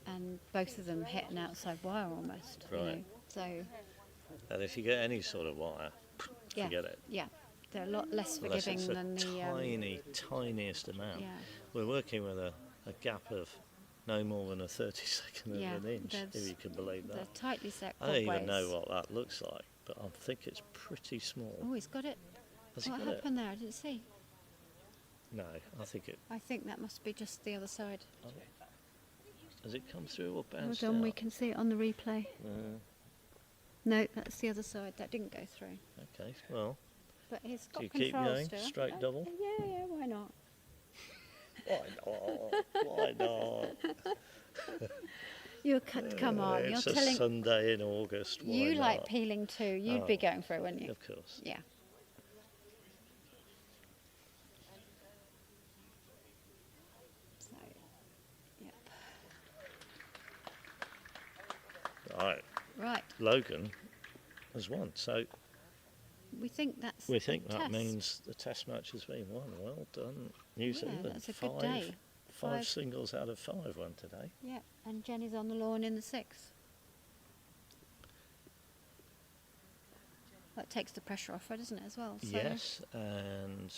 and both of them hit an outside wire almost. You
Right.
know? So
And if you get any sort of wire,
yeah,
forget it.
yeah, they're a lot less
Unless
forgiving
it's a
than the.
tiniest amount.
Yeah.
We're working with a gap of no more than a 32nd
Yeah,
of an inch, if
there's-
you can believe
They're
that.
tightly set
I don't even
quadways.
know what that looks like, but I think it's pretty small.
Oh, he's got it.
Has he
What
got it?
happened there? I didn't see.
No, I think it.
I think that must be just the other side.
Has it come through or
Hold
bounced
on, we
out?
can see it on the replay. No, that's the other side. That didn't go through.
Okay, well,
But he's got
do you keep
control
going?
still.
Straight double?
Yeah, why not?
Why not? Why not?
You come on. You're
It's a
telling.
Sunday in August. Why
You like
not?
peeling too. You'd be
Oh,
going for it, wouldn't you?
Of course.
Yeah. So, yep.
Right.
Right.
Logan has won, so
We think that's.
we think
the
that
test.
means the test match has been won. Well done, New
Yeah,
Zealand.
that's a good day.
Five
Five.
singles out of 5 won today.
Yeah, and Jenny's on the lawn in the 6th. That takes the pressure off her, doesn't it, as well? So
Yes, and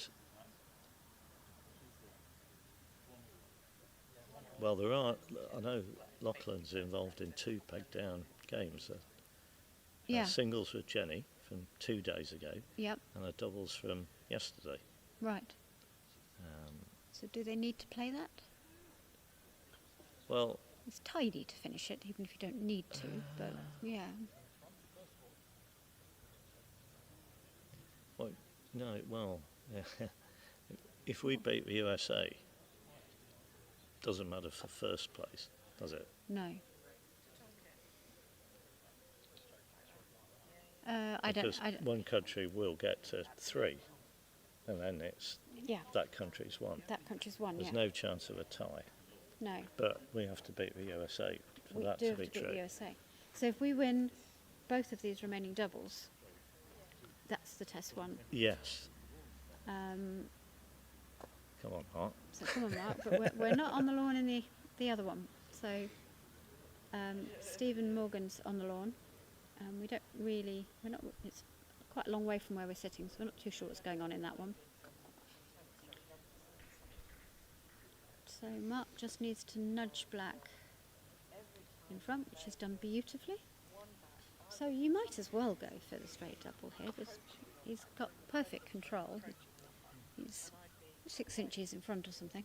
well, there are. I know Lachlan's involved in 2 peg down games.
Yeah.
Singles with Jenny from 2 days ago,
Yep.
and a doubles from yesterday.
Right. So do they need to play that?
Well,
It's tidy to finish it, even if you don't need to. But yeah.
no, well, if we beat the USA, doesn't matter for first place, does it?
No. I
Because
don't.
one country will get to 3, and then it's
Yeah.
that country's won.
That country's won.
There's
Yeah.
no chance of a tie,
No.
but we have to beat the USA for
We
that
do
to
have
be
to beat
true.
the USA. So if we win both of these remaining doubles, that's the test one.
Yes.
Um,
Come on, Hart.
So come on, Mark. But we're not on the lawn in the other one. So Stephen Morgan's on the lawn. We don't really. We're not. It's quite a long way from where we're sitting, so we're not too sure what's going on in that one. So Mark just needs to nudge black in front, which is done beautifully. So you might as well go for the straight double here. He's got perfect control. He's 6 inches in front or something.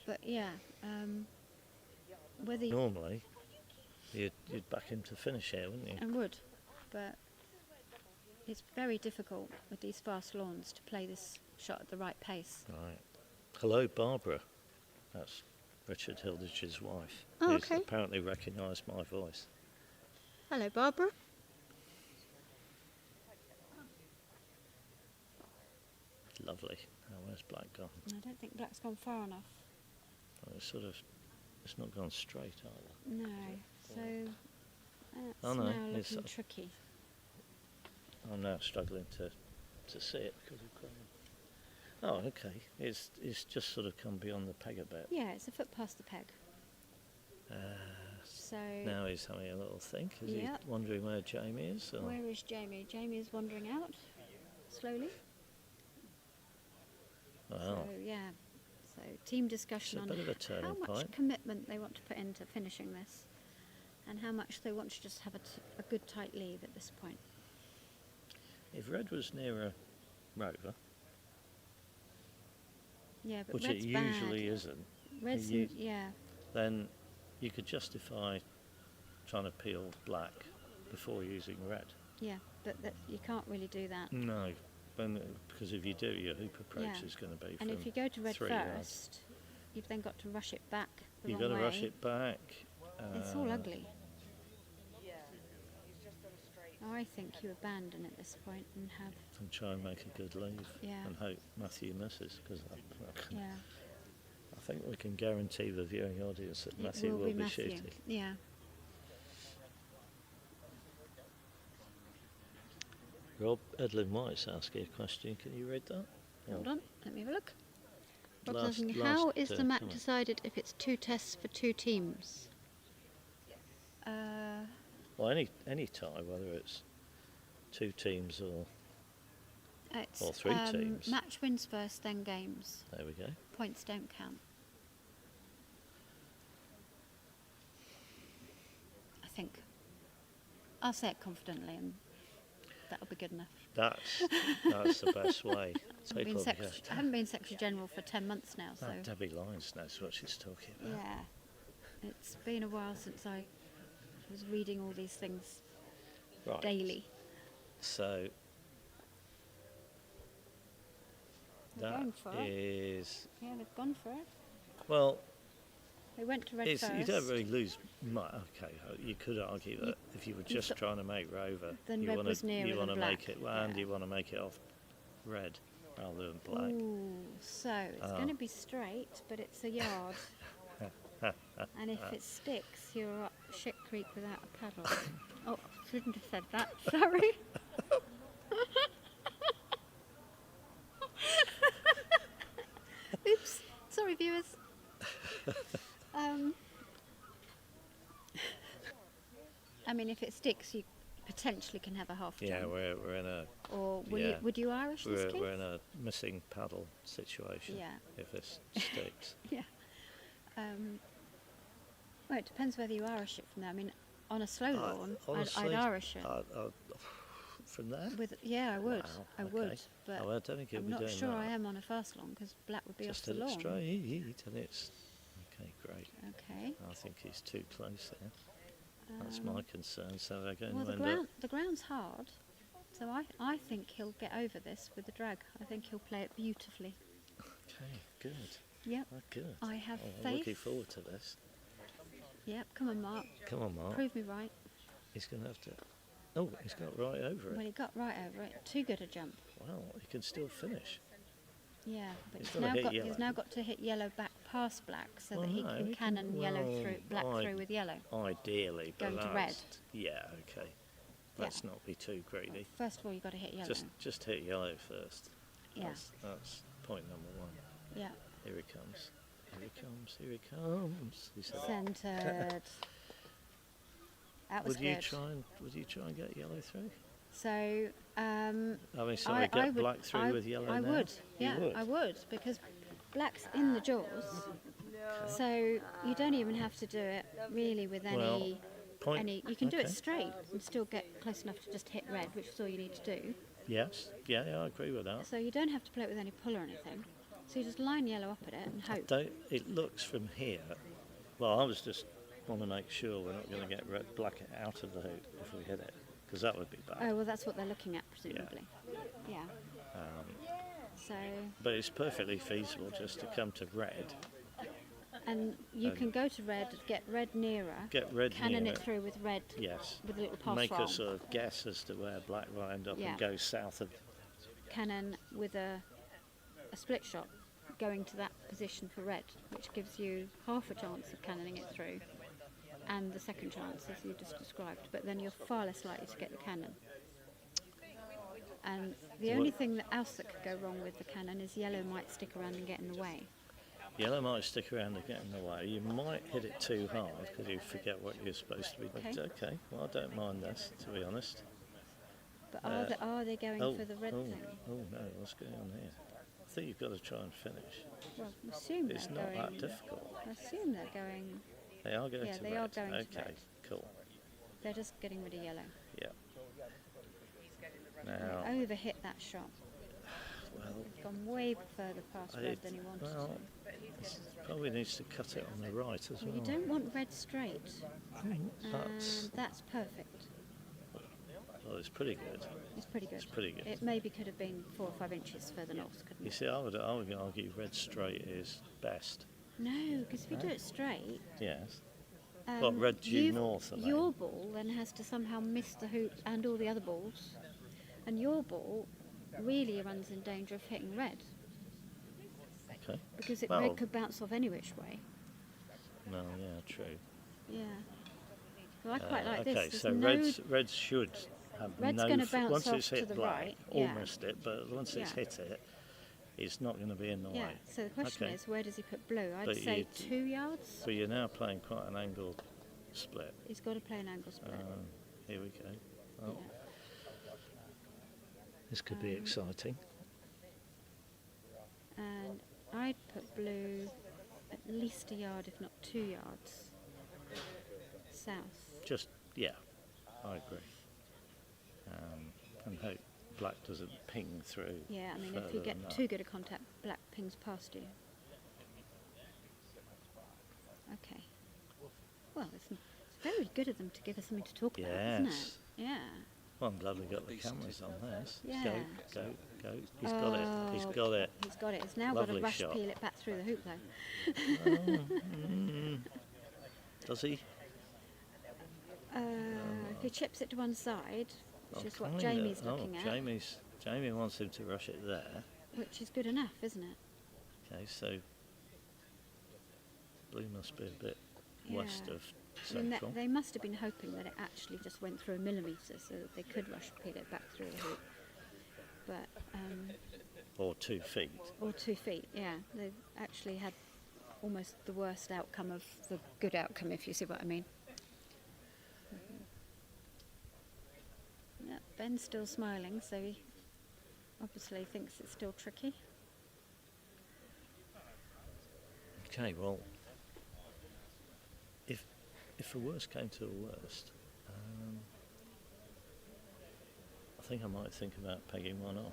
But yeah, whether you
Normally, you'd back him to finish here, wouldn't you?
and would, but it's very difficult with these fast lawns to play this shot at the right pace.
Right. Hello, Barbara. That's Richard Hildich's wife.
Oh,
who's
okay.
apparently recognised my voice.
Hello, Barbara.
Lovely. Now, where's black gone?
I don't think black's gone far enough.
Well, it's not gone straight either.
No, so that's
Oh, no,
now
it's
looking tricky.
I'm now struggling to see it because of crane. Oh, okay. It's just sort of come beyond the peg a bit.
Yeah, it's a foot past the peg.
So
Now he's having a little think. Is
Yep.
he wondering where Jamie is? Or?
where is Jamie? Jamie is wandering out slowly.
Wow.
So yeah. So team
It's
discussion
a
on
bit of a
how
turning
much
point.
commitment they want to put into finishing this, and how much they want to just have a good tight lead at this point.
If red was nearer Rover,
Yeah, but
which
red's
it
bad.
usually isn't,
Red's
you-
yeah.
then you could justify trying to peel black before using red.
Yeah, but you can't really do that.
No, because if you do, your hoop approach
Yeah.
is going to be
And
from
if you go to red
3
first,
yards.
you've then got to rush it back the
You've
wrong
got to
way.
rush it back.
It's all
uh,
ugly. I think you abandon at this point and have,
And try and make a good leave.
Yeah.
And hope Matthew misses, because
yeah,
I think we can guarantee the viewing audience that
it
Matthew
will
will
be
be
Matthew.
shooting.
Yeah.
Rob, Edlin White's asking a question. Can you read that?
Hold on, let me have a look. Rob's
Last-
asking,
last,
how is the match
comment.
decided if it's 2 tests for 2 teams?
Well, any tie, whether it's 2 teams or
It's
Or 3 teams.
match wins first, then games.
there we go.
Points don't count. I think. I'll say it confidently, and that'll be good enough.
That's the best way.
I
People go,
haven't been Secretary General for 10 months now, so
Debbie Lyons knows what she's talking about.
yeah, it's been a while since I was reading all these things
Right.
daily.
So
They're
that
going for it.
is
Yeah, they've gone for it.
well.
They went to red
It's,
first.
you don't really lose much. Okay, you could argue that if you were just
got-
trying to make Rover,
Then
you
red
want
was nearer
you
than
want to make
black,
it, and
yeah.
you want to make it off red rather than black.
Ooh, so it's going to be straight, but it's a yard. And if it sticks, you're up shit creek without a paddle. Oh, shouldn't have said that. Sorry. Oops. Sorry, viewers. I mean, if it sticks, you potentially can have a half jump.
Yeah, we're in a
Or
yeah.
would you Irish this kid?
we're in a missing paddle situation.
Yeah.
If this sticks.
Yeah. Well, it depends whether you Irish it from there. I mean, on a slow lawn, I'd
honestly,
Irish it.
from there.
I would.
Wow,
I
okay.
would. But
Oh, I don't think you'll
I'm
be
not
doing
sure
that.
I am on a fast lawn because black would be
Just
off the
let it
lawn.
straight, and it's okay. Great.
Okay.
I think he's too close there. That's my concern. So they're going
Well,
to
the
end up.
the ground's hard, so I think he'll get over this with the drag. I think he'll play it beautifully.
Okay, good.
Yep.
Oh, good.
I have
Oh, I'm
faith.
looking forward to this.
Yep. Come on, Mark.
Come on, Mark.
Prove me right.
He's going to have to. Oh, he's got right over
Well,
it.
he got right over it. Too good a jump.
Wow, he can still finish.
Yeah, but
He's
he's
gotta hit
he's
yellow.
now got to hit yellow back past black so
Well,
that he
no,
can
he
cannon
can-
yellow
well,
through black through with yellow.
Ideally, but
Going to
that's-
red.
Yeah, okay. Let's not be too greedy.
First of all, you've got to hit yellow.
Just hit yellow first.
Yeah.
That's point number 1.
Yeah.
Here he comes. Here he comes. Here he comes. He said,
Centred. That was
would you
good.
try and get yellow through?
So,
I mean, sorry,
I
get
would,
black through
I,
with yellow
I
now?
would,
You
yeah,
would?
I would, because black's in the jaws. So you don't even have to do it really with
Well,
any.
point.
You can do it
okay.
straight and still get close enough to just hit red, which is all you need to do.
Yes. Yeah, I agree with that.
So you don't have to play it with any pull or anything. So you just line yellow up at it and hope.
It looks from here. Well, I was just want to make sure we're not going to get black out of the hoop if we hit it, because that would be bad.
Oh well, that's what they're looking at presumably. Yeah. So
But it's perfectly feasible just to come to red,
and you can go to red, get red nearer,
get red
cannon
near
it through with red
Yes.
with a little pass
Make
roll.
a sort of guess as to where black will end up
Yeah.
and go south of.
Cannon with a split shot going to that position for red, which gives you half a chance of cannoning it through, and the second chance as you just described, but then you're far less likely to get the cannon. And the only thing else that could go wrong with the cannon is yellow might stick around and get in the way.
Yellow might stick around and get in the way. You might hit it too hard because you forget what you're supposed to be doing.
Okay.
Okay, well, I don't mind this, to be honest.
But are they going for the red thing?
Oh no, what's going on here? I think you've got to try and finish.
Well, I assume
It's
they're
not
going.
that difficult.
I assume they're going.
They are going
Yeah,
to
they
red.
are going to
okay,
red.
cool.
They're just getting rid of yellow.
Yeah.
They
Now,
overhit that shot.
well,
Gone way further past red than he wanted
well, probably needs to cut it on the right as
to.
well.
Well, you don't want red straight.
That's,
And that's perfect.
well, it's pretty good.
It's pretty good.
It's pretty good.
It maybe could have been 4 or 5 inches further north, couldn't
You
it?
see, I would argue red straight is best.
No, because if you do it straight,
Yes. What, red due north, I mean?
your ball then has to somehow miss the hoop and all the other balls, and your ball really runs in danger of hitting red
Okay.
because
Well-
red could bounce off any which way.
No, yeah, true.
Yeah. Well, I quite like
okay,
this. There's
so
no
reds should have
Red's
no.
gonna bounce
once
off
it's
to
hit
the
black,
right, yeah.
almost it, but once it's
Yeah.
hit it, it's not going to be in the
Yeah.
way.
So the question
Okay.
is, where does he put blue? I'd
But
say
you-
2 yards.
So you're now playing quite an angled split.
He's got to play an angle split.
Here we go. Well,
Yeah.
this could be exciting.
And I'd put blue at least a yard, if not 2 yards, south.
Just yeah, I agree. And hope black doesn't ping through.
Yeah, I mean, if you
further
get
than that.
too good a contact, black pings past you. Okay. Well, it's very good of them to give us something to talk about, isn't it?
Yes.
Yeah.
Well, I'm glad we got the cameras on this.
Yeah.
Go. He's got it. He's got it.
He's got it. He's now
Lovely
got to rush
shot.
peel it back through the hoop, though.
Does he?
If he chips it to one side, which is what
Kinda.
Jamie's looking at,
Jamie wants him to rush it there.
which is good enough, isn't it?
Okay, so blue must be a bit west
Yeah.
of
I mean,
central.
they must have been hoping that it actually just went through a millimetre so that they could rush peel it back through the hoop. But,
Or 2 feet.
or 2 feet, yeah. They've actually had almost the worst outcome of the good outcome, if you see what I mean. Yeah, Ben's still smiling, so he obviously thinks it's still tricky.
Okay, well, if the worst came to the worst, I think I might think about pegging one off.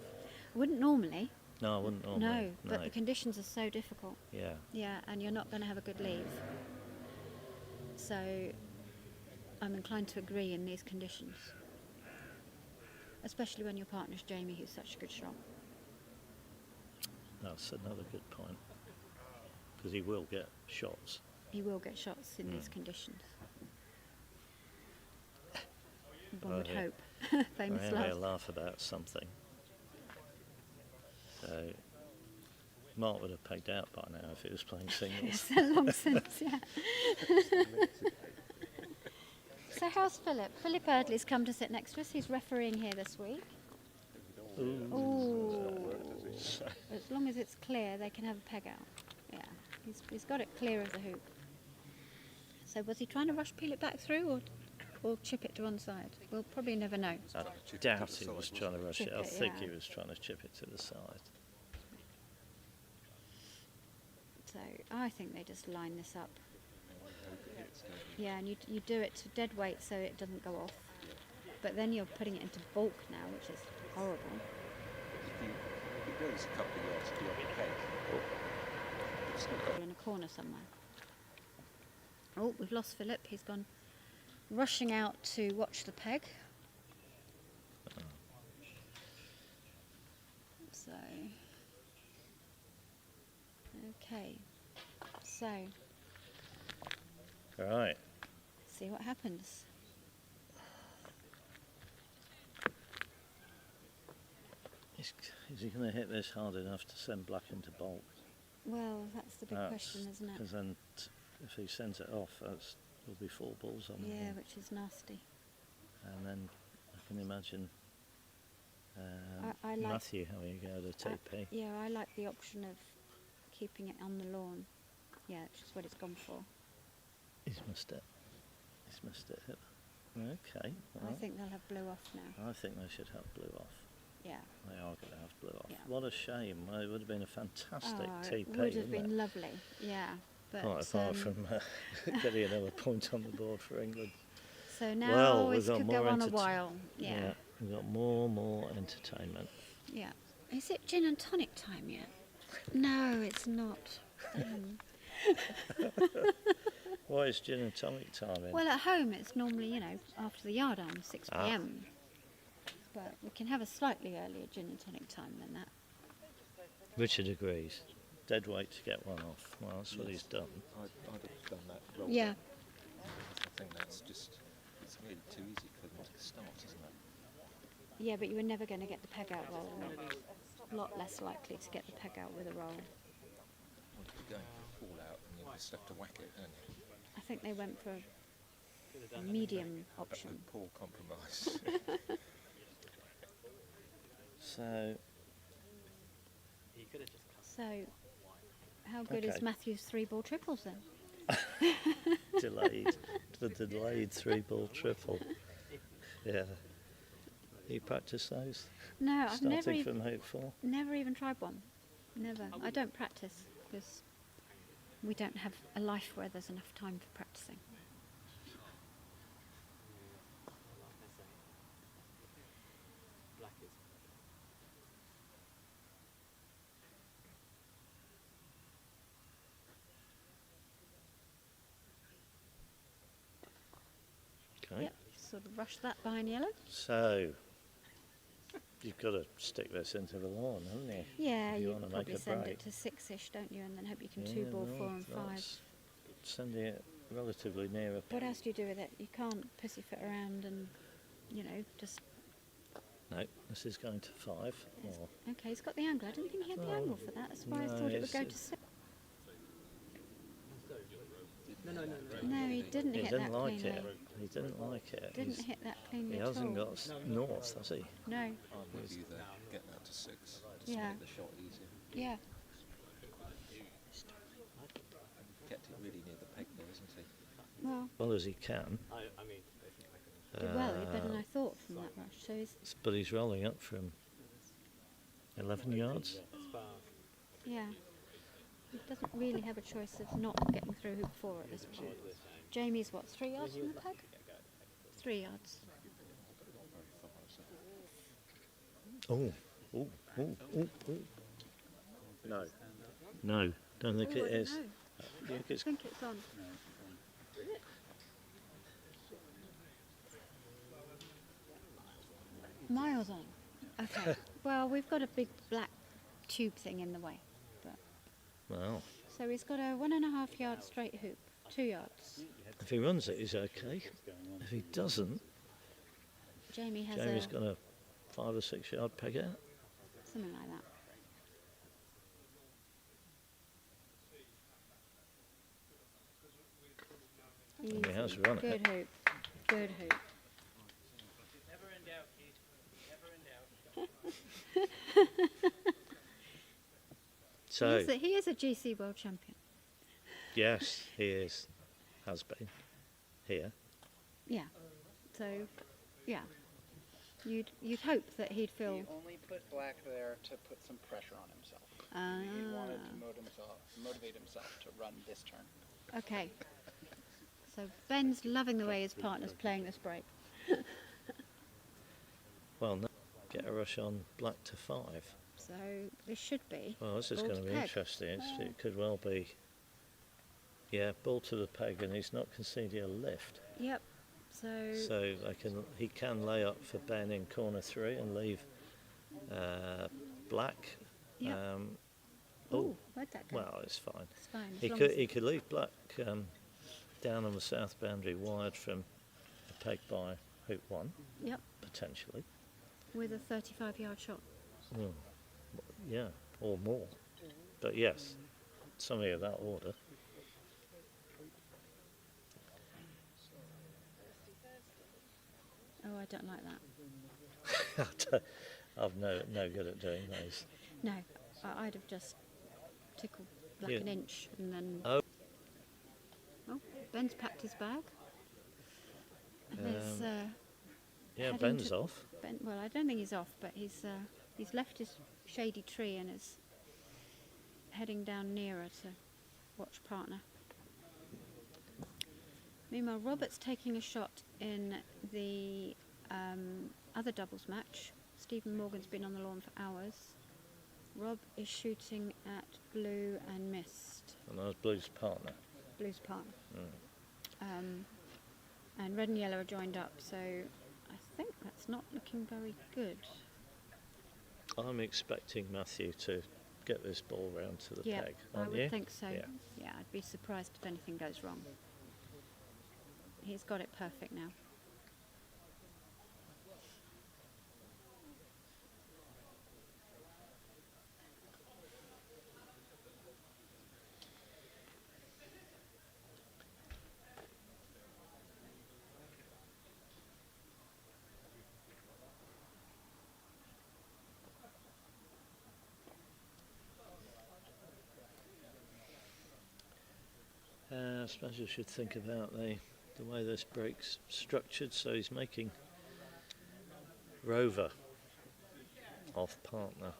I wouldn't normally.
No, I wouldn't normally.
No, but the conditions are so difficult.
Yeah.
Yeah, and you're not going to have a good leave. So I'm inclined to agree in these conditions. Especially when your partner's Jamie, who's such a good shot.
That's another good point. Because he will get shots.
He will get shots in these conditions. One would
Right.
hope. Famous
Maybe a
last.
laugh about something. So Mark would have pegged out by now if he was playing singles.
Yes, long since, yeah. So how's Philip? Philip Erdley's come to sit next to us. He's refereeing here this week. Ooh. As long as it's clear, they can have a peg out. Yeah, he's got it clear of the hoop. So was he trying to rush peel it back through or chip it to one side? We'll probably never know.
I doubt he was trying to rush it.
Chip
I
it,
think
yeah.
he was trying to chip it to the side.
So I think they just line this up. Yeah, and you do it to dead weight so it doesn't go off. But then you're putting it into bulk now, which is horrible.
It goes a couple of yards beyond the peg. It's not
In a corner somewhere. Oh, we've lost Philip. He's gone rushing out to watch the peg. So, okay. So,
All right.
see what happens.
Is he going to hit this hard enough to send black into bulk?
Well, that's the big question, isn't it?
Because then if he sends it off, there'll be 4 balls on
Yeah,
him.
which is nasty.
And then I can imagine
I like-
Matthew having a go at a TP.
Yeah, I like the option of keeping it on the lawn. Yeah, which is what it's gone for.
He's missed it. He's missed it. Okay.
I
Well,
think they'll have blue off now.
I think they should have blue off.
Yeah.
They are going to have blue off.
Yeah.
What a shame. Well, it would have been a fantastic TP,
It would have
wouldn't
been
it?
lovely. Yeah. But
Quite apart from getting another point on the board for England.
so now
Well, we've
it
got
could
more
go on a
entertain-
while. Yeah.
We've got more entertainment.
Yeah. Is it gin and tonic time yet? No, it's not.
What is gin and tonic time in?
Well, at home it's normally, after the yard arm, 6
Ah.
p.m. But we can have a slightly earlier gin and tonic time than that.
Richard agrees. Dead weight to get one off. Well, that's what he's done.
I'd have done that roll.
Yeah.
I think that's just, it's really too easy for them to start, isn't it?
Yeah, but you were never going to get the peg out roll. A lot less likely to get the peg out with a roll.
Well, if you're going for a fall out, then you just have to whack it, don't you?
I think they went for a medium
A
option.
poor compromise.
So,
So, how good is
Okay.
Matthew's 3-ball triples then?
the delayed 3-ball triple. Yeah. You practice those?
No, I've
Starting from hoop 4?
never even tried one. Never. I don't practice because we don't have a life where there's enough time for practicing.
Okay.
Yep, sort of rush that behind yellow.
So, you've got to stick this into the lawn, haven't you?
Yeah,
If you
you
wanna make
probably
a
send
break.
it to 6-ish, don't you? And then hope you can
Yeah,
2-ball
well,
4 and 5.
that's Sending it relatively near a
What else do you do with it? You can't pussyfoot around and, just...
No, this is going to 5.
Yes.
Or
Okay, he's got the angle. I didn't think he had the
Oh,
angle for that. That's why I
no,
thought it would
it's-
go to 6.
No.
No, he didn't
he
hit
didn't
that
like
cleanly.
it. He didn't like it.
Didn't
He's-
hit that cleanly
He
at
hasn't
all.
got north, has he?
No.
I'm with you there. Get that to 6. Just
Yeah.
make the shot easier.
Yeah.
Kept it really near the peg there, isn't he?
Well,
Well as he can.
did well, better than I thought from that rush. So he's,
But he's rolling up from 11 yards.
yeah. He doesn't really have a choice of not getting through hoop 4 at this point. Jamie's what, 3 yards from the peg? 3 yards.
Oh,
No.
no, don't think
Oh, I
it
don't
is.
know.
I think
I
it's
think it's on. Miles on. Okay. Well, we've got a big black tube thing in the way. But
well.
so he's got a 1.5 yard straight hoop, 2 yards.
If he runs it, he's okay. If he doesn't,
Jamie has
Jamie's got a 5 or 6 yard peg out.
something like that.
And he has
Easy.
run it.
Good hoop. Good hoop.
So,
He is a GC world champion.
yes, he is. Has been. Here.
Yeah. So, yeah. You'd hope that he'd feel.
He only put black there to put some pressure on himself. He wanted to motivate himself to run this turn.
Okay. So Ben's loving the way his partner's playing this break.
Well, now get a rush on black to 5.
So this should be.
Well, this is
ball
going to be
peg.
interesting. It could well be. Yeah, ball to the peg, and he's not conceding a lift.
Yep. So,
So he can lay up for Ben in corner 3 and leave black.
Yep.
Oh,
where'd that go?
well, it's fine.
It's fine. as
He
long
could
as-
he could leave black down on the south boundary, wired from the peg by hoop 1
Yep.
potentially.
With a 35-yard shot.
Well, yeah, or more. But yes, something of that order.
Oh, I don't like that.
I'm no good at doing those.
No, I'd have just tickled like
Yeah.
an inch, and then.
Oh.
Oh, Ben's packed his bag. And there's.
Yeah,
heading
Ben's
to-
off.
Ben, well, I don't think he's off, but he's left his shady tree and is heading down nearer to watch partner. Meanwhile, Robert's taking a shot in the other doubles match. Stephen Morgan's been on the lawn for hours. Rob is shooting at blue and missed.
And that was Blue's partner.
Blue's partner. And red and yellow are joined up, so I think that's not looking very good.
I'm expecting Matthew to get this ball round to the
Yeah,
peg,
I
aren't
would
you?
think so.
Yeah.
Yeah, I'd be surprised if anything goes wrong. He's got it perfect now.
I suppose you should think about the way this break's structured. So he's making Rover off partner.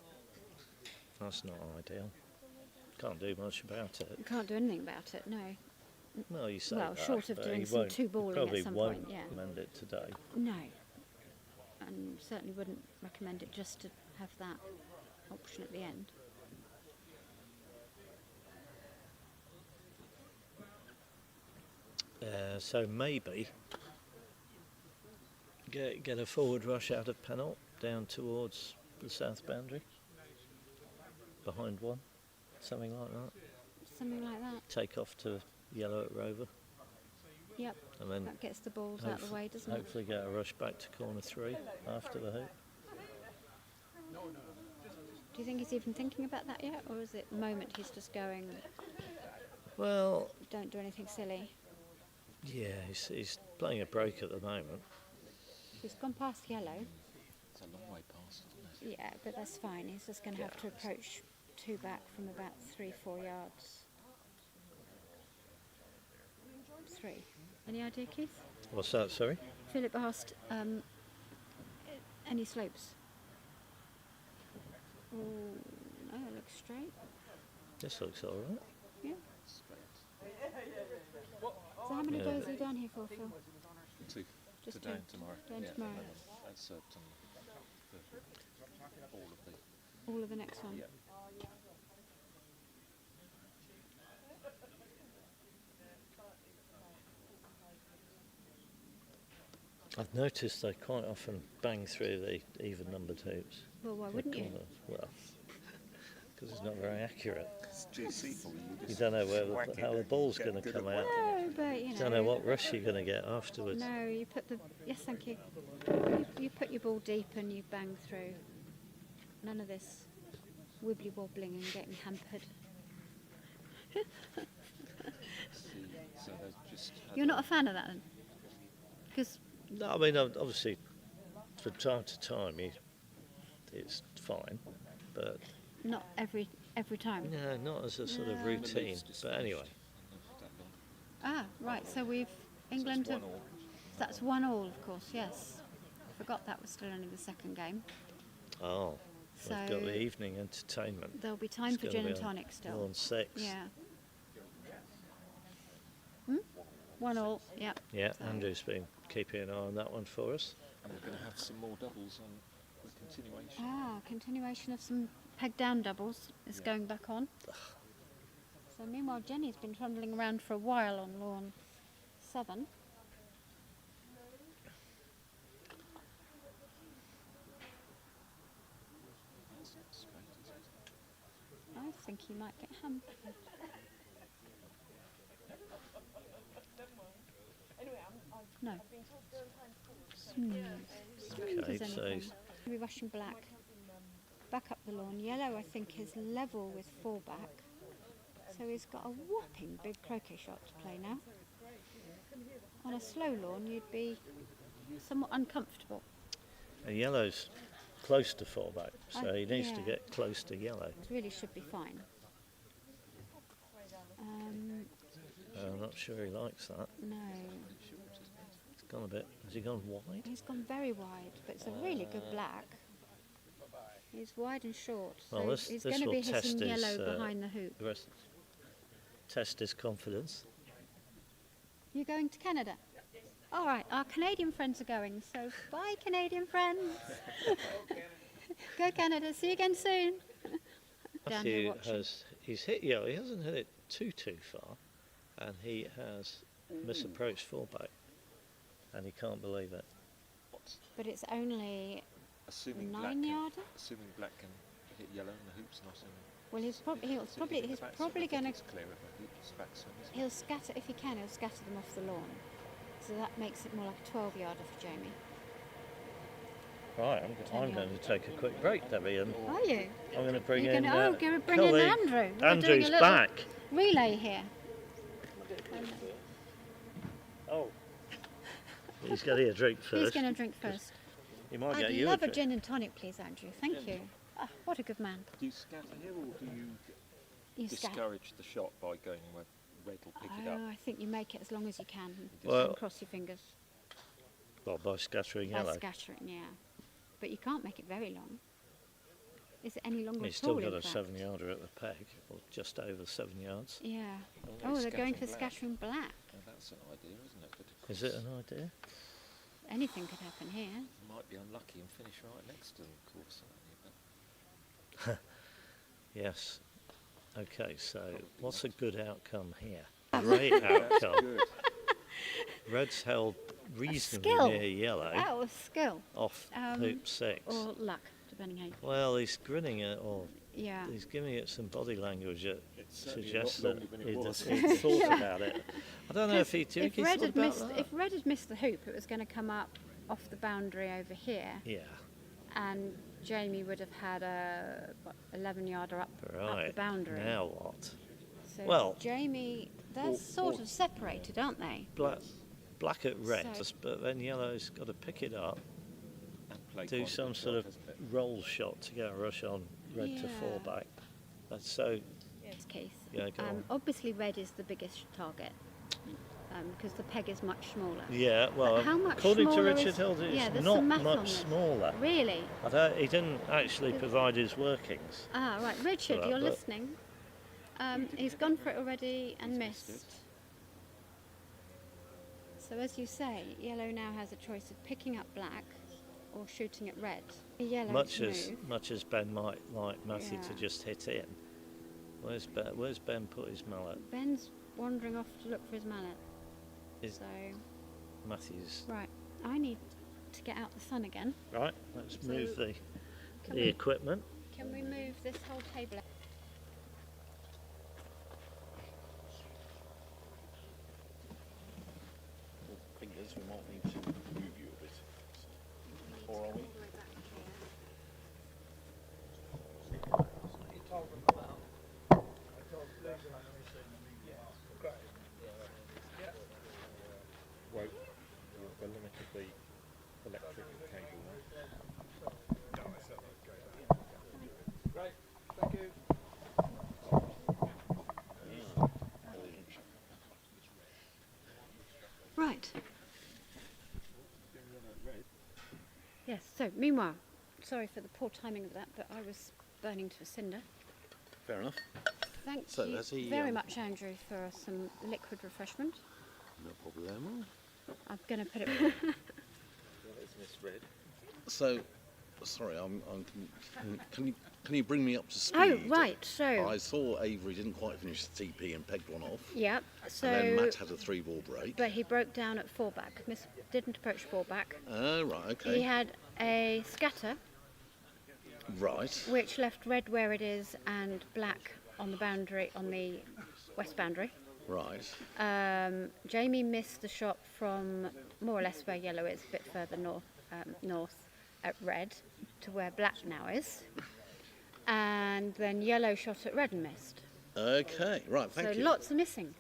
That's not ideal. Can't do much about it.
You can't do anything about it, no.
Well, you say
Well,
that,
short of
but
doing
he
some
won't-
two balling
probably
at some
won't
point, yeah.
mend it today.
No. And certainly wouldn't recommend it just to have that option at the end.
So maybe get a forward rush out of Pennell down towards the south boundary, behind one, something like that.
Something like that.
Take off to yellow at Rover,
Yep.
and then
That gets the balls out of the way, doesn't it?
hopefully get a rush back to corner 3 after the hoop.
Do you think he's even thinking about that yet? Or is it the moment he's just going,
Well,
don't do anything silly?
yeah, he's playing a break at the moment.
He's gone past yellow.
It's a long way past, isn't it?
Yeah, but that's fine. He's just going to have to approach 2 back from about 3-4 yards. 3. Any idea, Keith?
What's that, sorry?
Philip asked, any slopes? Oh, no, it looks straight.
This looks all right.
Yeah. So how many
Yeah.
days are you down here for, Phil?
Two.
Just
Today
two.
and tomorrow.
Today and tomorrow.
That's all of the.
All of the next one.
Yeah.
I've noticed they quite often bang through the even numbered hoops.
Well, why wouldn't you?
Well, because it's not very accurate.
It's GC for you.
You don't know how the ball's going to come out.
No, but you know.
You don't know what rush you're going to get afterwards.
No, you put the. Yes, thank you. You put your ball deep and you bang through. None of this wibbly wobbling and getting hampered.
So they've just.
You're not a fan of that then? Because.
No, I mean, obviously, from time to time, it's fine, but
Not every time.
no, not as a sort of
No.
routine. But anyway,
Ah, right. So we've England.
So it's
have,
1-1.
that's 1-1, of course. Yes. Forgot that was still only the second game.
oh,
So
we've got the evening entertainment.
there'll be time
It's
for
gonna
gin
be
and
on-
tonic still.
On 6.
Yeah. 1-1. Yeah.
Yeah,
So-
Andrew's been keeping an eye on that one for us.
And we're going to have some more doubles on the continuation.
Ah, continuation of some peg down doubles is going back on. So meanwhile, Jenny's been trundling around for a while on lawn 7.
That's not straight, is it?
I think he might get hampered. No. Smooth. Smooth
Okay,
as
so
anything.
he's-
Maybe Russian black. Back up the lawn. Yellow, I think, is level with 4 back. So he's got a whopping big croquet shot to play now. On a slow lawn, you'd be somewhat uncomfortable.
And yellow's close to 4 back, so he needs to
yeah.
get close to yellow.
It really should be fine.
I'm not sure he likes that.
No.
It's gone a bit. Has he gone wide?
He's gone very wide, but it's a really good black. He's wide and short, so
Well, this
he's
this
going to
will
be
test
hitting
his,
yellow behind the hoop.
Test his confidence.
You're going to Canada? All right, our Canadian friends are going, so bye, Canadian friends. Go Canada, see you again soon. Down here
Matthew
watching.
he's hit yellow. He hasn't hit it too far, and he has misapproached fullback, and he can't believe it.
But it's only
Assuming
9-yarder.
Assuming black can hit yellow and the hoop's not in.
Well, he's probably going to.
Clear of the hoop's backswing, isn't it?
He'll scatter if he can. He'll scatter them off the lawn, so that makes it more like a 12-yarder for Jamie.
Right, I'm going to take a quick break, Debbie, and
Are you?
I'm going to bring
You're
in
going to bring in
colleague
Andrew. We're doing
Andrew's
a little
back.
relay here.
Oh, he's got a drink first.
Who's going to drink first?
He might
I'd
get you a
love a
drink.
gin and tonic, please, Andrew. Thank you. Ah, what a good man.
Do you scatter here or do you
You scatter.
discourage the shot by going where red will pick it up?
Oh, I think you make it as long as you can.
Well-
And cross your fingers.
Well, by scattering
By
yellow.
scattering, yeah. But you can't make it very long. Is it any longer
He's
at
still
all,
got
in
a
fact?
7-yarder at the peg, or just over 7 yards.
Yeah.
Oh,
Oh, they're going for
scattering black.
scattering black.
Well, that's an idea, isn't it? But of
Is it
course,
an idea?
Anything could happen here.
you might be unlucky and finish right next to them, of course. Aren't you?
Yes. Okay, so what's a good outcome here? Great outcome.
Good.
Red's held reasonably
skill.
near yellow,
That was skill.
off
Um,
hoop 6.
Or luck, depending how you...
Well, he's grinning at, or
Yeah.
he's giving it some body language that
It's certainly a lot
suggests that
longer than it
he'd
was.
he'd thought about it. I don't know if he
If
he
Red
thought
had
about
missed,
that.
if Red had missed the hoop, it was going to come up off the boundary over here,
Yeah,
and Jamie would have had a 11-yarder up the
right.
boundary.
Now what?
So
well-
Jamie, they're sort of separated, aren't they?
Black at red,
So-
but then yellow's got to pick it up,
And play
do
quite a
some
good
sort
shot,
of
hasn't it?
roll shot to get a rush on red to
Yeah.
fall back. That's so.
This case.
Yeah, go on.
Obviously, Red is the biggest target because the peg is much smaller.
Yeah, well,
how much
according to
smaller
Richard
is-
Hilder,
yeah,
it's
there's
not
some math on
much
this.
smaller.
Really?
He didn't actually provide his workings.
Ah, right. Richard,
that,
you're
but-
listening. He's gone for it already and missed. So as you say, yellow now has a choice of picking up black or shooting at red. Yellow
Much
to
as
move.
Ben might like Matthew to
Yeah.
just hit in. Where's Ben put his mallet?
Ben's wandering off to look for his mallet.
Is
So,
Matthew's
right, I need to get out the sun again.
right? Let's
So,
move the
Can
the
we,
equipment.
can we move this whole table?
Fingers, we might need to move you a bit. Or are we?
Right, the limit of the electric cable there.
Right. Yes, so meanwhile, sorry for the poor timing of that, but I was burning to a cinder.
Fair enough.
Thank
So,
you
has he,
very much, Andrew, for some liquid refreshment.
No problemo.
I'm going to put it...
Well, isn't this red?
So, sorry, can you bring me up to speed?
Oh, right, so...
I saw Avery didn't quite finish the TP and pegged one off.
Yeah, so...
And then Matt had a 3-ball break.
But he broke down at fullback. Didn't approach fullback.
Oh, right, okay.
He had a scatter,
Right.
which left red where it is and black on the boundary, on the west boundary.
Right.
Jamie missed the shot from more or less where yellow is, a bit further north at red to where black now is. And then yellow shot at red and missed.
Okay, right, thank
so
you.
lots are missing.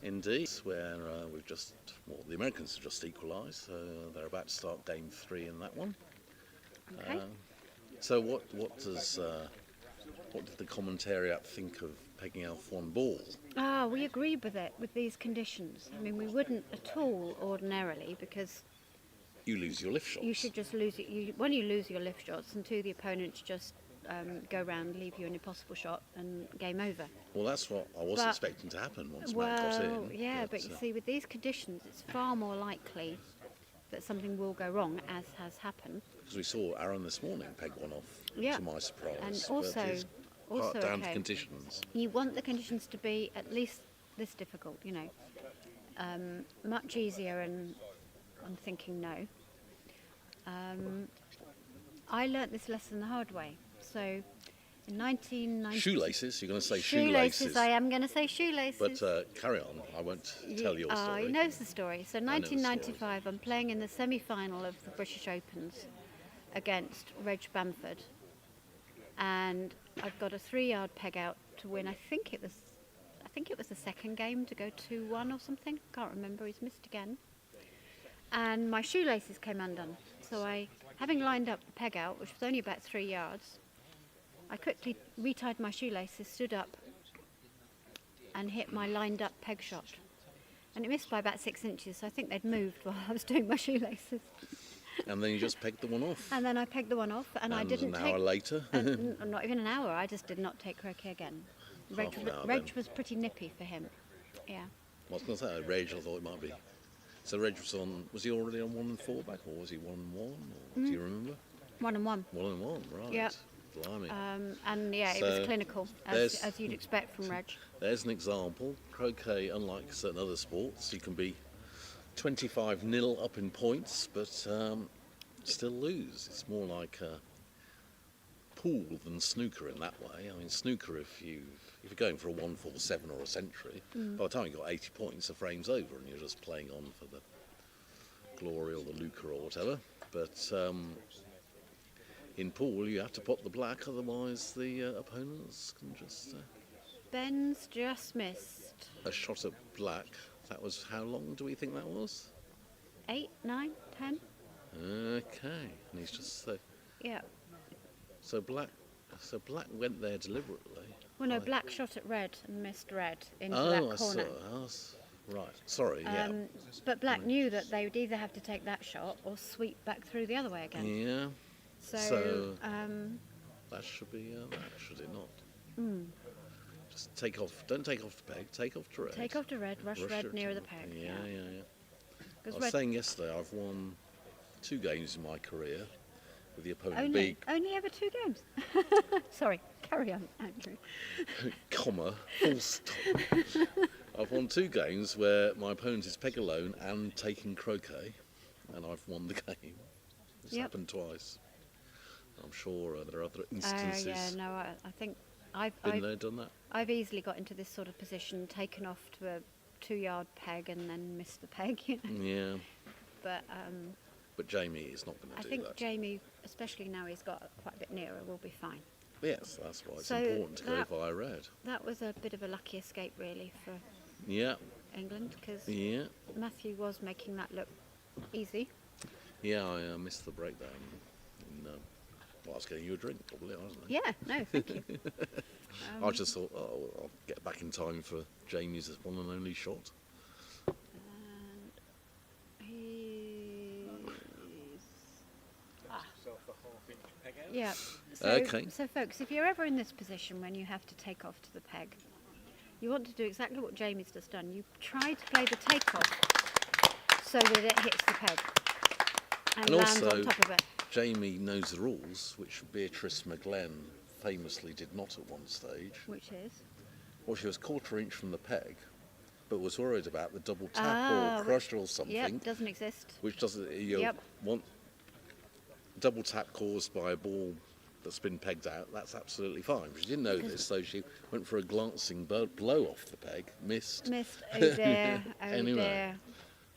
Indeed, where the Americans have just equalised, so they're about to start game 3 in that one.
Okay.
So what did the commentariat think of pegging off one ball.
We agreed with it, with these conditions. I mean, we wouldn't at all ordinarily, because
You lose your lift shots.
you should just lose it. One, you lose your lift shots, and two, the opponents just go round, leave you an impossible shot, and game over.
Well, that's what I was
But-
expecting to happen once Matt got in.
Yeah, but you see, with these conditions, it's far more likely that something will go wrong, as has happened.
Because we saw Aaron this morning peg one off,
Yeah.
to my surprise.
And
but
also-
it's
also,
down to
okay.
conditions.
You want the conditions to be at least this difficult, you know. Much easier, and I'm thinking no. I learnt this lesson the hard way. So in 1990...
Shoelaces, you're going to say
Shoelaces, I am going to say shoelaces.
But carry on, I won't tell your story.
He knows the story. So
know the story.
1995, I'm playing in the semi-final of the British Opens against Reg Bamford. And I've got a 3-yard peg out to win. I think it was the second game to go 2-1 or something. Can't remember. He's missed again. And my shoelaces came undone. So having lined up the peg out, which was only about 3 yards, I quickly retied my shoelaces, stood up, and hit my lined up peg shot. And it missed by about 6 inches. So I think they'd moved while I was doing my shoelaces.
And then you just pegged the one off.
And then I pegged the one off, and I didn't
an
take...
hour later?
Not even an hour, I just did not take croquet again.
Half an hour
Reg
then.
was pretty nippy for him. Yeah.
I was going to say, Reg, I thought it might be. So Reg was he already on 1 and 4 back, or was he 1 and 1? Or, do you remember?
1 and 1.
1 and 1, right.
Yep.
Blimey.
And yeah, it
So
was clinical, as you'd expect from Reg.
There's an example. Croquet, unlike certain other sports, you can be 25-0 up in points, but still lose. It's more like pool than snooker in that way. I mean, snooker, if you're going for a 147 or a century, by the time you got 80 points, the frame's over and you're just playing on for the glory or the lucre or whatever. But in pool, you have to pot the black, otherwise the opponents can just...
Ben's just missed.
A shot at black. That was, how long do we think that was?
8, 9, 10?
Okay, and he's just
Yeah.
so black went there deliberately.
Well, no, black shot at red and missed red into
Oh,
that
I
corner.
saw. Right. Sorry. Yeah.
But black knew that they would either have to take that shot or sweep back through the other way again.
Yeah.
So,
that should be that, should it not? Just take off. Don't take off the peg. Take off to red.
take off to red, rush red
it
nearer
to-
the peg.
Yeah. I
'Cause
was
red
saying yesterday, I've won 2 games in my career with the opponent being,
only ever 2 games. Sorry, carry on, Andrew.
comma, full stop. I've won 2 games where my opponent is peg alone and taking croquet, and I've won the game. It's
Yep.
happened twice. I'm sure there are other instances.
Yeah, no, I think
Been there, done that.
I've easily got into this sort of position, taken off to a 2-yard peg and then missed the peg, you know.
Yeah,
But
Jamie is not going
I
to do
think
that.
Jamie, especially now he's got quite a bit nearer, will be fine.
Yes, that's why it's
So
important to go
that-
via red.
That was a bit of a lucky escape, really, for
Yeah,
England, because
yeah,
Matthew was making that look easy.
yeah. I missed the breakdown. Well, I was getting you a drink, probably, wasn't I?
Yeah, no, thank you.
I just thought, oh, I'll get back in time for Jamie's one and only shot.
And he's...
Yourself a half-inch peg out.
Yeah.
Okay.
So, folks, if you're ever in this position when you have to take off to the peg, you want to do exactly what Jamie's just done. You try to play the takeoff so that it hits the peg and lands
also,
on top of it.
Jamie knows the rules, which Beatrice McGlenn famously did not at one stage.
Which is?
Well, she was 1/4 inch from the peg, but was worried about the double tap or crush or something.
Yep, doesn't exist.
Which doesn't, you
Yep.
want double tap caused by a ball that's been pegged out, that's absolutely fine. She didn't know this, so she went for a glancing blow off the peg, missed.
Missed, oh dear, oh
Anyway,
dear.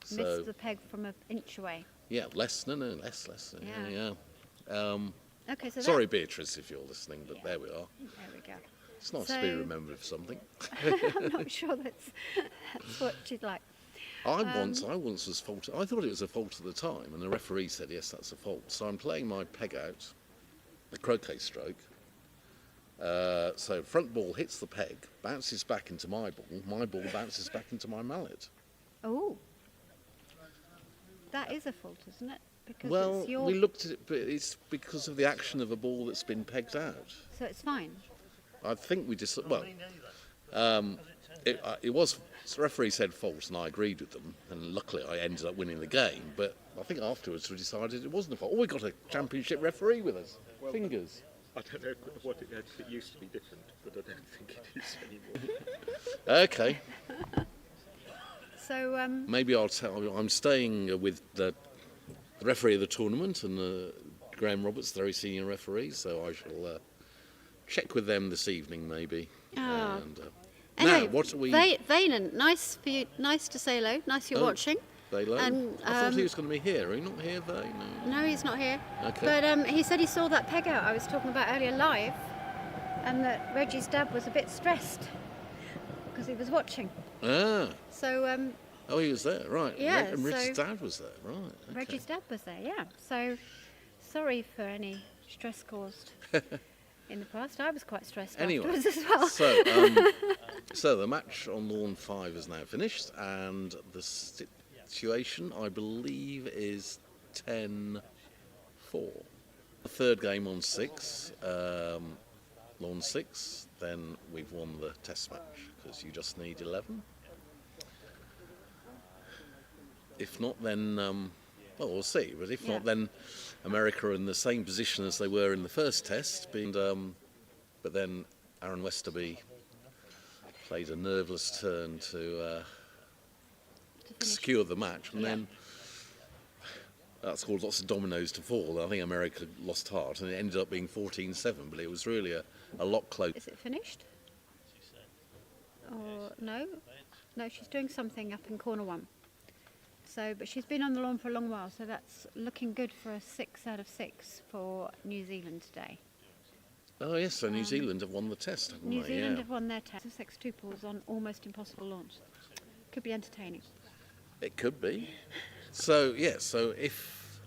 so-
Missed the peg from an inch away.
Yeah, less. Yeah.
Okay, so
Sorry, Beatrice, if you're listening, but there we are.
there we go.
It's nice to be
So-
remembered for something.
I'm not sure that's what she'd like.
I once was faulted. I thought it was a fault at the time, and the referee said, yes, that's a fault. So I'm playing my peg out, the croquet stroke, So front ball hits the peg, bounces back into my ball bounces back into my mallet.
Oh. That is a fault, isn't it? Because
Well,
it's your...
we looked at it, but it's because of the action of a ball that's been pegged out.
So it's fine.
I think we just, well, it was, the referee said false and I agreed with them, and luckily I ended up winning the game, but I think afterwards we decided it wasn't a fault. Oh, we got a championship referee with us. Fingers.
I don't know what it used to be different, but I don't think it is anymore.
Okay.
So,
maybe I'll tell you, I'm staying with the referee of the tournament, and Graham Roberts, the very senior referee, so I shall check with them this evening, maybe.
Oh.
And,
anyway,
now, what are we...
Valen, nice for you, nice to say hello, nice you're watching.
Valo?
And,
I thought he was going to be here. Are you not here, Valo?
No, he's not here.
Okay.
But he said he saw that peg out I was talking about earlier live, and that Reggie's dad was a bit stressed because he was watching.
Ah.
So,
oh, he was there, right.
Yeah,
and Richard's
so
dad was there, right. Okay.
Reggie's dad was there, yeah. So, sorry for any stress caused in the past. I was quite stressed afterwards as well.
So the match on Lawn 5 is now finished, and the situation, I believe, is 10-4. The third game on 6, Lawn 6, then we've won the test match, because you just need 11. If not, then, well, we'll see. But if not, then America are in the same position as they were in the first test. But then Aaron Westerby played a nerveless turn to secure the match. And then that's caused lots of dominoes to fall. I think America lost heart, and it ended up being 14-7. But it was really a lot closer.
Is it finished? Or no? No, she's doing something up in corner 1. So, but she's been on the lawn for a long while, so that's looking good for a 6 out of 6 for New Zealand today.
Oh yes, so New Zealand have won the test, haven't
New
they?
Zealand have won their test. Sussex 2 pools on almost impossible lawns. Could be entertaining.
It could be. So so if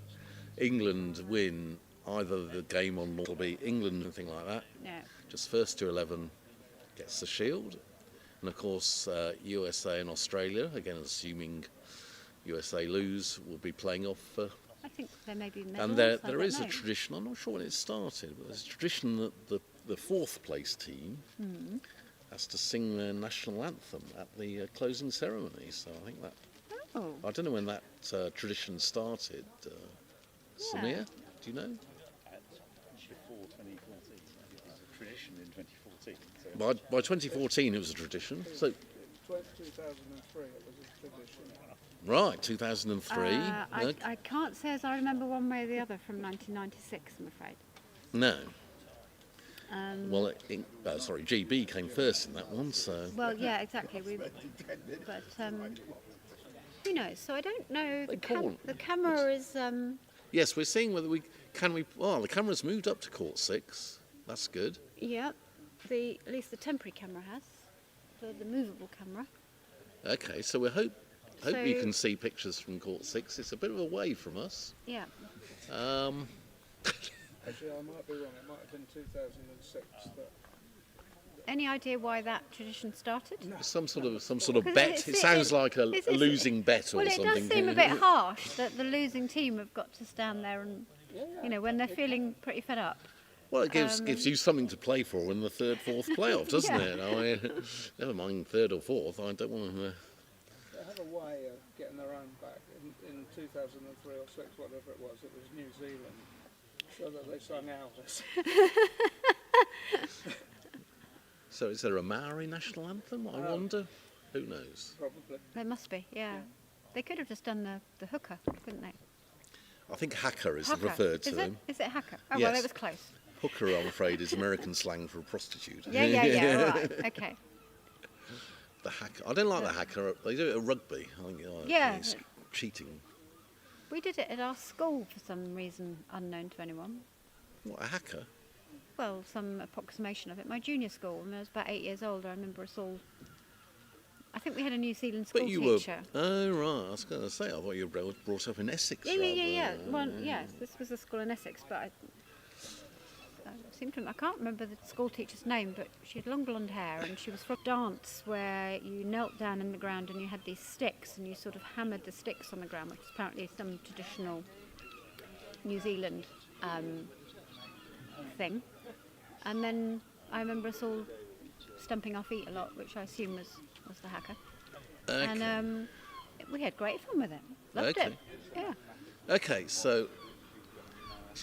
England win either the game on lawn, it'll be England and thing like that.
Yeah.
Just first to 11 gets the shield, and of course USA and Australia, again assuming USA lose, will be playing off.
I think there may be medals.
And there is a tradition. I'm not sure when it started, but there's a tradition that the fourth place team has to sing their national anthem at the closing ceremony. So I think that.
Oh.
I don't know when that tradition started. Samir, do you know?
Before 2014, it was a tradition in 2014. So
By 2014, it was a tradition. So.
2003, it was a tradition.
Right, 2003.
I can't say as I remember one way or the other from 1996, I'm afraid.
No. Well, GB came first in that one, so...
Well, yeah, exactly. But who knows? So I don't know. The camera is...
Yes, we're seeing whether well, the camera's moved up to court 6. That's good.
Yeah, at least the temporary camera has. The movable camera.
Okay, so we hope you can see pictures from court 6. It's a bit of a way from us.
Yeah.
Actually, I might be wrong. It might have been 2006.
Any idea why that tradition started?
No. Some sort of bet. It sounds like a losing bet or something.
Well, it does seem a bit harsh that the losing team have got to stand there and, when they're feeling pretty fed up.
Well, it gives you something to play for in the third, fourth playoff, doesn't it? I mean, never mind third or fourth. I don't want to.
They have a way of getting their own back. In 2003 or 6, whatever it was New Zealand, so that they sung Elvis.
So is there a Maori national anthem? I wonder. Who knows?
Probably.
There must be, yeah. They could have just done the hooker, couldn't they?
I think haka is the preferred term.
Is it haka? Oh,
yes.
well, it was close.
Hooker, I'm afraid, is American slang for a prostitute.
Yeah, right, okay.
The haka. I don't like the haka. They do it at rugby. I think it's cheating.
We did it at our school for some reason unknown to anyone.
What, a haka?
Well, some approximation of it. My junior school, when I was about 8 years old, I remember us all... I think we had a New Zealand school teacher.
Oh, right. I was going to say, I thought you were brought up in Essex.
Yeah. Well, yes, this was a school in Essex, but I can't remember the school teacher's name, but she had long blonde hair, and she was from a dance where you knelt down in the ground and you had these sticks, and you sort of hammered the sticks on the ground, which is apparently some traditional New Zealand thing. And then I remember us all stumping our feet a lot, which I assume was the haka.
Okay.
And we had great fun with it. Loved it. Yeah.
Okay, so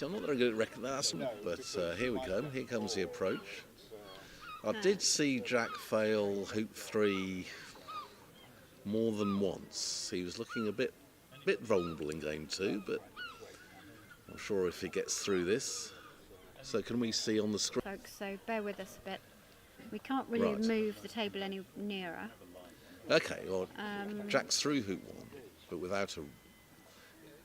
I'm not very good at recognising, but here we go. Here comes the approach. I did see Jack fail hoop 3 more than once. He was looking a bit vulnerable in game 2, but I'm sure if he gets through this. So can we see on the screen?
Folks, so bear with us a bit. We can't really move the table any nearer.
Okay, well, Jack's through hoop 1, but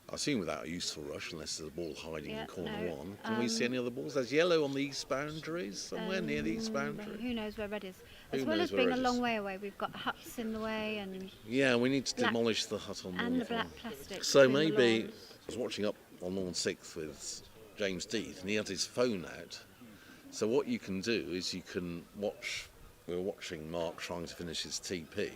I assume without a useful rush, unless there's a ball hiding in corner 1. Can we see any other balls? There's yellow on the east boundaries, somewhere near the east boundary.
Who knows where red is? As well as being a long way away, we've got huts in the way and...
Yeah, we need to demolish the hut on
and the black plastic.
So maybe... I was watching up on Lawn 6th with James Death, and he had his phone out. So what you can do is you can watch... We were watching Mark trying to finish his TP,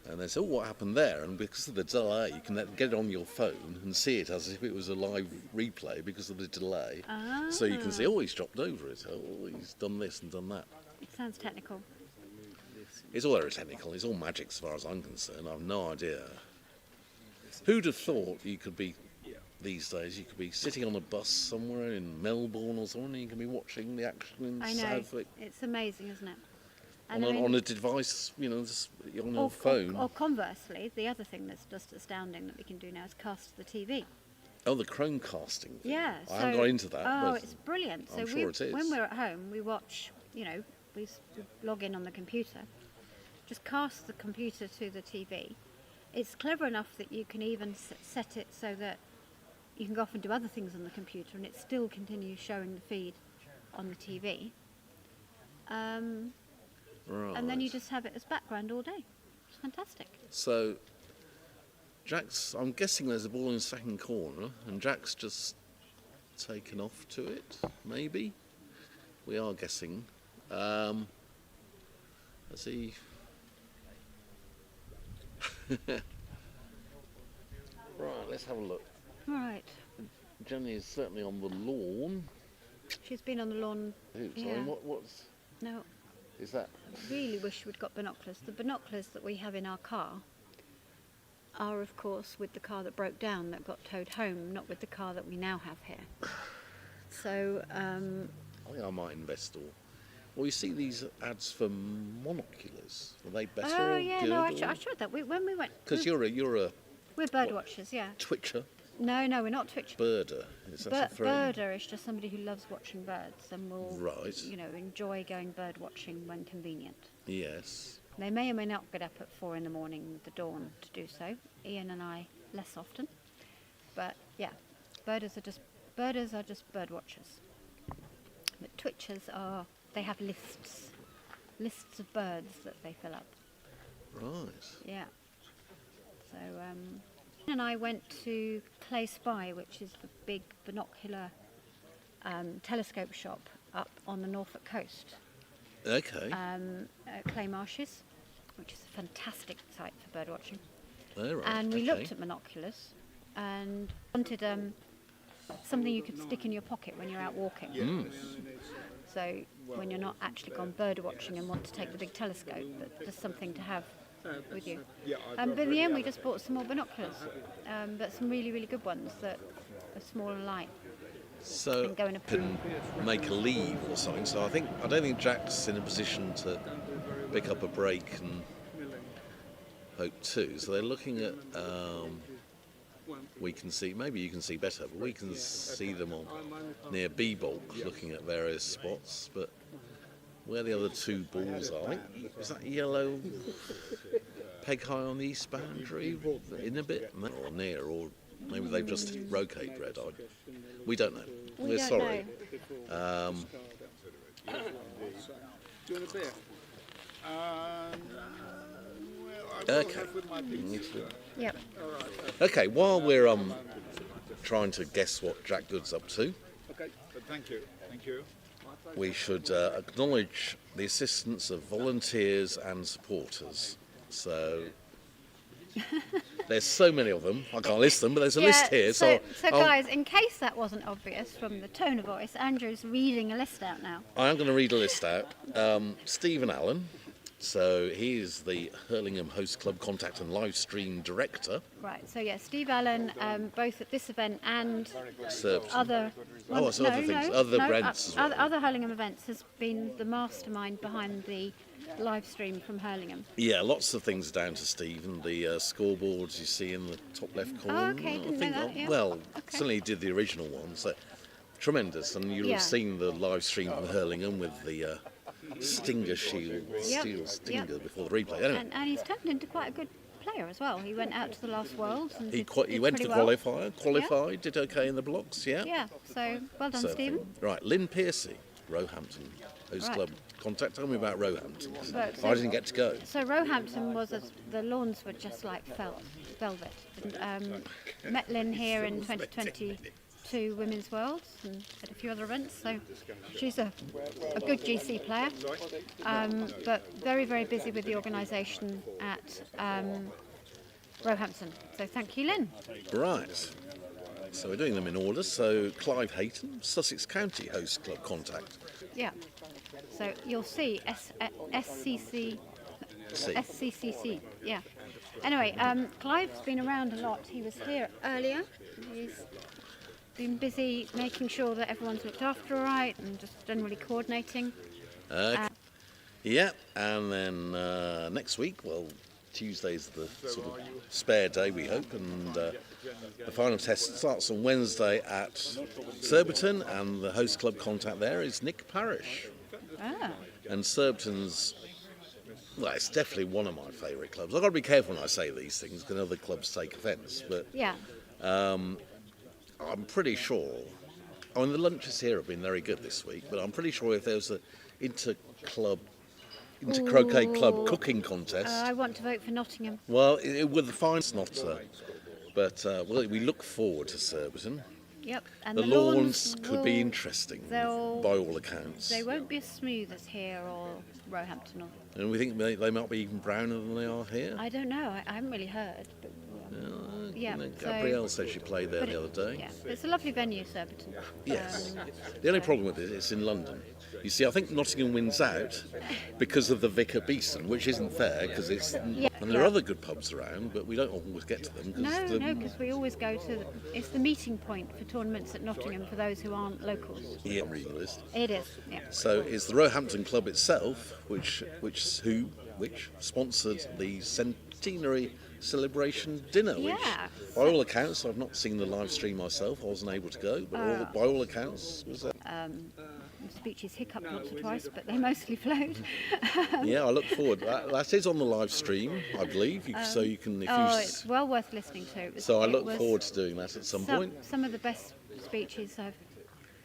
and they said, oh, what happened there? And because of the delay, you can get it on your phone and see it as if it was a live replay because of the delay. So you can see, oh, he's dropped over it. Oh, he's done this and done that.
It sounds technical.
It's all very technical. It's all magic as far as I'm concerned. I've no idea. Who'd have thought you could be, these days, you could be sitting on a bus somewhere in Melbourne or somewhere, and you can be watching the action in Southwick.
It's amazing, isn't it?
On a device, just on your phone.
Or conversely, the other thing that's just astounding that we can do now is cast the TV.
Oh, the Chromecasting thing.
Yeah.
I haven't got into that.
Oh, it's brilliant.
I'm sure it is.
When we're at home, we watch, we log in on the computer, just cast the computer to the TV. It's clever enough that you can even set it so that you can go off and do other things on the computer and it still continues showing the feed on the TV.
Right.
And then you just have it as background all day. It's fantastic.
So, I'm guessing there's a ball in the second corner, and Jack's just taken off to it, maybe? We are guessing. Let's see. Right, let's have a look.
Right.
Jenny is certainly on the lawn.
She's been on the lawn.
Sorry, what's...
No.
Is that?
I really wish we'd got binoculars. The binoculars that we have in our car are, of course, with the car that broke down that got towed home, not with the car that we now have here. So,
I think I might invest all. Well, you see these ads for monoculars. Are they better or
yeah,
good?
no, I tried that. When we went...
Because you're a...
We're bird watchers, yeah.
Twitcher?
No, we're not twitchers.
Birder. Is that a phrase?
Birder is just somebody who loves watching birds and will,
right.
Enjoy going bird watching when convenient.
Yes.
They may or may not get up at 4 in the morning with the dawn to do so. Ian and I less often. But yeah, birders are just bird watchers. But twitchers they have lists of birds that they fill up.
Right.
Yeah. So Ian and I went to Clay Spy, which is the big binocular telescope shop up on the Norfolk coast.
Okay.
At Clay Marshes, which is a fantastic site for bird watching.
Oh, right.
And we looked at binoculars and wanted something you could stick in your pocket when you're out walking. So when you're not actually gone bird watching and want to take the big telescope, but just something to have with you. But in the end we just bought some more binoculars, but some really, really good ones that are small and light.
So
and go in a pool.
Can make a leave or something. So I don't think Jack's in a position to pick up a break and hope too. So they're looking at. We can see. Maybe you can see better, but we can see them on near B-Bulk, looking at various spots. But where the other two balls are, I think, is that yellow peg high on the east boundary, in a bit, or near, or maybe they've just rotated red. We don't know. We're sorry.
Do you want a beer?
Okay.
Yep.
Okay. While we're trying to guess what Jack Good's up to.
Okay. But thank you. Thank you.
we should acknowledge the assistance of volunteers and supporters. So there's so many of them, I can't list them, but there's a list here.
So
I'll-
guys, in case that wasn't obvious from the tone of voice, Andrew's reading a list out now.
I am going to read a list out. Stephen Allen, so he is the Hurlingham Host Club Contact and Live Stream Director.
Right, so yeah, Steve Allen, both at this event and
Surbiton.
other...
Oh, it's other things, other events as well.
Other Hurlingham events, has been the mastermind behind the live stream from Hurlingham.
Yeah, lots of things down to Steve, and the scoreboards you see in the top left corner.
Oh, okay, didn't know that, yeah.
Well,
Okay.
certainly he did the original one, so tremendous. And you'll
Yeah.
have seen the live stream from Hurlingham with the Stinger Shield,
Yep,
steel Stinger
yep.
before the replay. Anyway,
And he's turned into quite a good player as well. He went out to the last Worlds and
he
did
went to the
pretty well.
qualifier, qualified, did okay in the blocks, yeah.
Yeah, so well done,
So,
Stephen.
Right, Lynn Piercy, Roehampton Host
Right.
Club Contact. Tell me about Roehampton.
Right, so-
I didn't get to go.
So Roehampton was, the lawns were just like velvet. And, met Lynn here in 2022 Women's Worlds and at a few other events. So she's a good GC player, but very, very busy with the organisation at Roehampton. So thank you, Lynn.
Right. So we're doing them in order. So Clive Hayton, Sussex County Host Club Contact.
Yeah. So you'll see SCCC. Yeah. Anyway, Clive's been around a lot. He was here earlier. He's been busy making sure that everyone's looked after all right and just generally coordinating.
Yeah, and then next week, well, Tuesday's the sort of spare day, we hope, and the final test starts on Wednesday at Surbiton, and the host club contact there is Nick Parish.
Ah.
And Surbiton's, well, it's definitely one of my favourite clubs. I've got to be careful when I say these things, because other clubs take offence, but
Yeah.
I'm pretty sure, I mean, the lunches here have been very good this week, but I'm pretty sure if there was an inter-croquet club cooking contest,
I want to vote for Nottingham.
well, it would the fine's not, but well, we look forward to Surbiton.
Yep. And
The lawns could be
will-
interesting,
they'll-
by all accounts.
They won't be as smooth as here or Roehampton. Or,
And we think they might be even browner than they are here.
I don't know. I haven't really heard. But, yeah.
Gabrielle said she played there
but
the other day.
Yeah. It's a lovely venue, Surbiton.
Yes. The only problem with it, it's in London. You see, I think Nottingham wins out because of the Vicar Beeson, which isn't fair because it's.
Yeah.
And there are other good pubs around, but we don't always get to them.
No, because we always go to. It's the meeting point for tournaments at Nottingham for those who aren't locals.
Yeah, I'm reading the list.
It is. Yeah.
So it's the Roehampton Club itself, which sponsored the centenary celebration dinner. Which,
Yeah.
by all accounts, I've not seen the live stream myself. I wasn't able to go, but by all accounts, was that?
Speeches hiccuped once or twice, but they mostly flowed.
Yeah, I look forward. That is on the live stream, I believe. So you can.
It's well worth listening to.
So I
It
look
was
forward to doing that at some point.
Some of the best speeches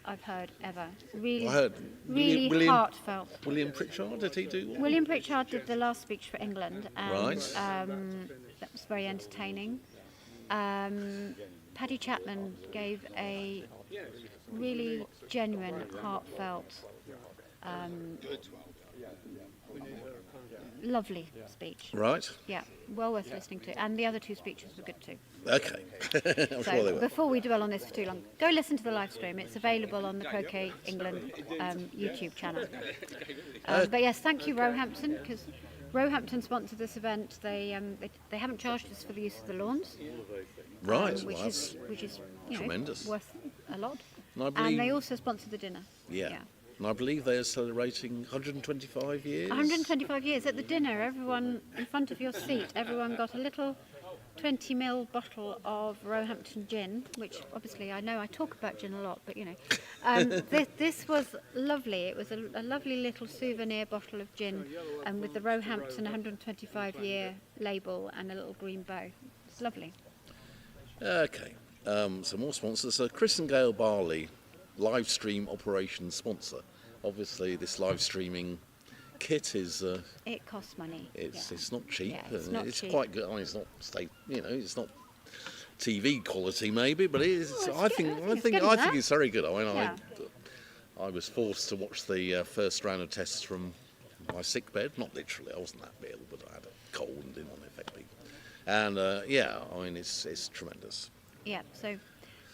I've heard ever. Really,
I heard
really
William-
heartfelt.
William Pritchard, did he do one?
William Pritchard did the last speech for England, and
Right.
that was very entertaining. Paddy Chapman gave a really genuine, heartfelt, lovely speech.
Right.
Yeah, well worth listening to. And the other two speeches were good too.
Okay. I'm sure they
So
were.
before we dwell on this for too long, go listen to the live stream. It's available on the Croquet England YouTube channel. But yes, thank you Roehampton, because Roehampton sponsored this event. They haven't charged us for the use of the lawns,
Right.
which
well,
is you know,
tremendous.
worth a lot.
And I
And
believe,
they also sponsored the dinner.
yeah. And I believe they are celebrating 125 years.
125 years at the dinner. Everyone in front of your seat. Everyone got a little 20ml bottle of Roehampton gin, which obviously I know I talk about gin a lot, but you know, this was lovely. It was a lovely little souvenir bottle of gin, and with the Roehampton 125-year label and a little green bow. It's lovely.
Okay. Some more sponsors. So Chris and Gail Barley, live stream operation sponsor. Obviously, this live streaming kit is.
It costs money.
It's not cheap.
Yeah, it's not cheap.
Quite good. I mean, it's not it's not TV quality maybe, but it is.
Oh, it's
I
good.
think
I think it's
it's very good. I mean,
Yeah.
I was forced to watch the first round of tests from my sick bed. Not literally, I wasn't that ill, but I had a cold and didn't want to affect me. And yeah, I mean, it's tremendous.
Yeah, so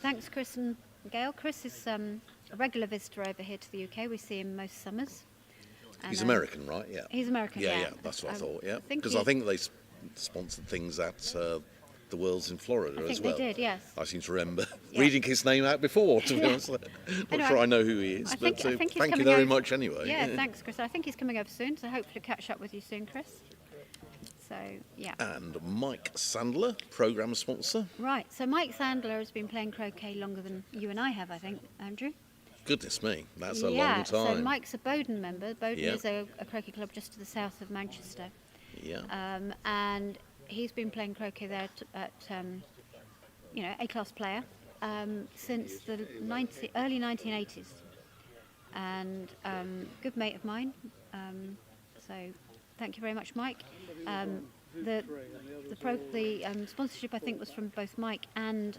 thanks, Chris and Gail. Chris is a regular visitor over here to the UK. We see him most summers. And,
He's American, right? Yeah.
He's American,
Yeah, that's what I thought, yeah.
think
Because I think they sponsored things at the Worlds in Florida
I think
as well.
they did, yes.
I seem to remember
Yeah.
reading his name out before, to be honest. Not
Anyway,
sure I know who he is,
I
but
think he's
thank you
coming
very
over-
much anyway.
Yeah, thanks, Chris. I think he's coming over soon, so hopefully catch up with you soon, Chris. So, yeah.
And Mike Sandler, programme sponsor.
Right, so Mike Sandler has been playing croquet longer than you and I have, I think, Andrew.
Goodness me, that's a
Yeah,
long
so
time.
Mike's a Bowden member. Bowden
Yeah.
is a croquet club just to the south of Manchester.
Yeah.
And he's been playing croquet there at A-class player since the early 1980s. And good mate of mine. So thank you very much, Mike. The sponsorship, I think, was from both Mike and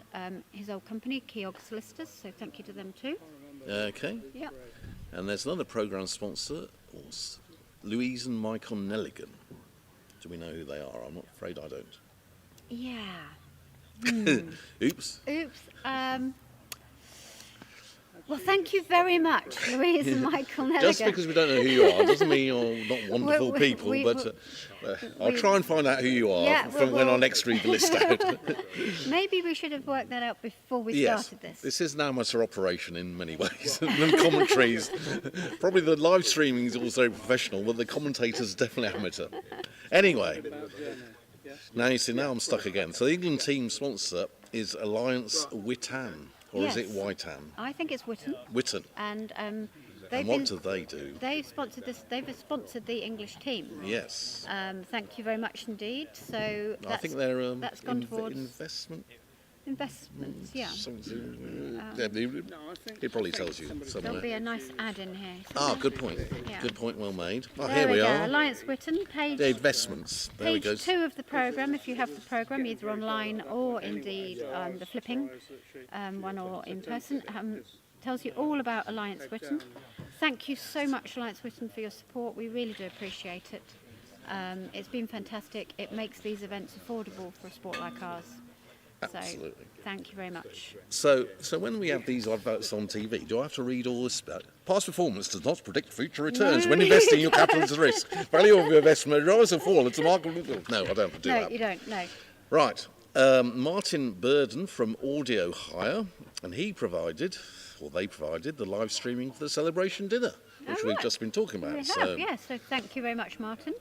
his old company, Keogh Solicitors, so thank you to them too.
Okay.
Yeah.
And there's another programme sponsor, Louise and Michael Nelligan. Do we know who they are? I'm afraid I don't.
Yeah.
Oops.
Oops. Well, thank you very much, Louise and Michael Nelligan.
Just because we don't know who you are doesn't mean you're not wonderful people, but I'll try and find out who you are from when I next read the list out.
Maybe we should have worked that out before we started this.
This is an amateur operation in many ways. The commentaries, probably the live streaming is also professional, but the commentators definitely amateur. Anyway, now you see, now I'm stuck again. So the England team sponsor is Alliance Wittan. Or is it Whitan?
I think it's Wittan.
Wittan.
And
and what do they do?
They've sponsored this. They've sponsored the English team.
Yes.
Thank you very much indeed. So
I think they're
that's gone towards
investments.
Yeah.
It probably tells you somewhere.
There'll be a nice ad in here.
Ah, good point.
Yeah.
Good point. Well made. Oh,
There
here we
go.
are.
Alliance Wittan, page.
The investments. There we go.
Page 2 of the programme, if you have the programme, either online or indeed the flipping one or in person, tells you all about Alliance Wittan. Thank you so much, Alliance Wittan, for your support. We really do appreciate it. It's been fantastic. It makes these events affordable for a sport like ours.
Absolutely.
So, thank you very much.
So when we have these adverts on TV, do I have to read all this about past performance does not predict future returns when investing your capital is at risk? Value of your investment rise or fall. It's a market. No, I don't have to do that.
No, you don't. No.
Right. Martin Burden from Audio Hire, and they provided the live streaming for the celebration dinner, which we've just been talking about.
We have, yes. So thank you very much, Martin.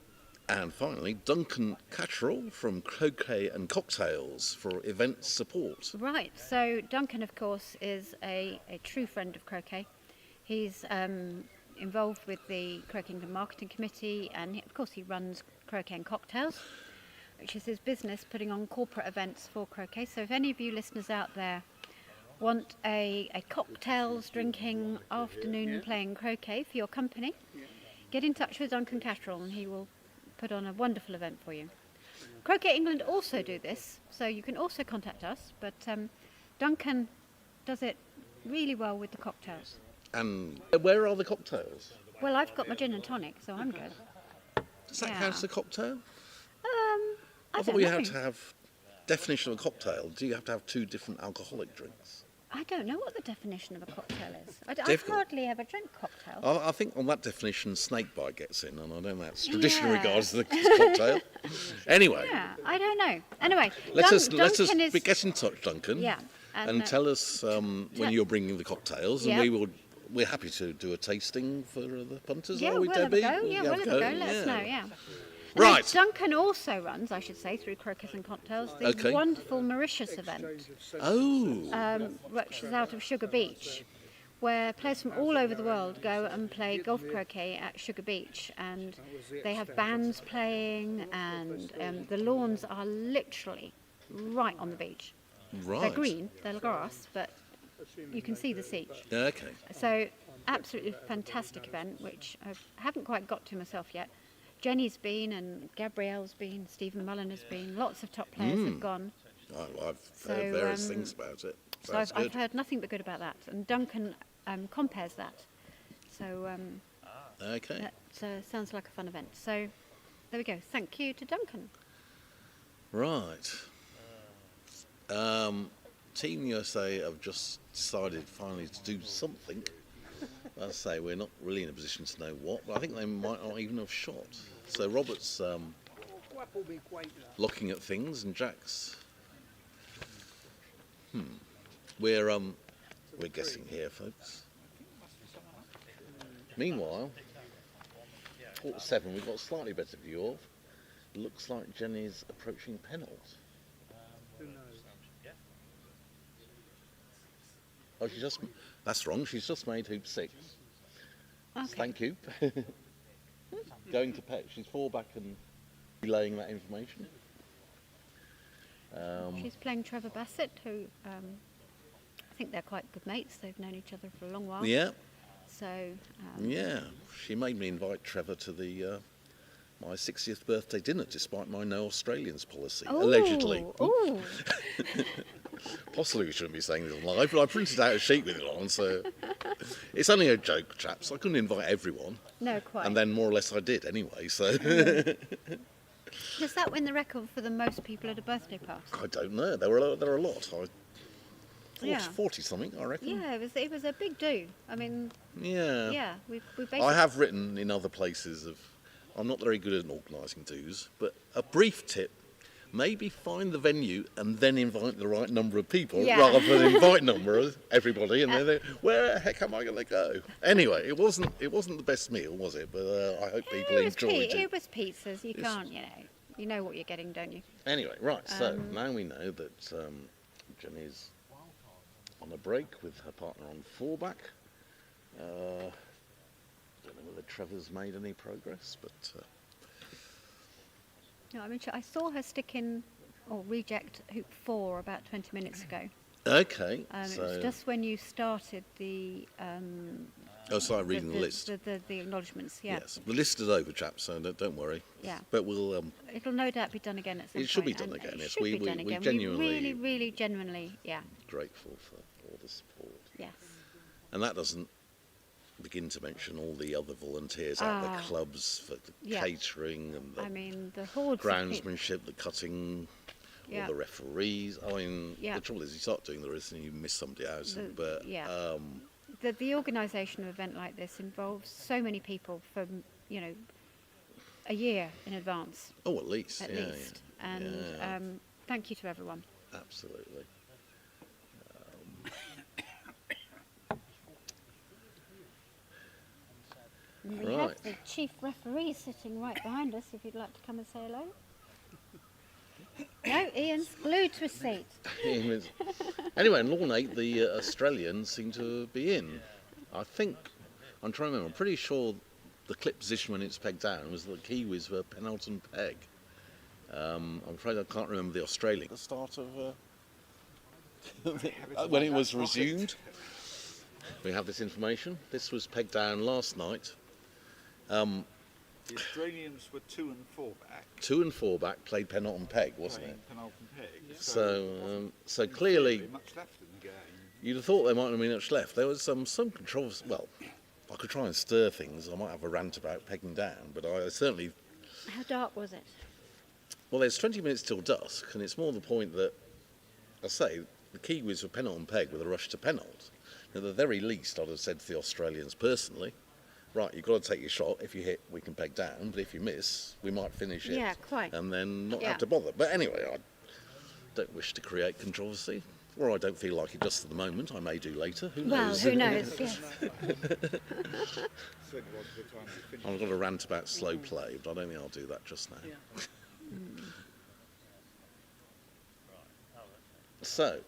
And finally, Duncan Catterall from Croquet and Cocktails for event support.
Right, so Duncan, of course, is a true friend of croquet. He's involved with the Croquet England Marketing Committee, and of course he runs Croquet and Cocktails, which is his business, putting on corporate events for croquet. So if any of you listeners out there want a cocktails drinking afternoon playing croquet for your company, get in touch with Duncan Catterall and he will put on a wonderful event for you. Croquet England also do this, so you can also contact us, but Duncan does it really well with the cocktails.
And where are the cocktails?
Well, I've got my gin and tonic, so I'm good.
Does that count as a cocktail?
I
thought
don't
you
know.
had to have definition of a cocktail. Do you have to have two different alcoholic drinks?
I don't know what the definition of a cocktail is. I
Difficult.
hardly ever drink cocktails.
I think on that definition, snakebite gets in, and I don't know that's traditionally regarded as a cocktail. Anyway,
Yeah, I don't know. Anyway,
let us
Duncan is...
get in touch, Duncan.
Yeah.
And tell us when you're bringing the cocktails, and we're happy to do a tasting for the punters.
Yeah,
are we,
we'll have
Debbie?
a go. Yeah, we'll have a go. Let us know, yeah.
Right.
Duncan also runs, I should say, through Croquet and Cocktails, the wonderful Mauritius event.
Oh.
Which is out of Sugar Beach, where players from all over the world go and play golf croquet at Sugar Beach, and they have bands playing, and the lawns are literally right on the beach.
Right.
They're green, they're grass, but you can see the sea.
Okay.
So, absolutely fantastic event, which I haven't quite got to myself yet. Jenny's been, and Gabrielle's been, Stephen Mullen has been, lots of top players have gone.
I've heard various things about it.
So I've heard nothing but good about that. And Duncan compares that So
Okay.
that sounds like a fun event. So there we go. Thank you to Duncan.
Right. Team USA have just decided finally to do something. As I say, we're not really in a position to know what, but I think they might not even have shot. So Robert's looking at things, and Jack's. We're guessing here, folks. Meanwhile, port 7 we've got a slightly better view of. Looks like Jenny's approaching penalt.
Who knows?
Oh, that's wrong. She's just made hoop 6.
Okay.
Thank you. Going to pet. She's 4 back and relaying that information.
She's playing Trevor Bassett, who I think they're quite good mates. They've known each other for a long while.
Yeah.
So.
Yeah. She made me invite Trevor to the my 60th birthday dinner, despite my no Australians policy, allegedly.
Ooh.
Possibly we shouldn't be saying this live, but I printed out a sheet with it on, so it's only a joke, chaps. I couldn't invite everyone.
No, quite.
And then more or less I did anyway, so.
Does that win the record for the most people at a birthday party?
I don't know. There were a lot. 40 something, I reckon.
Yeah, it was a big do. I mean.
Yeah.
Yeah, we basically.
I have written in other places of. I'm not very good at organising do's, but a brief tip. Maybe find the venue and then invite the right number of people rather than invite number of everybody and then where the heck am I going to go? Anyway, it wasn't the best meal, was it? But I hope people enjoyed it.
It was pizzas. You can't, you know what you're getting, don't you?
Anyway, right. So now we know that Jenny's on a break with her partner on 4 back. Don't know whether Trevor's made any progress, but.
No, I mean, I saw her stick in or reject hoop 4 about 20 minutes ago.
Okay.
It was just when you started the.
So reading the list.
The acknowledgements, yeah.
Yes, the list is over, chaps. So don't worry.
Yeah.
But we'll.
It'll no doubt be done again at some point.
It should be done again. Yes, we
genuinely, really genuinely,
grateful for all the support.
Yes.
And that doesn't begin to mention all the other volunteers at the clubs for the catering and the groundsmanship, the cutting, all the referees. I mean, the trouble is you start doing the rest and you miss somebody out.
The organisation of an event like this involves so many people for a year in advance.
Oh, at least.
At least. And thank you to everyone.
Absolutely.
We have the chief referee sitting right behind us, if you'd like to come and say hello. No, Ian's glued to a seat.
Anyway, in Lawn 8, the Australians seem to be in. I think, I'm trying to remember, I'm pretty sure the clip position when it's pegged down was the Kiwis were penalt and peg. I'm afraid I can't remember the Australian. The start of when it was resumed. We have this information. This was pegged down last night.
The Australians were 2 and 4 back.
2 and 4 back played penalt and peg, wasn't it?
Penalt and peg.
So clearly,
much left in the game.
You'd have thought there might have been much left. There was some controversy. Well, I could try and stir things. I might have a rant about pegging down, but I certainly.
How dark was it?
Well, there's 20 minutes till dusk, and it's more the point that I say the Kiwis were penalt and peg with a rush to penalt. At the very least, I'd have said to the Australians personally, right, you've got to take your shot. If you hit, we can peg down. But if you miss, we might finish it.
Yeah, quite.
And then not have to bother. But anyway, I don't wish to create controversy. Or I don't feel like it just at the moment. I may do later. Who knows?
Well, who knows, yes.
I've got a rant about slow play, but I don't think I'll do that just now. So,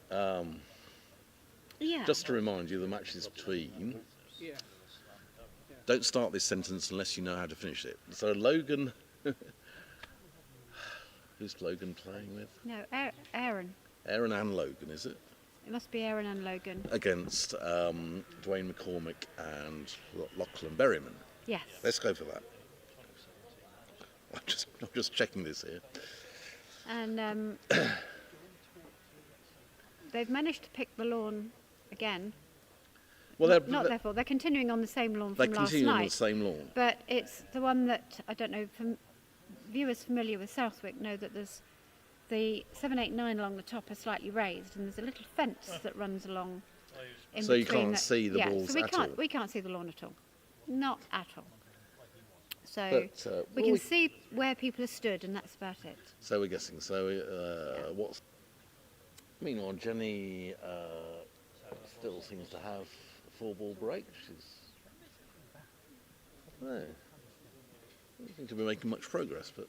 just to remind you, the matches between... Don't start this sentence unless you know how to finish it. So Logan... Who's Logan playing with?
No, Aaron.
Aaron and Logan, is it?
It must be Aaron and Logan.
Against Dwayne McCormick and Lachlan Berryman.
Yes.
Let's go for that. I'm just checking this here.
And they've managed to pick the lawn again.
Well,
not their fault. They're continuing on the same lawn
they
from last
continue on the
night.
same lawn.
But it's the one that, I don't know, viewers familiar with Southwick know that there's the 7, 8, 9 along the top are slightly raised, and there's a little fence that runs along in
So you
between
can't see the
yeah,
balls
so we
at
can't,
all?
we can't see the lawn at all. Not at all. So
But,
we can see where people are stood, and that's about it.
So we're guessing. So what's... Meanwhile, Jenny still seems to have a 4-ball break. She's... I don't know. Doesn't seem to be making much progress, but...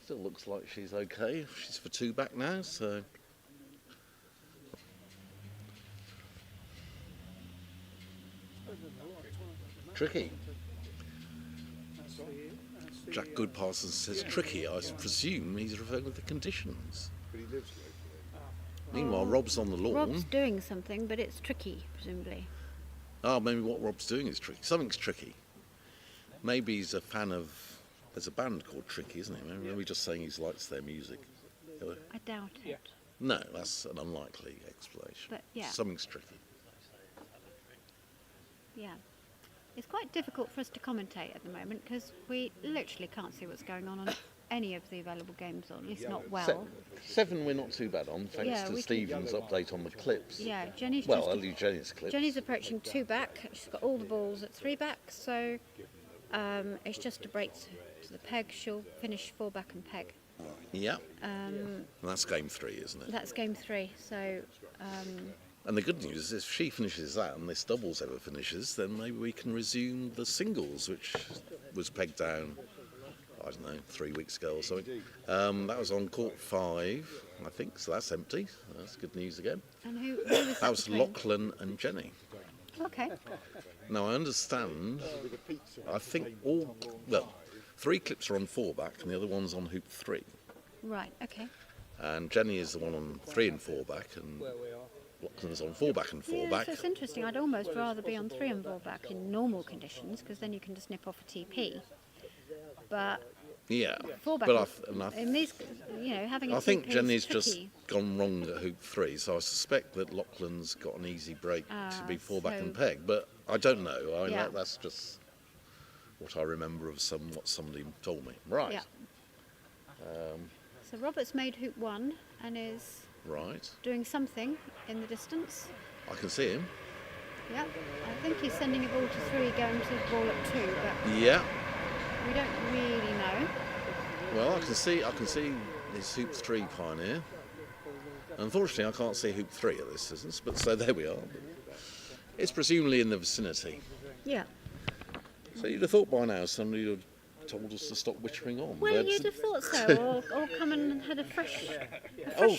Still looks like she's okay. She's for 2 back now, so... Tricky. Jack Goodparson says tricky. I presume he's referring to the conditions. Meanwhile, Rob's on the lawn.
Rob's doing something, but it's tricky, presumably.
Oh, maybe what Rob's doing is tricky. Something's tricky. Maybe he's a fan of... There's a band called Tricky, isn't he? Maybe just saying he likes their music.
I doubt it.
No, that's an unlikely explanation.
But, yeah.
Something's tricky.
Yeah. It's quite difficult for us to commentate at the moment because we literally can't see what's going on any of the available games, or at least not well.
7 we're not too bad on, thanks to Stephen's update on the clips.
Yeah, Jenny's
Well, only Jenny's clips.
Jenny's approaching 2 back. She's got all the balls at 3 back, so it's just a break to the peg. She'll finish 4 back and peg.
Yeah. And that's game 3, isn't it?
That's game 3. So.
And the good news is if she finishes that and this doubles ever finishes, then maybe we can resume the singles, which was pegged down, I don't know, 3 weeks ago or something. That was on court 5, I think, so that's empty. That's good news again.
And who was
that was Lachlan and Jenny.
Okay.
Now I understand, I think 3 clips are on 4 back and the other one's on hoop 3.
Right, okay.
And Jenny is the one on 3 and 4 back, and Lachlan's on 4 back and 4 back.
So it's interesting. I'd almost rather be on 3 and 4 back in normal conditions, because then you can just nip off a TP. But
yeah,
4 back in these, having a
I think
TP
Jenny's
is tricky.
just gone wrong at hoop 3, so I suspect that Lachlan's got an easy break to be 4 back and peg, but I don't know. That's just what I remember of what somebody told me. Right.
Yeah. So Robert's made hoop 1 and is doing something in the distance.
I can see him.
Yeah, I think he's sending a ball to 3, going to the ball at 2, but
yeah,
we don't really know.
Well, I can see his hoop 3 pioneer. Unfortunately, I can't see hoop 3 at this distance, but so there we are. It's presumably in the vicinity.
Yeah.
So you'd have thought by now somebody would have told us to stop whispering on.
Well, you'd have thought so, or come and had a fresh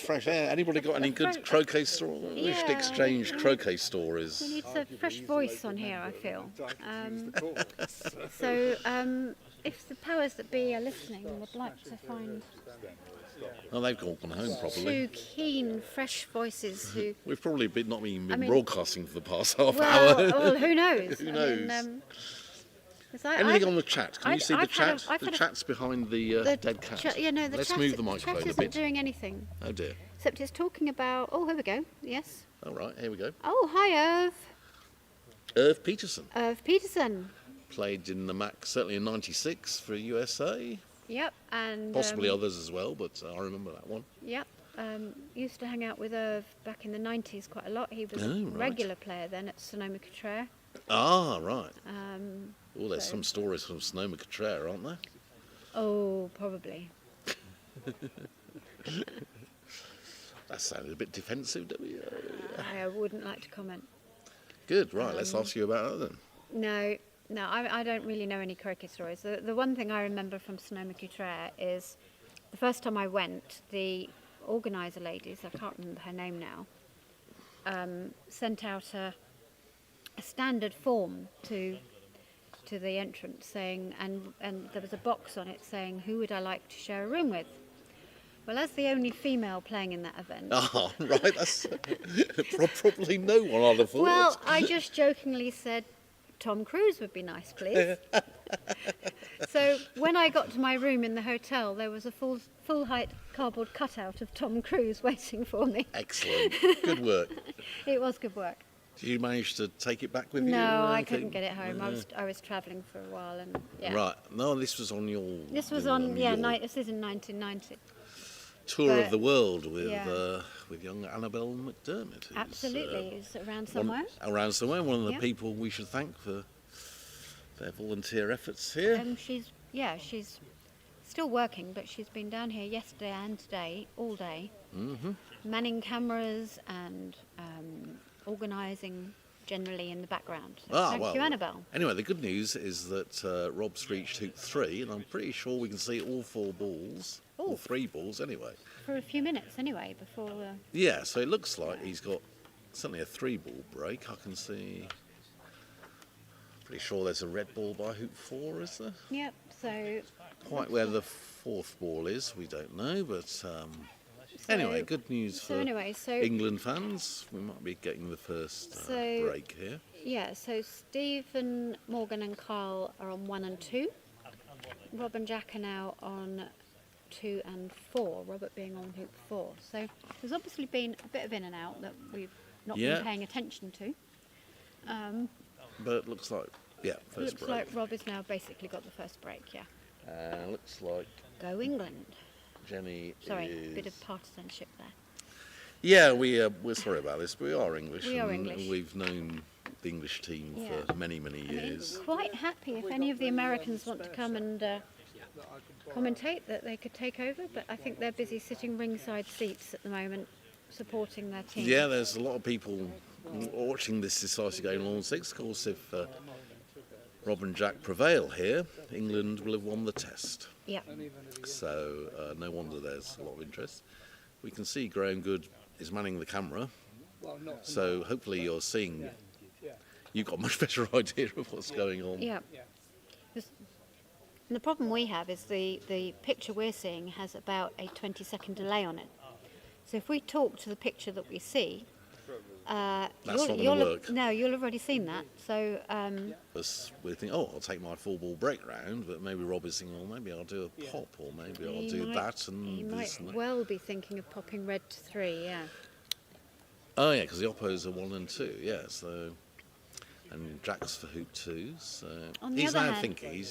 fresh air. Anybody got any good croquet store? We should exchange croquet stories.
We need a fresh voice on here, I feel. So, if the powers that be are listening and would like to find...
Well, they've all gone home probably.
2 keen, fresh voices who...
We've probably not even been broadcasting for the past half hour.
Well, who knows?
Who knows? Anything on the chat? Can you see the chat? The chat's behind the dead cat. Let's move the microphone a bit.
The chat isn't doing anything.
Oh dear.
Except it's talking about... Oh, here we go. Yes.
All right, here we go.
Oh, hi, Irv.
Irv Peterson.
Irv Peterson.
Played in the Mac, certainly in '96 for USA.
Yep, and...
Possibly others as well, but I remember that one.
Yep. Used to hang out with Irv back in the 90s quite a lot. He was a regular player then at Sonoma-Cutrer.
Ah, right. There's some stories from Sonoma-Cutrer, aren't there?
Oh, probably.
That sounded a bit defensive, didn't we?
I wouldn't like to comment.
Good, right, let's ask you about that then.
No, I don't really know any croquet stories. The one thing I remember from Sonoma-Cutrer is the first time I went, the organiser ladies, I can't remember her name now, sent out a standard form to the entrance saying, and there was a box on it saying, who would I like to share a room with? Well, as the only female playing in that event...
Oh, right, that's probably no one, I'd have thought.
Well, I just jokingly said, Tom Cruise would be nice, please. So when I got to my room in the hotel, there was a full height cardboard cutout of Tom Cruise waiting for me.
Excellent. Good work.
It was good work.
Did you manage to take it back with you?
No,
or
I
anything?
couldn't get it home.
No.
I was travelling for a while, and yeah.
Right. No, this was on your.
This was
your-
on
your
this is in 1990.
tour of
but-
the world with
yeah.
with young Annabelle McDermott. who's,
Absolutely, it's around somewhere.
Around somewhere. One of the
Yeah.
people we should thank for their volunteer efforts here.
She's still working, but she's been down here yesterday and today, all day, manning cameras and organising generally in the background. So thank you, Annabelle.
Anyway, the good news is that Rob's reached hoop 3, and I'm pretty sure we can see all 4 balls, or 3 balls anyway.
For a few minutes anyway, before
Yeah, so it looks like he's got certainly a 3-ball break. I can see. Pretty sure there's a red ball by hoop 4, is there?
Yep, so...
Quite where the 4th ball is, we don't know, but anyway, good news for England fans. We might be getting the first break here.
Yeah, so Stephen, Morgan and Carl are on 1 and 2. Rob and Jack are now on 2 and 4, Robert being on hoop 4. So there's obviously been a bit of in and out that we've not been paying attention to.
But it looks like, first break.
Looks like Rob has now basically got the first break, yeah.
Looks like
Go England.
Jenny
Sorry,
is...
a bit of partisanship there.
Yeah, we're sorry about this, but we are English.
We are
and
English.
We've known the English team for many, many years.
Quite happy if any of the Americans want to come and commentate that they could take over, but I think they're busy sitting ringside seats at the moment, supporting their team.
Yeah, there's a lot of people watching this decisive game on 6. Of course, if Rob and Jack prevail here, England will have won the test.
Yeah.
So no wonder there's a lot of interest. We can see Graham Good is manning the camera, so hopefully you're seeing. You've got a much better idea of what's going on.
Yeah. And the problem we have is the picture we're seeing has about a 20-second delay on it. So if we talk to the picture that we see,
That's not going to work.
No, you'll have already seen that. So
we think, I'll take my 4-ball break round, but maybe Rob is thinking, well, maybe I'll do a pop, or maybe I'll do that and
he
this
might
and that.
well be thinking of popping red to 3. Yeah.
Oh yeah, because the oppos are 1 and 2. Yeah, so and Jack's for hoop 2. So he's now thinking.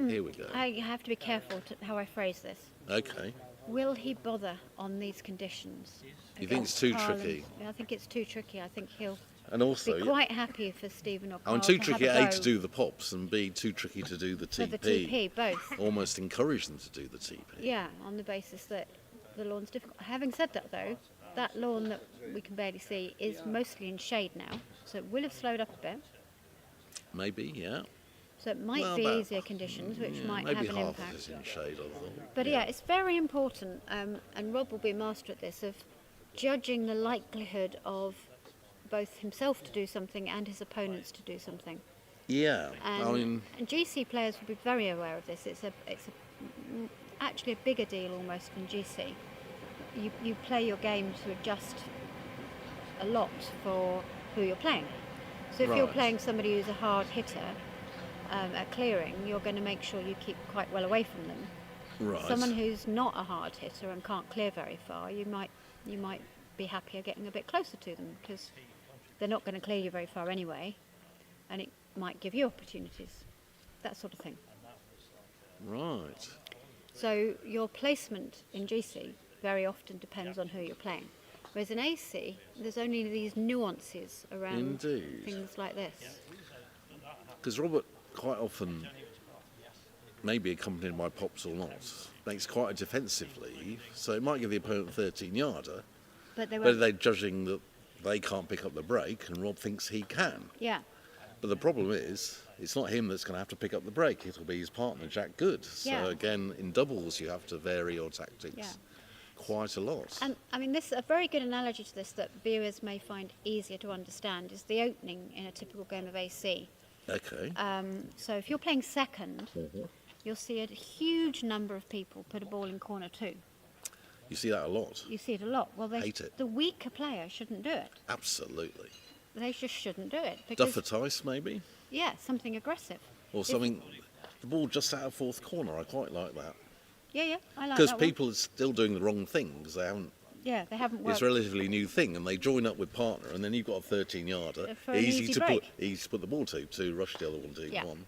Here we go.
I have to be careful how I phrase this.
Okay.
Will he bother on these conditions?
You think it's too tricky?
I think it's too tricky. I think he'll
And also,
be quite happy for Stephen or Carl
too
to
tricky,
have a
A,
go
to do the pops, and B, too tricky to do the TP.
for the TP, both.
Almost encourage them to do the TP.
Yeah, on the basis that the lawn's difficult. Having said that, though, that lawn that we can barely see is mostly in shade now, so it will have slowed up a bit.
Maybe, yeah.
So it might be easier conditions, which might have an
maybe half
impact.
of it in shade, I thought.
But yeah, it's very important, and Rob will be a master at this, of judging the likelihood of both himself to do something and his opponents to do something.
Yeah,
And GC players will be very aware of this. It's actually a bigger deal almost than GC. You play your game to adjust a lot for who you're playing. So if you're playing somebody who's a hard hitter at clearing, you're going to make sure you keep quite well away from them.
Right.
Someone who's not a hard hitter and can't clear very far, you might be happier getting a bit closer to them, because they're not going to clear you very far anyway, and it might give you opportunities, that sort of thing.
Right.
So your placement in GC very often depends on who you're playing. Whereas in AC, there's only these nuances around things like this.
Because Robert quite often, maybe accompanied by pops or not, makes quite a defensive leave, so it might give the opponent a 13-yarder,
but
they're judging that they can't pick up the break, and Rob thinks he can.
Yeah.
But the problem is, it's not him that's going to have to pick up the break, it'll be his partner, Jack Good. So again, in doubles, you have to vary your tactics quite a lot.
And I mean, this a very good analogy to this that viewers may find easier to understand is the opening in a typical game of AC.
Okay.
So if you're playing second, you'll see a huge number of people put a ball in corner 2.
You see that a lot.
You see it a lot. Well,
hate it.
The weaker player shouldn't do it.
Absolutely.
They just shouldn't do it.
Duffer Tice, maybe?
yeah, something aggressive.
Or something, the ball just out of fourth corner. I quite like that.
Yeah, I like
Because
that
people are still doing the wrong thing because they haven't.
Yeah, they haven't worked.
It's a relatively new thing, and they join up with partner, and then you've got a 13-yarder,
For an easy break.
easy to put the ball to rush the other one to
Yeah.
one.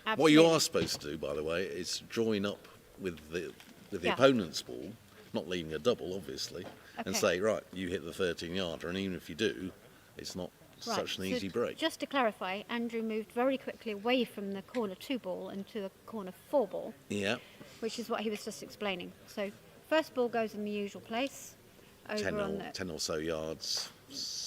Absolutely.
What you are supposed to do, by the way, is join up with the
Yeah.
opponent's ball, not leaving a double, obviously, and
Okay.
say, right, you hit the 13-yarder, and even if you do, it's not
Right,
such an
so
easy break.
Just to clarify, Andrew moved very quickly away from the corner 2 ball into the corner 4 ball,
Yeah,
which is what he was just explaining. So first ball goes in the usual place, over
10 or so yards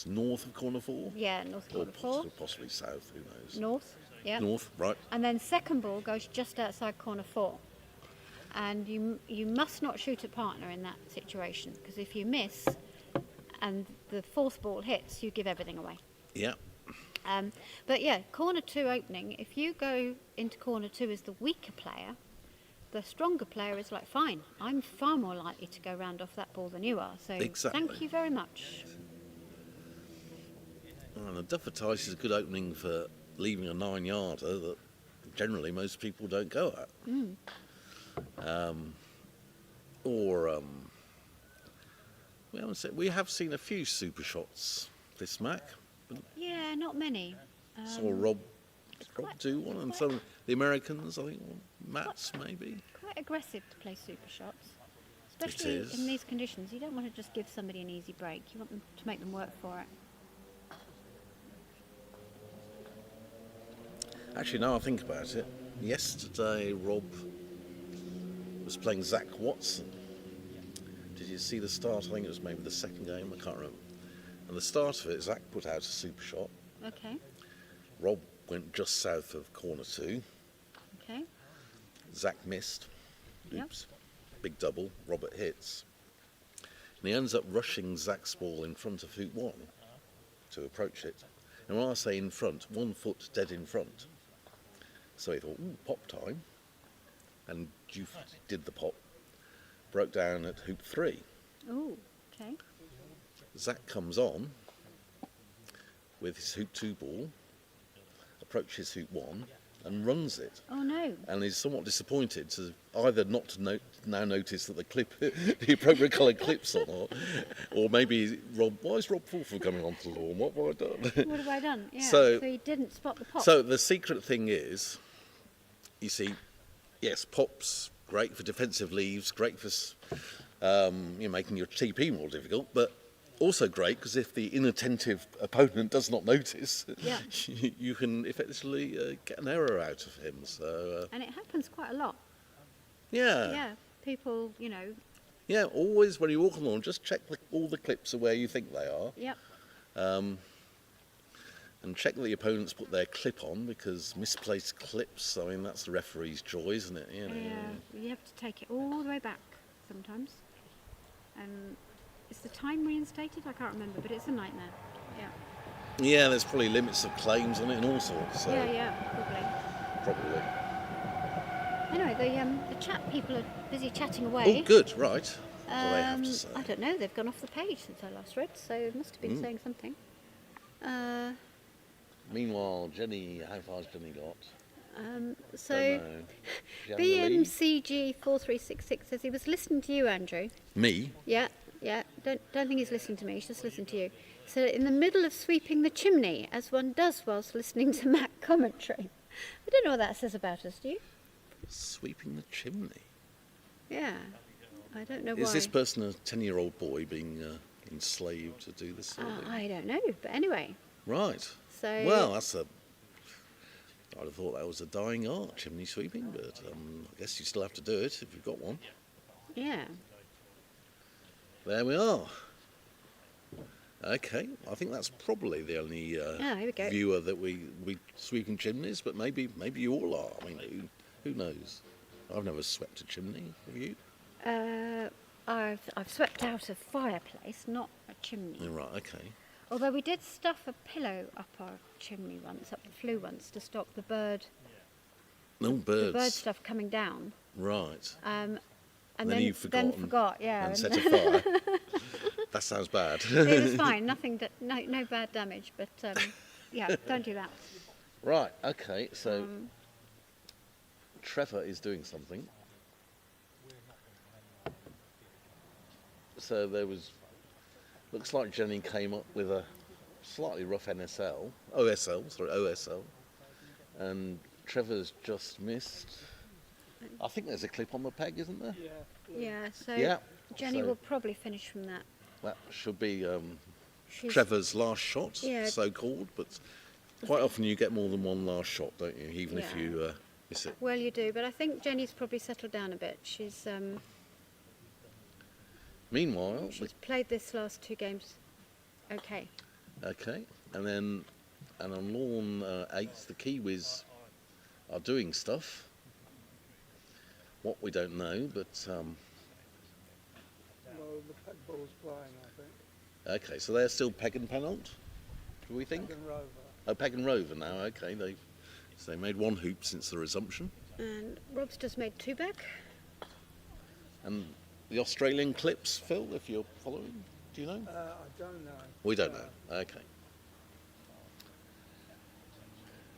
north of corner 4.
Yeah, north
Or
corner 4.
possibly south, who knows.
North, yeah.
North, right.
And then second ball goes just outside corner 4. And you must not shoot at partner in that situation, because if you miss and the fourth ball hits, you give everything away.
Yeah,
But yeah, corner 2 opening, if you go into corner 2 as the weaker player, the stronger player is like, fine, I'm far more likely to go round off that ball than you are, so
Exactly.
thank you very much.
and a Duffetice is a good opening for leaving a 9-yarder that generally most people don't go at. We have seen a few super shots this Mac.
Yeah, not many.
Saw Rob do one, and some of the Americans, I think, Matt's maybe.
Quite aggressive to play super shots,
It
especially
is.
in these conditions. You don't want to just give somebody an easy break. You want them to make them work for it.
Actually, now I think about it, yesterday Rob was playing Zach Watson. Did you see the start? I think it was maybe the second game, I can't remember. And the start of it, Zach put out a super shot.
Okay,
Rob went just south of corner 2.
okay.
Zach missed.
Yep.
Oops. Big double. Robert hits. And he ends up rushing Zach's ball in front of hoop 1 to approach it. And when I say in front, 1 foot dead in front. So he thought, ooh, pop time. And did the pop. Broke down at hoop 3.
Oh, okay.
Zach comes on with his hoop 2 ball, approaches hoop 1 and runs it.
Oh no.
And is somewhat disappointed to either not to now notice that the appropriate coloured clip's on, or maybe why is Rob Fulford coming onto the lawn? What have I done?
What have I done? Yeah.
So-
So he didn't spot the pop.
So the secret thing is, you see, yes, pops, great for defensive leaves, great for making your TP more difficult, but also great because if the inattentive opponent does not notice,
Yeah.
you can effectively get an error out of him. So
And it happens quite a lot.
yeah,
Yeah. People,
always when you walk along, just check all the clips are where you think they are.
Yep.
And check that the opponents put their clip on, because misplaced clips, I mean, that's the referee's joy, isn't it? You know?
Yeah. You have to take it all the way back sometimes. Is the time reinstated? I can't remember, but it's a nightmare. Yeah.
Yeah, there's probably limits of claims on it and all sorts. So
Yeah,
probably.
Anyway, the chat people are busy chatting away.
Oh, good, right. What do they have to say?
I don't know. They've gone off the page since I last read, so it must have been saying something.
Meanwhile, Jenny, how far's Jenny got?
So
Don't know. Jan the lead?
BMCG 4366 says he was listening to you, Andrew.
Me?
Yeah. Don't think he's listening to me. He's just listening to you. So in the middle of sweeping the chimney, as one does whilst listening to Mac commentary. I don't know what that says about us. Do you?
Sweeping the chimney.
Yeah. I don't know why.
Is this person a 10-year-old boy being enslaved to do this sort of thing?
I don't know, but anyway.
Right.
So
Well, I'd have thought that was a dying art, chimney sweeping, but I guess you still have to do it if you've got one.
yeah.
There we are. Okay, I think that's probably the only
Here we go.
viewer that we sweeping chimneys, but maybe you all are. I mean, who knows? I've never swept a chimney. Have you?
I've swept out a fireplace, not a chimney.
Oh, right. Okay.
Although we did stuff a pillow up our chimney once, up the flue once, to stop the bird stuff coming down.
Right.
And
then
then
you forgot.
forgot, yeah.
And set a fire. That sounds bad.
It was fine, no bad damage, but yeah, don't do that.
Right, okay, so Trevor is doing something. So there was, looks like Jenny came up with a slightly rough OSL, and Trevor's just missed. I think there's a clip on the peg, isn't there?
Yeah, so
Yeah.
Jenny
So
will probably finish from that.
that should be
She's-
Trevor's last shot,
Yeah.
so-called, but quite often you get more than one last shot, don't you, even if
Yeah.
you miss it.
Well, you do, but I think Jenny's probably settled down a bit. She's
Meanwhile,
she's played this last 2 games. Okay.
okay, and then on lawn 8, the Kiwis are doing stuff. What we don't know, but
Well, the peg ball's playing, I think.
okay, so they're still peg and penult, do we think?
Peg and rover.
Oh, peg and rover now. Okay, they made 1 hoop since the resumption,
And Rob's just made 2 back.
and the Australian clips, Phil, if you're following, do you know?
I don't know.
We don't know. Okay.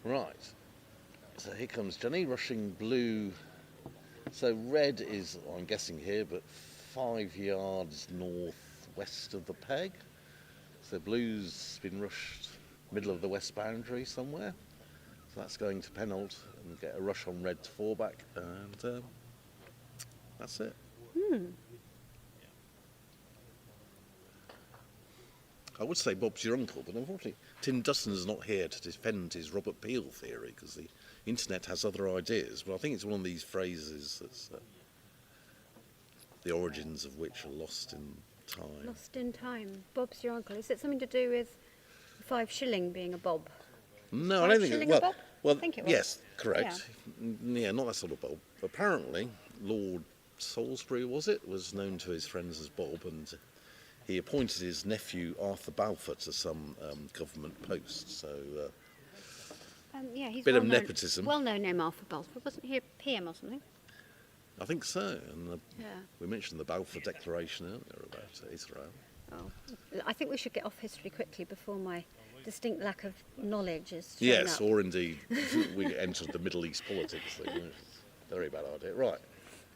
Right. So here comes Jenny rushing blue. So red is, I'm guessing here, but 5 yards northwest of the peg. So blue's been rushed middle of the west boundary somewhere. So that's going to penult and get a rush on red to 4 back, and that's it. I would say Bob's your uncle, but unfortunately Tim Dustin's not here to defend his Robert Peel theory, because the internet has other ideas. But I think it's one of these phrases that's the origins of which are lost in time.
Lost in time. Bob's your uncle. Is it something to do with 5 shilling being a bob?
No, I
5
don't think
shilling
it.
a bob?
Well,
I think it was.
yes, correct. Yeah, not that sort of Bob. Apparently, Lord Salisbury was known to his friends as Bob, and he appointed his nephew Arthur Balfour to some government post. So,
Yeah, he's
bit of
well-known-
nepotism.
Well-known name, Arthur Balfour. Wasn't he a PM or something?
I think so. And
Yeah.
we mentioned the Balfour Declaration earlier about Israel.
Oh, I think we should get off history quickly before my distinct lack of knowledge is shown
Yes,
up.
or indeed we entered the Middle East politics thing, which is a very bad idea. Right,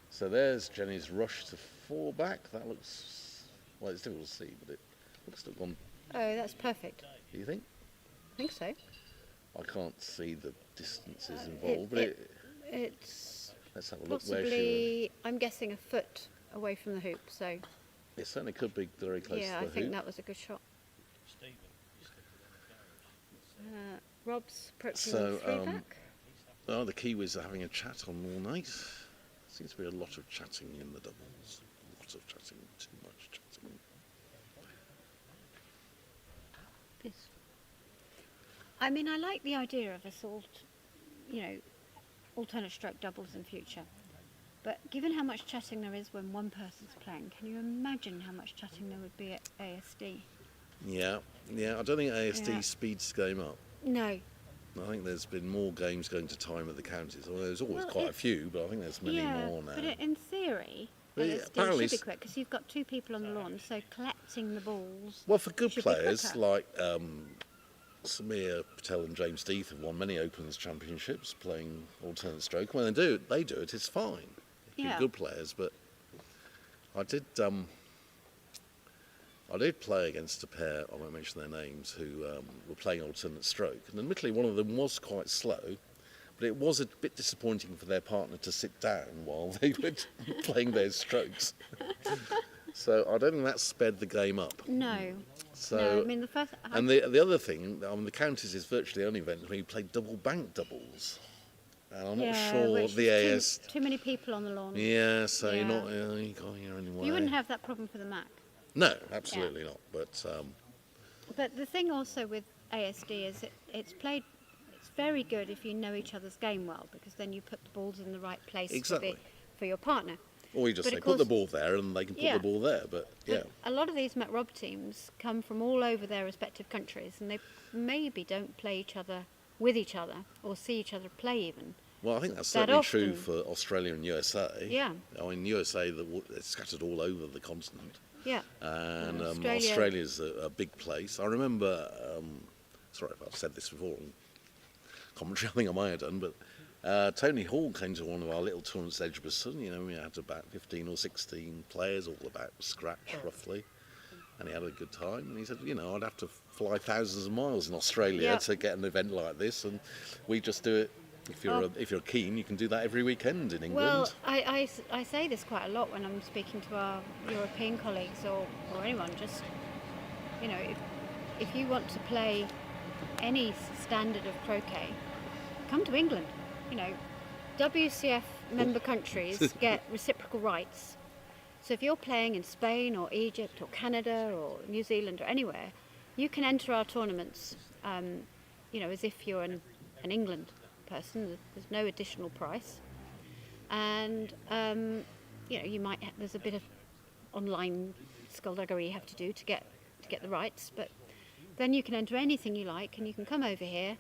so there's Jenny's rush to 4 back. That looks, well, it's difficult to see, but it looks to have gone.
Oh, that's perfect.
Do you think?
I think so.
I can't see the distances involved, but
It's
let's have a look where she.
possibly, I'm guessing, a foot away from the hoop, so
It certainly could be very close
yeah,
to
I
the
think
hoop.
that was a good shot. Rob's approaching
So,
3 back.
Oh, the Kiwis are having a chat on all night. Seems to be a lot of chatting in the doubles. Lots of chatting, too much chatting.
Yes. I mean, I like the idea of us all, alternate stroke doubles in future. But given how much chatting there is when one person's playing, can you imagine how much chatting there would be at ASD?
Yeah, I don't think ASD
Yeah.
speeds the game up.
No.
I think there's been more games going to time at the counties. Well, there's always
Well,
quite a few, but I think there's many more now.
But in theory,
But yeah,
ASD
apparently
should be
s-
quick because you've got 2 people on the lawn, so collecting the balls.
Well, for good
should be
players
quicker.
like Samir Patel and James Deeth have won many Opens championships playing alternate stroke. When they do it, it's fine. If
Yeah.
you're good players, but I did play against a pair, I won't mention their names, who were playing alternate stroke. And admittedly, one of them was quite slow, but it was a bit disappointing for their partner to sit down while they were playing their strokes. So I don't think that sped the game up.
No.
So,
no, I mean, the first.
and the other thing, the counties is virtually the only event where you play double bank doubles. And I'm not sure
which
the
is
AS.
too many people on the lawn.
Yeah, so you're
Yeah.
not, you can't hear anyway.
You wouldn't have that problem for the Mac.
No, absolutely not. But
But the thing also with ASD is it's very good if you know each other's game well, because then you put the balls in the right place
Exactly.
for your partner.
or you just
But
say
of
put the
course-
ball there and they can put
Yeah.
the ball there. But yeah,
A lot of these MacRob teams come from all over their respective countries, and they maybe don't play each other with each other or see each other play even.
well, I think that's
that
certainly true
often-
for Australia and USA.
Yeah.
I mean, USA, they're scattered all over the continent.
Yeah.
And
Australia-
Australia's a big place. I remember, sorry if I've said this before, commentary. I think I might have done, but Tony Hall came to one of our little tournaments at Edgbaston. You know, we had about 15 or 16 players, all about scratch roughly, and he had a good time. And he said, you know, I'd have to fly thousands of miles in Australia to get an event like this, and we just do it. If you're keen, you can do that every weekend in England.
Well, I say this quite a lot when I'm speaking to our European colleagues or anyone. Just, you know, if you want to play any standard of croquet, come to England. You know, WCF member countries get reciprocal rights. So if you're playing in Spain or Egypt or Canada or New Zealand or anywhere, you can enter our tournaments, you know, as if you're an England person. There's no additional price, and you know, you might there's a bit of online skullduggery you have to do to get the rights, but then you can enter anything you like, and you can come over here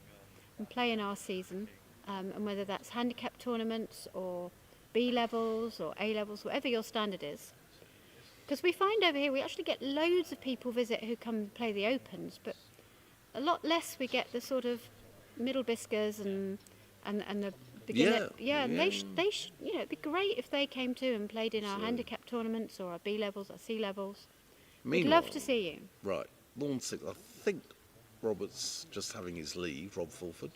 and play in our season, and whether that's handicap tournaments or B levels or A levels, whatever your standard is. Because we find over here we actually get loads of people visit who come play the opens, but a lot less we get the sort of middle biscuers and the beginner. And they should, you know, it'd be great if they came too and played in our handicap tournaments or our B levels, our C levels. We'd love to see you.
Right, Lawn 6, I think Robert's just having his leave, Rob Fulford.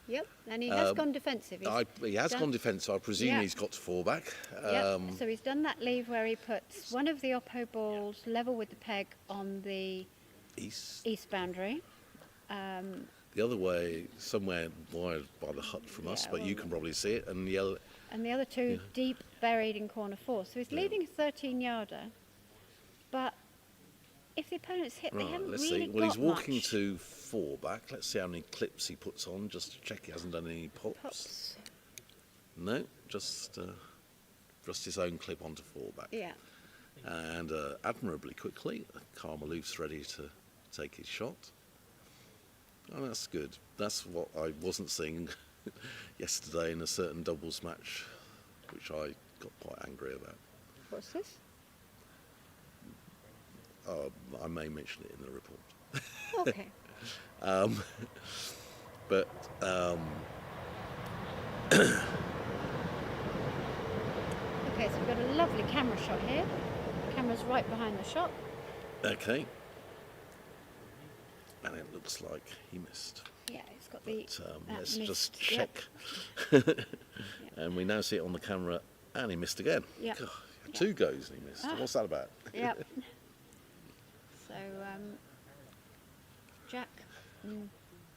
Yep, and he has gone defensive.
He has gone defensive. I presume he's got to fall back.
So he's done that leave where he puts one of the oppo balls level with the peg on the east boundary.
The other way, somewhere wired by the hut from us, but you can probably see it, and the
other two deep buried in corner 4. So he's leaving a 13-yarder, but if the opponent's hit, they haven't
let's
really
see. Well, he's walking
much.
to 4 back. Let's see how many clips he puts on, just to check he hasn't done any pops. No, just his own clip onto 4 back.
Yeah.
And admirably quickly, Carmeloof's ready to take his shot. Oh, that's good. That's what I wasn't seeing yesterday in a certain doubles match, which I got quite angry about.
What's this?
I may mention it in the report.
Okay.
But
okay, so we've got a lovely camera shot here. The camera's right behind the shot.
Okay. And it looks like he missed.
Yeah, it's got the.
Let's
missed.
just check.
Yep.
And we now see it on the camera, and he missed again.
Yep.
God, 2 goes and he missed. What's that about?
Yep. So, Jack.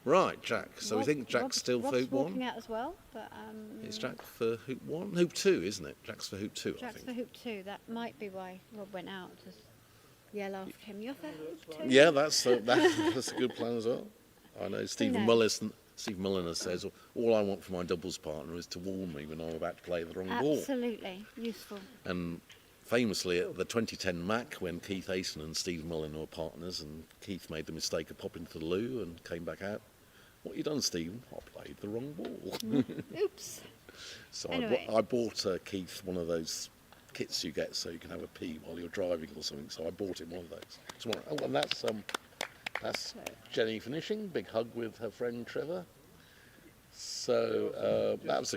Right, Jack. So we think Jack's still for hoop 1.
Walking out as well, but
It's Jack for hoop 1, hoop 2, isn't it? Jack's for hoop 2.
Jack's
I think.
for hoop 2. That might be why Rob went out to yell after him. You're for hoop 2.
Yeah, that's a good plan as well. I know Steve Mulliner says, all I want from my doubles partner is to warn me when I'm about to play the wrong ball.
Absolutely useful.
And famously at the 2010 Mac, when Keith Asen and Steve Mulliner were partners, and Keith made the mistake of popping to the loo and came back out. What you done, Stephen? I played the wrong ball.
Oops.
So
anyway.
I bought Keith one of those kits you get so you can have a pee while you're driving or something. So I bought him one of those. Oh, and that's Jenny finishing. Big hug with her friend Trevor. So that was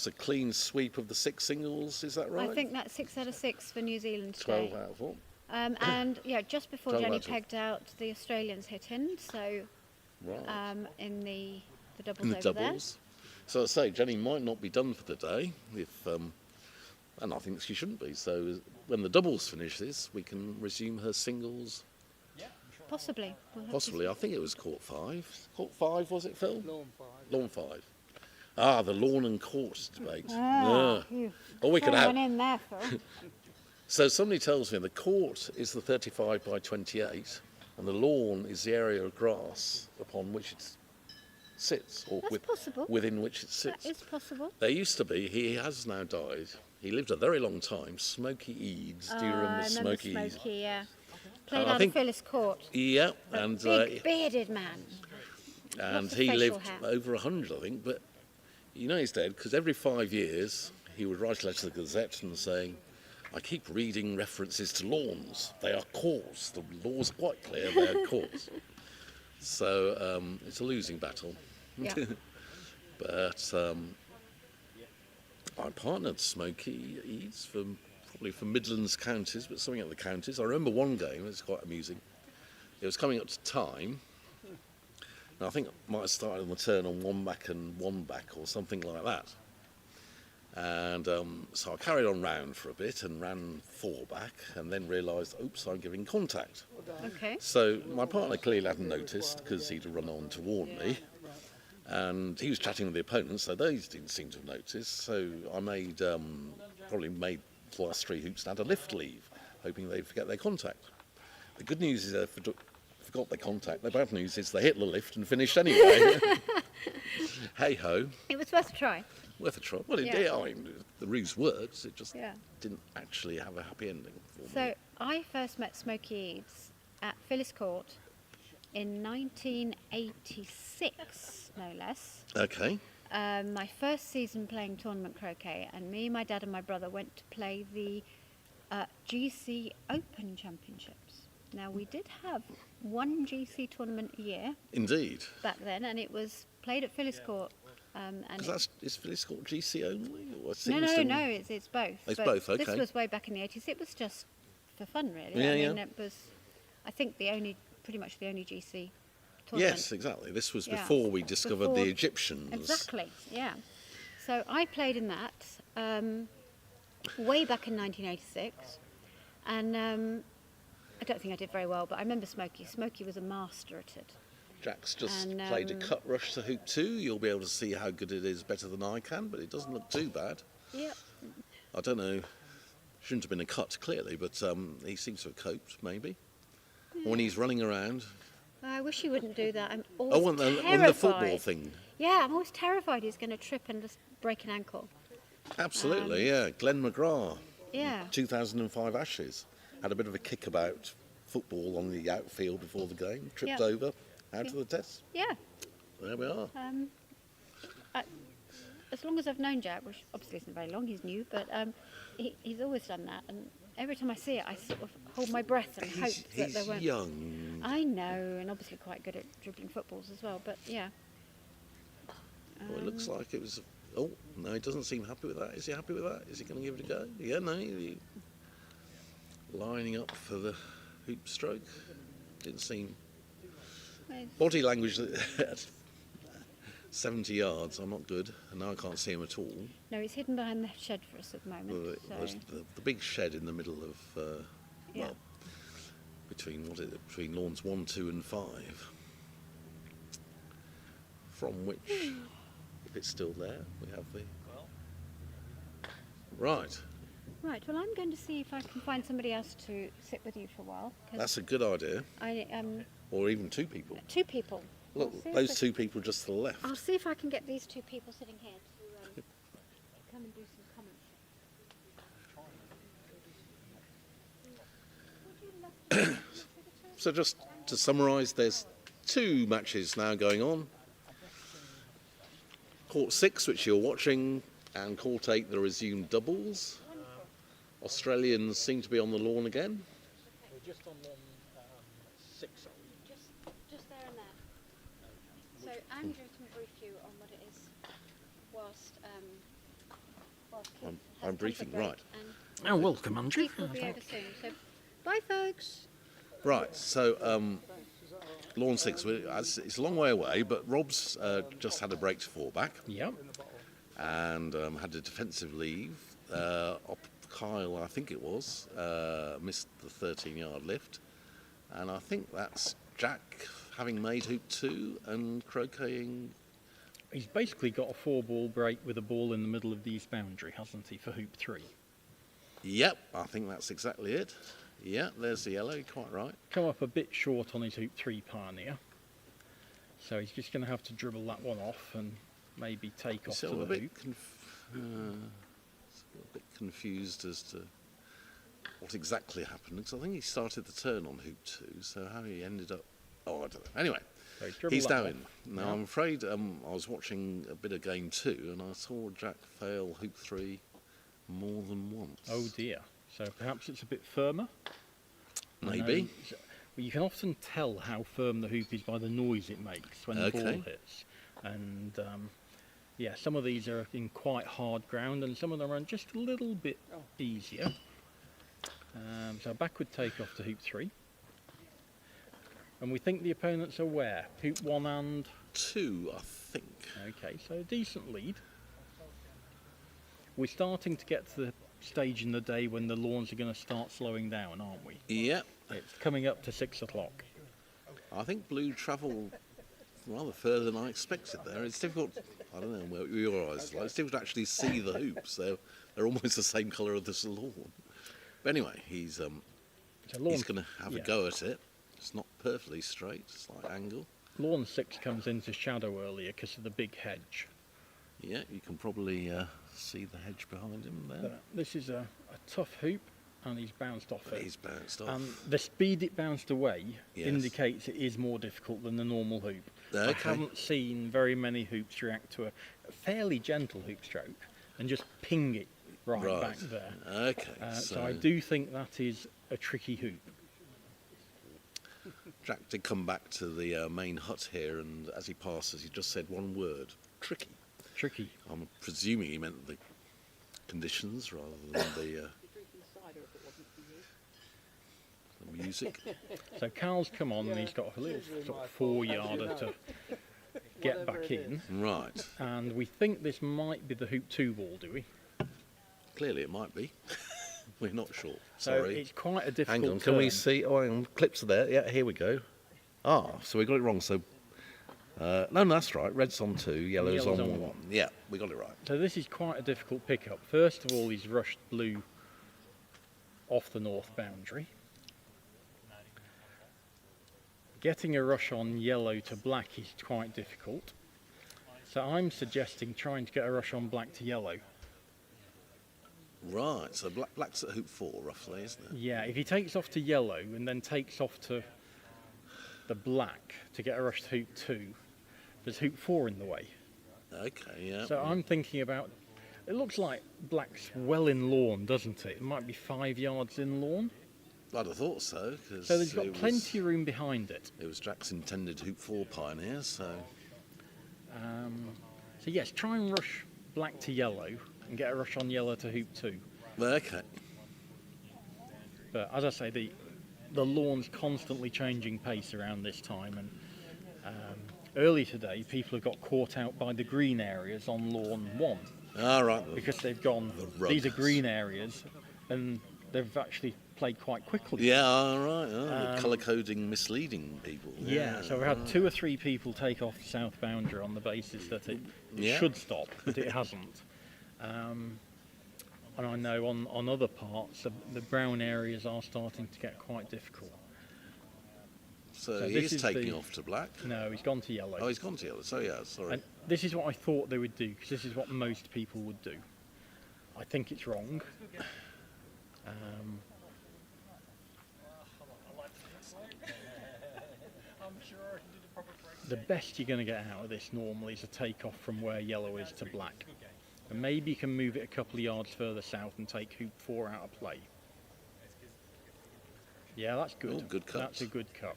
a clean sweep of the 6 singles. Is that right?
I think that's 6 out of 6 for New Zealand today.
12 out of 4.
And yeah, just before
12
Jenny
out of
pegged out, the Australians hit in. So in the doubles over
doubles. So I say Jenny might not be done for the day, and I think she shouldn't be. So when the doubles finishes, we can resume her singles.
Possibly.
Possibly. I think it was court 5. Court 5 was it, Phil?
Lawn 5.
Lawn 5. Ah, the lawn and court debate.
We
could have.
In there, Phil.
So somebody tells me the court is the 35 by 28, and the lawn is the area of grass upon which it sits, or within which it sits.
That is possible.
There used to be. He has now died. He lived a very long time. Smokey Eads. Do you remember Smokey Eads?
Smokey, yeah. Played out of Phyllis Court.
Yeah, and
big bearded man.
And he lived over 100, I think. But you know he's dead because every 5 years he would write a letter to the Gazette and saying, "I keep reading references to lawns. They are courts. The law's quite clear. They are courts." So it's a losing battle.
Yeah.
But I partnered Smokey Eads probably from Midlands counties, but something at the counties. I remember one game, it was quite amusing. It was coming up to time, and I think I might have started on the turn on one back and one back or something like that. And so I carried on round for a bit and ran 4 back, and then realised, oops, I'm giving contact.
Okay.
So my partner clearly hadn't noticed because he'd run on to warn me. And he was chatting with the opponents, so they didn't seem to have noticed. So I probably made the last 3 hoops and had a lift leave, hoping they'd forget their contact. The good news is they forgot their contact. The bad news is they hit the lift and finished anyway. Hey ho.
It was worth a try.
Worth a try. Well, it
Yeah.
did. I mean, the ruse works. It just
Yeah.
didn't actually have a happy ending for me.
So I first met Smokey Eads at Phyllis Court in 1986, no less.
Okay.
My first season playing tournament croquet, and me, my dad and my brother went to play the GC Open Championships. Now, we did have one GC tournament a year
Indeed.
back then, and it was played at Phyllis Court.
Is Phyllis Court GC only? Or it
No,
seems to-
it's both.
It's
But
both, okay.
This was way back in the 80s. It was just for fun, really.
Yeah,
I mean,
yeah.
it was, I think, pretty much the only GC tournament.
Yes, exactly. This was
Yeah.
before we discovered
Before-
the Egyptians.
Exactly, yeah. So I played in that way back in 1986, and I don't think I did very well, but I remember Smokey. Smokey was a master at it.
Jack's just
And,
played a cut rush to hoop 2. You'll be able to see how good it is better than I can, but it doesn't look too bad.
Yep.
I don't know. Shouldn't have been a cut, clearly, but he seems to have coped, maybe. When he's running around.
I wish he wouldn't do that. I'm always
Oh, on the
terrified.
football thing.
Yeah, I'm always terrified he's going to trip and just break an ankle.
Absolutely, yeah. Glenn McGrath,
Yeah.
2005 Ashes, had a bit of a kick about football on the outfield before the game, tripped
Yeah.
over, out of the test.
Yeah.
There we are.
As long as I've known Jack, which obviously isn't very long, he's new, but he's always done that. And every time I see it, I sort of hold my breath and hope that there
He's
won't.
young.
I know, and obviously quite good at dribbling footballs as well, but yeah.
Well, it looks like it was. Oh, no, he doesn't seem happy with that. Is he happy with that? Is he going to give it a go? Yeah, no. Lining up for the hoop stroke. Didn't seem. Body language at 70 yards, I'm not good, and now I can't see him at all.
No, he's hidden behind the shed for us at the moment.
There's the big shed in the middle of,
Yeah.
well, between lawns 1, 2 and 5. From which, if it's still there, we have the... Right,
Right, well, I'm going to see if I can find somebody else to sit with you for a while. 'Cause
that's a good idea. Or even 2 people.
2 people.
Look,
I'll see if
those
I-
2 people just to the left.
I'll see if I can get these 2 people sitting here to come and do some commentary.
So just to summarise, there's 2 matches now going on. Court 6, which you're watching, and Court 8, the resumed doubles. Australians seem to be on the lawn again.
We're just on lawn 6.
Just there and there. So Andrew can brief you on what it is whilst Keith has
I'm briefing,
comfort break,
right.
and
Oh, welcome, Andrew.
Keith will be over soon. So bye, folks.
Right, so lawn 6, it's a long way away, but Rob's just had a break to 4 back.
Yep.
And had a defensive leave. Kyle, I think it was, missed the 13-yard lift. And I think that's Jack having made hoop 2 and croqueting.
He's basically got a 4-ball break with a ball in the middle of the east boundary, hasn't he, for hoop 3?
Yep, I think that's exactly it. Yeah, there's the yellow, quite right.
Come up a bit short on his hoop 3 pioneer. So he's just going to have to dribble that one off and maybe take off to
So
the
a bit
hoop.
a bit confused as to what exactly happened, because I think he started the turn on hoop 2, so how he ended up... Oh, I don't know. Anyway,
So
he's
dribble
now
that
in.
off.
Now,
Yeah.
I'm afraid I was watching a bit of game 2, and I saw Jack fail hoop 3 more than once.
Oh dear. So perhaps it's a bit firmer?
Maybe.
Well, you can often tell how firm the hoop is by the noise it makes when the ball
Okay.
hits. And yeah, some of these are in quite hard ground and some of them are just a little bit easier. So backward takeoff to hoop 3. And we think the opponents are where? Hoop 1 and
2, I think.
Okay, so a decent lead. We're starting to get to the stage in the day when the lawns are going to start slowing down, aren't we?
Yeah.
It's coming up to 6 o'clock.
I think blue travelled rather further than I expected there. It's difficult, I don't know where your eyes are like, it's difficult to actually see the hoops. They're almost the same colour of this lawn. But anyway, he's going to have a go at it. It's not perfectly straight, slight angle.
Lawn 6 comes into shadow earlier because of the big hedge.
Yeah, you can probably see the hedge behind him there.
This is a tough hoop, and he's bounced off it.
He's bounced off.
And the speed it bounced away
Yes.
indicates it is more difficult than the normal hoop.
Okay.
I haven't seen very many hoops react to a fairly gentle hoop stroke and just ping it right back there.
Okay.
So I do think that is a tricky hoop.
Jack did come back to the main hut here, and as he passes, he just said one word: tricky.
Tricky.
I'm presuming he meant the conditions rather than the music.
So Carl's come on and he's got a little sort of 4-yarder to get back in.
Right.
And we think this might be the hoop 2 ball, do we?
Clearly it might be. We're not sure.
So
Sorry.
it's quite a difficult
Hang on, can we
turn.
see? Oh, hang on. Clips are there. Yeah, here we go. Ah, so we got it wrong. So, no, that's right. Red's on 2, yellow's on 1. Yeah, we got it right.
So this is quite a difficult pickup. First of all, he's rushed blue off the north boundary. Getting a rush on yellow to black is quite difficult. So I'm suggesting trying to get a rush on black to yellow.
Right, so black's at hoop 4, roughly, isn't it?
Yeah, if he takes off to yellow and then takes off to the black to get a rush to hoop 2, there's hoop 4 in the way.
Okay, yeah.
So I'm thinking about, it looks like black's well in lawn, doesn't it? It might be 5 yards in lawn.
I'd have thought so. Cause
So there's got plenty of room behind it.
It was Jack's intended hoop 4 pioneer, so...
So yes, try and rush black to yellow and get a rush on yellow to hoop 2.
Okay.
But as I say, the lawn's constantly changing pace around this time, and early today people have got caught out by the green areas on lawn 1.
Ah, right.
Because they've gone, these are green areas, and they've actually played quite quickly.
Yeah, all right. Oh, colour coding misleading people.
Yeah, so we had 2 or 3 people take off the south boundary on the basis that it should stop, but it hasn't. And I know on other parts, the brown areas are starting to get quite difficult.
So he's taking off to black?
No, he's gone to yellow.
Oh, he's gone to yellow. So yeah, sorry.
And this is what I thought they would do, because this is what most people would do. I think it's wrong. The best you're going to get out of this normally is a take-off from where yellow is to black. And maybe you can move it a couple of yards further south and take hoop 4 out of play. Yeah, that's good.
Oh, good cut.
That's a good cut.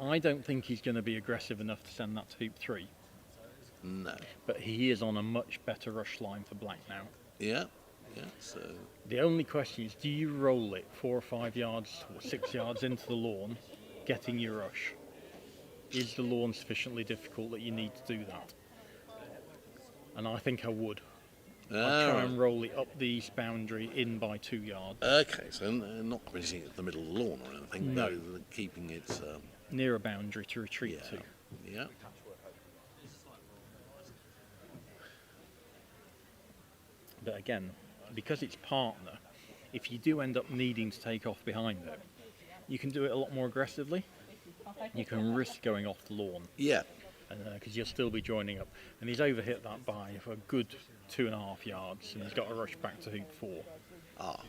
I don't think he's going to be aggressive enough to send that to hoop 3.
No.
But he is on a much better rush line for black now.
Yeah, yeah, so...
The only question is, do you roll it 4 or 5 yards or 6 yards into the lawn, getting your rush? Is the lawn sufficiently difficult that you need to do that? And I think I would. I'd try and roll it up the east boundary in by 2 yards.
Okay, so not putting it at the middle of the lawn or anything,
No.
but keeping it...
near a boundary to retreat to.
Yeah.
But again, because it's partner, if you do end up needing to take off behind it, you can do it a lot more aggressively. You can risk going off the lawn.
Yeah.
Because you'll still be joining up. And he's overhit that by a good 2.5 yards, and he's got to rush back to hoop 4.
Ah.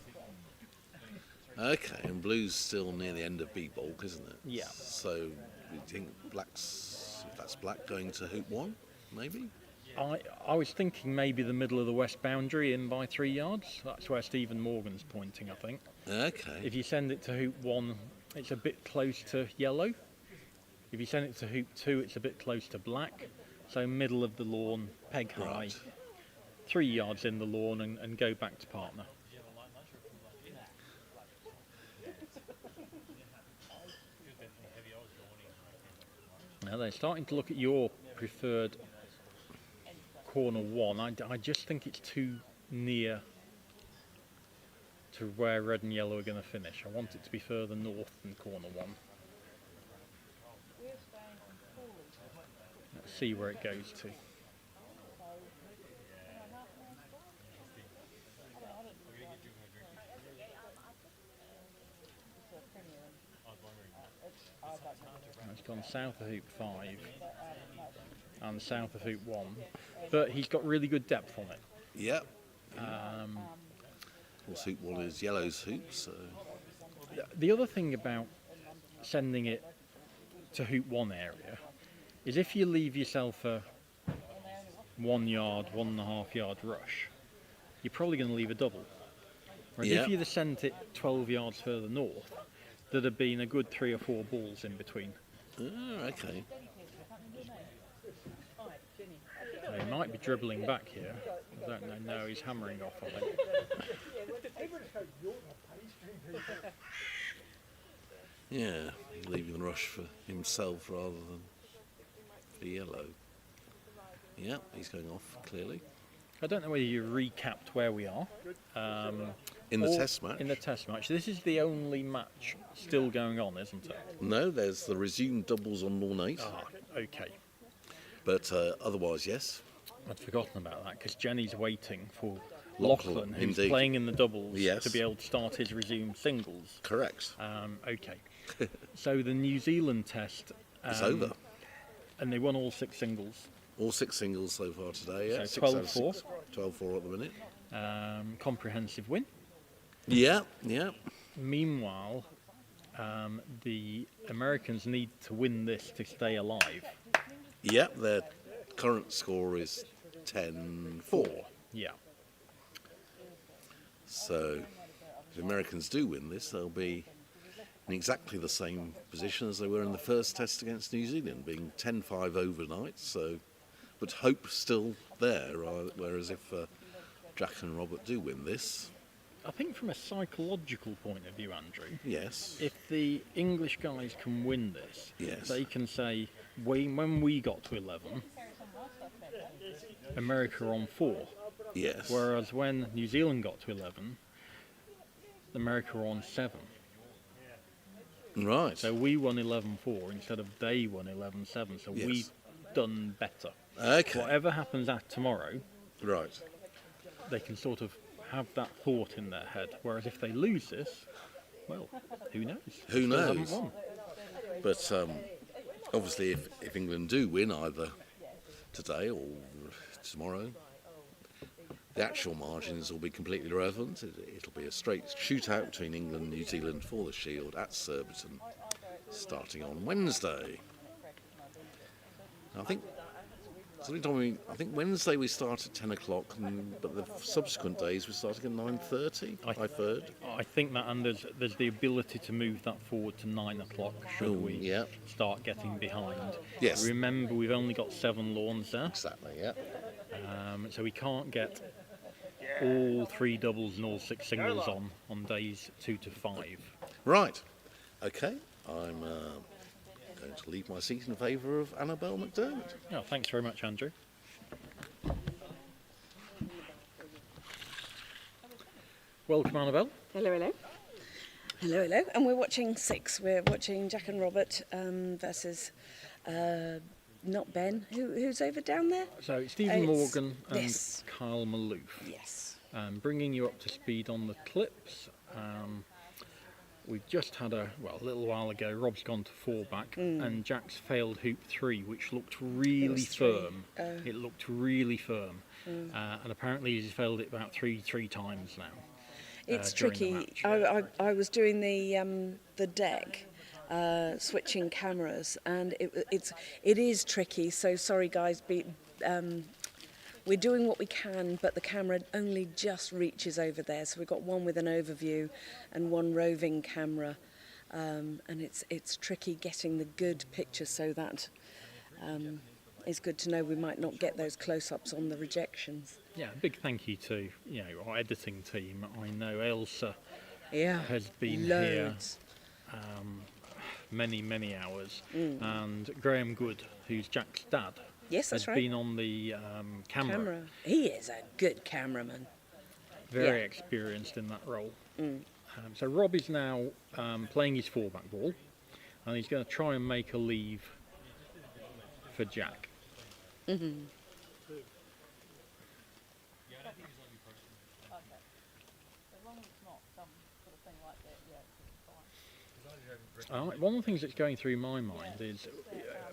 Okay, and blue's still near the end of B bulk, isn't it?
Yeah.
So, do you think black's, if that's black, going to hoop 1, maybe?
I was thinking maybe the middle of the west boundary in by 3 yards. That's where Stephen Morgan's pointing, I think.
Okay.
If you send it to hoop 1, it's a bit close to yellow. If you send it to hoop 2, it's a bit close to black, so middle of the lawn, peg high,
Right.
3 yards in the lawn, and go back to partner. Now they're starting to look at your preferred corner 1. I just think it's too near to where red and yellow are going to finish. I want it to be further north than corner 1. Let's see where it goes to. It's gone south of hoop 5 and south of hoop 1, but he's got really good depth on it.
Yep. Of course, hoop 1 is yellow's hoop, so...
The other thing about sending it to hoop 1 area is if you leave yourself a 1 yard, 1.5 yard rush, you're probably going to leave a double. Whereas if you'd have sent it 12 yards further north, there'd have been a good 3 or 4 balls in between.
Oh, okay.
So he might be dribbling back here. I don't know. No, he's hammering off on it.
Yeah, leaving the rush for himself rather than for yellow. Yeah, he's going off, clearly.
I don't know whether you recapped where we are.
In the test match?
In the test match. This is the only match still going on, isn't it?
No, there's the resumed doubles on lawn 8.
Ah, okay.
But otherwise, yes.
I'd forgotten about that because Jenny's waiting for
Lachlan,
Lachlan, who's
indeed.
playing in the doubles,
Yes.
to be able to start his resumed singles.
Correct.
Okay. So the New Zealand test...
It's over.
And they won all 6 singles.
All 6 singles so far today, yeah.
So
6 out of
12-4.
6. 12-4 at the minute.
Comprehensive win.
Yeah, yeah.
Meanwhile, the Americans need to win this to stay alive.
Yeah, their current score is 10-4.
Yeah.
So, if the Americans do win this, they'll be in exactly the same position as they were in the first test against New Zealand, being 10-5 overnight. So, but hope still there. Whereas if Jack and Robert do win this,
I think from a psychological point of view, Andrew,
yes,
if the English guys can win this,
yes,
they can say, when we got to 11, America on 4.
Yes.
Whereas when New Zealand got to 11, America were on 7.
Right.
So we won 11-4 instead of they won 11-7. So
Yes.
we've done better.
Okay.
Whatever happens at tomorrow,
Right.
they can sort of have that thought in their head. Whereas if they lose this, well, who knows?
Who
Still haven't
knows?
won.
But obviously, if England do win either today or tomorrow, the actual margins will be completely irrelevant. It'll be a straight shootout between England and New Zealand for the Shield at Surbiton, starting on Wednesday. I think Wednesday we start at 10 o'clock, but the subsequent days we're starting at 9:30. I've heard.
I think that, and there's the ability to move that forward to 9 o'clock should
Oh,
we
yeah.
start getting behind.
Yes.
Remember, we've only got 7 lawns there.
Exactly, yeah.
So we can't get all 3 doubles and all 6 singles on days 2 to 5.
Right. Okay. I'm going to leave my seat in favour of Annabelle McDermott.
Oh, thanks very much, Andrew. Welcome, Annabelle.
Hello, hello. Hello, hello. And we're watching 6. We're watching Jack and Robert versus not Ben. Who's over down there?
So it's Stephen Morgan and
yes.
Kyle Maloof.
Yes.
Bringing you up to speed on the clips. We've just had a little while ago, Rob's gone to 4-back and Jack's failed hoop 3, which looked really firm. It looked really firm. And apparently he's failed it about three times now.
It's
during
tricky.
the match.
I was doing the deck, switching cameras, and it is tricky. So sorry, guys. We're doing what we can, but the camera only just reaches over there. So we've got one with an overview and one roving camera. and it's tricky getting the good picture, so that it's good to know we might not get those close-ups on the rejections.
Yeah, big thank you to our editing team. I know Elsa
Yeah,
has been
loads.
here many hours, and Graham Good, who's Jack's dad,
Yes, that's
has
right.
been on the camera.
He is a good cameraman.
Very experienced in that role. So Rob is now playing his 4-back ball, and he's going to try and make a leave for Jack. One of the things that's going through my mind is,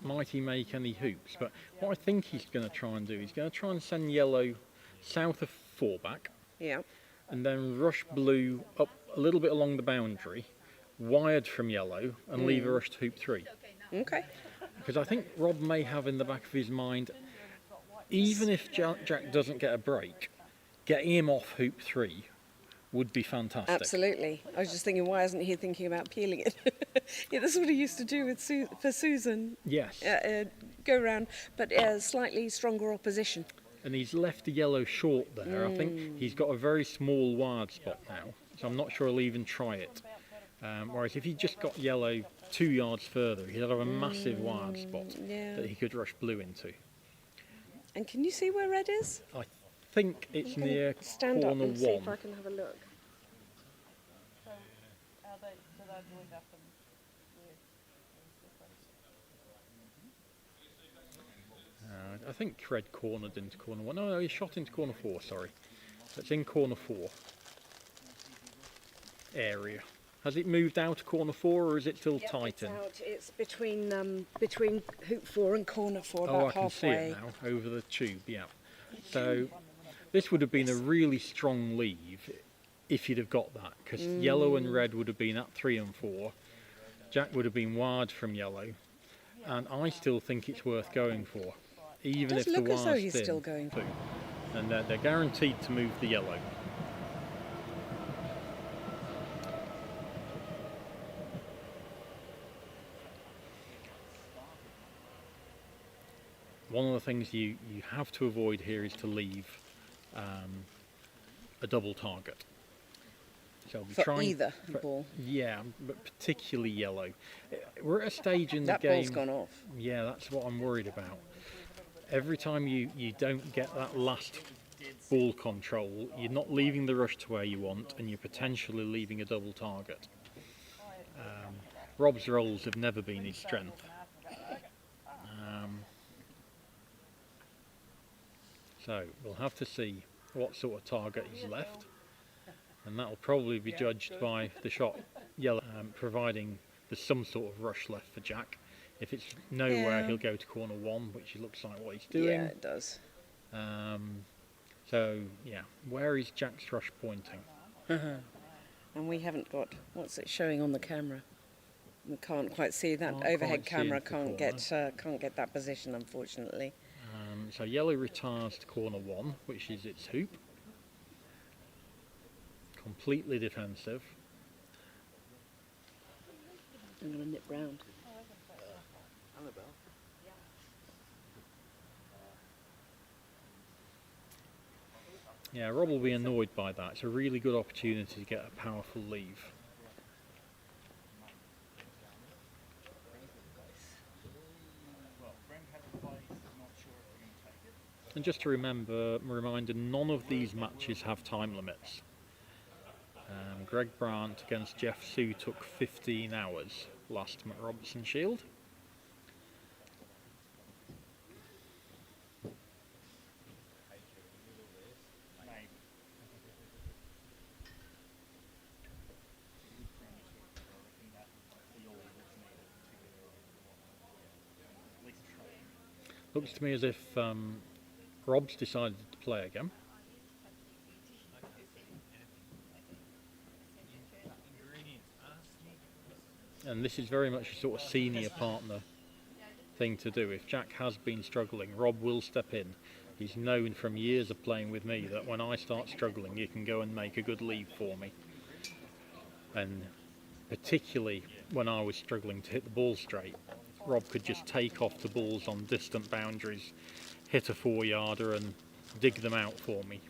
might he make any hoops? But what I think he's going to try and do, he's going to try and send yellow south of 4-back,
Yeah.
and then rush blue up a little bit along the boundary, wired from yellow, and leave a rushed hoop 3.
Okay.
Because I think Rob may have in the back of his mind, even if Jack doesn't get a break, getting him off hoop 3 would be fantastic.
Absolutely. I was just thinking, why isn't he thinking about peeling it? Yeah, that's what he used to do with for Susan.
Yes.
Go round, but slightly stronger opposition.
And he's left the yellow short there. I think he's got a very small wired spot now, so I'm not sure he'll even try it. Whereas if he just got yellow 2 yards further, he'd have a massive wired spot that he could rush blue into.
And can you see where red is?
I think it's near
Stand
corner
up and see
1.
if I can have a look.
I think red cornered into corner 1. No, he shot into corner 4, sorry. So it's in corner 4 area. Has it moved out to corner 4, or is it still tight
It's
in?
out. It's between hoop 4 and corner 4,
Oh,
about
I can see
halfway.
it now, over the tube, yeah. So this would have been a really strong leave if he'd have got that, because yellow and red would have been at 3 and 4. Jack would have been wired from yellow, and I still think it's worth going for, even
Does
if the
look as though
wire's
he's
thin.
still going for.
And they're guaranteed to move the yellow. One of the things you have to avoid here is to leave a double target. So we're
For
trying
either ball.
Yeah, but particularly yellow. We're at a stage in
That
the game.
ball's gone off.
Yeah, that's what I'm worried about. Every time you don't get that last ball control, you're not leaving the rush to where you want, and you're potentially leaving a double target. Rob's rolls have never been his strength. So we'll have to see what sort of target he's left, and that'll probably be judged by the shot yellow, providing there's some sort of rush left for Jack. If it's nowhere, he'll go to corner 1, which looks like what he's doing.
Yeah, it does.
So yeah, where is Jack's rush pointing?
And we haven't got, what's it showing on the camera? We can't quite see that.
Can't
Overhead
quite see
camera
into
can't get that position, unfortunately.
So yellow retires to corner 1, which is its hoop. Completely defensive.
I'm going to nip round.
Yeah, Rob will be annoyed by that. It's a really good opportunity to get a powerful leave. And just to reminder, none of these matches have time limits. Greg Brandt against Jeff Sue took 15 hours last MacRobertson Shield. Looks to me as if Rob's decided to play again. And this is very much a sort of senior partner thing to do. If Jack has been struggling, Rob will step in. He's known from years of playing with me that when I start struggling, you can go and make a good leave for me. And particularly when I was struggling to hit the ball straight. Rob could just take off the balls on distant boundaries, hit a 4-yarder and dig them out for me.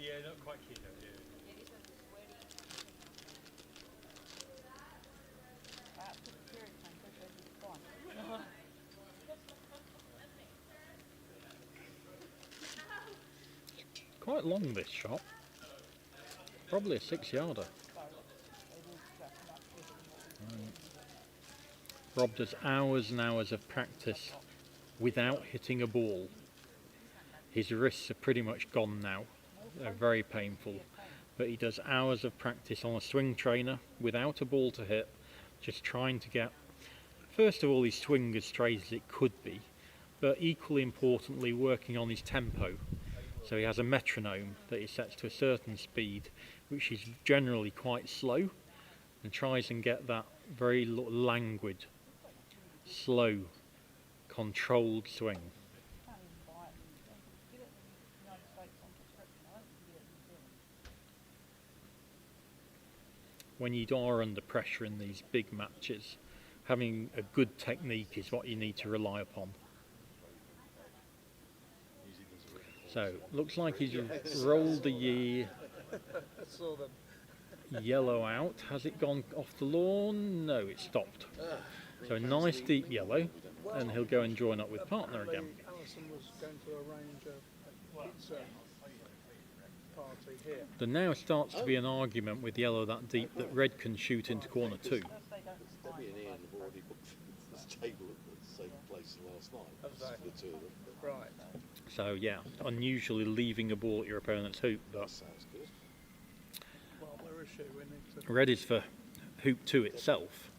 Yeah, not quite keto,
Quite long this shot. Probably a 6-yarder. Rob does hours and hours of practice without hitting a ball. His wrists are pretty much gone now. They're very painful. But he does hours of practice on a swing trainer without a ball to hit, just trying to get, first of all, his swing as straight as it could be, but equally importantly working on his tempo. So he has a metronome that he sets to a certain speed, which is generally quite slow, and tries and get that very languid, slow, controlled swing. When you are under pressure in these big matches, having a good technique is what you need to rely upon. So, looks like he's rolled the yellow out. Has it gone off the lawn? No, it stopped. So a nice deep yellow, and he'll go and join up with partner again.
Alison was going to arrange a pizza party here.
There now starts to be an argument with yellow that deep that red can shoot into corner 2.
Debbie and Ian have already booked this table at the same place last night. The two of them.
Right.
So yeah, unusually leaving a ball at your opponent's hoop, but
Sounds good.
Well, where is she? We need to...
red is for hoop 2 itself.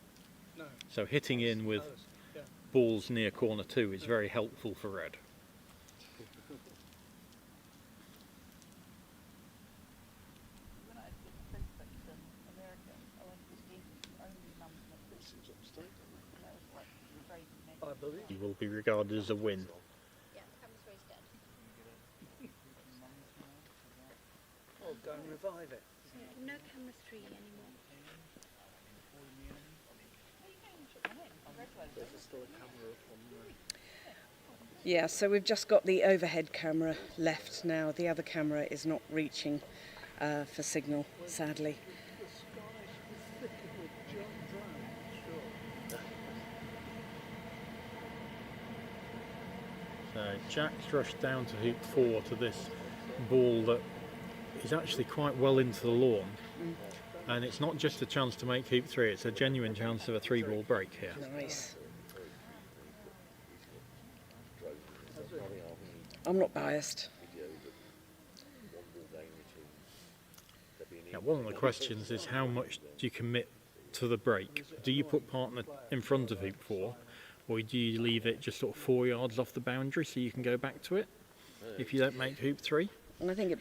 No.
So hitting in with
Yeah.
balls near corner 2 is very helpful for red.
I believe.
He will be regarded as a win.
Oh, go and revive it.
No camera 3 anymore.
Yeah, so we've just got the overhead camera left now. The other camera is not reaching for signal, sadly.
So Jack's rushed down to hoop 4 to this ball that is actually quite well into the lawn. And it's not just a chance to make hoop 3, it's a genuine chance of a 3-ball break here.
Nice. I'm not biased.
Now, one of the questions is how much do you commit to the break? Do you put partner in front of hoop 4, or do you leave it just sort of 4 yards off the boundary so you can go back to it if you don't make hoop 3?
And I think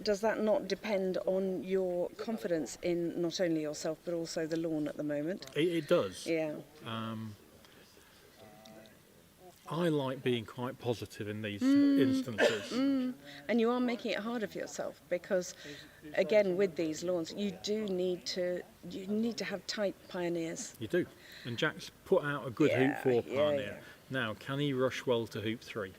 does that not depend on your confidence in not only yourself but also the lawn at the moment?
It does.
Yeah.
I like being quite positive in these instances.
And you are making it harder for yourself because, again, with these lawns, you need to have tight pioneers.
You do. And Jack's put out a good hoop 4 pioneer.
Yeah.
Now, can he rush well to hoop 3?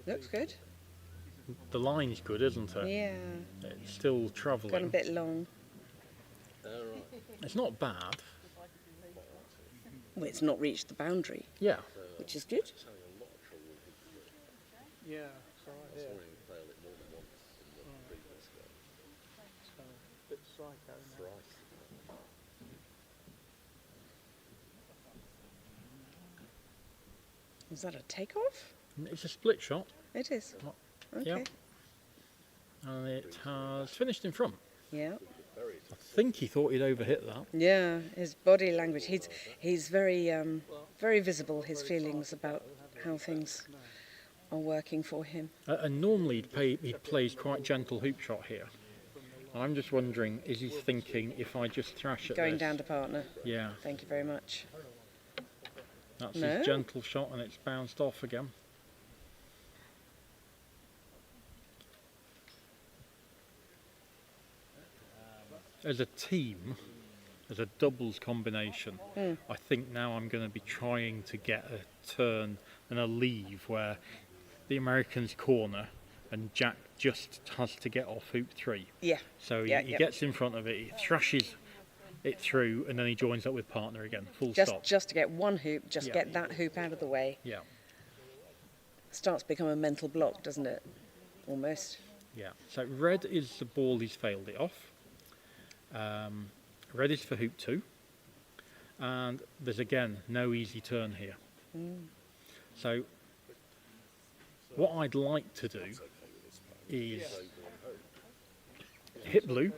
Looks good.
The line's good, isn't it?
Yeah.
It's still travelling.
Gone a bit long.
It's not bad.
Well, it's not reached the boundary.
Yeah.
Which is good.
Yeah, so right here. So, a bit psycho now.
Was that a takeoff?
It's a split shot.
It is. Okay.
Yeah. And it has finished in front.
Yeah.
I think he thought he'd overhit that.
Yeah, his body language. He's very very visible. His feelings about how things are working for him.
And normally he plays quite gentle hoop shot here. I'm just wondering, is he thinking if I just thrash at
Going
this?
down to partner.
Yeah.
Thank you very much.
That's
No.
his gentle shot, and it's bounced off again. As a team, as a doubles combination, I think now I'm going to be trying to get a turn and a leave where the Americans corner and Jack just has to get off hoop 3.
Yeah.
So
Yeah,
he
yeah.
gets in front of it, he thrashes it through, and then he joins up with partner again. Full
Just
stop.
just to get one hoop, just
Yeah.
get that hoop out of the way.
Yeah,
Starts to become a mental block, doesn't it? Almost.
yeah. So red is the ball, he's failed it off. Red is for hoop 2. And there's again no easy turn here. So what I'd like to do is hit blue,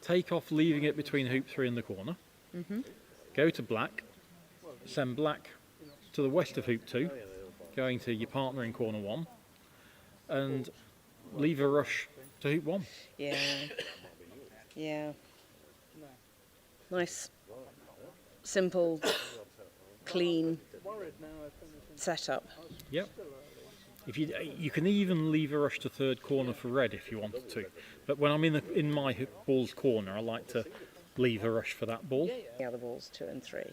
take off leaving it between hoop 3 and the corner, go to black, send black to the west of hoop 2, going to your partner in corner 1, and leave a rush to hoop 1.
Yeah. Yeah. Nice, simple, clean setup.
Yep. If you can even leave a rush to third corner for red if you wanted to, but when I'm in my ball's corner, I like to leave a rush for that ball.
The other balls 2 and 3.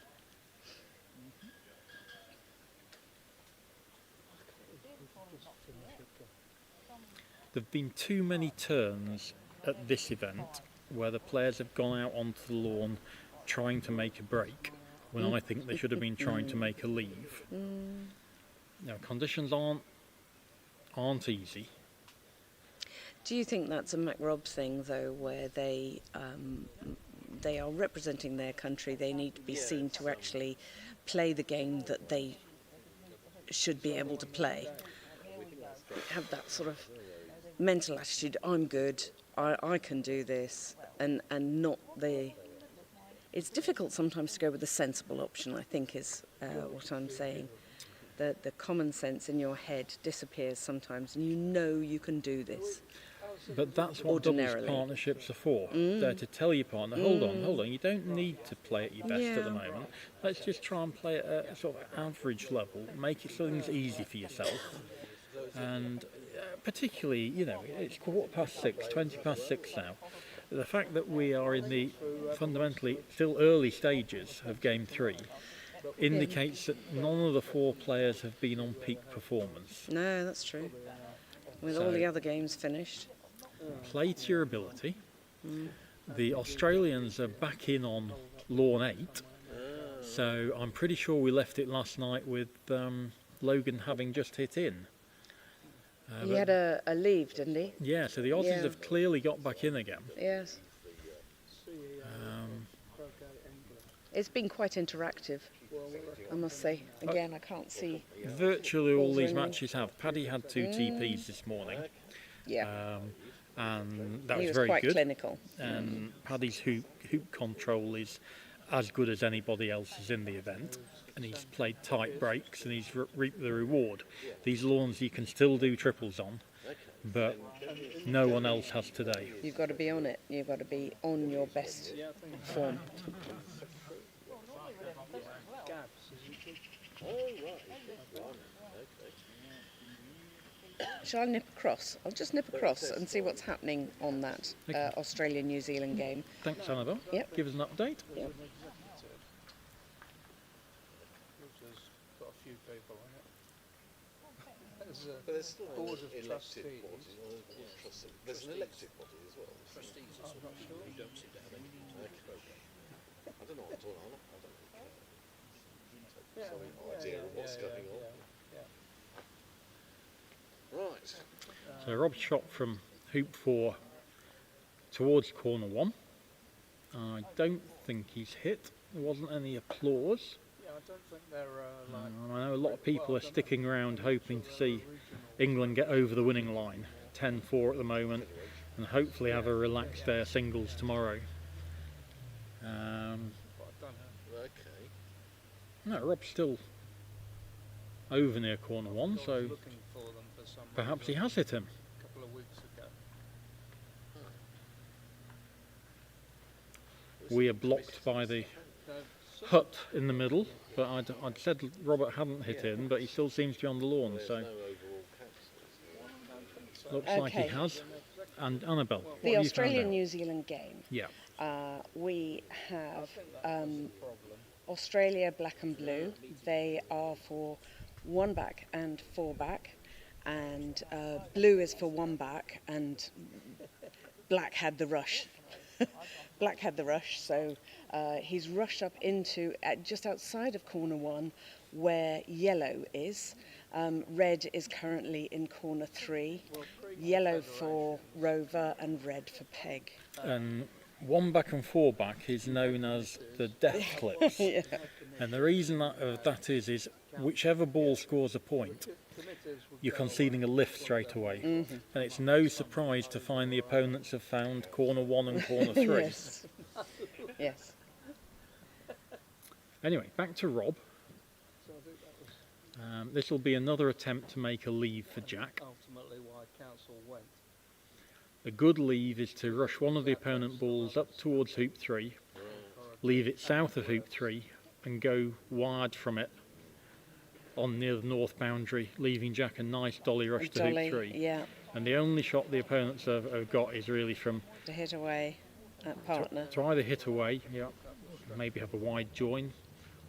There've been too many turns at this event where the players have gone out onto the lawn trying to make a break when I think they should have been trying to make a leave. Now, conditions aren't easy.
Do you think that's a MacRob thing, though, where they are representing their country? They need to be seen to actually play the game that they should be able to play. Have that sort of mental attitude. I'm good. I can do this, and not the. It's difficult sometimes to go with the sensible option, I think, is what I'm saying. The common sense in your head disappears sometimes, and you know you can do this.
But that's what doubles
Ordinarily.
partnerships are for. They're to tell your partner, hold on, you don't need to play at your best at the
Yeah.
moment. Let's just try and play at a sort of average level, make it things easy for yourself. And particularly, you know, it's 6:15, 20 past 6 now. The fact that we are in the fundamentally still early stages of game 3 indicates that none of the 4 players have been on peak performance.
No, that's true. With all
So-
the other games finished.
Play to your ability. The Australians are back in on lawn 8, so I'm pretty sure we left it last night with Logan having just hit in.
He
But-
had a leave, didn't he?
Yeah, so the Aussies
Yeah.
have clearly got back in again.
Yes. It's been quite interactive, I must say. Again, I can't see.
Virtually all
balls
these
in.
matches have. Paddy had 2 TPs this morning,
Yeah.
and that
He
was
was
very
quite
good.
clinical.
And Paddy's hoop control is as good as anybody else's in the event, and he's played tight breaks and he's reaped the reward. These lawns you can still do triples on, but no one else has today.
You've got to be on it. You've got to be on your best form. Shall I nip across? I'll just nip across and see what's happening on that Australia-New Zealand game.
Thanks, Annabelle.
Yep.
Give us an update.
Yep.
Got a few people on it. There's
But there's still an
board of
elected
trustees.
body. There's an elected body as well.
Trustees
I'm not sure.
who don't sit down and
I don't know what's going on. I don't
Yeah,
have
yeah,
idea of
yeah,
what's
yeah,
going on.
yeah, yeah.
Right.
So Rob's shot from hoop 4 towards corner 1. I don't think he's hit. There wasn't any applause.
Yeah, I don't think they're like.
I know a lot of people are sticking around hoping to see England get over the winning line. 10-4 at the moment, and hopefully have a relaxed singles tomorrow.
Okay.
No, Rob's still over near corner one, so
Looking for them for some
perhaps he
reason
has hit him.
a couple of weeks ago.
We are blocked by the hut in the middle, but I'd said Robert hadn't hit in, but he still seems to be on the lawn, so looks like he
Okay.
has. And Annabelle, what
The
have you found
Australia-New Zealand game.
Yeah.
We have Australia black and blue. They are for 1 back and 4 back, and blue is for 1 back, and black had the rush. Black had the rush, so he's rushed up into just outside of corner 1 where yellow is. Red is currently in corner 3. Yellow for Rover and red for Peg.
And 1 back and 4 back is known as the death clips.
Yeah.
And the reason that is whichever ball scores a point, you're conceding a lift straight away.
Mm-hmm.
And it's no surprise to find the opponents have found corner 1 and corner 3.
Yes. Yes.
Anyway, back to Rob. This will be another attempt to make a leave for Jack.
Ultimately, why council went.
A good leave is to rush one of the opponent balls up towards hoop 3, leave it south of hoop 3, and go wide from it on near the north boundary, leaving Jack a nice dolly rush to
Dolly,
hoop 3.
yeah,
And the only shot the opponents have got is really from
to hit away at partner.
to either hit away, yeah, maybe have a wide join,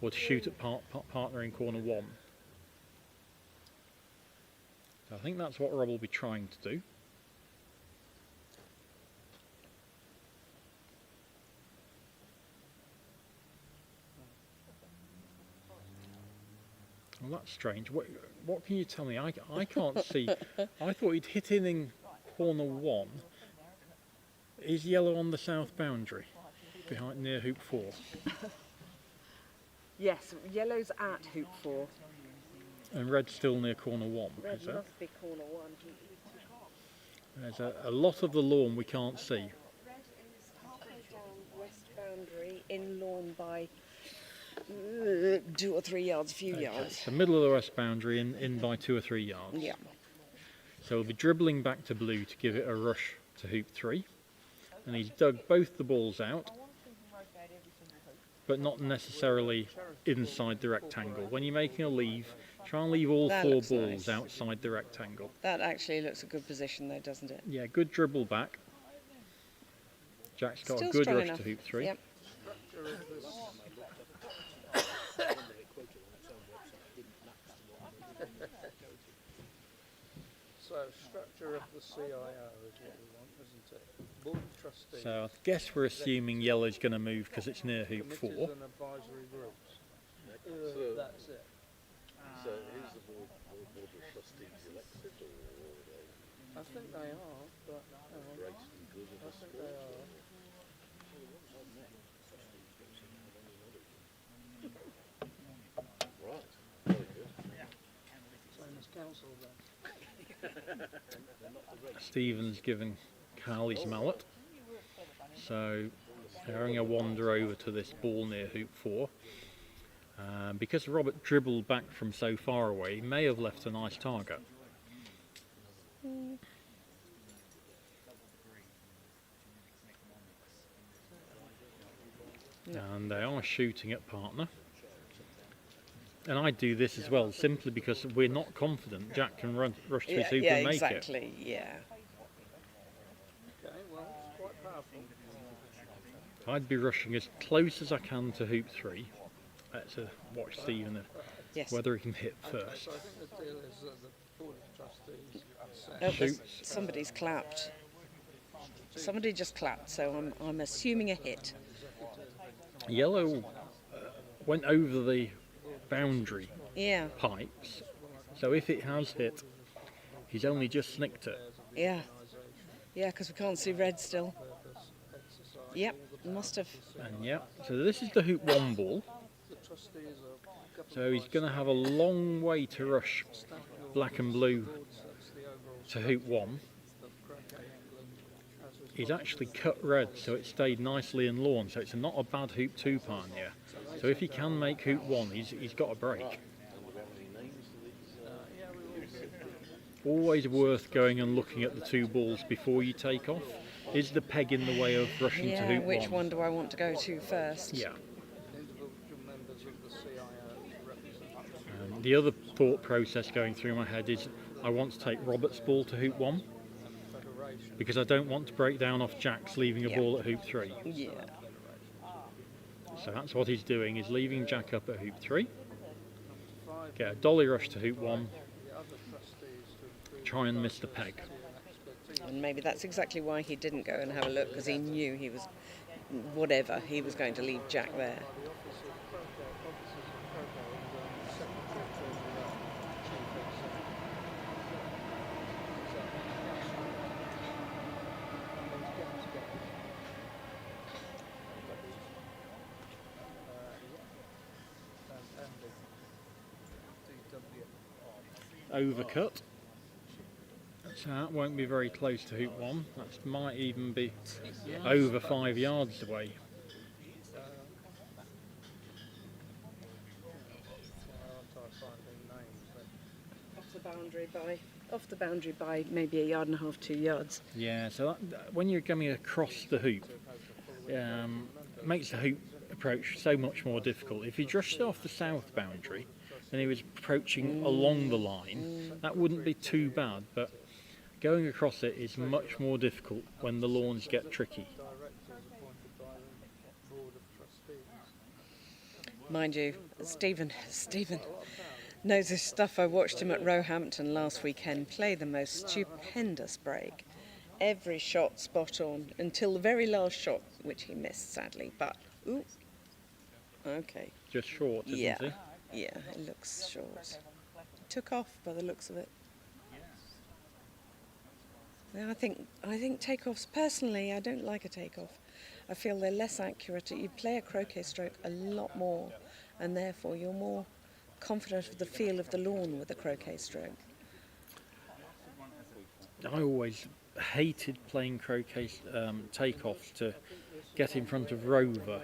or to shoot at partner in corner 1. So I think that's what Rob will be trying to do. Well, that's strange. What can you tell me? I can't see. I thought he'd hit in corner 1. Is yellow on the south boundary, behind near hoop 4?
Yes, yellow's at hoop 4.
And red's still near corner 1,
Red
is that?
must be corner 1.
There's a lot of the lawn we can't see.
Red is halfway down west boundary, in lawn by 2 or 3 yards, a few yards.
The middle of the west boundary, in by 2 or 3 yards.
Yeah.
So we'll be dribbling back to blue to give it a rush to hoop 3. And he's dug both the balls out, but not necessarily inside the rectangle. When you're making a leave, try and leave all
That
4
looks
balls
nice.
outside the rectangle.
That actually looks a good position though, doesn't it?
Yeah, good dribble back. Jack's got
Still
a good
strong
rush
enough.
to hoop 3.
Yep.
So, structure of the CIO is what we want, isn't it? Board of trustees.
So I guess we're assuming yellow's going to move because it's near hoop 4.
Committees and advisory groups. That's it.
So is the board of trustees elected, or are they
I think they are, but
great and good in
I
the
think
sport?
they are.
Right, very good.
Same as council then.
Stephen's given Carl his mallet. So they're having a wander over to this ball near hoop 4. Because Robert dribbled back from so far away, he may have left a nice target. And they are shooting at partner. And I do this as well, simply because we're not confident Jack can rush to his hoop and make it.
exactly, yeah.
Okay, well, it's quite powerful.
I'd be rushing as close as I can to hoop 3. Let's watch Stephen
Yes.
whether he can hit first.
So I think the deal is that the board of trustees
Oh,
said
Shoots.
somebody's clapped. Somebody just clapped, so I'm assuming a hit.
Yellow went over the boundary
Yeah,
pipes, so if it has hit, he's only just snicked it.
yeah. Yeah, because we can't see red still. Yep, must have.
And yeah, so this is the hoop 1 ball.
the trustees are a couple
So he's going to have a long way to rush black and blue
of boards, that's the overall
to hoop 1.
of Croquet England, as was
is actually cut red, so it stayed nicely in lawn, so it's not a bad hoop 2 pioneer. So if he can make hoop 1, he's got a break. Always worth going and looking at the 2 balls before you take off. Is the peg in the way of rushing to hoop 1?
Which one do I want to go to first?
Yeah. The other thought process going through my head is I want to take Robert's ball to hoop 1 because I don't want to break down off Jack's leaving a ball at hoop 3.
Yeah.
So that's what he's doing, is leaving Jack up at hoop 3. Get a dolly rush to hoop 1. Try and miss the peg.
And maybe that's exactly why he didn't go and have a look, because he knew he was, whatever, he was going to leave Jack there.
Overcut. So that won't be very close to hoop 1. That might even be over 5 yards away.
Off the boundary by maybe 1.5 yards, 2 yards.
Yeah, so when you're coming across the hoop, it makes the hoop approach so much more difficult. If he rushed off the south boundary and he was approaching along the line, that wouldn't be too bad, but going across it is much more difficult when the lawns get tricky.
Mind you, Stephen knows his stuff. I watched him at Roehampton last weekend play the most stupendous break. Every shot spot on until the very last shot, which he missed sadly, but ooh, okay.
Just short, isn't
Yeah,
he?
yeah, it looks short. Took off by the looks of it. I think takeoffs, personally, I don't like a takeoff. I feel they're less accurate. You play a croquet stroke a lot more, and therefore you're more confident of the feel of the lawn with a croquet stroke.
I always hated playing croquet takeoffs to get in front of Rover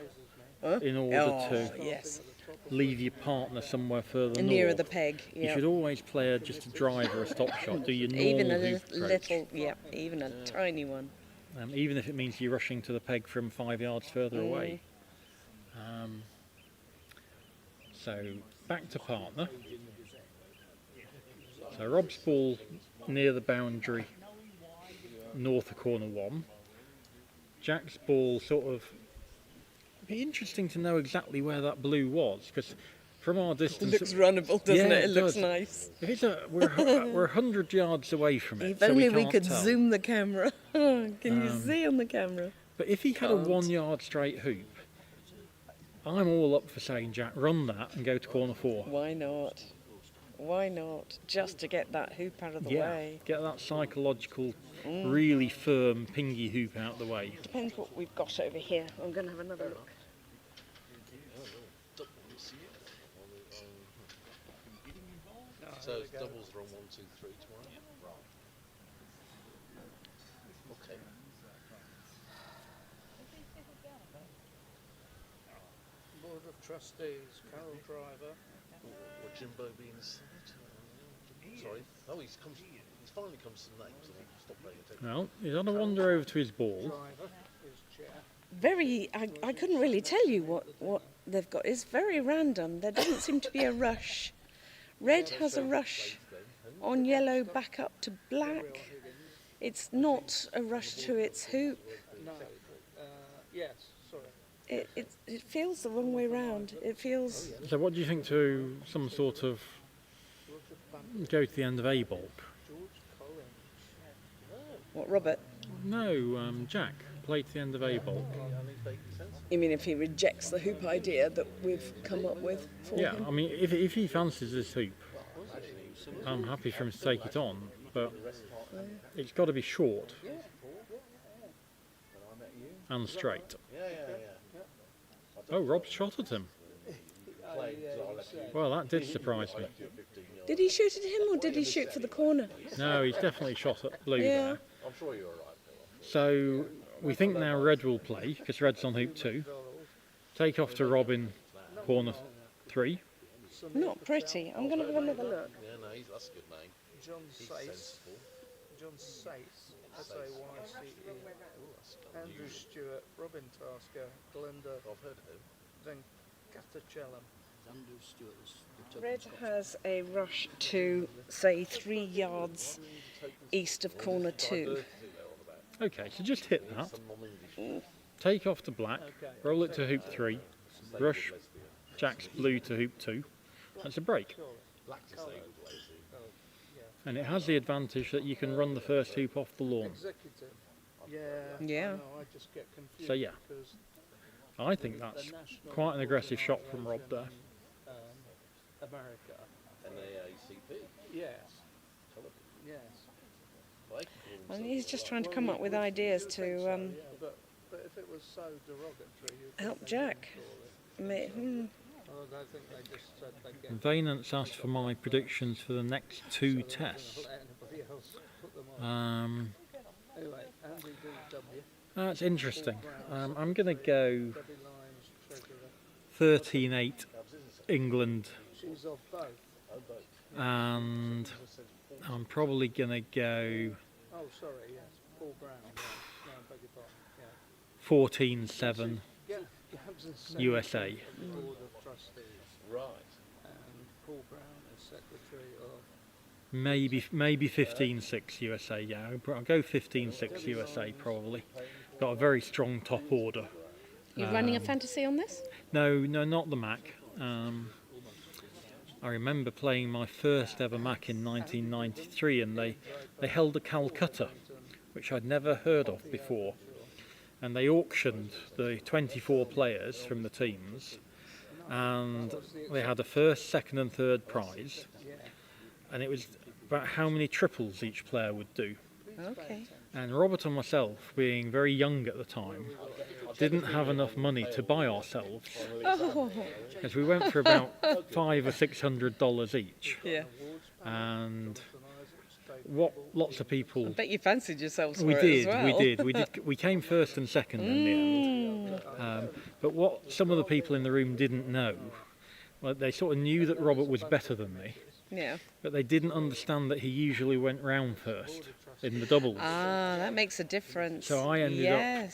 in order to leave your partner somewhere further
nearer
north.
the peg.
You should always play just a drive or a stop shot. Do your normal
even a
hoop approach.
little, even a tiny one.
Even if it means you're rushing to the peg from 5 yards further away. So back to partner. So Rob's ball near the boundary, north of corner 1. Jack's ball sort of. It'd be interesting to know exactly where that blue was, because from our distance.
It looks runnable, doesn't it? It looks
does.
nice.
If it's we're 100 yards away from it.
If
so
only we
can't
could
tell.
zoom the camera. Can you see on the camera?
But if he had a 1 yard straight hoop, I'm all up for saying, Jack, run that and go to corner 4.
Why not? Why not? Just to get that hoop out of the way.
Get that psychological, really firm, pingy hoop out the way.
Depends what we've got over here. I'm going to have another look.
So doubles are on 1, 2, 3 tomorrow. Okay.
Board of Trustees, Carol Driver.
Or Jimbo being the Senate. Sorry. Oh, he's finally come to the names. I'll stop paying attention.
Well, he's had a wander over to his ball.
Driver is chair.
Very, I couldn't really tell you what they've got. It's very random. There doesn't seem to be a rush. Red has a rush on yellow back up to black. It's not a rush to its hoop.
No. Yes, sorry.
It feels the wrong way round. It feels.
So what do you think to some sort of go to the end of A bulk?
What, Robert?
No, Jack. Play to the end of A bulk.
You mean if he rejects the hoop idea that we've come up with for him?
I mean, if he fancies this hoop, I'm happy for him to take it on, but it's got to be short and straight. Oh, Rob shot at him. Well, that did surprise me.
Did he shoot at him or did he shoot for the corner?
No, he's definitely shot at blue
Yeah.
there. So we think now red will play, because red's on hoop 2. Take off to Robin, corner 3.
Not pretty. I'm going to have another look.
Yeah, no, that's a good name.
John Sace. John Sace. S-A-Y-C-E. Andrew Stewart, Robin Tasker, Glenda.
I've heard of him.
Then Gatachellam.
Andrew Stewart was the top
Red
Scotch.
has a rush to, say, 3 yards east of corner 2.
Okay, so just hit that. Take off to black, roll it to hoop 3, rush Jack's blue to hoop 2. That's a break. And it has the advantage that you can run the first hoop off the lawn.
Executive. Yeah.
Yeah.
No, I just get confused.
So yeah,
because
I think that's quite an aggressive shot from Rob there.
America.
NAACP.
Yes. Yes.
And he's just trying to come up with ideas to
Yeah, but if it was so derogatory, you'd think
help
they
Jack.
wouldn't call it.
Hmm.
Oh, I think they just said they'd get
Vaynant's asked for my predictions for the next 2 tests.
let anybody else put them on. Anyway, Andy D.W.
That's interesting. I'm going to go
Debbie Lyons, treasurer.
13-8 England,
She's of both.
and I'm probably going to go
Oh, sorry, yes. Paul Brown. Yeah. No, I beg your pardon. Yeah.
14-7
Gabs is
USA.
secretary of the Board of Trustees.
Right.
And Paul Brown is secretary of.
Maybe 15-6 USA. Yeah, I'll go 15-6 USA probably. Got a very strong top order.
You running a fantasy on this?
No, not the Mac. I remember playing my first ever Mac in 1993, and they held a Calcutta, which I'd never heard of before, and they auctioned the 24 players from the teams, and they had a first, second and third prize, and it was about how many triples each player would do.
Okay.
And Robert and myself, being very young at the time, didn't have enough money to buy ourselves,
Oh.
because we went for about $500 or $600 each.
Yeah.
And what lots of people
I bet you fancied yourselves
we
for
did,
it as well.
we came first and second in the end. But what some of the people in the room didn't know, well, they sort of knew that Robert was better than me,
Yeah.
but they didn't understand that he usually went round first in the doubles.
Ah, that makes a difference.
So I ended up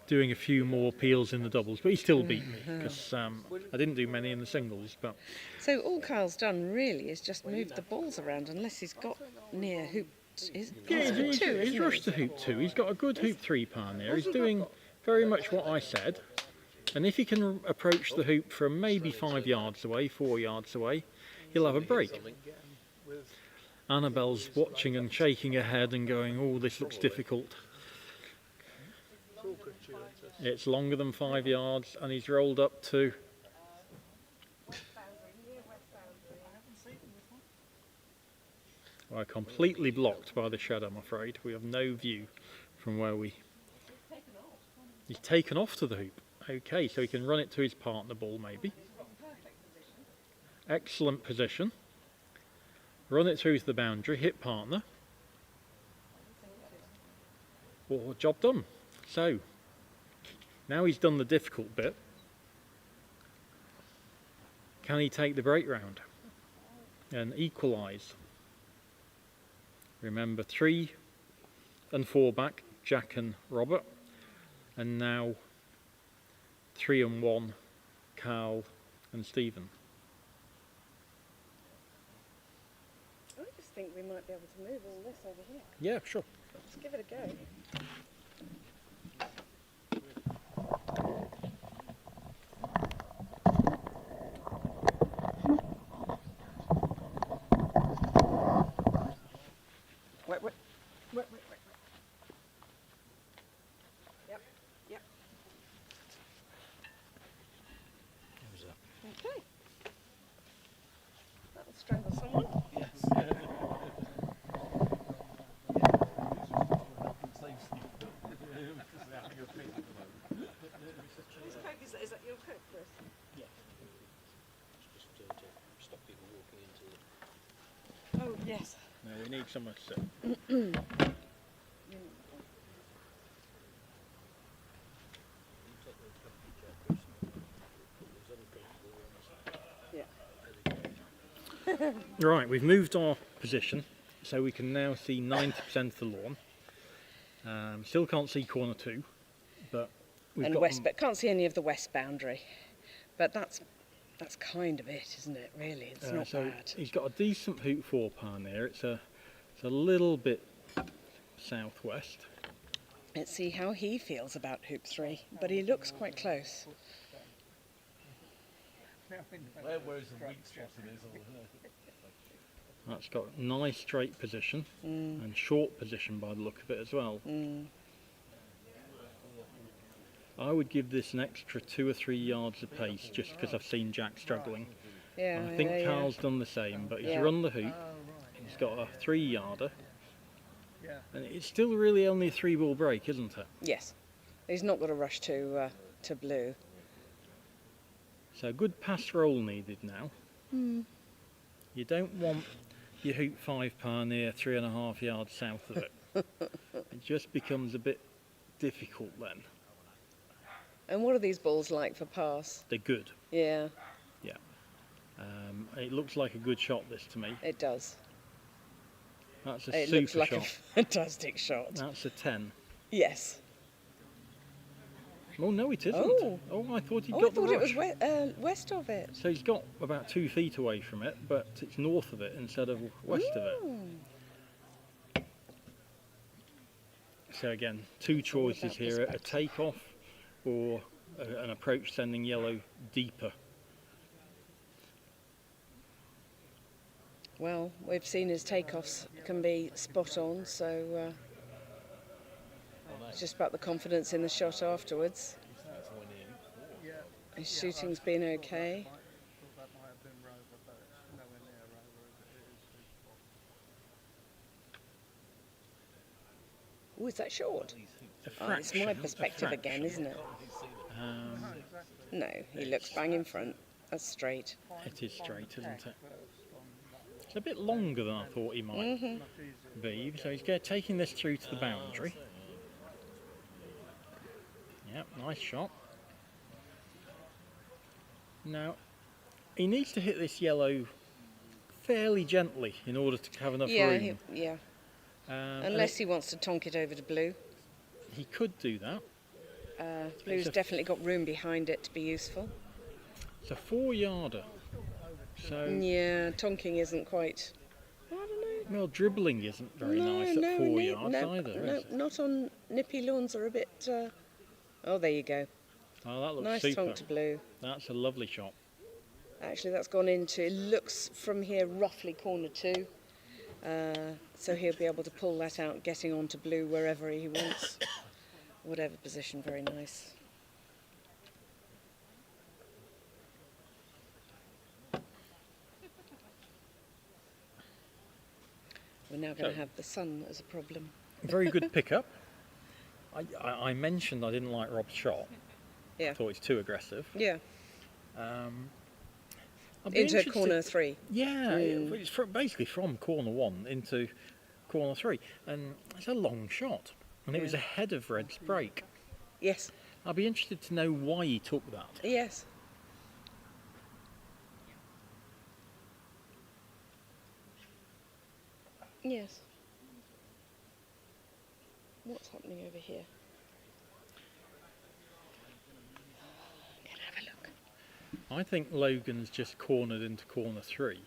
doing a few more peels in the doubles, but he still beat me because I didn't do many in the singles. But
So all Carl's done really is just move the balls around, unless he's got near hoop. He's
he's rushed to hoop 2. He's got a good hoop 3 par near. He's doing very much what I said. And if he can approach the hoop from maybe 5 yards away, 4 yards away, he'll have a break. Annabelle's watching and shaking her head and going, oh, this looks difficult. It's longer than 5 yards, and he's rolled up to... We're completely blocked by the shed, I'm afraid. We have no view from where we... He's taken off to the hoop. Okay, so he can run it to his partner ball, maybe. Excellent position. Run it through to the boundary, hit partner. Oh, job done. So, now he's done the difficult bit. Can he take the break round and equalise? Remember, 3 and 4 back, Jack and Robert. And now 3 and 1, Carl and Stephen.
I just think we might be able to move all this over here.
Yeah, sure.
Let's give it a go. Wait. Yep. Okay. That'll strangle someone. Is that your coat, Chris?
Yeah. It's just to stop people walking into
Oh, yes.
No, we need somewhere to sit. Right, we've moved our position, so we can now see 90% of the lawn. Still can't see corner 2, but we've
And
got
west, but can't see any of the west boundary. But that's kind of it, isn't it? Really, it's not
so
bad.
he's got a decent hoop 4 pan there. It's a little bit southwest.
Let's see how he feels about hoop 3, but he looks quite close.
Where's the weak spot in his?
That's got a nice straight position and short position by the look of it as well. I would give this an extra 2 or 3 yards of pace just because I've seen Jack struggling.
Yeah,
I think Carl's done the same, but he's run the hoop. He's got a 3-yarder. And it's still really only a 3-ball break, isn't it?
Yes, he's not got a rush to blue.
So good pass roll needed now. You don't want your hoop 5 pan near 3.5 yards south of it. It just becomes a bit difficult then.
And what are these balls like for pass?
They're good.
Yeah.
Yeah. It looks like a good shot, this, to me.
It does.
That's a
It
super
looks like
shot.
a fantastic shot.
That's a 10.
Yes.
Oh, no, it isn't.
Oh,
I thought he'd
I
got the
thought it was
rush.
west of it.
So he's got about 2 feet away from it, but it's north of it instead of west of it. So again, 2 choices here, a takeoff or an approach sending yellow deeper.
Well, we've seen his takeoffs can be spot on, so it's just about the confidence in the shot afterwards. His shooting's been okay. Oh, is that short? It's my perspective again, isn't it? No, he looks bang in front. That's straight.
It is straight, isn't it? It's a bit longer than I thought he might be. So he's taking this through to the boundary. Yep, nice shot. Now, he needs to hit this yellow fairly gently in order to have enough room.
Yeah. Unless he wants to tonk it over to blue.
He could do that.
Blue's definitely got room behind it to be useful.
It's a 4-yarder. So
yeah, tonking isn't quite. I don't know.
Well, dribbling isn't very nice at 4 yards either.
No,
is it?
not on nippy lawns are a bit. Oh, there you go.
Oh, that looks
nice
super.
tonk to blue.
That's a lovely shot.
Actually, that's gone into. It looks from here roughly corner 2. So he'll be able to pull that out, getting onto blue wherever he wants. Whatever position, very nice. We're now going to have the sun as a problem.
Very good pickup. I mentioned I didn't like Rob's shot.
Yeah.
I thought it's too aggressive.
Yeah.
I'd be
Into
interested-
corner 3.
Yeah, it's basically from corner 1 into corner 3. And it's a long shot. And it was ahead of Red's break.
Yes.
I'd be interested to know why he took that.
Yes. Yes. What's happening over here? Can I have a look?
I think Logan's just cornered into corner 3.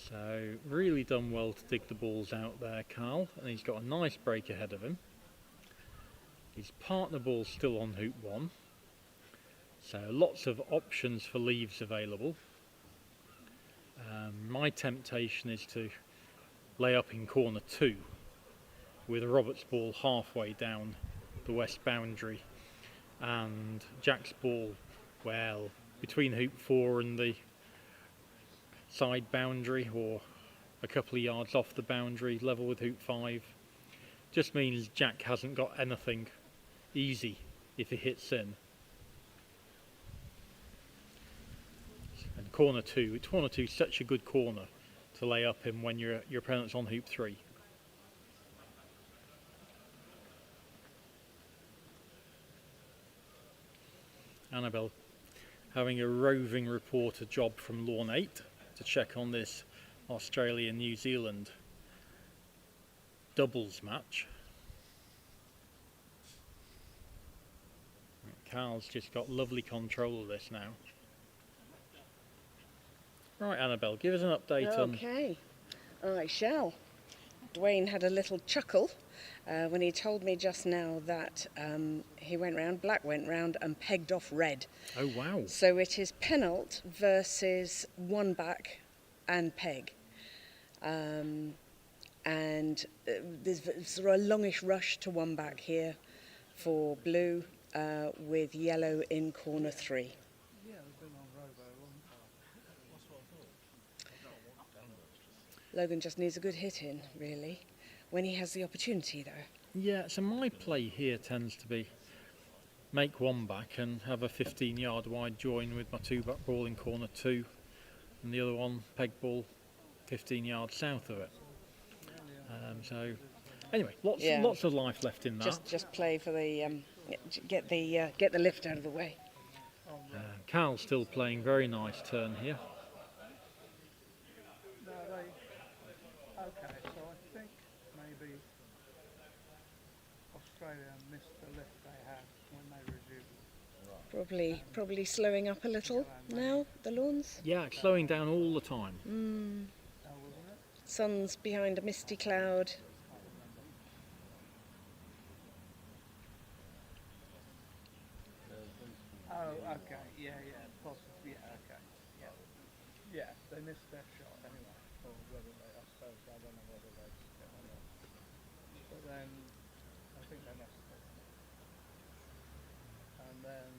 So, really done well to dig the balls out there, Carl. And he's got a nice break ahead of him. His partner ball's still on hoop 1. So, lots of options for leaves available. My temptation is to lay up in corner 2 with Robert's ball halfway down the west boundary and Jack's ball, well, between hoop 4 and the side boundary, or a couple of yards off the boundary, level with hoop 5. Just means Jack hasn't got anything easy if he hits in. And corner 2 is such a good corner to lay up in when your opponent's on hoop 3. Annabelle having a roving reporter job from Lawn 8 to check on this Australia-New Zealand doubles match. Carl's just got lovely control of this now. Right, Annabelle, give us an update on...
Okay, I shall. Dwayne had a little chuckle when he told me just now that he went round, black went round and pegged off red.
Oh, wow.
So it is penalt versus one back and peg. And there's sort of a longish rush to one back here for blue with yellow in corner 3. Logan just needs a good hit in, really, when he has the opportunity, though.
Yeah, so my play here tends to be make one back and have a 15-yard wide join with my 2-back ball in corner 2, and the other one peg ball 15 yards south of it. So anyway, lots of life left in that.
Just play for the get the lift out of the way.
Carl's still playing very nice turn here.
Okay, so I think maybe Australia missed the lift they had when they resumed.
Probably slowing up a little now, the lawns.
Yeah, it's slowing down all the time.
Sun's behind a misty cloud.
Oh, okay, yeah, possibly, okay, yeah, they missed their shot anyway, or whether they, I suppose, I don't know whether they get or not. But then, I think they missed it. And then,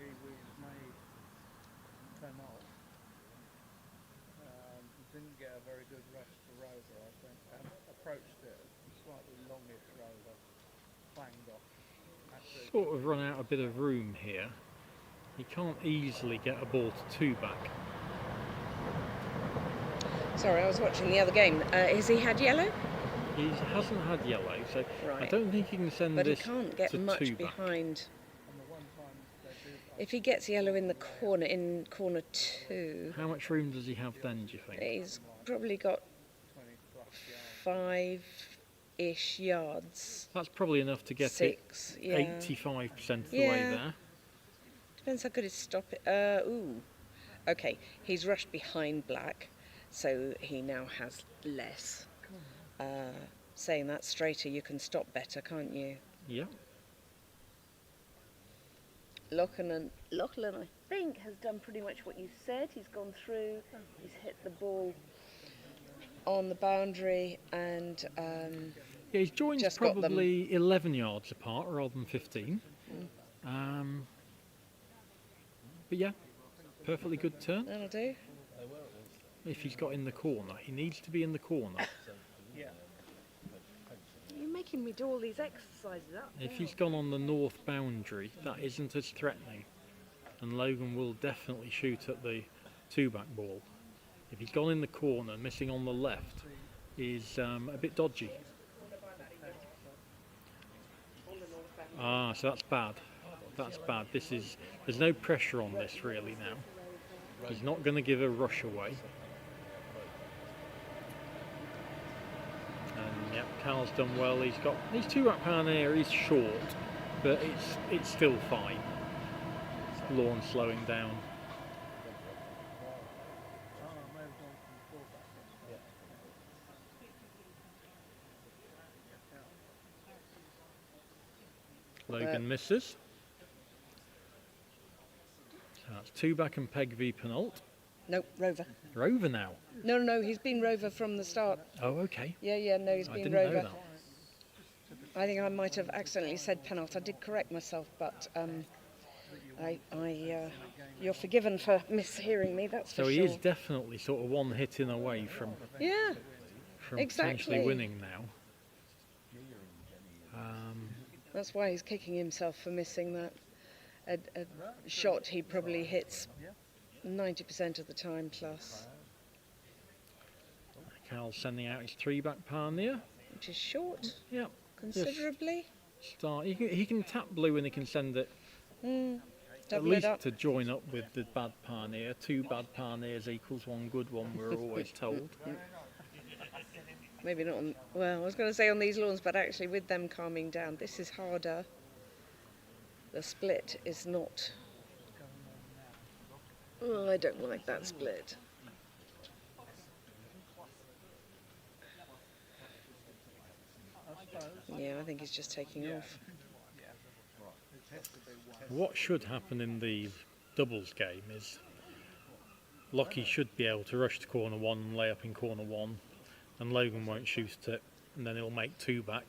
Kiwis made 10 off. Didn't get a very good rest to Rover, I think, and approached it slightly longish Rover, clanged off.
Sort of run out a bit of room here. He can't easily get a ball to 2-back.
Sorry, I was watching the other game. Has he had yellow?
He hasn't had yellow, so
right.
I don't think he can send
but
this
he can't get
to
much
2-back.
behind. If he gets yellow in corner 2...
How much room does he have then, do you think?
He's probably got 5-ish yards.
That's probably enough to get
6,
it 85% of the way there.
Depends how good his stop it. Ooh. Okay, he's rushed behind black, so he now has less. Saying that straighter, you can stop better, can't you?
Yeah.
Lachlan, I think, has done pretty much what you said. He's gone through, he's hit the ball on the boundary, and
yeah, his join's
just
probably 11 yards apart rather than 15. But yeah, perfectly good turn.
That'll do.
If he's got in the corner, he needs to be in the corner.
You're making me do all these exercises up.
If he's gone on the north boundary, that isn't as threatening, and Logan will definitely shoot at the 2-back ball. If he's gone in the corner, missing on the left is a bit dodgy. So that's bad. That's bad. There's no pressure on this really now. He's not going to give a rush away. And yeah, Carl's done well. He's got his 2-back pioneer is short, but it's still fine. Lawn slowing down. Logan misses. So that's 2-back and peg v penult.
Nope, Rover.
Rover now.
No, he's been Rover from the start.
Oh, okay.
Yeah, no, he's been
didn't
Rover.
know that.
I think I might have accidentally said penalt. I did correct myself, but you're forgiven for mishearing me. That's for
so
sure.
So he is definitely sort of one hit in away from potentially winning now.
That's why he's kicking himself for missing that. A shot he probably hits 90% of the time plus.
Carl's sending out his 3-back pioneer.
Which is short.
Yep.
Considerably.
Start. He can tap blue and he can send it At
Double it
least
up.
to join up with the bad pioneer. 2 bad pioneers equals 1 good one, we're always told.
Maybe not on, well, I was going to say on these lawns, but actually with them calming down, this is harder. The split is not. Oh, I don't like that split. Yeah, I think he's just taking off.
What should happen in the doubles game is Lockie should be able to rush to corner 1 and lay up in corner 1, and Logan won't shoot it, and then he'll make 2 back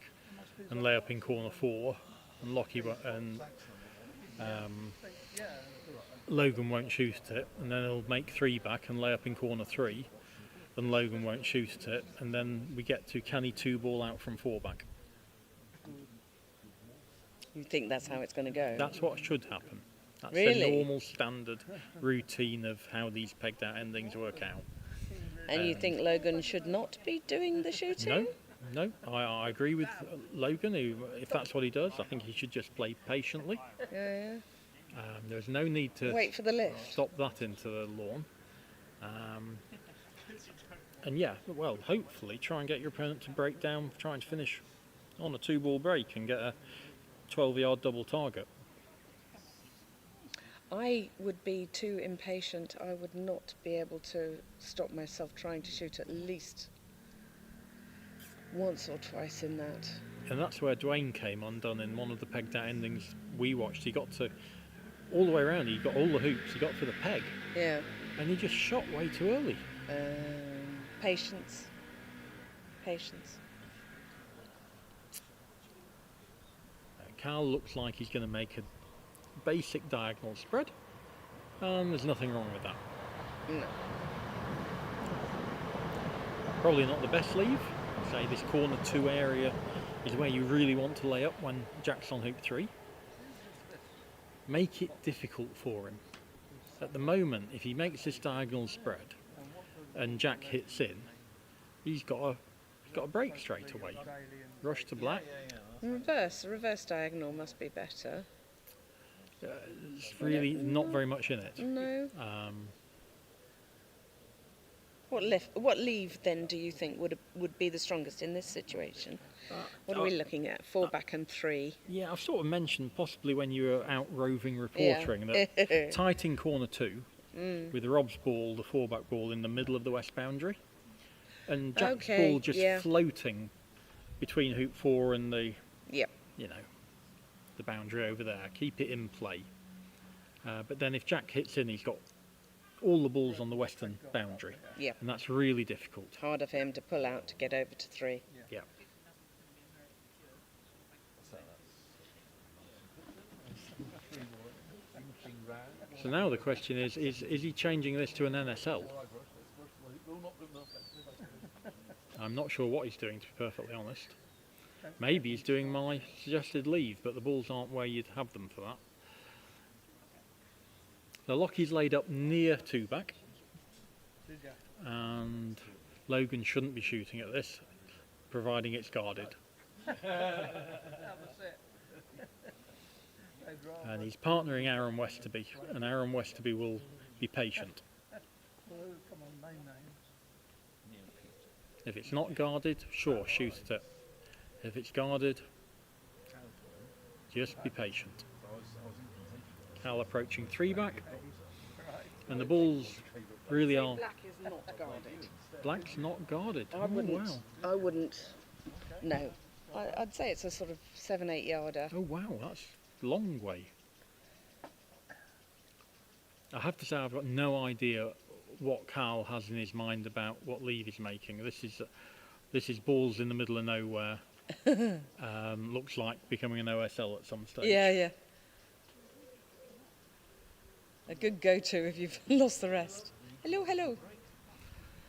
and lay up in corner 4, and Logan won't shoot it, and then he'll make 3 back and lay up in corner 3, and Logan won't shoot it, and then we get to can he 2 ball out from 4 back.
You think that's how it's going to go?
That's what should happen. That's
Really?
the normal standard routine of how these pegged out endings work out.
And you think Logan should not be doing the shooting?
No, I agree with Logan. If that's what he does, I think he should just play patiently.
Yeah.
There's no need to
Wait for the lift.
stop that into the lawn. And yeah, well, hopefully try and get your opponent to break down, try and finish on a 2-ball break and get a 12-yard double target.
I would be too impatient. I would not be able to stop myself trying to shoot at least once or twice in that.
And that's where Dwayne came undone in one of the pegged out endings we watched. He got to all the way around, he got all the hoops, he got for the peg.
Yeah.
And he just shot way too early.
Patience. Patience.
Carl looks like he's going to make a basic diagonal spread, and there's nothing wrong with that.
No.
Probably not the best leave. Say this corner 2 area is where you really want to lay up when Jack's on hoop 3. Make it difficult for him. At the moment, if he makes this diagonal spread and Jack hits in, he's got a break straight away. Rush to black.
Reverse diagonal must be better.
It's really not very much in it.
No. What leave then do you think would be the strongest in this situation? What are we looking at? 4 back and 3.
Yeah, I've sort of mentioned possibly when you were out roving reportering that tight in corner 2 with Rob's ball, the 4-back ball in the middle of the west boundary, and Jack's ball just floating between hoop 4 and the the boundary over there. Keep it in play. But then if Jack hits in, he's got all the balls on the western boundary.
Yeah.
And that's really difficult.
Harder for him to pull out to get over to 3.
Yeah. So now the question is he changing this to an NSL? I'm not sure what he's doing, to be perfectly honest. Maybe he's doing my suggested leave, but the balls aren't where you'd have them for that. The Lockie's laid up near 2-back, and Logan shouldn't be shooting at this, providing it's guarded. And he's partnering Aaron Westerby, and Aaron Westerby will be patient. If it's not guarded, sure, shoot at it. If it's guarded, just be patient. Cal approaching 3-back, and the balls really are.
Black is not guarded.
Black's not guarded.
I wouldn't.
Wow.
I wouldn't. No. I'd say it's a sort of 7-8 yarder.
Oh wow, that's a long way. I have to say I've got no idea what Carl has in his mind about what leave he's making. This is balls in the middle of nowhere. Looks like becoming an OSL at some stage.
Yeah. A good go-to if you've lost the rest. Hello.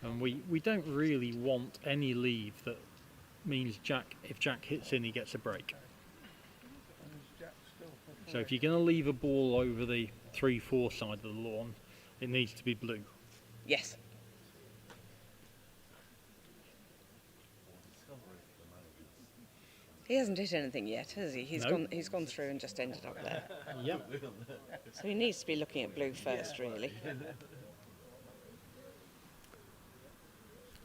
And we don't really want any leave that means if Jack hits in, he gets a break. So if you're going to leave a ball over the 3-4 side of the lawn, it needs to be blue.
Yes. He hasn't hit anything yet, has he? He's
No.
gone through and just ended up there.
Yep.
So he needs to be looking at blue first, really.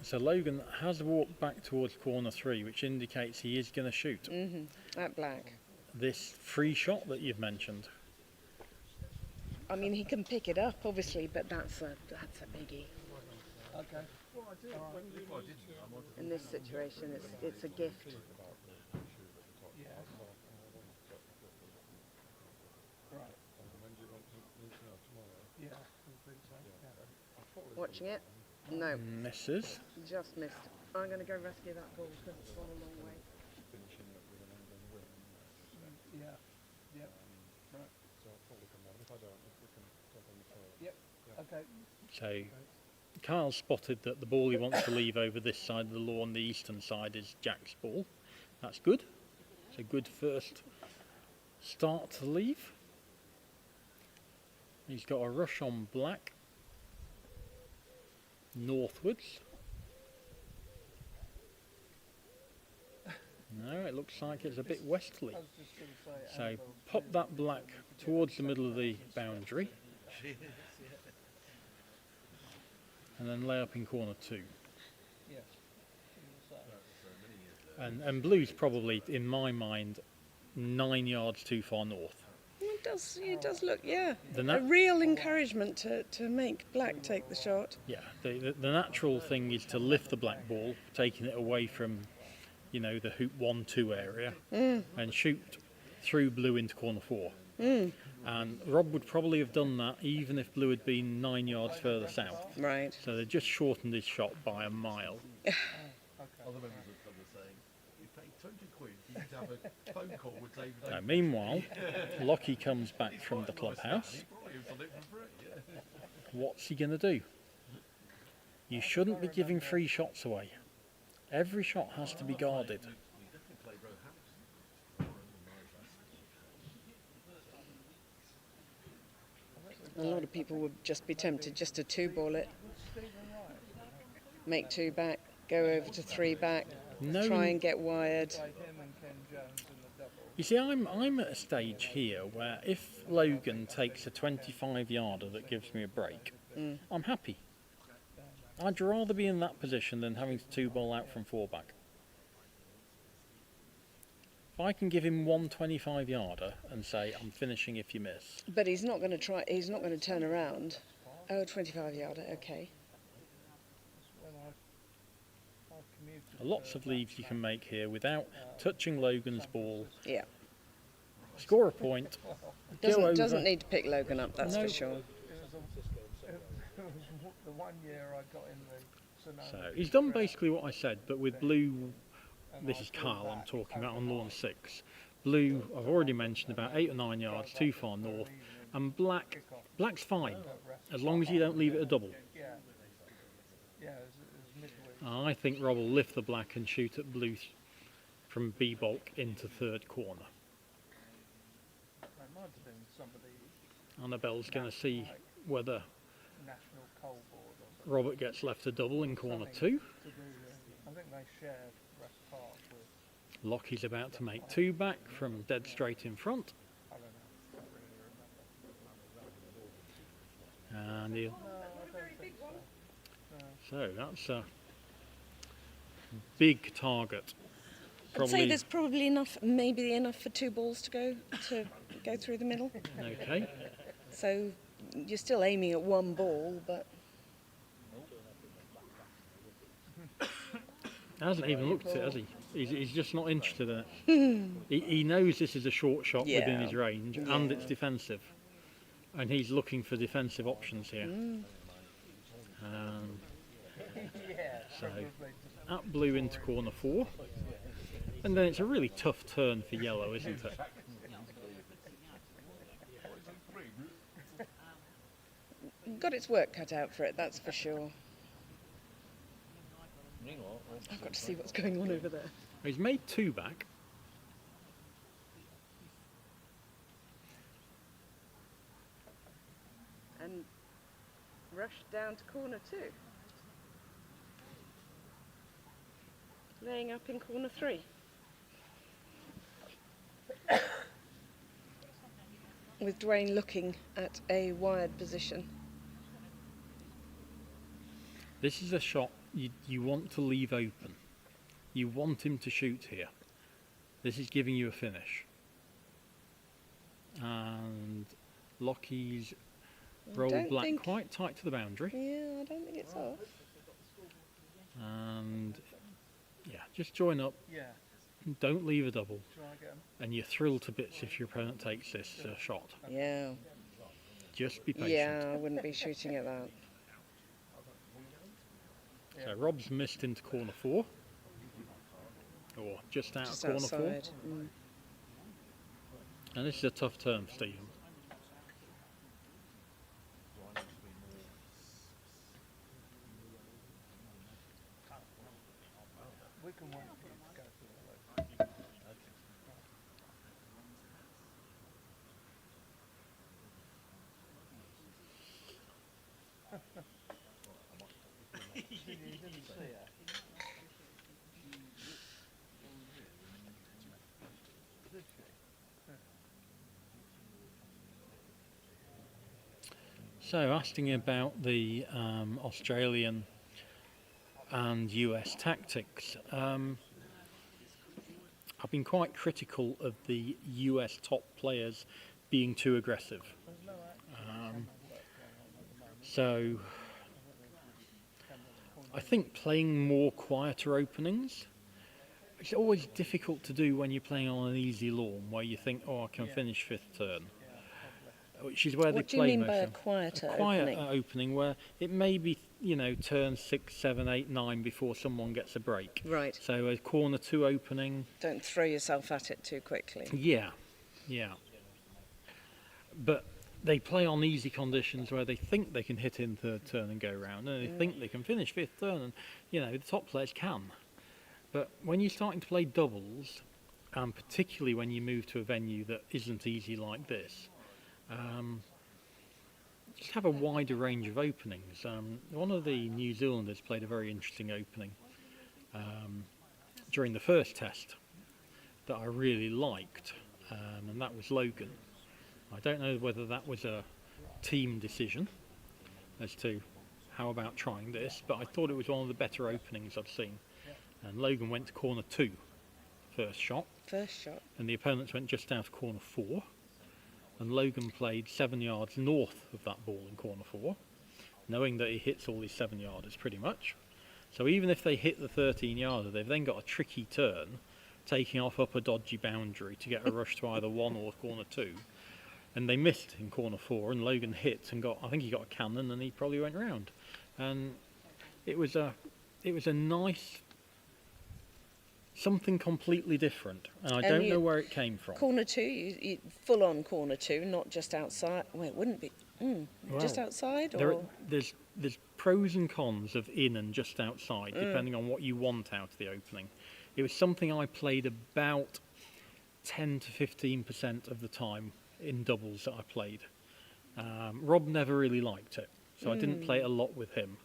So Logan has walked back towards corner 3, which indicates he is going to shoot.
At black.
This free shot that you've mentioned.
I mean, he can pick it up, obviously, but that's a biggie.
Okay.
In this situation, it's a gift.
Yeah. Right. Yeah, I think so. Yeah.
Watching it? No.
Misses.
Just missed. I'm going to go rescue that ball because it's gone a long way.
Yeah. Yep. Right. Yep. Okay.
So Carl spotted that the ball he wants to leave over this side of the lawn, the eastern side, is Jack's ball. That's good. It's a good first start to leave. He's got a rush on black northwards. No, it looks like it's a bit westerly.
I was just going to say.
So
angle.
pop that black towards the middle of the boundary and then lay up in corner 2.
Yes.
And blue's probably, in my mind, 9 yards too far north.
It does look, yeah.
The
A real encouragement to make black take the shot.
Yeah, the natural thing is to lift the black ball, taking it away from, you know, the hoop 1-2 area, and shoot through blue into corner 4. And Rob would probably have done that even if blue had been 9 yards further south.
Right.
So they just shortened his shot by a mile. Now, meanwhile, Lockie comes back from the clubhouse. What's he going to do? You shouldn't be giving free shots away. Every shot has to be guarded.
A lot of people would just be tempted just to 2-ball it. Make 2 back, go over to 3 back,
No.
try and get wired.
Like him and Ken Jones in the double.
You see, I'm at a stage here where if Logan takes a 25-yarder that gives me a break, I'm happy. I'd rather be in that position than having to 2-ball out from 4 back. If I can give him one 25-yarder and say, I'm finishing if you miss.
But he's not going to try, he's not going to turn around. Oh, 25-yarder, okay.
Lots of leaves you can make here without touching Logan's ball.
Yeah.
Score a point. Go over.
Doesn't need to pick Logan up, that's for sure.
The 1 year I got in the Sonoma.
So he's done basically what I said, but with blue, this is Carl I'm talking about on lawn 6. Blue, I've already mentioned, about 8 or 9 yards too far north, and black's fine, as long as you don't leave it a double.
Yeah. Yeah, it was midweek.
I think Rob will lift the black and shoot at blue from B bulk into 3rd corner.
It might have been somebody
Annabelle's going to see whether
National Coal Board or something.
Robert gets left a double in corner 2.
To do with, I think they shared West Park with,
Lockie's about to make 2 back from dead straight in front.
I don't know, can't really remember.
And he'll,
No, I don't think so.
so that's a big target.
I'd say there's probably enough, maybe enough for 2 balls to go through the middle.
Okay.
So you're still aiming at 1 ball, but
Hasn't even looked at it, has he? He's just not interested in it. He knows this is a short shot within his range and it's defensive. And he's looking for defensive options here. So, at blue into corner 4. And then it's a really tough turn for yellow, isn't it?
got its work cut out for it, that's for sure. I've got to see what's going on over there.
He's made 2 back.
And rushed down to corner 2. Laying up in corner 3. with Dwayne looking at a wired position.
This is a shot you want to leave open. You want him to shoot here. This is giving you a finish. And Lockie's rolled black quite tight to the boundary.
Yeah, I don't think it's off.
And yeah, just join up.
Yeah.
Don't leave a double.
Try again.
And you're thrilled to bits if your opponent takes this shot.
Yeah.
Just be patient.
Yeah, I wouldn't be shooting at that.
So Rob's missed into corner 4. Or just out of corner
outside.
4. And this is a tough turn for Stephen.
We can wait for you to go through the loop. You didn't see it. Did she?
So asking about the Australian and US tactics, I've been quite critical of the US top players being too aggressive. So I think playing more quieter openings, it's always difficult to do when you're playing on an easy lawn where you think, oh, I can finish 5th turn. Which is where
What
they
do you
play
mean by a
most.
quieter
Opening where it may be, turn 6, 7, 8, 9 before someone gets a break.
Right.
So a corner 2 opening.
Don't throw yourself at it too quickly.
Yeah. But they play on easy conditions where they think they can hit in 3rd turn and go round, and they think they can finish 5th turn, and the top players can. But when you're starting to play doubles, and particularly when you move to a venue that isn't easy like this, just have a wider range of openings. One of the New Zealanders played a very interesting opening during the first test that I really liked, and that was Logan. I don't know whether that was a team decision as to how about trying this, but I thought it was one of the better openings I've seen. And Logan went to corner 2, first shot. And the opponents went just out of corner 4. And Logan played 7 yards north of that ball in corner 4, knowing that he hits all these 7-yarders pretty much. So even if they hit the 13-yarder, they've then got a tricky turn, taking off up a dodgy boundary to get a rush to either 1 or corner 2. And they missed in corner 4, and Logan hit and I think he got a cannon, and he probably went round. And it was a nice, something completely different, and I don't know where it came from.
Corner 2, you full on corner 2, not just outside. Well, it wouldn't be just outside, or
there's pros and cons of in and just outside, depending on what you want out of the opening. It was something I played about 10 to 15% of the time in doubles that I played. Rob never really liked it, so I didn't play it a lot with him.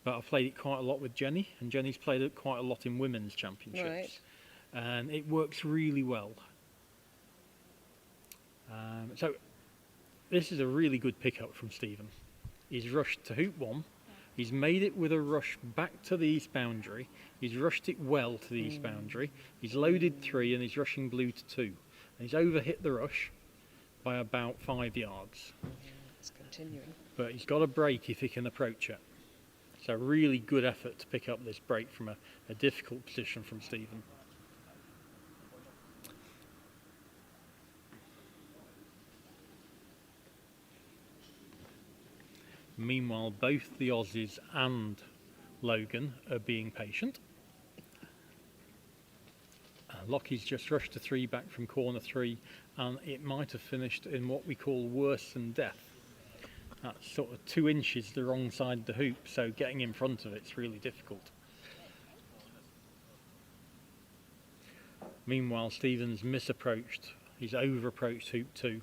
But I've played it quite a lot with Jenny, and Jenny's played it quite a lot in women's championships.
Right.
And it works really well. So this is a really good pickup from Stephen. He's rushed to hoop 1. He's made it with a rush back to the east boundary. He's rushed it well to the east boundary. He's loaded 3, and he's rushing blue to 2. And he's overhit the rush by about 5 yards.
It's continuing.
But he's got a break if he can approach it. So really good effort to pick up this break from a difficult position from Stephen. Meanwhile, both the Aussies and Logan are being patient. Lockie's just rushed to 3 back from corner 3, and it might have finished in what we call worse than death. That's sort of 2 inches the wrong side of the hoop, so getting in front of it's really difficult. Meanwhile, Stephen's misapproached. He's over-approached hoop 2,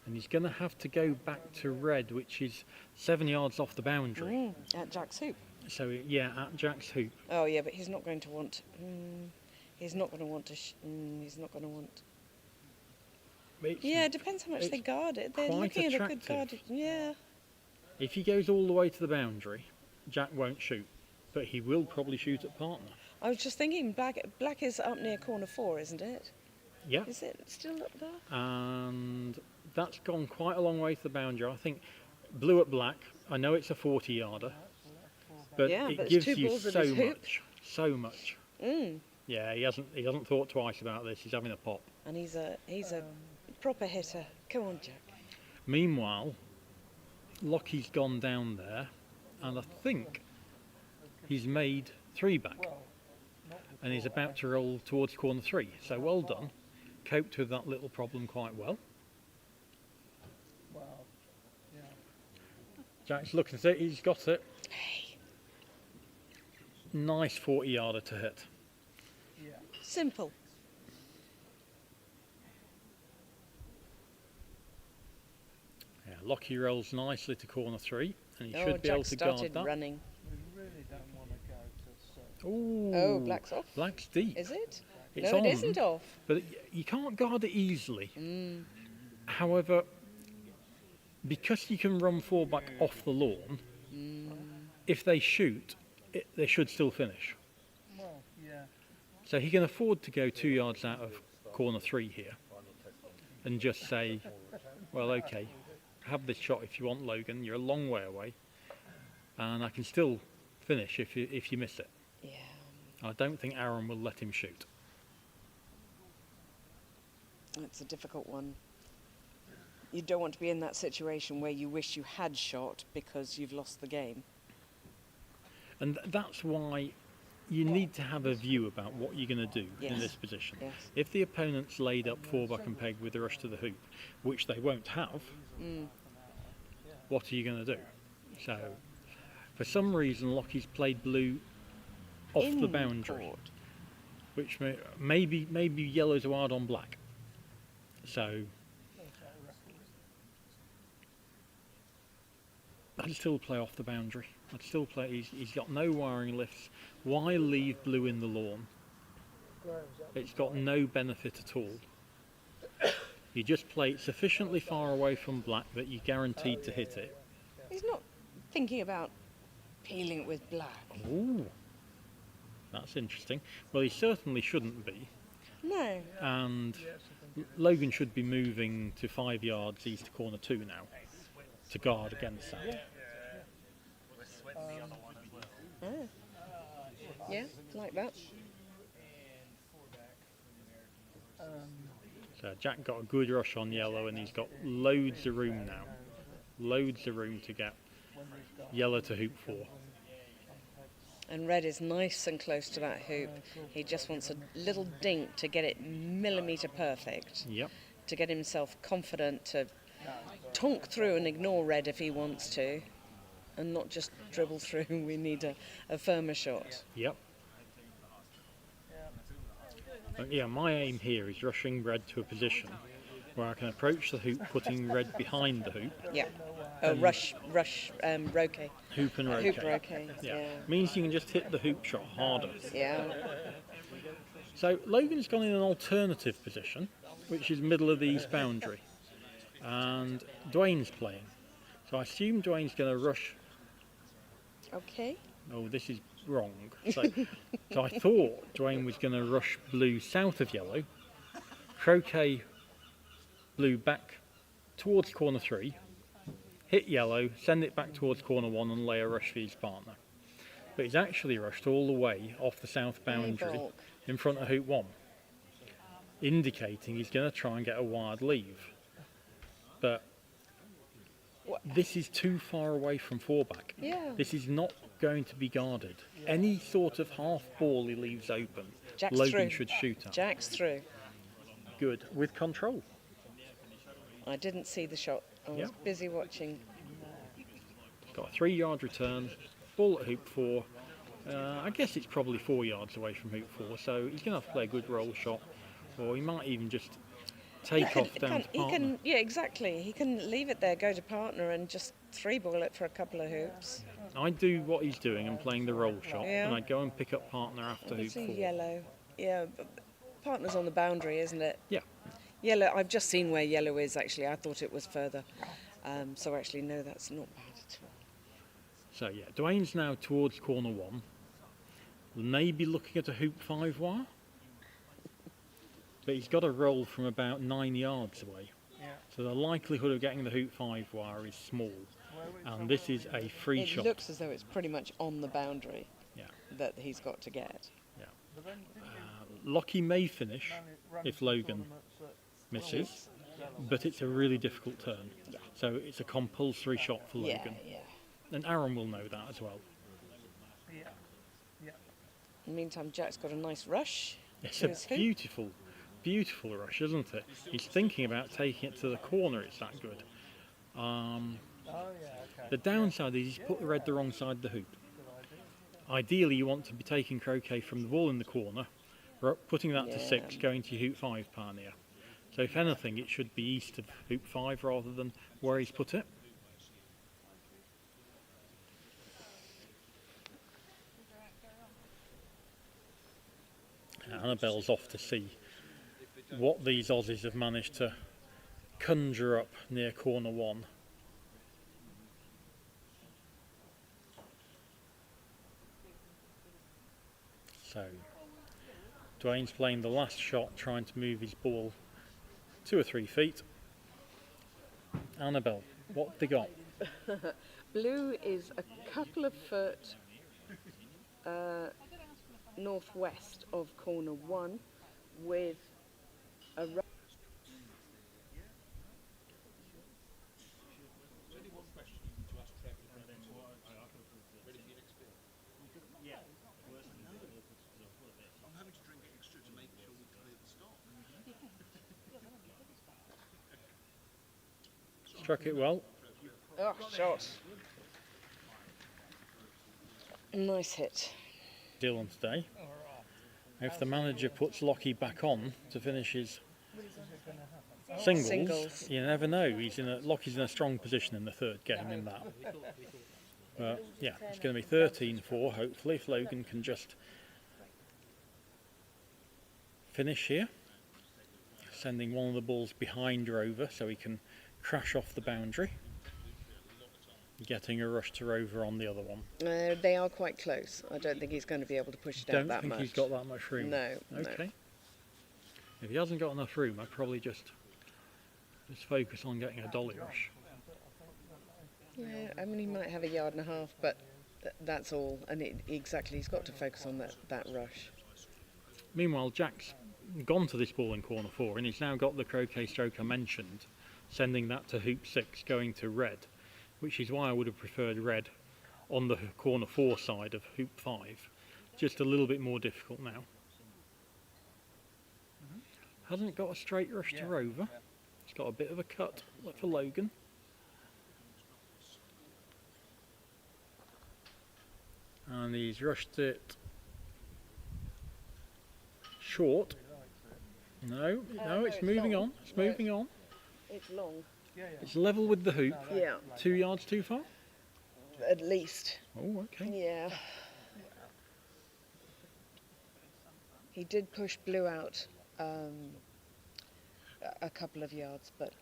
and he's going to have to go back to red, which is 7 yards off the boundary.
At Jack's hoop.
So yeah, at Jack's hoop.
Oh yeah, but he's not going to want. He's not going to want to. He's not going to want. Yeah, it depends how much they guard it. They're
quite
looking at a good
attractive.
guarded. Yeah.
If he goes all the way to the boundary, Jack won't shoot, but he will probably shoot at partner.
I was just thinking, black is up near corner 4, isn't it?
Yeah.
Is it still up there?
And that's gone quite a long way to the boundary. I think blue at black, I know it's a 40-yarder, but
Yeah,
it
but it's
gives
2
you
balls in
so
his hoop.
so much.
Mm.
Yeah, he hasn't thought twice about this. He's having a pop.
And he's a proper hitter. Come on, Jack.
Meanwhile, Lockie's gone down there, and I think he's made 3 back, and he's about to roll towards corner 3. So well done. Coped with that little problem quite well. Jack's looking at it. He's got it. Nice 40-yarder to hit.
Simple.
Yeah, Lockie rolls nicely to corner 3, and he
Oh,
should be
Jack
able to guard
started
that.
running.
We really don't want to go to
Ooh,
Oh, black's off.
Black's deep.
Is it?
It's
No,
on,
it isn't off.
But you can't guard it easily.
Mm.
However, because you can run 4 back off the lawn, if they shoot, they should still finish.
Well, yeah.
So he can afford to go 2 yards out of corner 3 here and just say, well, okay, have this shot if you want, Logan. You're a long way away, and I can still finish if you miss it.
Yeah.
I don't think Aaron will let him shoot.
That's a difficult one. You don't want to be in that situation where you wish you had shot because you've lost the game.
And that's why you need to have a view about what you're going to do in
Yes.
this position.
Yes.
If the opponent's laid up 4 back and peg with the rush to the hoop, which they won't have, what are you going to do? So, for some reason, Lockie's played blue off the
In
boundary,
court.
which maybe yellow's hard on black. So, I'd still play off the boundary. I'd still play. He's got no wiring lifts. Why leave blue in the lawn? It's got no benefit at all. You just play it sufficiently far away from black that you're guaranteed to hit it.
He's not thinking about peeling it with black.
Ooh, that's interesting. Well, he certainly shouldn't be.
No.
And Logan should be moving to 5 yards east to corner 2 now to guard against that.
Yeah, like that.
So Jack got a good rush on yellow, and he's got loads of room now. Loads of room to get yellow to hoop 4.
And red is nice and close to that hoop. He just wants a little dink to get it millimetre perfect.
Yep.
To get himself confident to tonk through and ignore red if he wants to, and not just dribble through. We need a firmer shot.
Yep. Yeah, my aim here is rushing red to a position where I can approach the hoop, putting red behind the hoop.
Yeah. Oh, rush, roquet.
Hoop and roquet.
Hoop roquet. Yeah.
Means you can just hit the hoop shot harder.
Yeah.
So Logan's gone in an alternative position, which is middle of the east boundary, and Dwayne's playing. So I assume Dwayne's going to rush.
Okay.
Oh, this is wrong. So I thought Dwayne was going to rush blue south of yellow, croquet blue back towards corner 3, hit yellow, send it back towards corner 1 and lay a rush for his partner. But he's actually rushed all the way off the south boundary in front of hoop 1, indicating he's going to try and get a wide leave. But this is too far away from 4 back.
Yeah.
This is not going to be guarded. Any sort of half ball he leaves open,
Jack's
Logan
through.
should shoot at.
Jack's through.
Good, with control.
I didn't see the shot. I was busy watching.
Got a 3-yard return, ball at hoop 4. I guess it's probably 4 yards away from hoop 4, so he's going to have to play a good roll shot, or he might even just take off down to partner.
Yeah, exactly. He can leave it there, go to partner, and just 3-ball it for a couple of hoops.
I do what he's doing and playing the roll shot,
Yeah.
and I go and pick up partner after hoop
It's
4.
a yellow. Yeah, but partner's on the boundary, isn't it?
Yeah.
Yellow, I've just seen where yellow is actually. I thought it was further. So actually, no, that's not bad at all.
So yeah, Dwayne's now towards corner 1. Maybe looking at a hoop 5 wire. But he's got a roll from about 9 yards away.
Yeah.
So the likelihood of getting the hoop 5 wire is small. And this is a free shot.
It looks as though it's pretty much on the boundary that he's got to get.
Yeah. Lockie may finish if Logan misses, but it's a really difficult turn. So it's a compulsory shot for Logan.
Yeah.
And Aaron will know that as well.
Yeah.
In the meantime, Jack's got a nice rush.
It's a beautiful, beautiful rush, isn't it? He's thinking about taking it to the corner, it's that good. The downside is he's put the red the wrong side of the hoop. Ideally, you want to be taking croquet from the ball in the corner, putting that to 6, going to hoop 5 pioneer. So if anything, it should be east of hoop 5 rather than where he's put it. Annabelle's off to see what these Aussies have managed to conjure up near corner 1. So, Dwayne's playing the last shot, trying to move his ball 2 or 3 feet. Annabelle, what have they got?
Blue is a couple of foot northwest of corner 1 with a
Struck it well.
Oh, shot. Nice hit.
Deal on today. If the manager puts Lockie back on to finish his singles, you never know. Lockie's in a strong position in the 3rd game in that. But yeah, it's going to be 13-4 hopefully if Logan can just finish here, sending one of the balls behind Rover so he can crash off the boundary, getting a rush to Rover on the other one.
They are quite close. I don't think he's going to be able to push it out that much.
Don't think he's got that much room.
No.
Okay.
No.
If he hasn't got enough room, I'd probably just focus on getting a dolly rush.
Yeah, I mean he might have 1.5 yards, but that's all. And exactly, he's got to focus on that rush.
Meanwhile, Jack's gone to this ball in corner 4, and he's now got the croquet stroke I mentioned, sending that to hoop 6, going to red, which is why I would have preferred red on the corner 4 side of hoop 5. Just a little bit more difficult now. Hasn't got a straight rush to Rover. It's got a bit of a cut for Logan. And he's rushed it short. No, it's moving on. It's moving on.
It's long.
It's level with the hoop.
Yeah.
2 yards too far?
At least.
Oh, okay.
Yeah. He did push blue out a couple of yards, but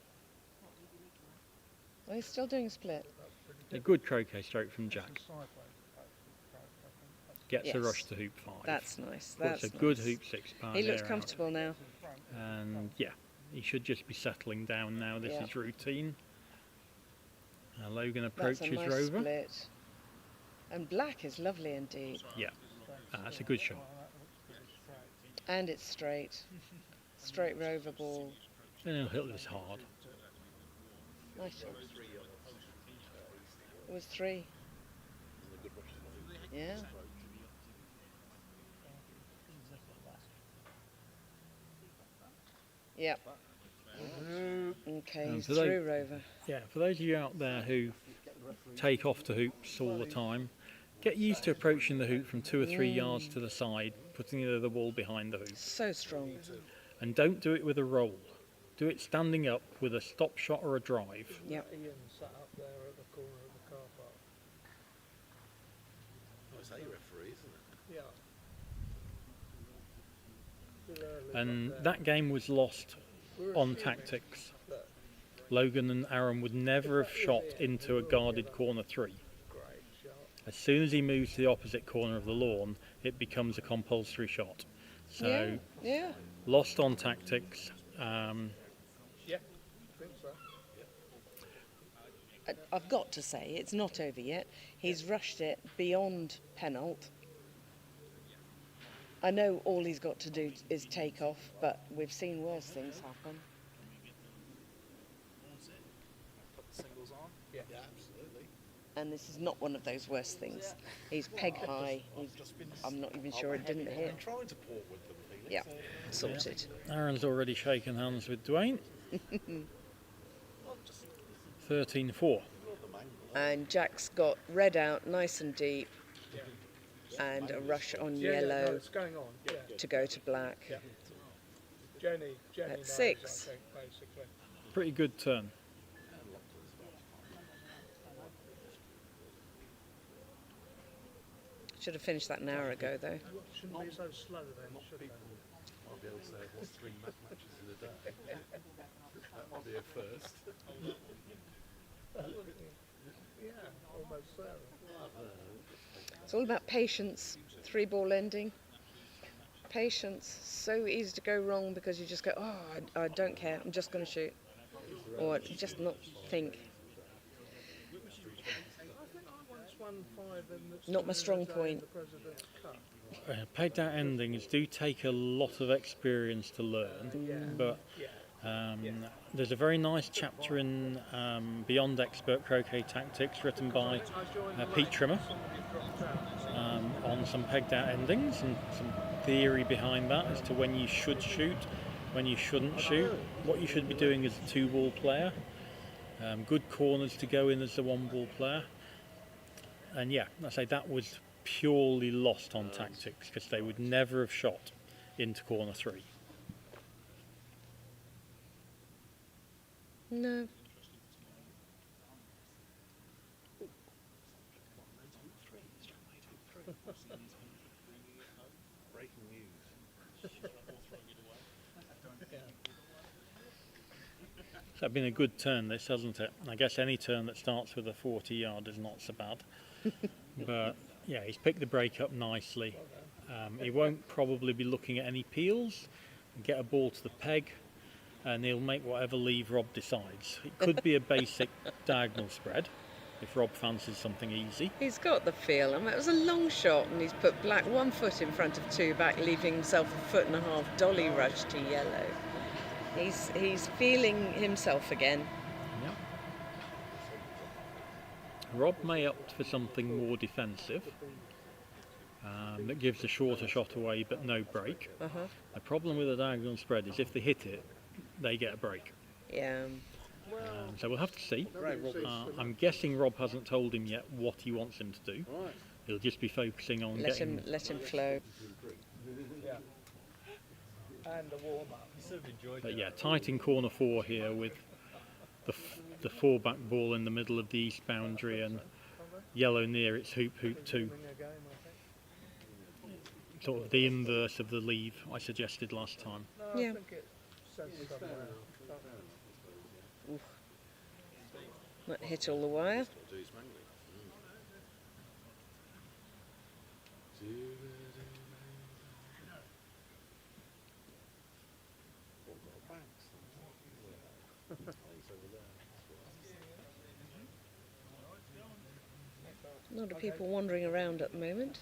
he's still doing split.
A good croquet stroke from Jack. Gets a rush to hoop 5.
That's nice.
That's a good hoop 6 pound.
He looks comfortable now.
And yeah, he should just be settling down now. This is routine. Logan approaches
That's a nice
Rover.
Split. And black is lovely indeed.
Yeah, that's a good shot.
And it's straight. Straight Rover ball.
Then he'll hit this hard.
Nice shot. It was 3. Yeah. Yep. Okay, he's through Rover.
Yeah, for those of you out there who take off to hoops all the time, get used to approaching the hoop from 2 or 3 yards to the side, putting the other ball behind the hoop.
So strong.
And don't do it with a roll. Do it standing up with a stop shot or a drive.
Yep.
Ian sat up there at the corner of the car park.
Oh, it's a referee, isn't it?
Yeah.
And that game was lost on tactics. Logan and Aaron would never have shot into a guarded corner 3. As soon as he moves to the opposite corner of the lawn, it becomes a compulsory shot. So,
Yeah.
lost on tactics.
Yeah, I think so.
I've got to say, it's not over yet. He's rushed it beyond penult. I know all he's got to do is take off, but we've seen worse things happen.
Put the singles on. Yeah, absolutely.
And this is not one of those worst things. He's peg high. I'm not even sure it didn't hit. Yeah, sorted.
Aaron's already shaken hands with Dwayne. 13-4.
And Jack's got red out, nice and deep, and a rush on yellow
no, it's going on. Yeah.
to go to black.
Yeah. Jenny
At
knows,
6.
I think, basically.
Pretty good turn.
Should have finished that an hour ago, though.
Shouldn't be so slow then, should it?
I'll be able to say I've lost 3 matches in a day. That might be a first.
Yeah, almost there.
It's all about patience. 3-ball ending. Patience. So easy to go wrong because you just go, oh, I don't care. I'm just going to shoot. Or just not think. Not my strong point.
Pegged out endings do take a lot of experience to learn, but there's a very nice chapter in Beyond Expert Croquet Tactics written by Pete Trimmer on some pegged out endings and some theory behind that as to when you should shoot, when you shouldn't shoot, what you should be doing as a 2-ball player, good corners to go in as a 1-ball player. And yeah, I say that was purely lost on tactics because they would never have shot into corner 3.
No.
Breaking news.
So it's been a good turn this, hasn't it? I guess any turn that starts with a 40-yard is not so bad. But yeah, he's picked the break up nicely. He won't probably be looking at any peels. Get a ball to the peg and he'll make whatever leave Rob decides. It could be a basic diagonal spread if Rob fancies something easy.
He's got the feel. I mean, it was a long shot and he's put black 1 foot in front of 2 back, leaving himself a 1.5 foot dolly rush to yellow. He's feeling himself again.
Yep. Rob may opt for something more defensive that gives a shorter shot away but no break. The problem with a diagonal spread is if they hit it, they get a break.
Yeah.
So we'll have to see. I'm guessing Rob hasn't told him yet what he wants him to do. He'll just be focusing on
let him flow.
Yeah. And a warm up.
But yeah, tight in corner 4 here with the 4-back ball in the middle of the east boundary and yellow near its hoop 2. Sort of the inverse of the leave I suggested last time.
Yeah. That hit all the wire. A lot of people wandering around at the moment.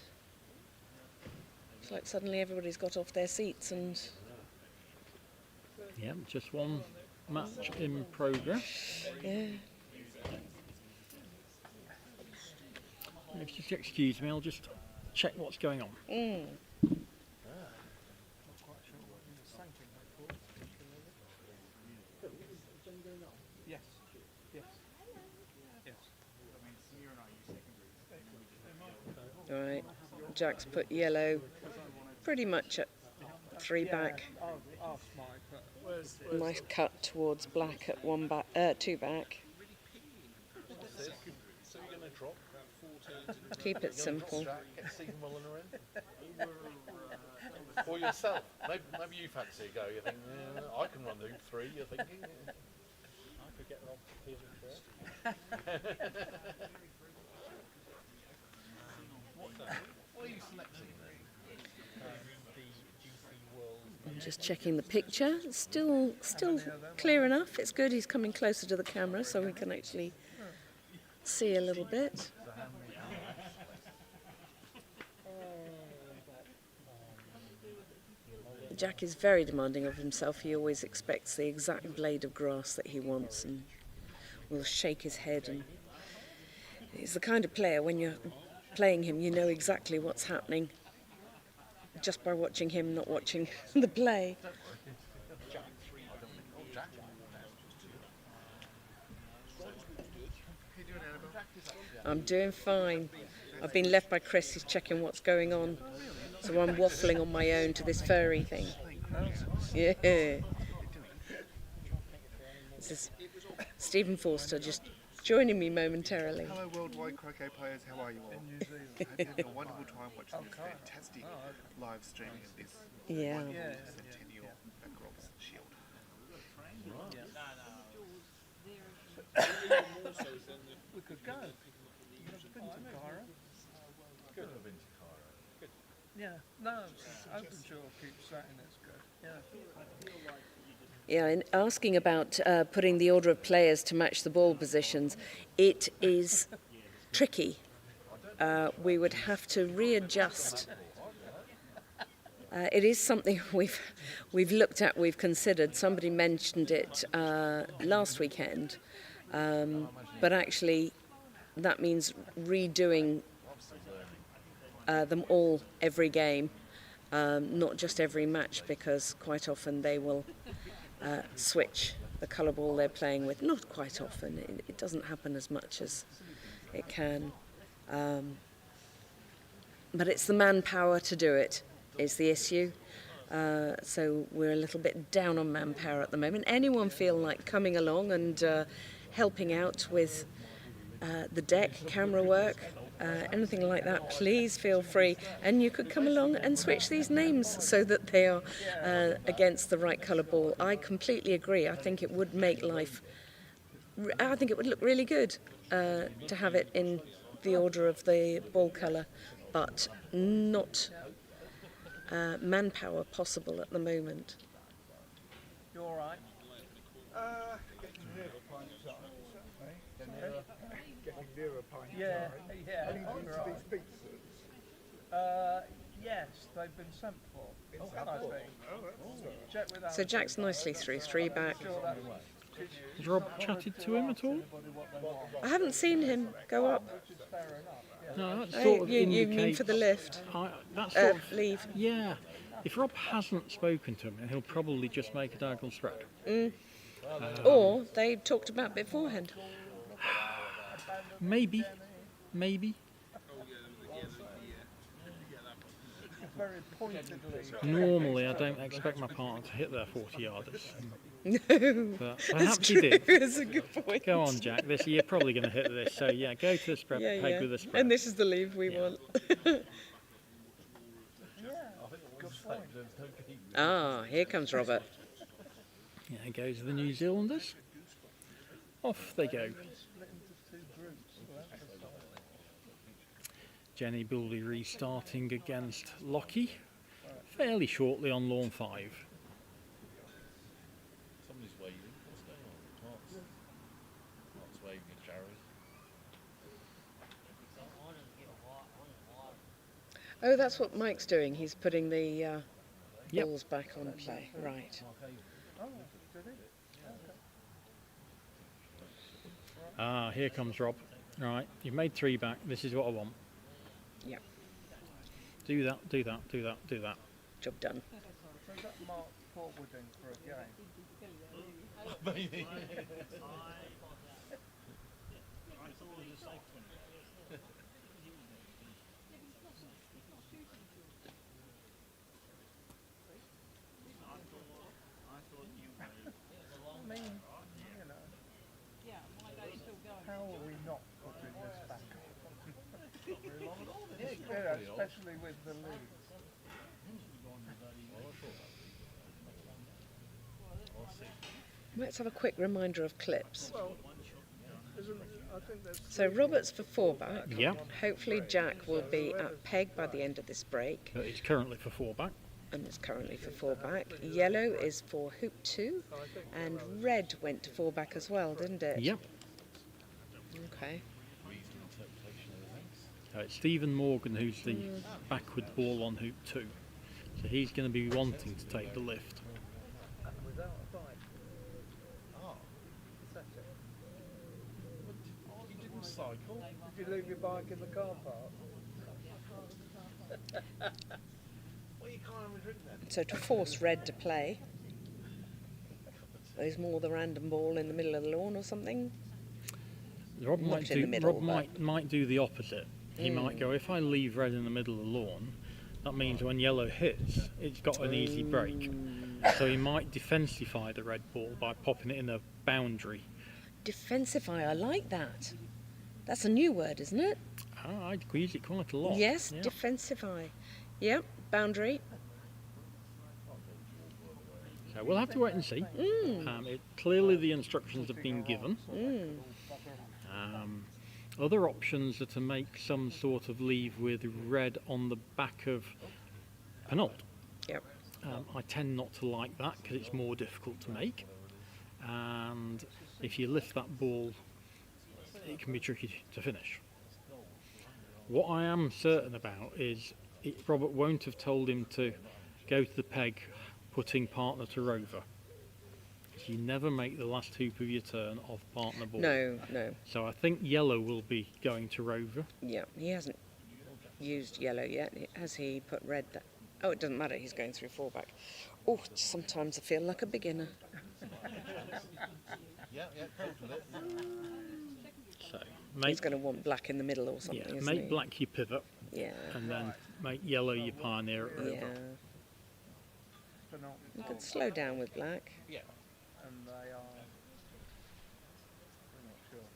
It's like suddenly everybody's got off their seats and...
Yeah, just one match in progress.
Yeah.
If you just excuse me, I'll just check what's going on.
Yes. Yes. Yes.
All right. Jack's put yellow pretty much at 3 back. Nice cut towards black at 2 back.
So you're going to drop about 40
Keep it simple.
Get Stephen Mullen around. Or yourself. Maybe you fancy a go. You think, yeah, I can run hoop 3. You're thinking.
I could get Rob to appear in
What are you selecting then?
I'm just checking the picture. Still clear enough. It's good. He's coming closer to the camera so we can actually see a little bit. Jack is very demanding of himself. He always expects the exact blade of grass that he wants and will shake his head. And he's the kind of player, when you're playing him, you know exactly what's happening just by watching him, not watching the play. I'm doing fine. I've been left by Chris. He's checking what's going on. So I'm waffling on my own to this furry thing. Yeah. This is Stephen Forster just joining me momentarily.
Hello worldwide croquet players, how are you all? I hope you're having a wonderful time watching this fantastic live streaming of this centennial MacRobertson Shield.
We could go. You've been to Cairo?
Good. I've been to Cairo. Good.
Yeah, no, Openshaw keeps saying it's good. Yeah.
Yeah, in asking about putting the order of players to match the ball positions, it is tricky. We would have to readjust. It is something we've looked at, we've considered. Somebody mentioned it last weekend, but actually that means redoing them all every game, not just every match, because quite often they will switch the colour ball they're playing with. Not quite often, it doesn't happen as much as it can. But it's the manpower to do it is the issue. So we're a little bit down on manpower at the moment. Anyone feel like coming along and helping out with the deck, camera work, anything like that, please feel free. And you could come along and switch these names so that they are against the right colour ball. I completely agree. I think it would make life, I think it would look really good to have it in the order of the ball colour, but not manpower possible at the moment.
You all right?
Getting nearer pint.
Yeah.
Any of these pizzas?
Yes, they've been sent for. I think. Check with
So Jack's nicely through, 3 back.
Has Rob chatted to him at all?
I haven't seen him go up.
No, that sort of
you mean for the lift?
That sort of,
leave?
Yeah. If Rob hasn't spoken to him, he'll probably just make a diagonal stroke.
Or they talked about beforehand.
Maybe.
Very pointedly.
Normally, I don't expect my partner to hit their 40-yarders.
No,
But
that's
perhaps
true.
he did.
That's a good point.
Go on, Jack. You're probably going to hit this. So yeah, go to the spread peg with the spread.
And this is the leave we want. Here comes Robert.
Yeah, goes the New Zealanders. Off they go. Jenny Buldy restarting against Lockie fairly shortly on lawn 5.
Somebody's waving. What's going on? Mark's waving at Jared.
Oh, that's what Mike's doing. He's putting the balls back on play. Right.
Here comes Rob. Right, you've made 3 back. This is what I want.
Yeah.
Do that.
Job done.
So is that Mark forwarding for a game?
Maybe.
I mean, you know, how are we not putting this back on?
Let's have a quick reminder of clips.
Well, I think there's
So Robert's for 4-back.
Yeah.
Hopefully Jack will be at peg by the end of this break.
It's currently for 4-back.
And it's currently for 4-back. Yellow is for hoop 2, and red went to 4-back as well, didn't it?
Yep.
Okay.
It's Stephen Morgan who's the backward ball on hoop 2. So he's going to be wanting to take the lift.
without a bike.
Oh.
Is that it?
You didn't cycle?
Did you leave your bike in the car park?
Well, you can't have a drink then.
So to force red to play, there's more the random ball in the middle of the lawn or something.
Rob
Not
might
in
do.
the middle,
Rob might do the opposite. He might go, if I leave red in the middle of the lawn, that means when yellow hits, it's got an easy break. So he might defensify the red ball by popping it in a boundary.
Defensify, I like that. That's a new word, isn't it?
Ah, I use it quite a lot.
Yes,
yeah.
defensify. Yep, boundary.
So we'll have to wait and see. Clearly the instructions have been given. Other options are to make some sort of leave with red on the back of Penalt.
Yep.
I tend not to like that because it's more difficult to make, and if you lift that ball it can be tricky to finish. What I am certain about is Robert won't have told him to go to the peg putting partner to rover. You never make the last hoop of your turn off partner ball.
No, no.
So I think yellow will be going to rover.
Yeah, he hasn't used yellow yet, has he? Put red there. Oh, it doesn't matter, he's going through 4-back. Oh, sometimes I feel like a beginner.
Yeah, totally.
So
he's going to want black in the middle or something, isn't
make
he?
black your pivot.
Yeah.
And then make yellow your pioneer at rover.
Yeah. You could slow down with black.
Yeah.
And they are. I'm not sure.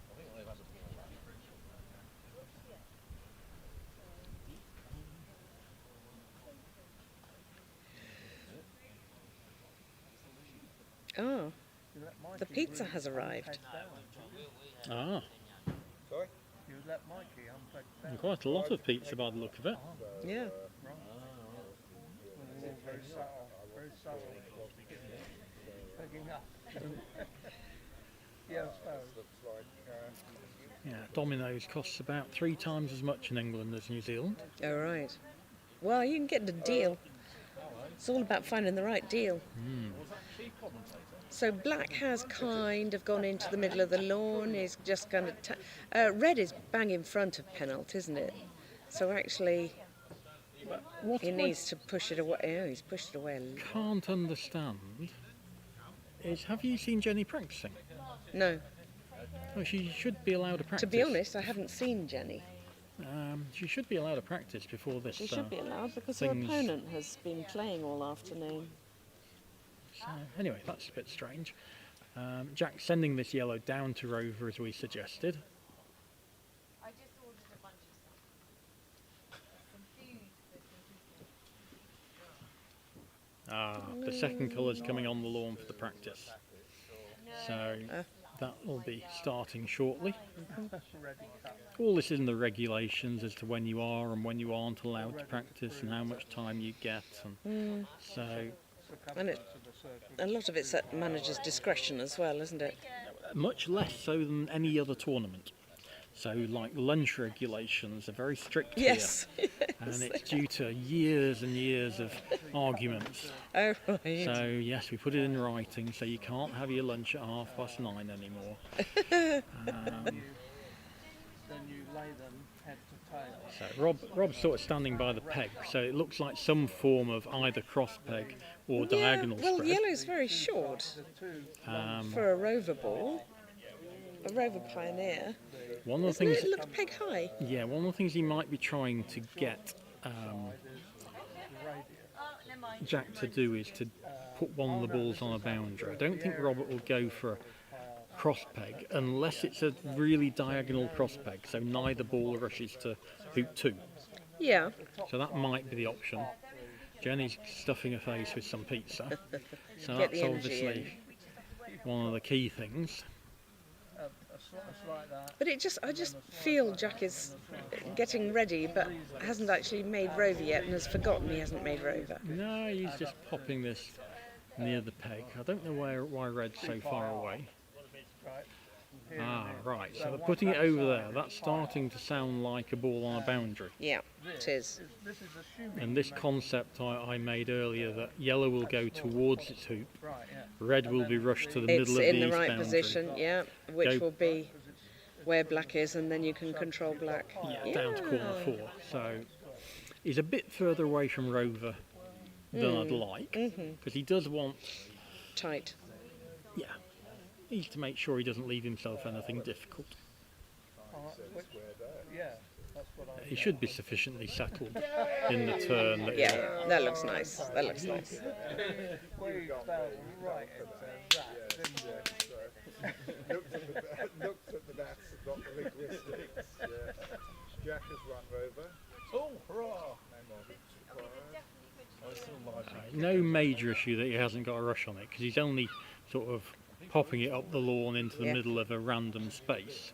I think they've had a ball back.
Oh, the pizza has arrived.
Ah.
Sorry? You let Mikey unpeg down.
And quite a lot of pizza by the look of it.
Yeah.
Very subtle. Very subtle. Picking up. Yeah, I suppose.
Yeah, Domino's costs about 3 times as much in England as New Zealand.
All right. Well, you can get a deal. It's all about finding the right deal. So black has kind of gone into the middle of the lawn. He's just going to... red is bang in front of Penalt, isn't it? So actually, he needs to push it away. Oh, he's pushed it away a little.
Can't understand is, have you seen Jenny practicing?
No.
Oh, she should be allowed to practice.
To be honest, I haven't seen Jenny.
She should be allowed to practice before this.
She should be allowed because her opponent has been playing all afternoon.
So, anyway, that's a bit strange. Jack sending this yellow down to rover as we suggested.
I just ordered a bunch of stuff. Some food.
The second colour's coming on the lawn for the practice. So that will be starting shortly. All this is in the regulations as to when you are and when you aren't allowed to practice and how much time you get. And
and a lot of it's at manager's discretion as well, isn't it?
Much less so than any other tournament. So, like lunch regulations are very strict
yes.
here, and it's due to years and years of arguments.
Oh, right.
So, yes, we put it in writing, so you can't have your lunch at 9:30 anymore.
Then you lay them head to tail.
So Rob's sort of standing by the peg, so it looks like some form of either cross peg or diagonal
well,
spread.
yellow's very short for a rover ball. A rover pioneer.
One of the
Isn't
things
it looks peg high.
Yeah, one of the things he might be trying to get Jack to do is to put one of the balls on a boundary. I don't think Robert will go for a cross peg unless it's a really diagonal cross peg, so neither ball rushes to hoop 2.
Yeah.
So that might be the option. Jenny's stuffing her face with some pizza, so
Get
that's
the energy
obviously one of the key things.
But I just feel Jack is getting ready, but hasn't actually made Rover yet, and has forgotten he hasn't made Rover.
No, he's just popping this near the peg. I don't know why Red's so far away. Ah, right, so they're putting it over there. That's starting to sound like a ball on a boundary.
Yeah, it is.
And this concept I made earlier, that yellow will go towards its hoop, red will be rushed to the middle of the
It's in the
east
right
boundary.
position, yeah, which will be where black is, and then you can control black.
Yeah, down to corner 4. So he's a bit further away from Rover than I'd like, because he does want...
Tight.
Yeah. He needs to make sure he doesn't leave himself anything difficult. He should be sufficiently settled in the turn.
That looks nice. That looks nice.
Looked at the bats and got the linguistics. Jack has run Rover. Oh, hurrah!
No major issue that he hasn't got a rush on it, because he's only sort of popping it up the lawn into the middle of a random space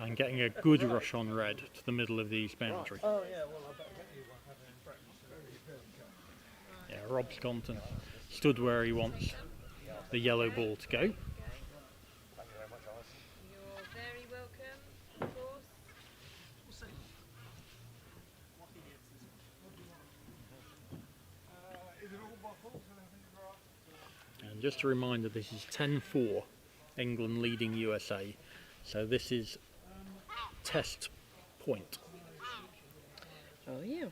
and getting a good rush on red to the middle of the east boundary.
Oh yeah, well I bet you won't have any practice.
Yeah, Rob's gone and stood where he wants the yellow ball to go.
You're very welcome, of course.
And just a reminder, this is 10-4, England leading USA. So this is test point.
Oh yeah.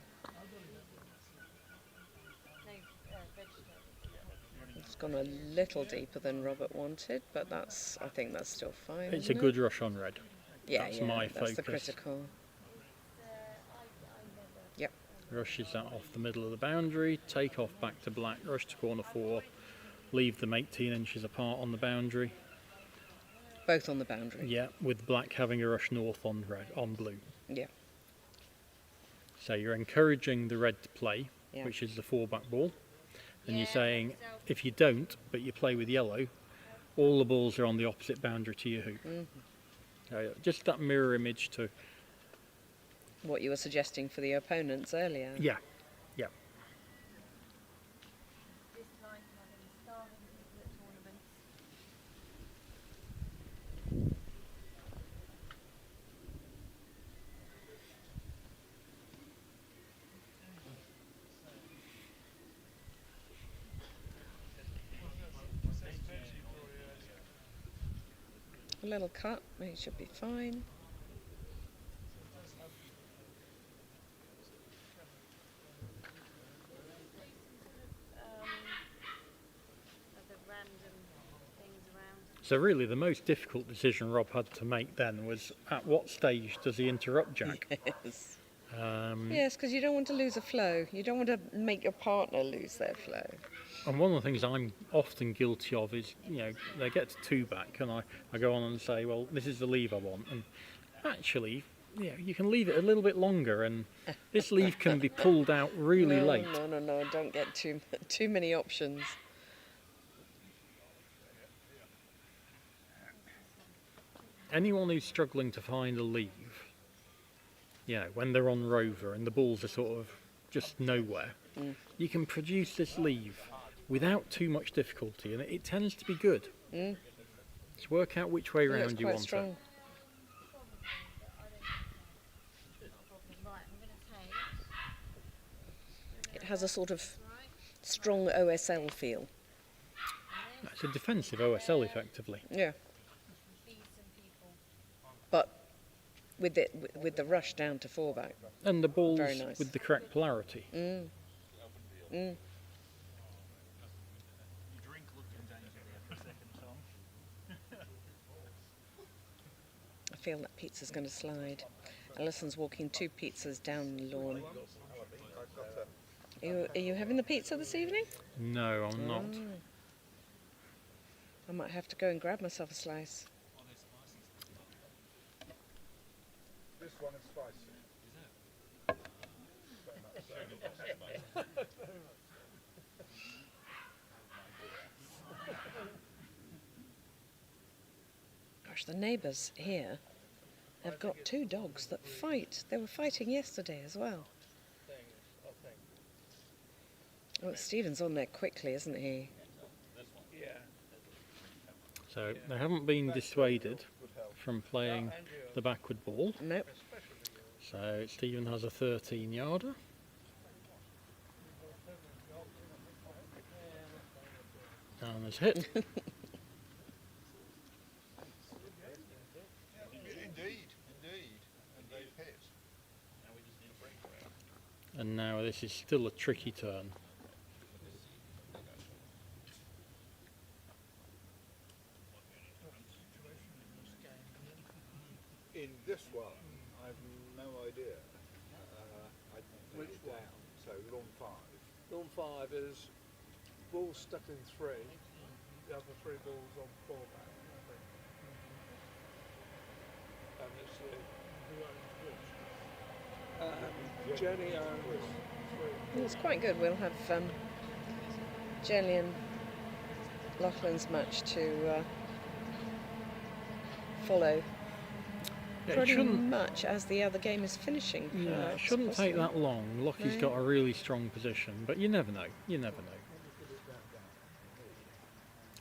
It's gone a little deeper than Robert wanted, but I think that's still fine.
It's a good rush on red.
Yeah,
that's my
that's
focus.
the critical. Yep.
Rushes that off the middle of the boundary, take off back to black, rush to corner 4, leave them 18 inches apart on the boundary.
Both on the boundary.
Yeah, with black having a rush north on red, on blue.
Yeah.
So you're encouraging the red to play, which is the 4-back ball, and you're saying if you don't, but you play with yellow, all the balls are on the opposite boundary to your hoop. Just that mirror image to
what you were suggesting for the opponents earlier.
Yeah, yeah.
A little cut, it should be fine.
So really the most difficult decision Rob had to make then was at what stage does he interrupt Jack?
Yes. Yes, because you don't want to lose a flow. You don't want to make your partner lose their flow.
And one of the things I'm often guilty of is, they get to 2-back and I go on and say, well, this is the leave I want. And actually, you can leave it a little bit longer and this leave can be pulled out really late.
No, don't get too many options.
Anyone who's struggling to find a leave, when they're on Rover and the balls are sort of just nowhere, you can produce this leave without too much difficulty, and it tends to be good. Just work out which way round you want it.
It has a sort of strong OSL feel.
It's a defensive OSL, effectively.
Yeah. But with the rush down to 4-back.
And the balls
very nice.
With the correct polarity.
I feel that pizza's going to slide. Alison's walking 2 pizzas down the lawn. Are you having the pizza this evening?
No, I'm not.
I might have to go and grab myself a slice.
This one is spicy. Very much so.
Gosh, the neighbours here have got 2 dogs that fight. They were fighting yesterday as well. Oh, Stephen's on there quickly, isn't he?
So they haven't been dissuaded from playing the backward ball.
Nope.
So Stephen has a 13-yarder. And there's hit.
Indeed, and they've hit.
And now this is still a tricky turn.
In this one, I've no idea. Which one? So lawn 5.
Lawn 5 is balls stuck in 3, the other 3 balls on 4 back, I think. And it's who owns which? Jenny owns 3.
It's quite good. We'll have Jenny and Laughlin's match to follow.
Yeah,
Pretty much as the other game is finishing.
Yeah, it shouldn't take that long. Lockie's got a really strong position, but you never know. You never know.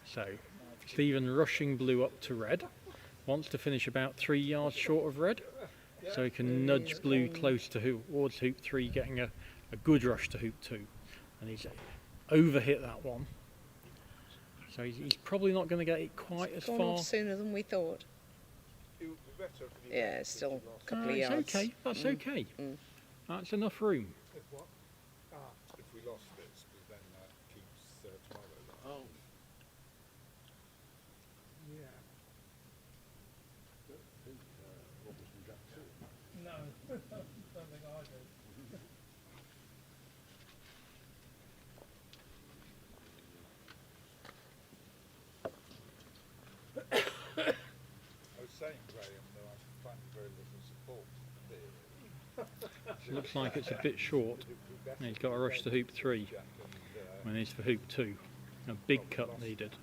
So, Stephen rushing blue up to red. Wants to finish about 3 yards short of red, so he can nudge blue close to towards hoop 3, getting a good rush to hoop 2. And he's overhit that one. So he's probably not going to get it quite as
gone
far.
off sooner than we thought. Yeah, it's still a couple of yards.
It's okay. That's okay. That's enough room.
If what? If we lost this, then that keeps tomorrow. Oh.
Yeah. No, don't think I do.
I was saying, Graham, that I find very little support there.
Looks like it's a bit short. And he's got a rush to hoop 3 when he's for hoop 2. A big cut needed.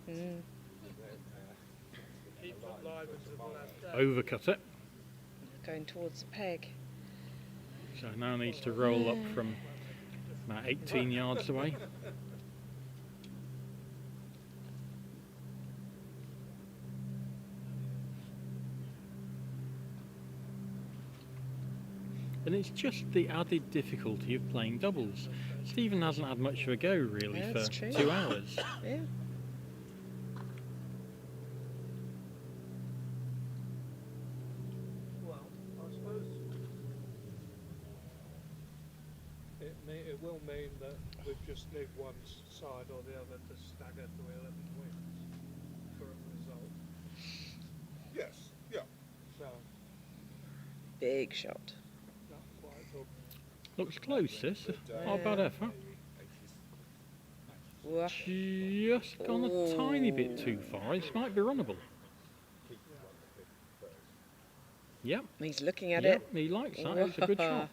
Overcut it.
Going towards the peg.
So now needs to roll up from about 18 yards away. And it's just the added difficulty of playing doubles. Stephen hasn't had much of a go really for 2 hours.
Yeah.
Well, I suppose it will mean that we just need one side or the other to stagger to 11 wins for a result.
Yes, yeah.
So,
Big shot.
not quite up.
Looks close, this. Not a bad effort. Just gone a tiny bit too far. This might be runnable. Yep.
He's looking at
Yep,
it.
he likes that. It's a good shot.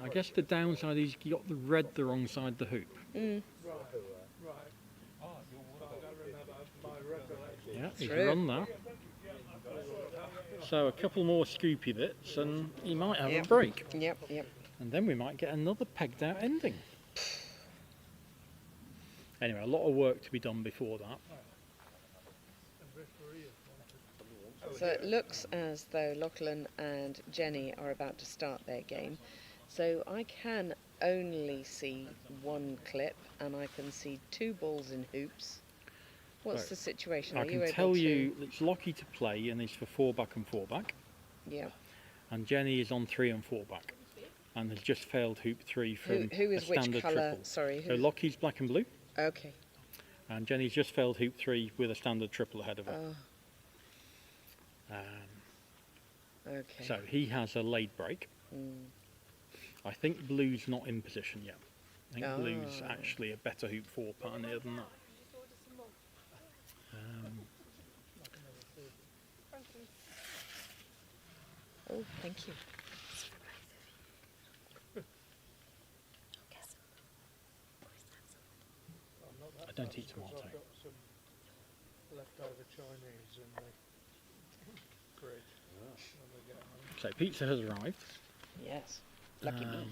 I guess the downside is you got the red the wrong side the hoop.
Right. I don't remember my recollection.
Yeah, he's run that. So a couple more scoopy bits and he might have a break.
Yep.
And then we might get another pegged out ending. Anyway, a lot of work to be done before that.
So it looks as though Lachlan and Jenny are about to start their game. So I can only see one clip and I can see 2 balls in hoops. What's the situation?
I
Are you
can
able
tell
to...
you it's Lockie to play and he's for 4 back and 4 back.
Yeah.
And Jenny is on 3 and 4 back. And has just failed hoop 3 from
Who is
a
which
standard
colour?
triple.
Sorry.
So Lockie's black and blue.
Okay.
And Jenny's just failed hoop 3 with a standard triple ahead of her.
Okay.
So he has a laid break. I think blue's not in position yet. I think blue's actually a better hoop 4 pioneer than that.
Oh, thank you.
I don't eat tomato.
leftover Chinese in the fridge when we get home.
So pizza has arrived.
Yes. Lucky me.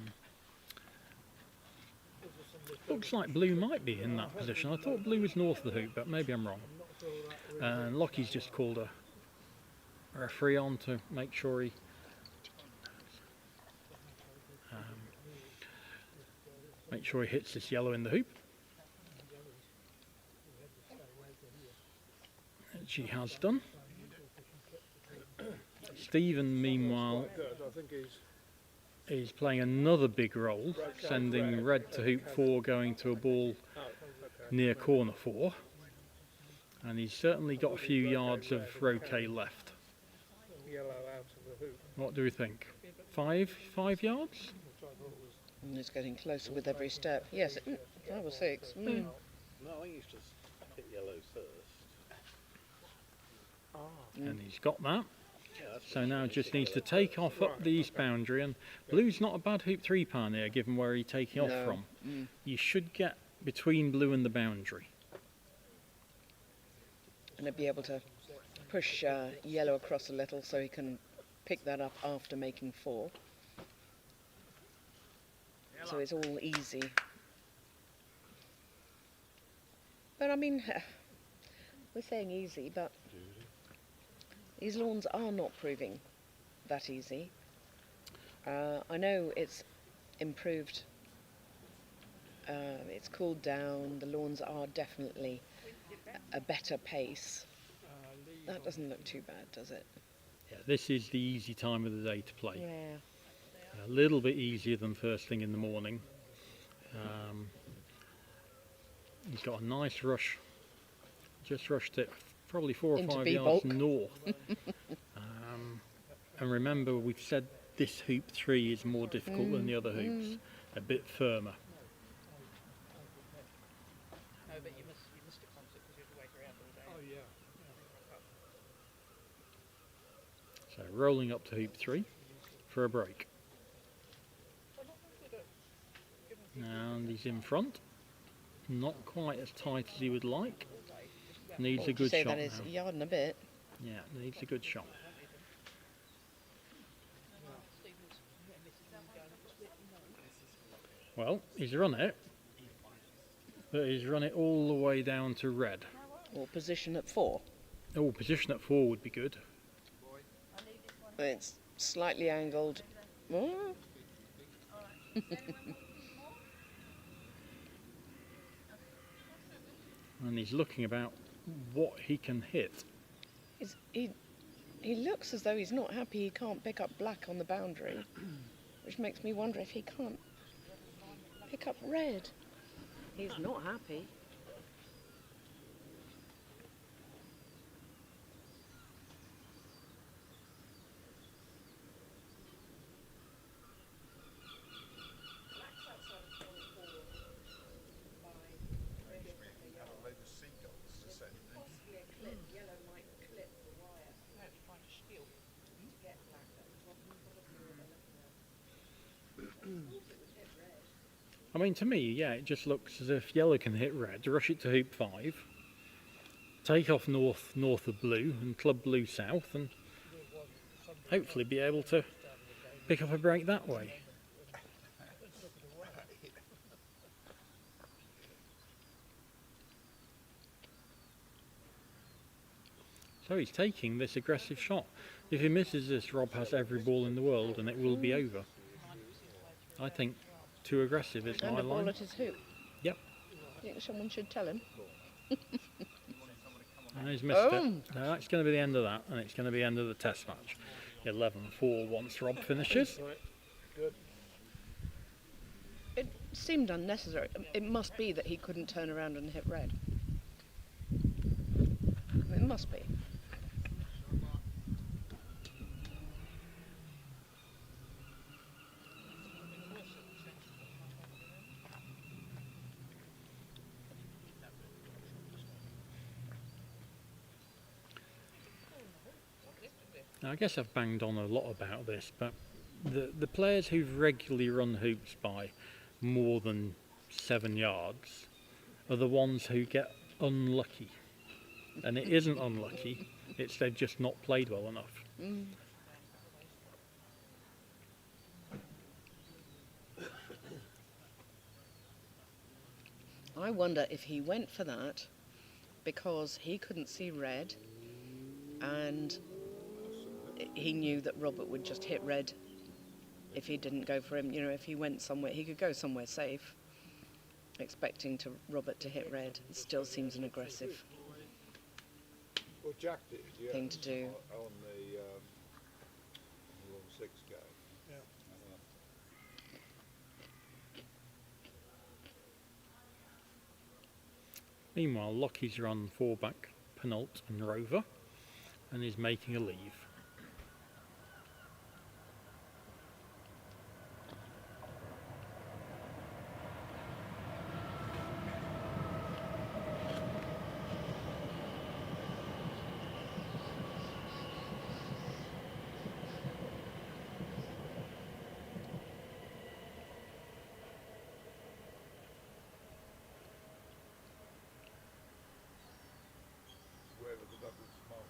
Looks like Blue might be in that position. I thought Blue was north of the hoop, but maybe I'm wrong. And Lockie's just called a referee on to make sure he hits this yellow in the hoop. And she has done. Stephen, meanwhile, is playing another big role, sending red to hoop 4, going to a ball near corner 4. And he's certainly got a few yards of roquet left.
Yellow out of the hoop.
What do we think? 5 yards?
And it's getting closer with every step. Yes, 5 or 6.
No, I think he's just hit yellow first.
And he's got that. So now just needs to take off up the east boundary, and Blue's not a bad hoop 3 pioneer given where he's taking off from. You should get between Blue and the boundary.
And he'll be able to push yellow across a little so he can pick that up after making 4. So it's all easy. But I mean, we're saying easy, but these lawns are not proving that easy. I know it's improved, it's cooled down, the lawns are definitely a better pace. That doesn't look too bad, does it?
Yeah, this is the easy time of the day to play.
Yeah.
A little bit easier than first thing in the morning. He's got a nice rush. Just rushed it probably 4 or 5 yards north. And remember, we've said this hoop 3 is more difficult than the other hoops. A bit firmer.
No, but you missed a concert because you had to wait around all day.
Oh, yeah.
So rolling up to hoop 3 for a break. And he's in front. Not quite as tight as he would like. Needs a good shot
that is
now.
a yard and a bit.
Yeah, needs a good shot. Well, he's run it, but he's run it all the way down to red.
Or position at 4.
Oh, position at 4 would be good.
It's slightly angled.
And he's looking about what he can hit.
He looks as though he's not happy he can't pick up black on the boundary, which makes me wonder if he can't pick up red. He's not happy.
I mean, to me, yeah, it just looks as if yellow can hit red, rush it to hoop 5, take off north of blue and club blue south, and hopefully be able to pick up a break that way. So he's taking this aggressive shot. If he misses this, Rob has every ball in the world and it will be over. I think too aggressive is
And
my
a ball
line.
at his hoop.
Yep.
I think someone should tell him.
And he's missed it. No, that's going to be the end of that, and it's going to be the end of the test match. 11-4 once Rob finishes.
Good.
It seemed unnecessary. It must be that he couldn't turn around and hit red. It must be.
Now, I guess I've banged on a lot about this, but the players who've regularly run hoops by more than 7 yards are the ones who get unlucky. And it isn't unlucky, it's they've just not played well enough.
Mm. I wonder if he went for that because he couldn't see red and he knew that Robert would just hit red if he didn't go for him. You know, if he went somewhere, he could go somewhere safe, expecting Robert to hit red. It still seems an aggressive
Well, Jack did, yeah,
thing to do.
on the Rule 6 game. Yeah.
Meanwhile, Lockie's run 4 back, Penult and Rover, and is making a leave.
Wherever the double small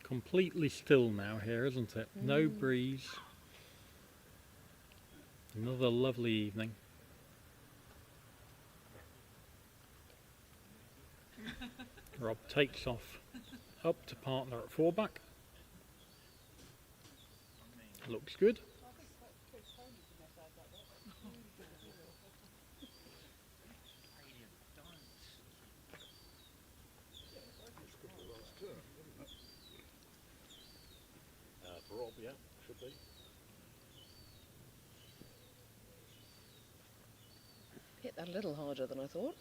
Completely still now here, isn't it? No breeze. Another lovely evening. Rob takes off up to partner at 4 back. Looks good.
For Rob, yeah, should be.
Hit that a little harder than I thought.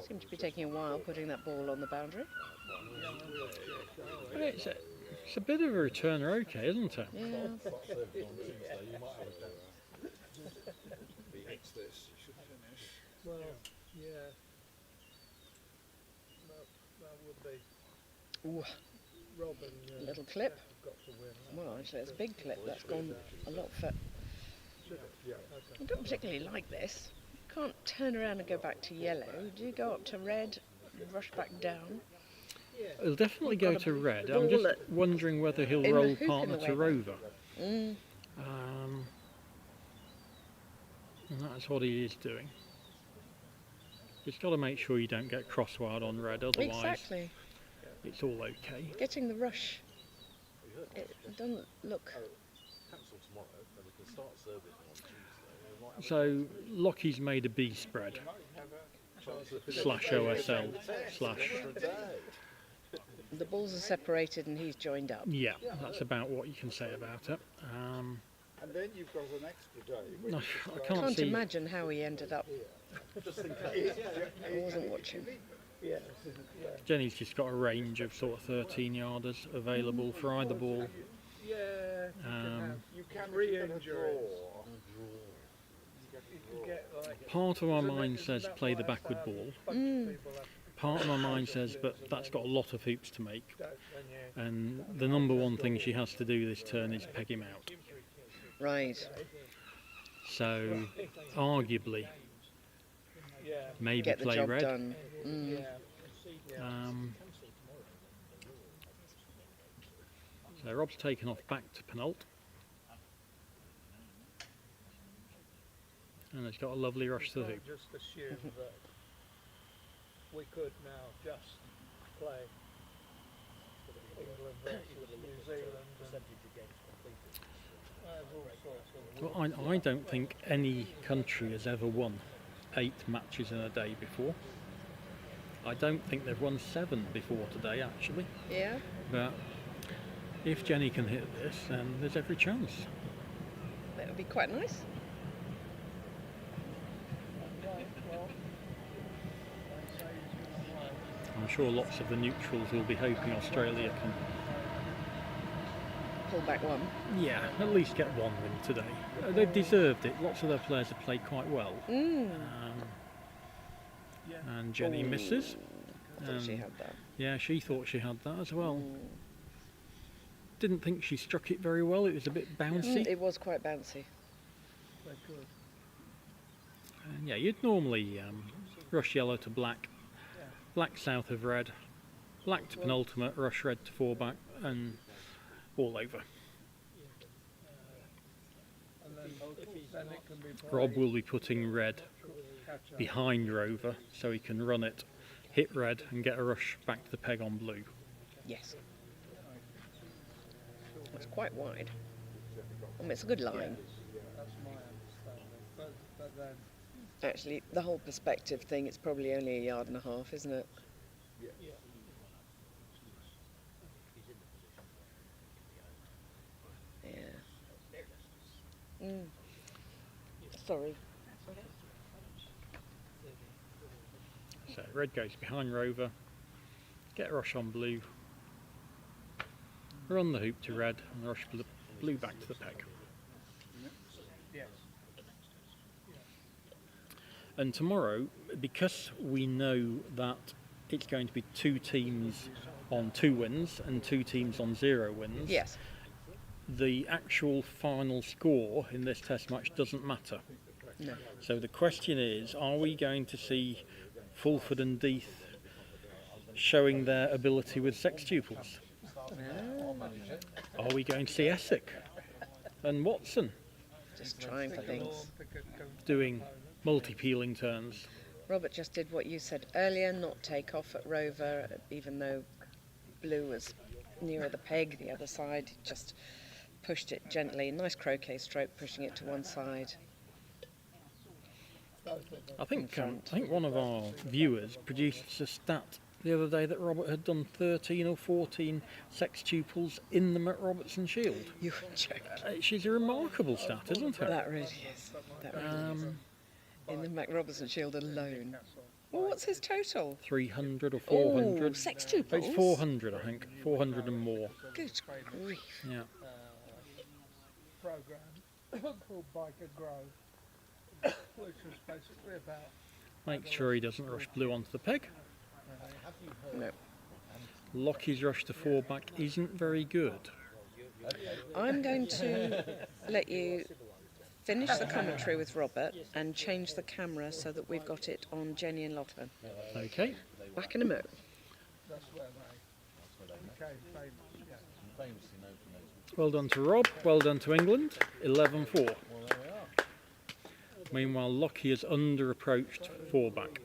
Seemed to be taking a while putting that ball on the boundary.
But it's a bit of a returner, okay, isn't it?
Yeah.
He hits this, he should finish.
Well, yeah. That would be.
Ooh.
Robin.
Little clip.
Got to win.
Well, actually, it's a big clip. That's gone a lot for. I don't particularly like this. Can't turn around and go back to yellow. Do you go up to red, rush back down?
He'll definitely go to red. I'm just wondering whether he'll roll partner to Rover.
Mm.
And that's what he is doing. Just got to make sure you don't get crosswired on red, otherwise
Exactly.
it's all okay.
Getting the rush. It doesn't look.
Cancel tomorrow, then we can start serving on Tuesday.
So Lockie's made a B spread slash OSL slash.
The balls are separated and he's joined up.
Yeah, that's about what you can say about it.
And then you've got an extra day.
No, I
I
can't
can't
see.
imagine how he ended up.
Just in case.
I wasn't watching.
Yeah.
Jenny's just got a range of sort of 13 yarders available for either ball.
Yeah.
You can
re-injure it. You can get like.
Part of my mind says play the backward ball. Part of my mind says, but that's got a lot of hoops to make. And the number one thing she has to do this turn is peg him out.
Right.
So, arguably, maybe
Get the
play
job
red.
done.
So Rob's taken off back to Penult. And it's got a lovely rush to the hoop.
Just assume that we could now just play England versus New Zealand. There's all sorts of
Well, I don't think any country has ever won 8 matches in a day before. I don't think they've won 7 before today, actually.
Yeah.
But if Jenny can hit this, then there's every chance.
That would be quite nice.
I'm sure lots of the neutrals will be hoping Australia can,
pull back one.
yeah, at least get one win today. They've deserved it. Lots of their players have played quite well. And Jenny misses.
I thought she had that.
Yeah, she thought she had that as well. Didn't think she struck it very well. It was a bit bouncy.
It was quite bouncy.
They're good.
And yeah, you'd normally rush yellow to black, black south of red, black to penultimate, rush red to 4 back, and all over.
And then it can be
Rob will be putting red behind Rover so he can run it, hit red, and get a rush back to the peg on blue.
Yes. It's quite wide. I mean, it's a good line.
That's my understanding. But then
Actually, the whole perspective thing, it's probably only 1.5 yards, isn't it? Yeah. Sorry.
So red goes behind Rover, get a rush on blue, run the hoop to red, and rush blue back to the peg.
yes.
And tomorrow, because we know that it's going to be 2 teams on 2 wins and 2 teams on 0 wins,
Yes.
the actual final score in this test match doesn't matter.
No.
So the question is, are we going to see Fulford and Death showing their ability with sextuples? Are we going to see Essex and Watson
Just trying for things.
doing multi-peeling turns?
Robert just did what you said earlier, not take off at Rover, even though blue was nearer the peg, the other side, just pushed it gently. Nice croquet stroke, pushing it to one side.
I think one of our viewers produced a stat the other day that Robert had done 13 or 14 sextuples in the MacRobertson Shield.
You were joking.
She's a remarkable stat, isn't her?
That really is. That really is. In the MacRobertson Shield alone. Well, what's his total?
300 or 400.
Oh, sextuples?
It's 400, I think. 400 and more.
Good grief.
Yeah.
Program called Biker Grove, which was basically about.
Make sure he doesn't rush blue onto the peg.
No.
Lockie's rush to 4 back isn't very good.
I'm going to let you finish the commentary with Robert and change the camera so that we've got it on Jenny and Lachlan.
Okay.
Back in a mo.
That's where they became famous. Yeah.
Well done to Rob. Well done to England. 11-4. Meanwhile, Lockie has under-approached 4 back.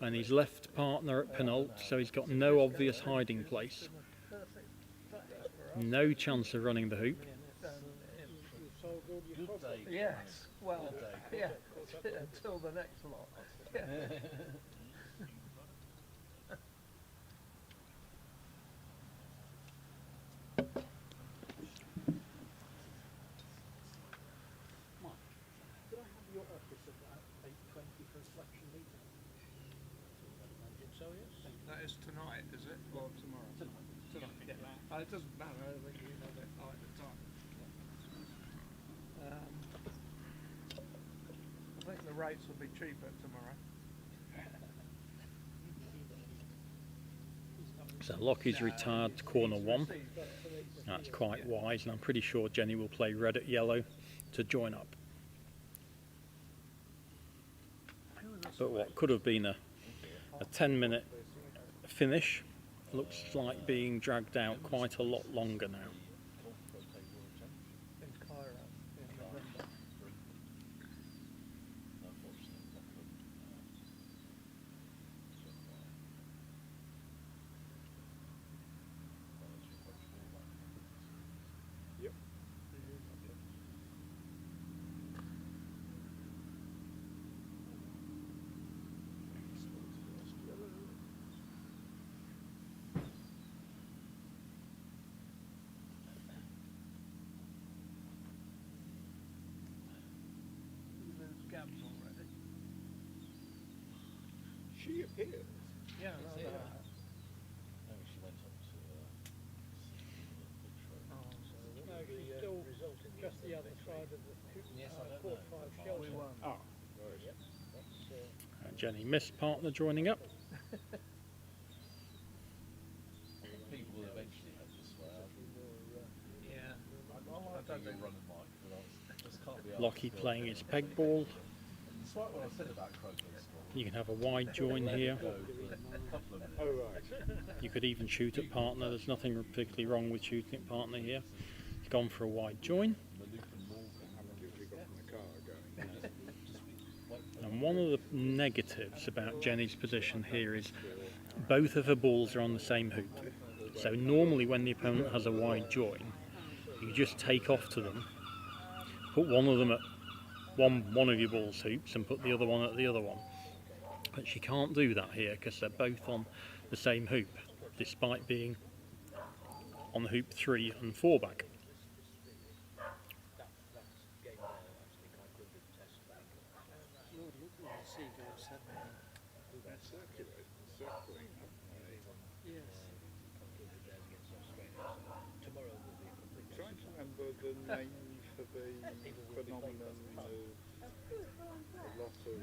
And he's left partner at penult, so he's got no obvious hiding place. No chance of running the hoop.
Yes. Well, yeah. Until the next lot. Yeah. That is tonight, is it? Or tomorrow? Tonight. Yeah. It doesn't matter. I think you know that at the time. I think the rates will be cheaper tomorrow.
So Lockie's retired to corner 1. That's quite wise, and I'm pretty sure Jenny will play red at yellow to join up. But what could have been a 10-minute finish looks like being dragged out quite a lot longer now.
In Cairo in November.
she appears.
Yeah, no, no.
Maybe she went up to
No, she's still just the other side of the court 5 shelter.
Ah, right.
Jenny missed partner joining up.
People will eventually head this way.
Yeah.
I don't think running Mike, but I just can't be asked.
Lockie playing his peg ball.
It's like what I said about croquet school.
You can have a wide join here.
Oh, right.
You could even shoot at partner. There's nothing particularly wrong with shooting at partner here. He's gone for a wide join. And one of the negatives about Jenny's position here is both of her balls are on the same hoop. So normally when the opponent has a wide join, you just take off to them, put one of them at one of your ball's hoops and put the other one at the other one. But she can't do that here because they're both on the same hoop, despite being on the hoop 3 and 4 back.
Trying to remember the name for the phenomenon of a lot of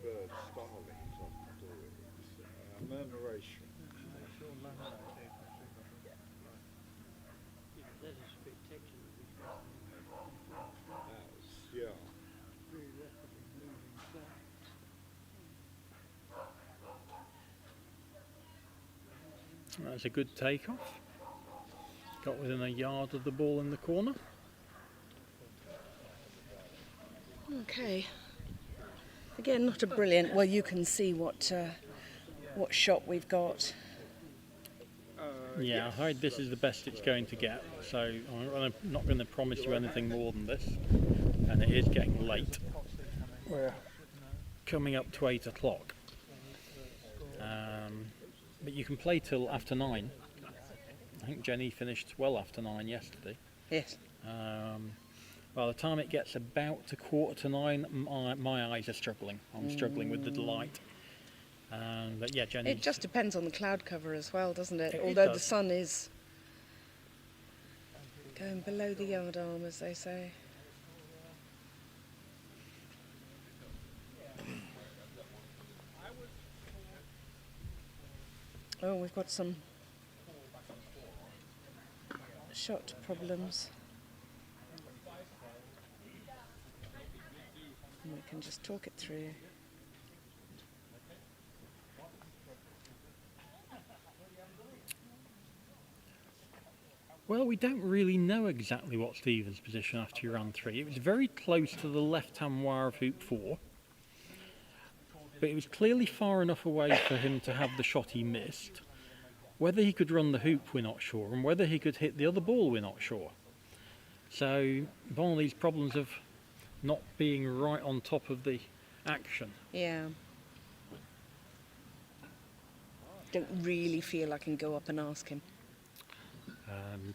birds, starlings often do it. It's murmuration. Yeah.
That's a good takeoff. Got within a yard of the ball in the corner.
Okay. Again, not a brilliant. Well, you can see what shot we've got.
Yeah, this is the best it's going to get. So I'm not going to promise you anything more than this. And it is getting late. We're coming up to 8 o'clock. But you can play till after 9. I think Jenny finished well after 9 yesterday.
Yes.
By the time it gets about to 8:45, my eyes are struggling. I'm struggling with the light. But yeah, Jenny.
It just depends on the cloud cover as well, doesn't it?
It
Although
does.
the sun is going below the yard arm, as they say. Oh, we've got some shot problems. And we can just talk it through.
Well, we don't really know exactly what Stephen's position after he ran 3. It was very close to the left-hand wire of hoop 4. But it was clearly far enough away for him to have the shot he missed. Whether he could run the hoop, we're not sure, and whether he could hit the other ball, we're not sure. So, one of these problems of not being right on top of the action.
Yeah. Don't really feel I can go up and ask him.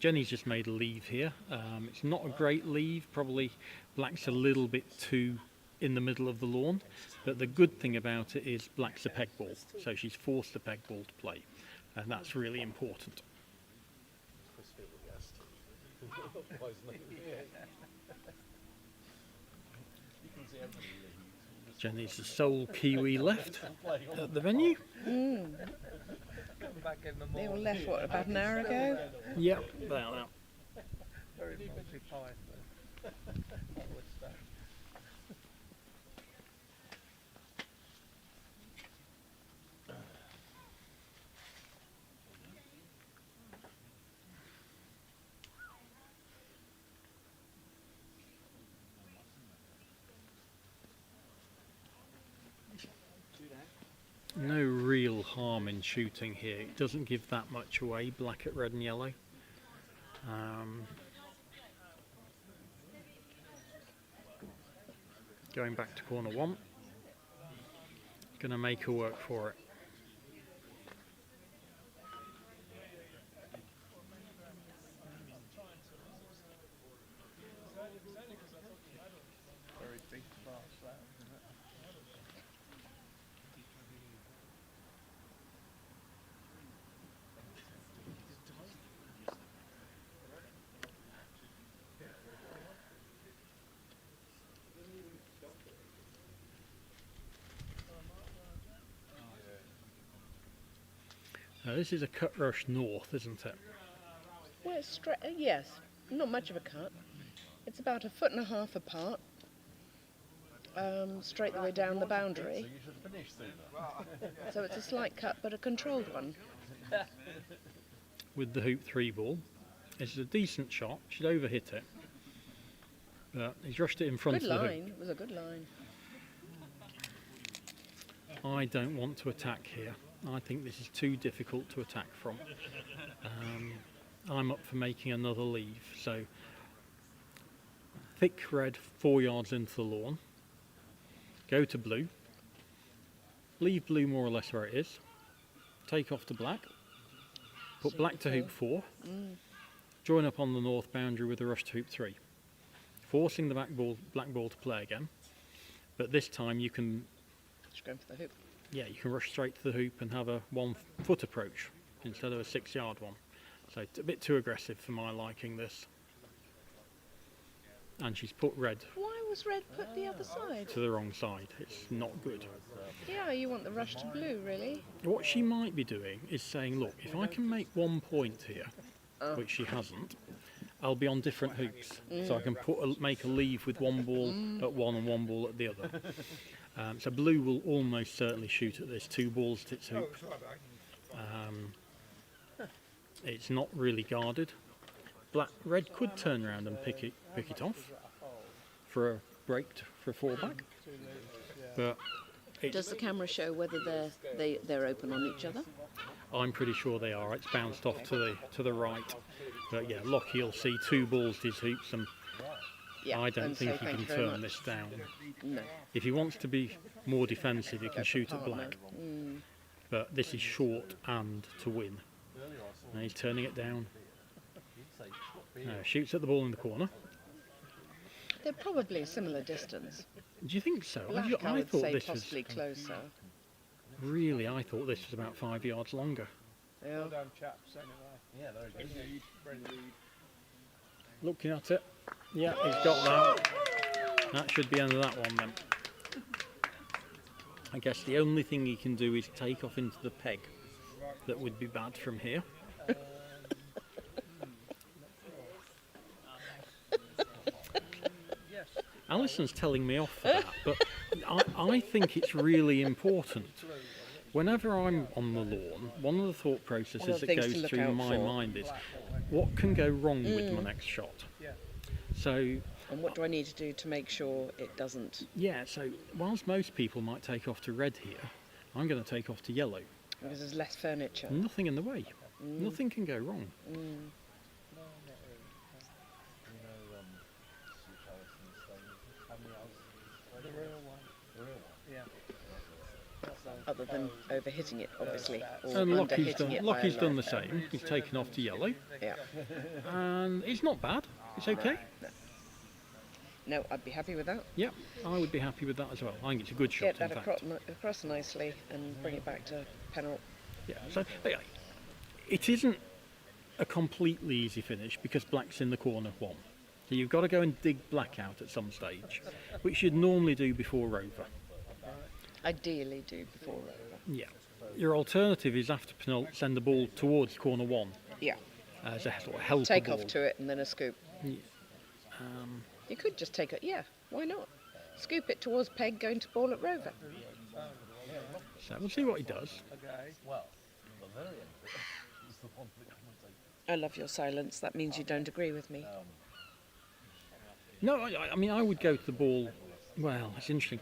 Jenny's just made a leave here. It's not a great leave, probably black's a little bit too in the middle of the lawn, but the good thing about it is black's a peg ball, so she's forced the peg ball to play, and that's really important. Jenny's the sole Kiwi left at the venue.
They all left, what, about an hour ago?
Yep, about that.
Very Monty Python. What was that?
No real harm in shooting here. It doesn't give that much away, black at red and yellow. Going back to corner 1. Going to make her work for it.
Very big class, that, isn't it?
This is a cut rush north, isn't it?
Well, it's straight. Yes, not much of a cut. It's about 1.5 foot apart, straight the way down the boundary.
So you should finish sooner.
So it's a slight cut, but a controlled one.
With the hoop 3 ball. It's a decent shot. Should overhit it. But he's rushed it in front
Good
of the
line.
hoop.
It was a good line.
I don't want to attack here. I think this is too difficult to attack from. I'm up for making another leave. So thick red 4 yards into the lawn. Go to blue. Leave blue more or less where it is. Take off to black. Put black to hoop 4. Join up on the north boundary with a rush to hoop 3. Forcing the black ball to play again. But this time you can...
Just going for the hoop.
Yeah, you can rush straight to the hoop and have a 1 foot approach instead of a 6 yard one. So it's a bit too aggressive for my liking, this. And she's put red
Why was red put the other side?
to the wrong side. It's not good.
Yeah, you want the rush to blue, really?
What she might be doing is saying, look, if I can make 1 point here, which she hasn't, I'll be on different hoops. So I can make a leave with 1 ball at one and 1 ball at the other. So blue will almost certainly shoot at this, 2 balls at its hoop. It's not really guarded. Red could turn around and pick it off for a break for a fallback. But
does the camera show whether they're open on each other?
I'm pretty sure they are. It's bounced off to the right. But yeah, Lockie will see 2 balls to his hoops, and
Yeah,
I don't
and
think
so
he
thank
can
you very
turn
much.
this down.
No.
If he wants to be more defensive, he can shoot at black. But this is short and to win. And he's turning it down. Shoots at the ball in the corner.
They're probably a similar distance.
Do you think so?
Black, I
I
would
thought
say
this
possibly
was
closer.
really. I thought this was about 5 yards longer.
Yeah.
Well done, chaps, anyway.
Yeah, very good.
Red lead.
Looking at it. Yeah, he's got that. That should be end of that one then. I guess the only thing he can do is take off into the peg. That would be bad from here. Alison's telling me off for that, but I think it's really important. Whenever I'm on the lawn, one of the thought processes that goes through my mind is, what can go wrong with my next shot? So,
and what do I need to do to make sure it doesn't?
Yeah, so whilst most people might take off to red here, I'm going to take off to yellow.
Because there's less furniture.
Nothing in the way. Nothing can go wrong.
The real one. Yeah.
Other than overhitting it, obviously. Or
And Lockie's
underhitting it by a
Lockie's
lot.
done the same. He's taken off to yellow.
Yeah.
And it's not bad. It's okay.
No, I'd be happy with that.
Yep, I would be happy with that as well. I think it's a good shot,
Get that
in fact.
across nicely and bring it back to penalty.
Yeah, so it isn't a completely easy finish because black's in the corner 1. So you've got to go and dig black out at some stage, which you'd normally do before rover.
Ideally do before over.
Yeah. Your alternative is after penult, send the ball towards corner 1.
Yeah.
As a sort of helper
Take
ball.
off to it and then a scoop.
Yeah.
You could just take it, yeah, why not? Scoop it towards peg, going to ball at rover.
So we'll see what he does.
Okay.
Well, the very end of it is the one that commentates.
I love your silence, that means you don't agree with me.
No, I mean, I would go to the ball. Well, it's interesting.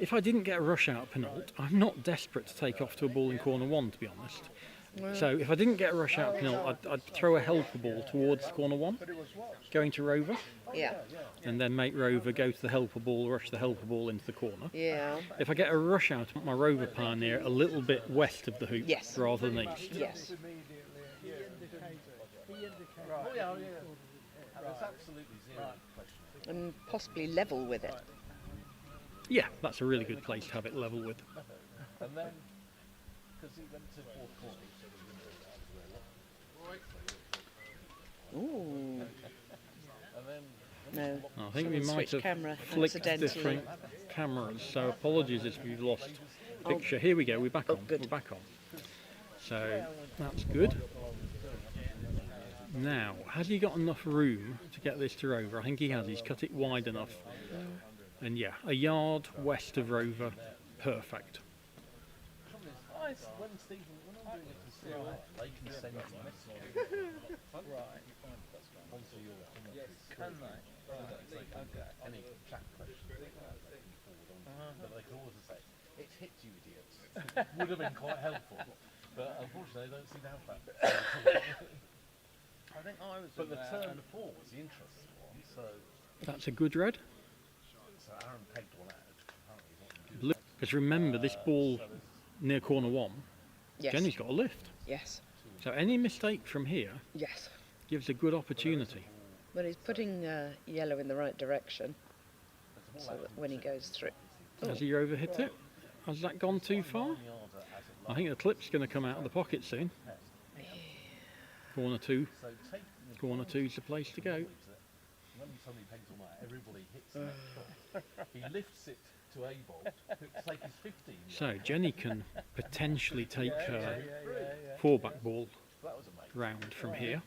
If I didn't get a rush out penult, I'm not desperate to take off to a ball in corner 1, to be honest.
Well,
So if I didn't get a rush out penult, I'd throw a helper ball towards corner 1, going to rover,
yeah,
and then make rover go to the helper ball, rush the helper ball into the corner.
yeah,
If I get a rush out, my rover pioneer a little bit west of the hoop
Yes.
rather than east.
yes.
Oh, yeah, yeah. There's absolutely zero question.
And possibly level with it.
Yeah, that's a really good place to have it level with.
And then, because he went to 4th corner.
Ooh.
And then,
No.
I think we
someone
might
switched
have
camera
flicked
accidentally.
different cameras, so apologies if we've lost picture. Here we go, we're back on.
good.
We're back on. So that's good. Now, has he got enough room to get this to Rover? I think he has. He's cut it wide enough. And yeah, a yard west of Rover, perfect.
When Stephen, when I'm doing it to see they can send you
Right.
onto your
Yes, can they? Okay.
any chat questions they can forward on, but they can always say, "It's hit you idiots." Would have been quite helpful, but unfortunately they don't seem to have that.
I think I was.
But the turn 4 was the interesting one. So
That's a good red.
Aaron pegged one out.
Because remember, this ball near corner 1,
Yes.
Jenny's got a lift.
Yes.
So any mistake from here
Yes.
gives a good opportunity.
But he's putting yellow in the right direction, so that when he goes through.
Has he overhit it? Has that gone too far? I think the clip's going to come out of the pocket soon. Corner 2. Corner 2's the place to go.
When somebody pegs one out, everybody hits that shot. He lifts it to a ball to take his 15.
So Jenny can potentially take her 4-back ball round from here.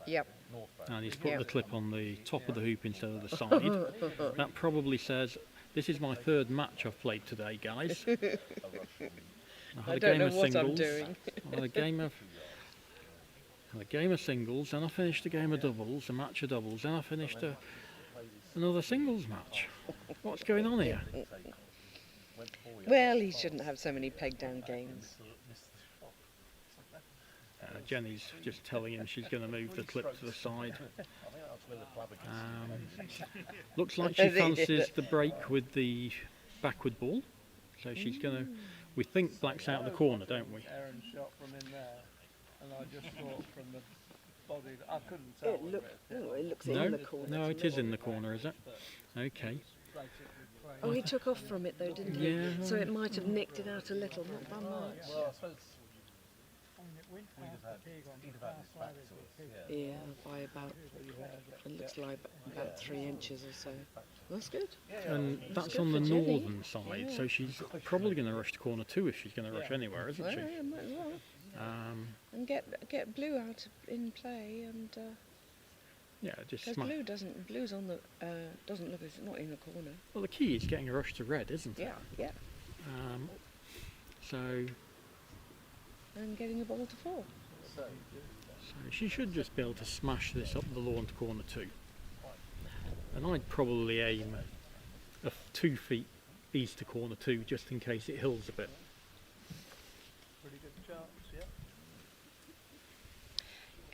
Yep.
And he's put the clip on the top of the hoop instead of the side. That probably says, this is my 3rd match I've played today, guys. I had a game of singles. I had a game of singles, then I finished a game of doubles, a match of doubles, then I finished another singles match. What's going on here?
Well, he shouldn't have so many peg down games.
Jenny's just telling him she's going to move the clip to the side. Looks like she fancies the break with the backward ball. So she's going to... We think black's out of the corner, don't we?
Aaron shot from in there, and I just thought from the body, I couldn't tell.
It looks in the corner.
No, it is in the corner, is it? Okay.
Oh, he took off from it though, didn't he?
Yeah.
So it might have nicked it out a little, not by much.
Well, I suppose he'd have had his back to us.
Yeah, by about, it looks like about 3 inches or so. That's good.
And that's
good
on the
for Jenny.
northern side, so she's probably going to rush to corner 2 if she's going to rush anywhere, isn't she?
Yeah, might as well. And get blue out in play, and
yeah, just
because blue's on the doesn't look as it's not in the corner.
Well, the key is getting a rush to red, isn't it?
Yeah.
So
And getting a ball to 4.
So she should just be able to smash this up the lawn to corner 2. And I'd probably aim 2 feet east to corner 2 just in case it hills a bit.
Pretty good chance, yeah.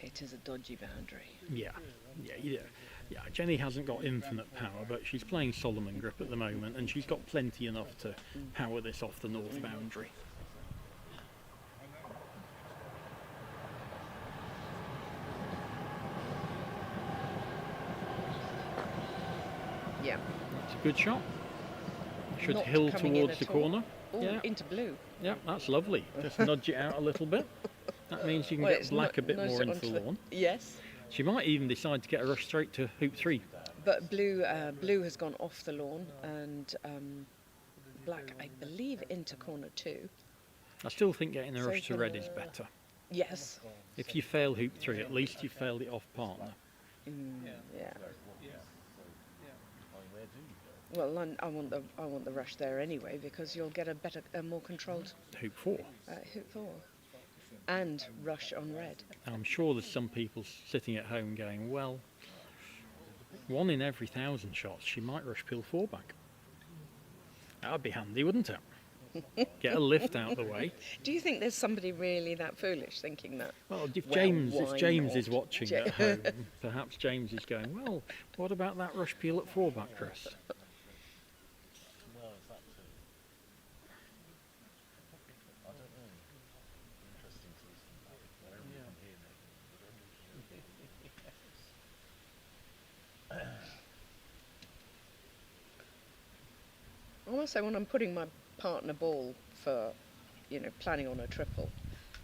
It is a dodgy boundary.
Yeah. Jenny hasn't got infinite power, but she's playing Solomon grip at the moment, and she's got plenty enough to power this off the north boundary.
Yeah.
It's a good shot. Should
Not
hill
coming in
towards the
at all.
corner.
Ooh,
Yeah.
into blue.
Yeah, that's lovely. Just nudge it out a little bit. That means you can
Well,
get
it's
black a bit
nudged
more
it
into the
onto
lawn.
Yes.
She might even decide to get a rush straight to hoop 3.
But blue has gone off the lawn, and black, I believe, into corner 2.
I still think getting a
So
rush to
can,
red is better.
Yes.
If you fail hoop 3, at least you failed it off partner.
Yeah. Well, I want the rush there anyway, because you'll get a more controlled
Hoop 4.
hoop 4, and rush on red.
I'm sure there's some people sitting at home going, well, 1 in every 1,000 shots, she might rush pill 4 back. That'd be handy, wouldn't it? Get a lift out of the way.
Do you think there's somebody really that foolish thinking that?
Well, if
Well,
James
why
is
not?
watching at home, perhaps James is going, well, what about that rush peel at 4 back, Chris?
Well, it's that too. I don't know. Interesting to listen to that. Everyone can hear me.
I must say, when I'm putting my partner ball for, planning on a triple,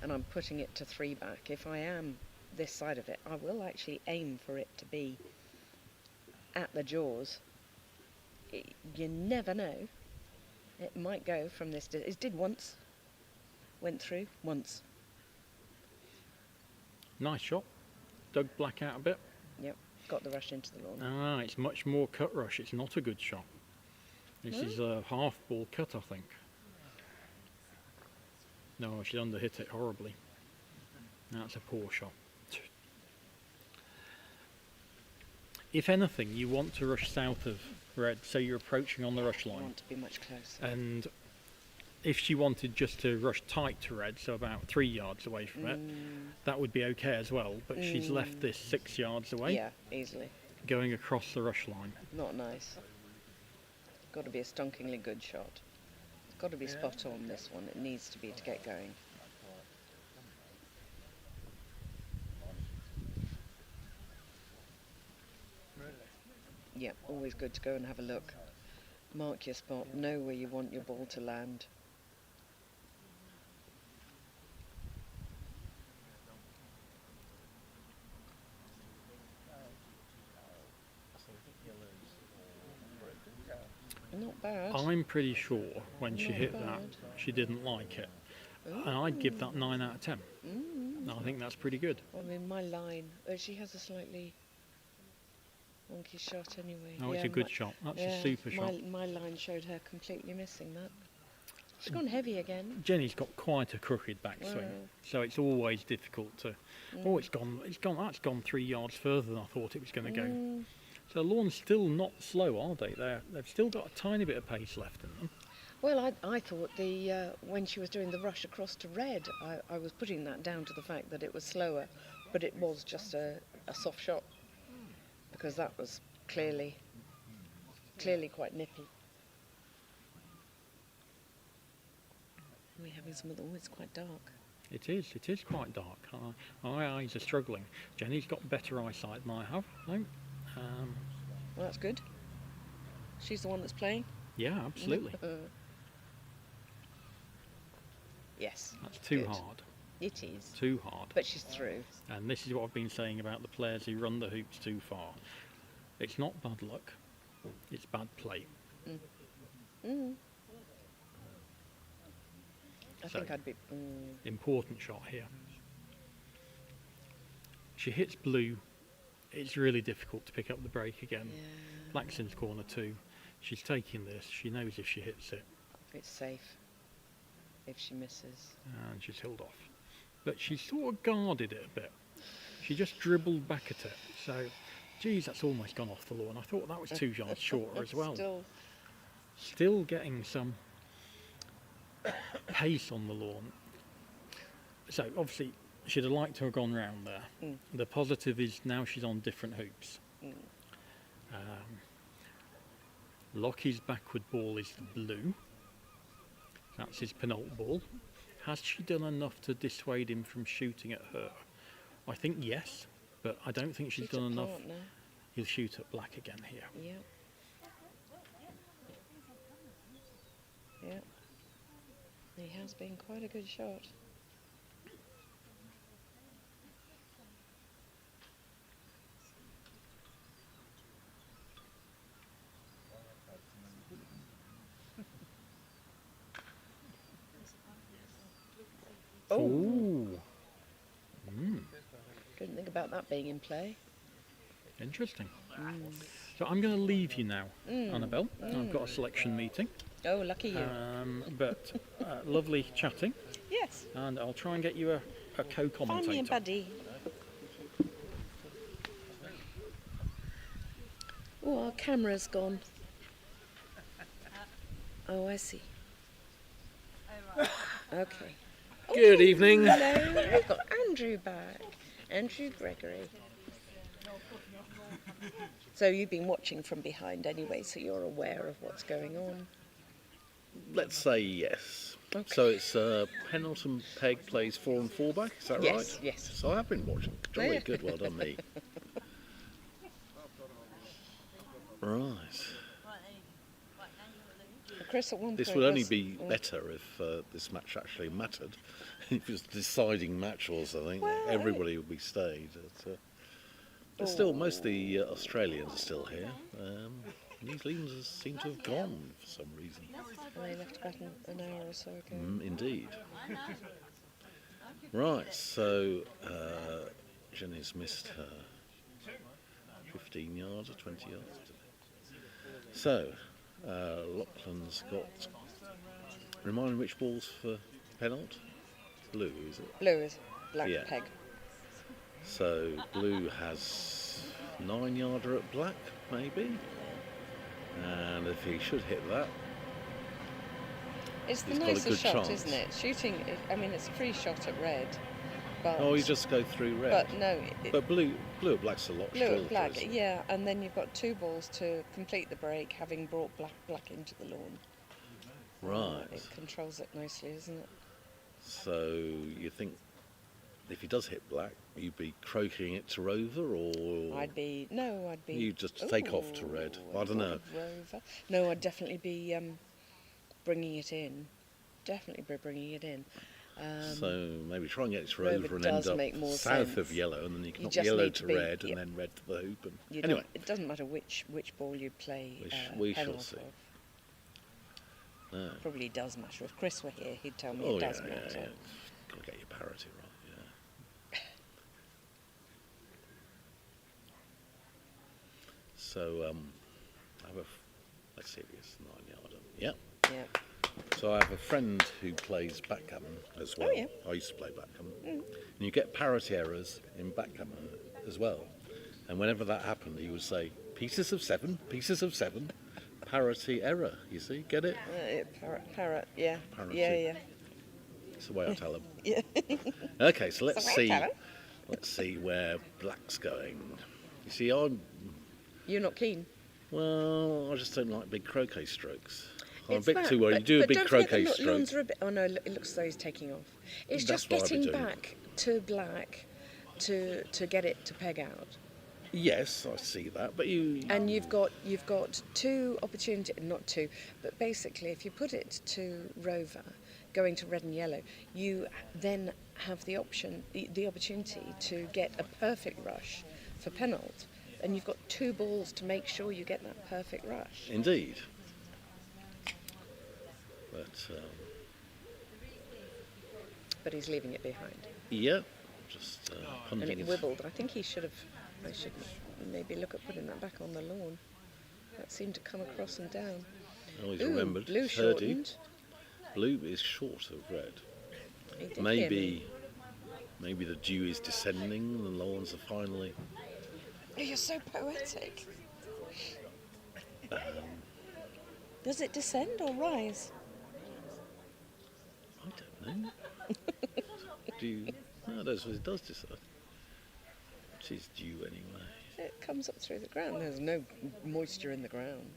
and I'm putting it to 3 back, if I am this side of it, I will actually aim for it to be at the jaws. You never know. It might go from this. It did once. went through once.
Nice shot. Dug black out a bit.
Yep, got the rush into the lawn.
Ah, it's much more cut rush. It's not a good shot. This is a half ball cut, I think. No, she's underhit it horribly. That's a poor shot. If anything, you want to rush south of red, so you're approaching on the rush
I
line.
want to be much closer.
And if she wanted just to rush tight to red, so about 3 yards away from it, that would be okay as well. But she's left this 6 yards away.
Yeah, easily.
Going across the rush line.
Not nice. Got to be a stonkingly good shot. It's got to be spot on, this one. It needs to be to get going. Yep, always good to go and have a look. Mark your spot, know where you want your ball to land. Not bad.
I'm pretty sure when she
Not
hit
bad.
that, she didn't like it. And I'd give that 9 out of 10. I think that's pretty good.
I mean, my line, she has a slightly wonky shot anyway.
Oh, it's a good shot. That's a super shot.
My line showed her completely missing that. She's gone heavy again.
Jenny's got quite a crooked backswing,
Wow.
so it's always difficult to. Oh, it's gone 3 yards further than I thought it was going to go. So the lawn's still not slow, are they? They've still got a tiny bit of pace left in them.
Well, I thought when she was doing the rush across to red, I was putting that down to the fact that it was slower, but it was just a soft shot, because that was clearly quite nippy. We're having some of the. Oh, it's quite dark.
It is quite dark. My eyes are struggling. Jenny's got better eyesight than I have, though.
Well, that's good. She's the one that's playing?
Yeah, absolutely.
Yes.
That's too
good.
hard.
It is.
Too hard.
But she's through.
And this is what I've been saying about the players who run the hoops too far. It's not bad luck, it's bad play.
I think I'd be...
Important shot here. She hits blue. It's really difficult to pick up the break again. Black's in corner 2. She's taking this. She knows if she hits it.
It's safe if she misses.
And she's held off. But she sort of guarded it a bit. She just dribbled back at it. So, geez, that's almost gone off the lawn. I thought that was 2 yards shorter as well. Still getting some pace on the lawn. So, obviously, she'd have liked to have gone round there. The positive is now she's on different hoops. Lockie's backward ball is the blue. That's his penult ball. Has she done enough to dissuade him from shooting at her? I think yes, but I don't think she's done enough. He'll shoot at black again here.
Yeah. Yeah. He has been quite a good shot.
Oh.
Couldn't think about that being in play.
Interesting. So I'm going to leave you now, Annabelle. I've got a selection meeting.
Oh, lucky you.
But lovely chatting.
Yes.
And I'll try and get you a co-commentator.
Find me a buddy. Oh, our camera's gone. Oh, I see. Okay.
Good evening.
Hello. We've got Andrew back. Andrew Gregory. So you've been watching from behind anyway, so you're aware of what's going on.
Let's say yes.
Okay.
So it's Pendleton Peg plays 4 and 4 back, is that
Yes,
right?
yes.
So I have been watching. Jolly
Yeah.
good, well done me. Right.
Chris, at one
This
point
would only
was-
be better if this match actually mattered. If it was a deciding match or something,
Well,
everybody would be stayed. But still, most of the Australians are still here. New Zealanders seem to have gone for some reason.
they left about an hour or so ago.
Indeed. Right, so Jenny's missed her 15 yards or 20 yards today. So, Lachlan's got... Remind me which ball's for penalt? Blue, is it?
Blue is black
Yeah.
peg.
So, blue has 9-yarder at black, maybe? And if he should hit that...
It's the
he's got a
nicer
good
shot,
chance.
isn't it? Shooting, I mean, it's a free shot at red. But
Oh, you just go through red.
But no.
But blue at black's a lot
Blue
shorter.
at black,
isn't it?
yeah, and then you've got 2 balls to complete the break, having brought black into the lawn.
Right.
It controls it nicely, doesn't it?
So you think if he does hit black, you'd be croaking it to rover, or
I'd be
you just take off to red? I don't know.
Rover. No, I'd definitely be bringing it in. Definitely be bringing it in.
So maybe try and get it to
Rover
rover and
does
end
make
up
more
south
sense.
of yellow, and then you can
You
knock
just
yellow
need
to
to be-
red,
yep.
and then red to the hoop. And
You
anyway,
it doesn't matter which ball you play.
we shall
penalty
see.
of.
No.
Probably does matter. If Chris were here, he'd tell me
Oh,
it does
yeah,
matter.
yeah. Got to get your parity right. Yeah. So I have let's see if it's 9-yarder. Yep.
Yeah.
So I have a friend who plays backgammon as well.
Oh, yeah.
I used to play backgammon. And you get parity errors in backgammon as well. And whenever that happened, he would say, pieces of 7, parity error, you see, get it?
Parrot, yeah.
Parity.
Yeah.
It's the way I tell him.
Yeah.
Okay, so
It's
let's
the way I tell him.
let's see where black's going. You see,
You're not keen?
well, I just don't like big croquet strokes. I'm
It's
a bit
that,
too worried. You
but-
do a
but
big
don't forget
croquet
the
stroke.
lawns are a bit, oh no, it looks as though he's taking off. It's
That's
just
what I'd be
getting
doing.
back to black to get it to peg out.
Yes, I see that, but you...
And you've got 2 opportunities, not 2, but basically if you put it to rover, going to red and yellow, you then have the option, the opportunity to get a perfect rush for penalt, and you've got 2 balls to make sure you get that perfect rush.
Indeed.
But he's leaving it behind.
Yeah, just
And
punting
it wibbled. I think I should maybe look at putting that back on the lawn. That seemed to come across and down.
Always
Ooh,
remembered.
blue
it's Herdy.
shortened.
Blue is short of red.
He did hear me.
Maybe the dew is descending and the lawns are finally...
Oh, you're so poetic. Does it descend or rise?
I don't know. No, that's what it does descend. It is dew anyway.
It comes up through the ground. There's no moisture in the ground.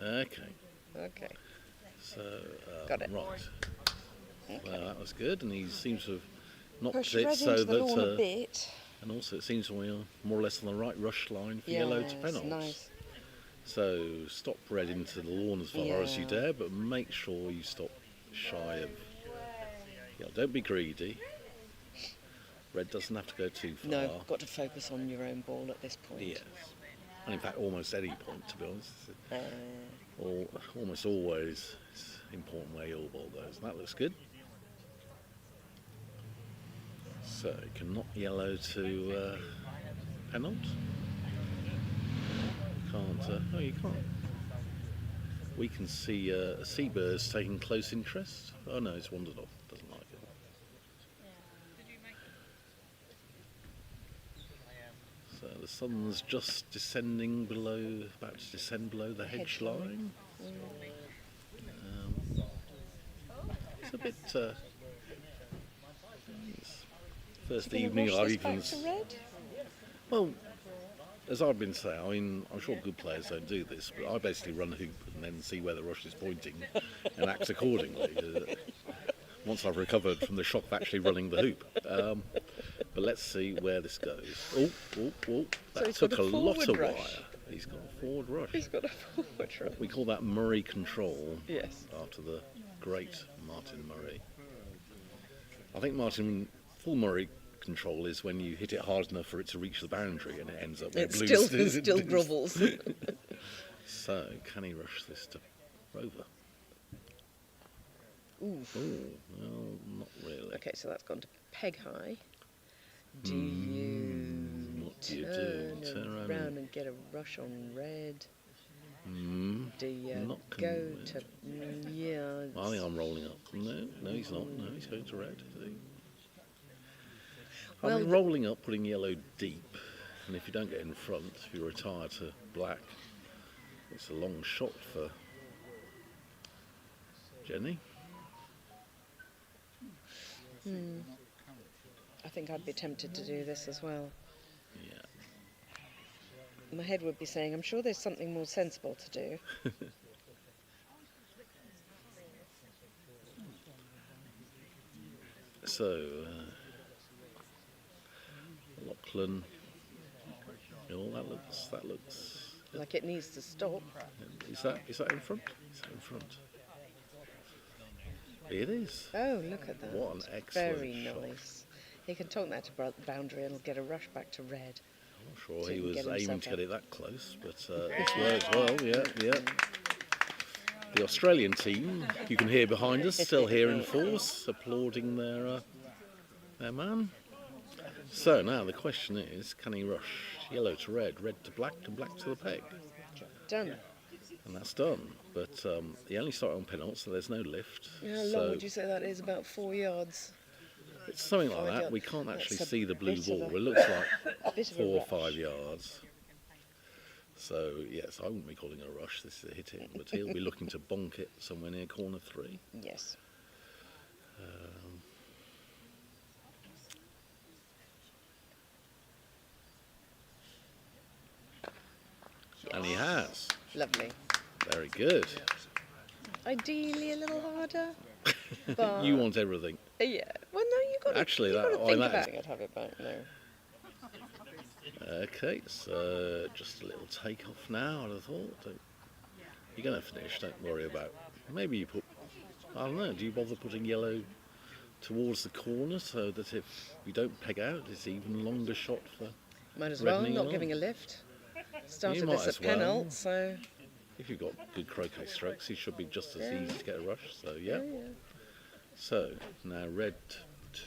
Okay.
Okay.
So,
Got it.
right.
Okay.
Well, that was good, and he seems to have knocked
Push
it
red
so
into the
that...
lawn a bit.
And also it seems we are more or less on the right rush line for yellow to
Yes,
penalty.
nice.
So stop red into the lawn as far as you
Yeah.
dare, but make sure you stop shy of... Yeah, don't be greedy. Red doesn't have to go too far.
No, got to focus on your own ball at this point.
Yes. And in fact, almost any point, to be honest. Almost always it's important where your ball goes. That looks good. So you can knock yellow to penalt. Can't. No, you can't. We can see seabirds taking close interest. Oh no, it's wandered off. Doesn't like it. So the sun's just descending below, about to descend below the hedge line. It's a bit. It's first
Are you
evening
gonna
I've
wash
even.
this back to red?
Well, as I've been saying, I mean, I'm sure good players don't do this, but I basically run a hoop and then see where the rush is pointing and act accordingly. Once I've recovered from the shock of actually running the hoop. But let's see where this goes. Oh, that
So
took a lot of
rush.
wire. He's got a forward rush.
He's got a forward rush.
We call that Murray control.
Yes.
After the great Martin Murray. I think full Murray control is when you hit it hard enough for it to reach the boundary and it ends up where
It
blue
still grovels.
So, can he rush this to rover?
Ooh.
Well, not really.
Okay, so that's gone to peg high. Do you
What do you
turn
do? Turn
around and get a rush on red? Do you
not
go to... yeah.
I think I'm rolling up. No, he's not. No, he's going to red.
Well,
I'm rolling up, putting yellow deep, and if you don't get in front, if you retire to black, it's a long shot for Jenny.
I think I'd be tempted to do this as well.
Yeah.
My head would be saying, I'm sure there's something more sensible to do.
So, Lachlan. Oh, that looks.
Like it needs to stop.
Is that in front? Is that in front? It is.
Oh, look at that.
What an excellent
Very
shot.
nice. He can talk that to boundary and he'll get a rush back to red.
I'm not sure
So
he
he can
was
get
aiming
himself
to get
up.
it that close, but it's worked well, yeah. The Australian team, you can hear behind us, still here in force, applauding their man. So now the question is, can he rush yellow to red, red to black to the peg?
Done.
And that's done. But he only started on penalty, so there's no lift.
How long would you say that is? About 4 yards?
It's something like
5
that.
yards.
We can't actually
That's a
see the blue
bit of
ball.
a-
It looks like
bit of a
4 or
rush.
5 yards. So, yes, I wouldn't be calling it a rush. This is a hit in. But he'll be looking to bonk it somewhere near corner 3.
Yes.
And he has.
Lovely.
Very good.
Ideally a little harder. But
You want everything.
yeah. Well, no, you got to
Actually,
think
that
about
is-
it. I'd have it back. No.
Okay, so just a little take off now, I'd have thought. You're going to finish, don't worry about. Maybe you put, I don't know, do you bother putting yellow towards the corner so that if you don't peg out, it's even longer shot for
Might as well.
reddening
Not
along?
giving a lift. Started
You
this
might
at
as well.
penalt, so
If you've got good croquet strokes, it should be just as
Yeah.
easy to get a rush, so yeah.
yeah.
So, now red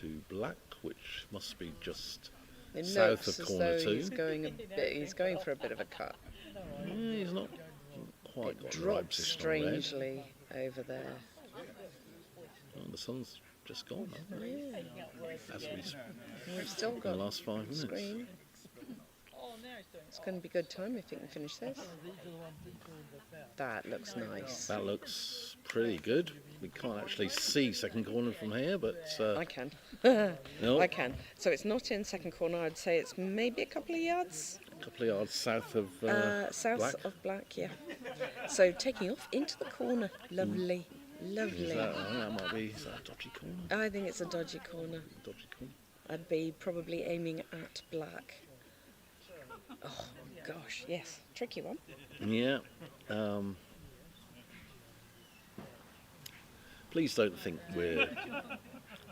to black, which must be just
It
south
looks
of
as
corner
though
2.
he's going a bit. He's going for a bit of a cut.
Yeah, he's not quite got the right
Drops
position on red.
strangely over there.
Oh, the sun's just gone, hasn't it? As
We've still
in
got
the last 5 minutes.
screen. It's going to be good time if you can finish this. That looks nice.
That looks pretty good. We can't actually see second corner from here, but
I can.
No.
I can. So it's not in second corner. I'd say it's maybe a couple of yards.
a couple of yards south of
South
black.
of black, yeah. So taking off into the corner. Lovely. Lovely.
Is that, that might be is that a dodgy corner.
I think it's a dodgy corner.
Dodgy corner.
I'd be probably aiming at black. Oh, gosh, yes. Tricky one.
Yeah. Please don't think we're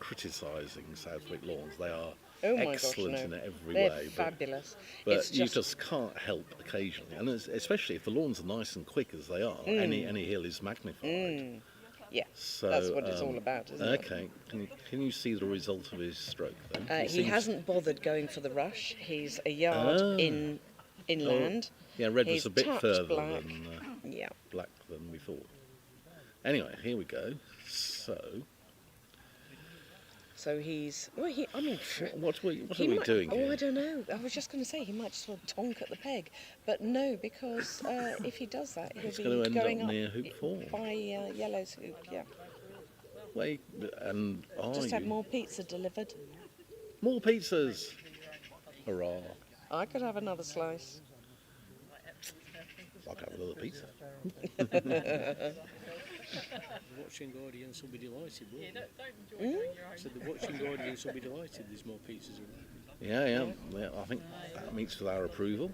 criticising Southwick lawns. They are
Oh my
excellent
gosh,
in
no.
every
They're
way.
fabulous.
But
It's
you
just-
just can't help occasionally, and especially if the lawns are nice and quick as they are,
Mm.
any hill is magnified.
Mm. Yeah,
So,
that's what it's all about, isn't it?
okay. Can you see the result of his stroke then? It
He
seems-
hasn't bothered going for the rush. He's a yard
Oh.
inland.
Oh, yeah, red was
He's
a bit
touched
further
black.
than
Yeah.
black than we thought. Anyway, here we go. So,
So he's. Well,
what are we
he might-
doing
Oh,
here?
I don't know. I was just going to say he might just well tonk at the peg, but no, because if he does that, he'll
It's
be
going to end up
going up
near hoop 4.
by yellow's hoop. Yeah.
Wait, and are
Just had
you?
more pizza delivered.
More pizzas! Hurrah!
I could have another slice.
I'll have another pizza.
The watching audience will be delighted, won't
Yeah,
they?
don't enjoy doing your own.
So the watching audience will be delighted there's more pizzas around.
Yeah, I think that meets with our approval.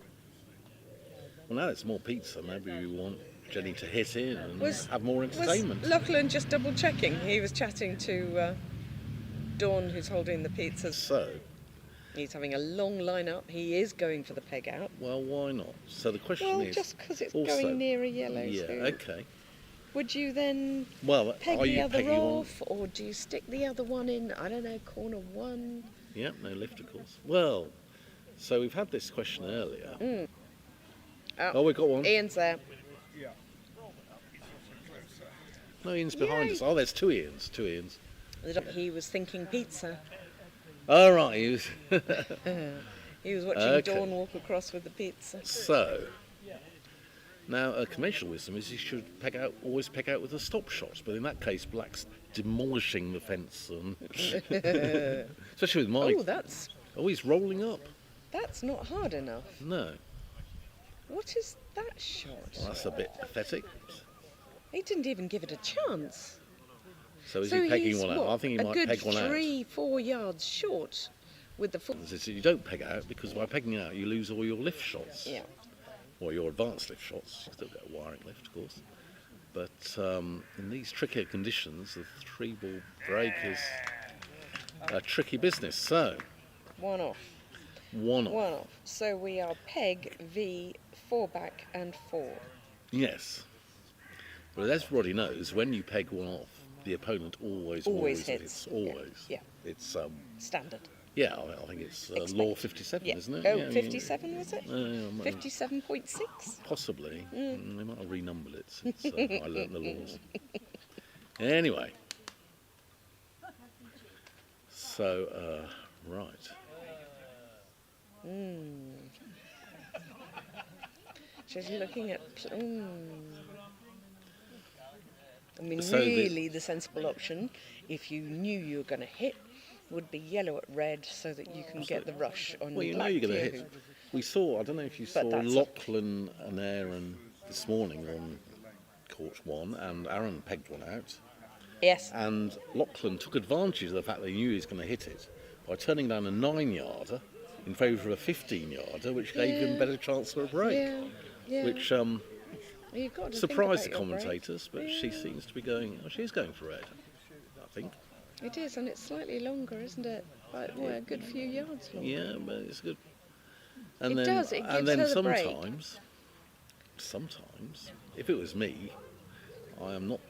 Well, now it's more pizza. Maybe we want Jenny to hit in and have more entertainment.
Was Lachlan just double checking? He was chatting to Dawn, who's holding the pizzas.
So
he's having a long line up. He is going for the peg out.
Well, why not? So the question
Well,
is...
just because it's
also,
going near a yellow.
Yeah,
so-
okay.
would you then
Well,
peg
are
the
you
other
pegging one?
off, or do you stick the other one in, I don't know, corner one?
Yeah, no lift, of course. Well, so we've had this question earlier. Oh, we've got one.
Ian's there.
Yeah.
No, Ian's behind us. Oh, there's two Ians. Two Ians.
He was thinking pizza.
All right. He was,
He was watching
Okay.
Dawn walk across with the pizza.
So, now a conventional wisdom is you should always peg out with a stop shot, but in that case, black's demolishing the fence, and especially with Mike.
Oh, that's
he's rolling up.
That's not hard enough.
No,
What is that shot?
well, that's a bit pathetic.
He didn't even give it a chance.
So is he pegging
he's,
one out?
what,
I think he might peg one
a
out.
good 3-4 yards short with the foot.
So you don't peg out because by pegging out you lose all your lift shots.
Yeah.
Or your advanced lift shots. You still get a wiring lift, of course. But in these trickier conditions, the 3-ball break is a tricky business. So,
One off.
one off.
One off. So we are peg, V, 4 back and 4.
Yes. But as everybody knows, when you peg one off, the opponent always
hits.
Always.
Yeah.
It's
Standard.
yeah. I think it's law 57,
Yeah.
isn't it?
Oh,
Yeah,
57 was it?
yeah,
57.6?
Possibly.
Mm.
They might have renumbered it since I learnt the laws. Anyway. So, right.
She's looking at... I mean,
So
really, the sensible option, if you knew you were going to hit, would be yellow at red so that you can get the rush on
Well, you know
black
you're going to
to your
hit.
hoop.
We saw, I don't know if you saw
But that's
Lachlan and Aaron this morning on court 1, and Aaron pegged one out.
Yes.
And Lachlan took advantage of the fact that he knew he was going to hit it by turning down a 9-yarder in favour of a 15-yarder, which gave him a better chance for a break.
Yeah, yeah.
Which
You've got to
surprised the
think about your break.
commentators, but she seems to be going, oh, she's going for red, I think.
It is, and it's slightly longer, isn't it? Like, well, a good few yards longer.
Yeah, but it's good. And
It
then,
does, it
and
gives
then
her the break.
sometimes, if it was me, I am not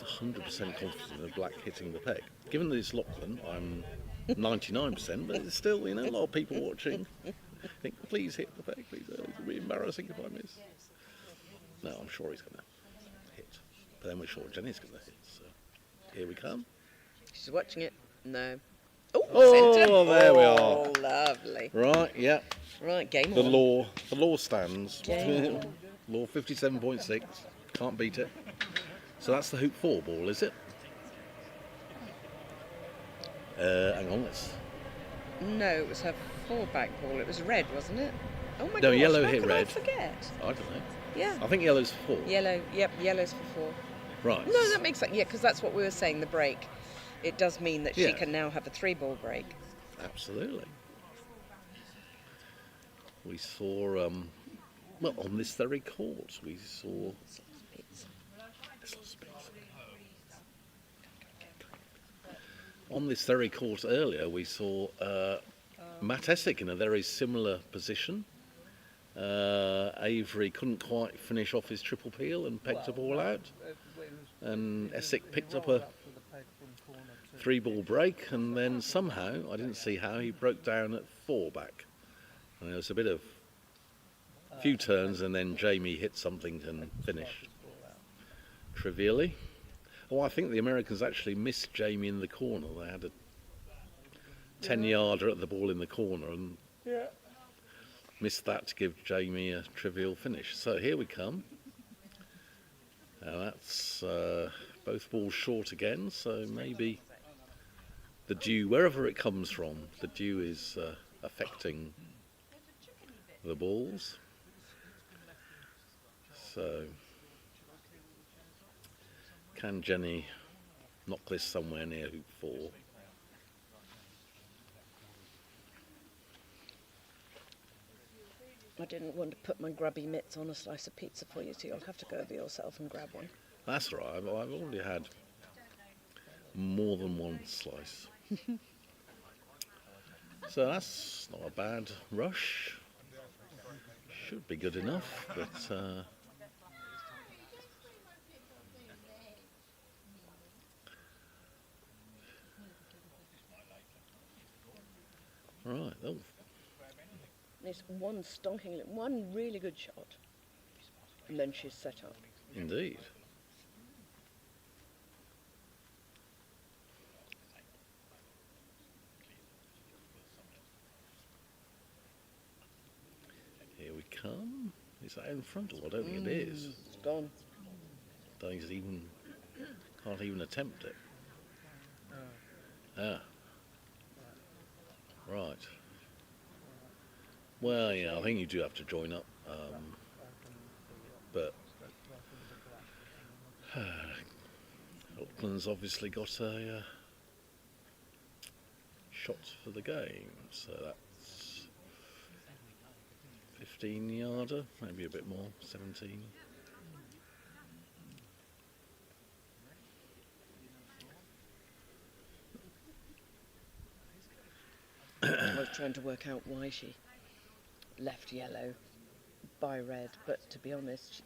100% confident of black hitting the peg. Given that it's Lachlan, I'm 99%, but it's still, a lot of people watching think, please hit the peg, please. It'll be embarrassing if I miss. No, I'm sure he's going to hit. But then we're sure Jenny's going to hit, so here we come.
She's watching it. No.
Oh,
centre.
there we are.
Oh, lovely.
Right, yeah.
Right, game
The
on.
law stands.
Game on.
Law 57.6. Can't beat it. So that's the hoop 4 ball, is it? Hang on, let's.
No, it was her 4 back ball. It was red, wasn't it? Oh my
No,
gosh,
yellow
how
hit
could
red.
I forget?
I don't know.
Yeah.
I think yellow's 4.
Yellow, yep, yellow's for 4.
Right.
No, that makes sense. Yeah, because that's what we were saying, the break. It does mean that she
Yeah.
can now have a 3-ball break.
Absolutely. We saw, well, on this very court, we saw. On this very court earlier, we saw Matt Essick in a very similar position. Avery couldn't quite finish off his triple peel and pegged a ball out. And Essick picked up a 3-ball break, and then somehow, I didn't see how, he broke down at 4 back. And there was a bit of few turns, and then Jamie hit something and finished trivially. Oh, I think the Americans actually missed Jamie in the corner. They had a 10-yarder at the ball in the corner and missed that to give Jamie a trivial finish. So here we come. Now that's both balls short again, so maybe the dew, wherever it comes from, the dew is affecting the balls. So can Jenny knock this somewhere near hoop 4?
I didn't want to put my grubby mitts on a slice of pizza for you, so you'll have to go over yourself and grab one.
That's right, I've already had more than one slice. So that's not a bad rush. Should be good enough, but Right. Oh,
It's one really good shot, and then she's set up.
indeed. Here we come. Is that in frontal? I don't think it is.
It's gone.
Can't even attempt it. Ah. Right. Well, yeah, I think you do have to join up. But Auckland's obviously got a shot for the game, so that's 15-yarder, maybe a bit more, 17.
I was trying to work out why she left yellow by red, but to be honest,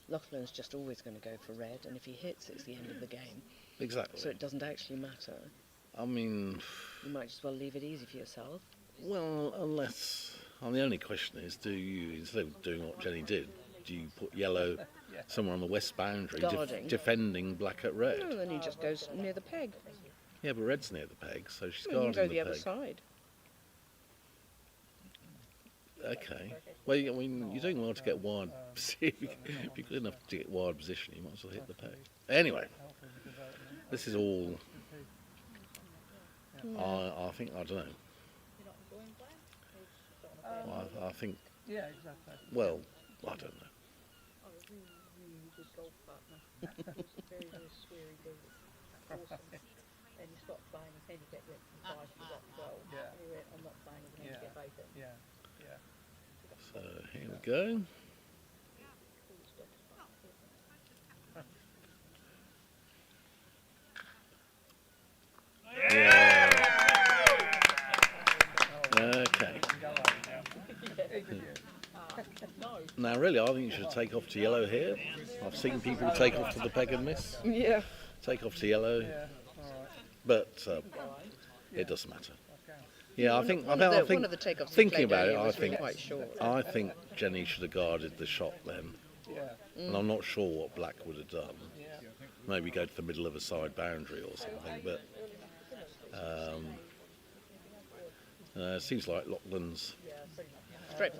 Laughlin's just always going to go for red, and if he hits, it's the end of the game.
Exactly.
So it doesn't actually matter.
I mean,
you might as well leave it easy for yourself.
Well, unless, the only question is, do you, instead of doing what Jenny did, do you put yellow somewhere on the west boundary, defending black at red?
No, then he just goes near the peg.
Yeah, but red's near the peg, so she's
Well, you
guarding
can go the other side.
Okay. Well, I mean, you're doing well to get wide. If you're good enough to get wide position, you might as well hit the peg. Anyway, this is all. I think, I don't know. I think.
Yeah, exactly.
Well, I don't know.
Oh, really good golf partner. Very, very sweary dude. Awesome. And you stop playing as handicap left and 5, you got 12.
Yeah.
And he went, I'm not playing as a handicap 8.
Yeah, yeah.
So here we go. Yeah. Okay. Now, really, I think you should take off to yellow here. I've seen people take off to the peg and miss.
Yeah.
Take off to yellow. But it doesn't matter. Yeah, I think.
One of the takeoffs
Thinking about it,
was quite short.
I think Jenny should have guarded the shot then. And I'm not sure what black would have done. Maybe go to the middle of a side boundary or something. But it seems like Laughlin's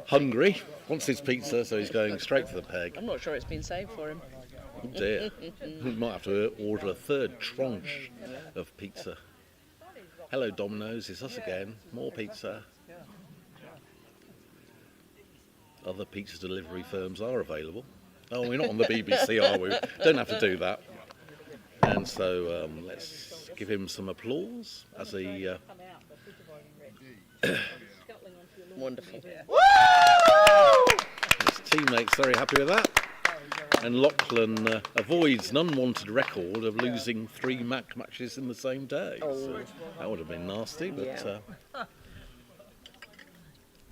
hungry, wants his pizza, so he's going straight for the peg.
I'm not sure it's been saved for him.
Oh dear. We might have to order a third tranche of pizza. Hello Domino's, it's us again. More pizza. Other pizza delivery firms are available. Oh, we're not on the BBC, are we? Don't have to do that. And so let's give him some applause as he...
Wonderful.
His teammates very happy with that. And Lachlan avoids an unwanted record of losing 3 Mac matches in the same day. So that would have been nasty,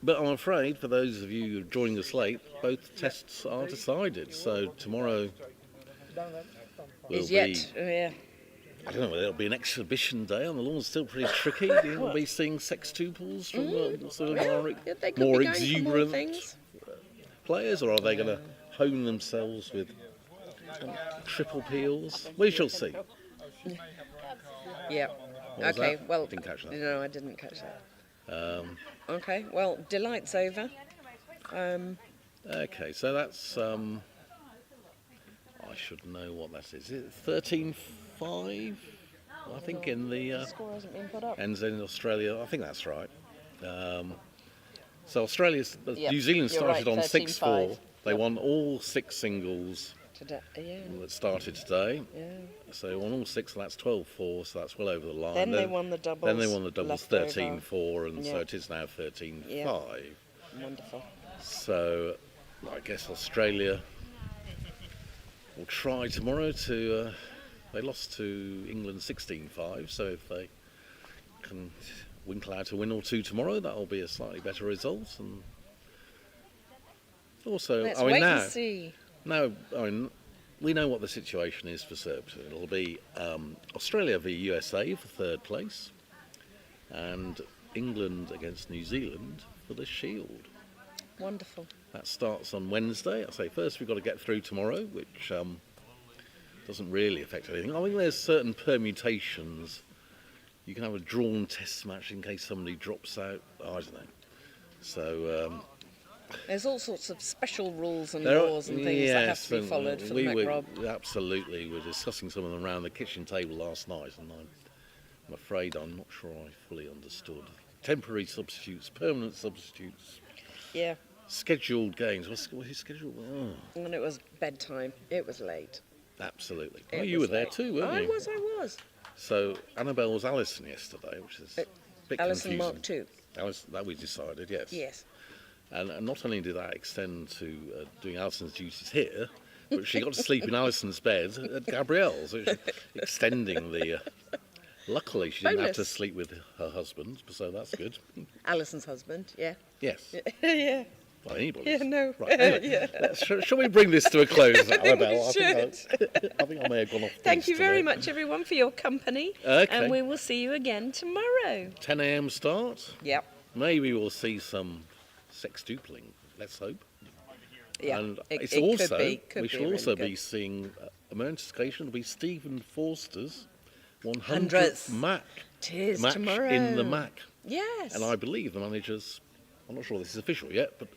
but I'm afraid for those of you joining us late, both tests are decided. So tomorrow will be. I don't know whether it'll be an exhibition day on the lawn. Still pretty tricky. You'll be seeing sextuples from more exuberant players, or are they going to hone themselves with triple peels? We shall see.
Yeah.
What was
Okay.
that?
Well,
Didn't catch that.
No, I didn't catch that. Okay. Well, Delight's over.
Okay, so that's I should know what that is. Is it 13-5? I think in the
score hasn't been put up.
ends in Australia. I think that's right. So Australia's
Yep,
New Zealand
you're
started
right,
on 6-4.
13-5.
They won all 6 singles
Today,
that started today.
Yeah.
So they won all 6, and that's 12-4. So that's well over the line.
Then they won the doubles.
Then they won the doubles
left over.
13-4, and so
Yeah.
it is now 13-5.
Yeah. Wonderful.
So I guess Australia will try tomorrow to. They lost to England 16-5, so if they can winkle out a win or two tomorrow, that'll be a slightly better result. And also,
Let's
I mean,
wait
now,
and see.
now, I mean, we know what the situation is for Surbiton. It'll be Australia v USA for 3rd place, and England against New Zealand for the Shield.
Wonderful.
That starts on Wednesday. I say first we've got to get through tomorrow, which doesn't really affect anything. I think there's certain permutations. You can have a drawn test match in case somebody drops out. I don't know. So
there's all sorts of special rules and laws and things that have to be followed for the MacRob.
Absolutely, we were discussing some of them around the kitchen table last night, and I'm afraid I'm not sure I fully understood. Temporary substitutes, permanent substitutes.
Yeah.
Scheduled games. What's scheduled? Oh.
And it was bedtime. It was late.
Absolutely.
It
Oh, you were there
late.
too, weren't you?
I was.
So Annabelle was Alison yesterday, which is a bit
Alison
confusing.
Mark II.
That we decided, yes.
Yes.
And not only did that extend to doing Alison's duties here, but she got to sleep in Alison's bed at Gabrielle's, which extending the... luckily, she didn't have to sleep with her husband, so that's good.
Alison's husband, yeah.
Yes.
Yeah.
Well, anybody.
Yeah, no.
Right, anyway, shall we bring this to a close, Annabelle? I think I may have gone off.
Thank you very much, everyone, for your company.
Okay.
And we will see you again tomorrow.
10 a.m. start.
Yep.
Maybe we'll see some sextupling. Let's hope.
Yeah.
And
it
also
could
we shall
really
also
good.
be seeing a momentous occasion. It'll be Stephen Forster's 100th
100th.
Mac.
Tis
match
tomorrow.
in the Mac.
Yes.
And I believe the managers, I'm not sure this is official yet, but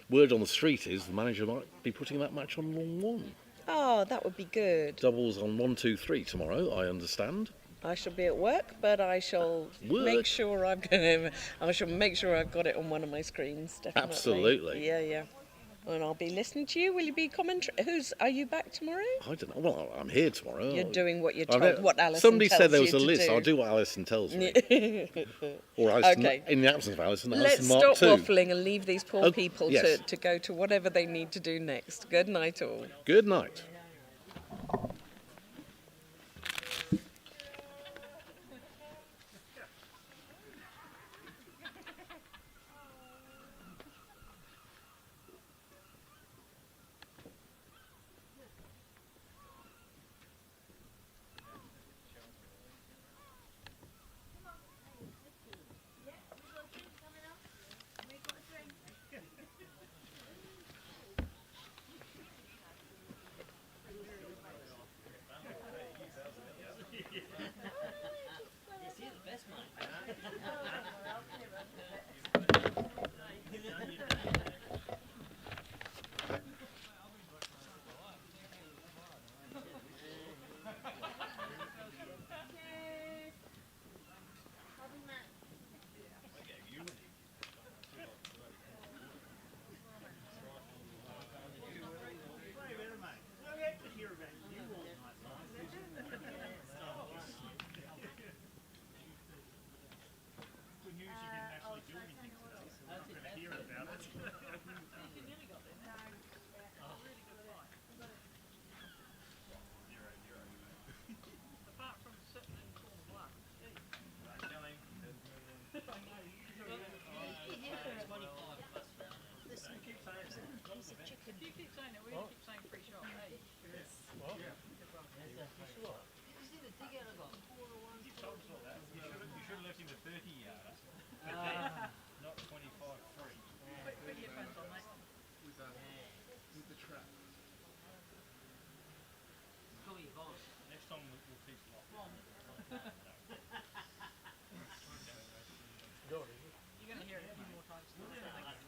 word on the street is the manager might be putting that match on Lawn 1.
Oh, that would be good.
Doubles on 1, 2, 3 tomorrow, I understand.
I shall be at work, but I shall make sure I've got it. I shall make sure I've got it on one of my screens. Definitely.
Absolutely.
Yeah, yeah. And I'll be listening to you. Will you be commentary? Are you back tomorrow?
I don't know. Well, I'm here tomorrow.
You're doing what you're
I
told.
know-
What Alison
Somebody
tells
said there was
you
a
to
list.
do.
I'll do what Alison tells me. Or Alison,
Okay.
in the absence of Alison,
Let's
Alison Mark
stop
II.
waffling and leave these poor
Oh,
people
yes.
to go to whatever they need to do next. Good night, all.
Good night.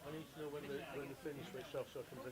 I need to know when the finish switched off so I can bring